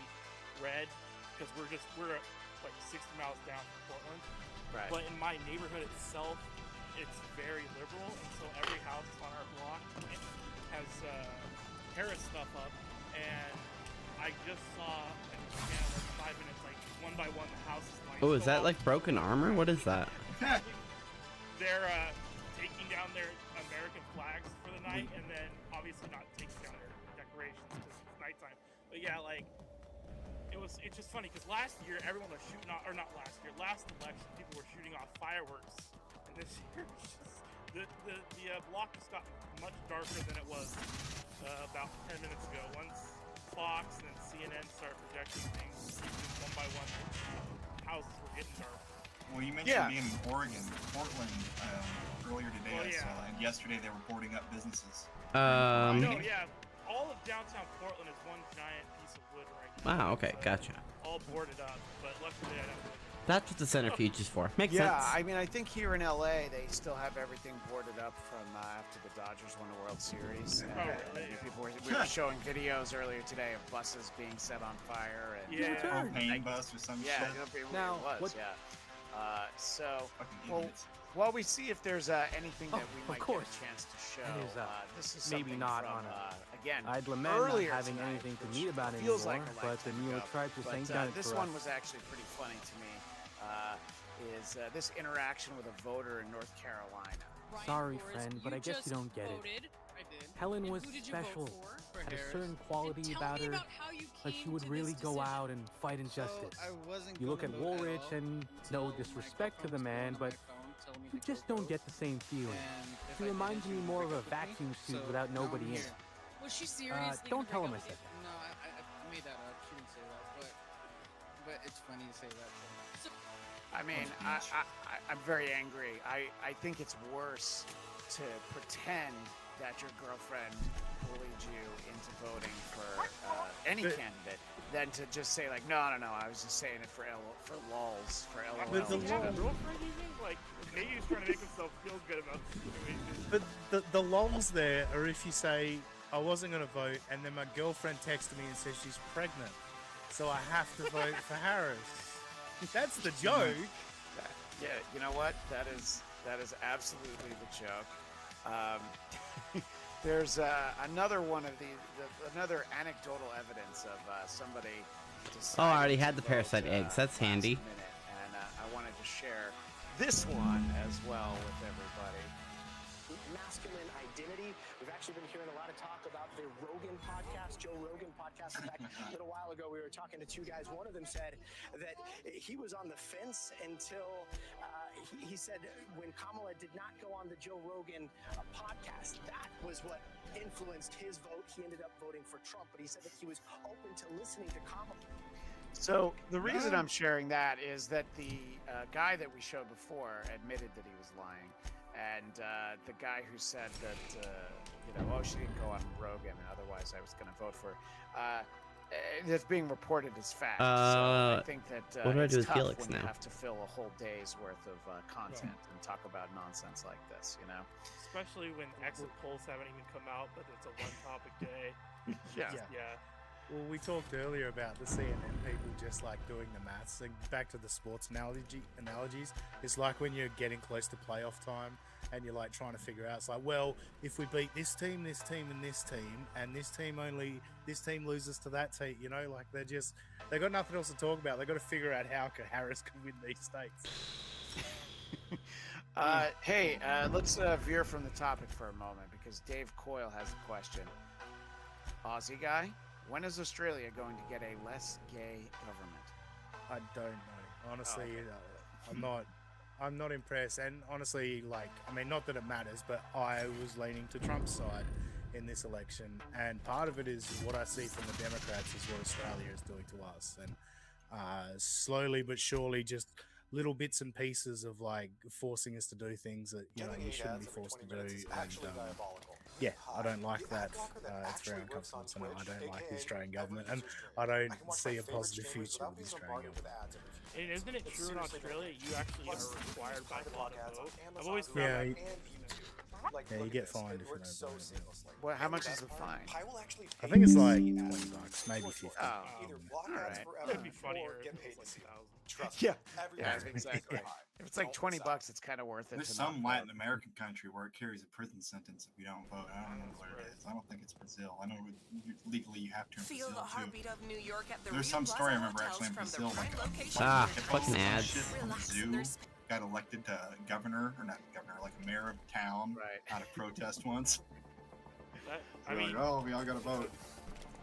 red, because we're like 60 miles down from Portland. Right. But in my neighborhood itself, it's very liberal, and so every house on our block has Harris stuff up, and I just saw like, like 5 minutes, like one by one, the houses. Oh, is that like broken armor? What is that? They're taking down their American flags for the night, and then obviously not taking down their decorations because it's nighttime. But yeah, like it's just funny because last year everyone was shooting off, or not last year, last election people were shooting off fireworks, and this year it's just, the block has gotten much darker than it was about 10 minutes ago. Once Fox and then CNN started projecting things one by one, houses were getting dark. Well, you mentioned being in Oregon, Portland earlier today. I saw, and yesterday they were boarding up businesses. No, yeah, all of downtown Portland is one giant piece of wood right now. Wow. Okay. Gotcha. All boarded up, but luckily I don't. That's what the centrifuge is for. Makes sense. Yeah, I mean, I think here in LA they still have everything boarded up from after the Dodgers won the World Series. We were showing videos earlier today of buses being set on fire and propane bus or some shit. Now, it was, so, while we see if there's anything that we might get a chance to show, this is maybe not from, on it. again, I'd lament not having tonight, anything to meet about it feels anymore, like but the New York Tribes ain't done it this for one us. was actually pretty funny to me. Is this interaction with a voter in North Carolina? Sorry, friend, but I guess you don't get it. Helen was special, had a certain quality about her, like she would really go out and fight injustice. You look at Woolrich and no disrespect to the man, but you just don't get the same feeling. He reminds me more of a vacuum suit without nobody in it. Was she seriously? Don't tell him I said that. No, I made that up. She didn't say that, but it's funny to say that. So, I mean, I'm very angry. I think it's worse to pretend that your girlfriend bullied you into voting for any candidate than to just say like, no, I was just saying it for lulz, for LOL. Does he have a girlfriend, you think? Like, maybe he's trying to make himself feel good about the situation. But the lulz there are if you say, I wasn't going to vote, and then my girlfriend texted me and says she's pregnant, so I have to vote for Harris. That's the joke. Yeah, you know what? That is absolutely the joke. There's another one of another anecdotal evidence of somebody. Oh, I already had the parasite eggs. That's handy. And I wanted to share this one as well with everybody. Masculine identity. We've actually been hearing a lot of talk about the Rogan podcast, Joe Rogan podcast. In fact, a little while ago, we were talking to two guys. One of them said that he was on the fence until he said when Kamala did not go on the Joe Rogan podcast, that was what influenced his vote. He ended up voting for Trump, but he said that he was open to listening to Kamala. So the reason I'm sharing that is that the guy that we showed before admitted that he was lying. And the guy who said that, she didn't go on Rogan, and otherwise I was going to vote for her, that's being reported as fact. So I think that what do I it's do with tough Felix when now? you have to fill a whole day's worth of content and talk about nonsense like this, you know? Especially when exit polls haven't even come out, but it's a one-topic day. Yeah. Well, we talked earlier about the CNN people just like doing the maths. And back to the sports analogies, it's like when you're getting close to playoff time and you're like trying to figure out, it's like, well, if we beat this team, and this team, and this team loses to that team, like they got nothing else to talk about. They got to figure out how Harris can win these states. Hey, let's veer from the topic for a moment because Dave Coyle has a question. Aussie guy, when is Australia going to get a less gay government? I don't know. Honestly, I'm not impressed. And honestly, not that it matters, but I was leaning to Trump's side in this election. And part of it is what I see from the Democrats is what Australia is doing to us. And slowly but surely, just little bits and pieces of forcing us to do things that you shouldn't be forced to do. Yeah, I don't like that. It's very uncomfortable to know. I don't like the Australian government, and I don't see a positive future with the Australian government. And isn't it true in Australia you actually are required by law to vote? I've always found Yeah, you get fined if you don't vote. Well, how much is the fine? I think it's like $20, maybe $50. All right. It'd be funnier if it was like 1,000. Trust Yeah, me. Every yeah, man's gonna exactly. say hi. If it's like $20, it's kind of worth it. There's to some not Latin American country where it carries a prison sentence if you don't vote. I don't know where it is. I don't think it's Brazil. I know legally you have to in Feel Brazil the heartbeat too. of New York at the There's Rio some story I Plaza remember actually in hotels Brazil, from like their a prime location. fucking ads. shit from a zoo got elected to governor, or not governor, like a mayor of town out of protest once. I They're mean, like, oh, we all gotta vote.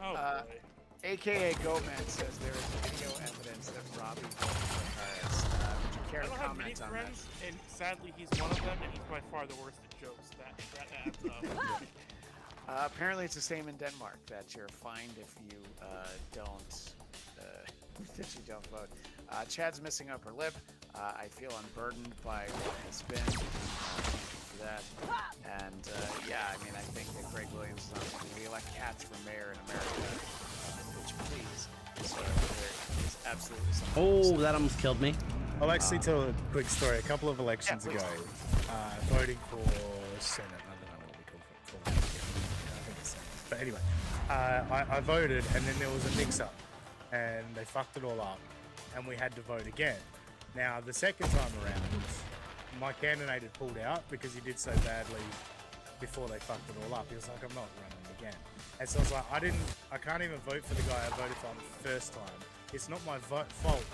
oh Uh, boy. AKA Goman says there is video evidence that Robbie voted for Harris. Would you care I to don't have many comment on that? friends, and sadly he's one of them, and he's by far the worst at jokes. That adds up. Apparently, it's the same in Denmark that you're fined if you don't vote. Chad's missing upper lip. I feel unburdened by what has been. Thank you for that. And yeah, I mean, I think that Greg Williams is not going to elect cats for mayor in America. Which please. So there is absolutely something. Oh, that almost killed me. I'll actually tell a quick story. A couple of elections ago, voting for Senate. I don't know what we call it. I think it's Senate. But anyway, I voted, and then there was a mix-up, and they fucked it all up, and we had to vote again. Now, the second time around, my candidate had pulled out because he did so badly before they fucked it all up. He was like, I'm not running again. And so I was like, I can't even vote for the guy I voted for on the first time. It's not my fault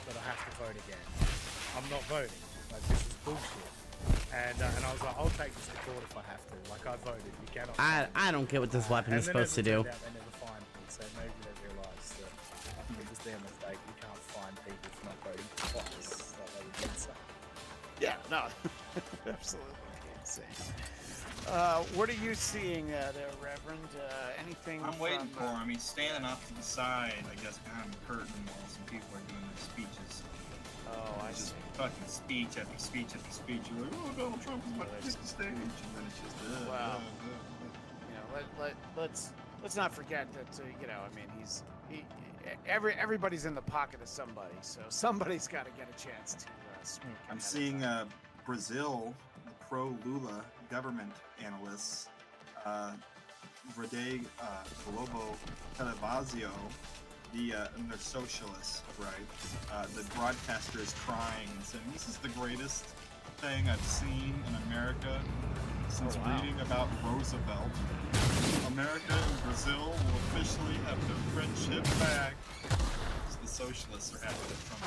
that I have to vote again. I'm not voting. Like, this is bullshit. And I was like, I'll take this to court if I have to. Like, I voted. You cannot. I don't get what this weapon is supposed to do. They never fined me, so maybe they realised that it was their mistake. You can't fine people for not voting twice, like they did say. Yeah, no, absolutely insane. What are you seeing there, Reverend? Anything? I'm waiting for him. He's standing off to the side, I guess, behind the curtain while some people are doing their speeches. Oh, I just see. fucking speech after speech after speech. You're like, oh, Donald Trump is about to take the stage, and then it's just, Wow. You know, let's not forget that you know, I mean, everybody's in the pocket of somebody, so somebody's got to get a chance to speak. I'm seeing Brazil, the pro-Lula government analysts, Rede Globo Televazio, and they're socialists, right? The broadcaster is crying and saying, this is the greatest thing I've seen in America since reading about Roosevelt. America and Brazil will officially have their friendship back. So the socialists are happy that Trump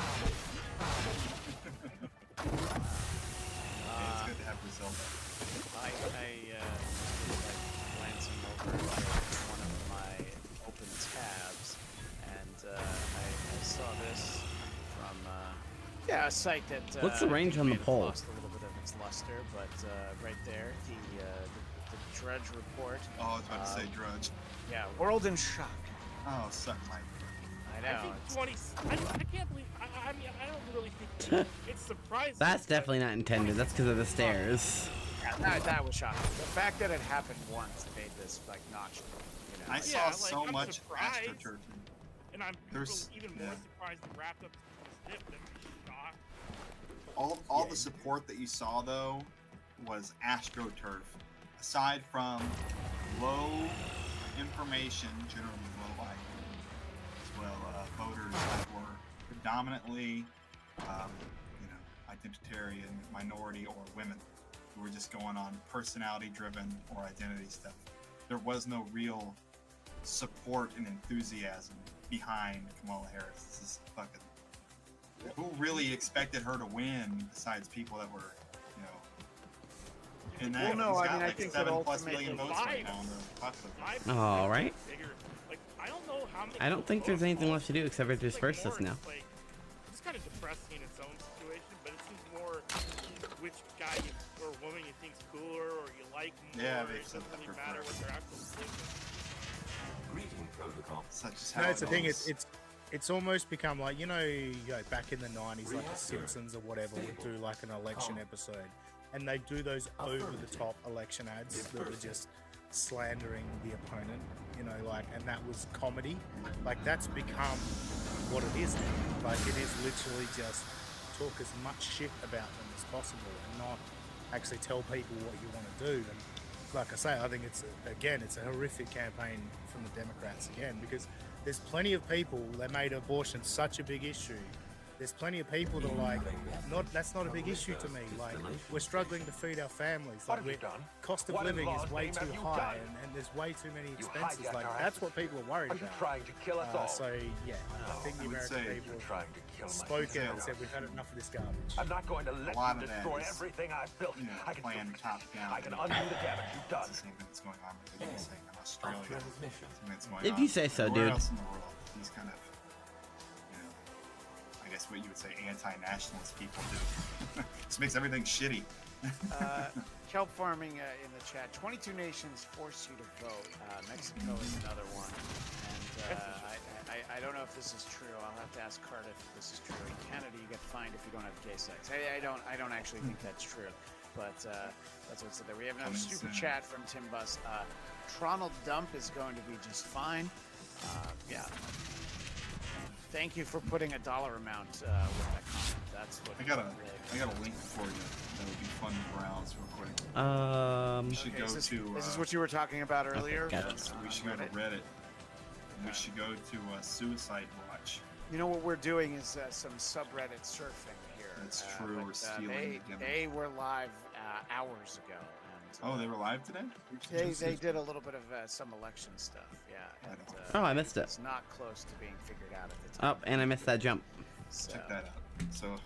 it's good to have Brazil back. I glancing over one of my open tabs, and I saw this from a site that What's the range on the poll? lost a little bit of its luster, but right there, the Drudge report. Oh, I was about to say Drudge. Yeah, world in shock. Oh, suck my. I know. I think I can't believe. I mean, I don't really think it's surprising. That's definitely not intended. That's because of the stairs. Yeah, that was shocking. The fact that it happened once made this like notch. You know? I saw so much AstroTurf. And I'm There's even more surprised and wrapped up in this dip than shocked. All the support that you saw though was AstroTurf. Aside from low information, generally low IQ, as well, voters that were predominantly, identitarian, minority, or women who were just going on personality-driven or identity stuff. There was no real support and enthusiasm behind Kamala Harris. This is fucking. Who really expected her to win besides people that were, in that? Well, no, He's I got mean, I like think 7+ that million votes right now in the popular. All right. Like, I don't know how many. I don't think there's anything left to do except for disperse this now. Like, it's kind of depressing in its own situation, but it seems more which guy or woman you think's cooler or you like more. Yeah, it doesn't really matter what their actual position is. Greeting protocol. Such as No, how it's the it thing. goes. It's almost become like back in the 90s, like the Simpsons or whatever would do like an election episode, and they do those over-the-top election ads that were just slandering the opponent, and that was comedy. Like that's become what it is now. Like it is literally just talk as much shit about them as possible and not actually tell people what you want to do. And like I say, I think it's a horrific campaign from the Democrats again, because there's plenty of people that made abortion such a big issue there's plenty of people that are like, that's not a big issue to me. Like, we're struggling to feed our families. Like, cost of living is way too high, and there's way too many expenses. Like, that's what people are worried about. Trying to kill us all. So yeah, I think the American people have spoken and said we've had enough of this garbage. I'm not going to let you destroy everything I've built. I can top down. I can undo the damage you've done. It's the same thing that's going on with the thing in Australia. If you say so, Where dude. else in the world? These kind of, you know, I guess what you would say anti-nationalist people do. This makes everything shitty. Kelp farming in the chat. 22 nations force you to vote. Mexico is another one. And I don't know if this is true. I'll have to ask Cardiff if this is true. In Canada, you get fined if you don't have gay sex. I don't actually think that's true. But that's what's there. We have another super chat from Tim Bus. Tronald Dump is going to be just fine. Yeah. Thank you for putting a dollar amount with that comment. That's what I got a link for you that would be fun to browse real quick. We should go to. This is what you were talking about earlier. Yes, we should go to Reddit. We should go to Suicide Watch. You know what we're doing is some subreddit surfing here. That's true. We're stealing. They were live hours ago. And, oh, they were live today? They did a little bit of some election stuff. Yeah. And, Oh, I missed it. It's not close to being figured out at the time. Oh, and I missed that jump. So, check that out. So.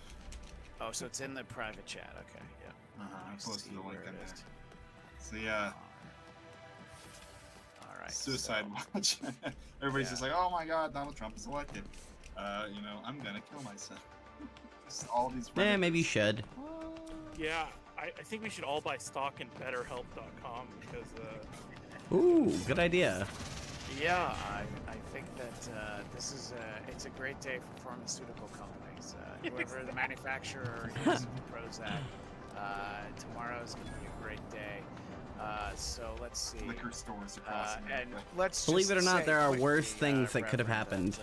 Oh, so it's in the private chat. Okay. Yeah. I posted the link in there. So yeah. All right. Suicide Watch. Everybody's just like, oh my God, Donald Trump is elected. You know, I'm gonna kill myself. Just all these. Yeah, maybe you should. Yeah, I think we should all buy stock in BetterHelp.com because. Ooh, good idea. Yeah, I think that this is it's a great day for pharmaceutical companies. Whoever the manufacturer is Prozac, tomorrow's gonna be a great day. So let's see. Liquor stores across and let's believe it or not, there are quickly, worse things that could have happened.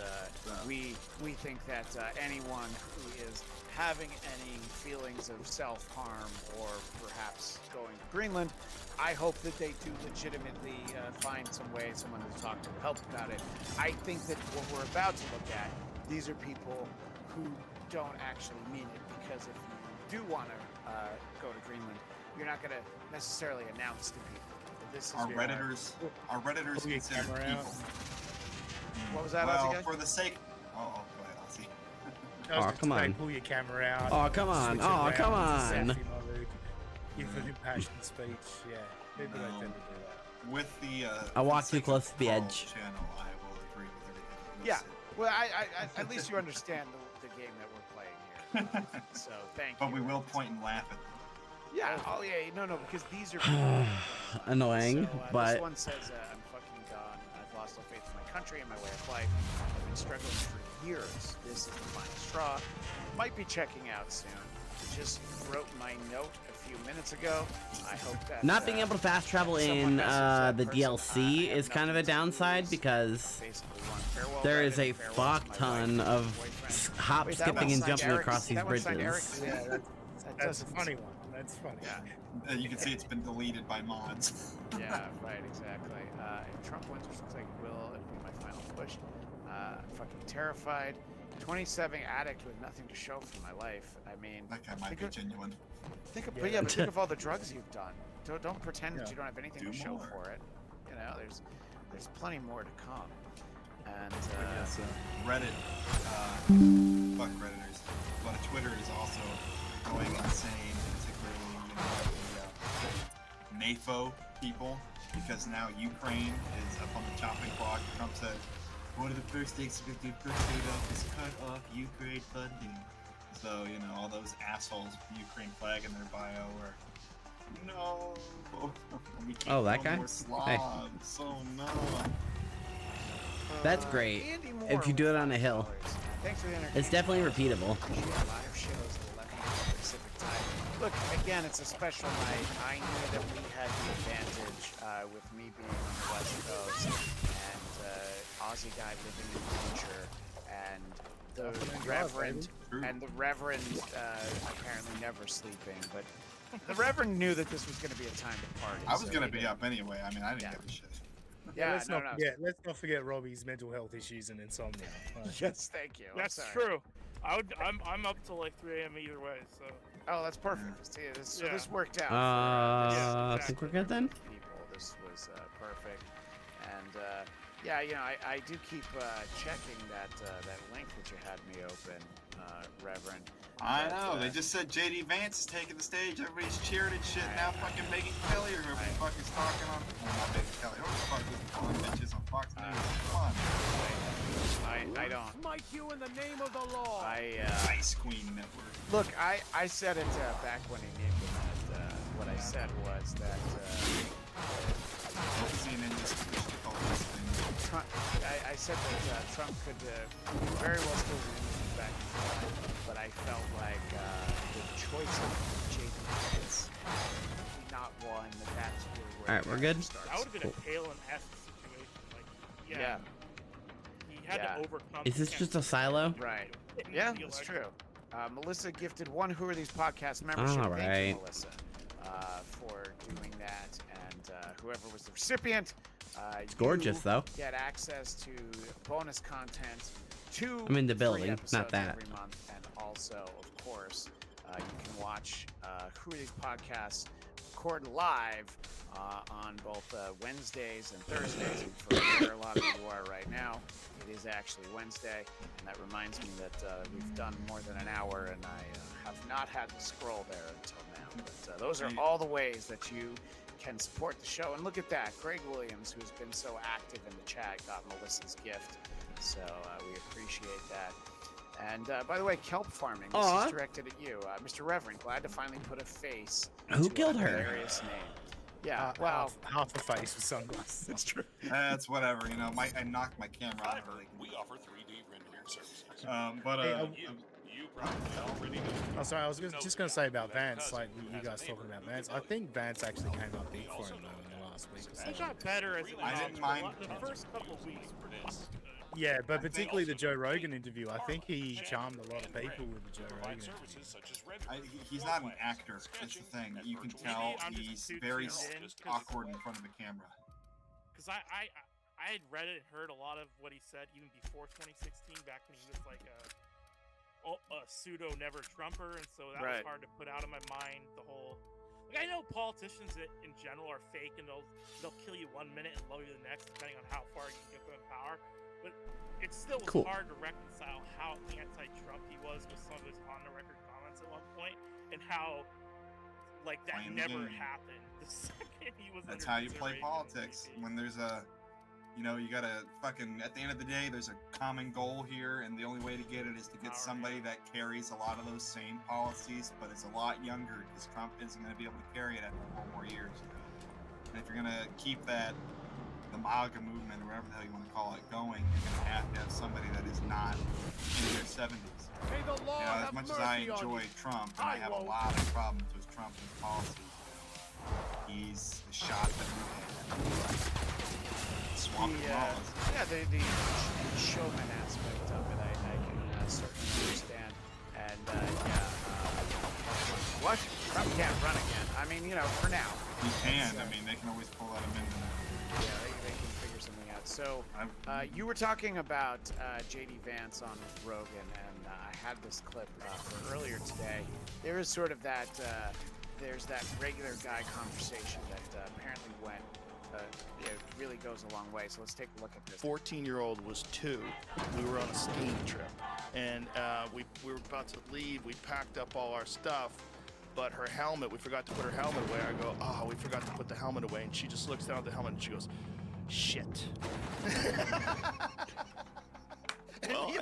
We think that anyone who is having any feelings of self-harm or perhaps going to Greenland, I hope that they do legitimately find some way, someone to talk to help about it. I think that what we're about to look at, these are people who don't actually mean it, because if you do want to go to Greenland, you're not going to necessarily announce to people. This is our Redditors consider people. What was that? Well, for the sake. Oh, go ahead, Ozzy. Oh, come on. Pull your camera out. Oh, come on. Oh, come on. Give them impassioned speech. Yeah, people don't tend to do that. With the. I walk too close to the edge. Channel, I will agree with everything. Yeah. Well, I at least you understand the game that we're playing here. So thank you. But we will point and laugh at them. Yeah. Oh yeah. No. Because these are people. Annoying, so, but. This one says, "I'm fucking done. I've lost all faith in my country and my way of life. I've been struggling for years. This is the final straw. Might be checking out soon. Just wrote my note a few minutes ago. I hope that Not being able to fast travel in the DLC is kind of a downside, because there is a fuck ton of hop, skipping, and jumping across these bridges. Yeah, that's a funny one. That's funny. Yeah. You can see it's been deleted by mods. Yeah, right, exactly. If Trump wins, which looks like he will, it'll be my final push. I'm fucking terrified. 27 addict with nothing to show for my life. I mean, that guy might be genuine. Think of all the drugs you've done. Don't pretend that you don't have anything to show for it. You know, there's plenty more to come. And Reddit, fuck Redditors, but Twitter is also going insane, particularly the NAFO people, because now Ukraine is up on the chopping block. Trump said, one of the first expected first aid off is cut off Ukraine funding. So, you know, all those assholes with Ukraine flag in their bio are, no, we can't oh, that guy? more Slavs, hey. Oh no. That's great. If you do it on a hill. It's definitely repeatable. Look, again, it's a special night. I knew that we had the advantage with me being on the West Coast and Aussie guy living in the future, and the Reverend apparently never sleeping, but the Reverend knew that this was going to be a time to party. I was going to be up anyway. I mean, I didn't give a shit. Yeah, let's not forget Robbie's mental health issues and insomnia. Yes, thank you. That's true. I'm up till like 3 a.m. either way. So. Oh, that's perfect. See, this worked out. I think we're good then. People, this was perfect, and yeah, you know, I do keep checking that link that you had me open, Reverend. I know. They just said JD Vance is taking the stage. Everybody's cheering and shit. Now fucking Megan Kelly or whoever the fuck is talking on. Well, not Megan Kelly. Who the fuck is calling bitches on Fox News? Come on. I don't. Smite you in the name of the law. Ice Queen Network. Look, I said it back when he implemented. What I said was that. Trump, I said that Trump could very well still win back in July, but I felt like the choice of J.D. Vance not one. That's really where. All right, we're good. That would have been a Palin-esque situation. Like, yeah. He had to overcome. Is this just a silo? Right. Yeah, that's true. Melissa gifted one Who Are These Podcast membership. All right. Thank you, Melissa, for doing that, and whoever was the recipient. It's gorgeous, though. Get access to bonus content. I'm in the building, free not episodes that. every month, and also, of course, you can watch Who Are These Podcasts record live on both Wednesdays and Thursdays. And for where a lot of you are right now, it is actually Wednesday, and that reminds me that we've done more than an hour, and I have not had to scroll there until now. But those are all the ways that you can support the show. And look at that, Greg Williams, who's been so active in the chat, got Melissa's gift. So we appreciate that. And by the way, kelp farming, this is directed at you. Mr. Reverend, glad to finally put a face Who to killed a her? hilarious name. Yeah, well, half a face with sunglasses. That's true. That's whatever, you know. I knocked my camera out early. We offer 3D rendering services. You probably already know. Oh, sorry, I was just going to say about Vance, like you guys talking about Vance. I think Vance actually came up big for him though in the last week or so. He got better as it I didn't mind the first couple of weeks. Yeah, but particularly the Joe Rogan interview, I think he charmed a lot of people with the Joe Rogan interview. He's not an actor. That's the thing. You can tell he's very awkward in front of the camera. Because I had read it and heard a lot of what he said even before 2016, back when he was like a pseudo never Trumper, and so that was hard to put out of my mind. The whole, like, I know politicians in general are fake, and they'll kill you 1 minute and love you the next, depending on how far you can get them in power. But it still was hard to reconcile how anti-Trump he was with some of his on-the-record comments at one point, and how like that never happened. The second he was. That's how you play politics. When there's a, you know, you gotta fucking, at the end of the day, there's a common goal here, and the only way to get it is to get somebody that carries a lot of those same policies, but is a lot younger, because Trump isn't going to be able to carry it after 4 more years. And if you're going to keep that, the MAGA movement, or whatever the hell you want to call it, going, you're going to have somebody that is not in their 70s. May the law as much as I enjoy Trump, and I have a lot of problems with Trump and his policies, he's the shot that we had. The showman aspect of it, I can certainly understand. And what? Trump can't run again. I mean, you know, for now. He can. I mean, they can always pull out a amendment. Yeah, they can figure something out. So, you were talking about J.D. Vance on Rogan, and I had this clip for earlier today. There is sort of that, there's that regular guy conversation that apparently went. It really goes a long way, so let's take a look at this. 14-year-old was 2. We were on a skiing trip, and we were about to leave. We packed up all our stuff, but her helmet, we forgot to put her helmet away. I go, oh, we forgot to put the helmet away, and she just looks down at the helmet and she goes, shit. Well,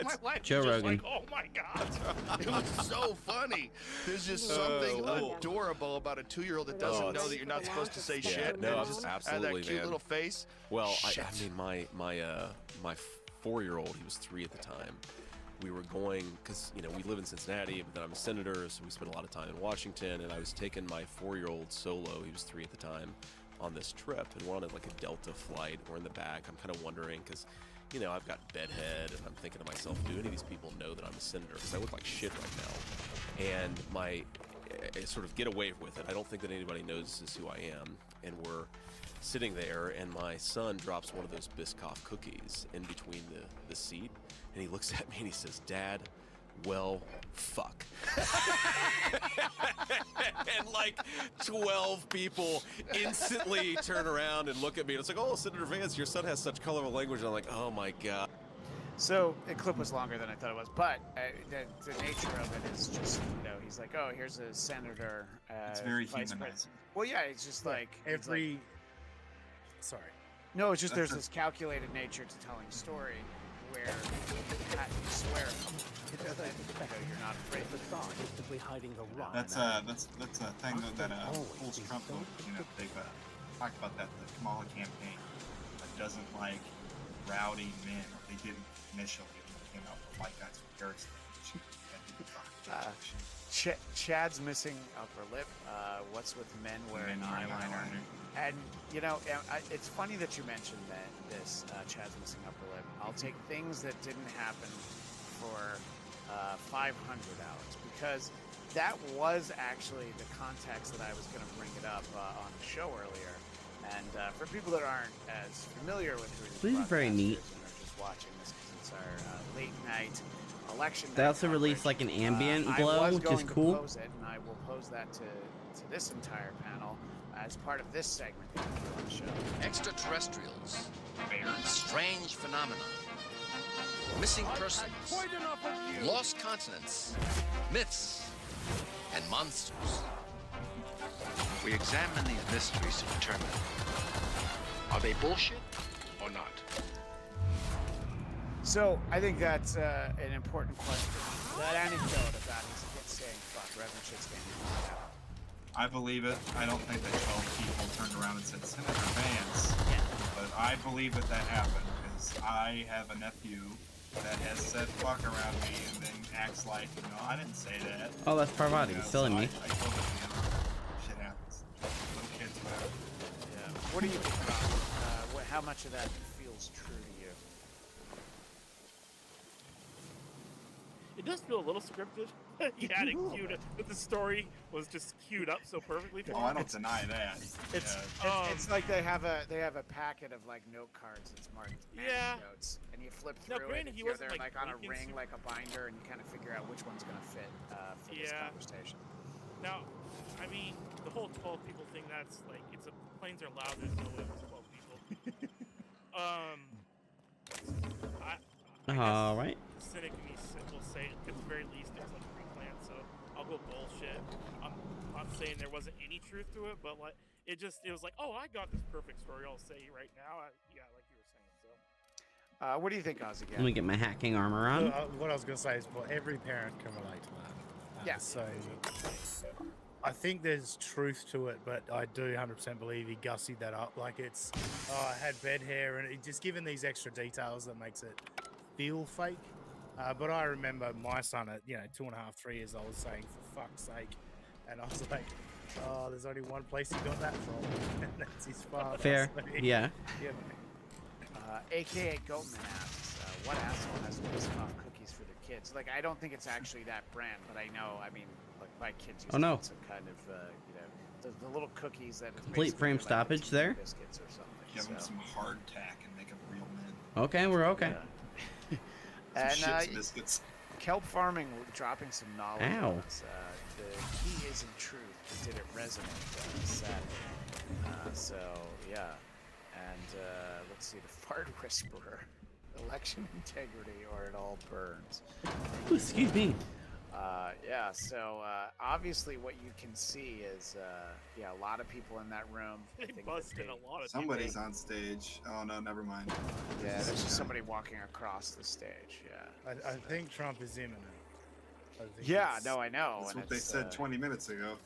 Joe Rogan. Like, oh my God, it was so funny. There's just something adorable about a 2-year-old that doesn't know that you're not supposed to say shit. No, and just absolutely, have that cute man. little face. Well, I mean, my 4-year-old, he was 3 at the time. We were going, because, you know, we live in Cincinnati, but then I'm a senator, so we spent a lot of time in Washington, and I was taking my 4-year-old solo, he was 3 at the time, on this trip, and we're on like a Delta flight. We're in the back. I'm kind of wondering, because, you know, I've got bedhead, and I'm thinking to myself, do any of these people know that I'm a senator? Because I look like shit right now. And I sort of get away with it. I don't think that anybody knows this is who I am. And we're sitting there, and my son drops one of those Biscoff cookies in between the seat, and he looks at me and he says, Dad, well, fuck. And like 12 people instantly turn around and look at me. And it's like, oh, Senator Vance, your son has such colorful language. And I'm like, oh my God. So the clip was longer than I thought it was, but the nature of it is just, you know, he's like, oh, here's a senator. It's very vice humanizing. president. Well, yeah, it's just like every. Sorry. No, it's just there's this calculated nature to telling story where you swear. You're not afraid. The thought is simply hiding the rock. That's a thing that holds Trump. You know, they've talked about that the Kamala campaign doesn't like rowdy men. They didn't initially when they came out with white guys with hairstyles. Chad's missing upper lip. What's with men wearing eyeliner? And you know, it's funny that you mentioned this Chad's missing upper lip. I'll take things that didn't happen for 500 hours, because that was actually the context that I was going to bring it up on the show earlier. And for people that aren't as familiar with who This is very neat. and are just watching this because it's our late night election. They also released like an ambient glow, which is cool. I was going to pose it, and I will pose that to this entire panel as part of this segment that we do on the show. Extraterrestrials, strange phenomena, missing persons, lost continents, myths, and monsters. We examine these mysteries to determine, are they bullshit or not? So I think that's an important question. That anecdote about his kid saying fuck, Reverend Shit's I believe it. I don't think that 12 people turned around and said Senator Vance, but I believe that happened because I have a nephew that has said fuck around me and then acts like, you know, I didn't say that. Oh, that's Parvati. He's silly me. I told him, you know, shit happens. Little kids, whatever. Yeah. What do you think about how much of that feels true to you? It does feel a little scripted. He had it queued up, but the story was just queued up so perfectly for Oh, I don't deny that. It's like they have a packet of like note cards that's marked notes, and you flip Now, through granted, it. he They're wasn't, like, on a making ring, super- like a binder, and you kind of figure out which one's gonna fit for this conversation. Now, I mean, the whole 12 people thing, that's like, it's a planes are loud, there's no way it was 12 people. All right. The cynic in me will say, at the very least, it was like pre-planned, so I'll go bullshit. I'm not saying there wasn't any truth to it, but like, it was like, oh, I got this perfect story, I'll say right now. Yeah, like you were saying, so. What do you think, Oz, again? Let me get my hacking armor on. What I was going to say is, well, every parent can relate to that. Yeah. So I think there's truth to it, but I do 100% believe he gussied that up. Like it's, I had bed hair, and it just given these extra details that makes it feel fake. But I remember my son at 2.5, 3 years old saying, "For fuck's sake," and I was like, "Oh, there's only one place he got that from, and that's his father." Fair. So, Yeah. AKA Goatman asks, what asshole has Biscoff cookies for their kids? Like, I don't think it's actually that brand, but I know, I mean, like my kids used to get some kind of, the little cookies that Complete frame stoppage there. Biscuits or something. Give them some hardtack and make them real men. Okay, we're okay. And shits biscuits. Kelp Farming dropping some knowledge Ow. on us. The key is in truth. Did it resonate Saturday? So, yeah. And let's see, the fart whisperer. Election integrity or it all burns. Ooh, excuse me. Yeah, so obviously what you can see is, a lot of people in that room. They busted a lot of Somebody's people. on stage. Oh no, never mind. Yeah, there's just somebody walking across the stage. Yeah. I think Trump is imminent. Yeah, no, I know. That's and what they it's, said 20 minutes ago.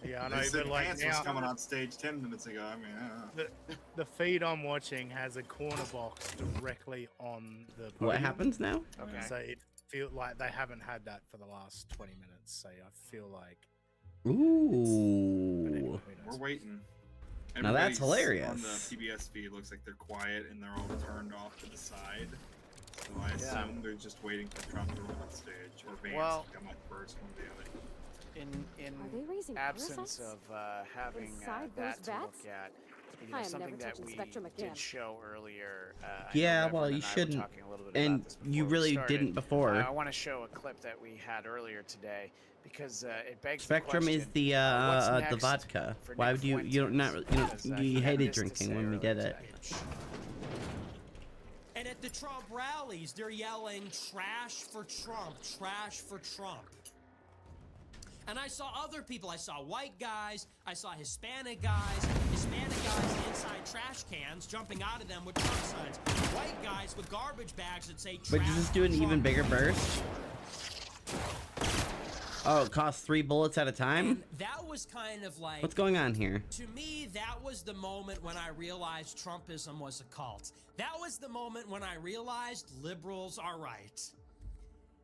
Yeah, I They know, said but like Vance was now, coming on stage 10 minutes ago. I mean, I don't know. the feed I'm watching has a corner box directly on the podium. What happens now? Okay. So it feels like they haven't had that for the last 20 minutes. So I feel like. Ooh. We're waiting. Now that's Everybody's hilarious. On the PBS feed, looks like they're quiet and they're all turned off to the side. So I assume they're just waiting for Trump to roll on stage or Vance to come up first, one or the other. In absence of having that to look at, know, something that we did show earlier. Yeah, well, you shouldn't, and you really didn't before. I want to show a clip that we had earlier today because it begs Spectrum the is question, the vodka. Why would you? You hated drinking when we did it. And at the Trump rallies, they're yelling, trash for Trump, trash for Trump. And I saw other people. I saw white guys. I saw Hispanic guys inside trash cans jumping out of them with Trump signs. White guys with garbage bags that say trash. Wait, does this do an even bigger burst? Oh, it costs 3 bullets at a time? And that was kind of like... What's going on here? To me, that was the moment when I realized Trumpism was a cult. That was the moment when I realized liberals are right.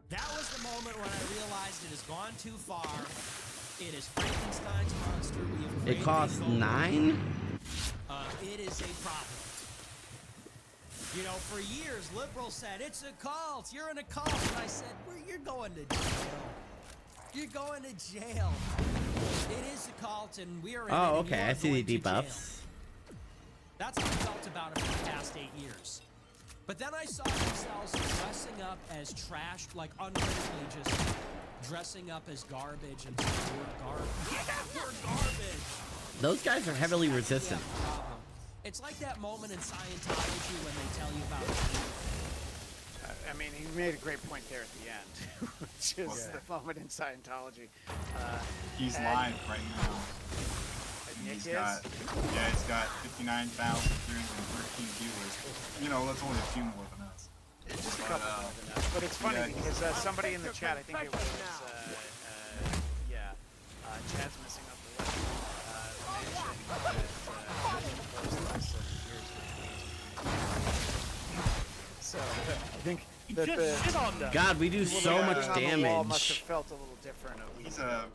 That was the moment when I realized it has gone too far. It is Frankenstein's monster. We have created It costs 9? It is a problem. You know, for years, liberals said, it's a cult. You're in a cult. And I said, well, you're going to jail. You're going to jail. It is a cult, and we are in Oh, okay. I see the debuffs. That's how I felt about it for the past 8 years. But then I saw themselves dressing up as trash, like uncritically just dressing up as garbage and we're garbage. Yeah, we're garbage. Those guys are heavily resistant. It's like that moment in Scientology when they tell you about I mean, he made a great point there at the end, which is the moment in Scientology. He's live right now. He's got 59,313 viewers. You know, that's only a few more than us. Just a couple more than us. But it's funny because somebody in the chat, I think it was, Chad's messing up the so I think that God, we do so much damage. Must have felt a little different. He's a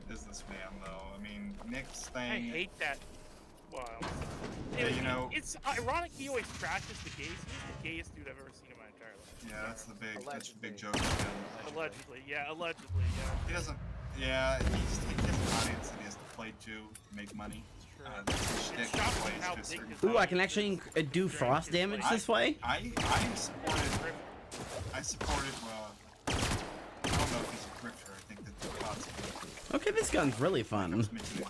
businessman, though. I mean, Nick's thing. I hate that. Wow. Yeah, you know, it's ironic he always trashes the gays. He's the gayest dude I've ever seen in my entire life. Yeah, that's the big joke. Allegedly. Yeah. He doesn't. Yeah, he has an audience that he has to play to make money. That's his shtick. He plays to a certain Ooh, I can actually do frost damage this way? I supported, well, I don't know if he's a grifter. I think that's a possibility. Okay, this gun's really fun. I was mentioning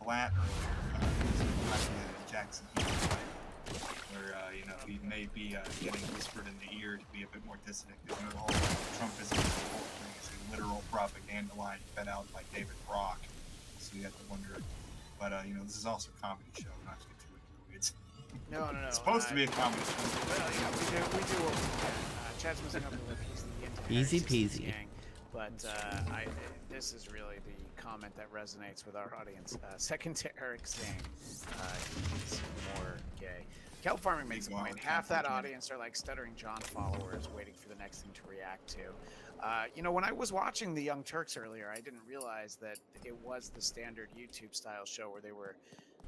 Blatt earlier, Jackson Heath fight, where, you know, he may be getting whispered in the ear to be a bit more dissident, because the whole Trumpism, the whole thing is a literal propaganda line fed out by David Brock, so you have to wonder. But, you know, this is also a comedy show, not to get too into the weeds. No. It's supposed to be a comedy show. Well, yeah, we do what we can. Chad's messing up the lip. He's the internet. Easy peasy. Gang. But this is really the comment that resonates with our audience. Second to Eric saying he's more gay. Kelp Farming makes a point. Half that audience are like Stuttering John followers waiting for the next thing to react to. You know, when I was watching the Young Turks earlier, I didn't realize that it was the standard YouTube style show where they were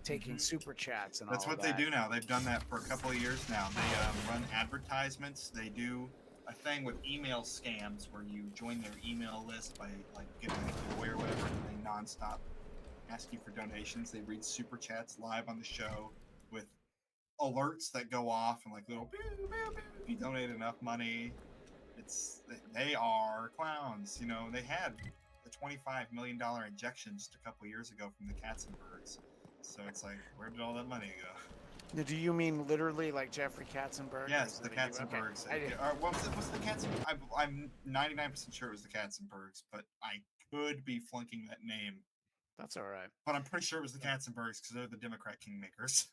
taking super chats and That's all what that. they do now. They've done that for a couple of years now. They run advertisements. They do a thing with email scams where you join their email list by like getting a giveaway or whatever, and they nonstop ask you for donations. They read super chats live on the show with alerts that go off and like little if you donate enough money. They are clowns. You know, they had the $25 million injection just a couple years ago from the Katzenbergs. So it's like, where did all that money go? Now, do you mean literally like Jeffrey Katzenberg? Yes, the Katzenbergs. Okay. What's the Katzenberg? I'm 99% sure it was the Katzenbergs, but I could be flunking that name. That's all right. But I'm pretty sure it was the Katzenbergs because they're the Democrat kingmakers.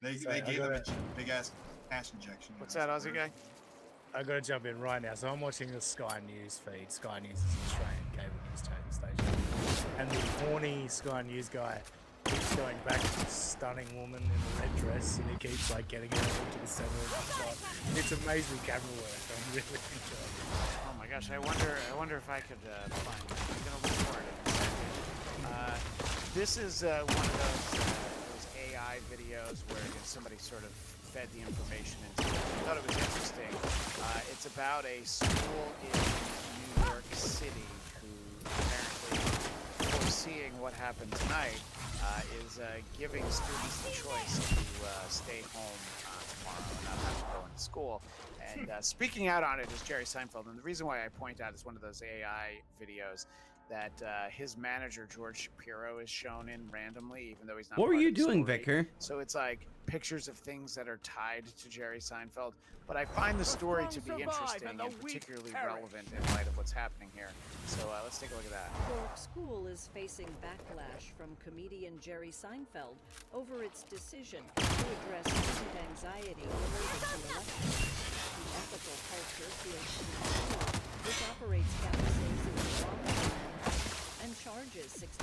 they gave them a big ass cash injection. What's that, Aussie guy? I gotta jump in right now. So I'm watching the Sky News feed. Sky News is an Australian cable news station, and the horny Sky News guy keeps going back to this stunning woman in a red dress, and he keeps like getting her into the center of the shot. It's amazing camera work. I'm really enjoying it. Oh my gosh, I wonder if I could find it. I'm gonna look for it in a second. This is one of those AI videos where somebody sort of fed the information into it. I thought it was interesting. It's about a school in New York City who apparently seeing what happened tonight is giving students the choice to stay home tomorrow and not have to go into school. And speaking out on it is Jerry Seinfeld. And the reason why I point out is one of those AI videos that his manager, George Shapiro, is shown in randomly, even though he's not. What were part you of the doing, story. Vicar? So it's like pictures of things that are tied to Jerry Seinfeld. But I find the story to be interesting and particularly relevant in light of what's happening here. So let's take a look at that. Cork School is facing backlash from comedian Jerry Seinfeld over its decision to address student anxiety related to elections. The ethical culture feels the school, which operates campuses in the Bronx and charges $530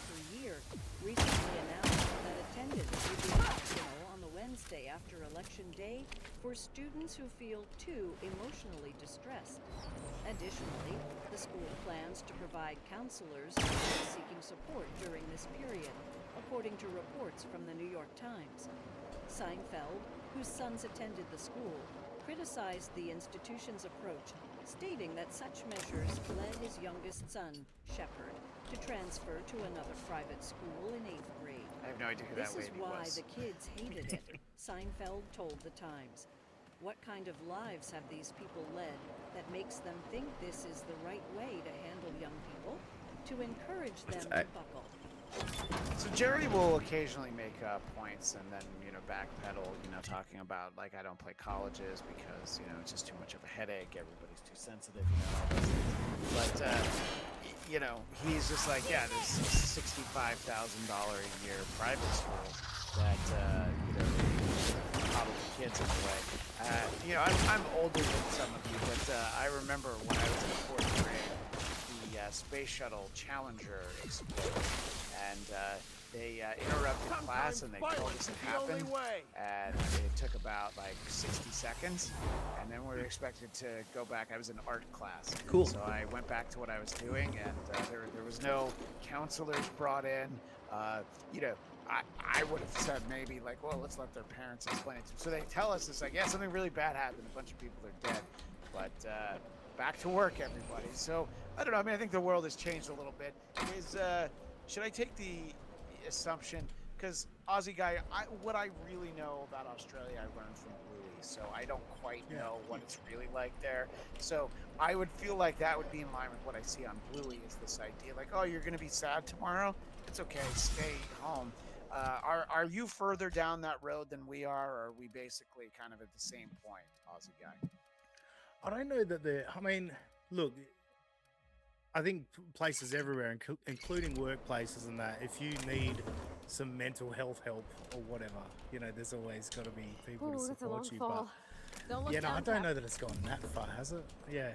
per year, recently announced that attendance would be optional on the Wednesday after Election Day for students who feel too emotionally distressed. Additionally, the school plans to provide counselors to those seeking support during this period, according to reports from the New York Times. Seinfeld, whose sons attended the school, criticized the institution's approach, stating that such measures led his youngest son, Shepard, to transfer to another private school in 8th grade. I have no idea who that This is lady why was. the kids hated it, Seinfeld told the Times. What kind of lives have these people led that makes them think this is the right way to handle young people? To encourage them to buckle. So Jerry will occasionally make points and then, backpedal, talking about, like, I don't play colleges because, it's just too much of a headache. Everybody's too sensitive, all those things. But, he's just like, yeah, this $65,000 a year private school that, coddle the kids in a way. I'm older than some of you, but I remember when I was in 4th grade, the Space Shuttle Challenger exploded. And they interrupted class and they told us it happened. And it took about 60 seconds. And then we were expected to go back. I was in art class. Cool. So I went back to what I was doing, and there was no counselors brought in. I would have said maybe well, let's let their parents explain it to them. So they tell us it's like, yeah, something really bad happened. A bunch of people are dead. But back to work, everybody. So I don't know. I think the world has changed a little bit. Should I take the assumption, because Aussie guy, what I really know about Australia, I learned from Bluey, so I don't quite know what it's really like there. So I would feel like that would be in line with what I see on Bluey, is this idea like, oh, you're going to be sad tomorrow? It's okay, stay home. Are you further down that road than we are, or are we basically kind of at the same point, Aussie guy? I don't know that look, I think places everywhere, including workplaces and that, if you need some mental health help or whatever, there's always got to be people to support you. Fall. But I don't know that it's gone that far, has it? Yeah.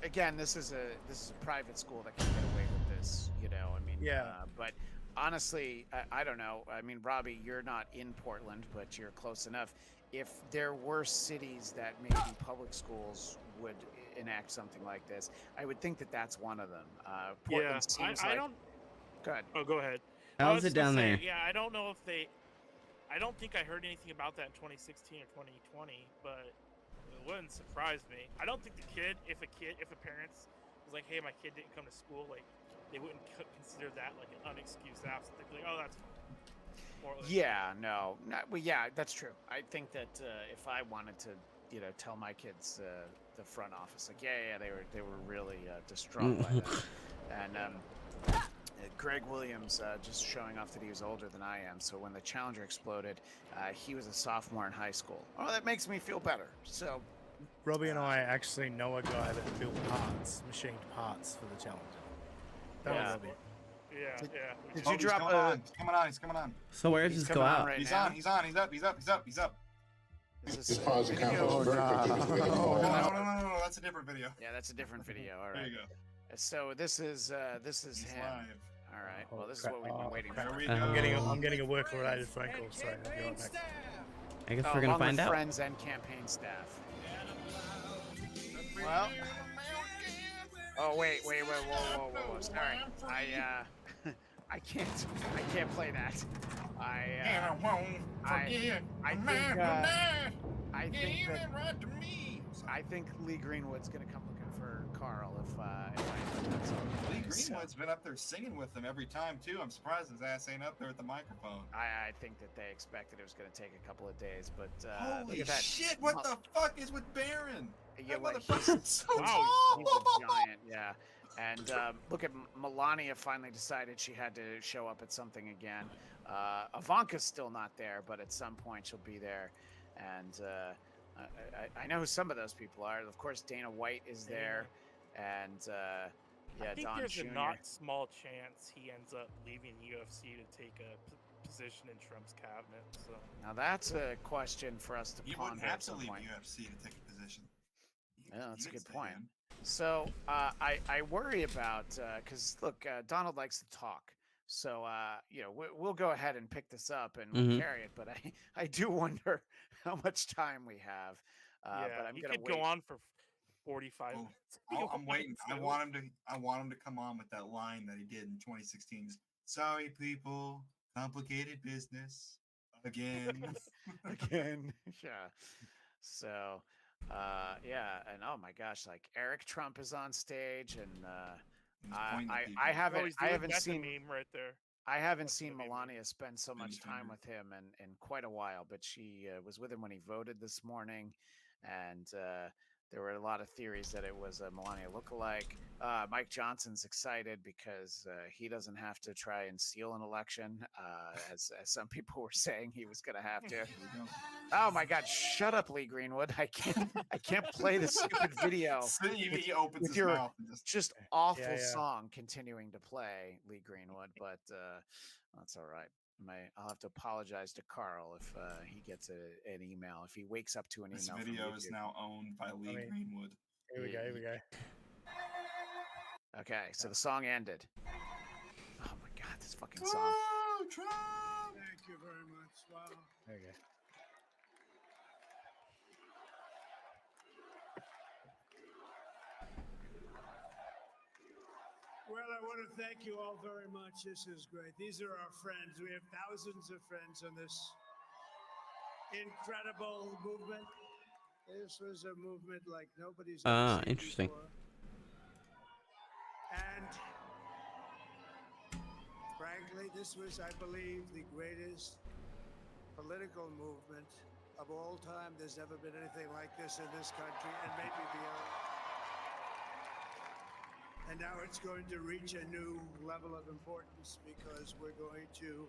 Again, this is a private school that can get away with this, Yeah. But honestly, I don't know. Robbie, you're not in Portland, but you're close enough. If there were cities that maybe public schools would enact something like this, I would think that that's one of them. Portland seems I like... don't... Go ahead. Oh, go ahead. How's it down there? Yeah, I don't know if they... I don't think I heard anything about that in 2016 or 2020, but it wouldn't surprise me. I don't think if a parents was like, hey, my kid didn't come to school, they wouldn't consider that an unexcused absence. They'd be like, oh, that's Yeah, no, yeah, that's true. I think that if I wanted to, tell my kids the front office, they were really distraught by that. And Greg Williams just showing off that he was older than I am. So when the Challenger exploded, he was a sophomore in high school. Oh, that makes me feel better. So Robbie and I actually know a guy that built machined parts for the Challenger. That was Robbie. Yeah. Did you drop He's coming on. So where does this go out? Right he's on. He's up. He's up. This pause the compost No, that's a different video. Yeah, that's a different video. All right. There you go. So this is him. Live. All right. Well, this is what we've been waiting for. I'm getting a work-related phone call. Sorry, I'll be right back. I guess we're gonna find out. Friends and campaign staff. Well. Oh wait, whoa. Sorry, I can't play that. I think Lee Greenwood's gonna come looking for car Greenwood's been up there singing with them every time too. I'm surprised his ass ain't up there at the microphone. I think that they expected it was going to take a couple of days, but holy look at that. shit! What the fuck is with Baron? Yeah, That well, motherfucker's so he's tall. a giant, yeah. And look at Melania finally decided she had to show up at something again. Ivanka's still not there, but at some point she'll be there. And I know who some of those people are. Of course, Dana White is there, and yeah, I think Don there's Jr. a not small chance he ends up leaving UFC to take a position in Trump's cabinet. So Now that's a question for us to You ponder wouldn't have at to some leave point. UFC to take a position. Yeah, that's a You can good stay point. in. So I worry about because look, Donald likes to talk. So you know we'll go ahead and pick this up and we'll carry it. But I do wonder how much time we have. yeah, But I'm he gonna could wait. go on for 45 minutes. I'm waiting. I want him to come on with that line that he did in 2016. Sorry, people. Complicated business again. Again. Yeah. So yeah, and oh my gosh, like Eric Trump is on stage, and I haven't That's seen a meme right there. I haven't seen Melania spend so much time with him in quite a while, but she was with him when he voted this morning, and there were a lot of theories that it was a Melania lookalike. Mike Johnson's excited because he doesn't have to try and steal an election, as some people were saying he was going to have to. Oh my God! Shut up, Lee Greenwood. I can't play the stupid video. He opens his your mouth and just awful Yeah, yeah. song continuing to play, Lee Greenwood, but that's all right. I'll have to apologize to Carl if he gets an email. If he wakes up to an This email. video from is YouTube. now owned by Lee Greenwood. Here we go. Here we go. Okay, so the song ended. Oh my God, this fucking song. Woo, Trump! Thank you very much. Wow. There we go. Well, I want to thank you all very much. This is great. These are our friends. We have thousands of friends on this incredible movement. This was a movement like nobody's ever seen Interesting. before. And frankly, this was, I believe, the greatest political movement of all time. There's never been anything like this in this country and maybe beyond. And now it's going to reach a new level of importance because we're going to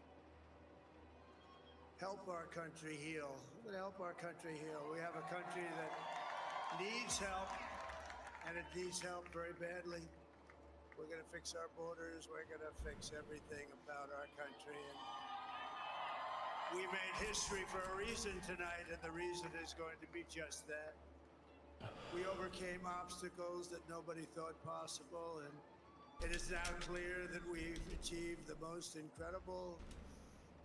help our country heal. We're going to help our country heal. We have a country that needs help, and it needs help very badly. We're going to fix our borders. We're going to fix everything about our country. And we made history for a reason tonight, and the reason is going to be just that. We overcame obstacles that nobody thought possible, and it is now clear that we've achieved the most incredible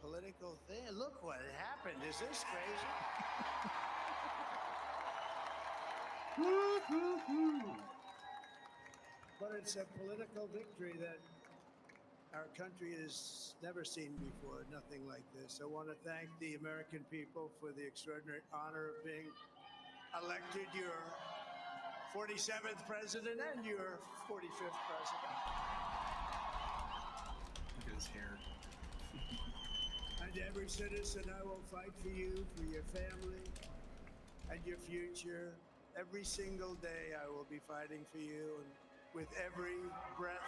political thing. Look what happened. Is this crazy? But it's a political victory that our country has never seen before, nothing like this. I want to thank the American people for the extraordinary honor of being elected your 47th president and your 45th president. Look at his hair. And every citizen, I will fight for you, for your family, and your future. Every single day, I will be fighting for you, and with every breath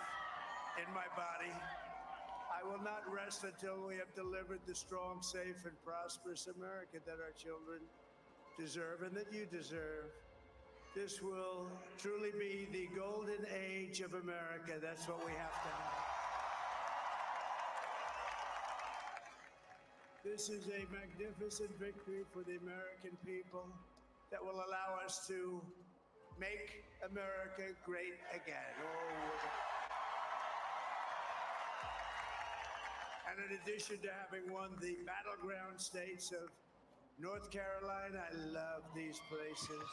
in my body, I will not rest until we have delivered the strong, safe, and prosperous America that our children deserve and that you deserve. This will truly be the golden age of America. That's what we have to have. This is a magnificent victory for the American people that will allow us to make America great again. And in addition to having won the battleground states of North Carolina, I love these places.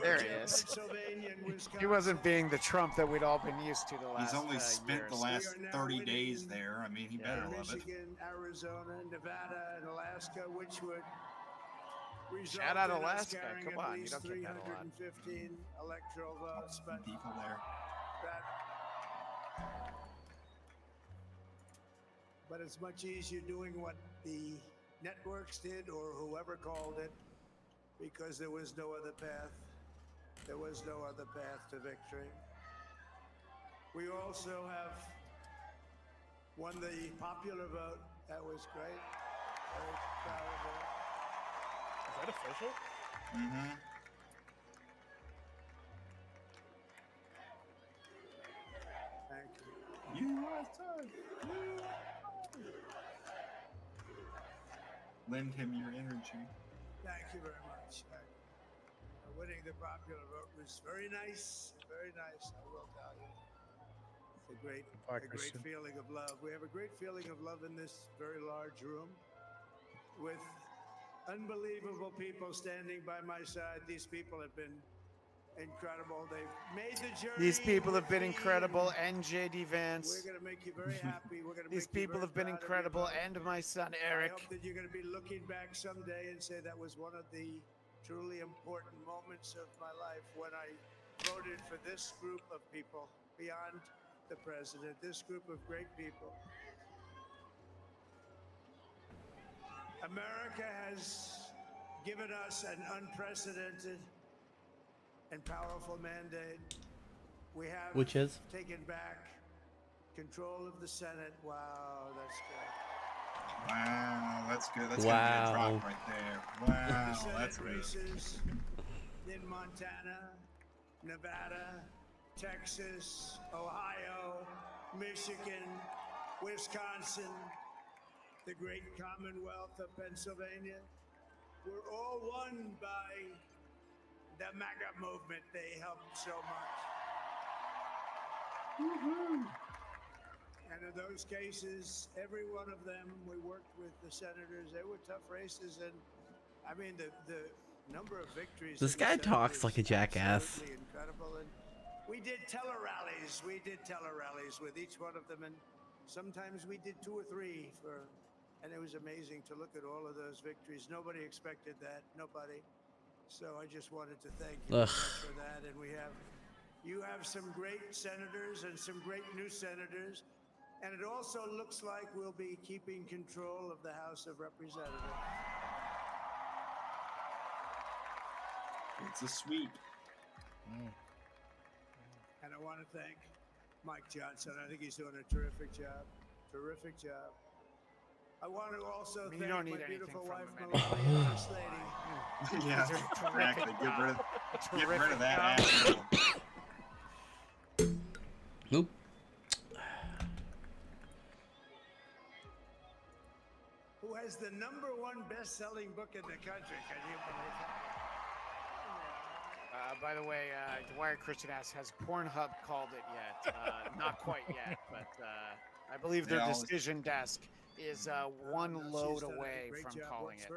There he Georgia, is. Pennsylvania, and Wisconsin. He wasn't being the Trump that we'd all been used to the last. He's only spent years. the last We are now 30 winning days there. I mean, he better love it. Michigan, Arizona, Nevada, and Alaska, which would result Shout out in us Alaska. carrying Come at on, you least don't get that a lot. 315 electoral votes. But People there. that But it's much easier doing what the networks did or whoever called it, because there was no other path. There was no other path to victory. We also have won the popular vote. That was great. Very proud of that. Is that official? Mm-hmm. Thank you. Lend him your energy. Thank you very much. Winning the popular vote was very nice. Very nice, I will tell you. It's a great feeling of love. We have a great feeling of love in this very large room with unbelievable people standing by my side. These people have been incredible. They've made the journey. These people have been incredible, and JD Vance. We're going to make you very happy. We're going to These people have been incredible, and my son Eric. I hope that you're going to be looking back someday and say that was one of the truly important moments of my life when I voted for this group of people beyond the president, this group of great people. America has given us an unprecedented and powerful mandate. We have Which is? taken back control of the Senate. Wow, that's good. Wow, that's good. That's Wow. gonna be a drop right there. Wow, The Senate that's good. races in Montana, Nevada, Texas, Ohio, Michigan, Wisconsin, the great Commonwealth of Pennsylvania, were all won by the MAGA movement. They helped so much. And in those cases, every one of them, we worked with the senators. They were tough races, and I mean the number of victories. This of the guy talks senators like a jackass. absolutely incredible. And we did tele-rallies. We did tele-rallies with each one of them, and sometimes we did 2 or 3 and it was amazing to look at all of those victories. Nobody expected that. Nobody. So I just wanted to thank you very much for that. And you have some great senators and some great new senators. And it also looks like we'll be keeping control of the House of Representatives. It's a sweep. And I want to thank Mike Johnson. I think he's doing a terrific job. Terrific job. I want to also I mean, thank you don't need my anything beautiful from wife, him Melania, First Lady. Yeah, exactly. Get rid of that job. asshole. Nope. Who has the #1 best-selling book in the country? Can you believe that? By the way, Dwyer Christian asks, has Pornhub called it yet? Not quite yet, but I believe their decision desk is one load away from calling it.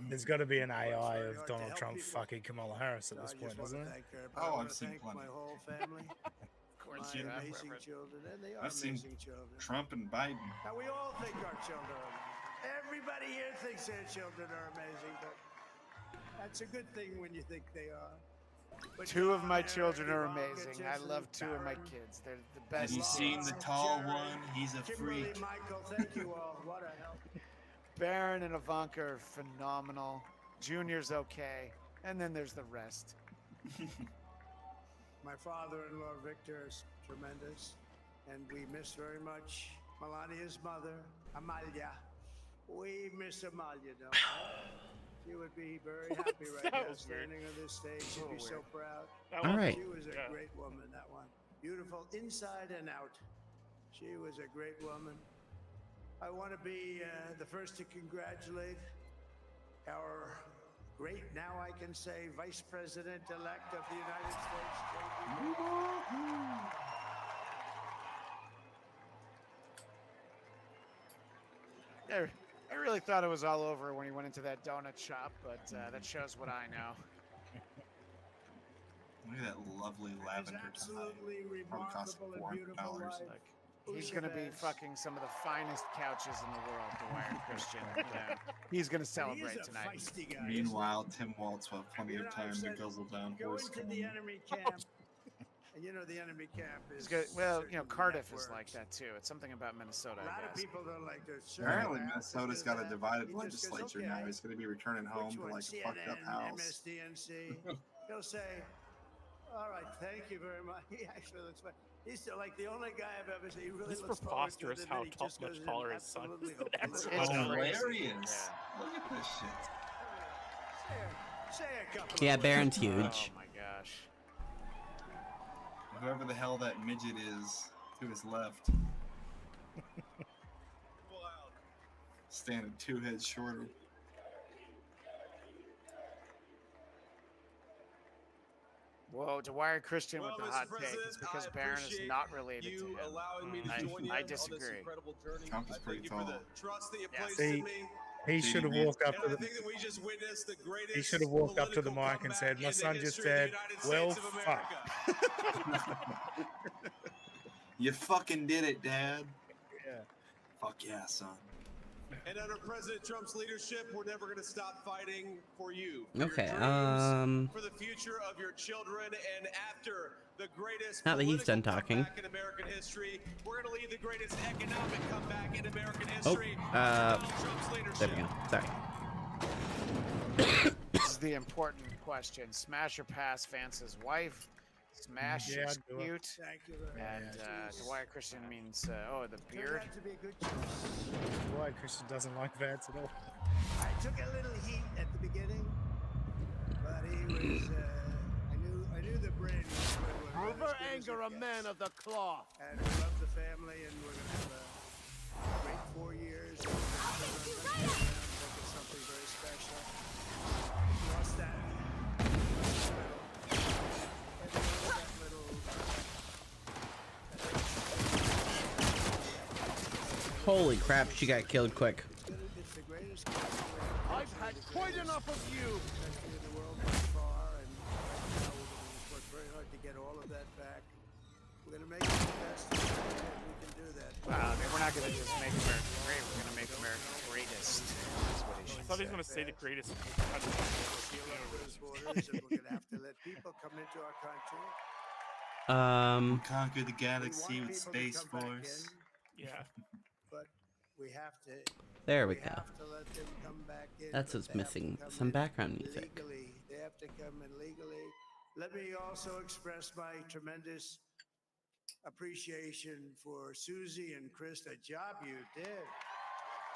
There's got to be an AI of Donald Trump fucking Kamala Harris at this point, isn't there? Oh, I've seen plenty. My whole family. course, my you have, amazing Reverend. children, and they are I've seen amazing children. Trump and Biden. Now, we all think our children are amazing. Everybody here thinks their children are amazing, but that's a good thing when you think they are. But 2 of my John, children are Ivanka, amazing. I Jensen, love 2 of my Barron, kids. They're the Have best. you seen the tall Jared, one? He's a Kimberly, freak. Michael, thank you all. What a help. Barron and Ivanka are phenomenal. Junior's okay. And then there's the rest. My father-in-law, Victor, is tremendous, and we miss very much Melania's mother, Amalia. We miss Amalia, don't we? She would be very happy right now, standing on this stage. She'd be so proud. All right. She was a great woman, that one. Beautiful inside and out. She was a great woman. I want to be the first to congratulate our great, now I can say, Vice President-elect of the United States, I really thought it was all over when he went into that donut shop, but that shows what I know. Look at that lovely lavender tie. absolutely Probably cost remarkable and beautiful $400. life. He's going to be fucking some of the finest couches in the world, Dwyer Christian. He's going to celebrate tonight. Feisty guy, Meanwhile, Tim Waltz will have plenty of time to guzzle down go horse into cum. the enemy camp, and And you know the enemy camp is. Well, you know, Cardiff is like that too. It's something about Minnesota. A lot of people don't like to. Apparently, Minnesota's got a divided legislature now. He's going to be returning home to like a fucked up house. MSDNC. He'll say, "All right, thank you very much." He actually looks fine. He's like the only guy I've ever seen. He really It's looks preposterous how much taller his son is than It's hilarious. Look at this shit. Say a couple. Yeah, Baron's huge. Oh my gosh. Whoever the hell that midget is to his left. Standing 2 heads shorter. Whoa, Dwyer Christian with the hot take. It's because Baron is not related to him. Allowing me to join you I on this disagree. incredible journey. Trump is pretty Thank you for tall. the trust that you placed See, in me. he should have walked up to And I the. think that we just witnessed the greatest He should have walked up to the political mic and said, comeback "My in the son just history of said, the United well, States of fuck." America." You fucking did it, Dad. Yeah. Fuck yeah, son. And under President Trump's leadership, we're never going to stop fighting for you. For Okay, your dreams, for the future of your children, and after the greatest Now that he's done political talking. comeback in American history, we're going to lead the greatest economic comeback in American Oh, history. under Donald Trump's there leadership. we go. Sorry. This is the important question. Smash or pass Vance's wife? Smash Yeah, is I'd do it. cute. Thank you very And much. Dwyer Christian means, oh, the Turned beard. out to be a good choice. Why Christian doesn't like Vance at all? I took a little heat at the beginning, but he was. I knew the brain was good. Over anger, a man of the cloth. And we love the family, and we're gonna have a great 4 years. We're gonna make it something very special. Lost that. Holy crap, she got killed quick. It's the greatest. I've had quite enough of you. Country in the world by far, and right now we're going to work very hard to get all of that back. We're going to make it the best we can do that. Well, I mean, we're not going to just make America great. We're going to make America greatest. That's what he I should thought he say. was going to say the greatest. Those borders, and we're going to have to let people come into our country. Conquer the galaxy with Space Force. Yeah. But we have to. There we go. Have to let them come back in. That's but what's they have to missing. come Some in background music. Legally. They have to come in legally. Let me also express my tremendous appreciation for Susie and Chris, the job you did.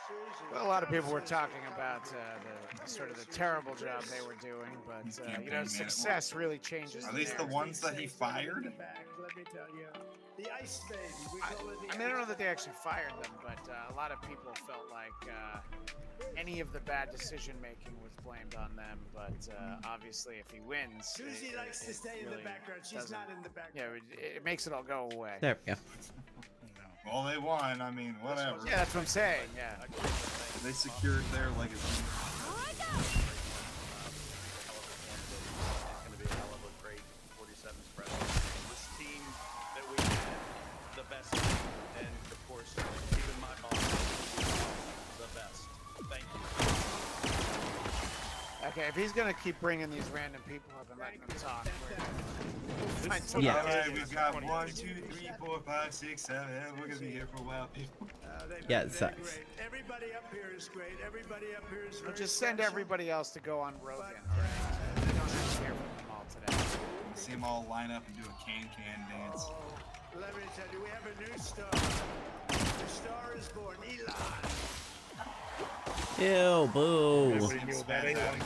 Susie, Well, a lot of people were Susie, talking about the sort of the terrible job they were doing, but you know, success really changes. Are these the ones that he fired? Back, let me tell you. The ice baby. We call it the I mean, I don't know ice that they actually fired them, but a lot of people felt like any of the bad decision making was blamed on them. But obviously, if he wins, Susie likes to stay in the background. She's not in the background. Yeah, it makes it all go away. There we go. Well, they won. I mean, whatever. Yeah, that's what I'm saying. Yeah. They secured their legacy. It's going to be a hell of a great 47th president. This team that we had, the best team, and of course, even my boss, the best. Thank you. Okay, if he's gonna keep bringing these random people up and letting them talk, Yeah. All right, we've got 1, 2, 3, 4, 5, 6, 7. We're gonna be here for a while, people. Yeah, it sucks. Everybody up here is great. Everybody up here is Well, very just send special. everybody else to go on Rogan. All right, we don't have to hear from them all today. See them all line up and do a can-can dance. Let me tell you, we have a new star. The star is born, Elon. Ew, boo. Everybody knew about Elon.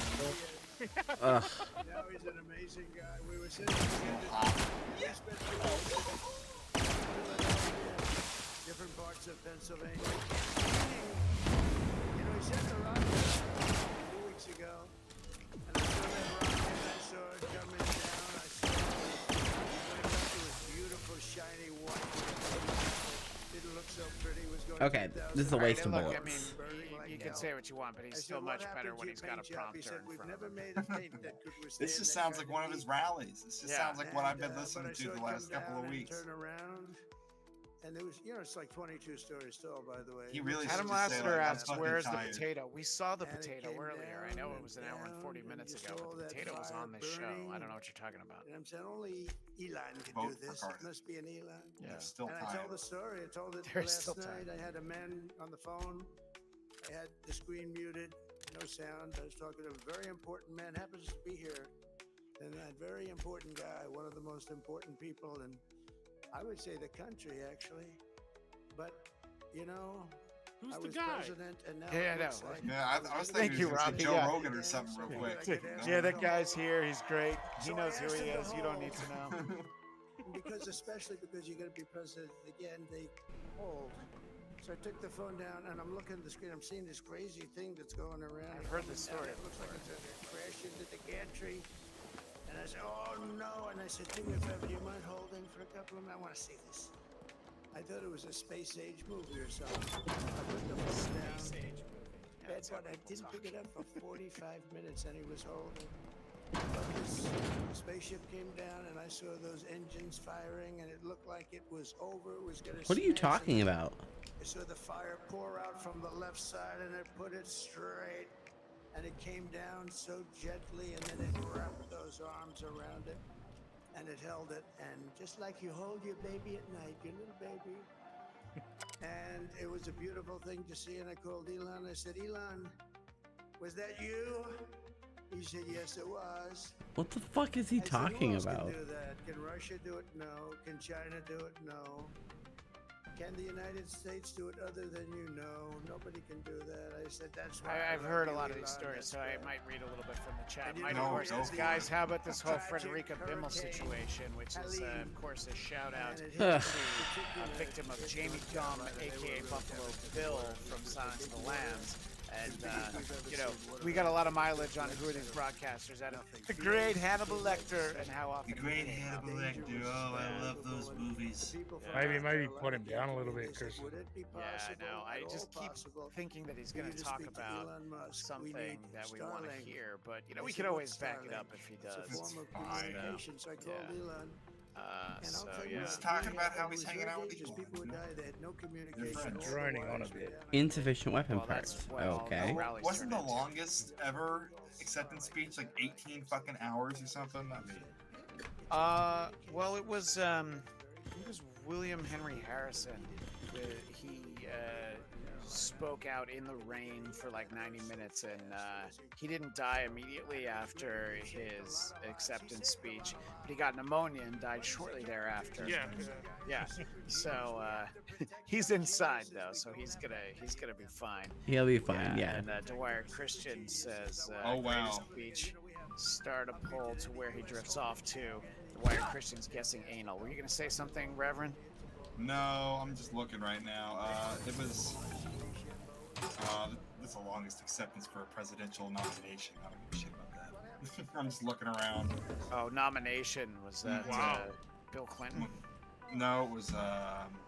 Ugh. Now he's an amazing guy. We were sitting together. We spent 2 weeks in Philadelphia, different parts of Pennsylvania. You know, he sent the rocket up 2 weeks ago, and I saw that rocket. I saw it coming down. I saw it was beautiful, shiny white. Didn't look so pretty. It was going Okay, 10,000 this is a waste of Look, bullets. I mean, you can say what you want, but he's still much better when he's got a prompter in front of him. This just sounds like one of his rallies. This just sounds like what I've been listening to the last couple of weeks. Turn around. And it was, it's like 22 stories tall, by the way. He really Adam should just say, Lassiter like, I'm asks, fucking "Where's the tired." potato?" We saw the And it potato came earlier. I know down it was an and hour and 40 down, minutes and you ago, saw but the that potato was fire on this show. I burning. don't know what you're talking about. And I'm saying only Elon could Vote do for this. Carter. It must be an Elon. Yeah. There's still And I time. told the story. I told it There's still last time. night. I had a man on the phone. I had the screen muted, no sound. I was talking to a very important man, happens to be here. And that very important guy, one of the most important people in, I would say, the country, actually. But, Who's I the was guy? president, and now Yeah, it I looks know. like Yeah, I was Thank thinking you, he was gonna Robbie, say Joe yeah. Rogan or something real quick. Yeah, that guy's here. He's great. He So knows I who asked he him is. to You don't hold. need to know. especially because you're going to be president again, they hold. So I took the phone down and I'm looking at the screen. I'm seeing this crazy thing that's going around. I've heard this story. It looks like it's going to crash into the gantry. And I said, "Oh no!" And I said, "Do me a favor, do you mind holding for a couple of minutes? I want to see this." I thought it was a space age movie or something. I put the phone down. But I didn't pick it up for 45 minutes, and he was holding. But this spaceship came down, and I saw those engines firing, and it looked like it was over. It was going to. What are you talking about? I saw the fire pour out from the left side, and it put it straight, and it came down so gently, and then it wrapped those arms around it, and it held it, and just like you hold your baby at night, your little baby. And it was a beautiful thing to see, and I called Elon. I said, "Elon, was that you?" He said, "Yes, it was." What the fuck is he I said, talking "Who else about? Can do that? Can Russia do it? No. Can China do it? No. Can the United States do it other than you? No. Nobody can do that." I said, "That's why." I've love heard a you, lot of these Elon. stories, That's so I why." might read a little bit from the chat. And you Mike, know, of course, go says, for it. guys, how about this whole Tragic Frederica Bimmel hurricane, situation, which is, of course, a shout out And it to hit a this particular victim of area Jamie of Gum, Carolina. They aka were Buffalo really Bill from Silence of the Lambs. And, we got a lot of mileage on who are these broadcasters out of the great Hannibal Lecter and how often. The great Hannibal Lecter. Oh, I love those movies. Maybe put him down a little bit, Chris. Yeah, I know. I just keep thinking that he's going to talk about something that we want to hear, but we can always back it up if he does. It's a form of communication. So I called Elon. He's talking about how he's hanging out with people. People would die. They had no communication. Droning on a bit. Insufficient weapon parts. Okay. Wasn't the longest ever acceptance speech like 18 fucking hours or something? I mean, Well, it was William Henry Harrison. He spoke out in the rain for like 90 minutes, and he didn't die immediately after his acceptance speech, but he got pneumonia and died shortly thereafter. Yeah. So he's inside though, so he's gonna be fine. He'll be fine. Yeah. And Dwyer Christian says, Oh, wow. Speech, start a poll to where he drifts off to. Dwyer Christian's guessing anal. Were you gonna say something, Reverend? no, I'm just looking right now. It was. This is the longest acceptance for a presidential nomination. I don't give a shit about that. I'm just looking around. Oh, nomination was that Bill Clinton? No, it was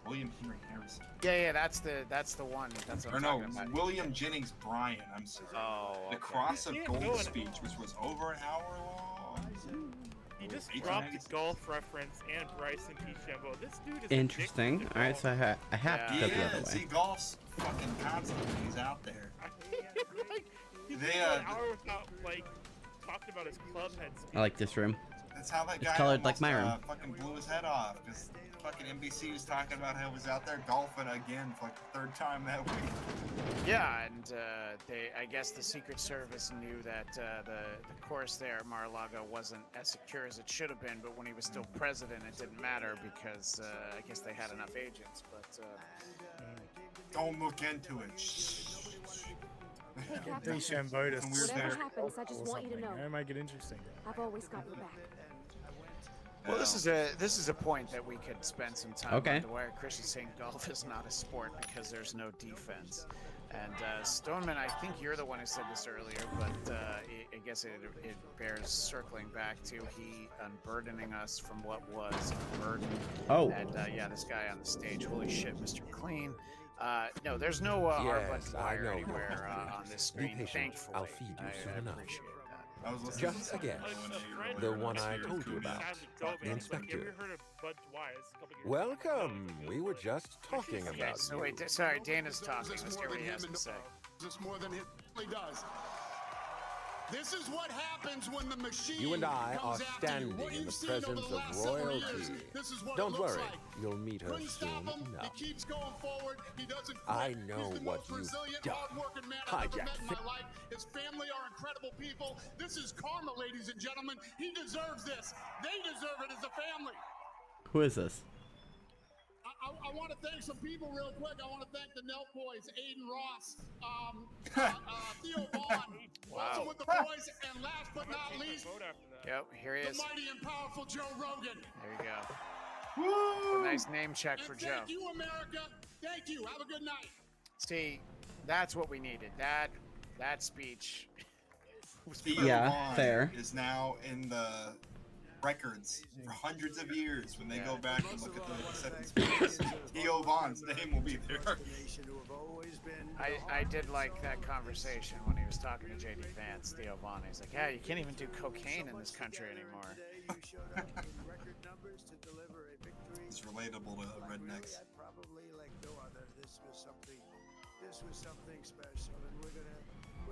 William Henry Harrison. Yeah, that's the one. That's what I'm talking about. William Jennings Bryan. I'm sorry. Oh, The Cross of Gold speech, which was over an hour long. He just dropped the golf reference and Bryson DeChambeau. This dude is Interesting. addicted to All right, so I have to go the other See, way. golf's fucking constant. He's out there. He's They, an hour without talking about his club head speech. I like this room. That's how that It's guy colored like almost, my room. fucking blew his head off because fucking NBC was talking about how he was out there golfing again for like the third time that week. Yeah, and I guess the Secret Service knew that the course there at Mar-a-Lago wasn't as secure as it should have been, but when he was still president, it didn't matter because I guess they had enough agents. But don't look into it. DeChambeau to Whatever happens, I just want you to know. Yeah, make it interesting. I've always got your back. well, this is a point that we could spend some time on. Dwyer Christian saying golf is not a sport because there's no defense. And Stoneman, I think you're the one who said this earlier, but I guess it bears circling back to he unburdening us from what was a burden. Oh. And this guy on the stage, holy shit, Mr. Clean. No, there's no R button wire anywhere on this screen, thankfully. I'll feed you soon enough. Appreciate that. I was listening Just to again, something the one I told you about, the inspector. Welcome. We were just talking Okay, about so you. wait, sorry, Dana's talking. Let's hear what he has to say. This more than it really does. This is what happens when the machine You and I are comes after standing you. What in the you've seen over presence the of last several royalty. years, this is what Don't it looks worry, like. you'll meet her Couldn't soon stop him. enough. He keeps going forward. He doesn't quit. I know He's the what most you've resilient, done. hard-working man I've ever met Hijacked in my life. His family are incredible people. This is karma, ladies and gentlemen. He deserves this. They deserve it as a family. Who is this? I want to thank some people real quick. I want to thank the Nelk boys, Aiden Ross, Theo Vaughn, also with the boys, and last but not least, Yep, here he the is. mighty and powerful Joe Rogan. There you go. A nice name check for Joe. Thank you, America. Thank you. Have a good night. See, that's what we needed. That speech. Theo Vaughn fair. is now in the records for hundreds of years. When they go back and look at the acceptance speeches, Theo Vaughn's name will be there. I did like that conversation when he was talking to JD Vance, Theo Vaughn. He's like, yeah, you can't even do cocaine in this country anymore. It's relatable to rednecks. Probably like no other. This was something special, and we're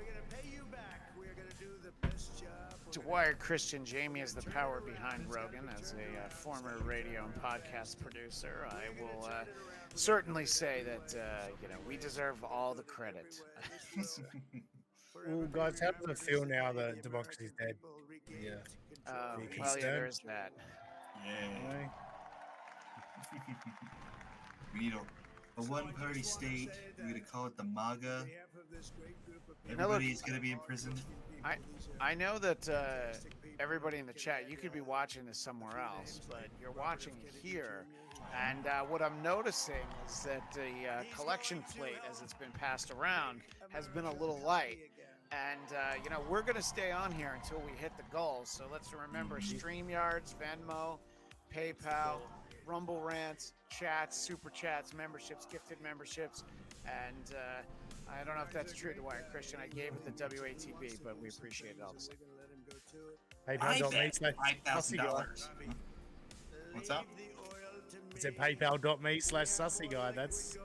gonna pay you back. We're gonna do the best job. Dwyer Christian Jamie is the power behind Rogan. As a former radio and podcast producer, I will certainly say that we deserve all the credit. Well, guys, how does it feel now that democracy's dead? Yeah. Well, yeah, there is that. Yeah. We need a one-party state. We're gonna call it the MAGA. Everybody's gonna be in prison. I know that everybody in the chat, you could be watching this somewhere else, but you're watching it here. And what I'm noticing is that the collection plate, as it's been passed around, has been a little light. And, we're going to stay on here until we hit the goals. So let's remember StreamYards, Venmo, PayPal, Rumble Rants, chats, super chats, memberships, gifted memberships. And I don't know if that's true to Wire Christian. I gave it the WATB, but we appreciate it all the same. $5,000. What's up? It's at paypal.me/sussyguy. That's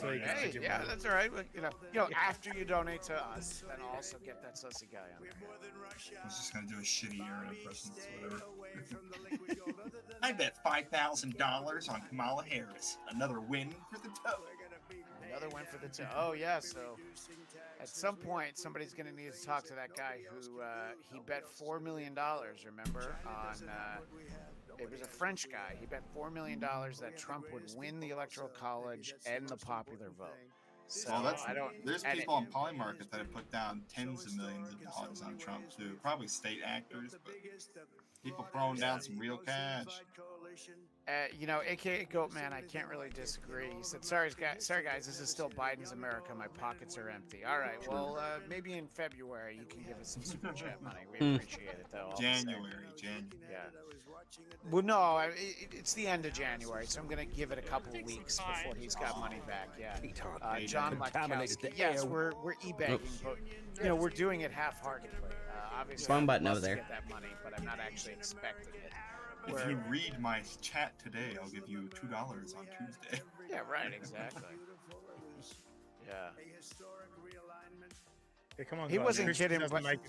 where you can get yeah, money. that's all right. But, after you donate to us, then also get that sussy guy on there. I was just gonna do a shitty Aaron impression, so whatever. I bet $5,000 on Kamala Harris. Another win for the toe. Another win for the toe. Oh yeah, so at some point somebody's gonna need to talk to that guy who he bet $4 million. Remember on. It was a French guy. He bet $4 million that Trump would win the Electoral College and the popular vote. So there's people on Polymarket that have put down tens of millions of dollars on Trump too. Probably state actors, but people throwing down some real cash. AKA Goatman, I can't really disagree. He said, sorry guys, this is still Biden's America. My pockets are empty. All right, well, maybe in February you can give us some super chat money. We appreciate it, though. January. Yeah. Well, no, it's the end of January, so I'm going to give it a couple of weeks before he's got money back. Yeah. John Latkowski. Yes, we're e-banking, but, we're doing it half-heartedly. Obviously, Wrong button I'd over love to there. get that money, but I'm not actually expecting it. If you read my chat today, I'll give you $2 on Tuesday. Yeah, right, exactly. Yeah. Yeah, come on, He guys. wasn't Christian kidding, doesn't but make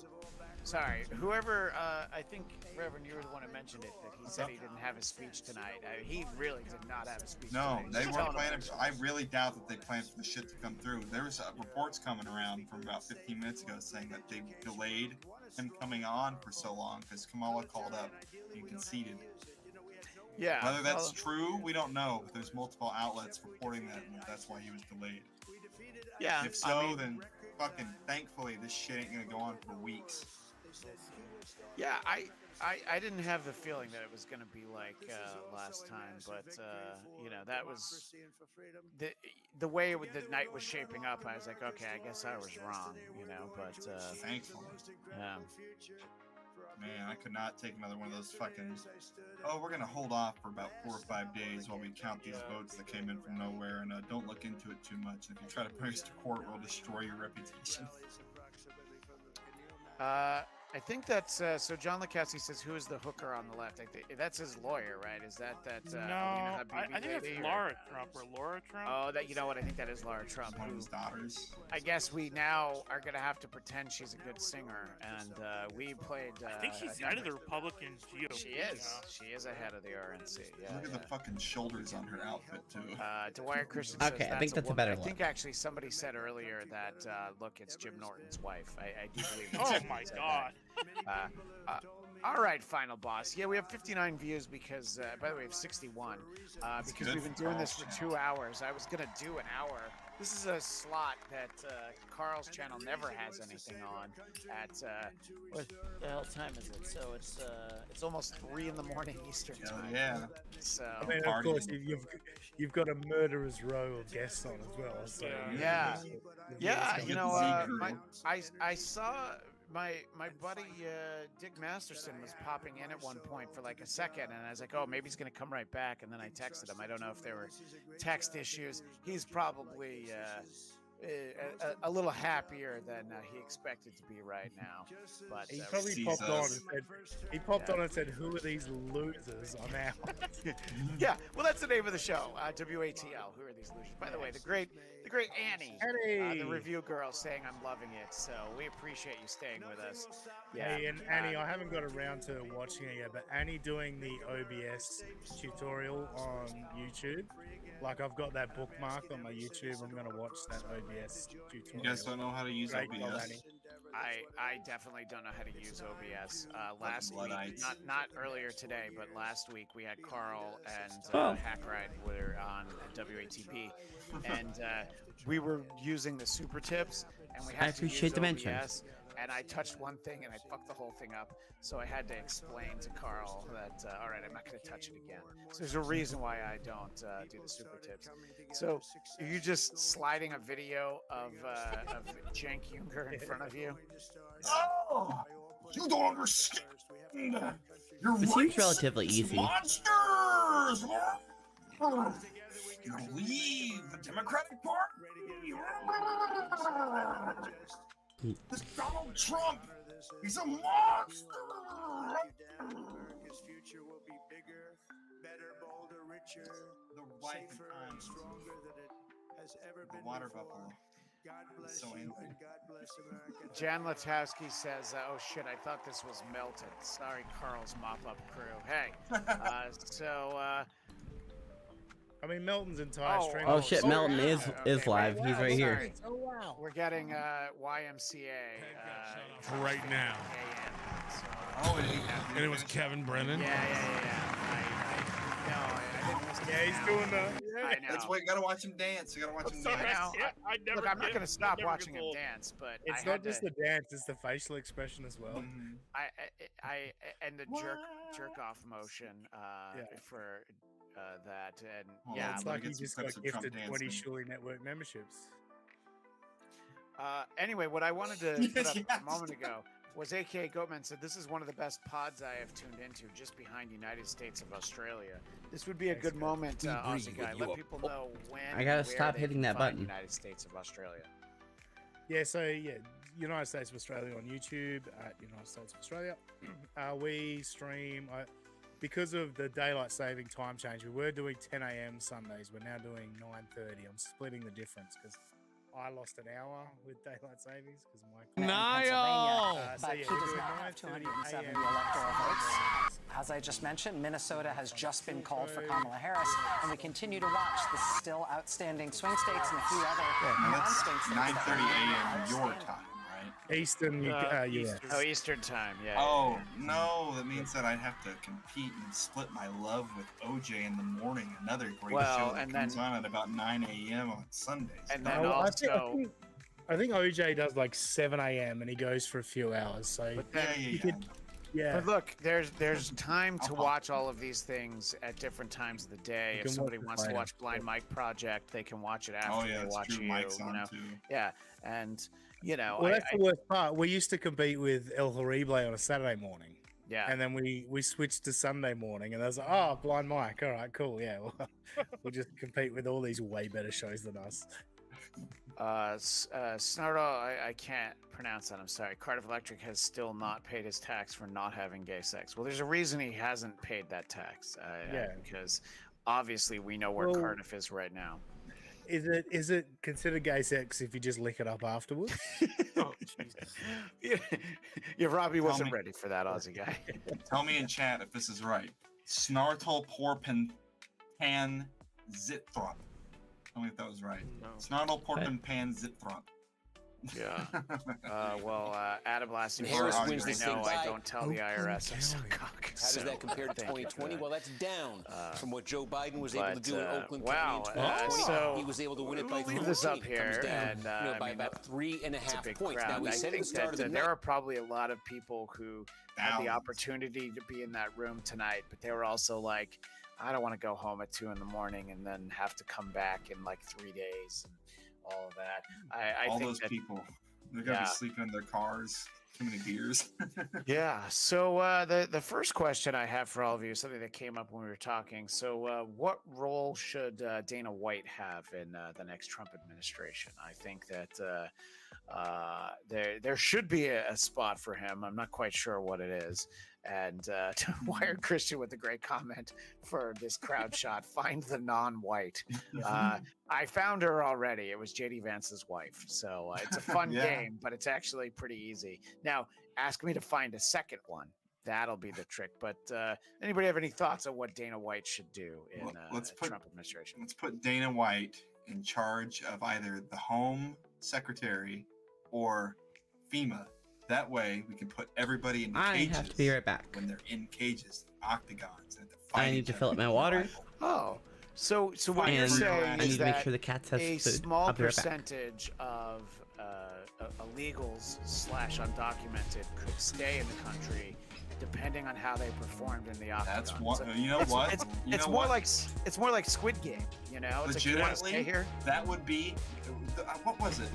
sorry, whoever, I think, Reverend, you were the one who mentioned it, that he said he didn't have a speech tonight. He really did not have a speech No, tonight. they Just weren't tell him. planning. I really doubt that they planned for the shit to come through. There was reports coming around from about 15 minutes ago saying that they delayed him coming on for so long because Kamala called up and conceded. Yeah. Whether that's true, we don't know. But there's multiple outlets reporting that, and that's why he was delayed. Yeah. If so, then fucking thankfully this shit ain't gonna go on for weeks. Yeah, I didn't have the feeling that it was going to be like last time, but that was the way the night was shaping up. I was like, okay, I guess I was wrong, but thankfully, yeah. Man, I could not take another one of those fucking. Oh, we're gonna hold off for about 4 or 5 days while we count these votes that came in from nowhere, and don't look into it too much. If you try to bring us to court, we'll destroy your reputation. I think that's so. John Lascassi says, "Who is the hooker on the left?" I think that's his lawyer, right? Is that No, Alina Habibi I think lady, that's Laura Trump or Laura Trump. Oh, that you know what? I think that is Laura Trump. One of his daughters. I guess we now are gonna have to pretend she's a good singer, and we played. I think she's out of the Republican GOP. She is. She is ahead of the RNC. Yeah. Look at the fucking shoulders on her outfit too. Dwyer Christian Okay, says I think that's a woman. better I look. think actually somebody said earlier that look, it's Jim Norton's wife. I do believe. Oh somebody my said God. that. All right, final boss. Yeah, we have 59 views because, by the way, we have 61 because good we've been for doing this Carl's for 2 hours. I was gonna do an hour. This is a slot that Carl's channel never has anything on. At what the hell time is it? So it's almost 3 in the morning Eastern time. Yeah. So I mean, of course, you've got a murderer's row of guests on as well. So yeah. You know, Secret. I saw my buddy Dick Masterson was popping in at one point for like a second, and I was like, oh, maybe he's gonna come right back. And then I texted him. I don't know if there were text issues. He's probably a little happier than he expected to be right now. But he probably popped on and said, on and said, "Who are these losers? I'm out." Yeah, well, that's the name of the show, WATL. Who are these losers? By the way, the great Annie, the review girl, saying I'm loving it. So we appreciate you staying with us. Yeah, Hey, and Annie, I haven't got around to watching it yet, but Annie doing the OBS tutorial on YouTube. Like, I've got that bookmarked on my YouTube. I'm gonna watch that OBS tutorial. You guys don't know how to use Great job, OBS? Annie. I definitely don't know how to use OBS. Last week, not earlier today, but last week we had Carl and Hackride were on WATP, and we were using the super tips, and we had I to appreciate use the mention. OBS, and I touched one thing and I fucked the whole thing up, so I had to explain to Carl that all right, I'm not going to touch it again. So there's a reason why I don't do the super tips. So are you just sliding a video of Cenk Uygur in front of you? Oh, you don't understand. You're It seems relatively easy. monsters. You leave the Democratic Party. This Donald Trump, he's a monster. His future will be bigger, better, bolder, richer, The wife and safer, and times. stronger than it has ever The been water before. buffalo. God bless so you angry. and God bless America. Jan Latowski says, "Oh shit, I thought this was melted. Sorry, Carl's mop-up crew. Hey, I mean, Melton's entire stream. Oh shit, Melton is live. He's right here. Sorry. Oh wow. We're getting YMCA right now. Oh, and it was Kevin Brennan. Yeah. Yeah, he's doing the. I know. That's why you gotta watch him dance. You gotta watch him dance. Look, I'm not gonna stop watching him dance, but It's I not had just to, the dance; it's the facial expression as well. I and the jerk off motion for that, and yeah, It's like he just got gifted 20 Shuli Network memberships. Anyway, what I wanted to put up a moment ago was AKA Goatman said, "This is one of the best pods I have tuned into, just behind United States of Australia. This would be a good moment, Aussie guy. Let people know when. I gotta and where stop they hitting can that find button. United States of Australia. Yeah, so United States of Australia on YouTube at United States of Australia. We stream because of the daylight saving time change. We were doing 10 a.m. Sundays. We're now doing 9:30. I'm splitting the difference because I lost an hour with daylight savings because my Niall! But he does not have 270 electoral votes. As I just mentioned, Minnesota has just been called for Kamala Harris, and we continue to watch the still outstanding swing states and a few other non-swing states. 9:30 a.m. your time, right? Eastern, yeah. Oh, Eastern time, yeah. Oh no, that means that I'd have to compete and split my love with OJ in the morning. Another great show that comes on at about 9 a.m. on Sundays. And then I think OJ does like 7 a.m. and he goes for a few hours. So yeah. But look, there's time to watch all of these things at different times of the day. You If can somebody watch it wants to later. watch Blind Mike Project, they can watch it after Oh, yeah, they that's watch true. you. Mike's you on, know, too. yeah, and you know, Well, that's the worst part. We used to compete with El Horrible on a Saturday morning. Yeah. And then we switched to Sunday morning, and I was like, oh, Blind Mike. All right, cool. Yeah, we'll just compete with all these way better shows than us. Snardo, I can't pronounce that. I'm sorry. Cardiff Electric has still not paid his tax for not having gay sex. Well, there's a reason he hasn't paid that tax. Because obviously we know where Cardiff is right now. Is it considered gay sex if you just lick it up afterwards? Oh, Jesus. Yeah, Robbie wasn't ready for that, Aussie guy. Tell me in chat if this is right. Snartle Porpen Pan Zithrop. Tell me if that was right. No. Snartle Porpen Pan Zithrop. Yeah. Adam Lassie, Harris wins the no, I state. don't tell the IRS. I'm so cock. How does that compare to 2020? Well, that's down from what Joe Biden was able to do in Oakland wow, County in 2020. so He was able to win it by 14. leave this up here, Comes down, and by I mean, about 3.5 big points. crowd. Now, we I said at the think start of that the there night, are probably a lot of people who had the opportunity to be in that room tonight, but they were also like, I don't want to go home at 2 a.m. and then have to come back in like 3 days and all of that. I all think those that, people, they're gonna be sleeping in their cars. Too many beers. Yeah. So the first question I have for all of you is something that came up when we were talking. So what role should Dana White have in the next Trump administration? I think that there should be a spot for him. I'm not quite sure what it is. And Wired Christian with a great comment for this crowd shot. Find the non-white. I found her already. It was JD Vance's wife. So it's a fun game, but it's actually pretty easy. Now, ask me to find a second one. That'll be the trick. But anybody have any thoughts on what Dana White should do in Trump administration? Let's put Dana White in charge of either the Home Secretary or FEMA. That way, we can put everybody in I cages. have to be right back. When they're in cages, octagons, and I need to fill up my water. Oh, so what And you're saying I is need to make that sure the cats have a food. small I'll be right back. percentage of illegals / undocumented could stay in the country, depending on how they performed in the octagon. That's what. So You know what? It's more like Squid Game. You know, it's like, you want to stay here. That would be. What was it?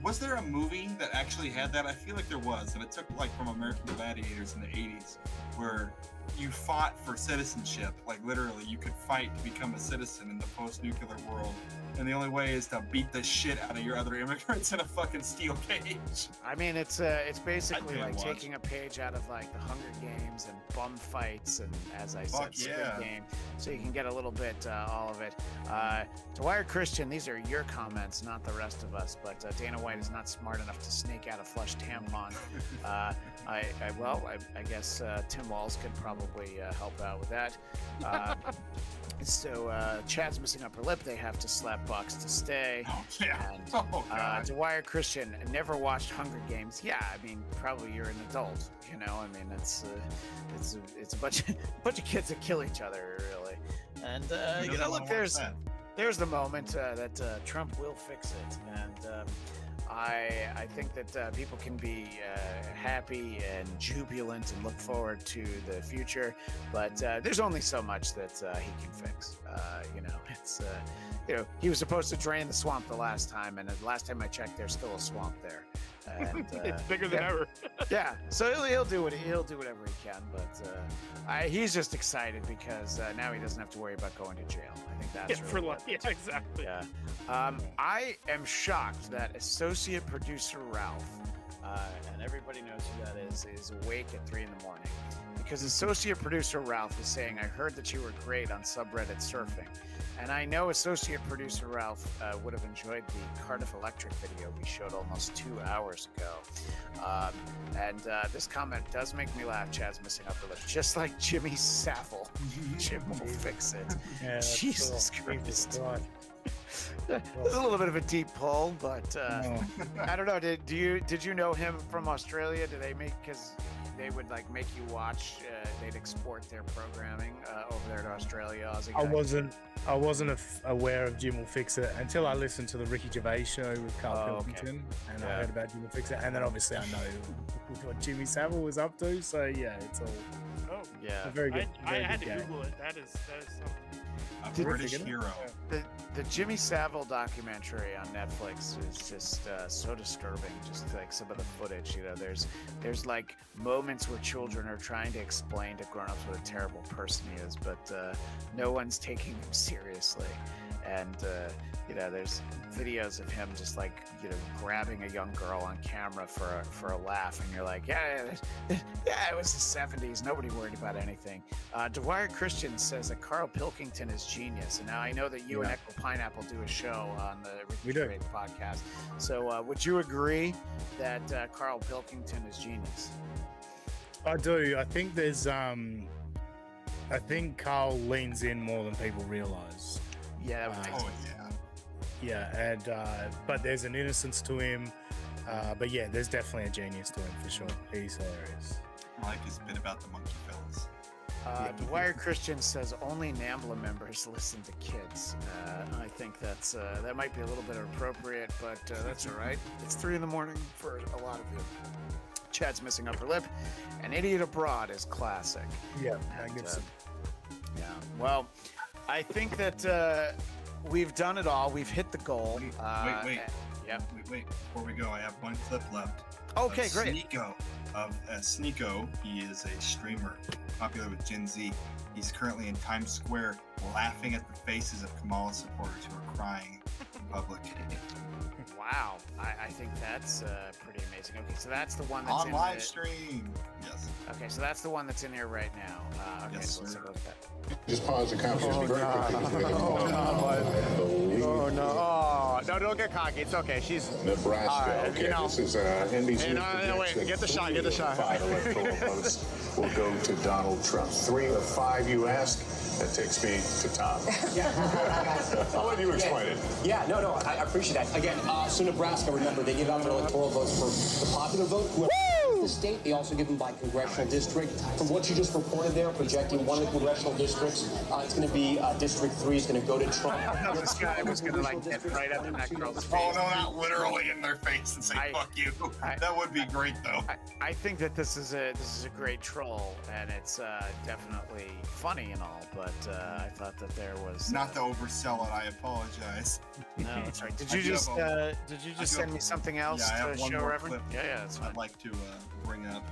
Was there a movie that actually had that? I feel like there was, and it took like from American Gladiators in the '80s, where you fought for citizenship. Like literally, you could fight to become a citizen in the post-nuclear world, and the only way is to beat the shit out of your other immigrants in a fucking steel cage. I mean, it's basically like taking a page out of like the Hunger Games and bum fights, and as I said, Squid Game, so you can get a little bit all of it. To Wired Christian, these are your comments, not the rest of us. But Dana White is not smart enough to snake out a flush tampon. I guess Tim Walz could probably help out with that. So Chad's missing upper lip. They have to slap Bucks to stay. Oh, yeah. And to Wired Christian, never watched Hunger Games. Yeah, I mean, probably you're an adult. You know, I mean, it's a bunch of kids that kill each other, really. And you know, look, there's the moment that Trump will fix it, and I think that people can be happy and jubilant and look forward to the future, but there's only so much that he can fix. You know, it's he was supposed to drain the swamp the last time, and the last time I checked, there's still a swamp there. And, it's bigger than ever. Yeah, so he'll do whatever he can, but he's just excited because now he doesn't have to worry about going to jail. I think that's really for life. Yeah, exactly. Yeah. I am shocked that associate producer Ralph, and everybody knows who that is awake at 3 a.m. because associate producer Ralph is saying, "I heard that you were great on subreddit surfing." And I know associate producer Ralph would have enjoyed the Cardiff Electric video we showed almost 2 hours ago. And this comment does make me laugh. Chad's missing upper lip, just like Jimmy Savile. Jim will fix it. Yeah, Jesus Christ. This is a little bit of a deep pull, but I don't know. Did you know him from Australia? Did they because they would like make you watch? They'd export their programming over there to Australia. I wasn't aware of Jim Will Fix It until I listened to the Ricky Gervais show with Carl Pilkington, and I heard about Jim Will Fix It, and then obviously I know what Jimmy Savile was up to. So yeah, it's all. Oh yeah, a very good. I had to game. Google it. That is something. A British hero. The Jimmy Savile documentary on Netflix is just so disturbing. Just like some of the footage, you know, there's like moments where children are trying to explain to grown-ups what a terrible person he is, but no one's taking him seriously. and there's videos of him just like grabbing a young girl on camera for a laugh, and you're like, yeah, it was the 70s. Nobody worried about anything. Dwyer Christian says that Carl Pilkington is genius, and now I know that you and Echo Pineapple do a show on the Ricky Gervais podcast. So would you agree that Carl Pilkington is genius? I do. I think there's I think Carl leans in more than people realize. Yeah, that would yeah, and but there's an innocence to him. But yeah, there's definitely a genius to him for sure. He's hilarious. I like his bit about the monkey fellas. Dwyer Christian says only NAMBLA members listen to kids. I think that might be a little bit inappropriate, but that's all right. It's 3 a.m. for a lot of you. Chad's missing upper lip. An Idiot Abroad is classic. Yeah, magnificent. Yeah. Well, I think that we've done it all. We've hit the goal. Wait. Yep. Wait. Before we go, I have one clip left. Okay, great. Sneeko. He is a streamer, popular with Gen Z. He's currently in Times Square, laughing at the faces of Kamala supporters who are crying in public. Wow, I think that's pretty amazing. Okay, so that's the one that's on live stream. Yes. Okay, so that's the one that's in here right now. Okay, yes, so let's sir. look at that. Just pause the conference very quickly. Oh no! No, don't get cocky. It's okay. She's Nebraska. Okay, this is NBC. No, wait. Get the shot. Get the shot. 5 electoral votes will go to Donald Trump. 3 of 5, you ask. That takes me to Tom. I'll let you explain it. Yeah, no, I appreciate that. Again, so Nebraska, remember, they give out their electoral votes for the popular vote. The state, they also give them by congressional district. From what you just reported there, projecting one of the congressional districts, it's going to be District 3 is going to go to Trump. This guy was going to like get right up in that girl's face. Oh no, not literally in their face and say "fuck you." That would be great, though. I think that this is a great troll, and it's definitely funny and all. But I thought that there was not to oversell it. I apologize. No, that's right. Did you just send me something else I have to one show more everyone? clip Yeah, that's fine. I'd like to bring up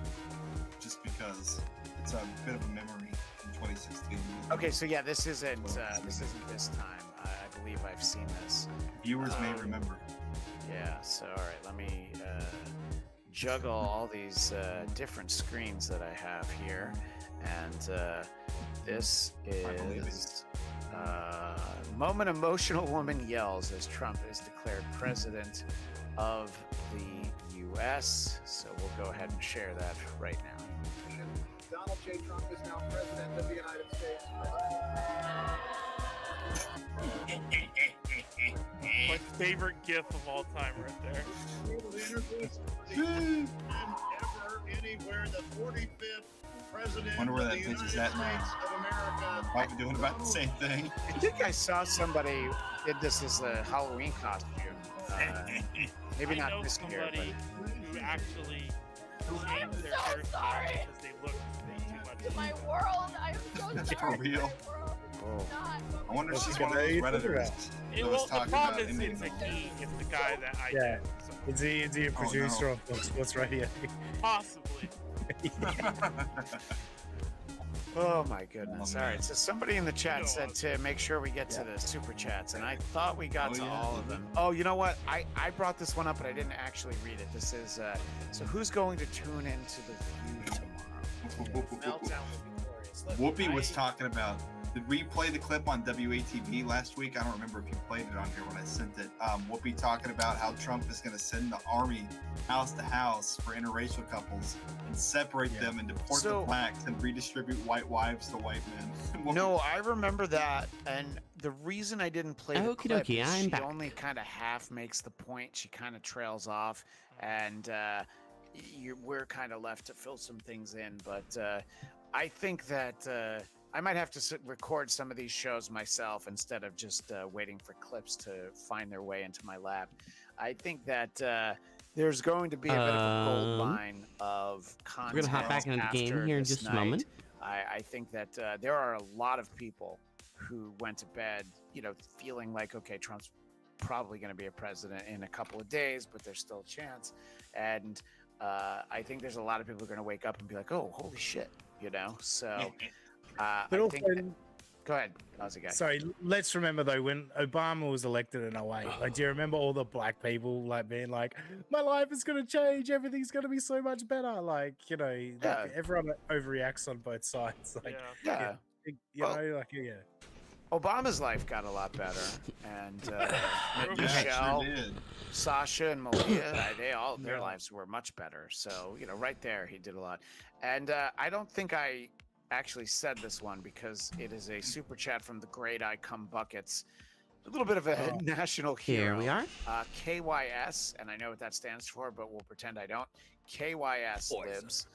just because it's a bit of a memory from 2016. Okay, so yeah, this isn't this time. I believe I've seen this. Viewers may remember. Yeah. So all right, let me juggle all these different screens that I have here, and this is moment emotional woman yells as Trump is declared president of the U.S. So we'll go ahead and share that right now. Donald J. Trump is now president of the United States. My favorite GIF of all time, right there. And ever anywhere the 45th president Wonder where of that the bitch is United at now. States of America. Probably doing about the same thing. I think I saw somebody did this as a Halloween costume. Maybe not this year, but somebody who actually changed their hairstyle because they looked too much. My world, I'm so sorry. For real. Oh. I wonder if she's Okay, one of those you Redditors It, that was well, the talking problem about is Indian it's the guy that I Yeah. did, so Is he a producer of Fox Sports Radio? possibly. Oh my goodness. All right, so somebody in the chat said to make sure we get to the super chats, and I thought we got to all of them. Oh, you know what? I brought this one up, but I didn't actually read it. This is, so who's going to tune into The View tomorrow? Meltdown will be glorious. Look, Whoopi was talking about. Did we play the clip on WATV last week? I don't remember if you played it on here when I sent it. Whoopi talking about how Trump is going to send the army house to house for interracial couples and separate them and deport the blacks and redistribute white wives to white men. No, I remember that, and the reason I didn't play the Okie clip dokie, is I'm she back. only kind of half makes the point. She kind of trails off, and we're kind of left to fill some things in. But I think that I might have to record some of these shows myself instead of just waiting for clips to find their way into my lab. I think that there's going to be a bit of a gold mine of content. We're gonna hop back into the game here in just a moment. I think that there are a lot of people who went to bed, feeling like, okay, Trump's probably going to be a president in a couple of days, but there's still a chance. And I think there's a lot of people who are going to wake up and be like, oh, holy shit, So But I also, think Go ahead. How's it going? Sorry, let's remember though, when Obama was elected in 08, like, do you remember all the black people like being like, my life is gonna change, everything's gonna be so much better? Like, you know, like, everyone overreacts on both sides. Like, Obama's life got a lot better, and Michelle, Sasha, and Malia, their lives were much better. So, you know, right there, he did a lot. And I don't think I actually said this one because it is a super chat from the great Icum Buckets. A little bit of a national hero. Here we are. KYS, and I know what that stands for, but we'll pretend I don't. KYS libs.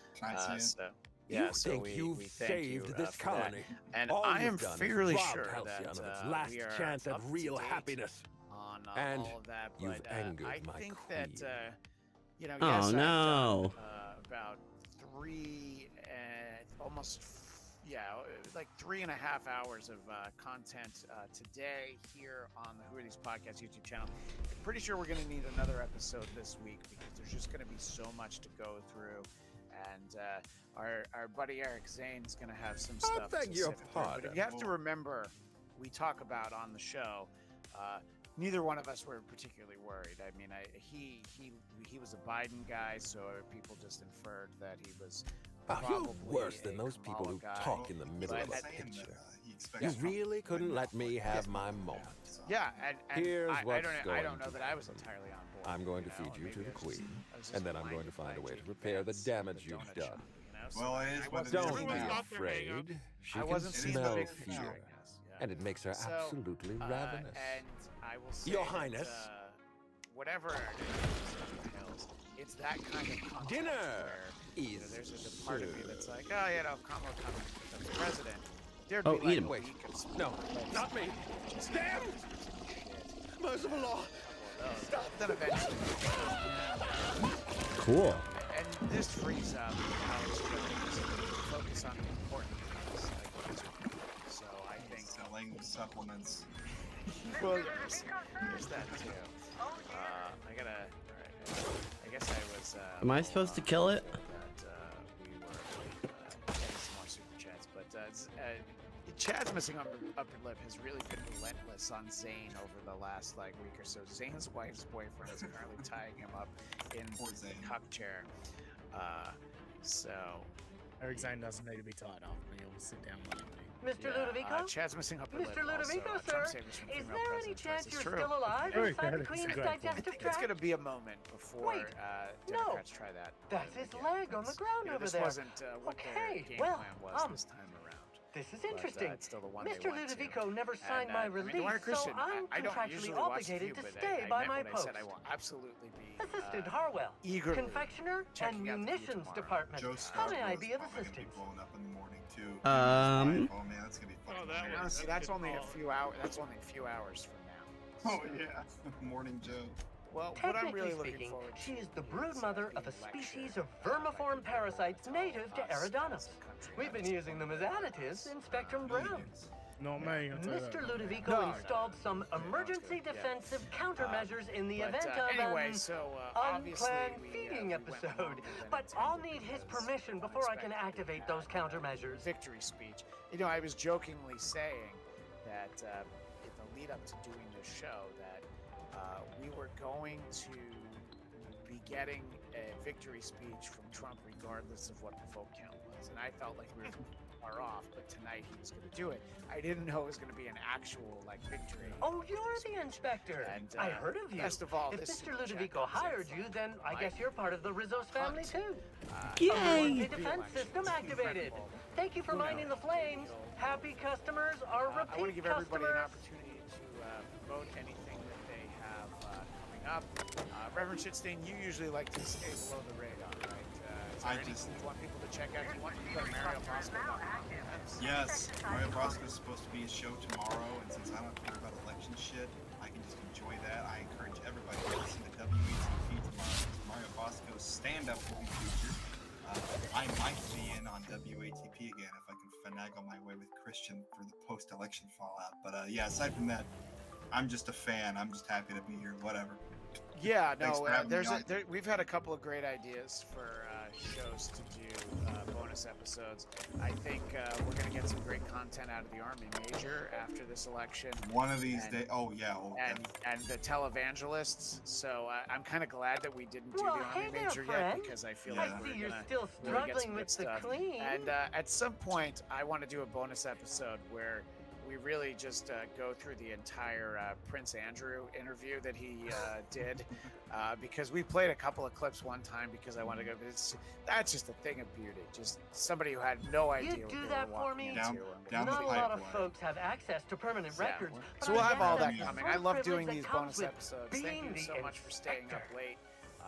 So we thank you this for colony. that. And All I am you've done is fairly robbed sure Halcyon that of its last we are chance at up to real date happiness. on And all of that. you've But angered I my think queen. that you know, Oh, yes, I've no. done, about 3.5 hours of content today here on the Who Are These Podcasts YouTube channel. I'm pretty sure we're going to need another episode this week because there's just going to be so much to go through. And our buddy Eric Zane is going to have some stuff beg to your sift through. pardon. But you have to remember, we talk about on the show, neither one of us were particularly worried. I mean, he was a Biden guy, so people just inferred that he was You're probably worse than a those people Kamala who guy. talk in the middle But of a at- picture. You really couldn't let me have my moment. Yeah, and Here's I what's don't going know to that I was entirely on board. I'm going to feed you to the queen, and then I'm going to find a way to repair the damage you've done. Well, it is what it is Don't be now. afraid. She I can wasn't seeing the smell big picture, fear, I guess. and it makes her So, absolutely ravenous. And I will say Your that, Highness. Whatever it is, it's that kind of content Dinner where, you know, is there's a part of me that's like, oh, you know, Kamala becomes president. There'd Oh, be like eat him. a week of No, not me. Damn! Merciful law! Stop. Then eventually. Cool. And this frees up college students to focus on the important things like music. So I think Selling supplements. well, there's that too. I gotta. Alright, I guess I was. Am I supposed to kill it? That we were getting some more super chats, but Chad's missing upper lip has really been relentless on Zane over the last week or so. Zane's wife's boyfriend is currently tying him up in the cuck chair. So Eric Zane doesn't need to be tied up. He'll sit down with me. Mr. Ludovico? Chad's missing upper lip. Mr. Ludovico, also. sir, Trump savings from is female there any presidents. chance It's you're true. still alive Oh, inside that the is Queen's a great point. digestive It's tract? gonna be a moment before Wait, Democrats try that. That's his leg on the ground You know, over this there. wasn't what Okay, their game well, plan was this time around. This is But, interesting. it's still the one they Mr. went to. Ludovico never signed And, my I mean, release, Dwayne so Christian, I'm I don't contractually usually watch obligated you, to but stay I by meant my what I post. said I will absolutely be Assistant Harwell, eagerly Confectioner and checking out the view Munitions tomorrow. Department. Joe How may I Scarborough's be of probably gonna be assistance? blown up in the morning too. Um, Oh man, that's gonna be fucking hilarious. Honestly, that's only a few hours. That's only a few hours from now. Oh yeah, Morning Joe. Well, what I'm Technically really looking speaking, forward to she is the brood is, mother of a species of vermiform parasites native to Eridanus. We've been using them as additives in Spectrum Browns. Not me. I'll tell you Mr. that. Ludovico installed some emergency defensive countermeasures in the event of anyway, an so obviously unplanned we feeding went longer episode. than But I'll intended need his because permission before I can activate those countermeasures. victory speech. You know, I was jokingly saying that in the lead up to doing this show that we were going to be getting a victory speech from Trump regardless of what the vote count was, and I felt like we were far off. But tonight he was going to do it. I didn't know it was going to be an actual victory. Oh, you're the inspector. And, I heard of you. best of all, if this Mr. Ludovico hired you, then I guess you're part of the Rizos family too. Yay! Emergency defense system activated. Thank you for minding the flames. Happy customers are I want to repeat give everybody an customers. opportunity to vote anything that they have coming up. Reverend Shitstein, you usually like to stay below the radar, right? Is there anything you want people to check out? You want to go to Mario Bosco? Yes, Mario Bosco is supposed to be a show tomorrow, and since I don't care about election shit, I can just enjoy that. I encourage everybody to listen to WATP tomorrow. Mario Bosco's stand-up will be featured. I might be in on WATP again if I can finagle my way with Christian for the post-election fallout. But yeah, aside from that, I'm just a fan. I'm just happy to be here. Whatever. Yeah, Thanks no, for having me on. we've had a couple of great ideas for shows to do, bonus bonus episodes. I think we're going to get some great content out of the Army Major after this election. One of these days. Oh, yeah. And the televangelists. So I'm kind of glad that we didn't do Well, the Army hey there, Major friend. yet, because I feel I like see we're you're gonna still really get some struggling good with the stuff. clean. And at some point, I want to do a bonus episode where we really just go through the entire Prince Andrew interview that he did, because we played a couple of clips one time because I wanted to go. That's just a thing of beauty. Just somebody who had no idea You what do they that were for walking me? into. Down the Not a lot of pipeline. folks have access to permanent records. but So we'll I have guess all that that's the coming. first I love privilege doing that these comes bonus with episodes. Thank being you the so much for staying up inspector. late.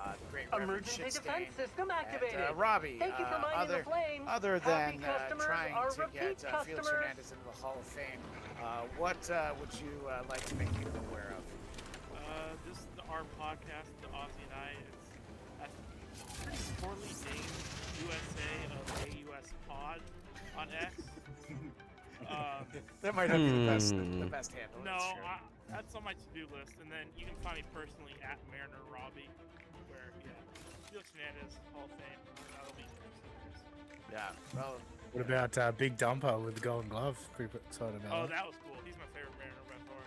The great Reverend Emergency Shitstain. defense system activated. And, Robbie, Thank you for minding the flames. other Happy than customers trying are to repeat get Felix customers. Hernandez into the Hall of Fame, what would you like to make people aware of? This is our podcast, the Aussie and I. It's pretty poorly named USA of AUS Pod on X. That might not be the best handle. No, that's true. that's on my to-do list. And then you can find me personally at Mariner Robbie, where, Felix Hernandez, Hall of Fame. That'll be Yeah, well. What about Big Dumper with the Golden Glove? Pretty excited about Oh, that. that was cool. He's my favorite Mariner mentor.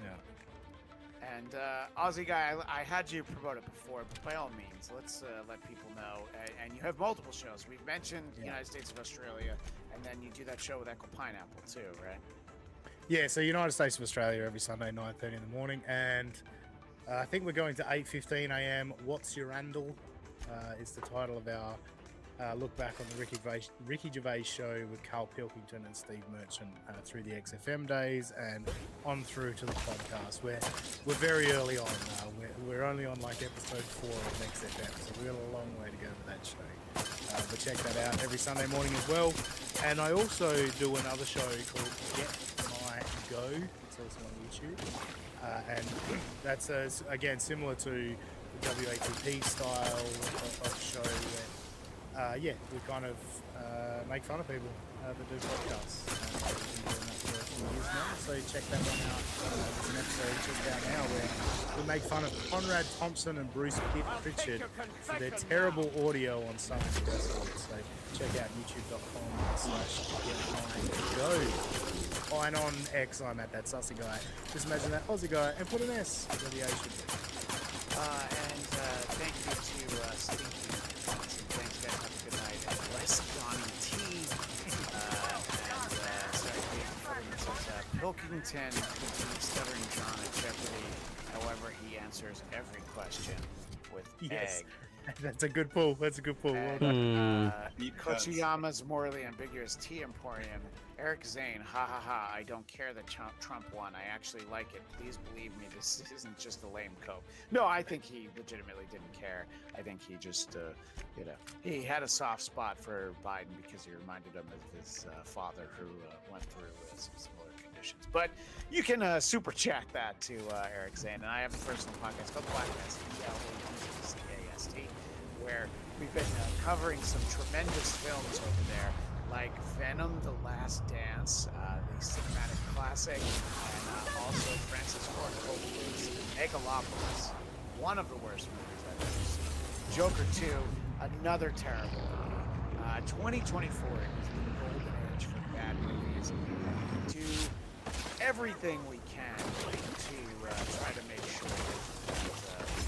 Yeah. And Aussie guy, I had you promote it before, but by all means, let's let people know. And you have multiple shows. We've mentioned United States of Australia, and then you do that show with Echo Pineapple too, right? Yeah, so United States of Australia every Sunday, 9:30 in the morning, and I think we're going to 8:15 a.m. What's Your Handle is the title of our look back on the Ricky Gervais show with Carl Pilkington and Steve Merchant through the XFM days and on through to the podcast. We're very early on. We're only on like episode 4 of XFM, so we've got a long way to go with that show. But check that out every Sunday morning as well. And I also do another show called Get My Go. It's also on YouTube. And that's, again, similar to the WATP style of show where we kind of make fun of people that do podcasts. We've been doing that for a few years now, so check that one out. There's an episode just out now where we make fun of Conrad Thompson and Bruce Pritchard for their terrible audio on some episodes. So check out youtube.com/getmygo. And on X, I'm at that Sussy Guy. Just imagine that Aussie guy and put an S where the A should be. Thank you to Stinky. Thanks, guys. Have a good night. And bless Donnie T. Pilkington, Stuttering John at Jeopardy. However, he answers every question with Yes. egg. That's a good pull. That's a good pull. Well And, done. Kochiyama's morally ambiguous tea emporium. Eric Zane, ha ha ha, I don't care that Trump won. I actually like it. Please believe me, this isn't just a lame cope. No, I think he legitimately didn't care. I think he just, he had a soft spot for Biden because he reminded him of his father who went through some similar conditions. But you can super chat that to Eric Zane. And I have a personal podcast called Blackcast, CAST, where we've been covering some tremendous films over there, like Venom: The Last Dance, the cinematic classic, and also Francis Ford Coppola's Megalopolis, one of the worst movies I've ever seen. Joker 2, another terrible movie. 2024 is the golden age for bad movies. And we do everything we can to try to make sure that we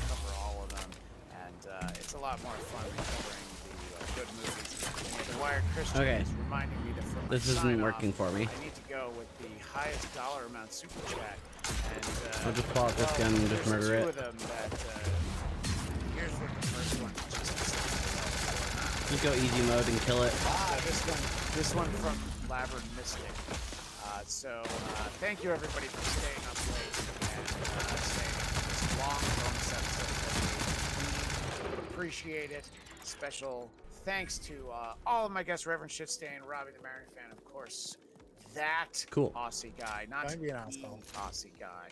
cover all of them, and it's a lot more fun than covering the good movies. The Wired Christian Okay. is reminding me that for my This isn't sign-off, working for me. I need to go with the highest dollar amount super chat. And, I'll just pull out this gun and just murder there's it. two of them that, here's what the first one Just go easy mode and kill it. this one from Labyrinth Mystic. Thank you everybody for staying up late and staying this long bonus episode. We appreciate it. Special thanks to all of my guests, Reverend Shitstain, Robbie the Mariner fan, of course. That Cool. Aussie guy, not Don't be an the asshole. Aussie guy.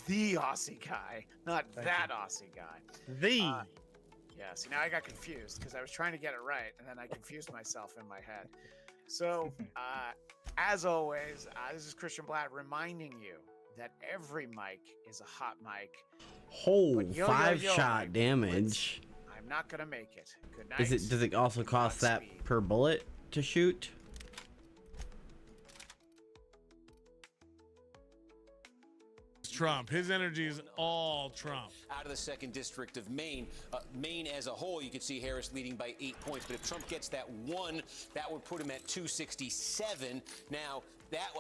The Aussie guy, not Thank that you. Aussie guy. The. Yeah, see, now I got confused because I was trying to get it right, and then I confused myself in my head. So, as always, this is Christian Blatt reminding you that every mic is a hot mic. Oh, But yo, 5 yo, shot Mike, damage. I I'm not gonna make it. Good night. Does it also cost that per bullet to shoot? Trump. His energy is all Trump. Out of the 2nd District of Maine. Maine as a whole, you can see Harris leading by 8 points. But if Trump gets that one, that would put him at 267. Now,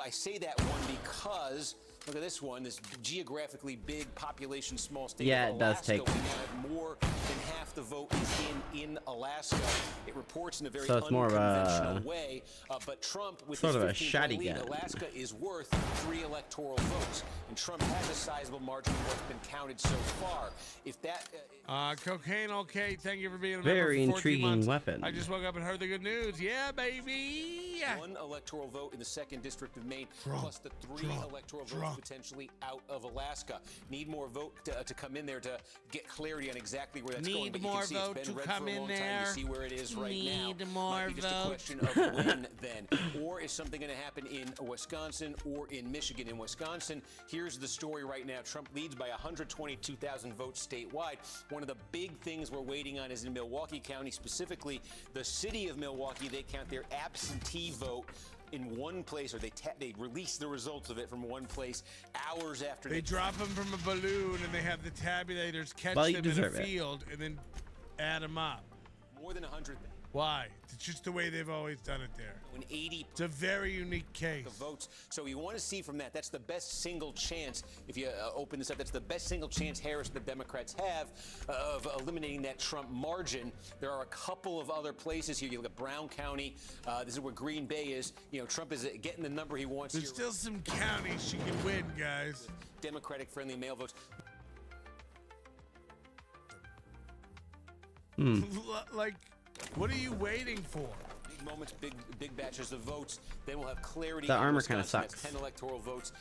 I say that one because look at this one, this geographically big population, small state. Yeah, of it does Alaska. take. We now have more than half the vote is in Alaska. It reports in a very So it's more of unconventional a way. But Trump, with sort his of a 15-point shoddy lead, gun. Alaska is worth 3 electoral votes, and Trump has a sizable margin of what's been counted so far. If that Cocaine, okay. Thank you for being a Very member for 14 intriguing months. weapon. I just woke up and heard the good news. Yeah, baby. 1 electoral vote in the 2nd District of Maine, Trump, plus the 3 Trump, electoral Trump. votes potentially out of Alaska. Need more vote to come in there to get clarity on exactly where that's going. Need But you more can see vote it's been to red come for a in long time. there. You see where it is right now. Need more Might be just a vote. question of when then. Or is something going to happen in Wisconsin or in Michigan? In Wisconsin, here's the story right now. Trump leads by 122,000 votes statewide. One of the big things we're waiting on is in Milwaukee County, specifically the city of Milwaukee. They count their absentee vote in one place, or they release the results of it from one place hours after They drop them from a balloon and they have the tabulators catch Well, you them in a deserve it. field and then add them up. more than 100. Why? It's just the way they've always done it there. An 80 It's a very unique case. of votes. So you want to see from that. That's the best single chance. If you open this up, that's the best single chance Harris and the Democrats have of eliminating that Trump margin. There are a couple of other places here. You look at Brown County. This is where Green Bay is. You know, Trump is getting the number he wants. There's here. still some counties she can win, guys. Democratic-friendly mail votes. Like, what are you waiting for? Big moments, big batches of votes. Then we'll have clarity. The in armor kinda Wisconsin. That's sucks. 10 electoral votes.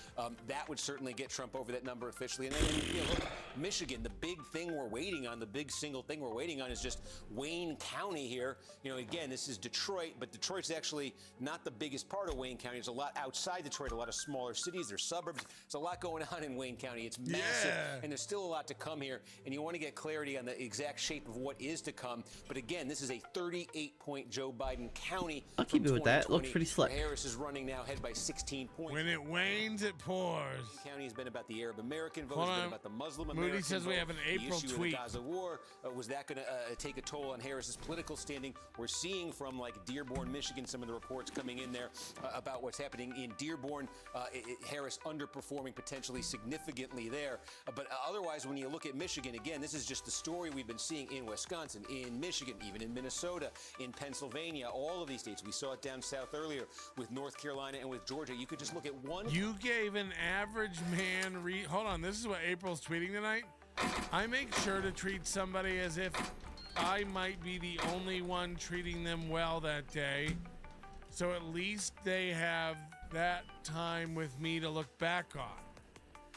That would certainly get Trump over that number officially. And then, you know, look, Michigan, the big thing we're waiting on, the big single thing we're waiting on is just Wayne County here. You know, again, this is Detroit, but Detroit's actually not the biggest part of Wayne County. There's a lot outside Detroit, a lot of smaller cities, there's suburbs. There's a lot going on in Wayne County. It's massive, and there's still a lot to come here. And you want to get clarity on the exact shape of what is to come. But again, this is a 38-point Joe Biden county. I'll keep it with that. Looks pretty slick. Harris is running now, ahead by 16 points. When it wanes, it pours. County has been about the Arab American vote, Hold has been on. about the Muslim Moody American says vote. we have an April the issue tweet. Of the Gaza war, was that going to take a toll on Harris's political standing? We're seeing from like Dearborn, Michigan, some of the reports coming in there about what's happening in Dearborn. Harris underperforming potentially significantly there. But otherwise, when you look at Michigan, again, this is just the story we've been seeing in Wisconsin, in Michigan, even in Minnesota, in Pennsylvania, all of these states. We saw it down south earlier with North Carolina and with Georgia. You could just look at one. You gave an average man hold on, this is what April's tweeting tonight. I make sure to treat somebody as if I might be the only one treating them well that day. So at least they have that time with me to look back on.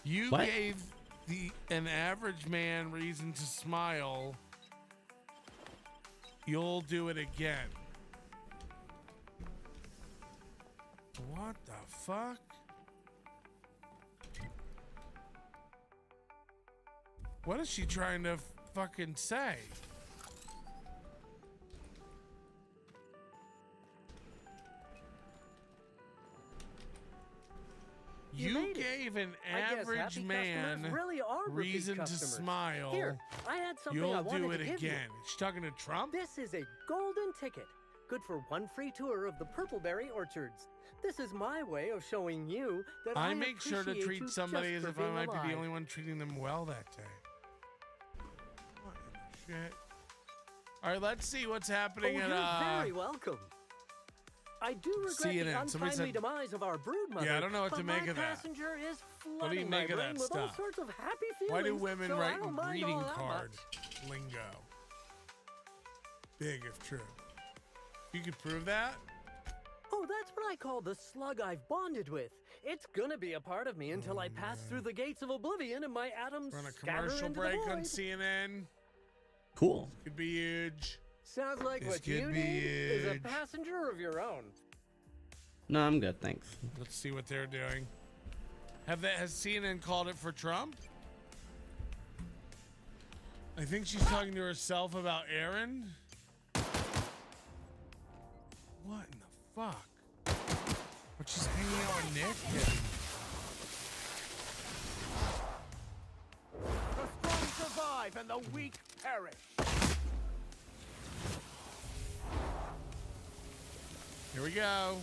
You What? gave an average man reason to smile. You'll do it again. What the fuck? What is she trying to fucking say? You made it. gave an I guess average happy man customers really are repeat reason to customers. smile. Here, I had something You'll I wanted do it to give again. You. She's talking to Trump? This is a golden ticket, good for one free tour of the Purpleberry Orchards. This is my way of showing you that I make sure to appreciate treat you somebody just as for if I being might be alive. the only one treating them well that day. What the shit? All right, let's see what's happening Oh, at you're very welcome. I do regret CNN. the Somebody untimely said- demise of our brood mother. Yeah, I don't know what but to make my of that. passenger is What do you flooding make my of brain that with all stuff? sorts of happy feelings. Why do women so I write don't mind greeting all that card much. lingo? Big if true. You could prove that? Oh, that's what I call the slug I've bonded with. It's gonna be a part of me until I pass through the gates of oblivion and my atoms Run a scatter commercial into break the on void. CNN. Cool. Could be huge. Sounds like This what you could be need is a huge. passenger of your own. No, I'm good, thanks. Let's see what they're doing. Has CNN called it for Trump? I think she's talking to herself about Aaron. What in the fuck? But she's hanging out with Nick? The strong survive and the weak perish. Here we go.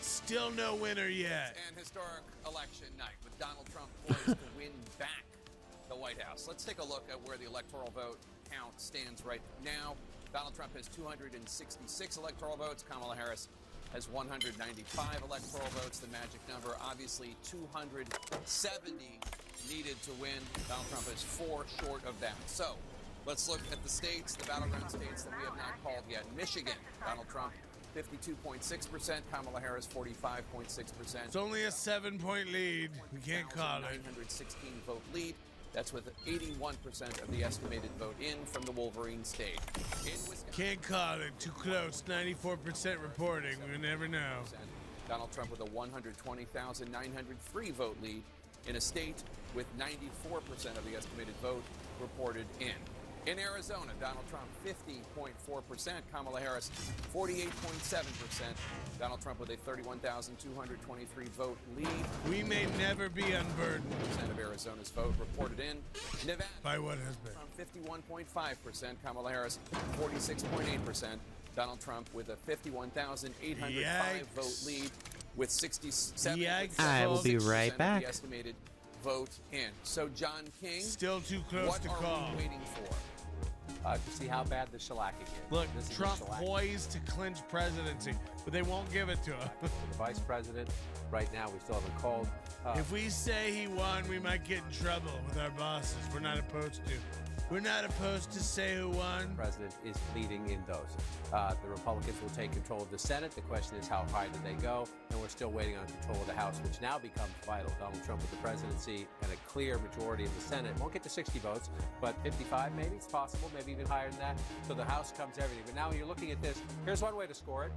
Still no winner yet. An historic election night with Donald Trump poised to win back the White House. Let's take a look at where the electoral vote count stands right now. Donald Trump has 266 electoral votes. Kamala Harris has 195 electoral votes. The magic number, obviously 270 needed to win. Donald Trump is 4 short of that. So let's look at the states, the battleground states that we have not called yet. Michigan, Donald Trump 52.6%, Kamala Harris 45.6%. It's only a 7-point lead. We can't call it. 916 vote lead. That's with 81% of the estimated vote in from the Wolverine state. In Wisconsin, Can't call it. Too close. 94% reporting. We never know. Donald Trump with a 120,903 vote lead in a state with 94% of the estimated vote reported in. In Arizona, Donald Trump 50.4%, Kamala Harris 48.7%. Donald Trump with a 31,223 vote lead. We may never be unburdened. Percent of Arizona's vote reported in. Nevada, By what has been. Trump 51.5%, Kamala Harris 46.8%. Donald Trump with a 51,805 vote lead with 67. I will be right back. The estimated vote in. So John King, still too close to what call. are we waiting for? To see how bad the shellacking is. Look, This is Trump the shellacking. poised to clinch presidency, but they won't give it to him. The vice president, right now, we still haven't called. If we say he won, we might get in trouble with our bosses. We're not opposed to. We're not opposed to say who won. The president is leading in those. The Republicans will take control of the Senate. The question is, how high do they go? And we're still waiting on control of the House, which now becomes vital. Donald Trump with the presidency and a clear majority of the Senate. Won't get to 60 votes, but 55 maybe. It's possible, maybe even higher than that. So the House comes everything. But now when you're looking at this, here's one way to score it.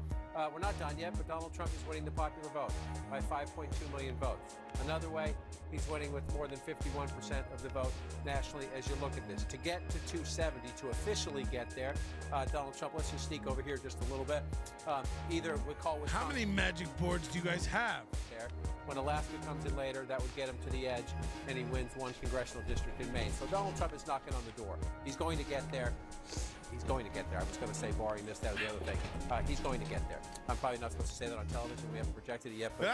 We're not done yet, but Donald Trump is winning the popular vote by 5.2 million votes. Another way, he's winning with more than 51% of the vote nationally as you look at this. To get to 270, to officially get there, Donald Trump, let's just sneak over here just a little bit. Either we call Wisconsin. How many magic boards do you guys have? There. When Alaska comes in later, that would get him to the edge, and he wins 1 congressional district in Maine. So Donald Trump is knocking on the door. He's going to get there. He's going to get there. I was going to say barring this, that, or the other thing. He's going to get there. I'm probably not supposed to say that on television. We haven't projected it yet. But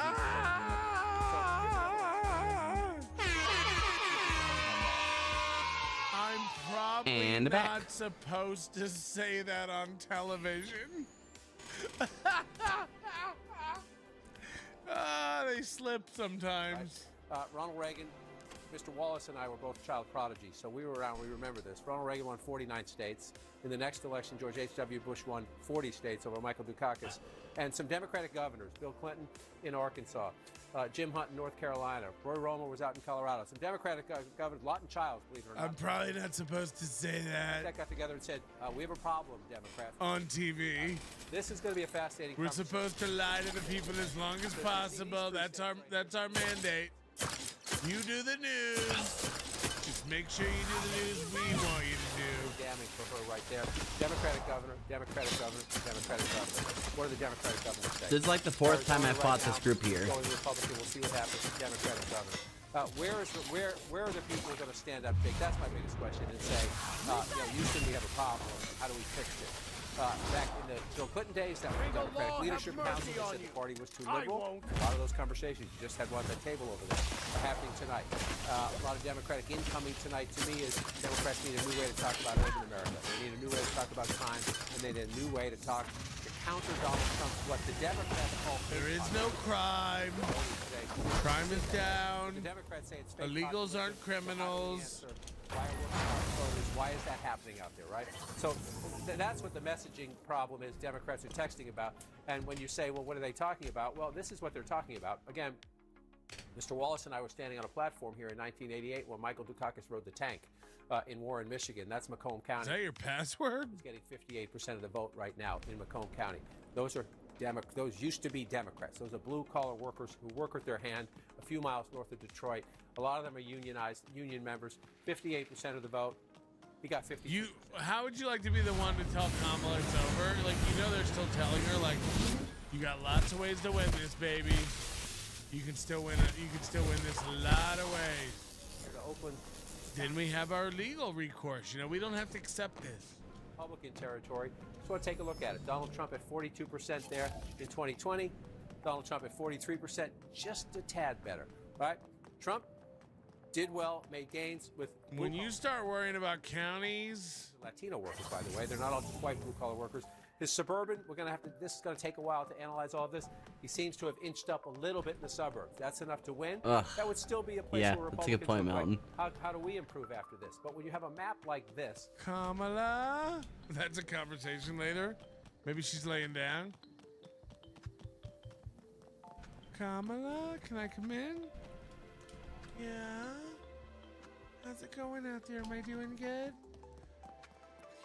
I'm probably And not back. supposed to say that on television. They slip sometimes. Ronald Reagan, Mr. Wallace and I were both child prodigies, so we were around. We remember this. Ronald Reagan won 49 states. In the next election, George H.W. Bush won 40 states over Michael Dukakis. And some Democratic governors, Bill Clinton in Arkansas, Jim Hunt in North Carolina, Roy Romer was out in Colorado. Some Democratic governors, Lawton Childs, believe it or not. I'm probably not supposed to say that That got together and said, we have a problem, Democrats. on TV. This is going to be a fascinating We're conversation. supposed to lie to the people as long as possible. That's our mandate. You do the news. Just make sure you do the news we want you to do. Damning for her right there. Democratic governor, Democratic governor, Democratic governor. What do the Democratic governors say? This is like the 4th time I fought this group here. Going Republican, we'll see what happens. Democratic governor. Where are the people going to stand up big? That's my biggest question. And say, Houston, we have a problem. How do we fix it? Back in the Bill Clinton days, that was the Democratic Leadership Council that said the party was too liberal. A lot of those conversations, you just had one at that table over there, are happening tonight. A lot of Democratic incoming tonight to me is Democrats need a new way to talk about urban America. They need a new way to talk about crime, and they need a new way to talk to counter Donald Trump, what the Democrats call There is no crime. Crime is down. The Democrats say it's fake Illegals aren't populism. criminals. Why is that happening out there, right? So that's what the messaging problem is Democrats are texting about. And when you say, well, what are they talking about? Well, this is what they're talking about. Again, Mr. Wallace and I were standing on a platform here in 1988 when Michael Dukakis rode the tank in Warren, Michigan. That's Macomb County. Is that your password? He's getting 58% of the vote right now in Macomb County. Those are those used to be Democrats. Those are blue-collar workers who work with their hand a few miles north of Detroit. A lot of them are unionized, union members. 58% of the vote. He got 50. How would you like to be the one to tell Kamala it's over? Like, they're still telling her, like, you got lots of ways to win this, baby. You can still win it. You can still win this a lot of ways. To Oakland. Then we have our legal recourse. We don't have to accept this. Republican territory. Just want to take a look at it. Donald Trump at 42% there in 2020. Donald Trump at 43%, just a tad better, right? Trump did well, made gains with. When you start worrying about counties, Latino workers, by the way, they're not all just white blue-collar workers. His suburban, this is going to take a while to analyze all this. He seems to have inched up a little bit in the suburbs. That's enough to win. Ugh. That would still be a place Yeah, where that's a Republicans good point, look Melton. like, how do we improve after this? But when you have a map like this, Kamala, that's a conversation later. Maybe she's laying down. Kamala, can I come in? Yeah. How's it going out there? Am I doing good?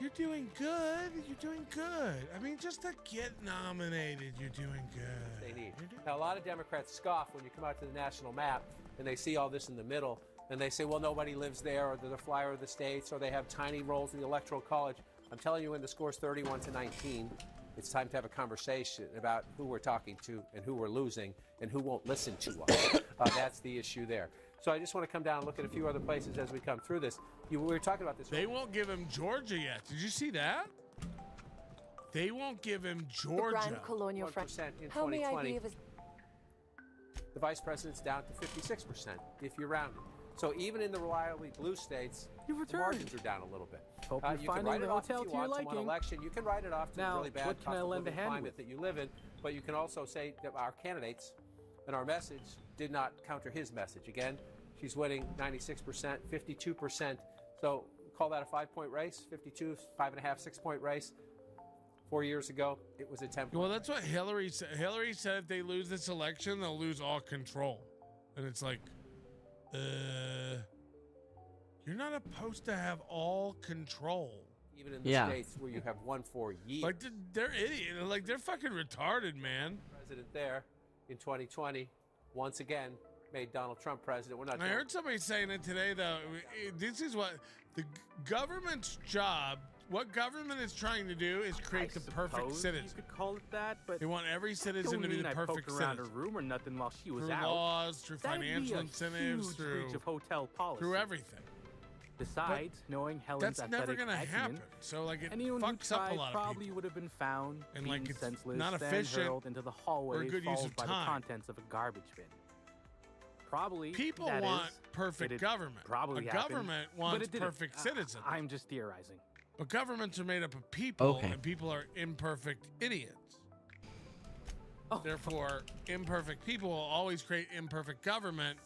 You're doing good. You're doing good. I mean, just to get nominated, you're doing good. they need. Now, a lot of Democrats scoff when you come out to the national map and they see all this in the middle, and they say, well, nobody lives there, or they're the flyer of the states, or they have tiny roles in the Electoral College. I'm telling you, when the score's 31-19, it's time to have a conversation about who we're talking to and who we're losing and who won't listen to us. That's the issue there. So I just want to come down and look at a few other places as we come through this. We were talking about this. They won't give him Georgia yet. Did you see that? They won't give him Georgia. The Grand Colonial Front. In How may I 2020, be of the vice president's down to 56% if you round it. So even in the reliably blue states, the margins are down a little bit. Hope you're you can finding write the it off if hotel you to your want to one liking. election. You can write it off to Now, the really bad what can I cost of lend a living hand climate with? that you live in, but you can also say that our candidates and our message did not counter his message. Again, she's winning 96%, 52%. So call that a 5-point race, 52, 5.5, 6-point race. 4 years ago, it was a 10-point. Well, that's what Hillary said. Hillary said if they lose this election, they'll lose all control. And it's like, you're not supposed to have all control. Even in the states where you have won for years. Like, they're idiots. Like, they're fucking retarded, man. President there in 2020, once again, made Donald Trump president. We're not. I heard somebody saying it today, though. This is what the government's job, what government is trying to do is create the perfect citizen. You could call it that, but They want every citizen to be the perfect I poked around citizen. her room or nothing while she was Through out. laws, through That'd be financial a incentives, huge through breach of hotel policy. through everything. Besides, knowing Helen's That's never athletic gonna acumen, happen. So, like, it anyone who fucks up a tried lot of probably people. would have been found, And, beaten like, it's senseless, not then efficient hurled into the or hallway, a good use followed of by time. the contents of a garbage bin. Probably People that want is, perfect it government. Probably A happened, government but wants it didn't. perfect citizens. I'm just theorizing. But governments are made up of people, Okay. and people are imperfect idiots. Therefore, imperfect people will always create imperfect government,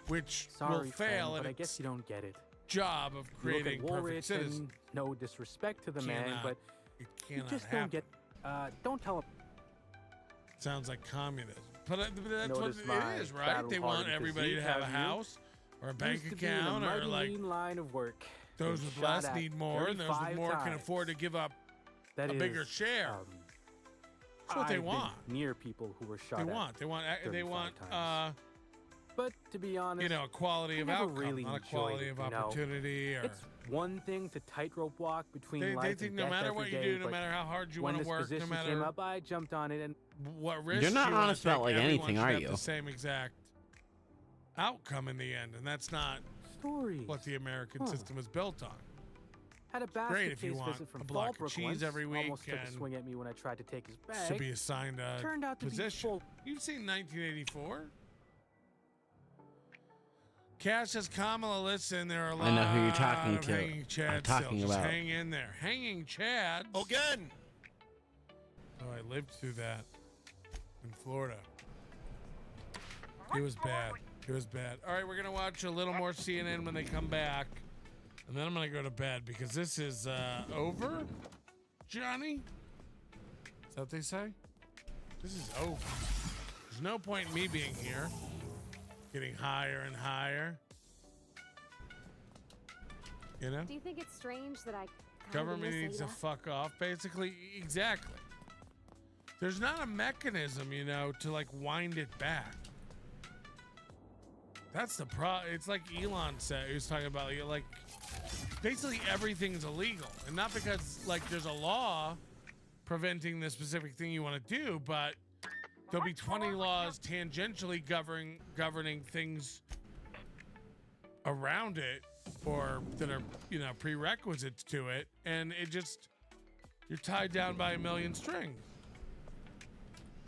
which will Sorry, fail friend, at but I its guess you don't get it. job of You look creating at perfect Woolrich, citizens. and no disrespect to the man, Cannot- but it you cannot just happen. don't get. Don't tell him. Sounds like communism. But that's Notice what my it is, right? They want battle-hardened everybody to physique, have a have you? house or a bank Used to be in a account or mighty like lean line of work. those Been with shot less at need more, and those with 35 more can times. afford to give up That a bigger is, share. That's what they I've been want. Near people who were shot They at want. They want. They 35 want. times. But to be honest, a quality I of never outcome, really not a enjoyed quality it, of you know? opportunity. Or It's one thing to tightrope walk between they life think and no death matter every what you day, do, no but matter how hard you when want to this work, no position matter came up, I jumped on it, and what risk You're not you wanna honest take, about, like, everyone anything, should are have you? The same exact outcome in the end, and that's not what the American system is built on. had a basket Great if you case want visit from a block of Fallbrook cheese once. every week Almost took a and swing at me when I tried to take his bag. to be assigned a Turned out to be position. full. You've seen 1984. Cash says, Kamala, listen, there are a lot I know who you're talking of to. hanging Chad I'm talking still. Just about. hang in there. Hanging Chad. Again. Oh, I lived through that in Florida. It was bad. It was bad. All right, we're going to watch a little more CNN when they come back. And then I'm going to go to bed because this is over, Johnny? Is that what they say? This is over. There's no point in me being here. Getting higher and higher. You know? Do you think it's strange that I Government needs to fuck off, basically. Exactly. there's not a mechanism, you know, to like wind it back. That's the It's like Elon said, he was talking about, like, basically everything's illegal, and not because like there's a law preventing the specific thing you want to do, but there'll be 20 laws tangentially governing things around it, or that are, you know, prerequisites to it, and it just, you're tied down by a million strings.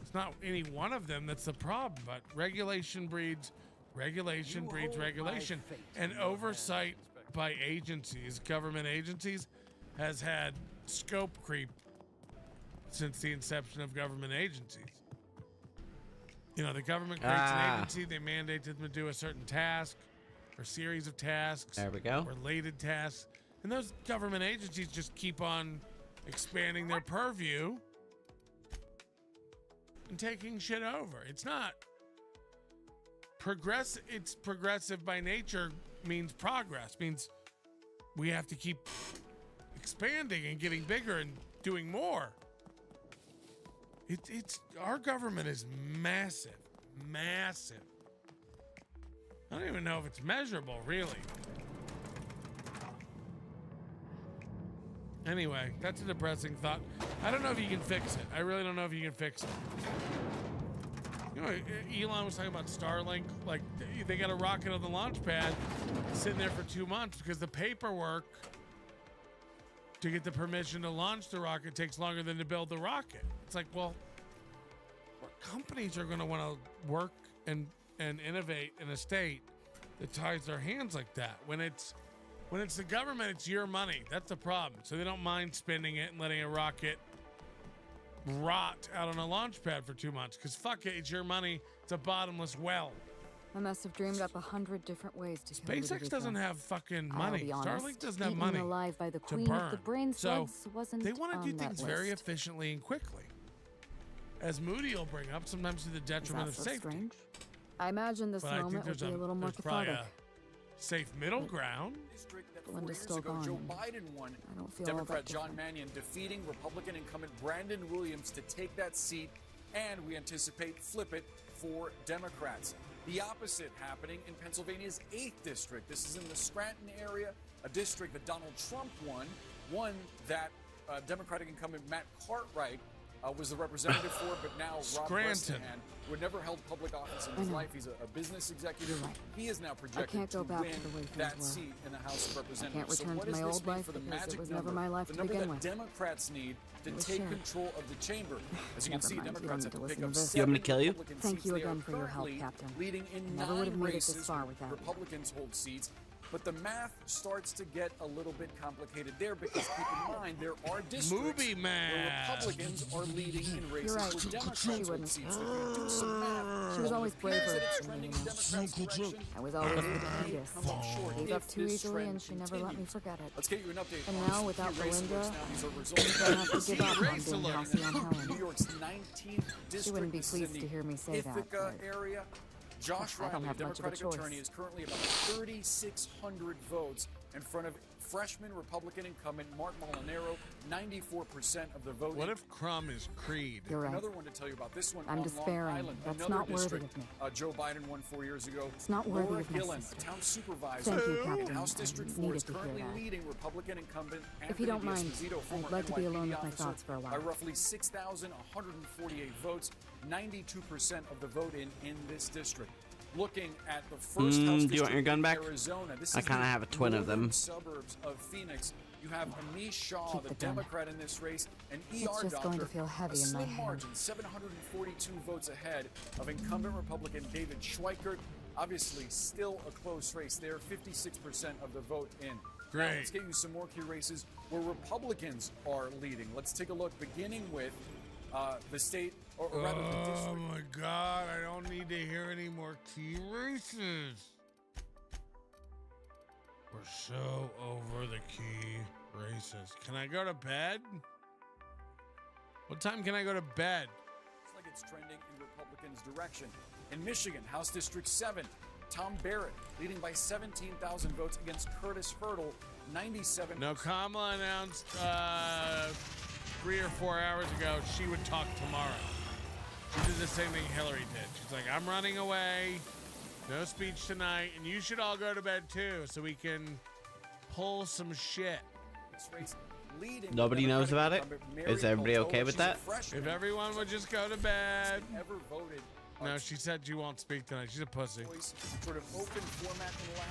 It's not any one of them that's the problem, but regulation breeds regulation, and oversight by agencies, government agencies, has had scope creep since the inception of government agencies. You know, the government creates an agency, they mandate them to do a certain task or series of tasks. There we go. Related tasks. And those government agencies just keep on expanding their purview and taking shit over. It's not it's progressive by nature, means progress, means we have to keep expanding and getting bigger and doing more. It's our government is massive. I don't even know if it's measurable, really. Anyway, that's a depressing thought. I don't know if you can fix it. I really don't know if you can fix it. You know, Elon was talking about Starlink. Like, they got a rocket on the launch pad sitting there for 2 months because the paperwork to get the permission to launch the rocket takes longer than to build the rocket. It's like, well, what companies are going to want to work and innovate in a state that ties their hands like that? When it's the government, it's your money. That's the problem. So they don't mind spending it and letting a rocket rot out on a launch pad for 2 months, because fuck it, it's your money. It's a bottomless well. I must have dreamed up 100 different ways to kill SpaceX doesn't have fucking I'll money. be honest, Starlink doesn't have eaten money alive by the to queen of the burn. brain So slugs wasn't they want to do on that things very list. efficiently and quickly. As Moody will bring up, sometimes to the detriment of Is that so safety. strange? I imagine this But I think moment would there's be a little more there's probably cathartic. a safe middle ground. Belinda's still gone. Joe and Biden won. I don't feel all Democrat that John Mannion defeating Republican incumbent Brandon Williams to take that seat, and we anticipate flip it for Democrats. The opposite happening in Pennsylvania's 8th district. This is in the Scranton area, a district that Donald Trump won, one that Democratic incumbent Matt Cartwright was the representative for, but now Rob Scranton. Westenhan, who had never held public office in his I know. life, he's a business executive. He is now projected can't go to back win to the way things that were. seat in the House of I Representatives. can't return so what to does my this old mean life for the because it magic was number? never my life the to number begin that with. Democrats need to It was take shared. control of the chamber. As you can Never see, mind, you Democrats don't have need to to pick up listen to this. You want me to kill you? Republican Thank seats. you They again are for your help, currently Captain. leading in Never would have 9 made it this races far where without you. Republicans hold seats. But the math starts to get a little bit complicated there because keep in mind there are districts Movie where math. Republicans are leading in races right. where She Democrats hold wouldn't. seats. So if you do some math, She was always it appears braver that it's than trending me, in you know. Democrats' direction. I was always the defeatist. Come up short Gave if up too this easily, trend and she never let me continues. forget it. Let's get you an update And on now, some without key race Belinda, alerts now. These are I'm results gonna have to give up on Race being alert. Halcyon Helen. New York's 19th district. She wouldn't be This is in pleased the to hear me say that, Ithaca but area. Josh I don't Riley, have much of a Democratic choice. attorney, is currently about 3,600 votes in front of freshman Republican incumbent Mark Molinaro, 94% of the vote. What if Crumb is Creed? You're right. Another one to tell you about. This one I'm on despairing. Long Island. That's Another not worthy district, of me. Joe Biden won 4 years ago. It's not worthy Laura of my Gillen, sister. town supervisor. Thank you, Captain. House I District 4 needed is to hear currently that. leading Republican incumbent Anthony If you don't mind, D'Esposito, I'd former like to be NYPD alone with my officer, thoughts for a while. by roughly 6,148 votes, 92% of the vote in this district. Looking at the first House Do you want district your gun in back? Arizona, this I is kind of the have a twin of northern them. suburbs of Phoenix. You have Amish Shaw, Keep the the gun. Democrat in this race, and It's ER just doctor, going to feel heavy a in my slim hand. margin, 742 votes ahead of incumbent Republican David Schweikert. Obviously, still a close race there, 56% of the vote in. Now, Great. let's get you some more key races where Republicans are leading. Let's take a look, beginning with the state, or rather the Oh district. my God, I don't need to hear any more key races. We're so over the key races. Can I go to bed? What time can I go to bed? Looks like it's trending in Republicans' direction. In Michigan, House District 7, Tom Barrett leading by 17,000 votes against Curtis Hurdle, 97. No, Kamala announced 3 or 4 hours ago she would talk tomorrow. She did the same thing Hillary did. She's like, I'm running away. No speech tonight. And you should all go to bed too so we can pull some shit. Nobody knows about it? Is everybody okay with that? If everyone would just go to bed. No, she said she won't speak tonight. She's a pussy.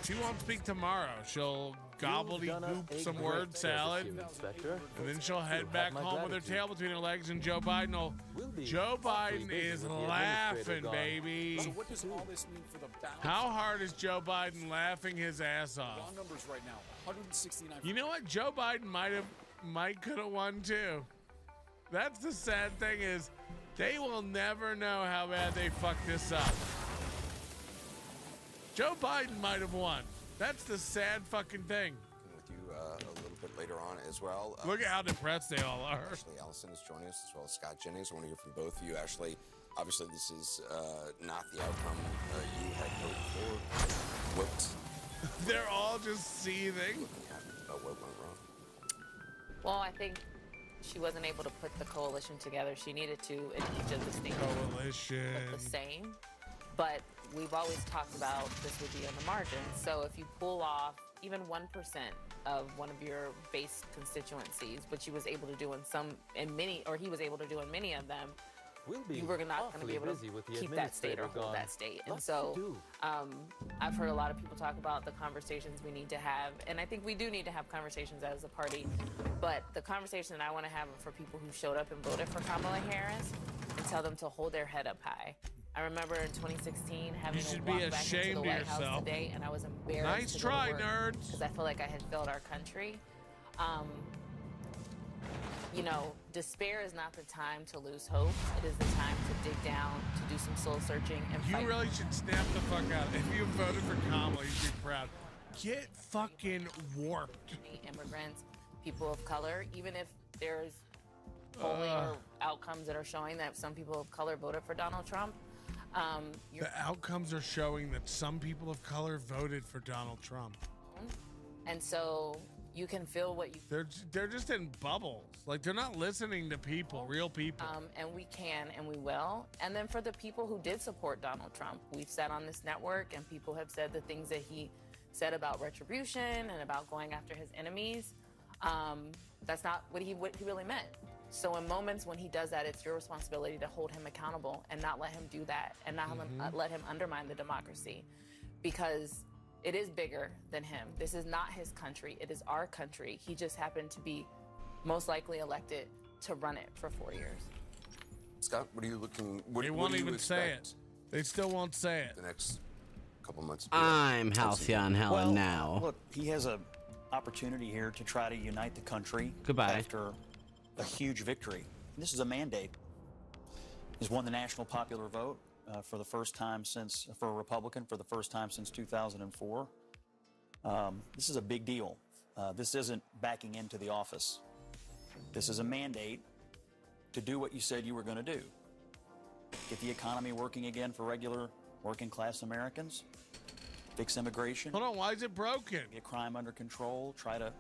She won't speak tomorrow. She'll gobbledygook some word salad, and then she'll head back home with her tail between her legs, and Joe Biden will... Joe Biden is laughing, baby. So what does all this mean for the balance? How hard is Joe Biden laughing his ass off? Raw numbers right now, 169. You know what? Joe Biden could have won too. That's the sad thing is, they will never know how bad they fucked this up. Joe Biden might have won. That's the sad fucking thing. With you a little bit later on as well. Look at how depressed they all are. Ashley Ellison is joining us, as well as Scott Jennings. I want to hear from both of you. Ashley, obviously this is not the outcome you had hoped for. What? They're all just seething. What went wrong? Well, I think she wasn't able to put the coalition together. She needed to in each of the states coalition look the same. But we've always talked about this would be on the margins. So if you pull off even 1% of one of your base constituencies, which he was able to do he was able to do in many of them, you were not going to be able to keep that state or hold that state. And so I've heard a lot of people talk about the conversations we need to have, and I think we do need to have conversations as a party, but the conversation that I want to have are for people who showed up and voted for Kamala Harris and tell them to hold their head up high. I remember in 2016 having to walk back into the White House today, and I was embarrassed. Nice try, nerds. Because I feel like I had failed our country. You know, despair is not the time to lose hope. It is the time to dig down, to do some soul searching, and fight. You really should snap the fuck out. If you voted for Kamala, you should be proud. Get fucking warped. Immigrants, people of color, even if there's polling or outcomes that are showing that some people of color voted for Donald Trump. The outcomes are showing that some people of color voted for Donald Trump. And so you can feel what you... They're just in bubbles. Like, they're not listening to people, real people. And we can and we will. And then for the people who did support Donald Trump, we've said on this network, and people have said the things that he said about retribution and about going after his enemies. That's not what he really meant. So in moments when he does that, it's your responsibility to hold him accountable and not let him do that and not let him undermine the democracy, because it is bigger than him. This is not his country. It is our country. He just happened to be most likely elected to run it for 4 years. Scott, what are you looking? They won't even say it. They still won't say it. The next couple months. I'm Halcyon Helen now. Look, he has an opportunity here to try to unite the country. Goodbye. After a huge victory. This is a mandate. He's won the national popular vote for the first time for a Republican for the first time since 2004. This is a big deal. This isn't backing into the office. This is a mandate to do what you said you were going to do. Get the economy working again for regular working class Americans. Fix immigration. Hold on, why is it broken? Get crime under control. Try to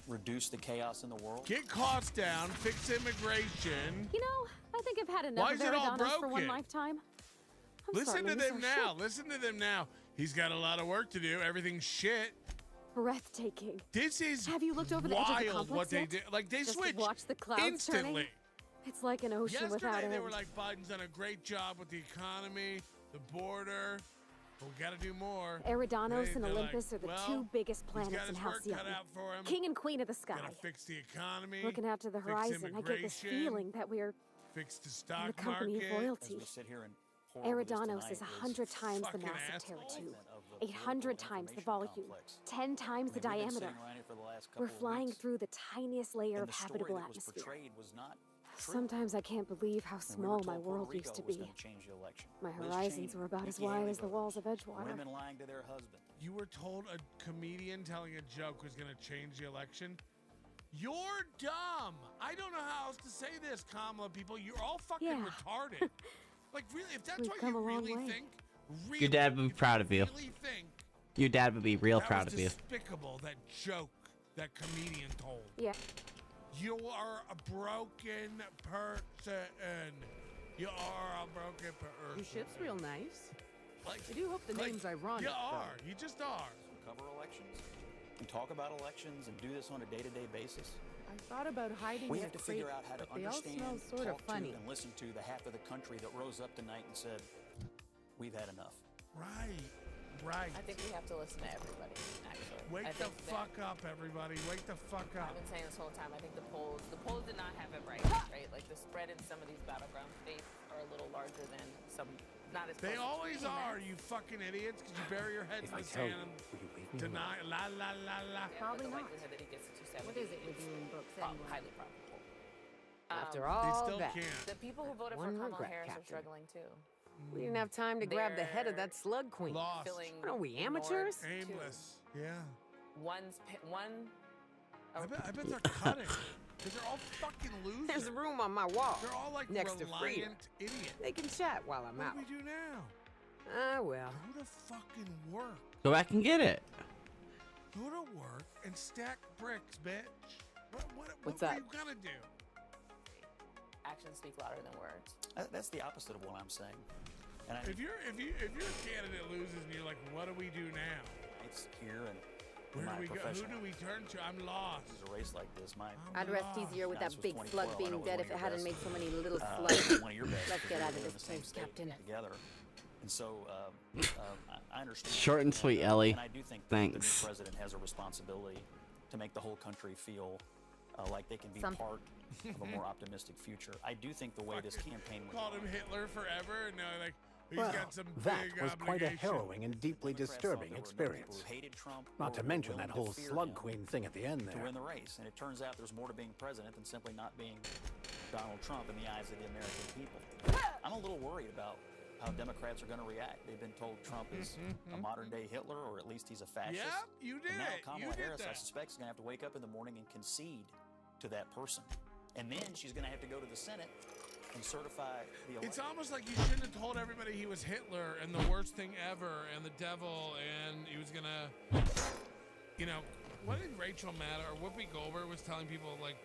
reduce the chaos in the world. Get costs down, fix immigration. You know, I think I've had enough Why of is it all Aridonis for one broken? lifetime. Listen to them now. Listen to them now. He's got a lot of work to do. Everything's shit. Breathtaking. This is Have you looked over the edge of the wild complex what they yet? did. Like, they Just switched watch the clouds instantly. turning. It's like an ocean without Yesterday, end. they were like, Biden's done a great job with the economy, the border, but we got to do more. Eridanos and They're Olympus like, are the well, two biggest he's planets got in his work cut Halcyon. out for him. King and queen of the sky. Gotta fix the economy. Looking out to the fix horizon, I get this immigration, feeling that we're fix the in stock the company market. of royalty. As we sit here and pour over this Eridanos tonight is 100 times the fucking mass of asshole. Terra 2, 800 times the volume, 10 times the diameter. We're flying through the tiniest layer of habitable atmosphere. Sometimes I can't believe how small my world used to be. My horizons were about as wide as the walls of Edgewater. Women lying to their husband. You were told a comedian telling a joke was going to change the election? You're dumb. I don't know how else to say this, Kamala people. You're all fucking Yeah. retarded. Like, really, if that's We've what come you a long really way. think, Your dad would be proud of you. really think Your dad would be real that proud was of you. despicable, that joke that comedian told. Yeah. You are a broken person. You are a broken person. Your ship's real nice. Like, I do hope the name's ironic. You though. are. You just are. Cover elections and talk about elections and do this on a day-to-day basis. I thought about hiding We in have a to figure crate, out how to but they all understand, smell sort of talk funny. to, and listen to the half of the country that rose up tonight and said, "We've had enough." Right. Right. I think we have to listen to everybody, actually. Wake I the think fuck up, everybody. Wake the fuck up. I've been saying this whole time. I think the polls did not have it right, right? Like the spread in some of these battleground states are a little larger than some, not as. They close as always 20%. are, you fucking idiots, because you bury your heads in the sand and deny. La la la la. Yeah, but the likelihood that he gets to 270. What is it with you and books anyway? Highly probable. After Um, all still that, can't. The people who voted for One Kamala regret, Harris are Captain. struggling too. we didn't have time to grab the head of that slug queen. Lost. Feeling What are we, ignored, amateurs? too. Aimless. Yeah. One. I bet they're cutting. Because they're all fucking losers. There's room on my wall. They're all like next to Frida. reliant idiots. They can chat while I'm What out. do we do now? Ah, well. Go to fucking work. Go back and get it. Go to work and stack bricks, bitch. What's what are that? you gonna do? Actions speak louder than words. That's the opposite of what I'm saying. And I If your candidate loses and you're like, what do we do now? it's here and Where my do we go? Who profession. do we turn to? I'm lost. This is a race like this. I'd rest easier with that big slug being dead if it hadn't made so many little one slugs. of your best. Let's get out of We're in this the same place, state Captain. Together. And so I understand. Short and sweet, Ellie. And I do think that the Thanks. new president has a responsibility to make the whole country feel like they can be Some- part of a more optimistic future. I do think the way this campaign went Called him Hitler forever, and now like he's Well, got some that big was quite a obligation. harrowing and deeply disturbing experience. Not to mention that whole slug queen thing at the end to there. win the race. And it turns out there's more to being president than simply not being Donald Trump in the eyes of the American people. I'm a little worried about how Democrats are going to react. They've been told Trump is a modern-day Hitler, or at least he's a fascist. Yep, you did and now it. Kamala You did Harris, I that. suspect, is going to have to wake up in the morning and concede to that person. And then she's going to have to go to the Senate and certify the election. It's almost like you shouldn't have told everybody he was Hitler and the worst thing ever and the devil and he was gonna, what did Rachel Maddow or Whoopi Goldberg was telling people like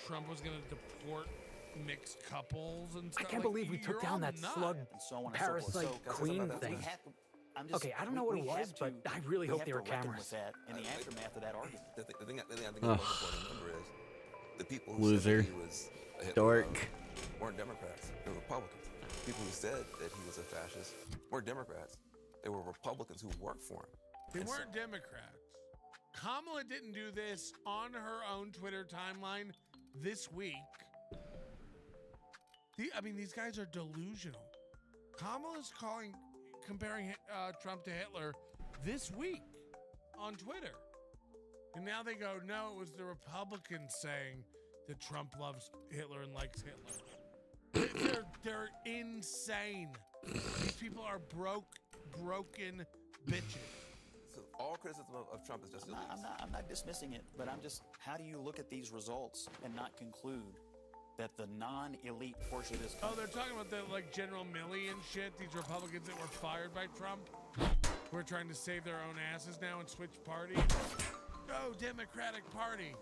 Trump was gonna deport mixed couples and stuff. I can't Like, believe we you're took down all that nuts. slug and so on and parasite so forth. queen we thing. have to- Okay, I don't know what it was, but I really hope there were reckon cameras. with that in the aftermath of that argument. The thing I think Ugh. is most important to remember is the people who Loser. said that he was a Hitler Dork. weren't Democrats, they were Republicans. People who said that he was a fascist weren't Democrats, they were Republicans who worked for him. They And so- weren't Democrats. Kamala didn't do this on her own Twitter timeline this week. These guys are delusional. Kamala's comparing Trump to Hitler this week on Twitter. And now they go, no, it was the Republicans saying that Trump loves Hitler and likes Hitler. They're insane. These people are broken bitches. So all criticism of Trump is just I'm not dismissing it, but I'm just, how do you look at these results and not conclude that the non-elite portion of this Oh, they're talking about the General Milley and shit. These Republicans that were fired by Trump, who are trying to save their own asses now and switch parties. Go Democratic Party.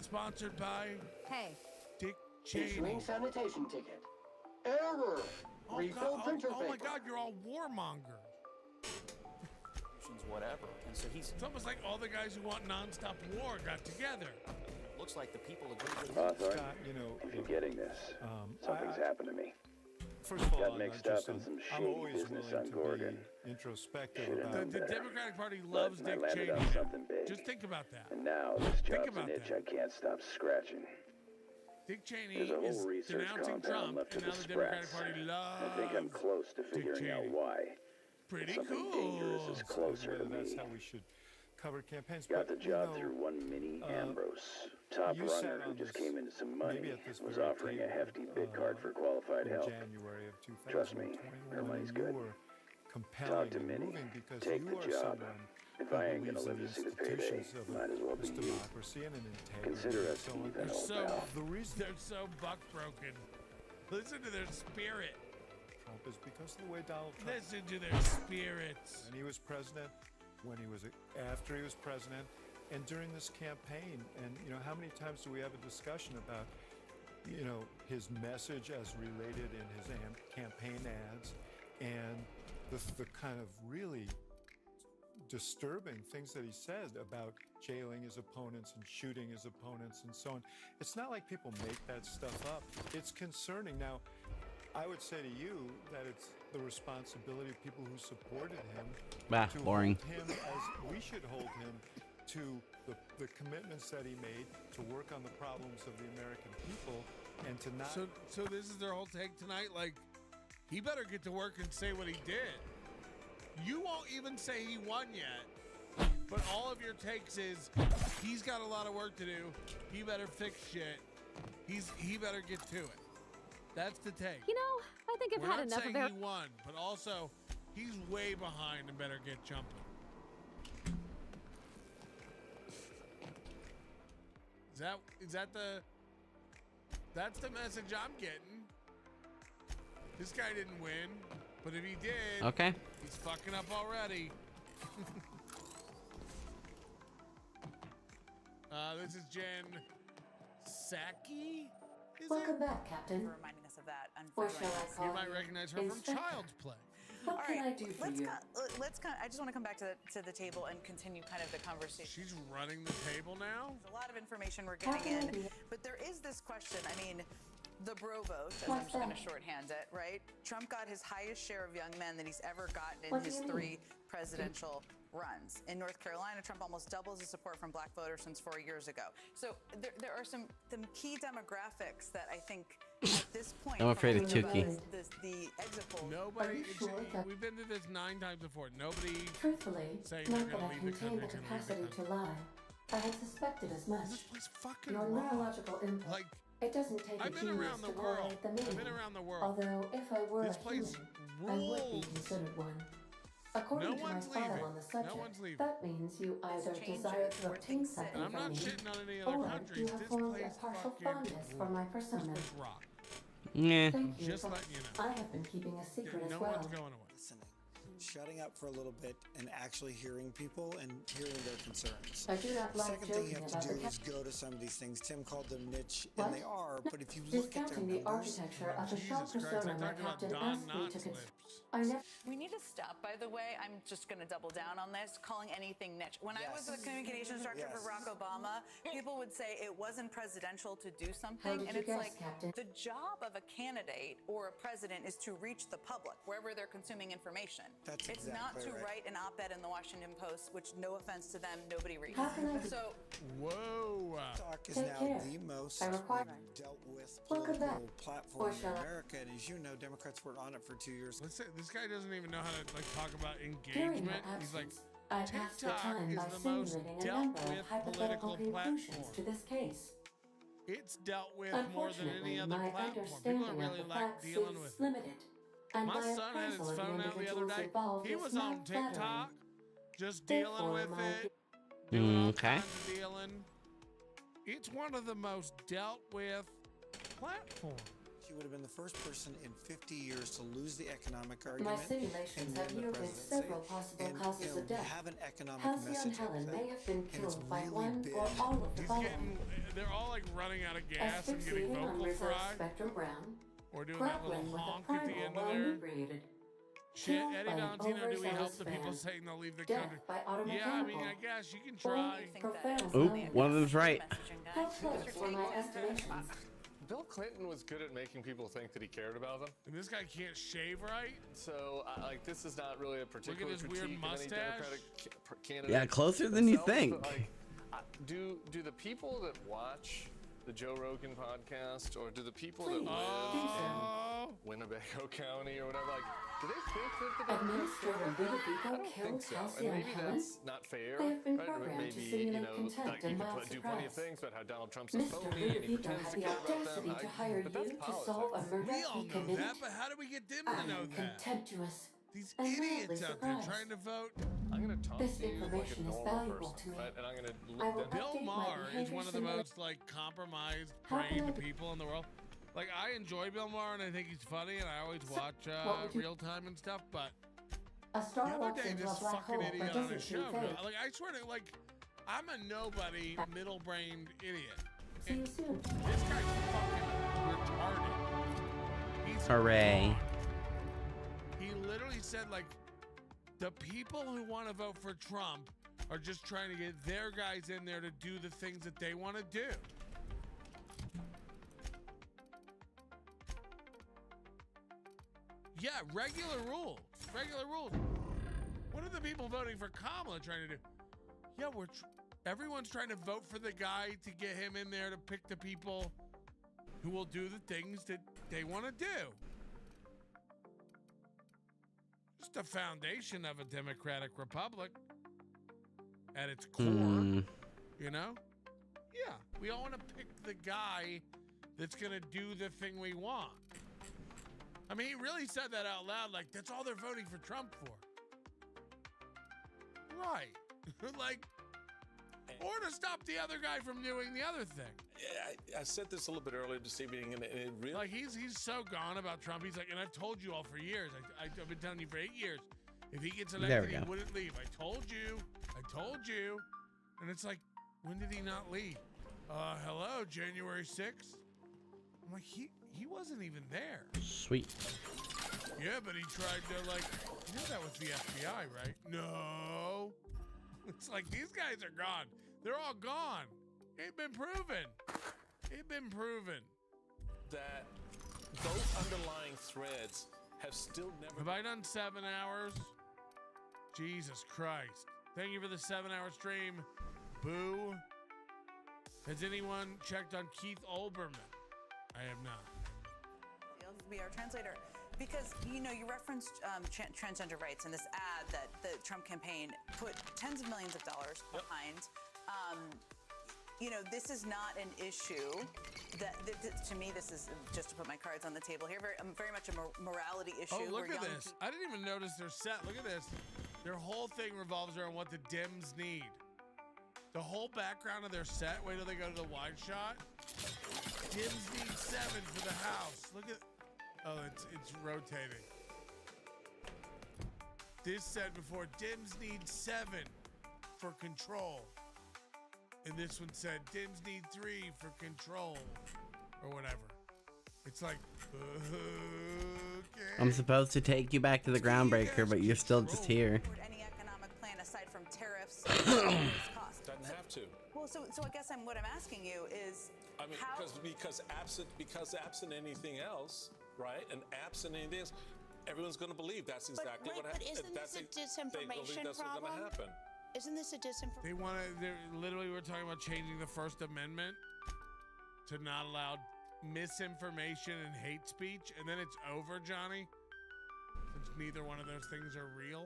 Sponsored by Hey. Dick Cheney. Issuing sanitation ticket. Error. Refill printer oh my paper. God, you're all warmongers. whatever. And so he's. It's almost like all the guys who want nonstop war got together. Looks like the people agree with Hawthorne, Scott, if you're getting this, something's happened to me. First of all, Got mixed up in some I'm shady always business willing on to Gorgon. be introspective Should've about known The better. Democratic Party But loves I Dick landed Cheney. on something big. Just think about that. And now this Think job's about an itch that. I can't stop scratching. Dick Cheney There's a whole is research denouncing compound Trump, left to and now the the Democratic sprats. Party loves I think I'm close to figuring out Cheney. why. Pretty Something cool. dangerous is closer to whether that's me. how we should cover campaigns. Got the but, job you know, through one Minnie Ambrose, top you sat runner who on just this- came into some money, maybe at this was very offering a table, hefty bid card for qualified in help. January of 2021, Trust me, her money's and good. you were Talk compelling to and Minnie. moving because Take you the are job. someone If who I ain't gonna believes live in to see the institutions payday, of might as well be this you. democracy and an integrity. Consider us and so on. even, They're old so pal. The reason they're so buck broken. Listen to their spirit. Trump is because of the way Donald Trump. Listen to their spirits. And he was president. When he was after he was president, and during this campaign. And, you know, how many times do we have a discussion about, you know, his message as related in his campaign ads and the kind of really disturbing things that he said about jailing his opponents and shooting his opponents and so on. It's not like people make that stuff up. It's concerning. Now, I would say to you that it's the responsibility of people who supported him to boring. hold him as we should hold him to the commitments that he made to work on the problems of the American people and to not. So this is their whole take tonight. Like, he better get to work and say what he did. You won't even say he won yet, but all of your takes is he's got a lot of work to do. He better fix shit. He better get to it. That's the take. You know, I think I've We're had not enough saying of their. he won, but also he's way behind and better get jumping. That's the message I'm getting. This guy didn't win, but if he did, Okay. he's fucking up already. This is Jen Psaki. Welcome back, Captain. For reminding us of that. Or shall I call You might recognize her from Inspector? Child's Play. What can I do for you? I just want to come back to the table and continue kind of the conversation. She's running the table now? There's a lot of information we're How getting can I in, be- but there is this question. I mean, the bro vote, as I'm What's just going to that? shorthand it, right? Trump got his highest share of young men that he's ever gotten in What do his you mean? 3 presidential runs. In North Carolina, Trump almost doubles his support from black voters since 4 years ago. So there are some key demographics that I think at this point, I'm afraid of from Tukey. the exit polls. Nobody. sure that- We've been to this 9 times before. Nobody Truthfully, saying not they're that going I to leave the contain country. the Gonna leave the capacity country. to lie. I had suspected as much. This place fucking Your raw. neurological input. Like, it doesn't take I've a been genius around the to world. correlate the I've meaning. been around the world. Although, if I were This a place human, I would be rules. considered one. According No to my one's file leaving. on the No subject, one's leaving. that means you either changes desire to where obtain things sit. something And I'm from not me, shitting on any other or countries. you have This formed a place partial fucking fondness for my persona. This place rock. Yeah. Thank you. Just for- letting you know. I have been keeping a secret as No well. one's going away. Listening, shutting up for a little bit, and actually hearing people and hearing their concerns. I do not The like second thing you joking have about to the do is go to some of these things. Tim called them niche, What? and they are. No, But if you look at their discounting the numbers, architecture of the shop Jesus Christ, persona I my talked about captain Don asked me to Knotts construct. lips. I never. We need to stop, by the way. I'm just going to double down on this, calling anything niche. When I was a communications director for Barack Obama, people would say it wasn't presidential to do something. did And you it's guess, like Captain? the job of a candidate or a president is to reach the public wherever they're consuming information. That's it's not exactly to right. write an op-ed in the Washington Post, which, no offense to them, nobody reads. How can I- So Whoa. TikTok is Take now care. the most I require- dealt with Welcome political back. platform Or in shall I- America. And as you know, Democrats were on it for 2 years. Let's say this guy doesn't even know how to like talk about During engagement. your He's like, absence, I passed the TikTok time is by the most simulating a dealt number with of hypothetical political conclusions platform. to this case. It's dealt with more than Unfortunately, any other my platform. People understanding are of really the like facts dealing is with it. limited. And My my son had his appraisal of the phone out the other individuals day. involved He is was not on TikTok, flattering. just dealing Therefore, with my it, doing all Okay. kinds of dealing. It's one of the most dealt with platforms. She would have been the first person in 50 years to lose the economic My argument. simulations and have win the yielded presidency. several possible And, causes you know, of death. We have an economic Halcyon message. Helen may have been and it's killed by really one big. or all of the He's following. getting, they're all like running out of gas and getting Asphyxiating on vocal reverse fry. spectrum Brown, Or doing that little grappling with a honk at the primal end of while their inebriated, shit. killed Eddie by an Valentino, do we help overzealous the people fan, saying they'll leave the death country? by Yeah, I mean, automechanical, I guess you can or try. profound Oop, science. one of them's right. How close were my estimations? Bill Clinton was good at making people think that he cared about them. And this guy can't shave right. So, like, this is not really a particular his weird critique of any mustache. Democratic candidate. Yeah, closer than you themselves, think. but, like, do the people that watch the Joe Rogan podcast, or do the people that live in Winnebago County or whatever, like, do they think that the Administrator Ludovico I don't killed think so. And Halcyon maybe Helen? that's not fair. They have been right? programmed Maybe, to you simulate know, contempt like, and you mild can do plenty of surprise. things about how Donald Trump's a Mr. phony and he Ludovico pretends had to the care about them. audacity to hire but that's you to politics. solve a murder We all he know committed. that, but how do we get them I to know am that? contemptuous. These and mildly idiots out there surprised. trying to vote. I'm going to talk This to you like a information is normal valuable person, to me. right? And I'm going I will to Bill update my Maher is behavior one of the similar- most like compromised How can brained I- people in the world. Like I enjoy Bill Maher and I think he's funny and I always watch what would you- real time and stuff. But A the star other walks day, into this a black fucking hole idiot but on doesn't his see show, fate. like I swear to, like I'm a nobody, middle-brained idiot. See you soon. This guy's fucking retarded. He's Hooray. He literally said, like, the people who want to vote for Trump are just trying to get their guys in there to do the things that they want to do. Yeah, regular rules. Regular rules. What are the people voting for Kamala trying to do? Yeah, everyone's trying to vote for the guy to get him in there to pick the people who will do the things that they want to do. Just the foundation of a democratic republic at its core, you know? Yeah, we all want to pick the guy that's going to do the thing we want. I mean, he really said that out loud, like, that's all they're voting for Trump for. Right. Like, or to stop the other guy from doing the other thing. I said this a little bit earlier this evening, and it really... Like, he's so gone about Trump. He's like, and I've told you all for years. I've been telling you for 8 years. If he gets elected, he wouldn't leave. I told you. And it's like, when did he not leave? Hello, January 6th? I'm like, he wasn't even there. Sweet. Yeah, but he tried to, like, you know that was the FBI, right? No. It's like, these guys are gone. They're all gone. It's been proven. That those underlying threads have still never... Have I done 7 hours? Jesus Christ. Thank you for the 7-hour stream. Boo. Has anyone checked on Keith Olbermann? I have not. He'll be our translator. Because, you know, you referenced transgender rights in this ad that the Trump campaign put tens of millions of dollars behind. You know, this is not an issue that to me, this is just to put my cards on the table here, very much a morality issue. Oh, look at this. I didn't even notice their set. Look at this. Their whole thing revolves around what the Dems need. The whole background of their set, wait till they go to the wide shot. Dems need 7 for the House. Look at, oh, it's rotating. This said before, Dems need 7 for control. And this one said, Dems need 3 for control. Or whatever. It's like, okay. I'm supposed to take you back to the groundbreaker, but you're still just here. Any economic plan aside from tariffs costs. Doesn't have to. Well, so I guess what I'm asking you is, I mean, because absent anything else, right? And absent anything else, everyone's going to believe that's exactly what happened. But isn't this a disinformation that's problem? What's going to happen. Isn't this a disinformation? They want to, literally, we're talking about changing the First Amendment to not allow misinformation and hate speech, and then it's over, Johnny? Since neither one of those things are real?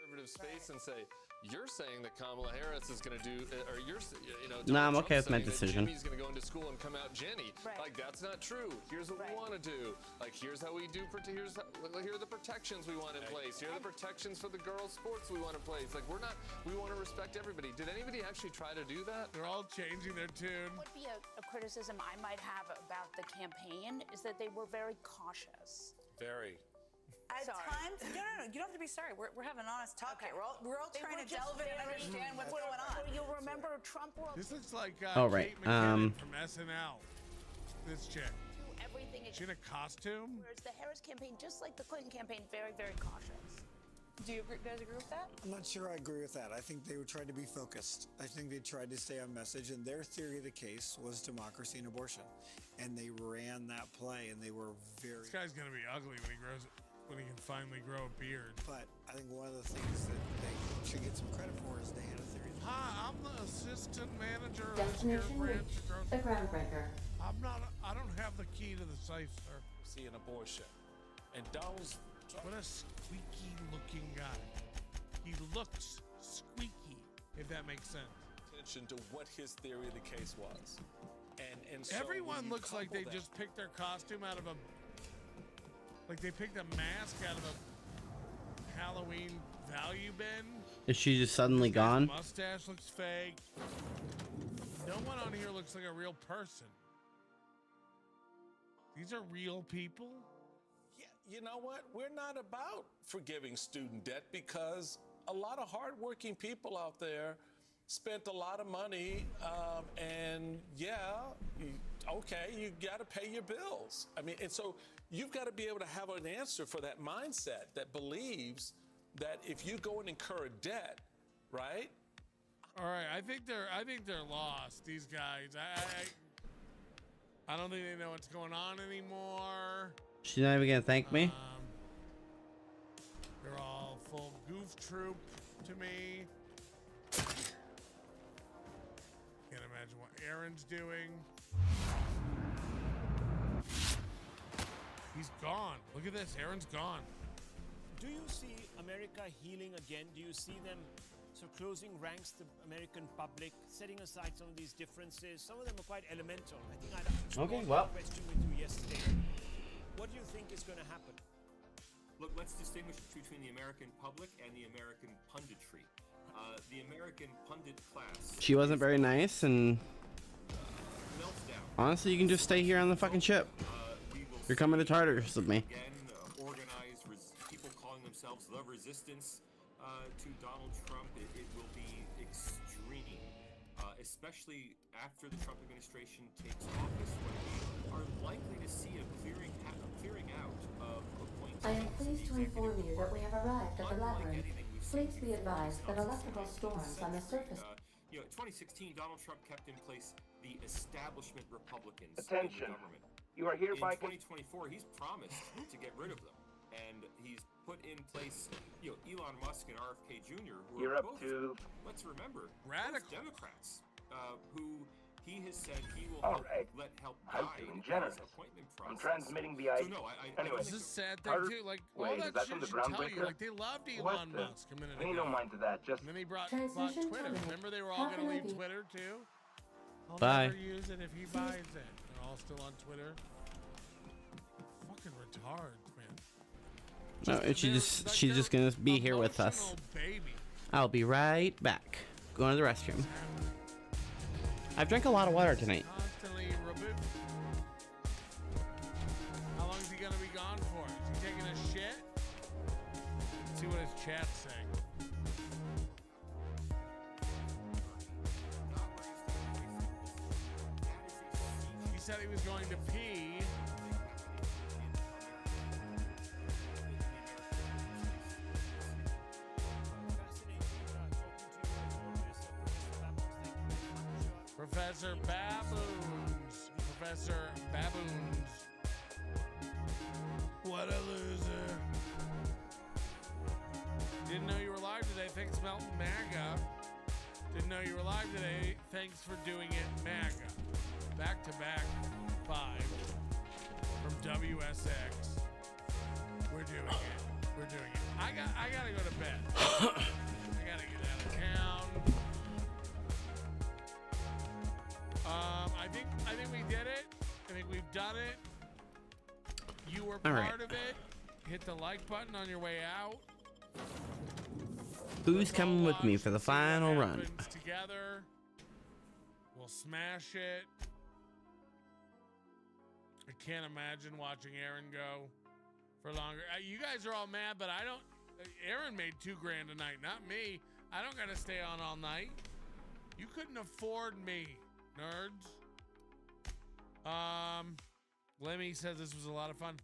Conservative space and say, you're saying that Kamala Harris is going to do, or you're, you know, Nah, I'm Donald okay Trump's with my saying that decision. Jimmy's going to go into school and come out Jenny. Right. Like, that's not true. Here's what we want to do. Like, here's how we do, here are the protections we want in place. Here are the protections for the girls' sports we want in place. Like, we want to respect everybody. Did anybody actually try to do that? They're all changing their tune. Would be a criticism I might have about the campaign is that they were very cautious. Very. At times, no, you don't have to be sorry. We're having an honest talk here. We're all trying to delve in and understand what's going on. You'll remember Trump world. This looks like Oh, right. Kate McKinnon from SNL. This chick. Everything. She in a costume? Whereas the Harris campaign, just like the Clinton campaign, very, very cautious. Do you guys agree with that? I'm not sure I agree with that. I think they were trying to be focused. I think they tried to stay on message, and their theory of the case was democracy and abortion. And they ran that play, and they were very... This guy's going to be ugly when he can finally grow a beard. But I think one of the things that they should get some credit for is they had a theory. Hi, I'm the assistant manager of Destination reached. The groundbreaker. I don't have the key to the safe, sir. See an abortion. And Donald's... What a squeaky looking guy. He looks squeaky, if that makes sense. Attention to what his theory of the case was. And so everyone looks like they just picked their costume out of a... Like they picked a mask out of a Halloween value bin. Is she just suddenly gone? Mustache looks fake. No one on here looks like a real person. These are real people? Yeah, you know what? We're not about forgiving student debt because a lot of hardworking people out there spent a lot of money, and okay, you got to pay your bills. I mean, and so you've got to be able to have an answer for that mindset that believes that if you go and incur a debt, right? All right, I think they're lost. These guys, I don't think they know what's going on anymore. She's not even gonna thank me. They're all full goof troop to me. Can't imagine what Aaron's doing. He's gone. Look at this. Aaron's gone. Do you see America healing again? Do you see them sort of closing ranks, the American public, setting aside some of these differences? Some of them are quite elemental. I think I had a question with you yesterday. What do you think is going to happen? Look, let's distinguish between the American public and the American punditry. The American pundit class. She wasn't very nice, and honestly, you can just stay here on the fucking ship. You're coming to Tartarus with me. Again, organized people calling themselves the resistance to Donald Trump. It will be extreme, especially after the Trump administration takes office, when we are likely to see a clearing out of appointees. I am pleased to inform you that we have arrived at the labyrinth. Please be advised that electrical storms on the surface. 2016, Donald Trump kept in place the establishment Republicans Attention. in government. You are hereby... In 2024, he's promised to get rid of them. And he's put in place, Elon Musk and RFK Jr., who You're are up both, to... let's remember, radical Democrats, who he has said he will All right. help I'm guide feeling his generous. appointment I'm process. transmitting the idea. So no, Anyway, This is a sad thing Carter- too. Like Wait, all is that that shit from the should tell you. groundbreaker? Like they loved What Elon the- Musk a minute Pay ago. no mind to that. Just And then he bought Transmission Twitter. terminated. Remember they were all How going to can I leave be? Twitter too. I'll Bye. never use it if he buys it. They're all still on Twitter. Fucking retards, man. No, and she's just gonna be here with us. Baby. I'll be right back. Going to the restroom. I've drank a lot of water tonight. Constantly reboot. How long is he gonna be gone for? Is he taking a shit? Let's see what his chat's saying. He said he was going to pee. Professor Baboons. Professor Baboons. What a loser. Didn't know you were live today. Thanks, Melton MAGA. Didn't know you were live today. Thanks for doing it, MAGA. Back to back 5 from WSX. We're doing it. We're doing it. I gotta go to bed. I gotta get out of town. I think we did it. I think we've done it. You were part of it. Hit the like button on your way out. Who's coming with me for the final run? Together, we'll smash it. I can't imagine watching Aaron go for longer. You guys are all mad, but I don't. Aaron made $2,000 a night, not me. I don't gotta stay on all night. You couldn't afford me, nerds. Lemmy says this was a lot of fun.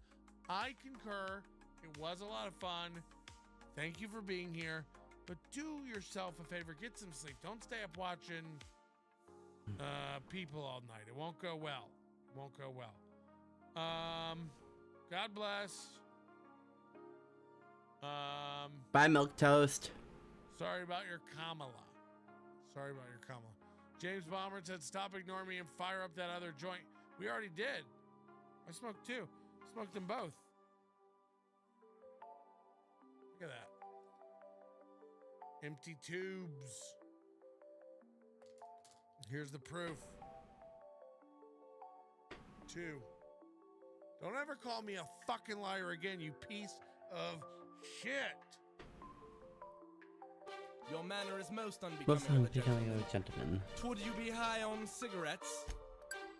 I concur. It was a lot of fun. Thank you for being here. But do yourself a favor. Get some sleep. Don't stay up watching people all night. It won't go well. It won't go well. God bless. Bye, Milk Toast. Sorry about your Kamala. Sorry about your Kamala. James Bomber said, stop ignoring me and fire up that other joint. We already did. I smoked 2. Smoked them both. Look at that. Empty tubes. Here's the proof. 2. Don't ever call me a fucking liar again, you piece of shit. Your manner is most Most unbecoming unbecoming of a gentleman. Would you be high on cigarettes?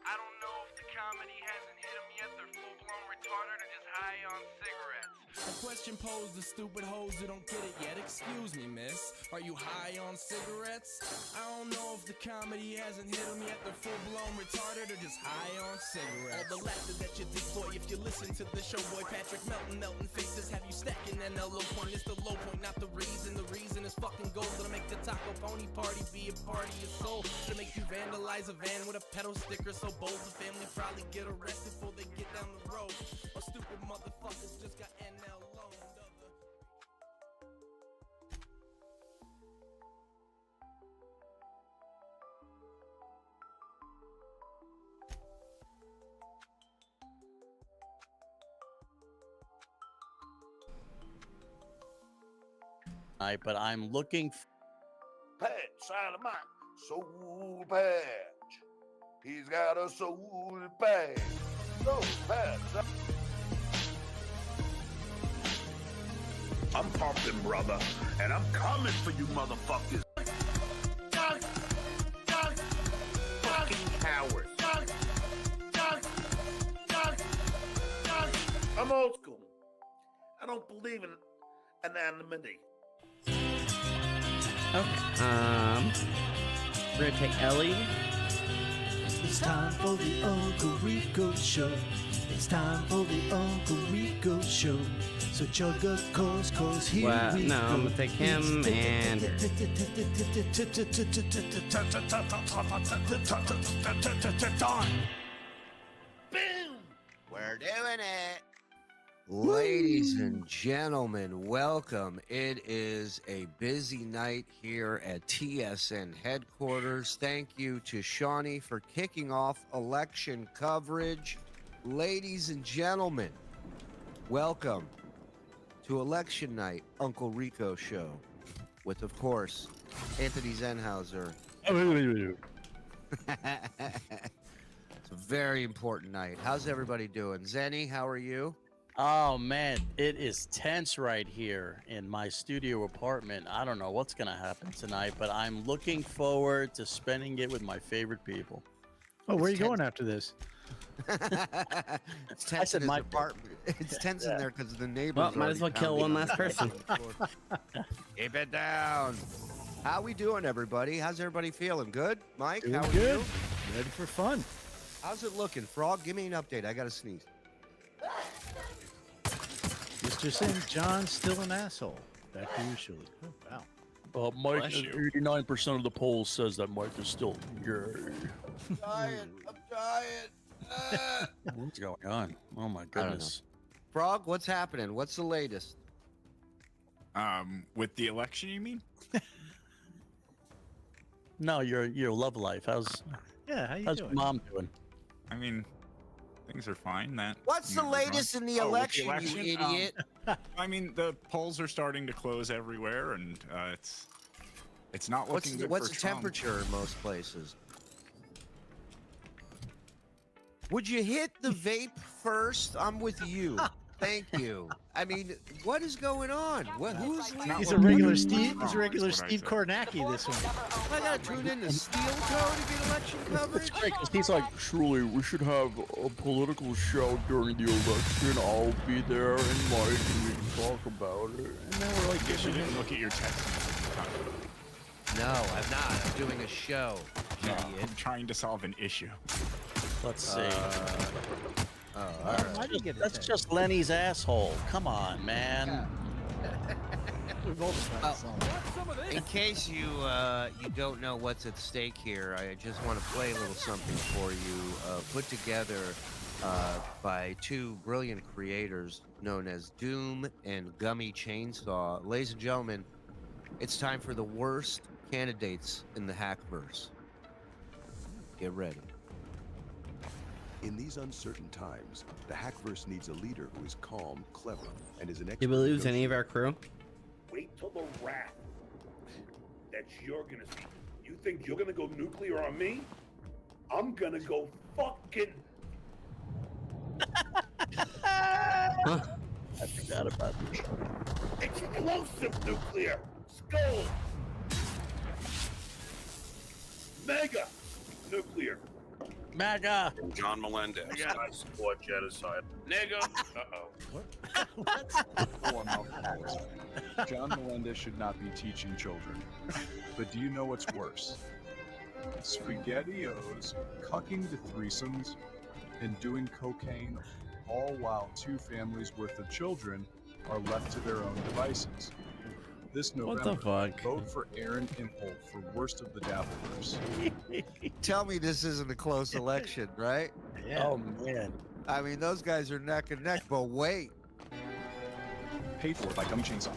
I don't know if the comedy hasn't hit them yet. They're full-blown retarded or just high on cigarettes. A question posed to stupid hoes who don't get it yet. Excuse me, miss, are you high on cigarettes? I don't know if the comedy hasn't hit them yet. They're full-blown retarded or just high on cigarettes. All the laughter that you dig, boy, if you listen to the show, boy, Patrick melting faces have you stacking an low point. It's the low point, not the reason. The reason is fucking gold. Gonna make the Taco Pony party be a party of soul. Gonna make you vandalize a van with a pedal sticker so bold the family probably get arrested before they get down the road. Or stupid motherfuckers just got NL loaned. But I'm looking. Patch, Salaman, soul patch. He's got a soul patch. Soul patch. I'm pumping, brother, and I'm coming for you, motherfuckers. Fucking cowards. I'm old school. I don't believe in anonymity. Okay. We're gonna take Ellie. It's time for the Uncle Rico Show. It's time for the Uncle Rico Show. So chug a course, cause here Well, we no, go. I'm gonna take him and We're doing it. Ladies and gentlemen, welcome. It is a busy night here at TSN headquarters. Thank you to Shawnee for kicking off election coverage. Ladies and gentlemen, welcome to election night, Uncle Rico Show, with, of course, Anthony Zenhauser. It's a very important night. How's everybody doing? Zenny, how are you? Oh man, it is tense right here in my studio apartment. I don't know what's gonna happen tonight, but I'm looking forward to spending it with my favorite people. Oh, where are you going after this? It's tense in his apartment. It's tense in there because the neighbors. Well, might as well kill one last person. Keep it down. How we doing, everybody? How's everybody feeling? Good, Mike? Doing how are good. you? Ready for fun. How's it looking, Frog? Give me an update. I gotta sneeze. Mr. St. John's still an asshole. Back to usually. Oh, wow. Mike, Bless you. 89% of the polls says that Mike is still gay. I'm dying. What's going on? Oh my goodness. Frog, what's happening? What's the latest? With the election, you mean? No, your love life. How's how's your mom doing? I mean, things are fine. What's the latest in the election, you idiot? I mean, the polls are starting to close everywhere, and it's not looking good What's for the Trump. temperature in most places? Would you hit the vape first? I'm with you. Thank you. I mean, what is going on? Who's He's a regular Steve. He's a regular Steve Kornacki. This one. I gotta tune in to Steel Toe to get election coverage. He's like, surely we should have a political show during the election. I'll be there and Mike, and we can talk about it. And then we're like, you didn't look at your text. No, I'm not. I'm doing a show. No, I'm trying to solve an issue. Let's see. That's just Lenny's asshole. Come on, man. In case you don't know what's at stake here, I just want to play a little something for you, put together by two brilliant creators known as Doom and Gummy Chainsaw. Ladies and gentlemen, it's time for the worst candidates in the Hackverse. Get ready. In these uncertain times, the Hackverse needs a leader who is calm, clever, and is an expert. Did we lose any of our crew? Wait till the wrath that you're gonna see. You think you're gonna go nuclear on me? I'm gonna go fucking. I forgot about this. Explosive nuclear. Skull. Mega nuclear. MAGA. John Melendez. I support genocide. Nigga. Uh-oh. Oh, I'm out of facts. John Melendez should not be teaching children. But do you know what's worse? SpaghettiOs, cucking to threesomes, and doing cocaine, all while 2 families worth of children are left to their own devices. This What November, the fuck? vote for Aaron Imholt for worst of the Dabbleverse. Tell me this isn't a close election, right? Yeah. Oh man. I mean, those guys are neck and neck, but wait. Paid for by Gummy Chainsaw.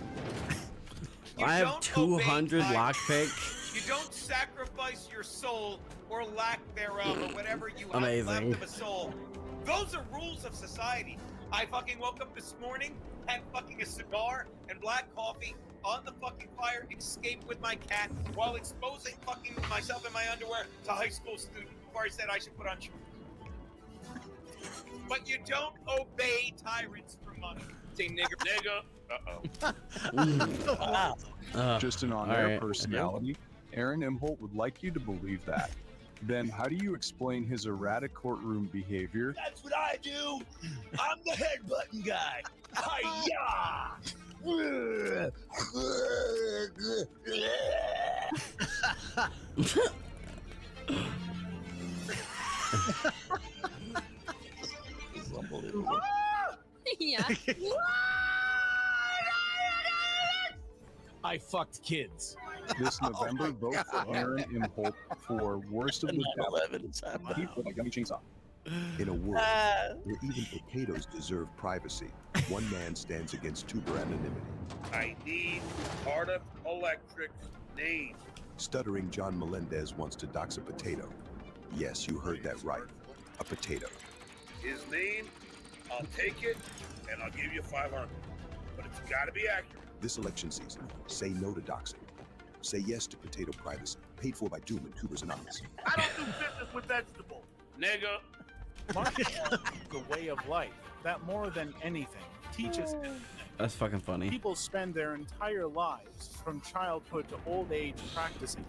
I have 200 lockpick. You don't sacrifice your soul or lack thereof or whatever you have Amazing. left of a soul. Those are rules of society. I fucking woke up this morning, had fucking a cigar and black coffee on the fucking fire, escaped with my cat while exposing fucking myself in my underwear to high school students before I said I should put on shorts. But you don't obey tyrants for money. Say nigger. Wow. Just an on-air alright. personality, Aaron Imholt would like you to believe that. Then how do you explain his erratic courtroom behavior? That's what I do. I'm the headbutton guy. Hi-ya! It's unbelievable. Yeah. I fucked kids. This November, vote for Aaron Imholt for worst of the 9/11 is happening. Paid for by Gummy Chainsaw. In a world where even potatoes deserve privacy, one man stands against tuber anonymity. I need Cardiff Electric's name. Stuttering John Melendez wants to dox a potato. Yes, you heard that right. A potato. His name, I'll take it, and I'll give you 500. But it's got to be accurate. This election season, say no to doxing. Say yes to potato privacy. Paid for by Doom and Tubers Anonymous. I don't do business with vegetables. Nigga. Martial arts is the way of life that more than anything teaches everything. That's fucking funny. People spend their entire lives from childhood to old age practicing.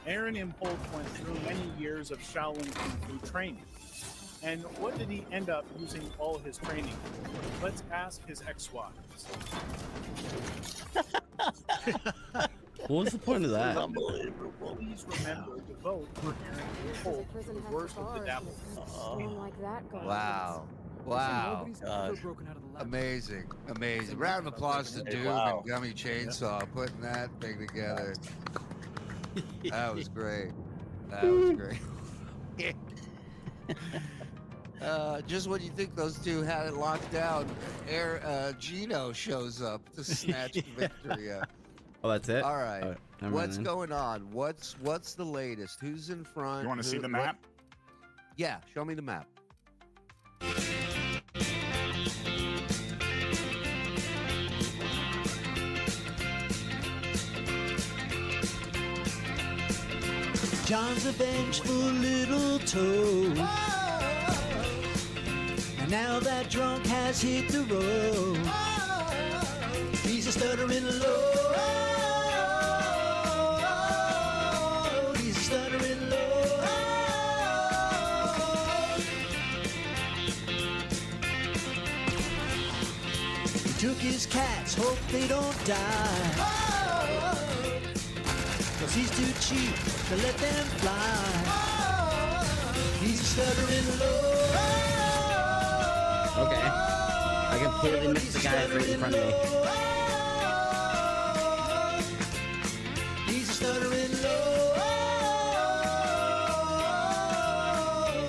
Aaron Imholt went through many years of Shaolin Kung Fu training. And what did he end up using all his training for? Let's ask his ex-wives. What was the point of that? Unbelievable. Please remember to vote for Aaron Imholt for the worst of the dabble. Like that going Wow. Wow. God. Amazing. Amazing. Round of applause to Doom and Gummy Chainsaw putting that thing together. That was great. That was great. Just when you think those two had it locked down, Gino shows up to snatch the victory up. Oh, that's it? All right. Never mind What's then. going on? What's the latest? Who's in front? You want to see Who- the what- map? Yeah, show me the map. John's a vengeful little toad. And now that drunk has hit the road, he's a stuttering load. He's a stuttering load. He took his cats, hope they don't die. 'Cause he's too cheap to let them fly. He's a stuttering low. Okay. I completely missed the guys right in front of me. He's a stuttering low.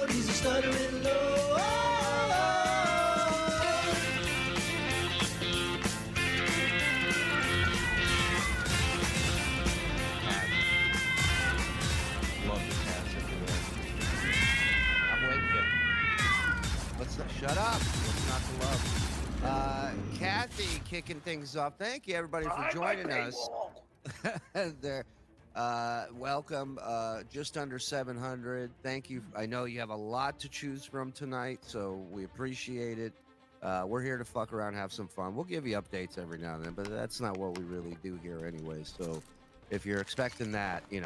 He's a stuttering low. Love the cats everywhere. I'm with you. Let's not shut up. What's not to love? Kathy kicking things off. Thank you everybody for joining us. There. Welcome. Just under 700. Thank you. I know you have a lot to choose from tonight, so we appreciate it. We're here to fuck around, have some fun. We'll give you updates every now and then, but that's not what we really do here anyway. So if you're expecting that, get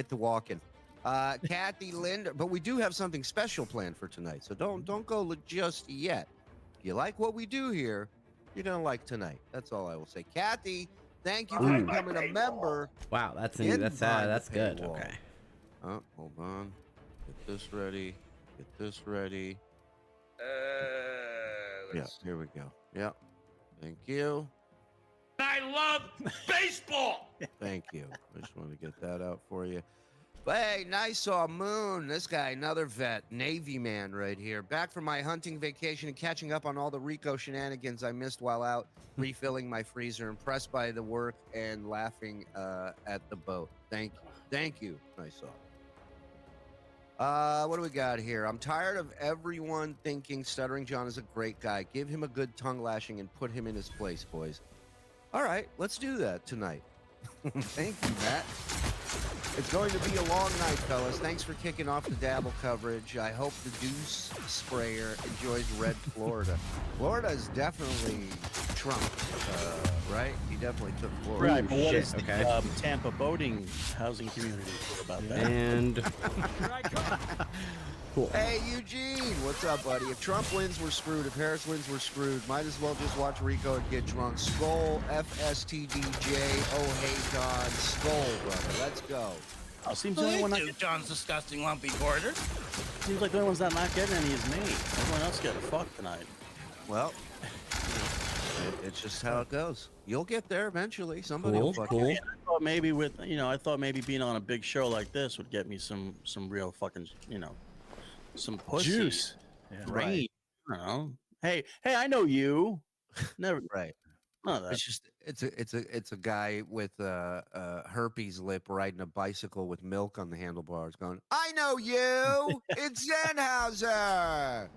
to walking. Kathy, Linda, but we do have something special planned for tonight, so don't go just yet. you like what we do here, you're gonna like tonight. That's all I will say. Kathy, thank you for Ooh. becoming a member. Wow, that's in that's behind the good. paywall. Okay. Oh, hold on. Get this ready. Get this ready. Yeah, here we go. Yep. Thank you. I love baseball. Thank you. I just want to get that out for you. But hey, nice Moon. This guy, another vet, Navy man right here. Back from my hunting vacation and catching up on all the Rico shenanigans I missed while out refilling my freezer. Impressed by the work and laughing at the boat. Thank you. Thank you. Nice what do we got here? I'm tired of everyone thinking Stuttering John is a great guy. Give him a good tongue lashing and put him in his place, boys. All right, let's do that tonight. Thank you, Matt. It's going to be a long night, fellas. Thanks for kicking off the Dabble coverage. I hope the Deuce Sprayer enjoys Red Florida. Florida is definitely Trump, right? He definitely took Florida. Right, but what is the Tampa boating housing community feel about that? And cool. Hey, Eugene, what's up, buddy? If Trump wins, we're screwed. If Harris wins, we're screwed. Might as well just watch Rico and get drunk. Skull, FSTDJ, oh, hey, God, Skull, brother. Let's go. Oh, seems the only one John's disgusting lumpy border. Seems like the only one's not getting any is me. Everyone else got a fuck tonight. Well, it's just how it goes. You'll get there eventually. Somebody will fuck cool. you. I thought maybe I thought maybe being on a big show like this would get me some real fucking, some pussy. Juice. Yeah. Right. I don't know. Hey, I know you. Never. Right. None of that. It's just it's a guy with herpes lip riding a bicycle with milk on the handlebars, going, "I know you. It's Zenhauser."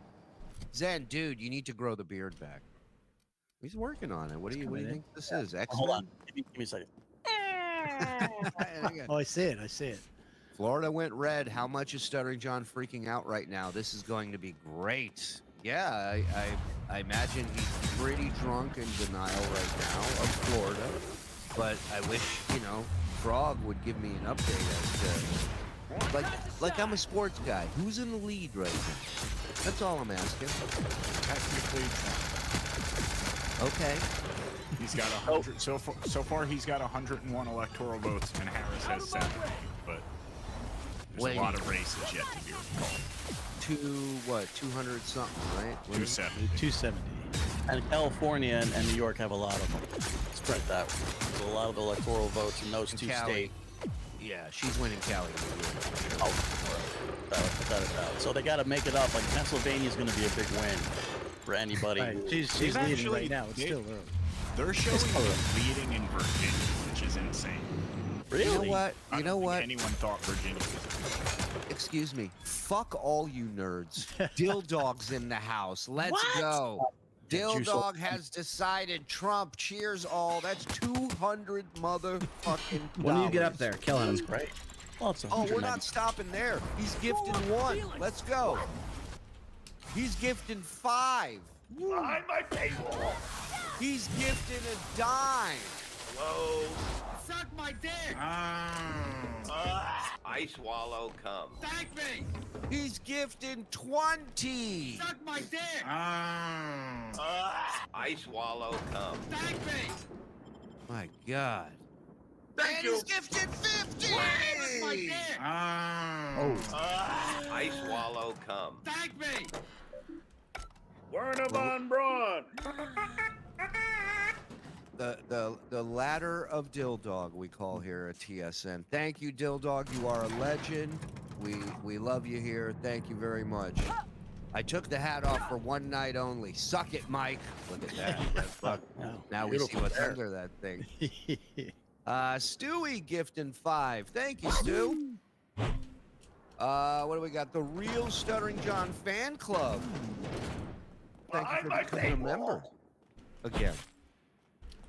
Zen, dude, you need to grow the beard back. He's working on it. What do you think this is? X-Men? Hold on. Give me a second. Oh, I see it. I see it. Florida went red. How much is Stuttering John freaking out right now? This is going to be great. Yeah, I imagine he's pretty drunk in denial right now of Florida. But I wish, Frog would give me an update as to, like I'm a sports guy. Who's in the lead right now? That's all I'm asking. Technically, okay. He's got 100. So far, he's got 101 electoral votes, and Harris has 70. But there's a lot of races yet to be recalled. 200 something, right? 270. 270. And California and New York have a lot of them. Spread that way. There's a lot of electoral votes in those two Cali. states. Yeah, she's winning Cali. Oh, without a doubt. So they got to make it up. Like Pennsylvania's going to be a big win for anybody. Right. She's leading right now. It's still early. They're showing leading in Virginia, which is insane. Really? You know what? I don't think anyone thought Virginia was. Excuse me. Fuck all you nerds. Dill Dog's in the house. Let's go. Dill Dog has decided Trump. Cheers all. That's 200 motherfucking When do you get up dollars. there? Kill him. That's great. Well, it's Oh, we're not stopping there. He's gifting one. Let's go. He's gifting 5. Behind my paywall. He's gifting a dime. Hello. Suck my dick. I swallow cum. Thank me. He's gifting 20. Suck my dick. I swallow cum. Thank me. My God. Thank you. He's gifted 50. Suck my dick. I swallow cum. Thank me. Werner von Braun. The ladder of Dill Dog we call here at TSN. Thank you, Dill Dog. You are a legend. We love you here. Thank you very much. I took the hat off for one night only. Suck it, Mike. Look at that. Fuck. Now we see what's under that thing. Stewie gifting 5. Thank you, Stu. What do we got? The Real Stuttering John Fan Club. Thank you for becoming a member. Again.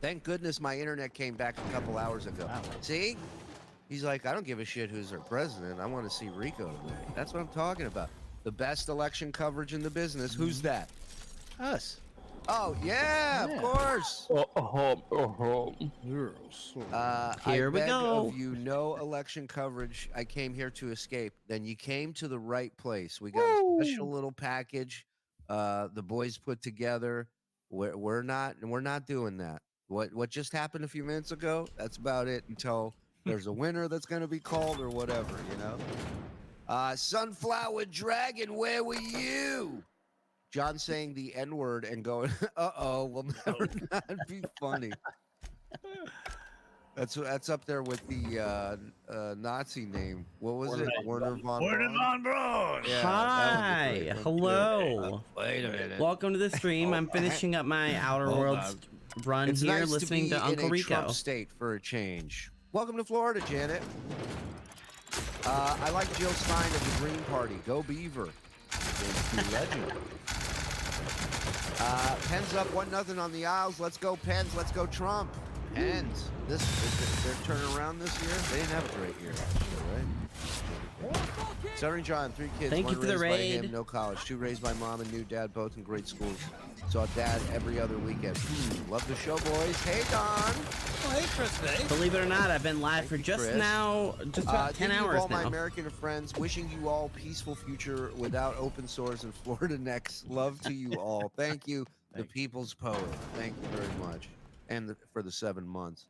Thank goodness my internet came back a couple hours ago. Wow. See? He's like, I don't give a shit who's our president. I want to see Rico today. That's what I'm talking about. The best election coverage in the business. Who's that? Us. Oh, yeah, of course. Here we I beg go. of you, no election coverage. I came here to escape. Then you came to the right place. We got a special little package the boys put together. We're not doing that. What just happened a few minutes ago? That's about it until there's a winner that's going to be called or whatever, you know. Sunflower Dragon, where were you? John saying the N-word and going, uh-oh, will never not be funny. That's up there with the Nazi name. What was it? Werner von Braun? Yeah, Hi, hello. Wait a minute. Welcome to the stream. I'm finishing up my Outer Hold Worlds run It's here, nice listening to, to be Uncle in a Rico. Trump state for a change. Welcome to Florida, Janet. I like Jill Stein of the Green Party. Go Beaver. Legend. Pens up 1-0 on the Isles. Let's go Pens. Let's go Trump. Pens. This is their turnaround this year. They didn't have a great year, actually, right? Stuttering John, 3 kids. Thank one you for the raised by raid. him, no college. 2 raised by mom and new dad, both in great schools. Saw dad every other weekend. Love the show, boys. Hey, Don. Oh, hey, Chris. Believe it or not, I've been live for just Chris. now, just about 10 thinking of hours all my now. American friends, wishing you all peaceful future without open source in Florida next. Love to you all. Thank you, the people's poet. Thank you very much. And for the 7 months.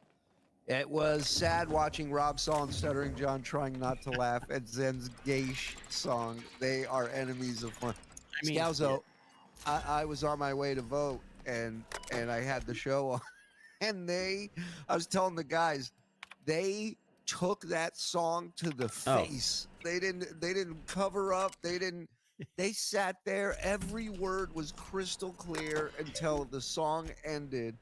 It was sad watching Rob Saul and Stuttering John trying not to laugh at Zen's Geish song. They are enemies of fun. I mean, Scalzo, I was on my way to vote and I had the show on. And I was telling the guys, they took that song to the face. They didn't cover up. They sat there. Every word was crystal clear until the song ended.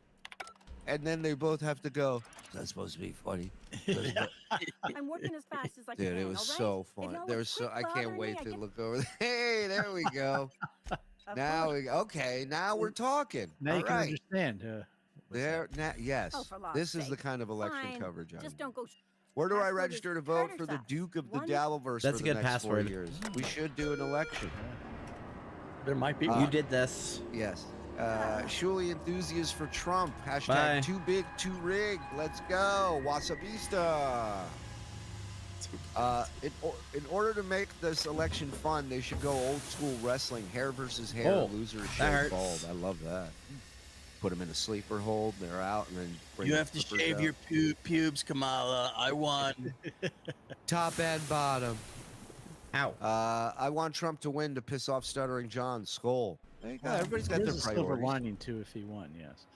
And then they both have to go, is that supposed to be funny? I'm working as fast as I can. Dude, it was so fun. I can't wait to look over. Hey, there we go. Now we're talking. Now All you can right. understand. Yes. Oh, for Lord's This is the sake. kind of election Fine. coverage. Just don't go. Where do I Password is register to vote for the Carter's Duke of the One- Dazzleverse That's for a the good next 4 password. years? We should do an election. There might be. You did this. Yes. Shuli enthusiast for Trump. Hashtag Bye. too big, too rigged. Let's go. Wasabista. In order to make this election fun, they should go old school wrestling. Hair versus hair. Oh, Loser is that shaved hurts. bald. I love that. Put them in a sleeper hold. They're out, and then bring You the have to flippers shave out. your pubes, Kamala. I won. Top and bottom. Ow. I want Trump to win to piss off Stuttering John. Skull. Everybody's got There's their a silver priorities. lining too if he won. Yes.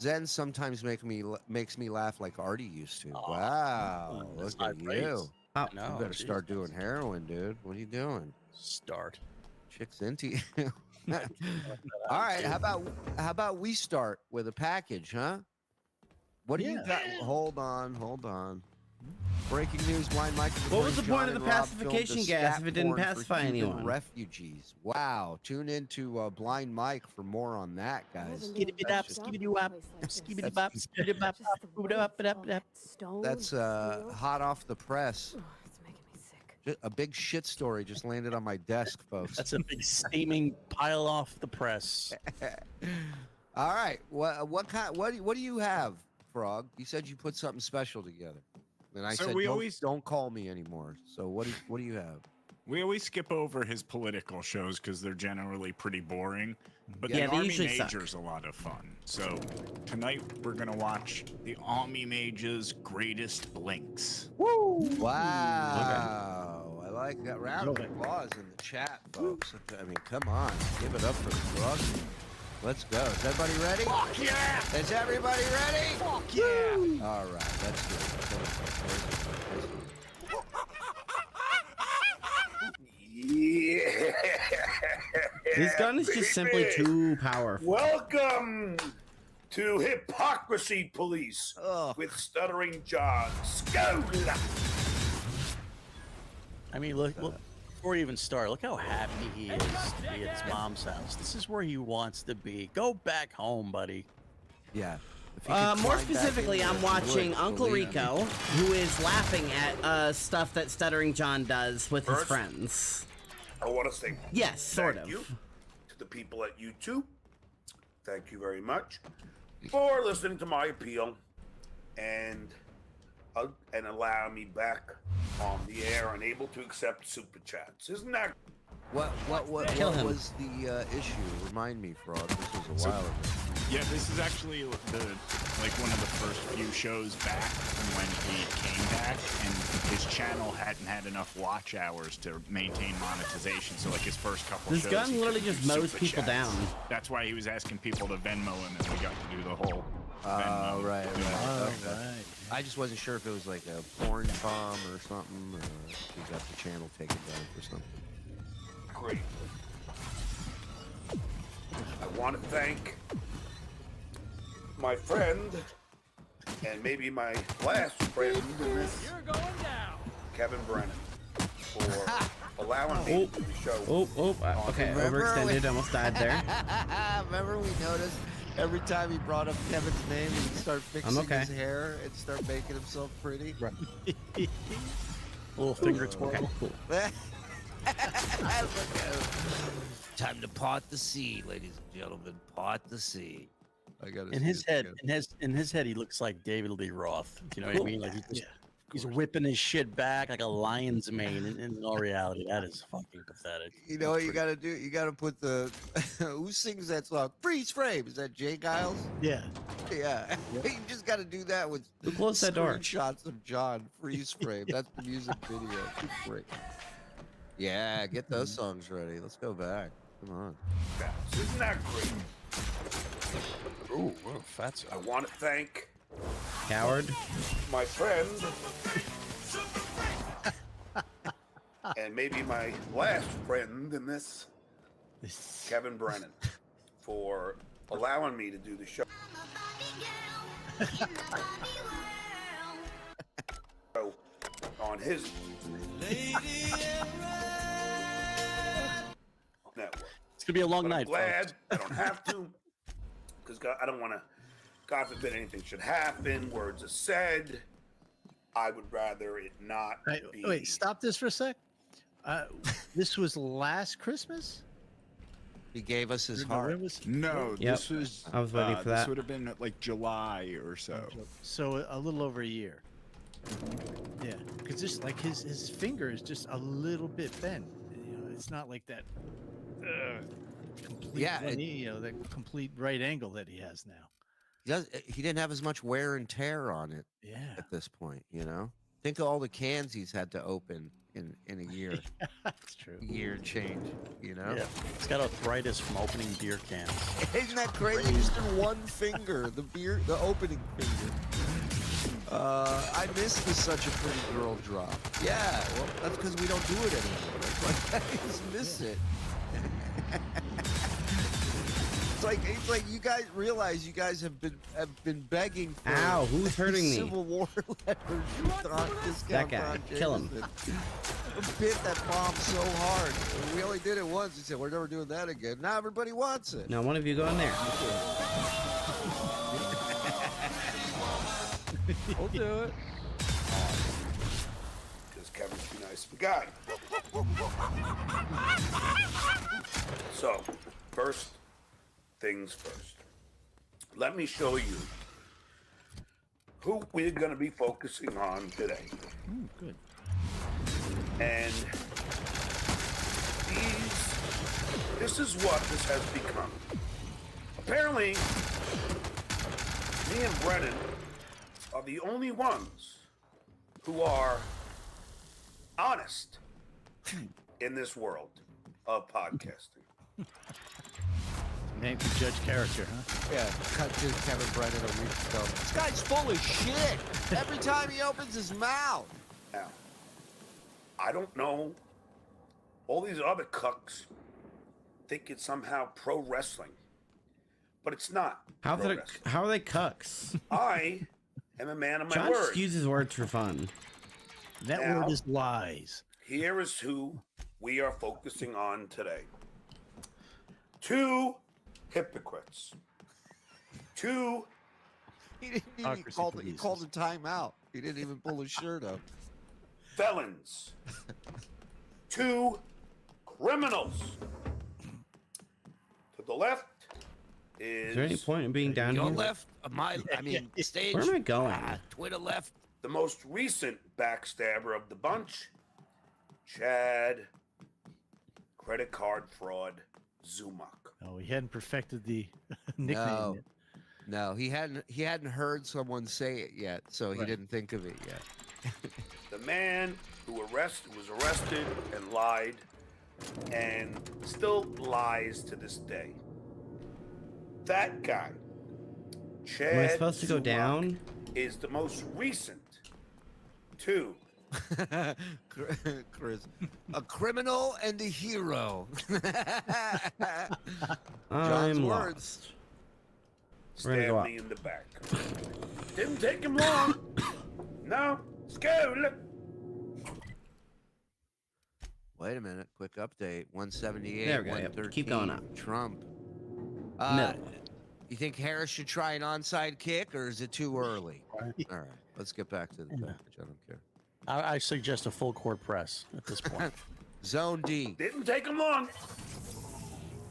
Zen sometimes makes me laugh like Artie used to. Wow, that's look at high praise. you. Oh, You No, better start Jesus. doing heroin, dude. What are you doing? Start. Chicks into you. All right, how about we start with a package, huh? What do you got? Hold on. Breaking news: Blind Mike. and What was the John point of and the Rob filmed pacification a gas scat if it didn't porn for pacify Cuban anyone? Refugees. Wow. Tune into Blind Mike for more on that, guys. That's hot off the press. A big shit story just landed on my desk, folks. That's a big steaming pile off the press. All right. What do you have, Frog? You said you put something special together. And I So said we always- don't call me anymore. So what do you have? We always skip over his political shows because they're generally pretty boring. But Yeah, the they Army usually suck. Major's a lot of fun. So tonight we're gonna watch the Army Major's greatest blinks. Woo! Wow. I like that. Round of applause in the chat, folks. I mean, come on. Give it up for the Frog. Let's go. Is everybody ready? Fuck yeah! Is everybody ready? Fuck yeah! All right. Let's do it. Yeah. This gun is just simply baby. too powerful. Welcome to Hypocrisy Police with Stuttering John. Skull. I mean, look, before we even start, look how happy he is to be at his mom's house. This is where he wants to be. Go back home, buddy. Yeah. More specifically, I'm watching Uncle Rico, who is laughing at stuff that Stuttering John does with his First, friends. I want to say Yes, sort thank of. you to the people at YouTube. Thank you very much for listening to my appeal and allowing me back on the air and able to accept super chats. Isn't that What Kill him. was the issue? Remind me, Frog. This was a while ago. Yeah, this is actually one of the first few shows back from when he came back, and his channel hadn't had enough watch hours to maintain monetization. So like his first couple This shows, gun he literally couldn't just do mows super people chats. down. That's why he was asking people to Venmo him, and we got to do the whole. Oh, right. Right. I just wasn't sure if it was like a porn bomb or something, or if he got the channel taken down for something. Great. I want to thank my friend, and maybe my last friend in this, Kevin Brennan, for allowing me to do the show. Okay, Remember overextended, when- almost died there. Remember we noticed every time he brought up Kevin's name, he'd start fixing okay. his hair and start making himself pretty. Right. Little finger twirl. Cool. Look at him. Time to part the sea, ladies and gentlemen. Part the sea. I got In his head, in his head, he looks like David Lee Roth. You know what I mean? Like he's whipping his shit back like a lion's mane. In all reality, that is fucking pathetic. You know what you gotta do? You gotta put the who sings that song? Freeze frame. Is that Jay Giles? Yeah. Yeah. You just gotta do that with Who closed that door? screenshots of John. Freeze frame. That's the music video. Great. Yeah, get those songs ready. Let's go back. Come on. Isn't that great? Ooh, fat. I want to thank Coward. my friend, and maybe my last friend in this, Kevin Brennan, for allowing me to do the show. On his network. It's gonna be a long But night. I'm glad folks. I don't have to, because I don't want to. God forbid anything should happen. Words are said. I would rather it not be. Wait, stop this for a sec. This was last Christmas? He gave us his No, heart. when was- No, Yep. this was. I was waiting for This that. would have been like July or so. So a little over a year. Yeah, because just like his finger is just a little bit bent. You know, it's not like that. Complete, Yeah, that complete right angle that he has now. He didn't have as much wear and tear on it. Yeah. At this point, you know. Think of all the cans he's had to open in a year. That's true. Year change, you know. Yeah, he's got arthritis from opening beer cans. Isn't that crazy? Just in one finger, the opening finger. I miss the Such a Pretty Girl drop. Yeah, well, that's because we don't do it anymore. That's why I just miss it. It's like you guys realize you guys have been begging for Ow, who's hurting me? Civil War letters with discount That guy, Ron kill him. Jameson. Bit that bomb so hard. We only did it once. He said we're never doing that again. Now everybody wants it. Now one of you go in there. We'll do it. Because Kevin's too nice of a guy. So, first things first. Let me show you who we're going to be focusing on today. Good. And this is what this has become. Apparently, me and Brennan are the only ones who are honest in this world of podcasting. Name to judge character, huh? Yeah, cut to Kevin Brennan a week ago. This guy's full of shit. Every time he opens his mouth. Now, I don't know. All these other cucks think it's somehow pro wrestling, but it's not. How pro are wrestling. they cucks? I am a man of my John word. just uses words for fun. That Now, word is lies. Here is who we are focusing on today. Two hypocrites. Two. He didn't even he called a timeout. He didn't even pull his shirt up. Felons. Two criminals. To the left Is there any point in being down Your here? left, stage. Where am I going? Twitter left. The most recent backstabber of the bunch, Chad credit card fraud Zumach. Oh, he hadn't perfected the nickname No, yet. no, he hadn't heard someone say it yet, so he Right. didn't think of it yet. The man who was arrested and lied and still lies to this day. That guy, Chad Am I supposed to go Zumach, down? is the most recent to Chris, a criminal and a hero. John's I'm words. lost. We're gonna go stab up. me in the back. Didn't take him long. No, school. Wait a minute, quick update. 178, There we go, yep. 113. Keep going up. Trump. Middle. You think Harris should try an onside kick, or is it too early? All right, let's get back to the package. I don't care. I suggest a full court press at this point. Zone D. Didn't take him long.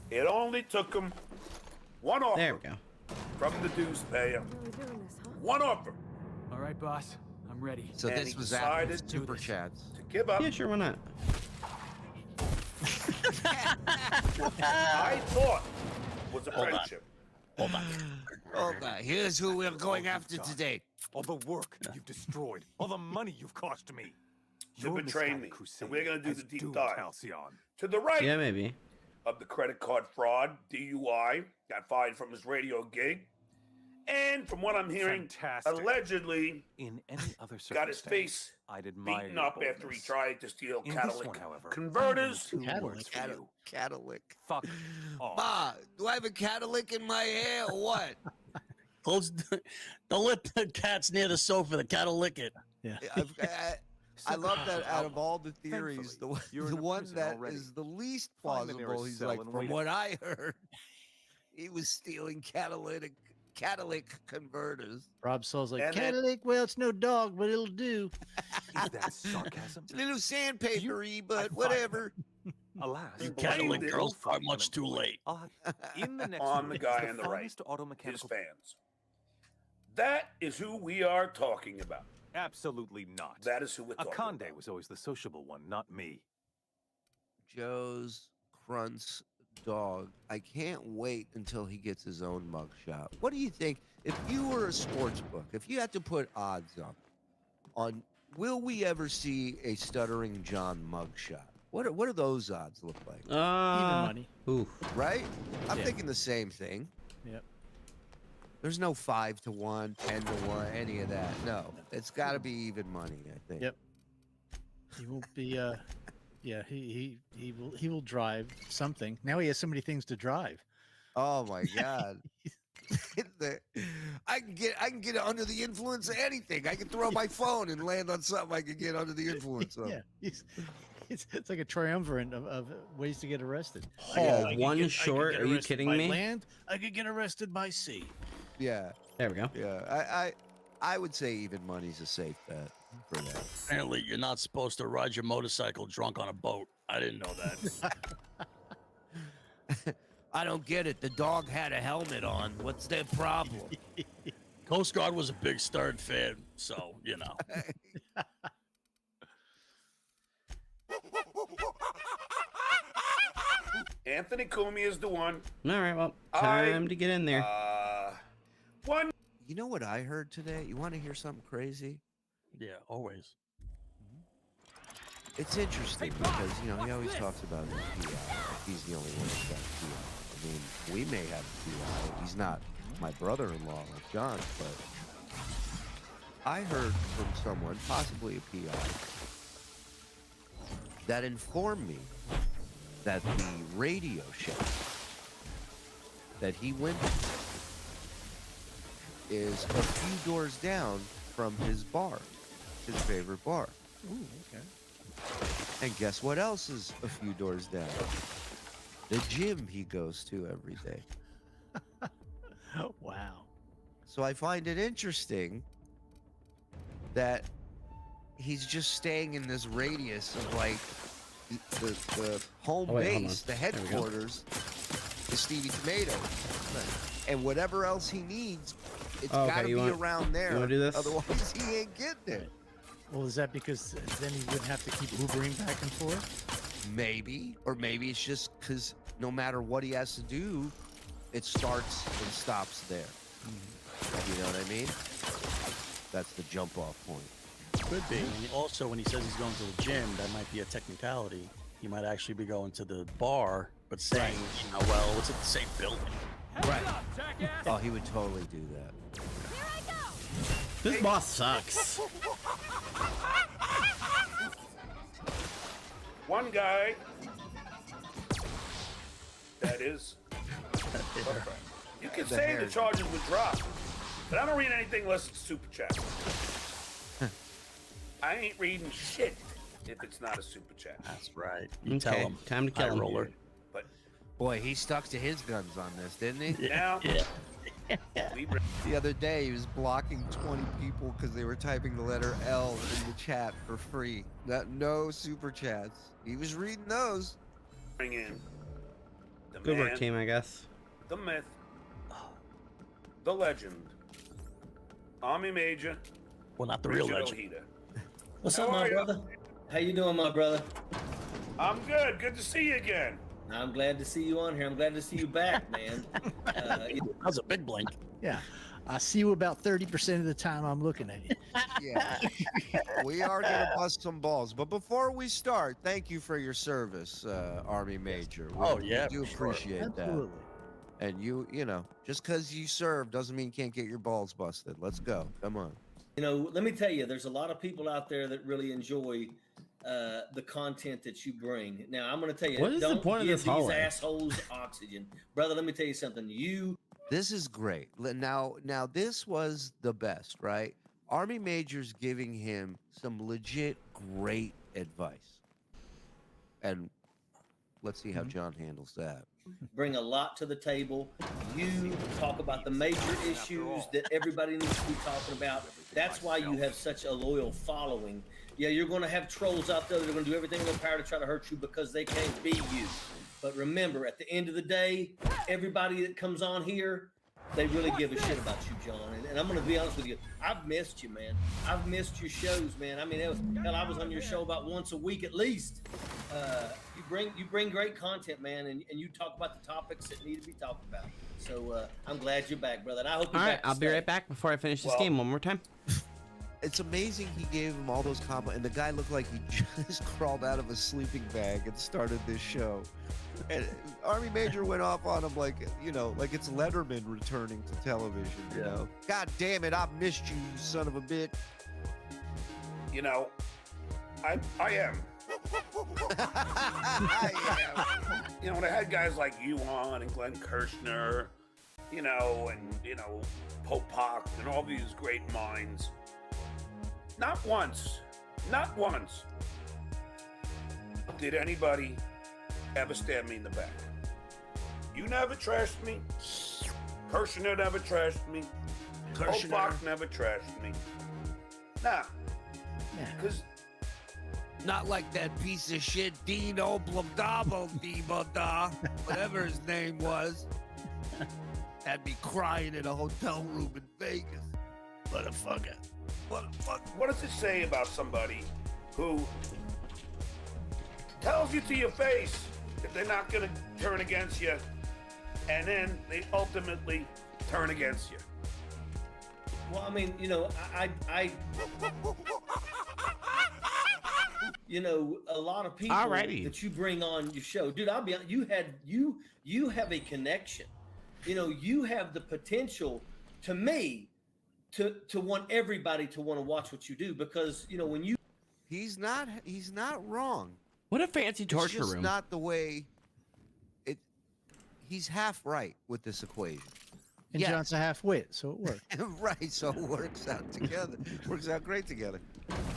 It only took him one offer. There we go. From the dues payer. Really doing this, huh? One offer. All right, boss. I'm ready. So And this he was after decided the super chats. To give up. Yeah, sure, why not? I thought was a Hold on. friendship. Hold on. Okay, here's who we're going after today. All the work you've destroyed, all the money you've cost me. To betray me. And we're going to do the deep dive. Halcyon. To the right Yeah, maybe. of the credit card fraud, DUI, got fired from his radio gig. And from what I'm hearing, Fantastic. allegedly In any other got his circumstance, face I'd admire beaten your up after he boldness. tried to steal In this catalytic one, however, converters. two words for you. Catalytic. Fuck off. Ma, do I have a catalytic in my hair or what? Close. Don't let the cats near the sofa. The cat'll lick it. Yeah. I love that out of all the theories, the you're in a one prison that already. is the least Find the plausible. nearest He's cell like, and from wait what I heard, he was stealing catalytic converters. Rob Saul's like, And then- Cadillac, well, it's no dog, but it'll do. Is that sarcasm? It's a little sandpapery, but I'm whatever. Alas, You Catalytic blamed it girls are much too late. In the next On the room guy is on the right, finest auto His mechanical. fans. That is who we are talking about. Absolutely not. That is who we're talking Akande about. was always the sociable one, not me. Joe's Crunt's dog. I can't wait until he gets his own mugshot. What do you think? If you were a sports book, if you had to put odds up on, will we ever see a Stuttering John mugshot? What do those odds look like? Even money. Ooh. Right? I'm Yeah. thinking the same thing. Yep. There's no 5 to 1, 10 to 1, any of that. No, it's got to be even money. I think. Yep. He won't be. Yeah. He will drive something. Now he has so many things to drive. Oh my God. I can get under the influence of anything. I can throw my phone and land on something I can get under the influence of. Yeah. It's like a triumvirate of ways to get arrested. Oh, I could one get- I could short? get Are you arrested kidding by me? Land. I could get arrested by sea. Yeah. There we go. Yeah. I would say even money's a safe bet for that. Apparently, you're not supposed to ride your motorcycle drunk on a boat. I didn't know that. I don't get it. The dog had a helmet on. What's their problem? Coast Guard was a big Stern fan, so you know. Anthony Cumia is the one. All right, well, time to get in there. One. You know what I heard today? You want to hear something crazy? Yeah, always. It's interesting because, he always talks about his PI. Like he's the only one that's got a PI. I mean, we may have a PI. He's not my brother-in-law like John, but I heard from someone, possibly a PI, that informed me that the radio show that he went to is a few doors down from his bar, his favorite bar. Ooh, okay. And guess what else is a few doors down? The gym he goes to every day. Wow. So I find it interesting that he's just staying in this radius of like the home Oh, wait, hold base, on. the There we go. headquarters, the Stevie Tomato. And whatever else he needs, it's Oh, okay, got to you be want- around there. you wanna do this? Otherwise, he ain't getting it. Well, is that because then he wouldn't have to keep Ubering back and forth? Maybe, or maybe it's just because no matter what he has to do, it starts and stops there. You know what I mean? That's the jump off point. Could be. And also, when he says he's going to the gym, that might be a technicality. He might actually be going to the bar, but saying, you know, well, it's at the same building. Right. Oh, he would totally do that. This boss sucks. One guy that is. You can say the charges would drop, but I don't read anything unless it's super chat. I ain't reading shit if it's not a super chat. That's right. You tell him. Time to kill him. Roller. But boy, he stuck to his guns on this, didn't he? Now, the other day, he was blocking 20 people because they were typing the letter L in the chat for free. No super chats. He was reading those. Bring in the Good man, work, team, I guess. the myth, the legend, Army Major. Well, not the real Richard legend. Ojeda. What's How up, my are you? brother? How you doing, my brother? I'm good. Good to see you again. I'm glad to see you on here. I'm glad to see you back, man. That was a big blink. Yeah. I see you about 30% of the time I'm looking at you. Yeah. We are going to bust some balls. But before we start, thank you for your service, Army Major. We do appreciate that. Absolutely. And you know, just because you serve doesn't mean you can't get your balls busted. Let's go. Come on. You know, let me tell you, there's a lot of people out there that really enjoy the content that you bring. Now, I'm going to tell you, What is the don't point of give this these hallway? assholes oxygen. Brother, let me tell you something. This is great. Now this was the best, right? Army Major's giving him some legit great advice. And let's see how John handles that. bring a lot to the table. You talk about the major issues that everybody needs to be talking about. That's why you have such a loyal following. Yeah, you're going to have trolls out there that are going to do everything in their power to try to hurt you because they can't be you. But remember, at the end of the day, everybody that comes on here, they really give a shit about you, John. And I'm going to be honest with you. I've missed you, man. I've missed your shows, man. I mean, hell, I was on your show about once a week at least. You bring great content, man, and you talk about the topics that need to be talked about. So I'm glad you're back, brother. And I hope you're All right, back. I'll be right back before I finish this game one more time. It's amazing he gave him all those compliments, and the guy looked like he just crawled out of a sleeping bag and started this show. And Army Major went off on him like, you know, like it's Letterman returning to television, you know. God damn it, I missed you, you son of a bitch. You know, I am. You know, when I had guys like you on and Glenn Kirshner, you know, and, you know, Popak and all these great minds, not once did anybody ever stab me in the back. You never trashed me. Kirshner never trashed me. Popak never trashed me. Nah. Because not like that piece of shit Dean Oblomdabl, whatever his name was. Had me crying in a hotel room in Vegas. Motherfucker. What does it say about somebody who tells you to your face that they're not going to turn against you, and then they ultimately turn against you? Well, I mean, you know, I you know, a lot of people that you bring on your show, dude. I'll be honest, you have a connection. You know, you have the potential, to me, to want everybody to want to watch what you do, because you know when you. He's not wrong. What a fancy torture it's just room. Not the way it. He's half right with this equation. And John's a half-wit, so it worked. Right, so it works out together. Works out great together.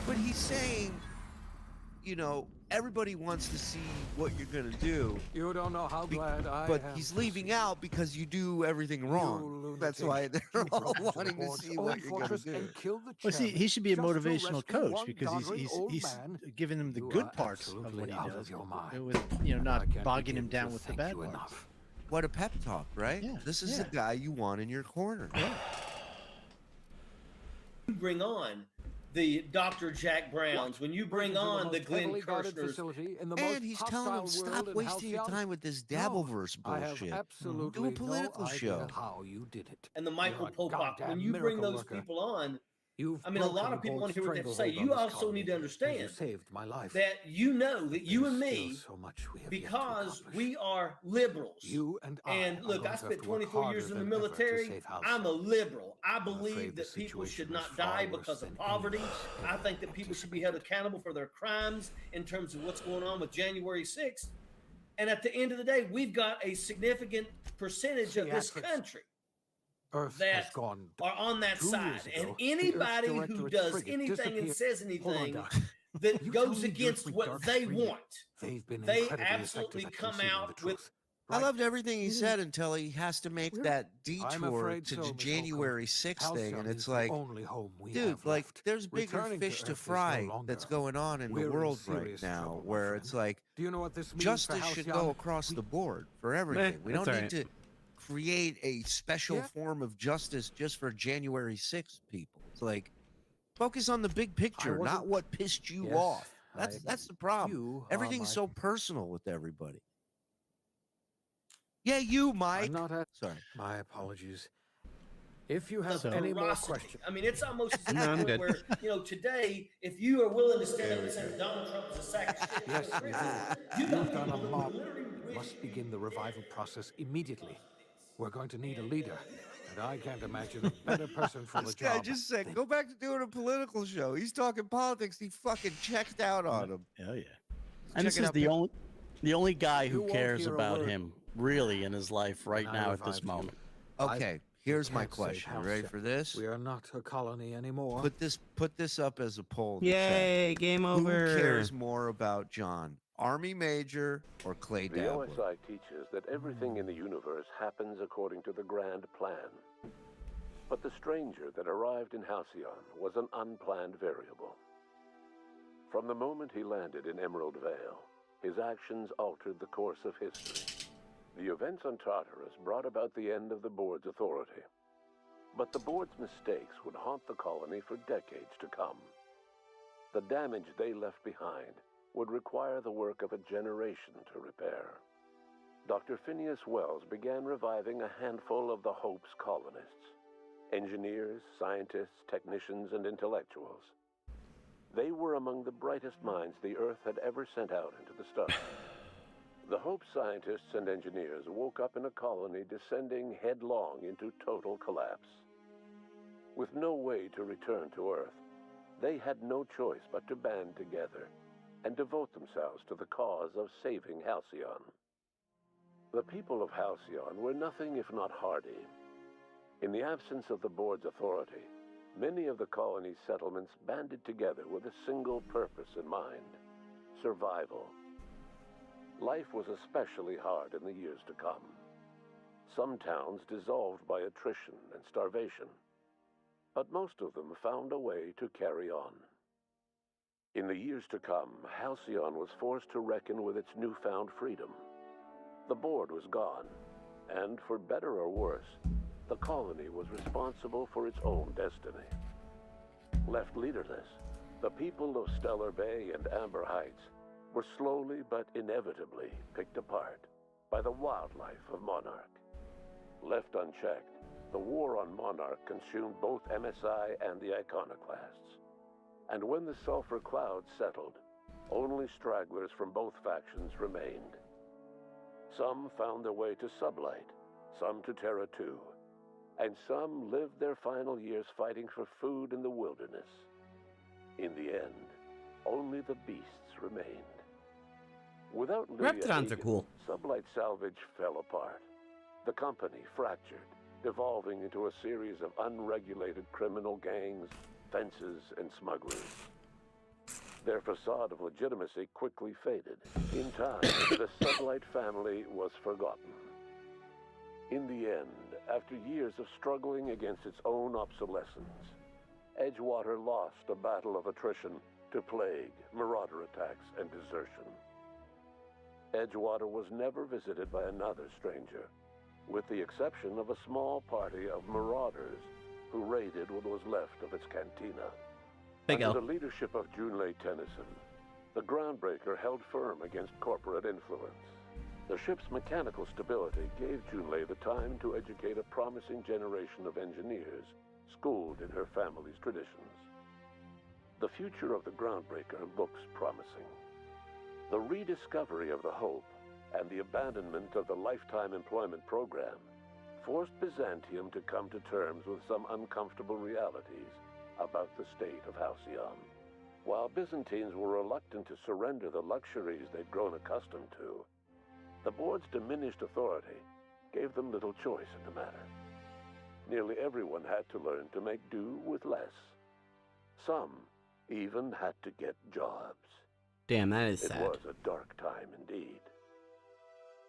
But he's saying, you know, everybody wants to see what you're going to do. You don't know how glad I But am. he's leaving out because you do everything wrong. That's why they're all wanting to see what you're going to do. Well, see, he should be a motivational coach because he's giving him the good parts of what he does, with, you know, not bogging him down with the bad parts. What a pep talk, right? Yeah, this is the guy you want in your corner. You bring on, the Dr. Jack Browns, when you bring on the Glenn Kirshner's, And he's telling them, stop wasting your time with this Dabbleverse bullshit. Do a political show. How you did it. and the Michael You're a Popak, when goddamn you bring miracle those worker. people on, You've I mean, a lot broken of people the want to hear what they have to say. stranglehold on You this also colony, need to and you understand saved my life. that you know that you and There's me, still so much we have yet to because accomplish. we are liberals. You and I And are look, going I to have spent to work 24 years harder in the than ever to military. save Halcyon. I'm a liberal. I afraid believe the that people should situation is not far die worse because of than poverty. anyone I think that people should be held accountable for their crimes in terms of what's going on with January 6th. And at the end of the day, we've got a significant percentage of this Theatrics. country Earth has that gone are on that 2 side. years And ago, the Earth's anybody who directorate does frigate anything and disappeared. says Hold on, anything Doc. that You goes tell me the against Earthquake what Dark they frigate, want, they've been they incredibly absolutely effective at come concealing out the with. truth. I loved everything he said until he has to make that detour afraid to so, the Miss January 6th thing, Halcyon and is it's the like, only home we dude, have like left. there's bigger Returning to fish Earth to is no fry longer. that's going on in We're the in world right serious now, trouble, my where friend. it's like Do you know what this means for justice should Halcyon? go across the board for everything. We that's don't all need to create a special form of justice just for January 6th people. It's like focus on the big picture, not wasn't- what pissed you Yes, off. I That's the problem. You are Everything's my- so personal with everybody. Yeah, you, Mike. I'm not at. Sorry. My apologies. If you The have any more ferocity. questions, I mean, it's almost to No, the I'm point good. where, you know, today, if you are willing to stand up and say Donald Trump is a sack of shit, yes, you you know, do. you got You've done people a that mob. literally wish Must begin the revival process immediately. We're going to need a leader, and I can't imagine a better person for This the guy job. just said, go back to doing a political show. He's talking politics. He fucking checked out on him. Hell yeah. And this Check it is out, the only guy You who won't cares hear a about word. him really in his life right When I now at this revived you, moment. Okay, here's my can't save question. You ready Halcyon. for this? We are not a colony anymore. Put this up as a poll. in the chat. Yay, game over. Who cares more about John? Army Major or Clay The Dabbler? OSI teaches that everything in the universe happens according to the grand plan. But the stranger that arrived in Halcyon was an unplanned variable. From the moment he landed in Emerald Vale, his actions altered the course of history. The events on Tartarus brought about the end of the board's authority. But the board's mistakes would haunt the colony for decades to come. The damage they left behind would require the work of a generation to repair. Dr. Phineas Wells began reviving a handful of the Hope's colonists. Engineers, scientists, technicians, and intellectuals. They were among the brightest minds the Earth had ever sent out into the stars. The Hope scientists and engineers woke up in a colony descending headlong into total collapse. With no way to return to Earth, they had no choice but to band together and devote themselves to the cause of saving Halcyon. The people of Halcyon were nothing if not hardy. In the absence of the board's authority, many of the colony's settlements banded together with a single purpose in mind: survival. Life was especially hard in the years to come. Some towns dissolved by attrition and starvation, but most of them found a way to carry on. In the years to come, Halcyon was forced to reckon with its newfound freedom. The board was gone, and for better or worse, the colony was responsible for its own destiny. Left leaderless, the people of Stellar Bay and Amber Heights were slowly but inevitably picked apart by the wildlife of Monarch. Left unchecked, the war on Monarch consumed both MSI and the Iconoclasts. And when the sulfur clouds settled, only stragglers from both factions remained. Some found their way to Sublight, some to Terra 2, and some lived their final years fighting for food in the wilderness. In the end, only the beasts remained. Without Lydia Reptidons are Hagen, cool. Sublight Salvage fell apart. The company fractured, devolving into a series of unregulated criminal gangs, fences, and smugglers. Their facade of legitimacy quickly faded. In time, the Sublight family was forgotten. In the end, after years of struggling against its own obsolescence, Edgewater lost a battle of attrition to plague, marauder attacks, and desertion. Edgewater was never visited by another stranger, with the exception of a small party of marauders who raided what was left of its cantina. Big Under L. the leadership of Junlei Tennyson, the Groundbreaker held firm against corporate influence. The ship's mechanical stability gave Junlei the time to educate a promising generation of engineers schooled in her family's traditions. The future of the Groundbreaker looks promising. The rediscovery of the Hope and the abandonment of the lifetime employment program forced Byzantium to come to terms with some uncomfortable realities about the state of Halcyon. While Byzantines were reluctant to surrender the luxuries they'd grown accustomed to, the board's diminished authority gave them little choice in the matter. Nearly everyone had to learn to make do with less. Some even had to get jobs. Damn, that is It sad. was a dark time indeed.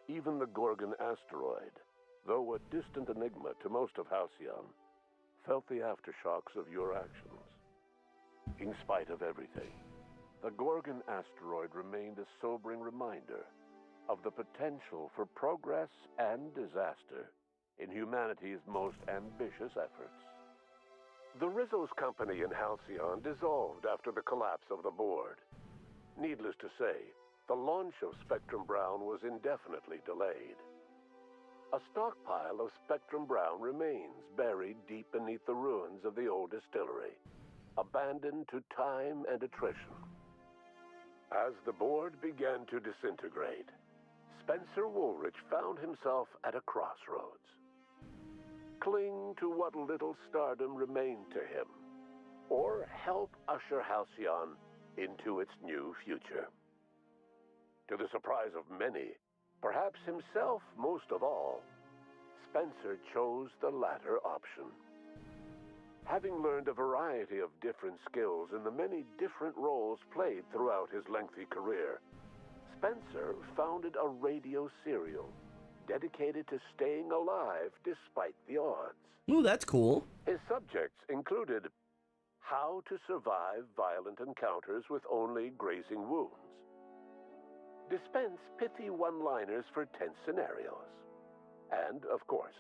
Even the Gorgon asteroid, though a distant enigma to most of Halcyon, felt the aftershocks of your actions. In spite of everything, the Gorgon asteroid remained a sobering reminder of the potential for progress and disaster in humanity's most ambitious efforts. The Rizzo's company in Halcyon dissolved after the collapse of the board. Needless to say, the launch of Spectrum Brown was indefinitely delayed. A stockpile of Spectrum Brown remains buried deep beneath the ruins of the old distillery, abandoned to time and attrition. As the board began to disintegrate, Spencer Woolrich found himself at a crossroads. Cling to what little stardom remained to him, or help usher Halcyon into its new future. To the surprise of many, perhaps himself most of all, Spencer chose the latter option. Having learned a variety of different skills in the many different roles played throughout his lengthy career, Spencer founded a radio serial dedicated to staying alive despite the odds. Ooh, that's cool. His subjects included how to survive violent encounters with only grazing wounds, dispense pithy one-liners for tense scenarios, and, of course,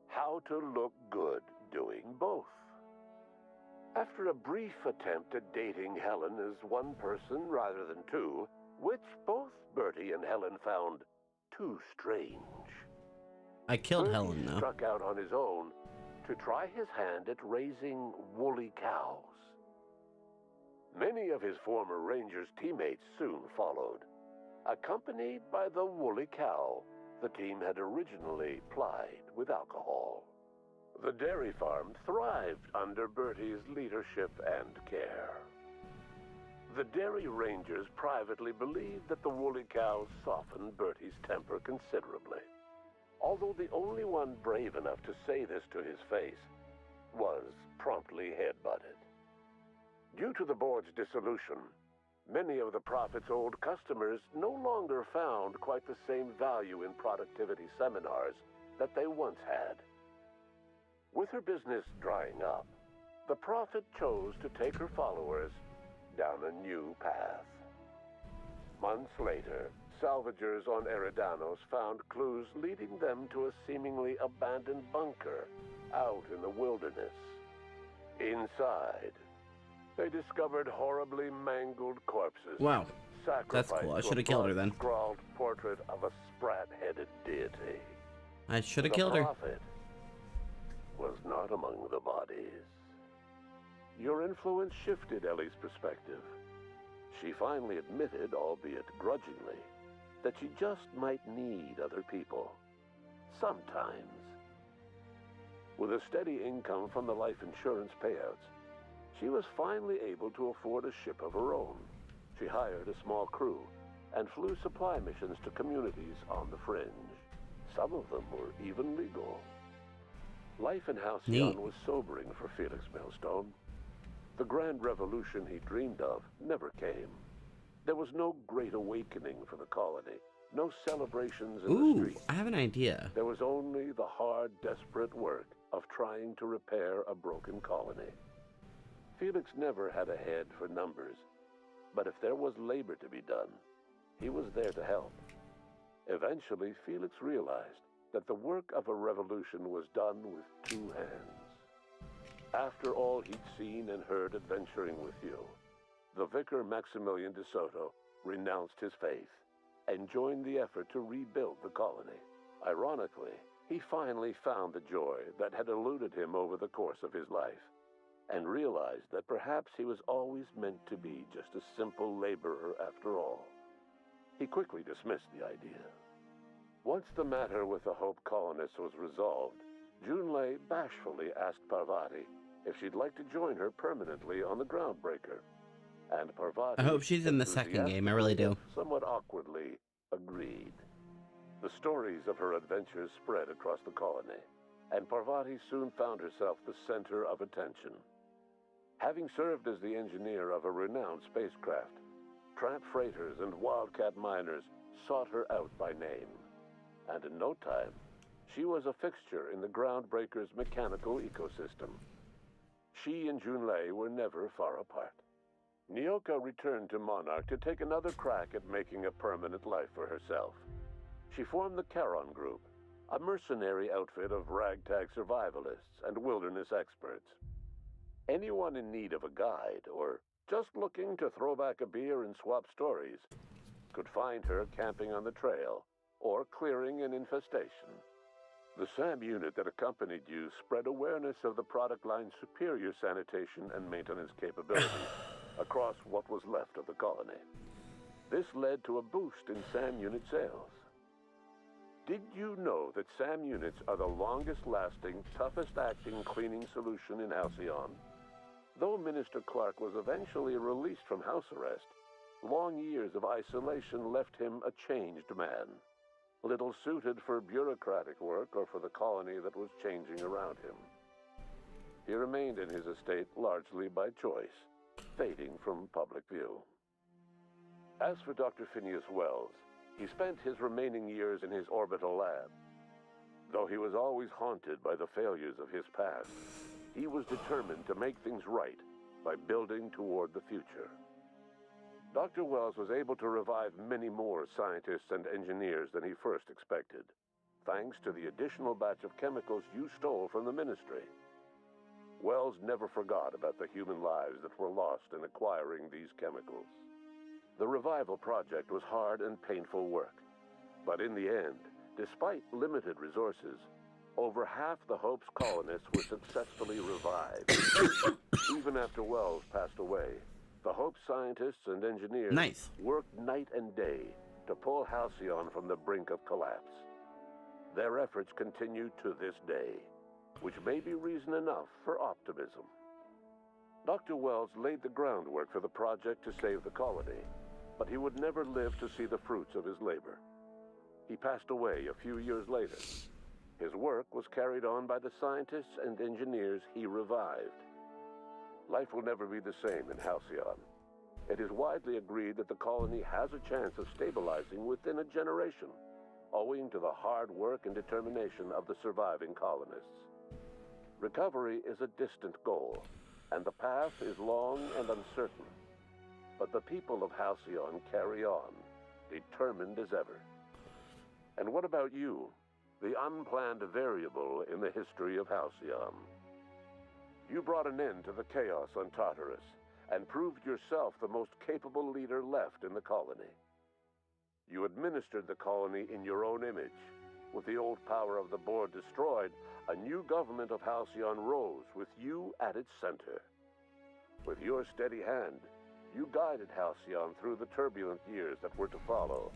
how to look good doing both. After a brief attempt at dating Helen as one person rather than two, which both Bertie and Helen found too strange, I killed Bertie Helen, though. struck out on his own to try his hand at raising woolly cows. Many of his former Rangers teammates soon followed, accompanied by the woolly cow the team had originally plied with alcohol. The dairy farm thrived under Bertie's leadership and care. The Dairy Rangers privately believed that the woolly cows softened Bertie's temper considerably, although the only one brave enough to say this to his face was promptly headbutted. Due to the board's dissolution, many of the Prophet's old customers no longer found quite the same value in productivity seminars that they once had. With her business drying up, the Prophet chose to take her followers down a new path. Months later, salvagers on Eridanos found clues leading them to a seemingly abandoned bunker out in the wilderness. Inside, they discovered horribly mangled corpses. Wow. That's sacrificed cool. I to a should have killed her then. blood-scrawled portrait of a sprat-headed deity. I should have The killed her. Prophet was not among the bodies. Your influence shifted Ellie's perspective. She finally admitted, albeit grudgingly, that she just might need other people. Sometimes. With a steady income from the life insurance payouts, she was finally able to afford a ship of her own. She hired a small crew and flew supply missions to communities on the fringe. Some of them were even legal. Life in Halcyon Neat. was sobering for Felix Millstone. The grand revolution he dreamed of never came. There was no great awakening for the colony, no celebrations in the Ooh, streets. I have an idea. There was only the hard, desperate work of trying to repair a broken colony. Felix never had a head for numbers, but if there was labor to be done, he was there to help. Eventually, Felix realized that the work of a revolution was done with two hands. After all he'd seen and heard adventuring with you, the vicar Maximilian de Soto renounced his faith and joined the effort to rebuild the colony. Ironically, he finally found the joy that had eluded him over the course of his life, and realized that perhaps he was always meant to be just a simple laborer after all. He quickly dismissed the idea. Once the matter with the Hope colonists was resolved, Junlei bashfully asked Parvati if she'd like to join her permanently on the Groundbreaker, and Parvati, I hope she's in the second game. I really do. somewhat awkwardly, agreed. The stories of her adventures spread across the colony, and Parvati soon found herself the center of attention. Having served as the engineer of a renowned spacecraft, tramp freighters and wildcat miners sought her out by name, and in no time, she was a fixture in the Groundbreaker's mechanical ecosystem. She and Junlei were never far apart. Nyoka returned to Monarch to take another crack at making a permanent life for herself. She formed the Charon Group, a mercenary outfit of ragtag survivalists and wilderness experts. Anyone in need of a guide, or just looking to throw back a beer and swap stories, could find her camping on the trail or clearing an infestation. The SAM unit that accompanied you spread awareness of the product line's superior sanitation and maintenance capabilities across what was left of the colony. This led to a boost in SAM unit sales. Did you know that SAM units are the longest-lasting, toughest-acting cleaning solution in Halcyon? Though Minister Clark was eventually released from house arrest, long years of isolation left him a changed man, little suited for bureaucratic work or for the colony that was changing around him. He remained in his estate largely by choice, fading from public view. As for Dr. Phineas Wells, he spent his remaining years in his orbital lab. Though he was always haunted by the failures of his past, he was determined to make things right by building toward the future. Dr. Wells was able to revive many more scientists and engineers than he first expected, thanks to the additional batch of chemicals you stole from the Ministry. Wells never forgot about the human lives that were lost in acquiring these chemicals. The revival project was hard and painful work, but in the end, despite limited resources, over half the Hope's colonists were successfully revived. Even after Wells passed away, the Hope scientists and engineers worked night and day to pull Halcyon from the brink of collapse. Their efforts continue to this day, which may be reason enough for optimism. Dr. Wells laid the groundwork for the project to save the colony, but he would never live to see the fruits of his labor. He passed away a few years later. His work was carried on by the scientists and engineers he revived. Life will never be the same in Halcyon. It is widely agreed that the colony has a chance of stabilizing within a generation, owing to the hard work and determination of the surviving colonists. Recovery is a distant goal, and the path is long and uncertain. But the people of Halcyon carry on, determined as ever. And what about you, the unplanned variable in the history of Halcyon? You brought an end to the chaos on Tartarus, and proved yourself the most capable leader left in the colony. You administered the colony in your own image. With the old power of the board destroyed, a new government of Halcyon rose with you at its center. With your steady hand, you guided Halcyon through the turbulent years that were to follow,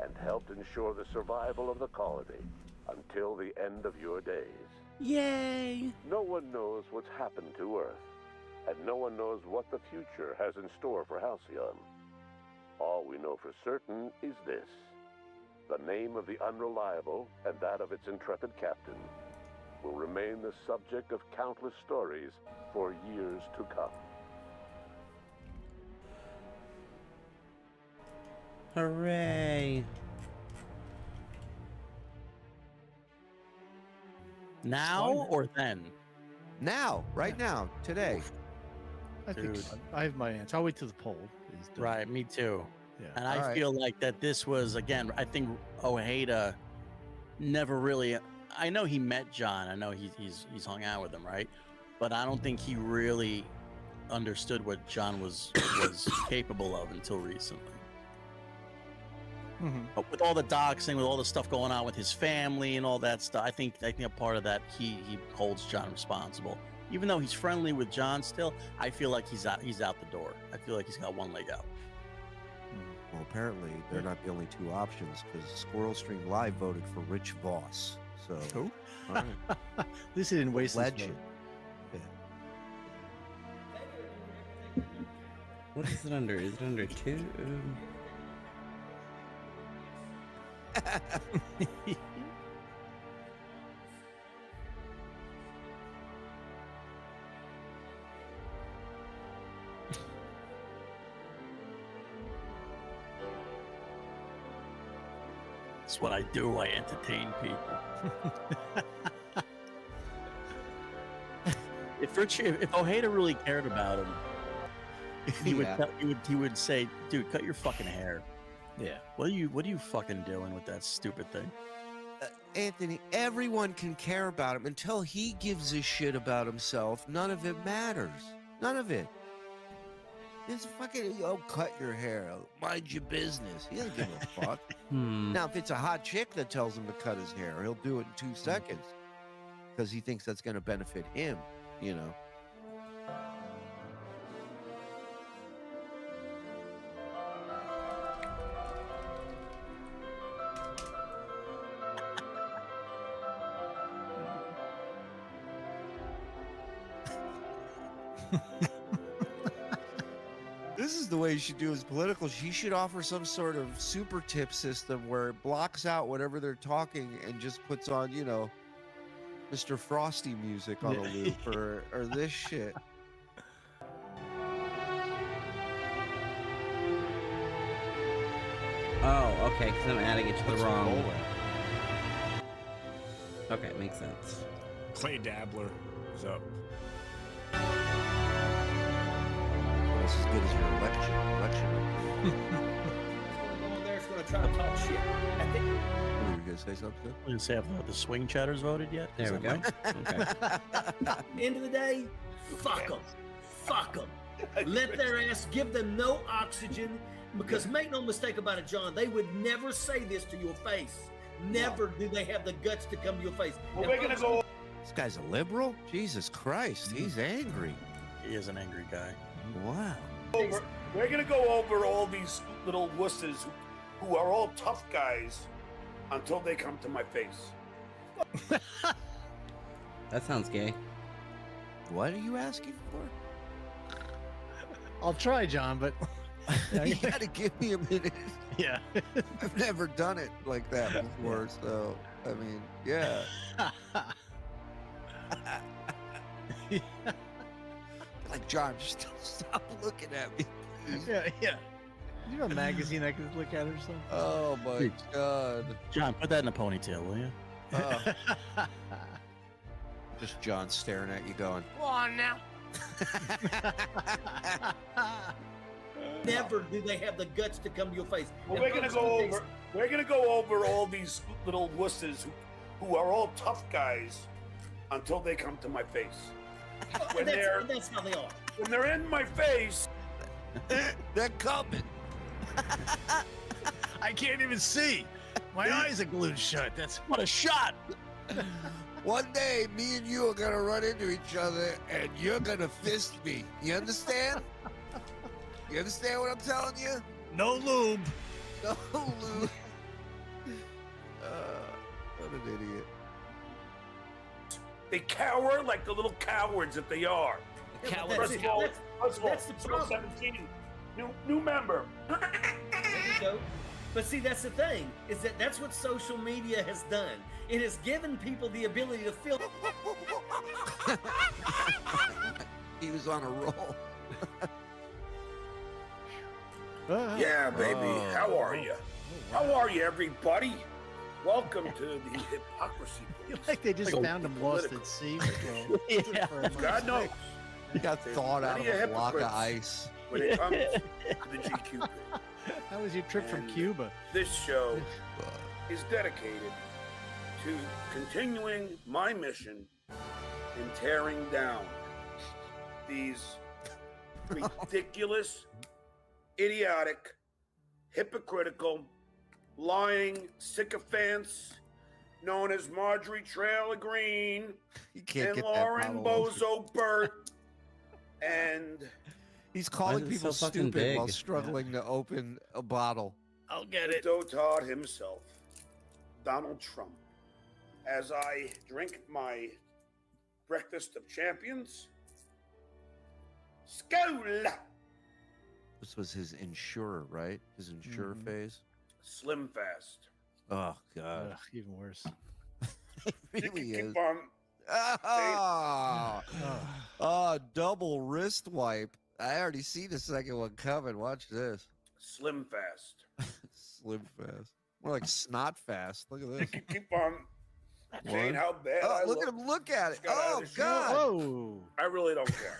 and helped ensure the survival of the colony until the end of your days. Yay! No one knows what's happened to Earth, and no one knows what the future has in store for Halcyon. All we know for certain is this: the name of the Unreliable and that of its intrepid captain will remain the subject of countless stories for years to come. Hooray! Now or then? Now, right now, today. I think Dude. I have my answer. I'll wait till the poll is done. Right, me too. Yeah. And I Alright. feel like that this was, again, I think Ojeda never really, I know he met John. I know he's hung out with him, right? but I don't think he really understood what John was capable of until recently. But with all the doxing, with all the stuff going on with his family and all that stuff, I think a part of that he holds John responsible. Even though he's friendly with John still, I feel like he's out the door. I feel like he's got one leg out. Well, apparently they're not the only two options because Squirrel Stream Live voted for Rich Voss. So Who? all right. This didn't waste his Legend. vote. What is it under? Is it under 2? That's what I do. I entertain people. If Ojeda really cared about him, he would he would say, "Dude, cut your fucking hair." Yeah. What are you fucking doing with that stupid thing? Anthony, everyone can care about him until he gives a shit about himself. None of it matters. None of it. It's fucking, cut your hair. Mind your business. He doesn't give a fuck. Now, if it's a hot chick that tells him to cut his hair, he'll do it in 2 seconds because he thinks that's going to benefit him, you know. This is the way you should do his political. He should offer some sort of super tip system where it blocks out whatever they're talking and just puts on, you know, Mr. Frosty music on a loop or this shit. Oh, okay, because I'm adding it to the wrong. Okay, makes sense. Clay Dabbler is up. That's as good as your election. Going there is going to try to talk shit. I think. Were you going to say something? I'm gonna say, have the swing chatters voted yet? There we go. Okay. End of the day, fuck them. Fuck them. Let their ass, give them no oxygen. Because make no mistake about it, John, they would never say this to your face. Never do they have the guts to come to your face. Well, we're gonna go. This guy's a liberal? Jesus Christ, he's angry. He is an angry guy. Wow. We're gonna go over all these little wusses who are all tough guys until they come to my face. That sounds gay. What are you asking for? I'll try, John, but You gotta give me a minute. yeah. I've never done it like that before, so I mean, yeah. Like, John, just stop looking at me, please. Yeah. Do you have a magazine I could look at or something? Oh my God. John, put that in a ponytail, will you? Just John staring at you going, Go on now. Never do they have the guts to come to your face. Well, we're gonna go over all these little wusses who are all tough guys until they come to my face. When That's how they are. when they're in my face, they're coming. I can't even see. My eyes are glued shut. That's what a shot. One day, me and you are gonna run into each other, and you're gonna fist me. You understand? You understand what I'm telling you? no lube. No, Lou. What an idiot. they cower like the little cowards that they are. First of all, That's the problem. 17, new member. There you go. But see, that's the thing, is that's what social media has done. It has given people the ability to feel. He was on a roll. Yeah, baby. How are you? How are you, everybody? Welcome to the hypocrisy. Like they just found him lost at sea. Yeah. God knows. He got thawed out of a block of ice. When it comes to the GQ page. How was your trip from Cuba? This show is dedicated to continuing my mission in tearing down these ridiculous, idiotic, hypocritical, lying sycophants known as Marjorie Traylor Greene can't and get that Lauren bottle Bozo Burt and He's calling is it people so fucking stupid while big? struggling to open a bottle. I'll get the dotard himself, Donald Trump. As I drink my breakfast of champions, Skål! This was his insurer, right? His insurer phase. Slim Fast. Oh God, even worse. it really is. Keep on. Oh, double wrist wipe. I already see the second one coming. Watch this. Slim Fast. Slim Fast. More like snot fast. Look at this. Keep on saying One. how bad I Look look. at him. Look at it. Just got out of Oh the shower. God. Whoa. I really don't care.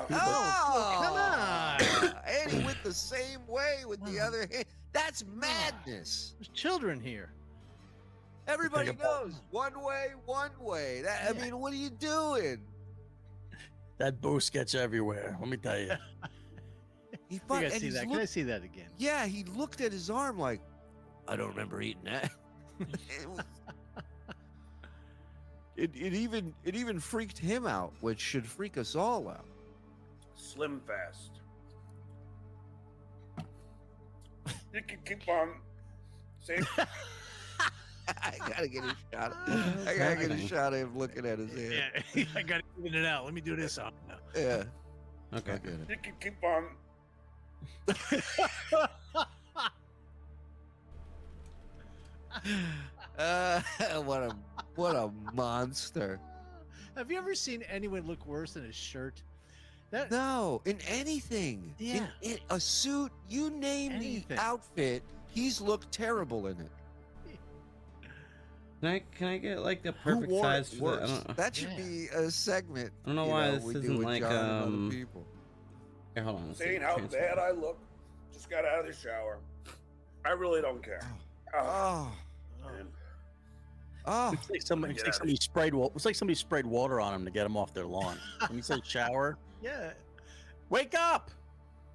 Come on. And he went the same way with the other hand. That's madness. There's children here. Everybody Think about- knows one way. That, I mean, what are you doing? That boost gets everywhere. Let me tell you. He I fuck- gotta and see he's that. Can look- I see that again? Yeah, he looked at his arm like, I don't remember eating that. It was- it even freaked him out, which should freak us all out. Slim Fast. You can keep on saying. I gotta get a shot. I gotta get a shot of him looking at his hand. Yeah, I gotta even it out. Let me do this on now. Yeah. Okay. I get it. You can keep on. What a monster. Have you ever seen anyone look worse in his shirt? That No, in anything. Yeah. In a suit, you name Anything. the outfit, he's looked terrible in it. Can I get like the Who perfect wore size it for that? I worse? don't, That should be a segment. I don't know you why this we do isn't with like, John and other people. Here, hold on. let's see. Saying how Transfer. bad I look. Just got out of the shower. I really don't care. Oh. Man. Oh. It's like somebody sprayed. It's like somebody sprayed water on him to get him off their lawn. When you say shower, Yeah. wake up.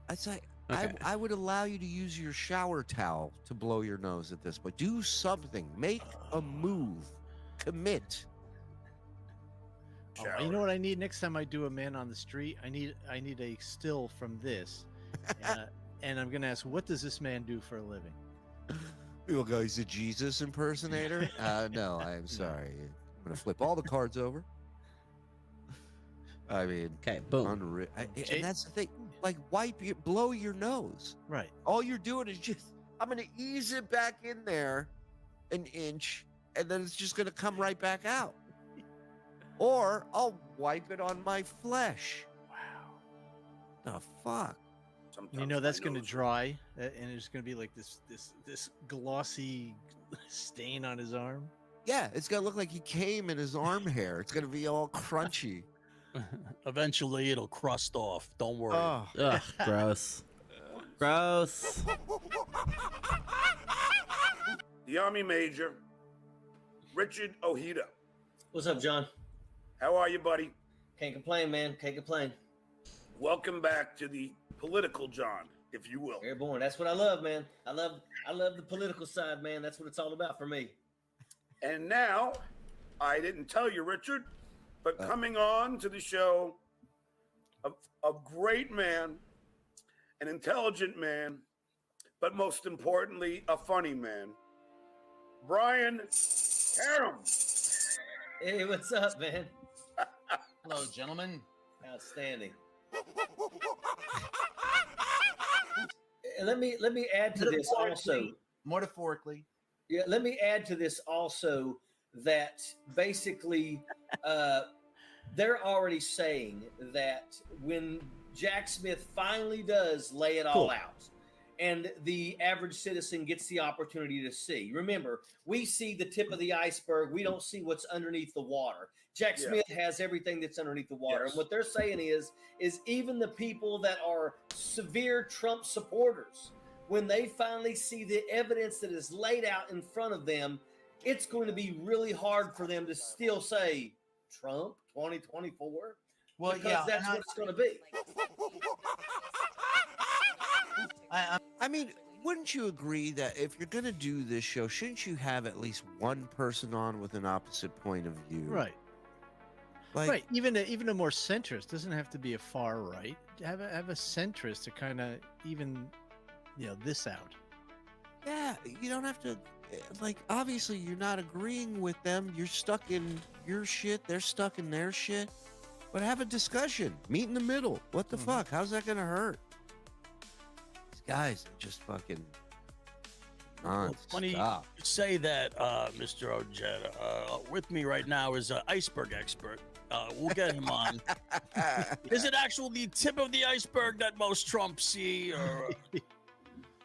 It's like Okay. I would allow you to use your shower towel to blow your nose at this, but do something. Make a move. Commit. Oh, you know what I need next time I do a man on the street? I need a still from this, and I'm gonna ask, what does this man do for a living? People go, he's a Jesus impersonator? No, I'm sorry. I'm gonna flip all the cards over. I mean, Okay, boom. unreal. And that's the thing. Like, blow your nose. Right. All you're doing is just, I'm gonna ease it back in there an inch, and then it's just gonna come right back out. Or I'll wipe it on my flesh. Wow. The fuck? You know that's going to dry, and it's going to be like this glossy stain on his arm. Yeah, it's gonna look like he came in his arm hair. It's gonna be all crunchy. Eventually, it'll crust off. Don't worry. Oh. Ugh, gross. Gross. The Army Major, Richard Ojeda. What's up, John? How are you, buddy? Can't complain, man. Can't complain. Welcome back to the political John, if you will. Airborne. That's what I love, man. I love the political side, man. That's what it's all about for me. And now, I didn't tell you, Richard, but coming on to the show, a great man, an intelligent man, but most importantly, a funny man, Brian Karam. Hey, what's up, man? Hello, gentlemen. Outstanding. Let me add to this also. Metaphorically. Yeah, let me add to this also that basically they're already saying that when Jack Smith finally does lay it all out and the average citizen gets the opportunity to see. Remember, we see the tip of the iceberg. We don't see what's underneath the water. Jack Smith has everything that's underneath the water. And what they're saying is even the people that are severe Trump supporters, when they finally see the evidence that is laid out in front of them, it's going to be really hard for them to still say, Trump 2024? Well, because yeah, that's and what it's going to be. I mean, wouldn't you agree that if you're going to do this show, shouldn't you have at least one person on with an opposite point of view? Right. Like, Right. Even a more centrist doesn't have to be a far right. Have a centrist to kind of even, this out. Yeah, you don't have to. Like, obviously, you're not agreeing with them. You're stuck in your shit. They're stuck in their shit. But have a discussion. Meet in the middle. What the fuck? How's that gonna hurt? These guys are just fucking Funny nonstop. you say that, Mr. Ojeda. With me right now is an iceberg expert. We'll get him on. Is it actually the tip of the iceberg that most Trump see? Or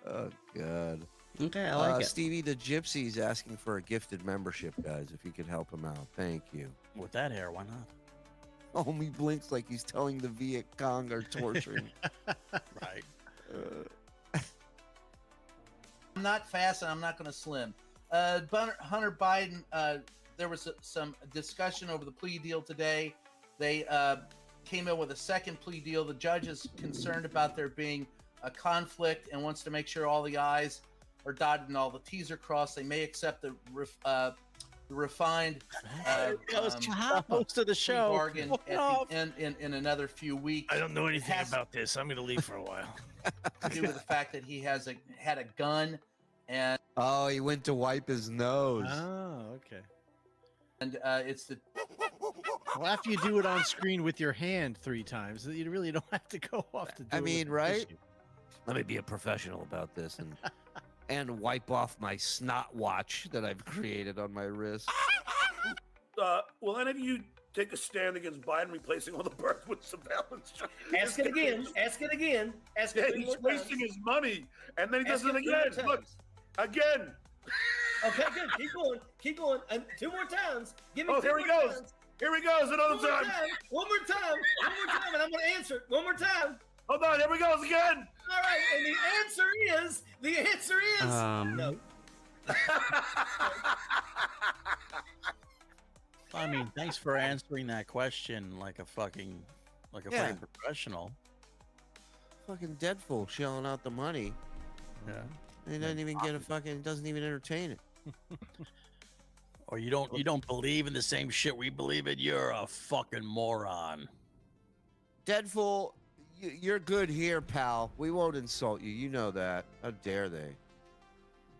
Oh, God. Okay, I like it. Stevie the Gypsy's asking for a gifted membership, guys, if you could help him out. Thank you. with that hair, why not? Homie blinks like he's telling the Viet Cong are torturing. Right. I'm not fast and I'm not going to slim. Hunter Biden, there was some discussion over the plea deal today. They came in with a second plea deal. The judge is concerned about there being a conflict and wants to make sure all the I's are dotted and all the T's are crossed. They may accept the refined host of the show bargain at the end in another few weeks. I don't know anything about this. I'm going to leave for a while. To do with the fact that he had a gun and he went to wipe his nose. Oh, okay. And it's the Well, after you do it on screen with your hand 3 times, you really don't have to go off to do I it mean, with right? tissue. Let me be a professional about this and wipe off my snot watch that I've created on my wrist. Will any of you take a stand against Biden replacing all the birds with surveillance? Ask it again. Ask it again. Ask Yeah, it 3 he's more times. wasting his money, and then he does Ask it it 3 more again. Look, times. again. Okay, good. Keep going. Keep going. 2 more times. Give me Oh, 2 here he more goes. times. Here he goes. Another 1 more time. time. 1 more time. 1 more time, and I'm going to answer it. 1 more time. Hold on. Here he goes again. All right, and the answer is no. I mean, thanks for answering that question like a fucking professional. Fucking Deadpool shelling out the money. Yeah. He doesn't even get a fucking, doesn't even entertain it. Or you don't believe in the same shit we believe in. You're a fucking moron. Deadpool, you're good here, pal. We won't insult you. You know that. How dare they?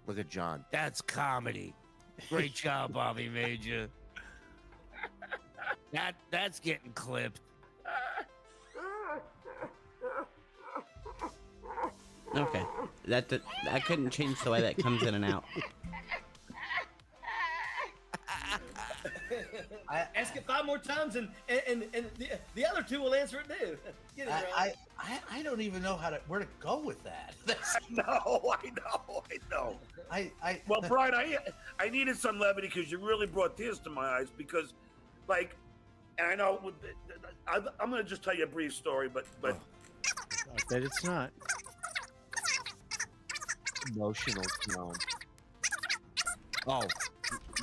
Look at John. That's comedy. Great job, Bobby Major. That's getting clipped. Okay, that I couldn't change the way that comes in and out. Ask it 5 more times, and the other 2 will answer it too. Get it, Ryan. I don't even know where to go with that. I know. Well, Brian, I needed some levity because you really brought tears to my eyes because, like, and I know I'm going to just tell you a brief story, but I bet it's not. Emotional John. Oh,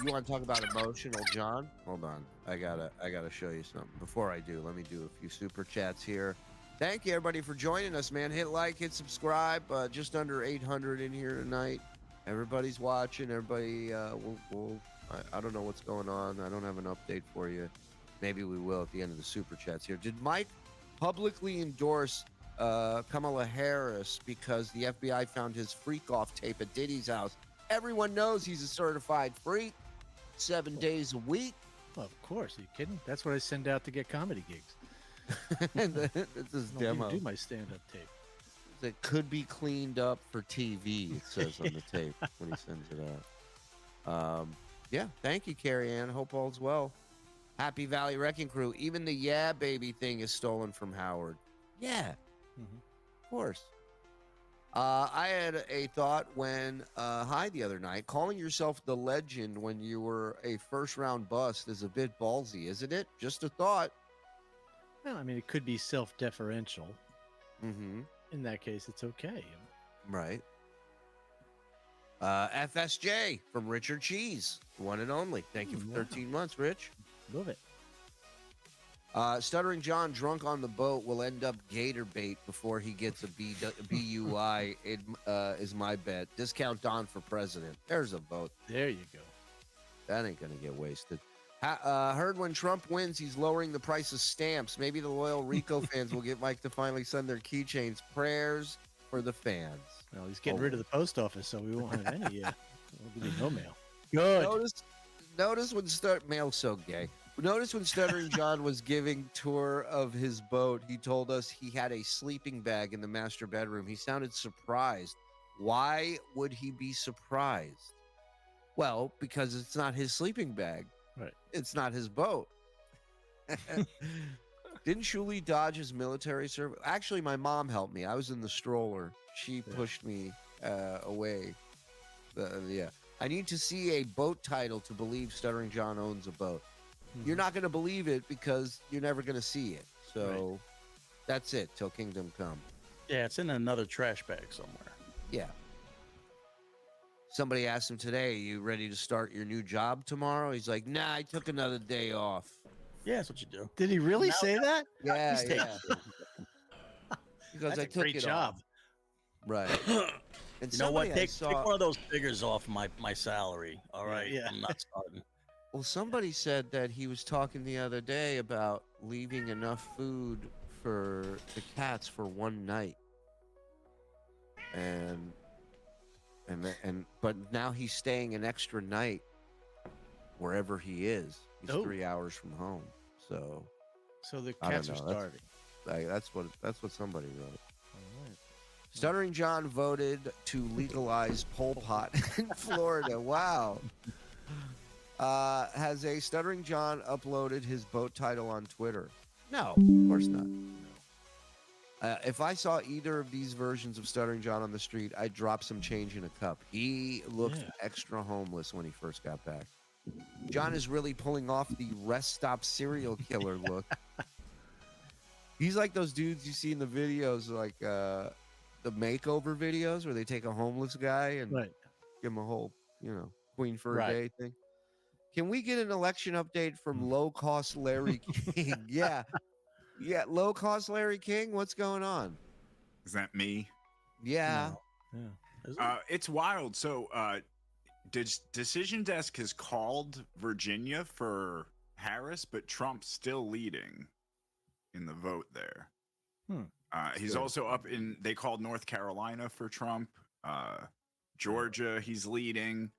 you want to talk about emotional John? Hold on, I gotta show you something. Before I do, let me do a few super chats here. Thank you everybody for joining us, man. Hit like, hit subscribe. Just under 800 in here tonight. Everybody's watching. Everybody, I don't know what's going on. I don't have an update for you. Maybe we will at the end of the super chats here. Did Mike publicly endorse Kamala Harris because the FBI found his freak off tape at Diddy's house? Everyone knows he's a certified freak, 7 days a week. Well, of course. Are you kidding? That's what I send out to get comedy gigs. This is I don't demo. even do my stand-up tape. That could be cleaned up for TV, it says on the tape when he sends it out. Yeah, thank you, Carrie Ann. Hope all's well. Happy Valley Wrecking Crew. Even the yeah baby thing is stolen from Howard. Yeah, of course. I had a thought when high the other night. Calling yourself the legend when you were a first-round bust is a bit ballsy, isn't it? Just a thought. Well, I mean, it could be self-deferential. Mm-hmm. In that case, it's okay. Right. FSJ from Richard Cheese, one and only. Thank you for 13 months, Rich. Love it. Stuttering John drunk on the boat will end up gator bait before he gets a BUI. Is my bet. Discount Don for president. There's a vote. There you go. That ain't gonna get wasted. Heard when Trump wins, he's lowering the price of stamps. Maybe the loyal Rico fans will get Mike to finally send their keychains. Prayers for the fans. Well, he's getting rid of the post office, so we won't have any. We'll give you no mail. Good. Notice when mail's so gay. Notice when Stuttering John was giving tour of his boat, he told us he had a sleeping bag in the master bedroom. He sounded surprised. Why would he be surprised? Well, because it's not his sleeping bag. Right. It's not his boat. Didn't Shuli dodge his military service? Actually, my mom helped me. I was in the stroller. She pushed me away. Yeah. I need to see a boat title to believe Stuttering John owns a boat. You're not going to believe it because you're never going to see it. So that's it till Kingdom Come. Yeah, it's in another trash bag somewhere. Yeah. Somebody asked him today, you ready to start your new job tomorrow? He's like, nah, I took another day off. Yeah, that's what you do. Did he really say that? Yeah, He's yeah. Because That's I a took great it job. off. Right. And You know what? somebody I Take saw- one of those figures off my salary. All right. Yeah. I'm not starting. Well, somebody said that he was talking the other day about leaving enough food for the cats for one night. But now he's staying an extra night wherever he is. He's Oh. 3 hours from home. So the I don't cats are know. starving. That's what somebody wrote. Stuttering John voted to legalize pole pot in Florida. Wow. Has a Stuttering John uploaded his boat title on Twitter? No, of course not. If I saw either of these versions of Stuttering John on the street, I'd drop some change in a cup. He looked extra homeless when he first got back. John is really pulling off the rest stop serial killer look. He's like those dudes you see in the videos, like the makeover videos where they take a homeless guy and give him a whole, queen for a day thing. Can we get an election update from Low Cost Larry King? Yeah, Low Cost Larry King. What's going on? Is that me? Yeah. It's wild. So, Decision Desk has called Virginia for Harris, but Trump's still leading in the vote there. He's also up in. They called North Carolina for Trump. Georgia, he's leading.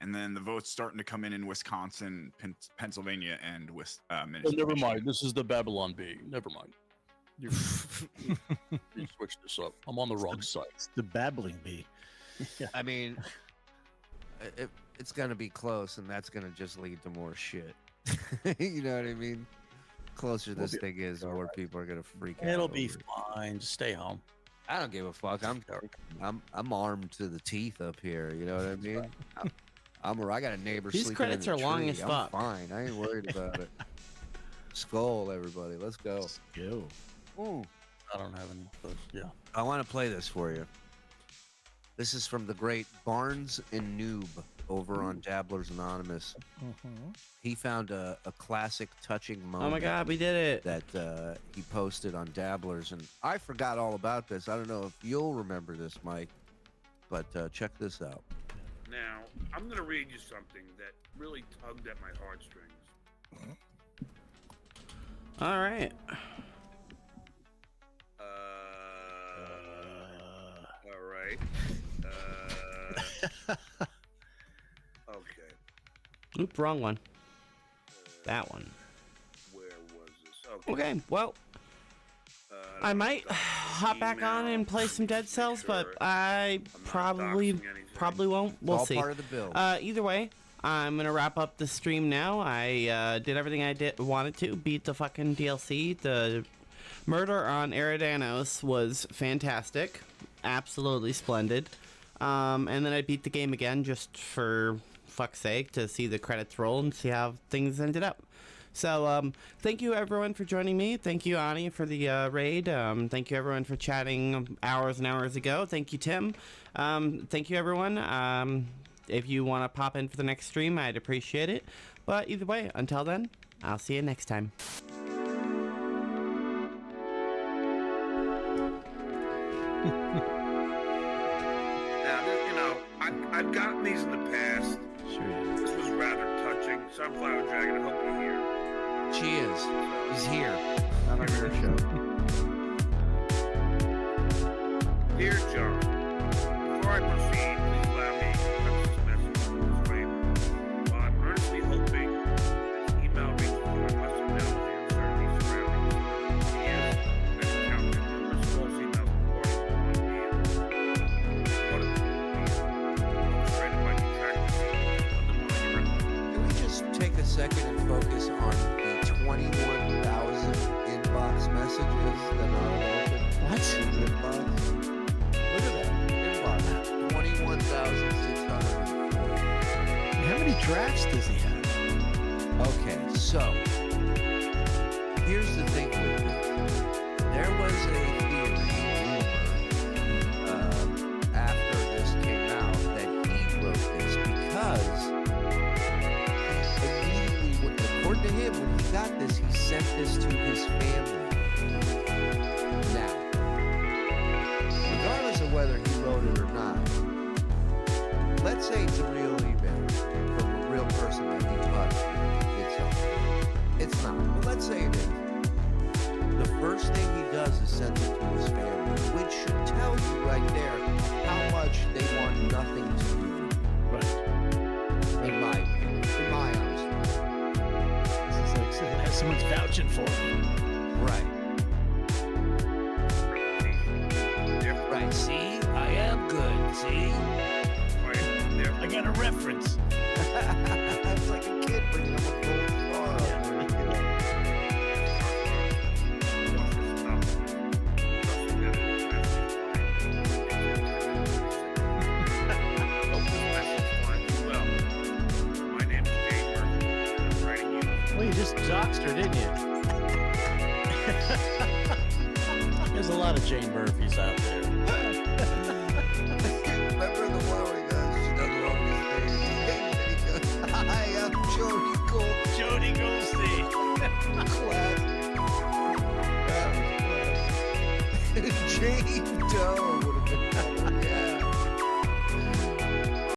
And then the vote's starting to come in Wisconsin, Pennsylvania, and Minnesota. Oh, never mind. This is the Babylon Bee. Never mind. You switched this up. I'm on the wrong side. It's the babbling bee. I mean, it's going to be close, and that's going to just lead to more shit. You know what I mean? Closer this thing is, the more people are going to freak out. It'll be fine. Just stay home. I don't give a fuck. I'm armed to the teeth up here. You know what I mean? I got a neighbor. These sleeping credits in are the long tree. as I'm fuck. fine. I ain't worried about it. Skull, everybody. Let's go. Let's go. Ooh. I don't have any. But yeah. I want to play this for you. This is from the great Barnes and Noob over on Dabblers Anonymous. He found a classic touching moment. Oh my God, we did it. That he posted on Dabblers, and I forgot all about this. I don't know if you'll remember this, Mike, but check this out. Now, I'm going to read you something that really tugged at my heartstrings. All right. All right. Okay. Oop, wrong one. That one. Where was this? Okay, well, I might hop back on and play some Dead Cells, but I probably won't. We'll all see. part of the build. Either way, I'm gonna wrap up the stream now. I did everything I wanted to. Beat the fucking DLC. The murder on Eridanos was fantastic, absolutely splendid. And then I beat the game again just for fuck's sake to see the credits roll and see how things ended up. So thank you everyone for joining me. Thank you Ani for the raid. Thank you everyone for chatting hours and hours ago. Thank you Tim. Thank you everyone. If you want to pop in for the next stream, I'd appreciate it. But either way, until then, I'll see you next time. Now, you know, I've gotten these in the past. Sure. This was rather touching. Sunflower Dragon, I hope you're here. She is. He's here. Not on your show. Dear John, before I proceed, please allow me to preface this message with a disclaimer. While I'm earnestly hoping this email reaches you, I must acknowledge the uncertainty surrounding this. He is, as encountered numerous false emails reporting on me. One of them illustrated by detractors undermine your reputation. Can we just take a second and focus on the 21,000 inbox messages that are unopened? What? Inbox? Look at that. Inbox. 21,600. How many drafts does he have? Okay, so here's the thing with this. There was a theory, rumor, after this came out that he wrote this because immediately, according to him, when he got this, he sent this to his family. Now, regardless of whether he wrote it or not, let's say it's a real email from a real person that he touched. It's not, but let's say it is. The first thing he does is send it to his family, which should tell you right there how much they want nothing to do with it. Right. In my opinion, in my honest opinion. This is like someone's vouching for him. Right. Right, see? I am good, see? I got a reference. It's like a kid bringing up a gold star up there, you know? Well, you just doxed her, didn't you? There's a lot of Jane Murphys out there. Remember the one where he goes, she doesn't love me, and he goes, hi, I'm Jody Gold. Jody Goldstein. Classic. Jane Doe.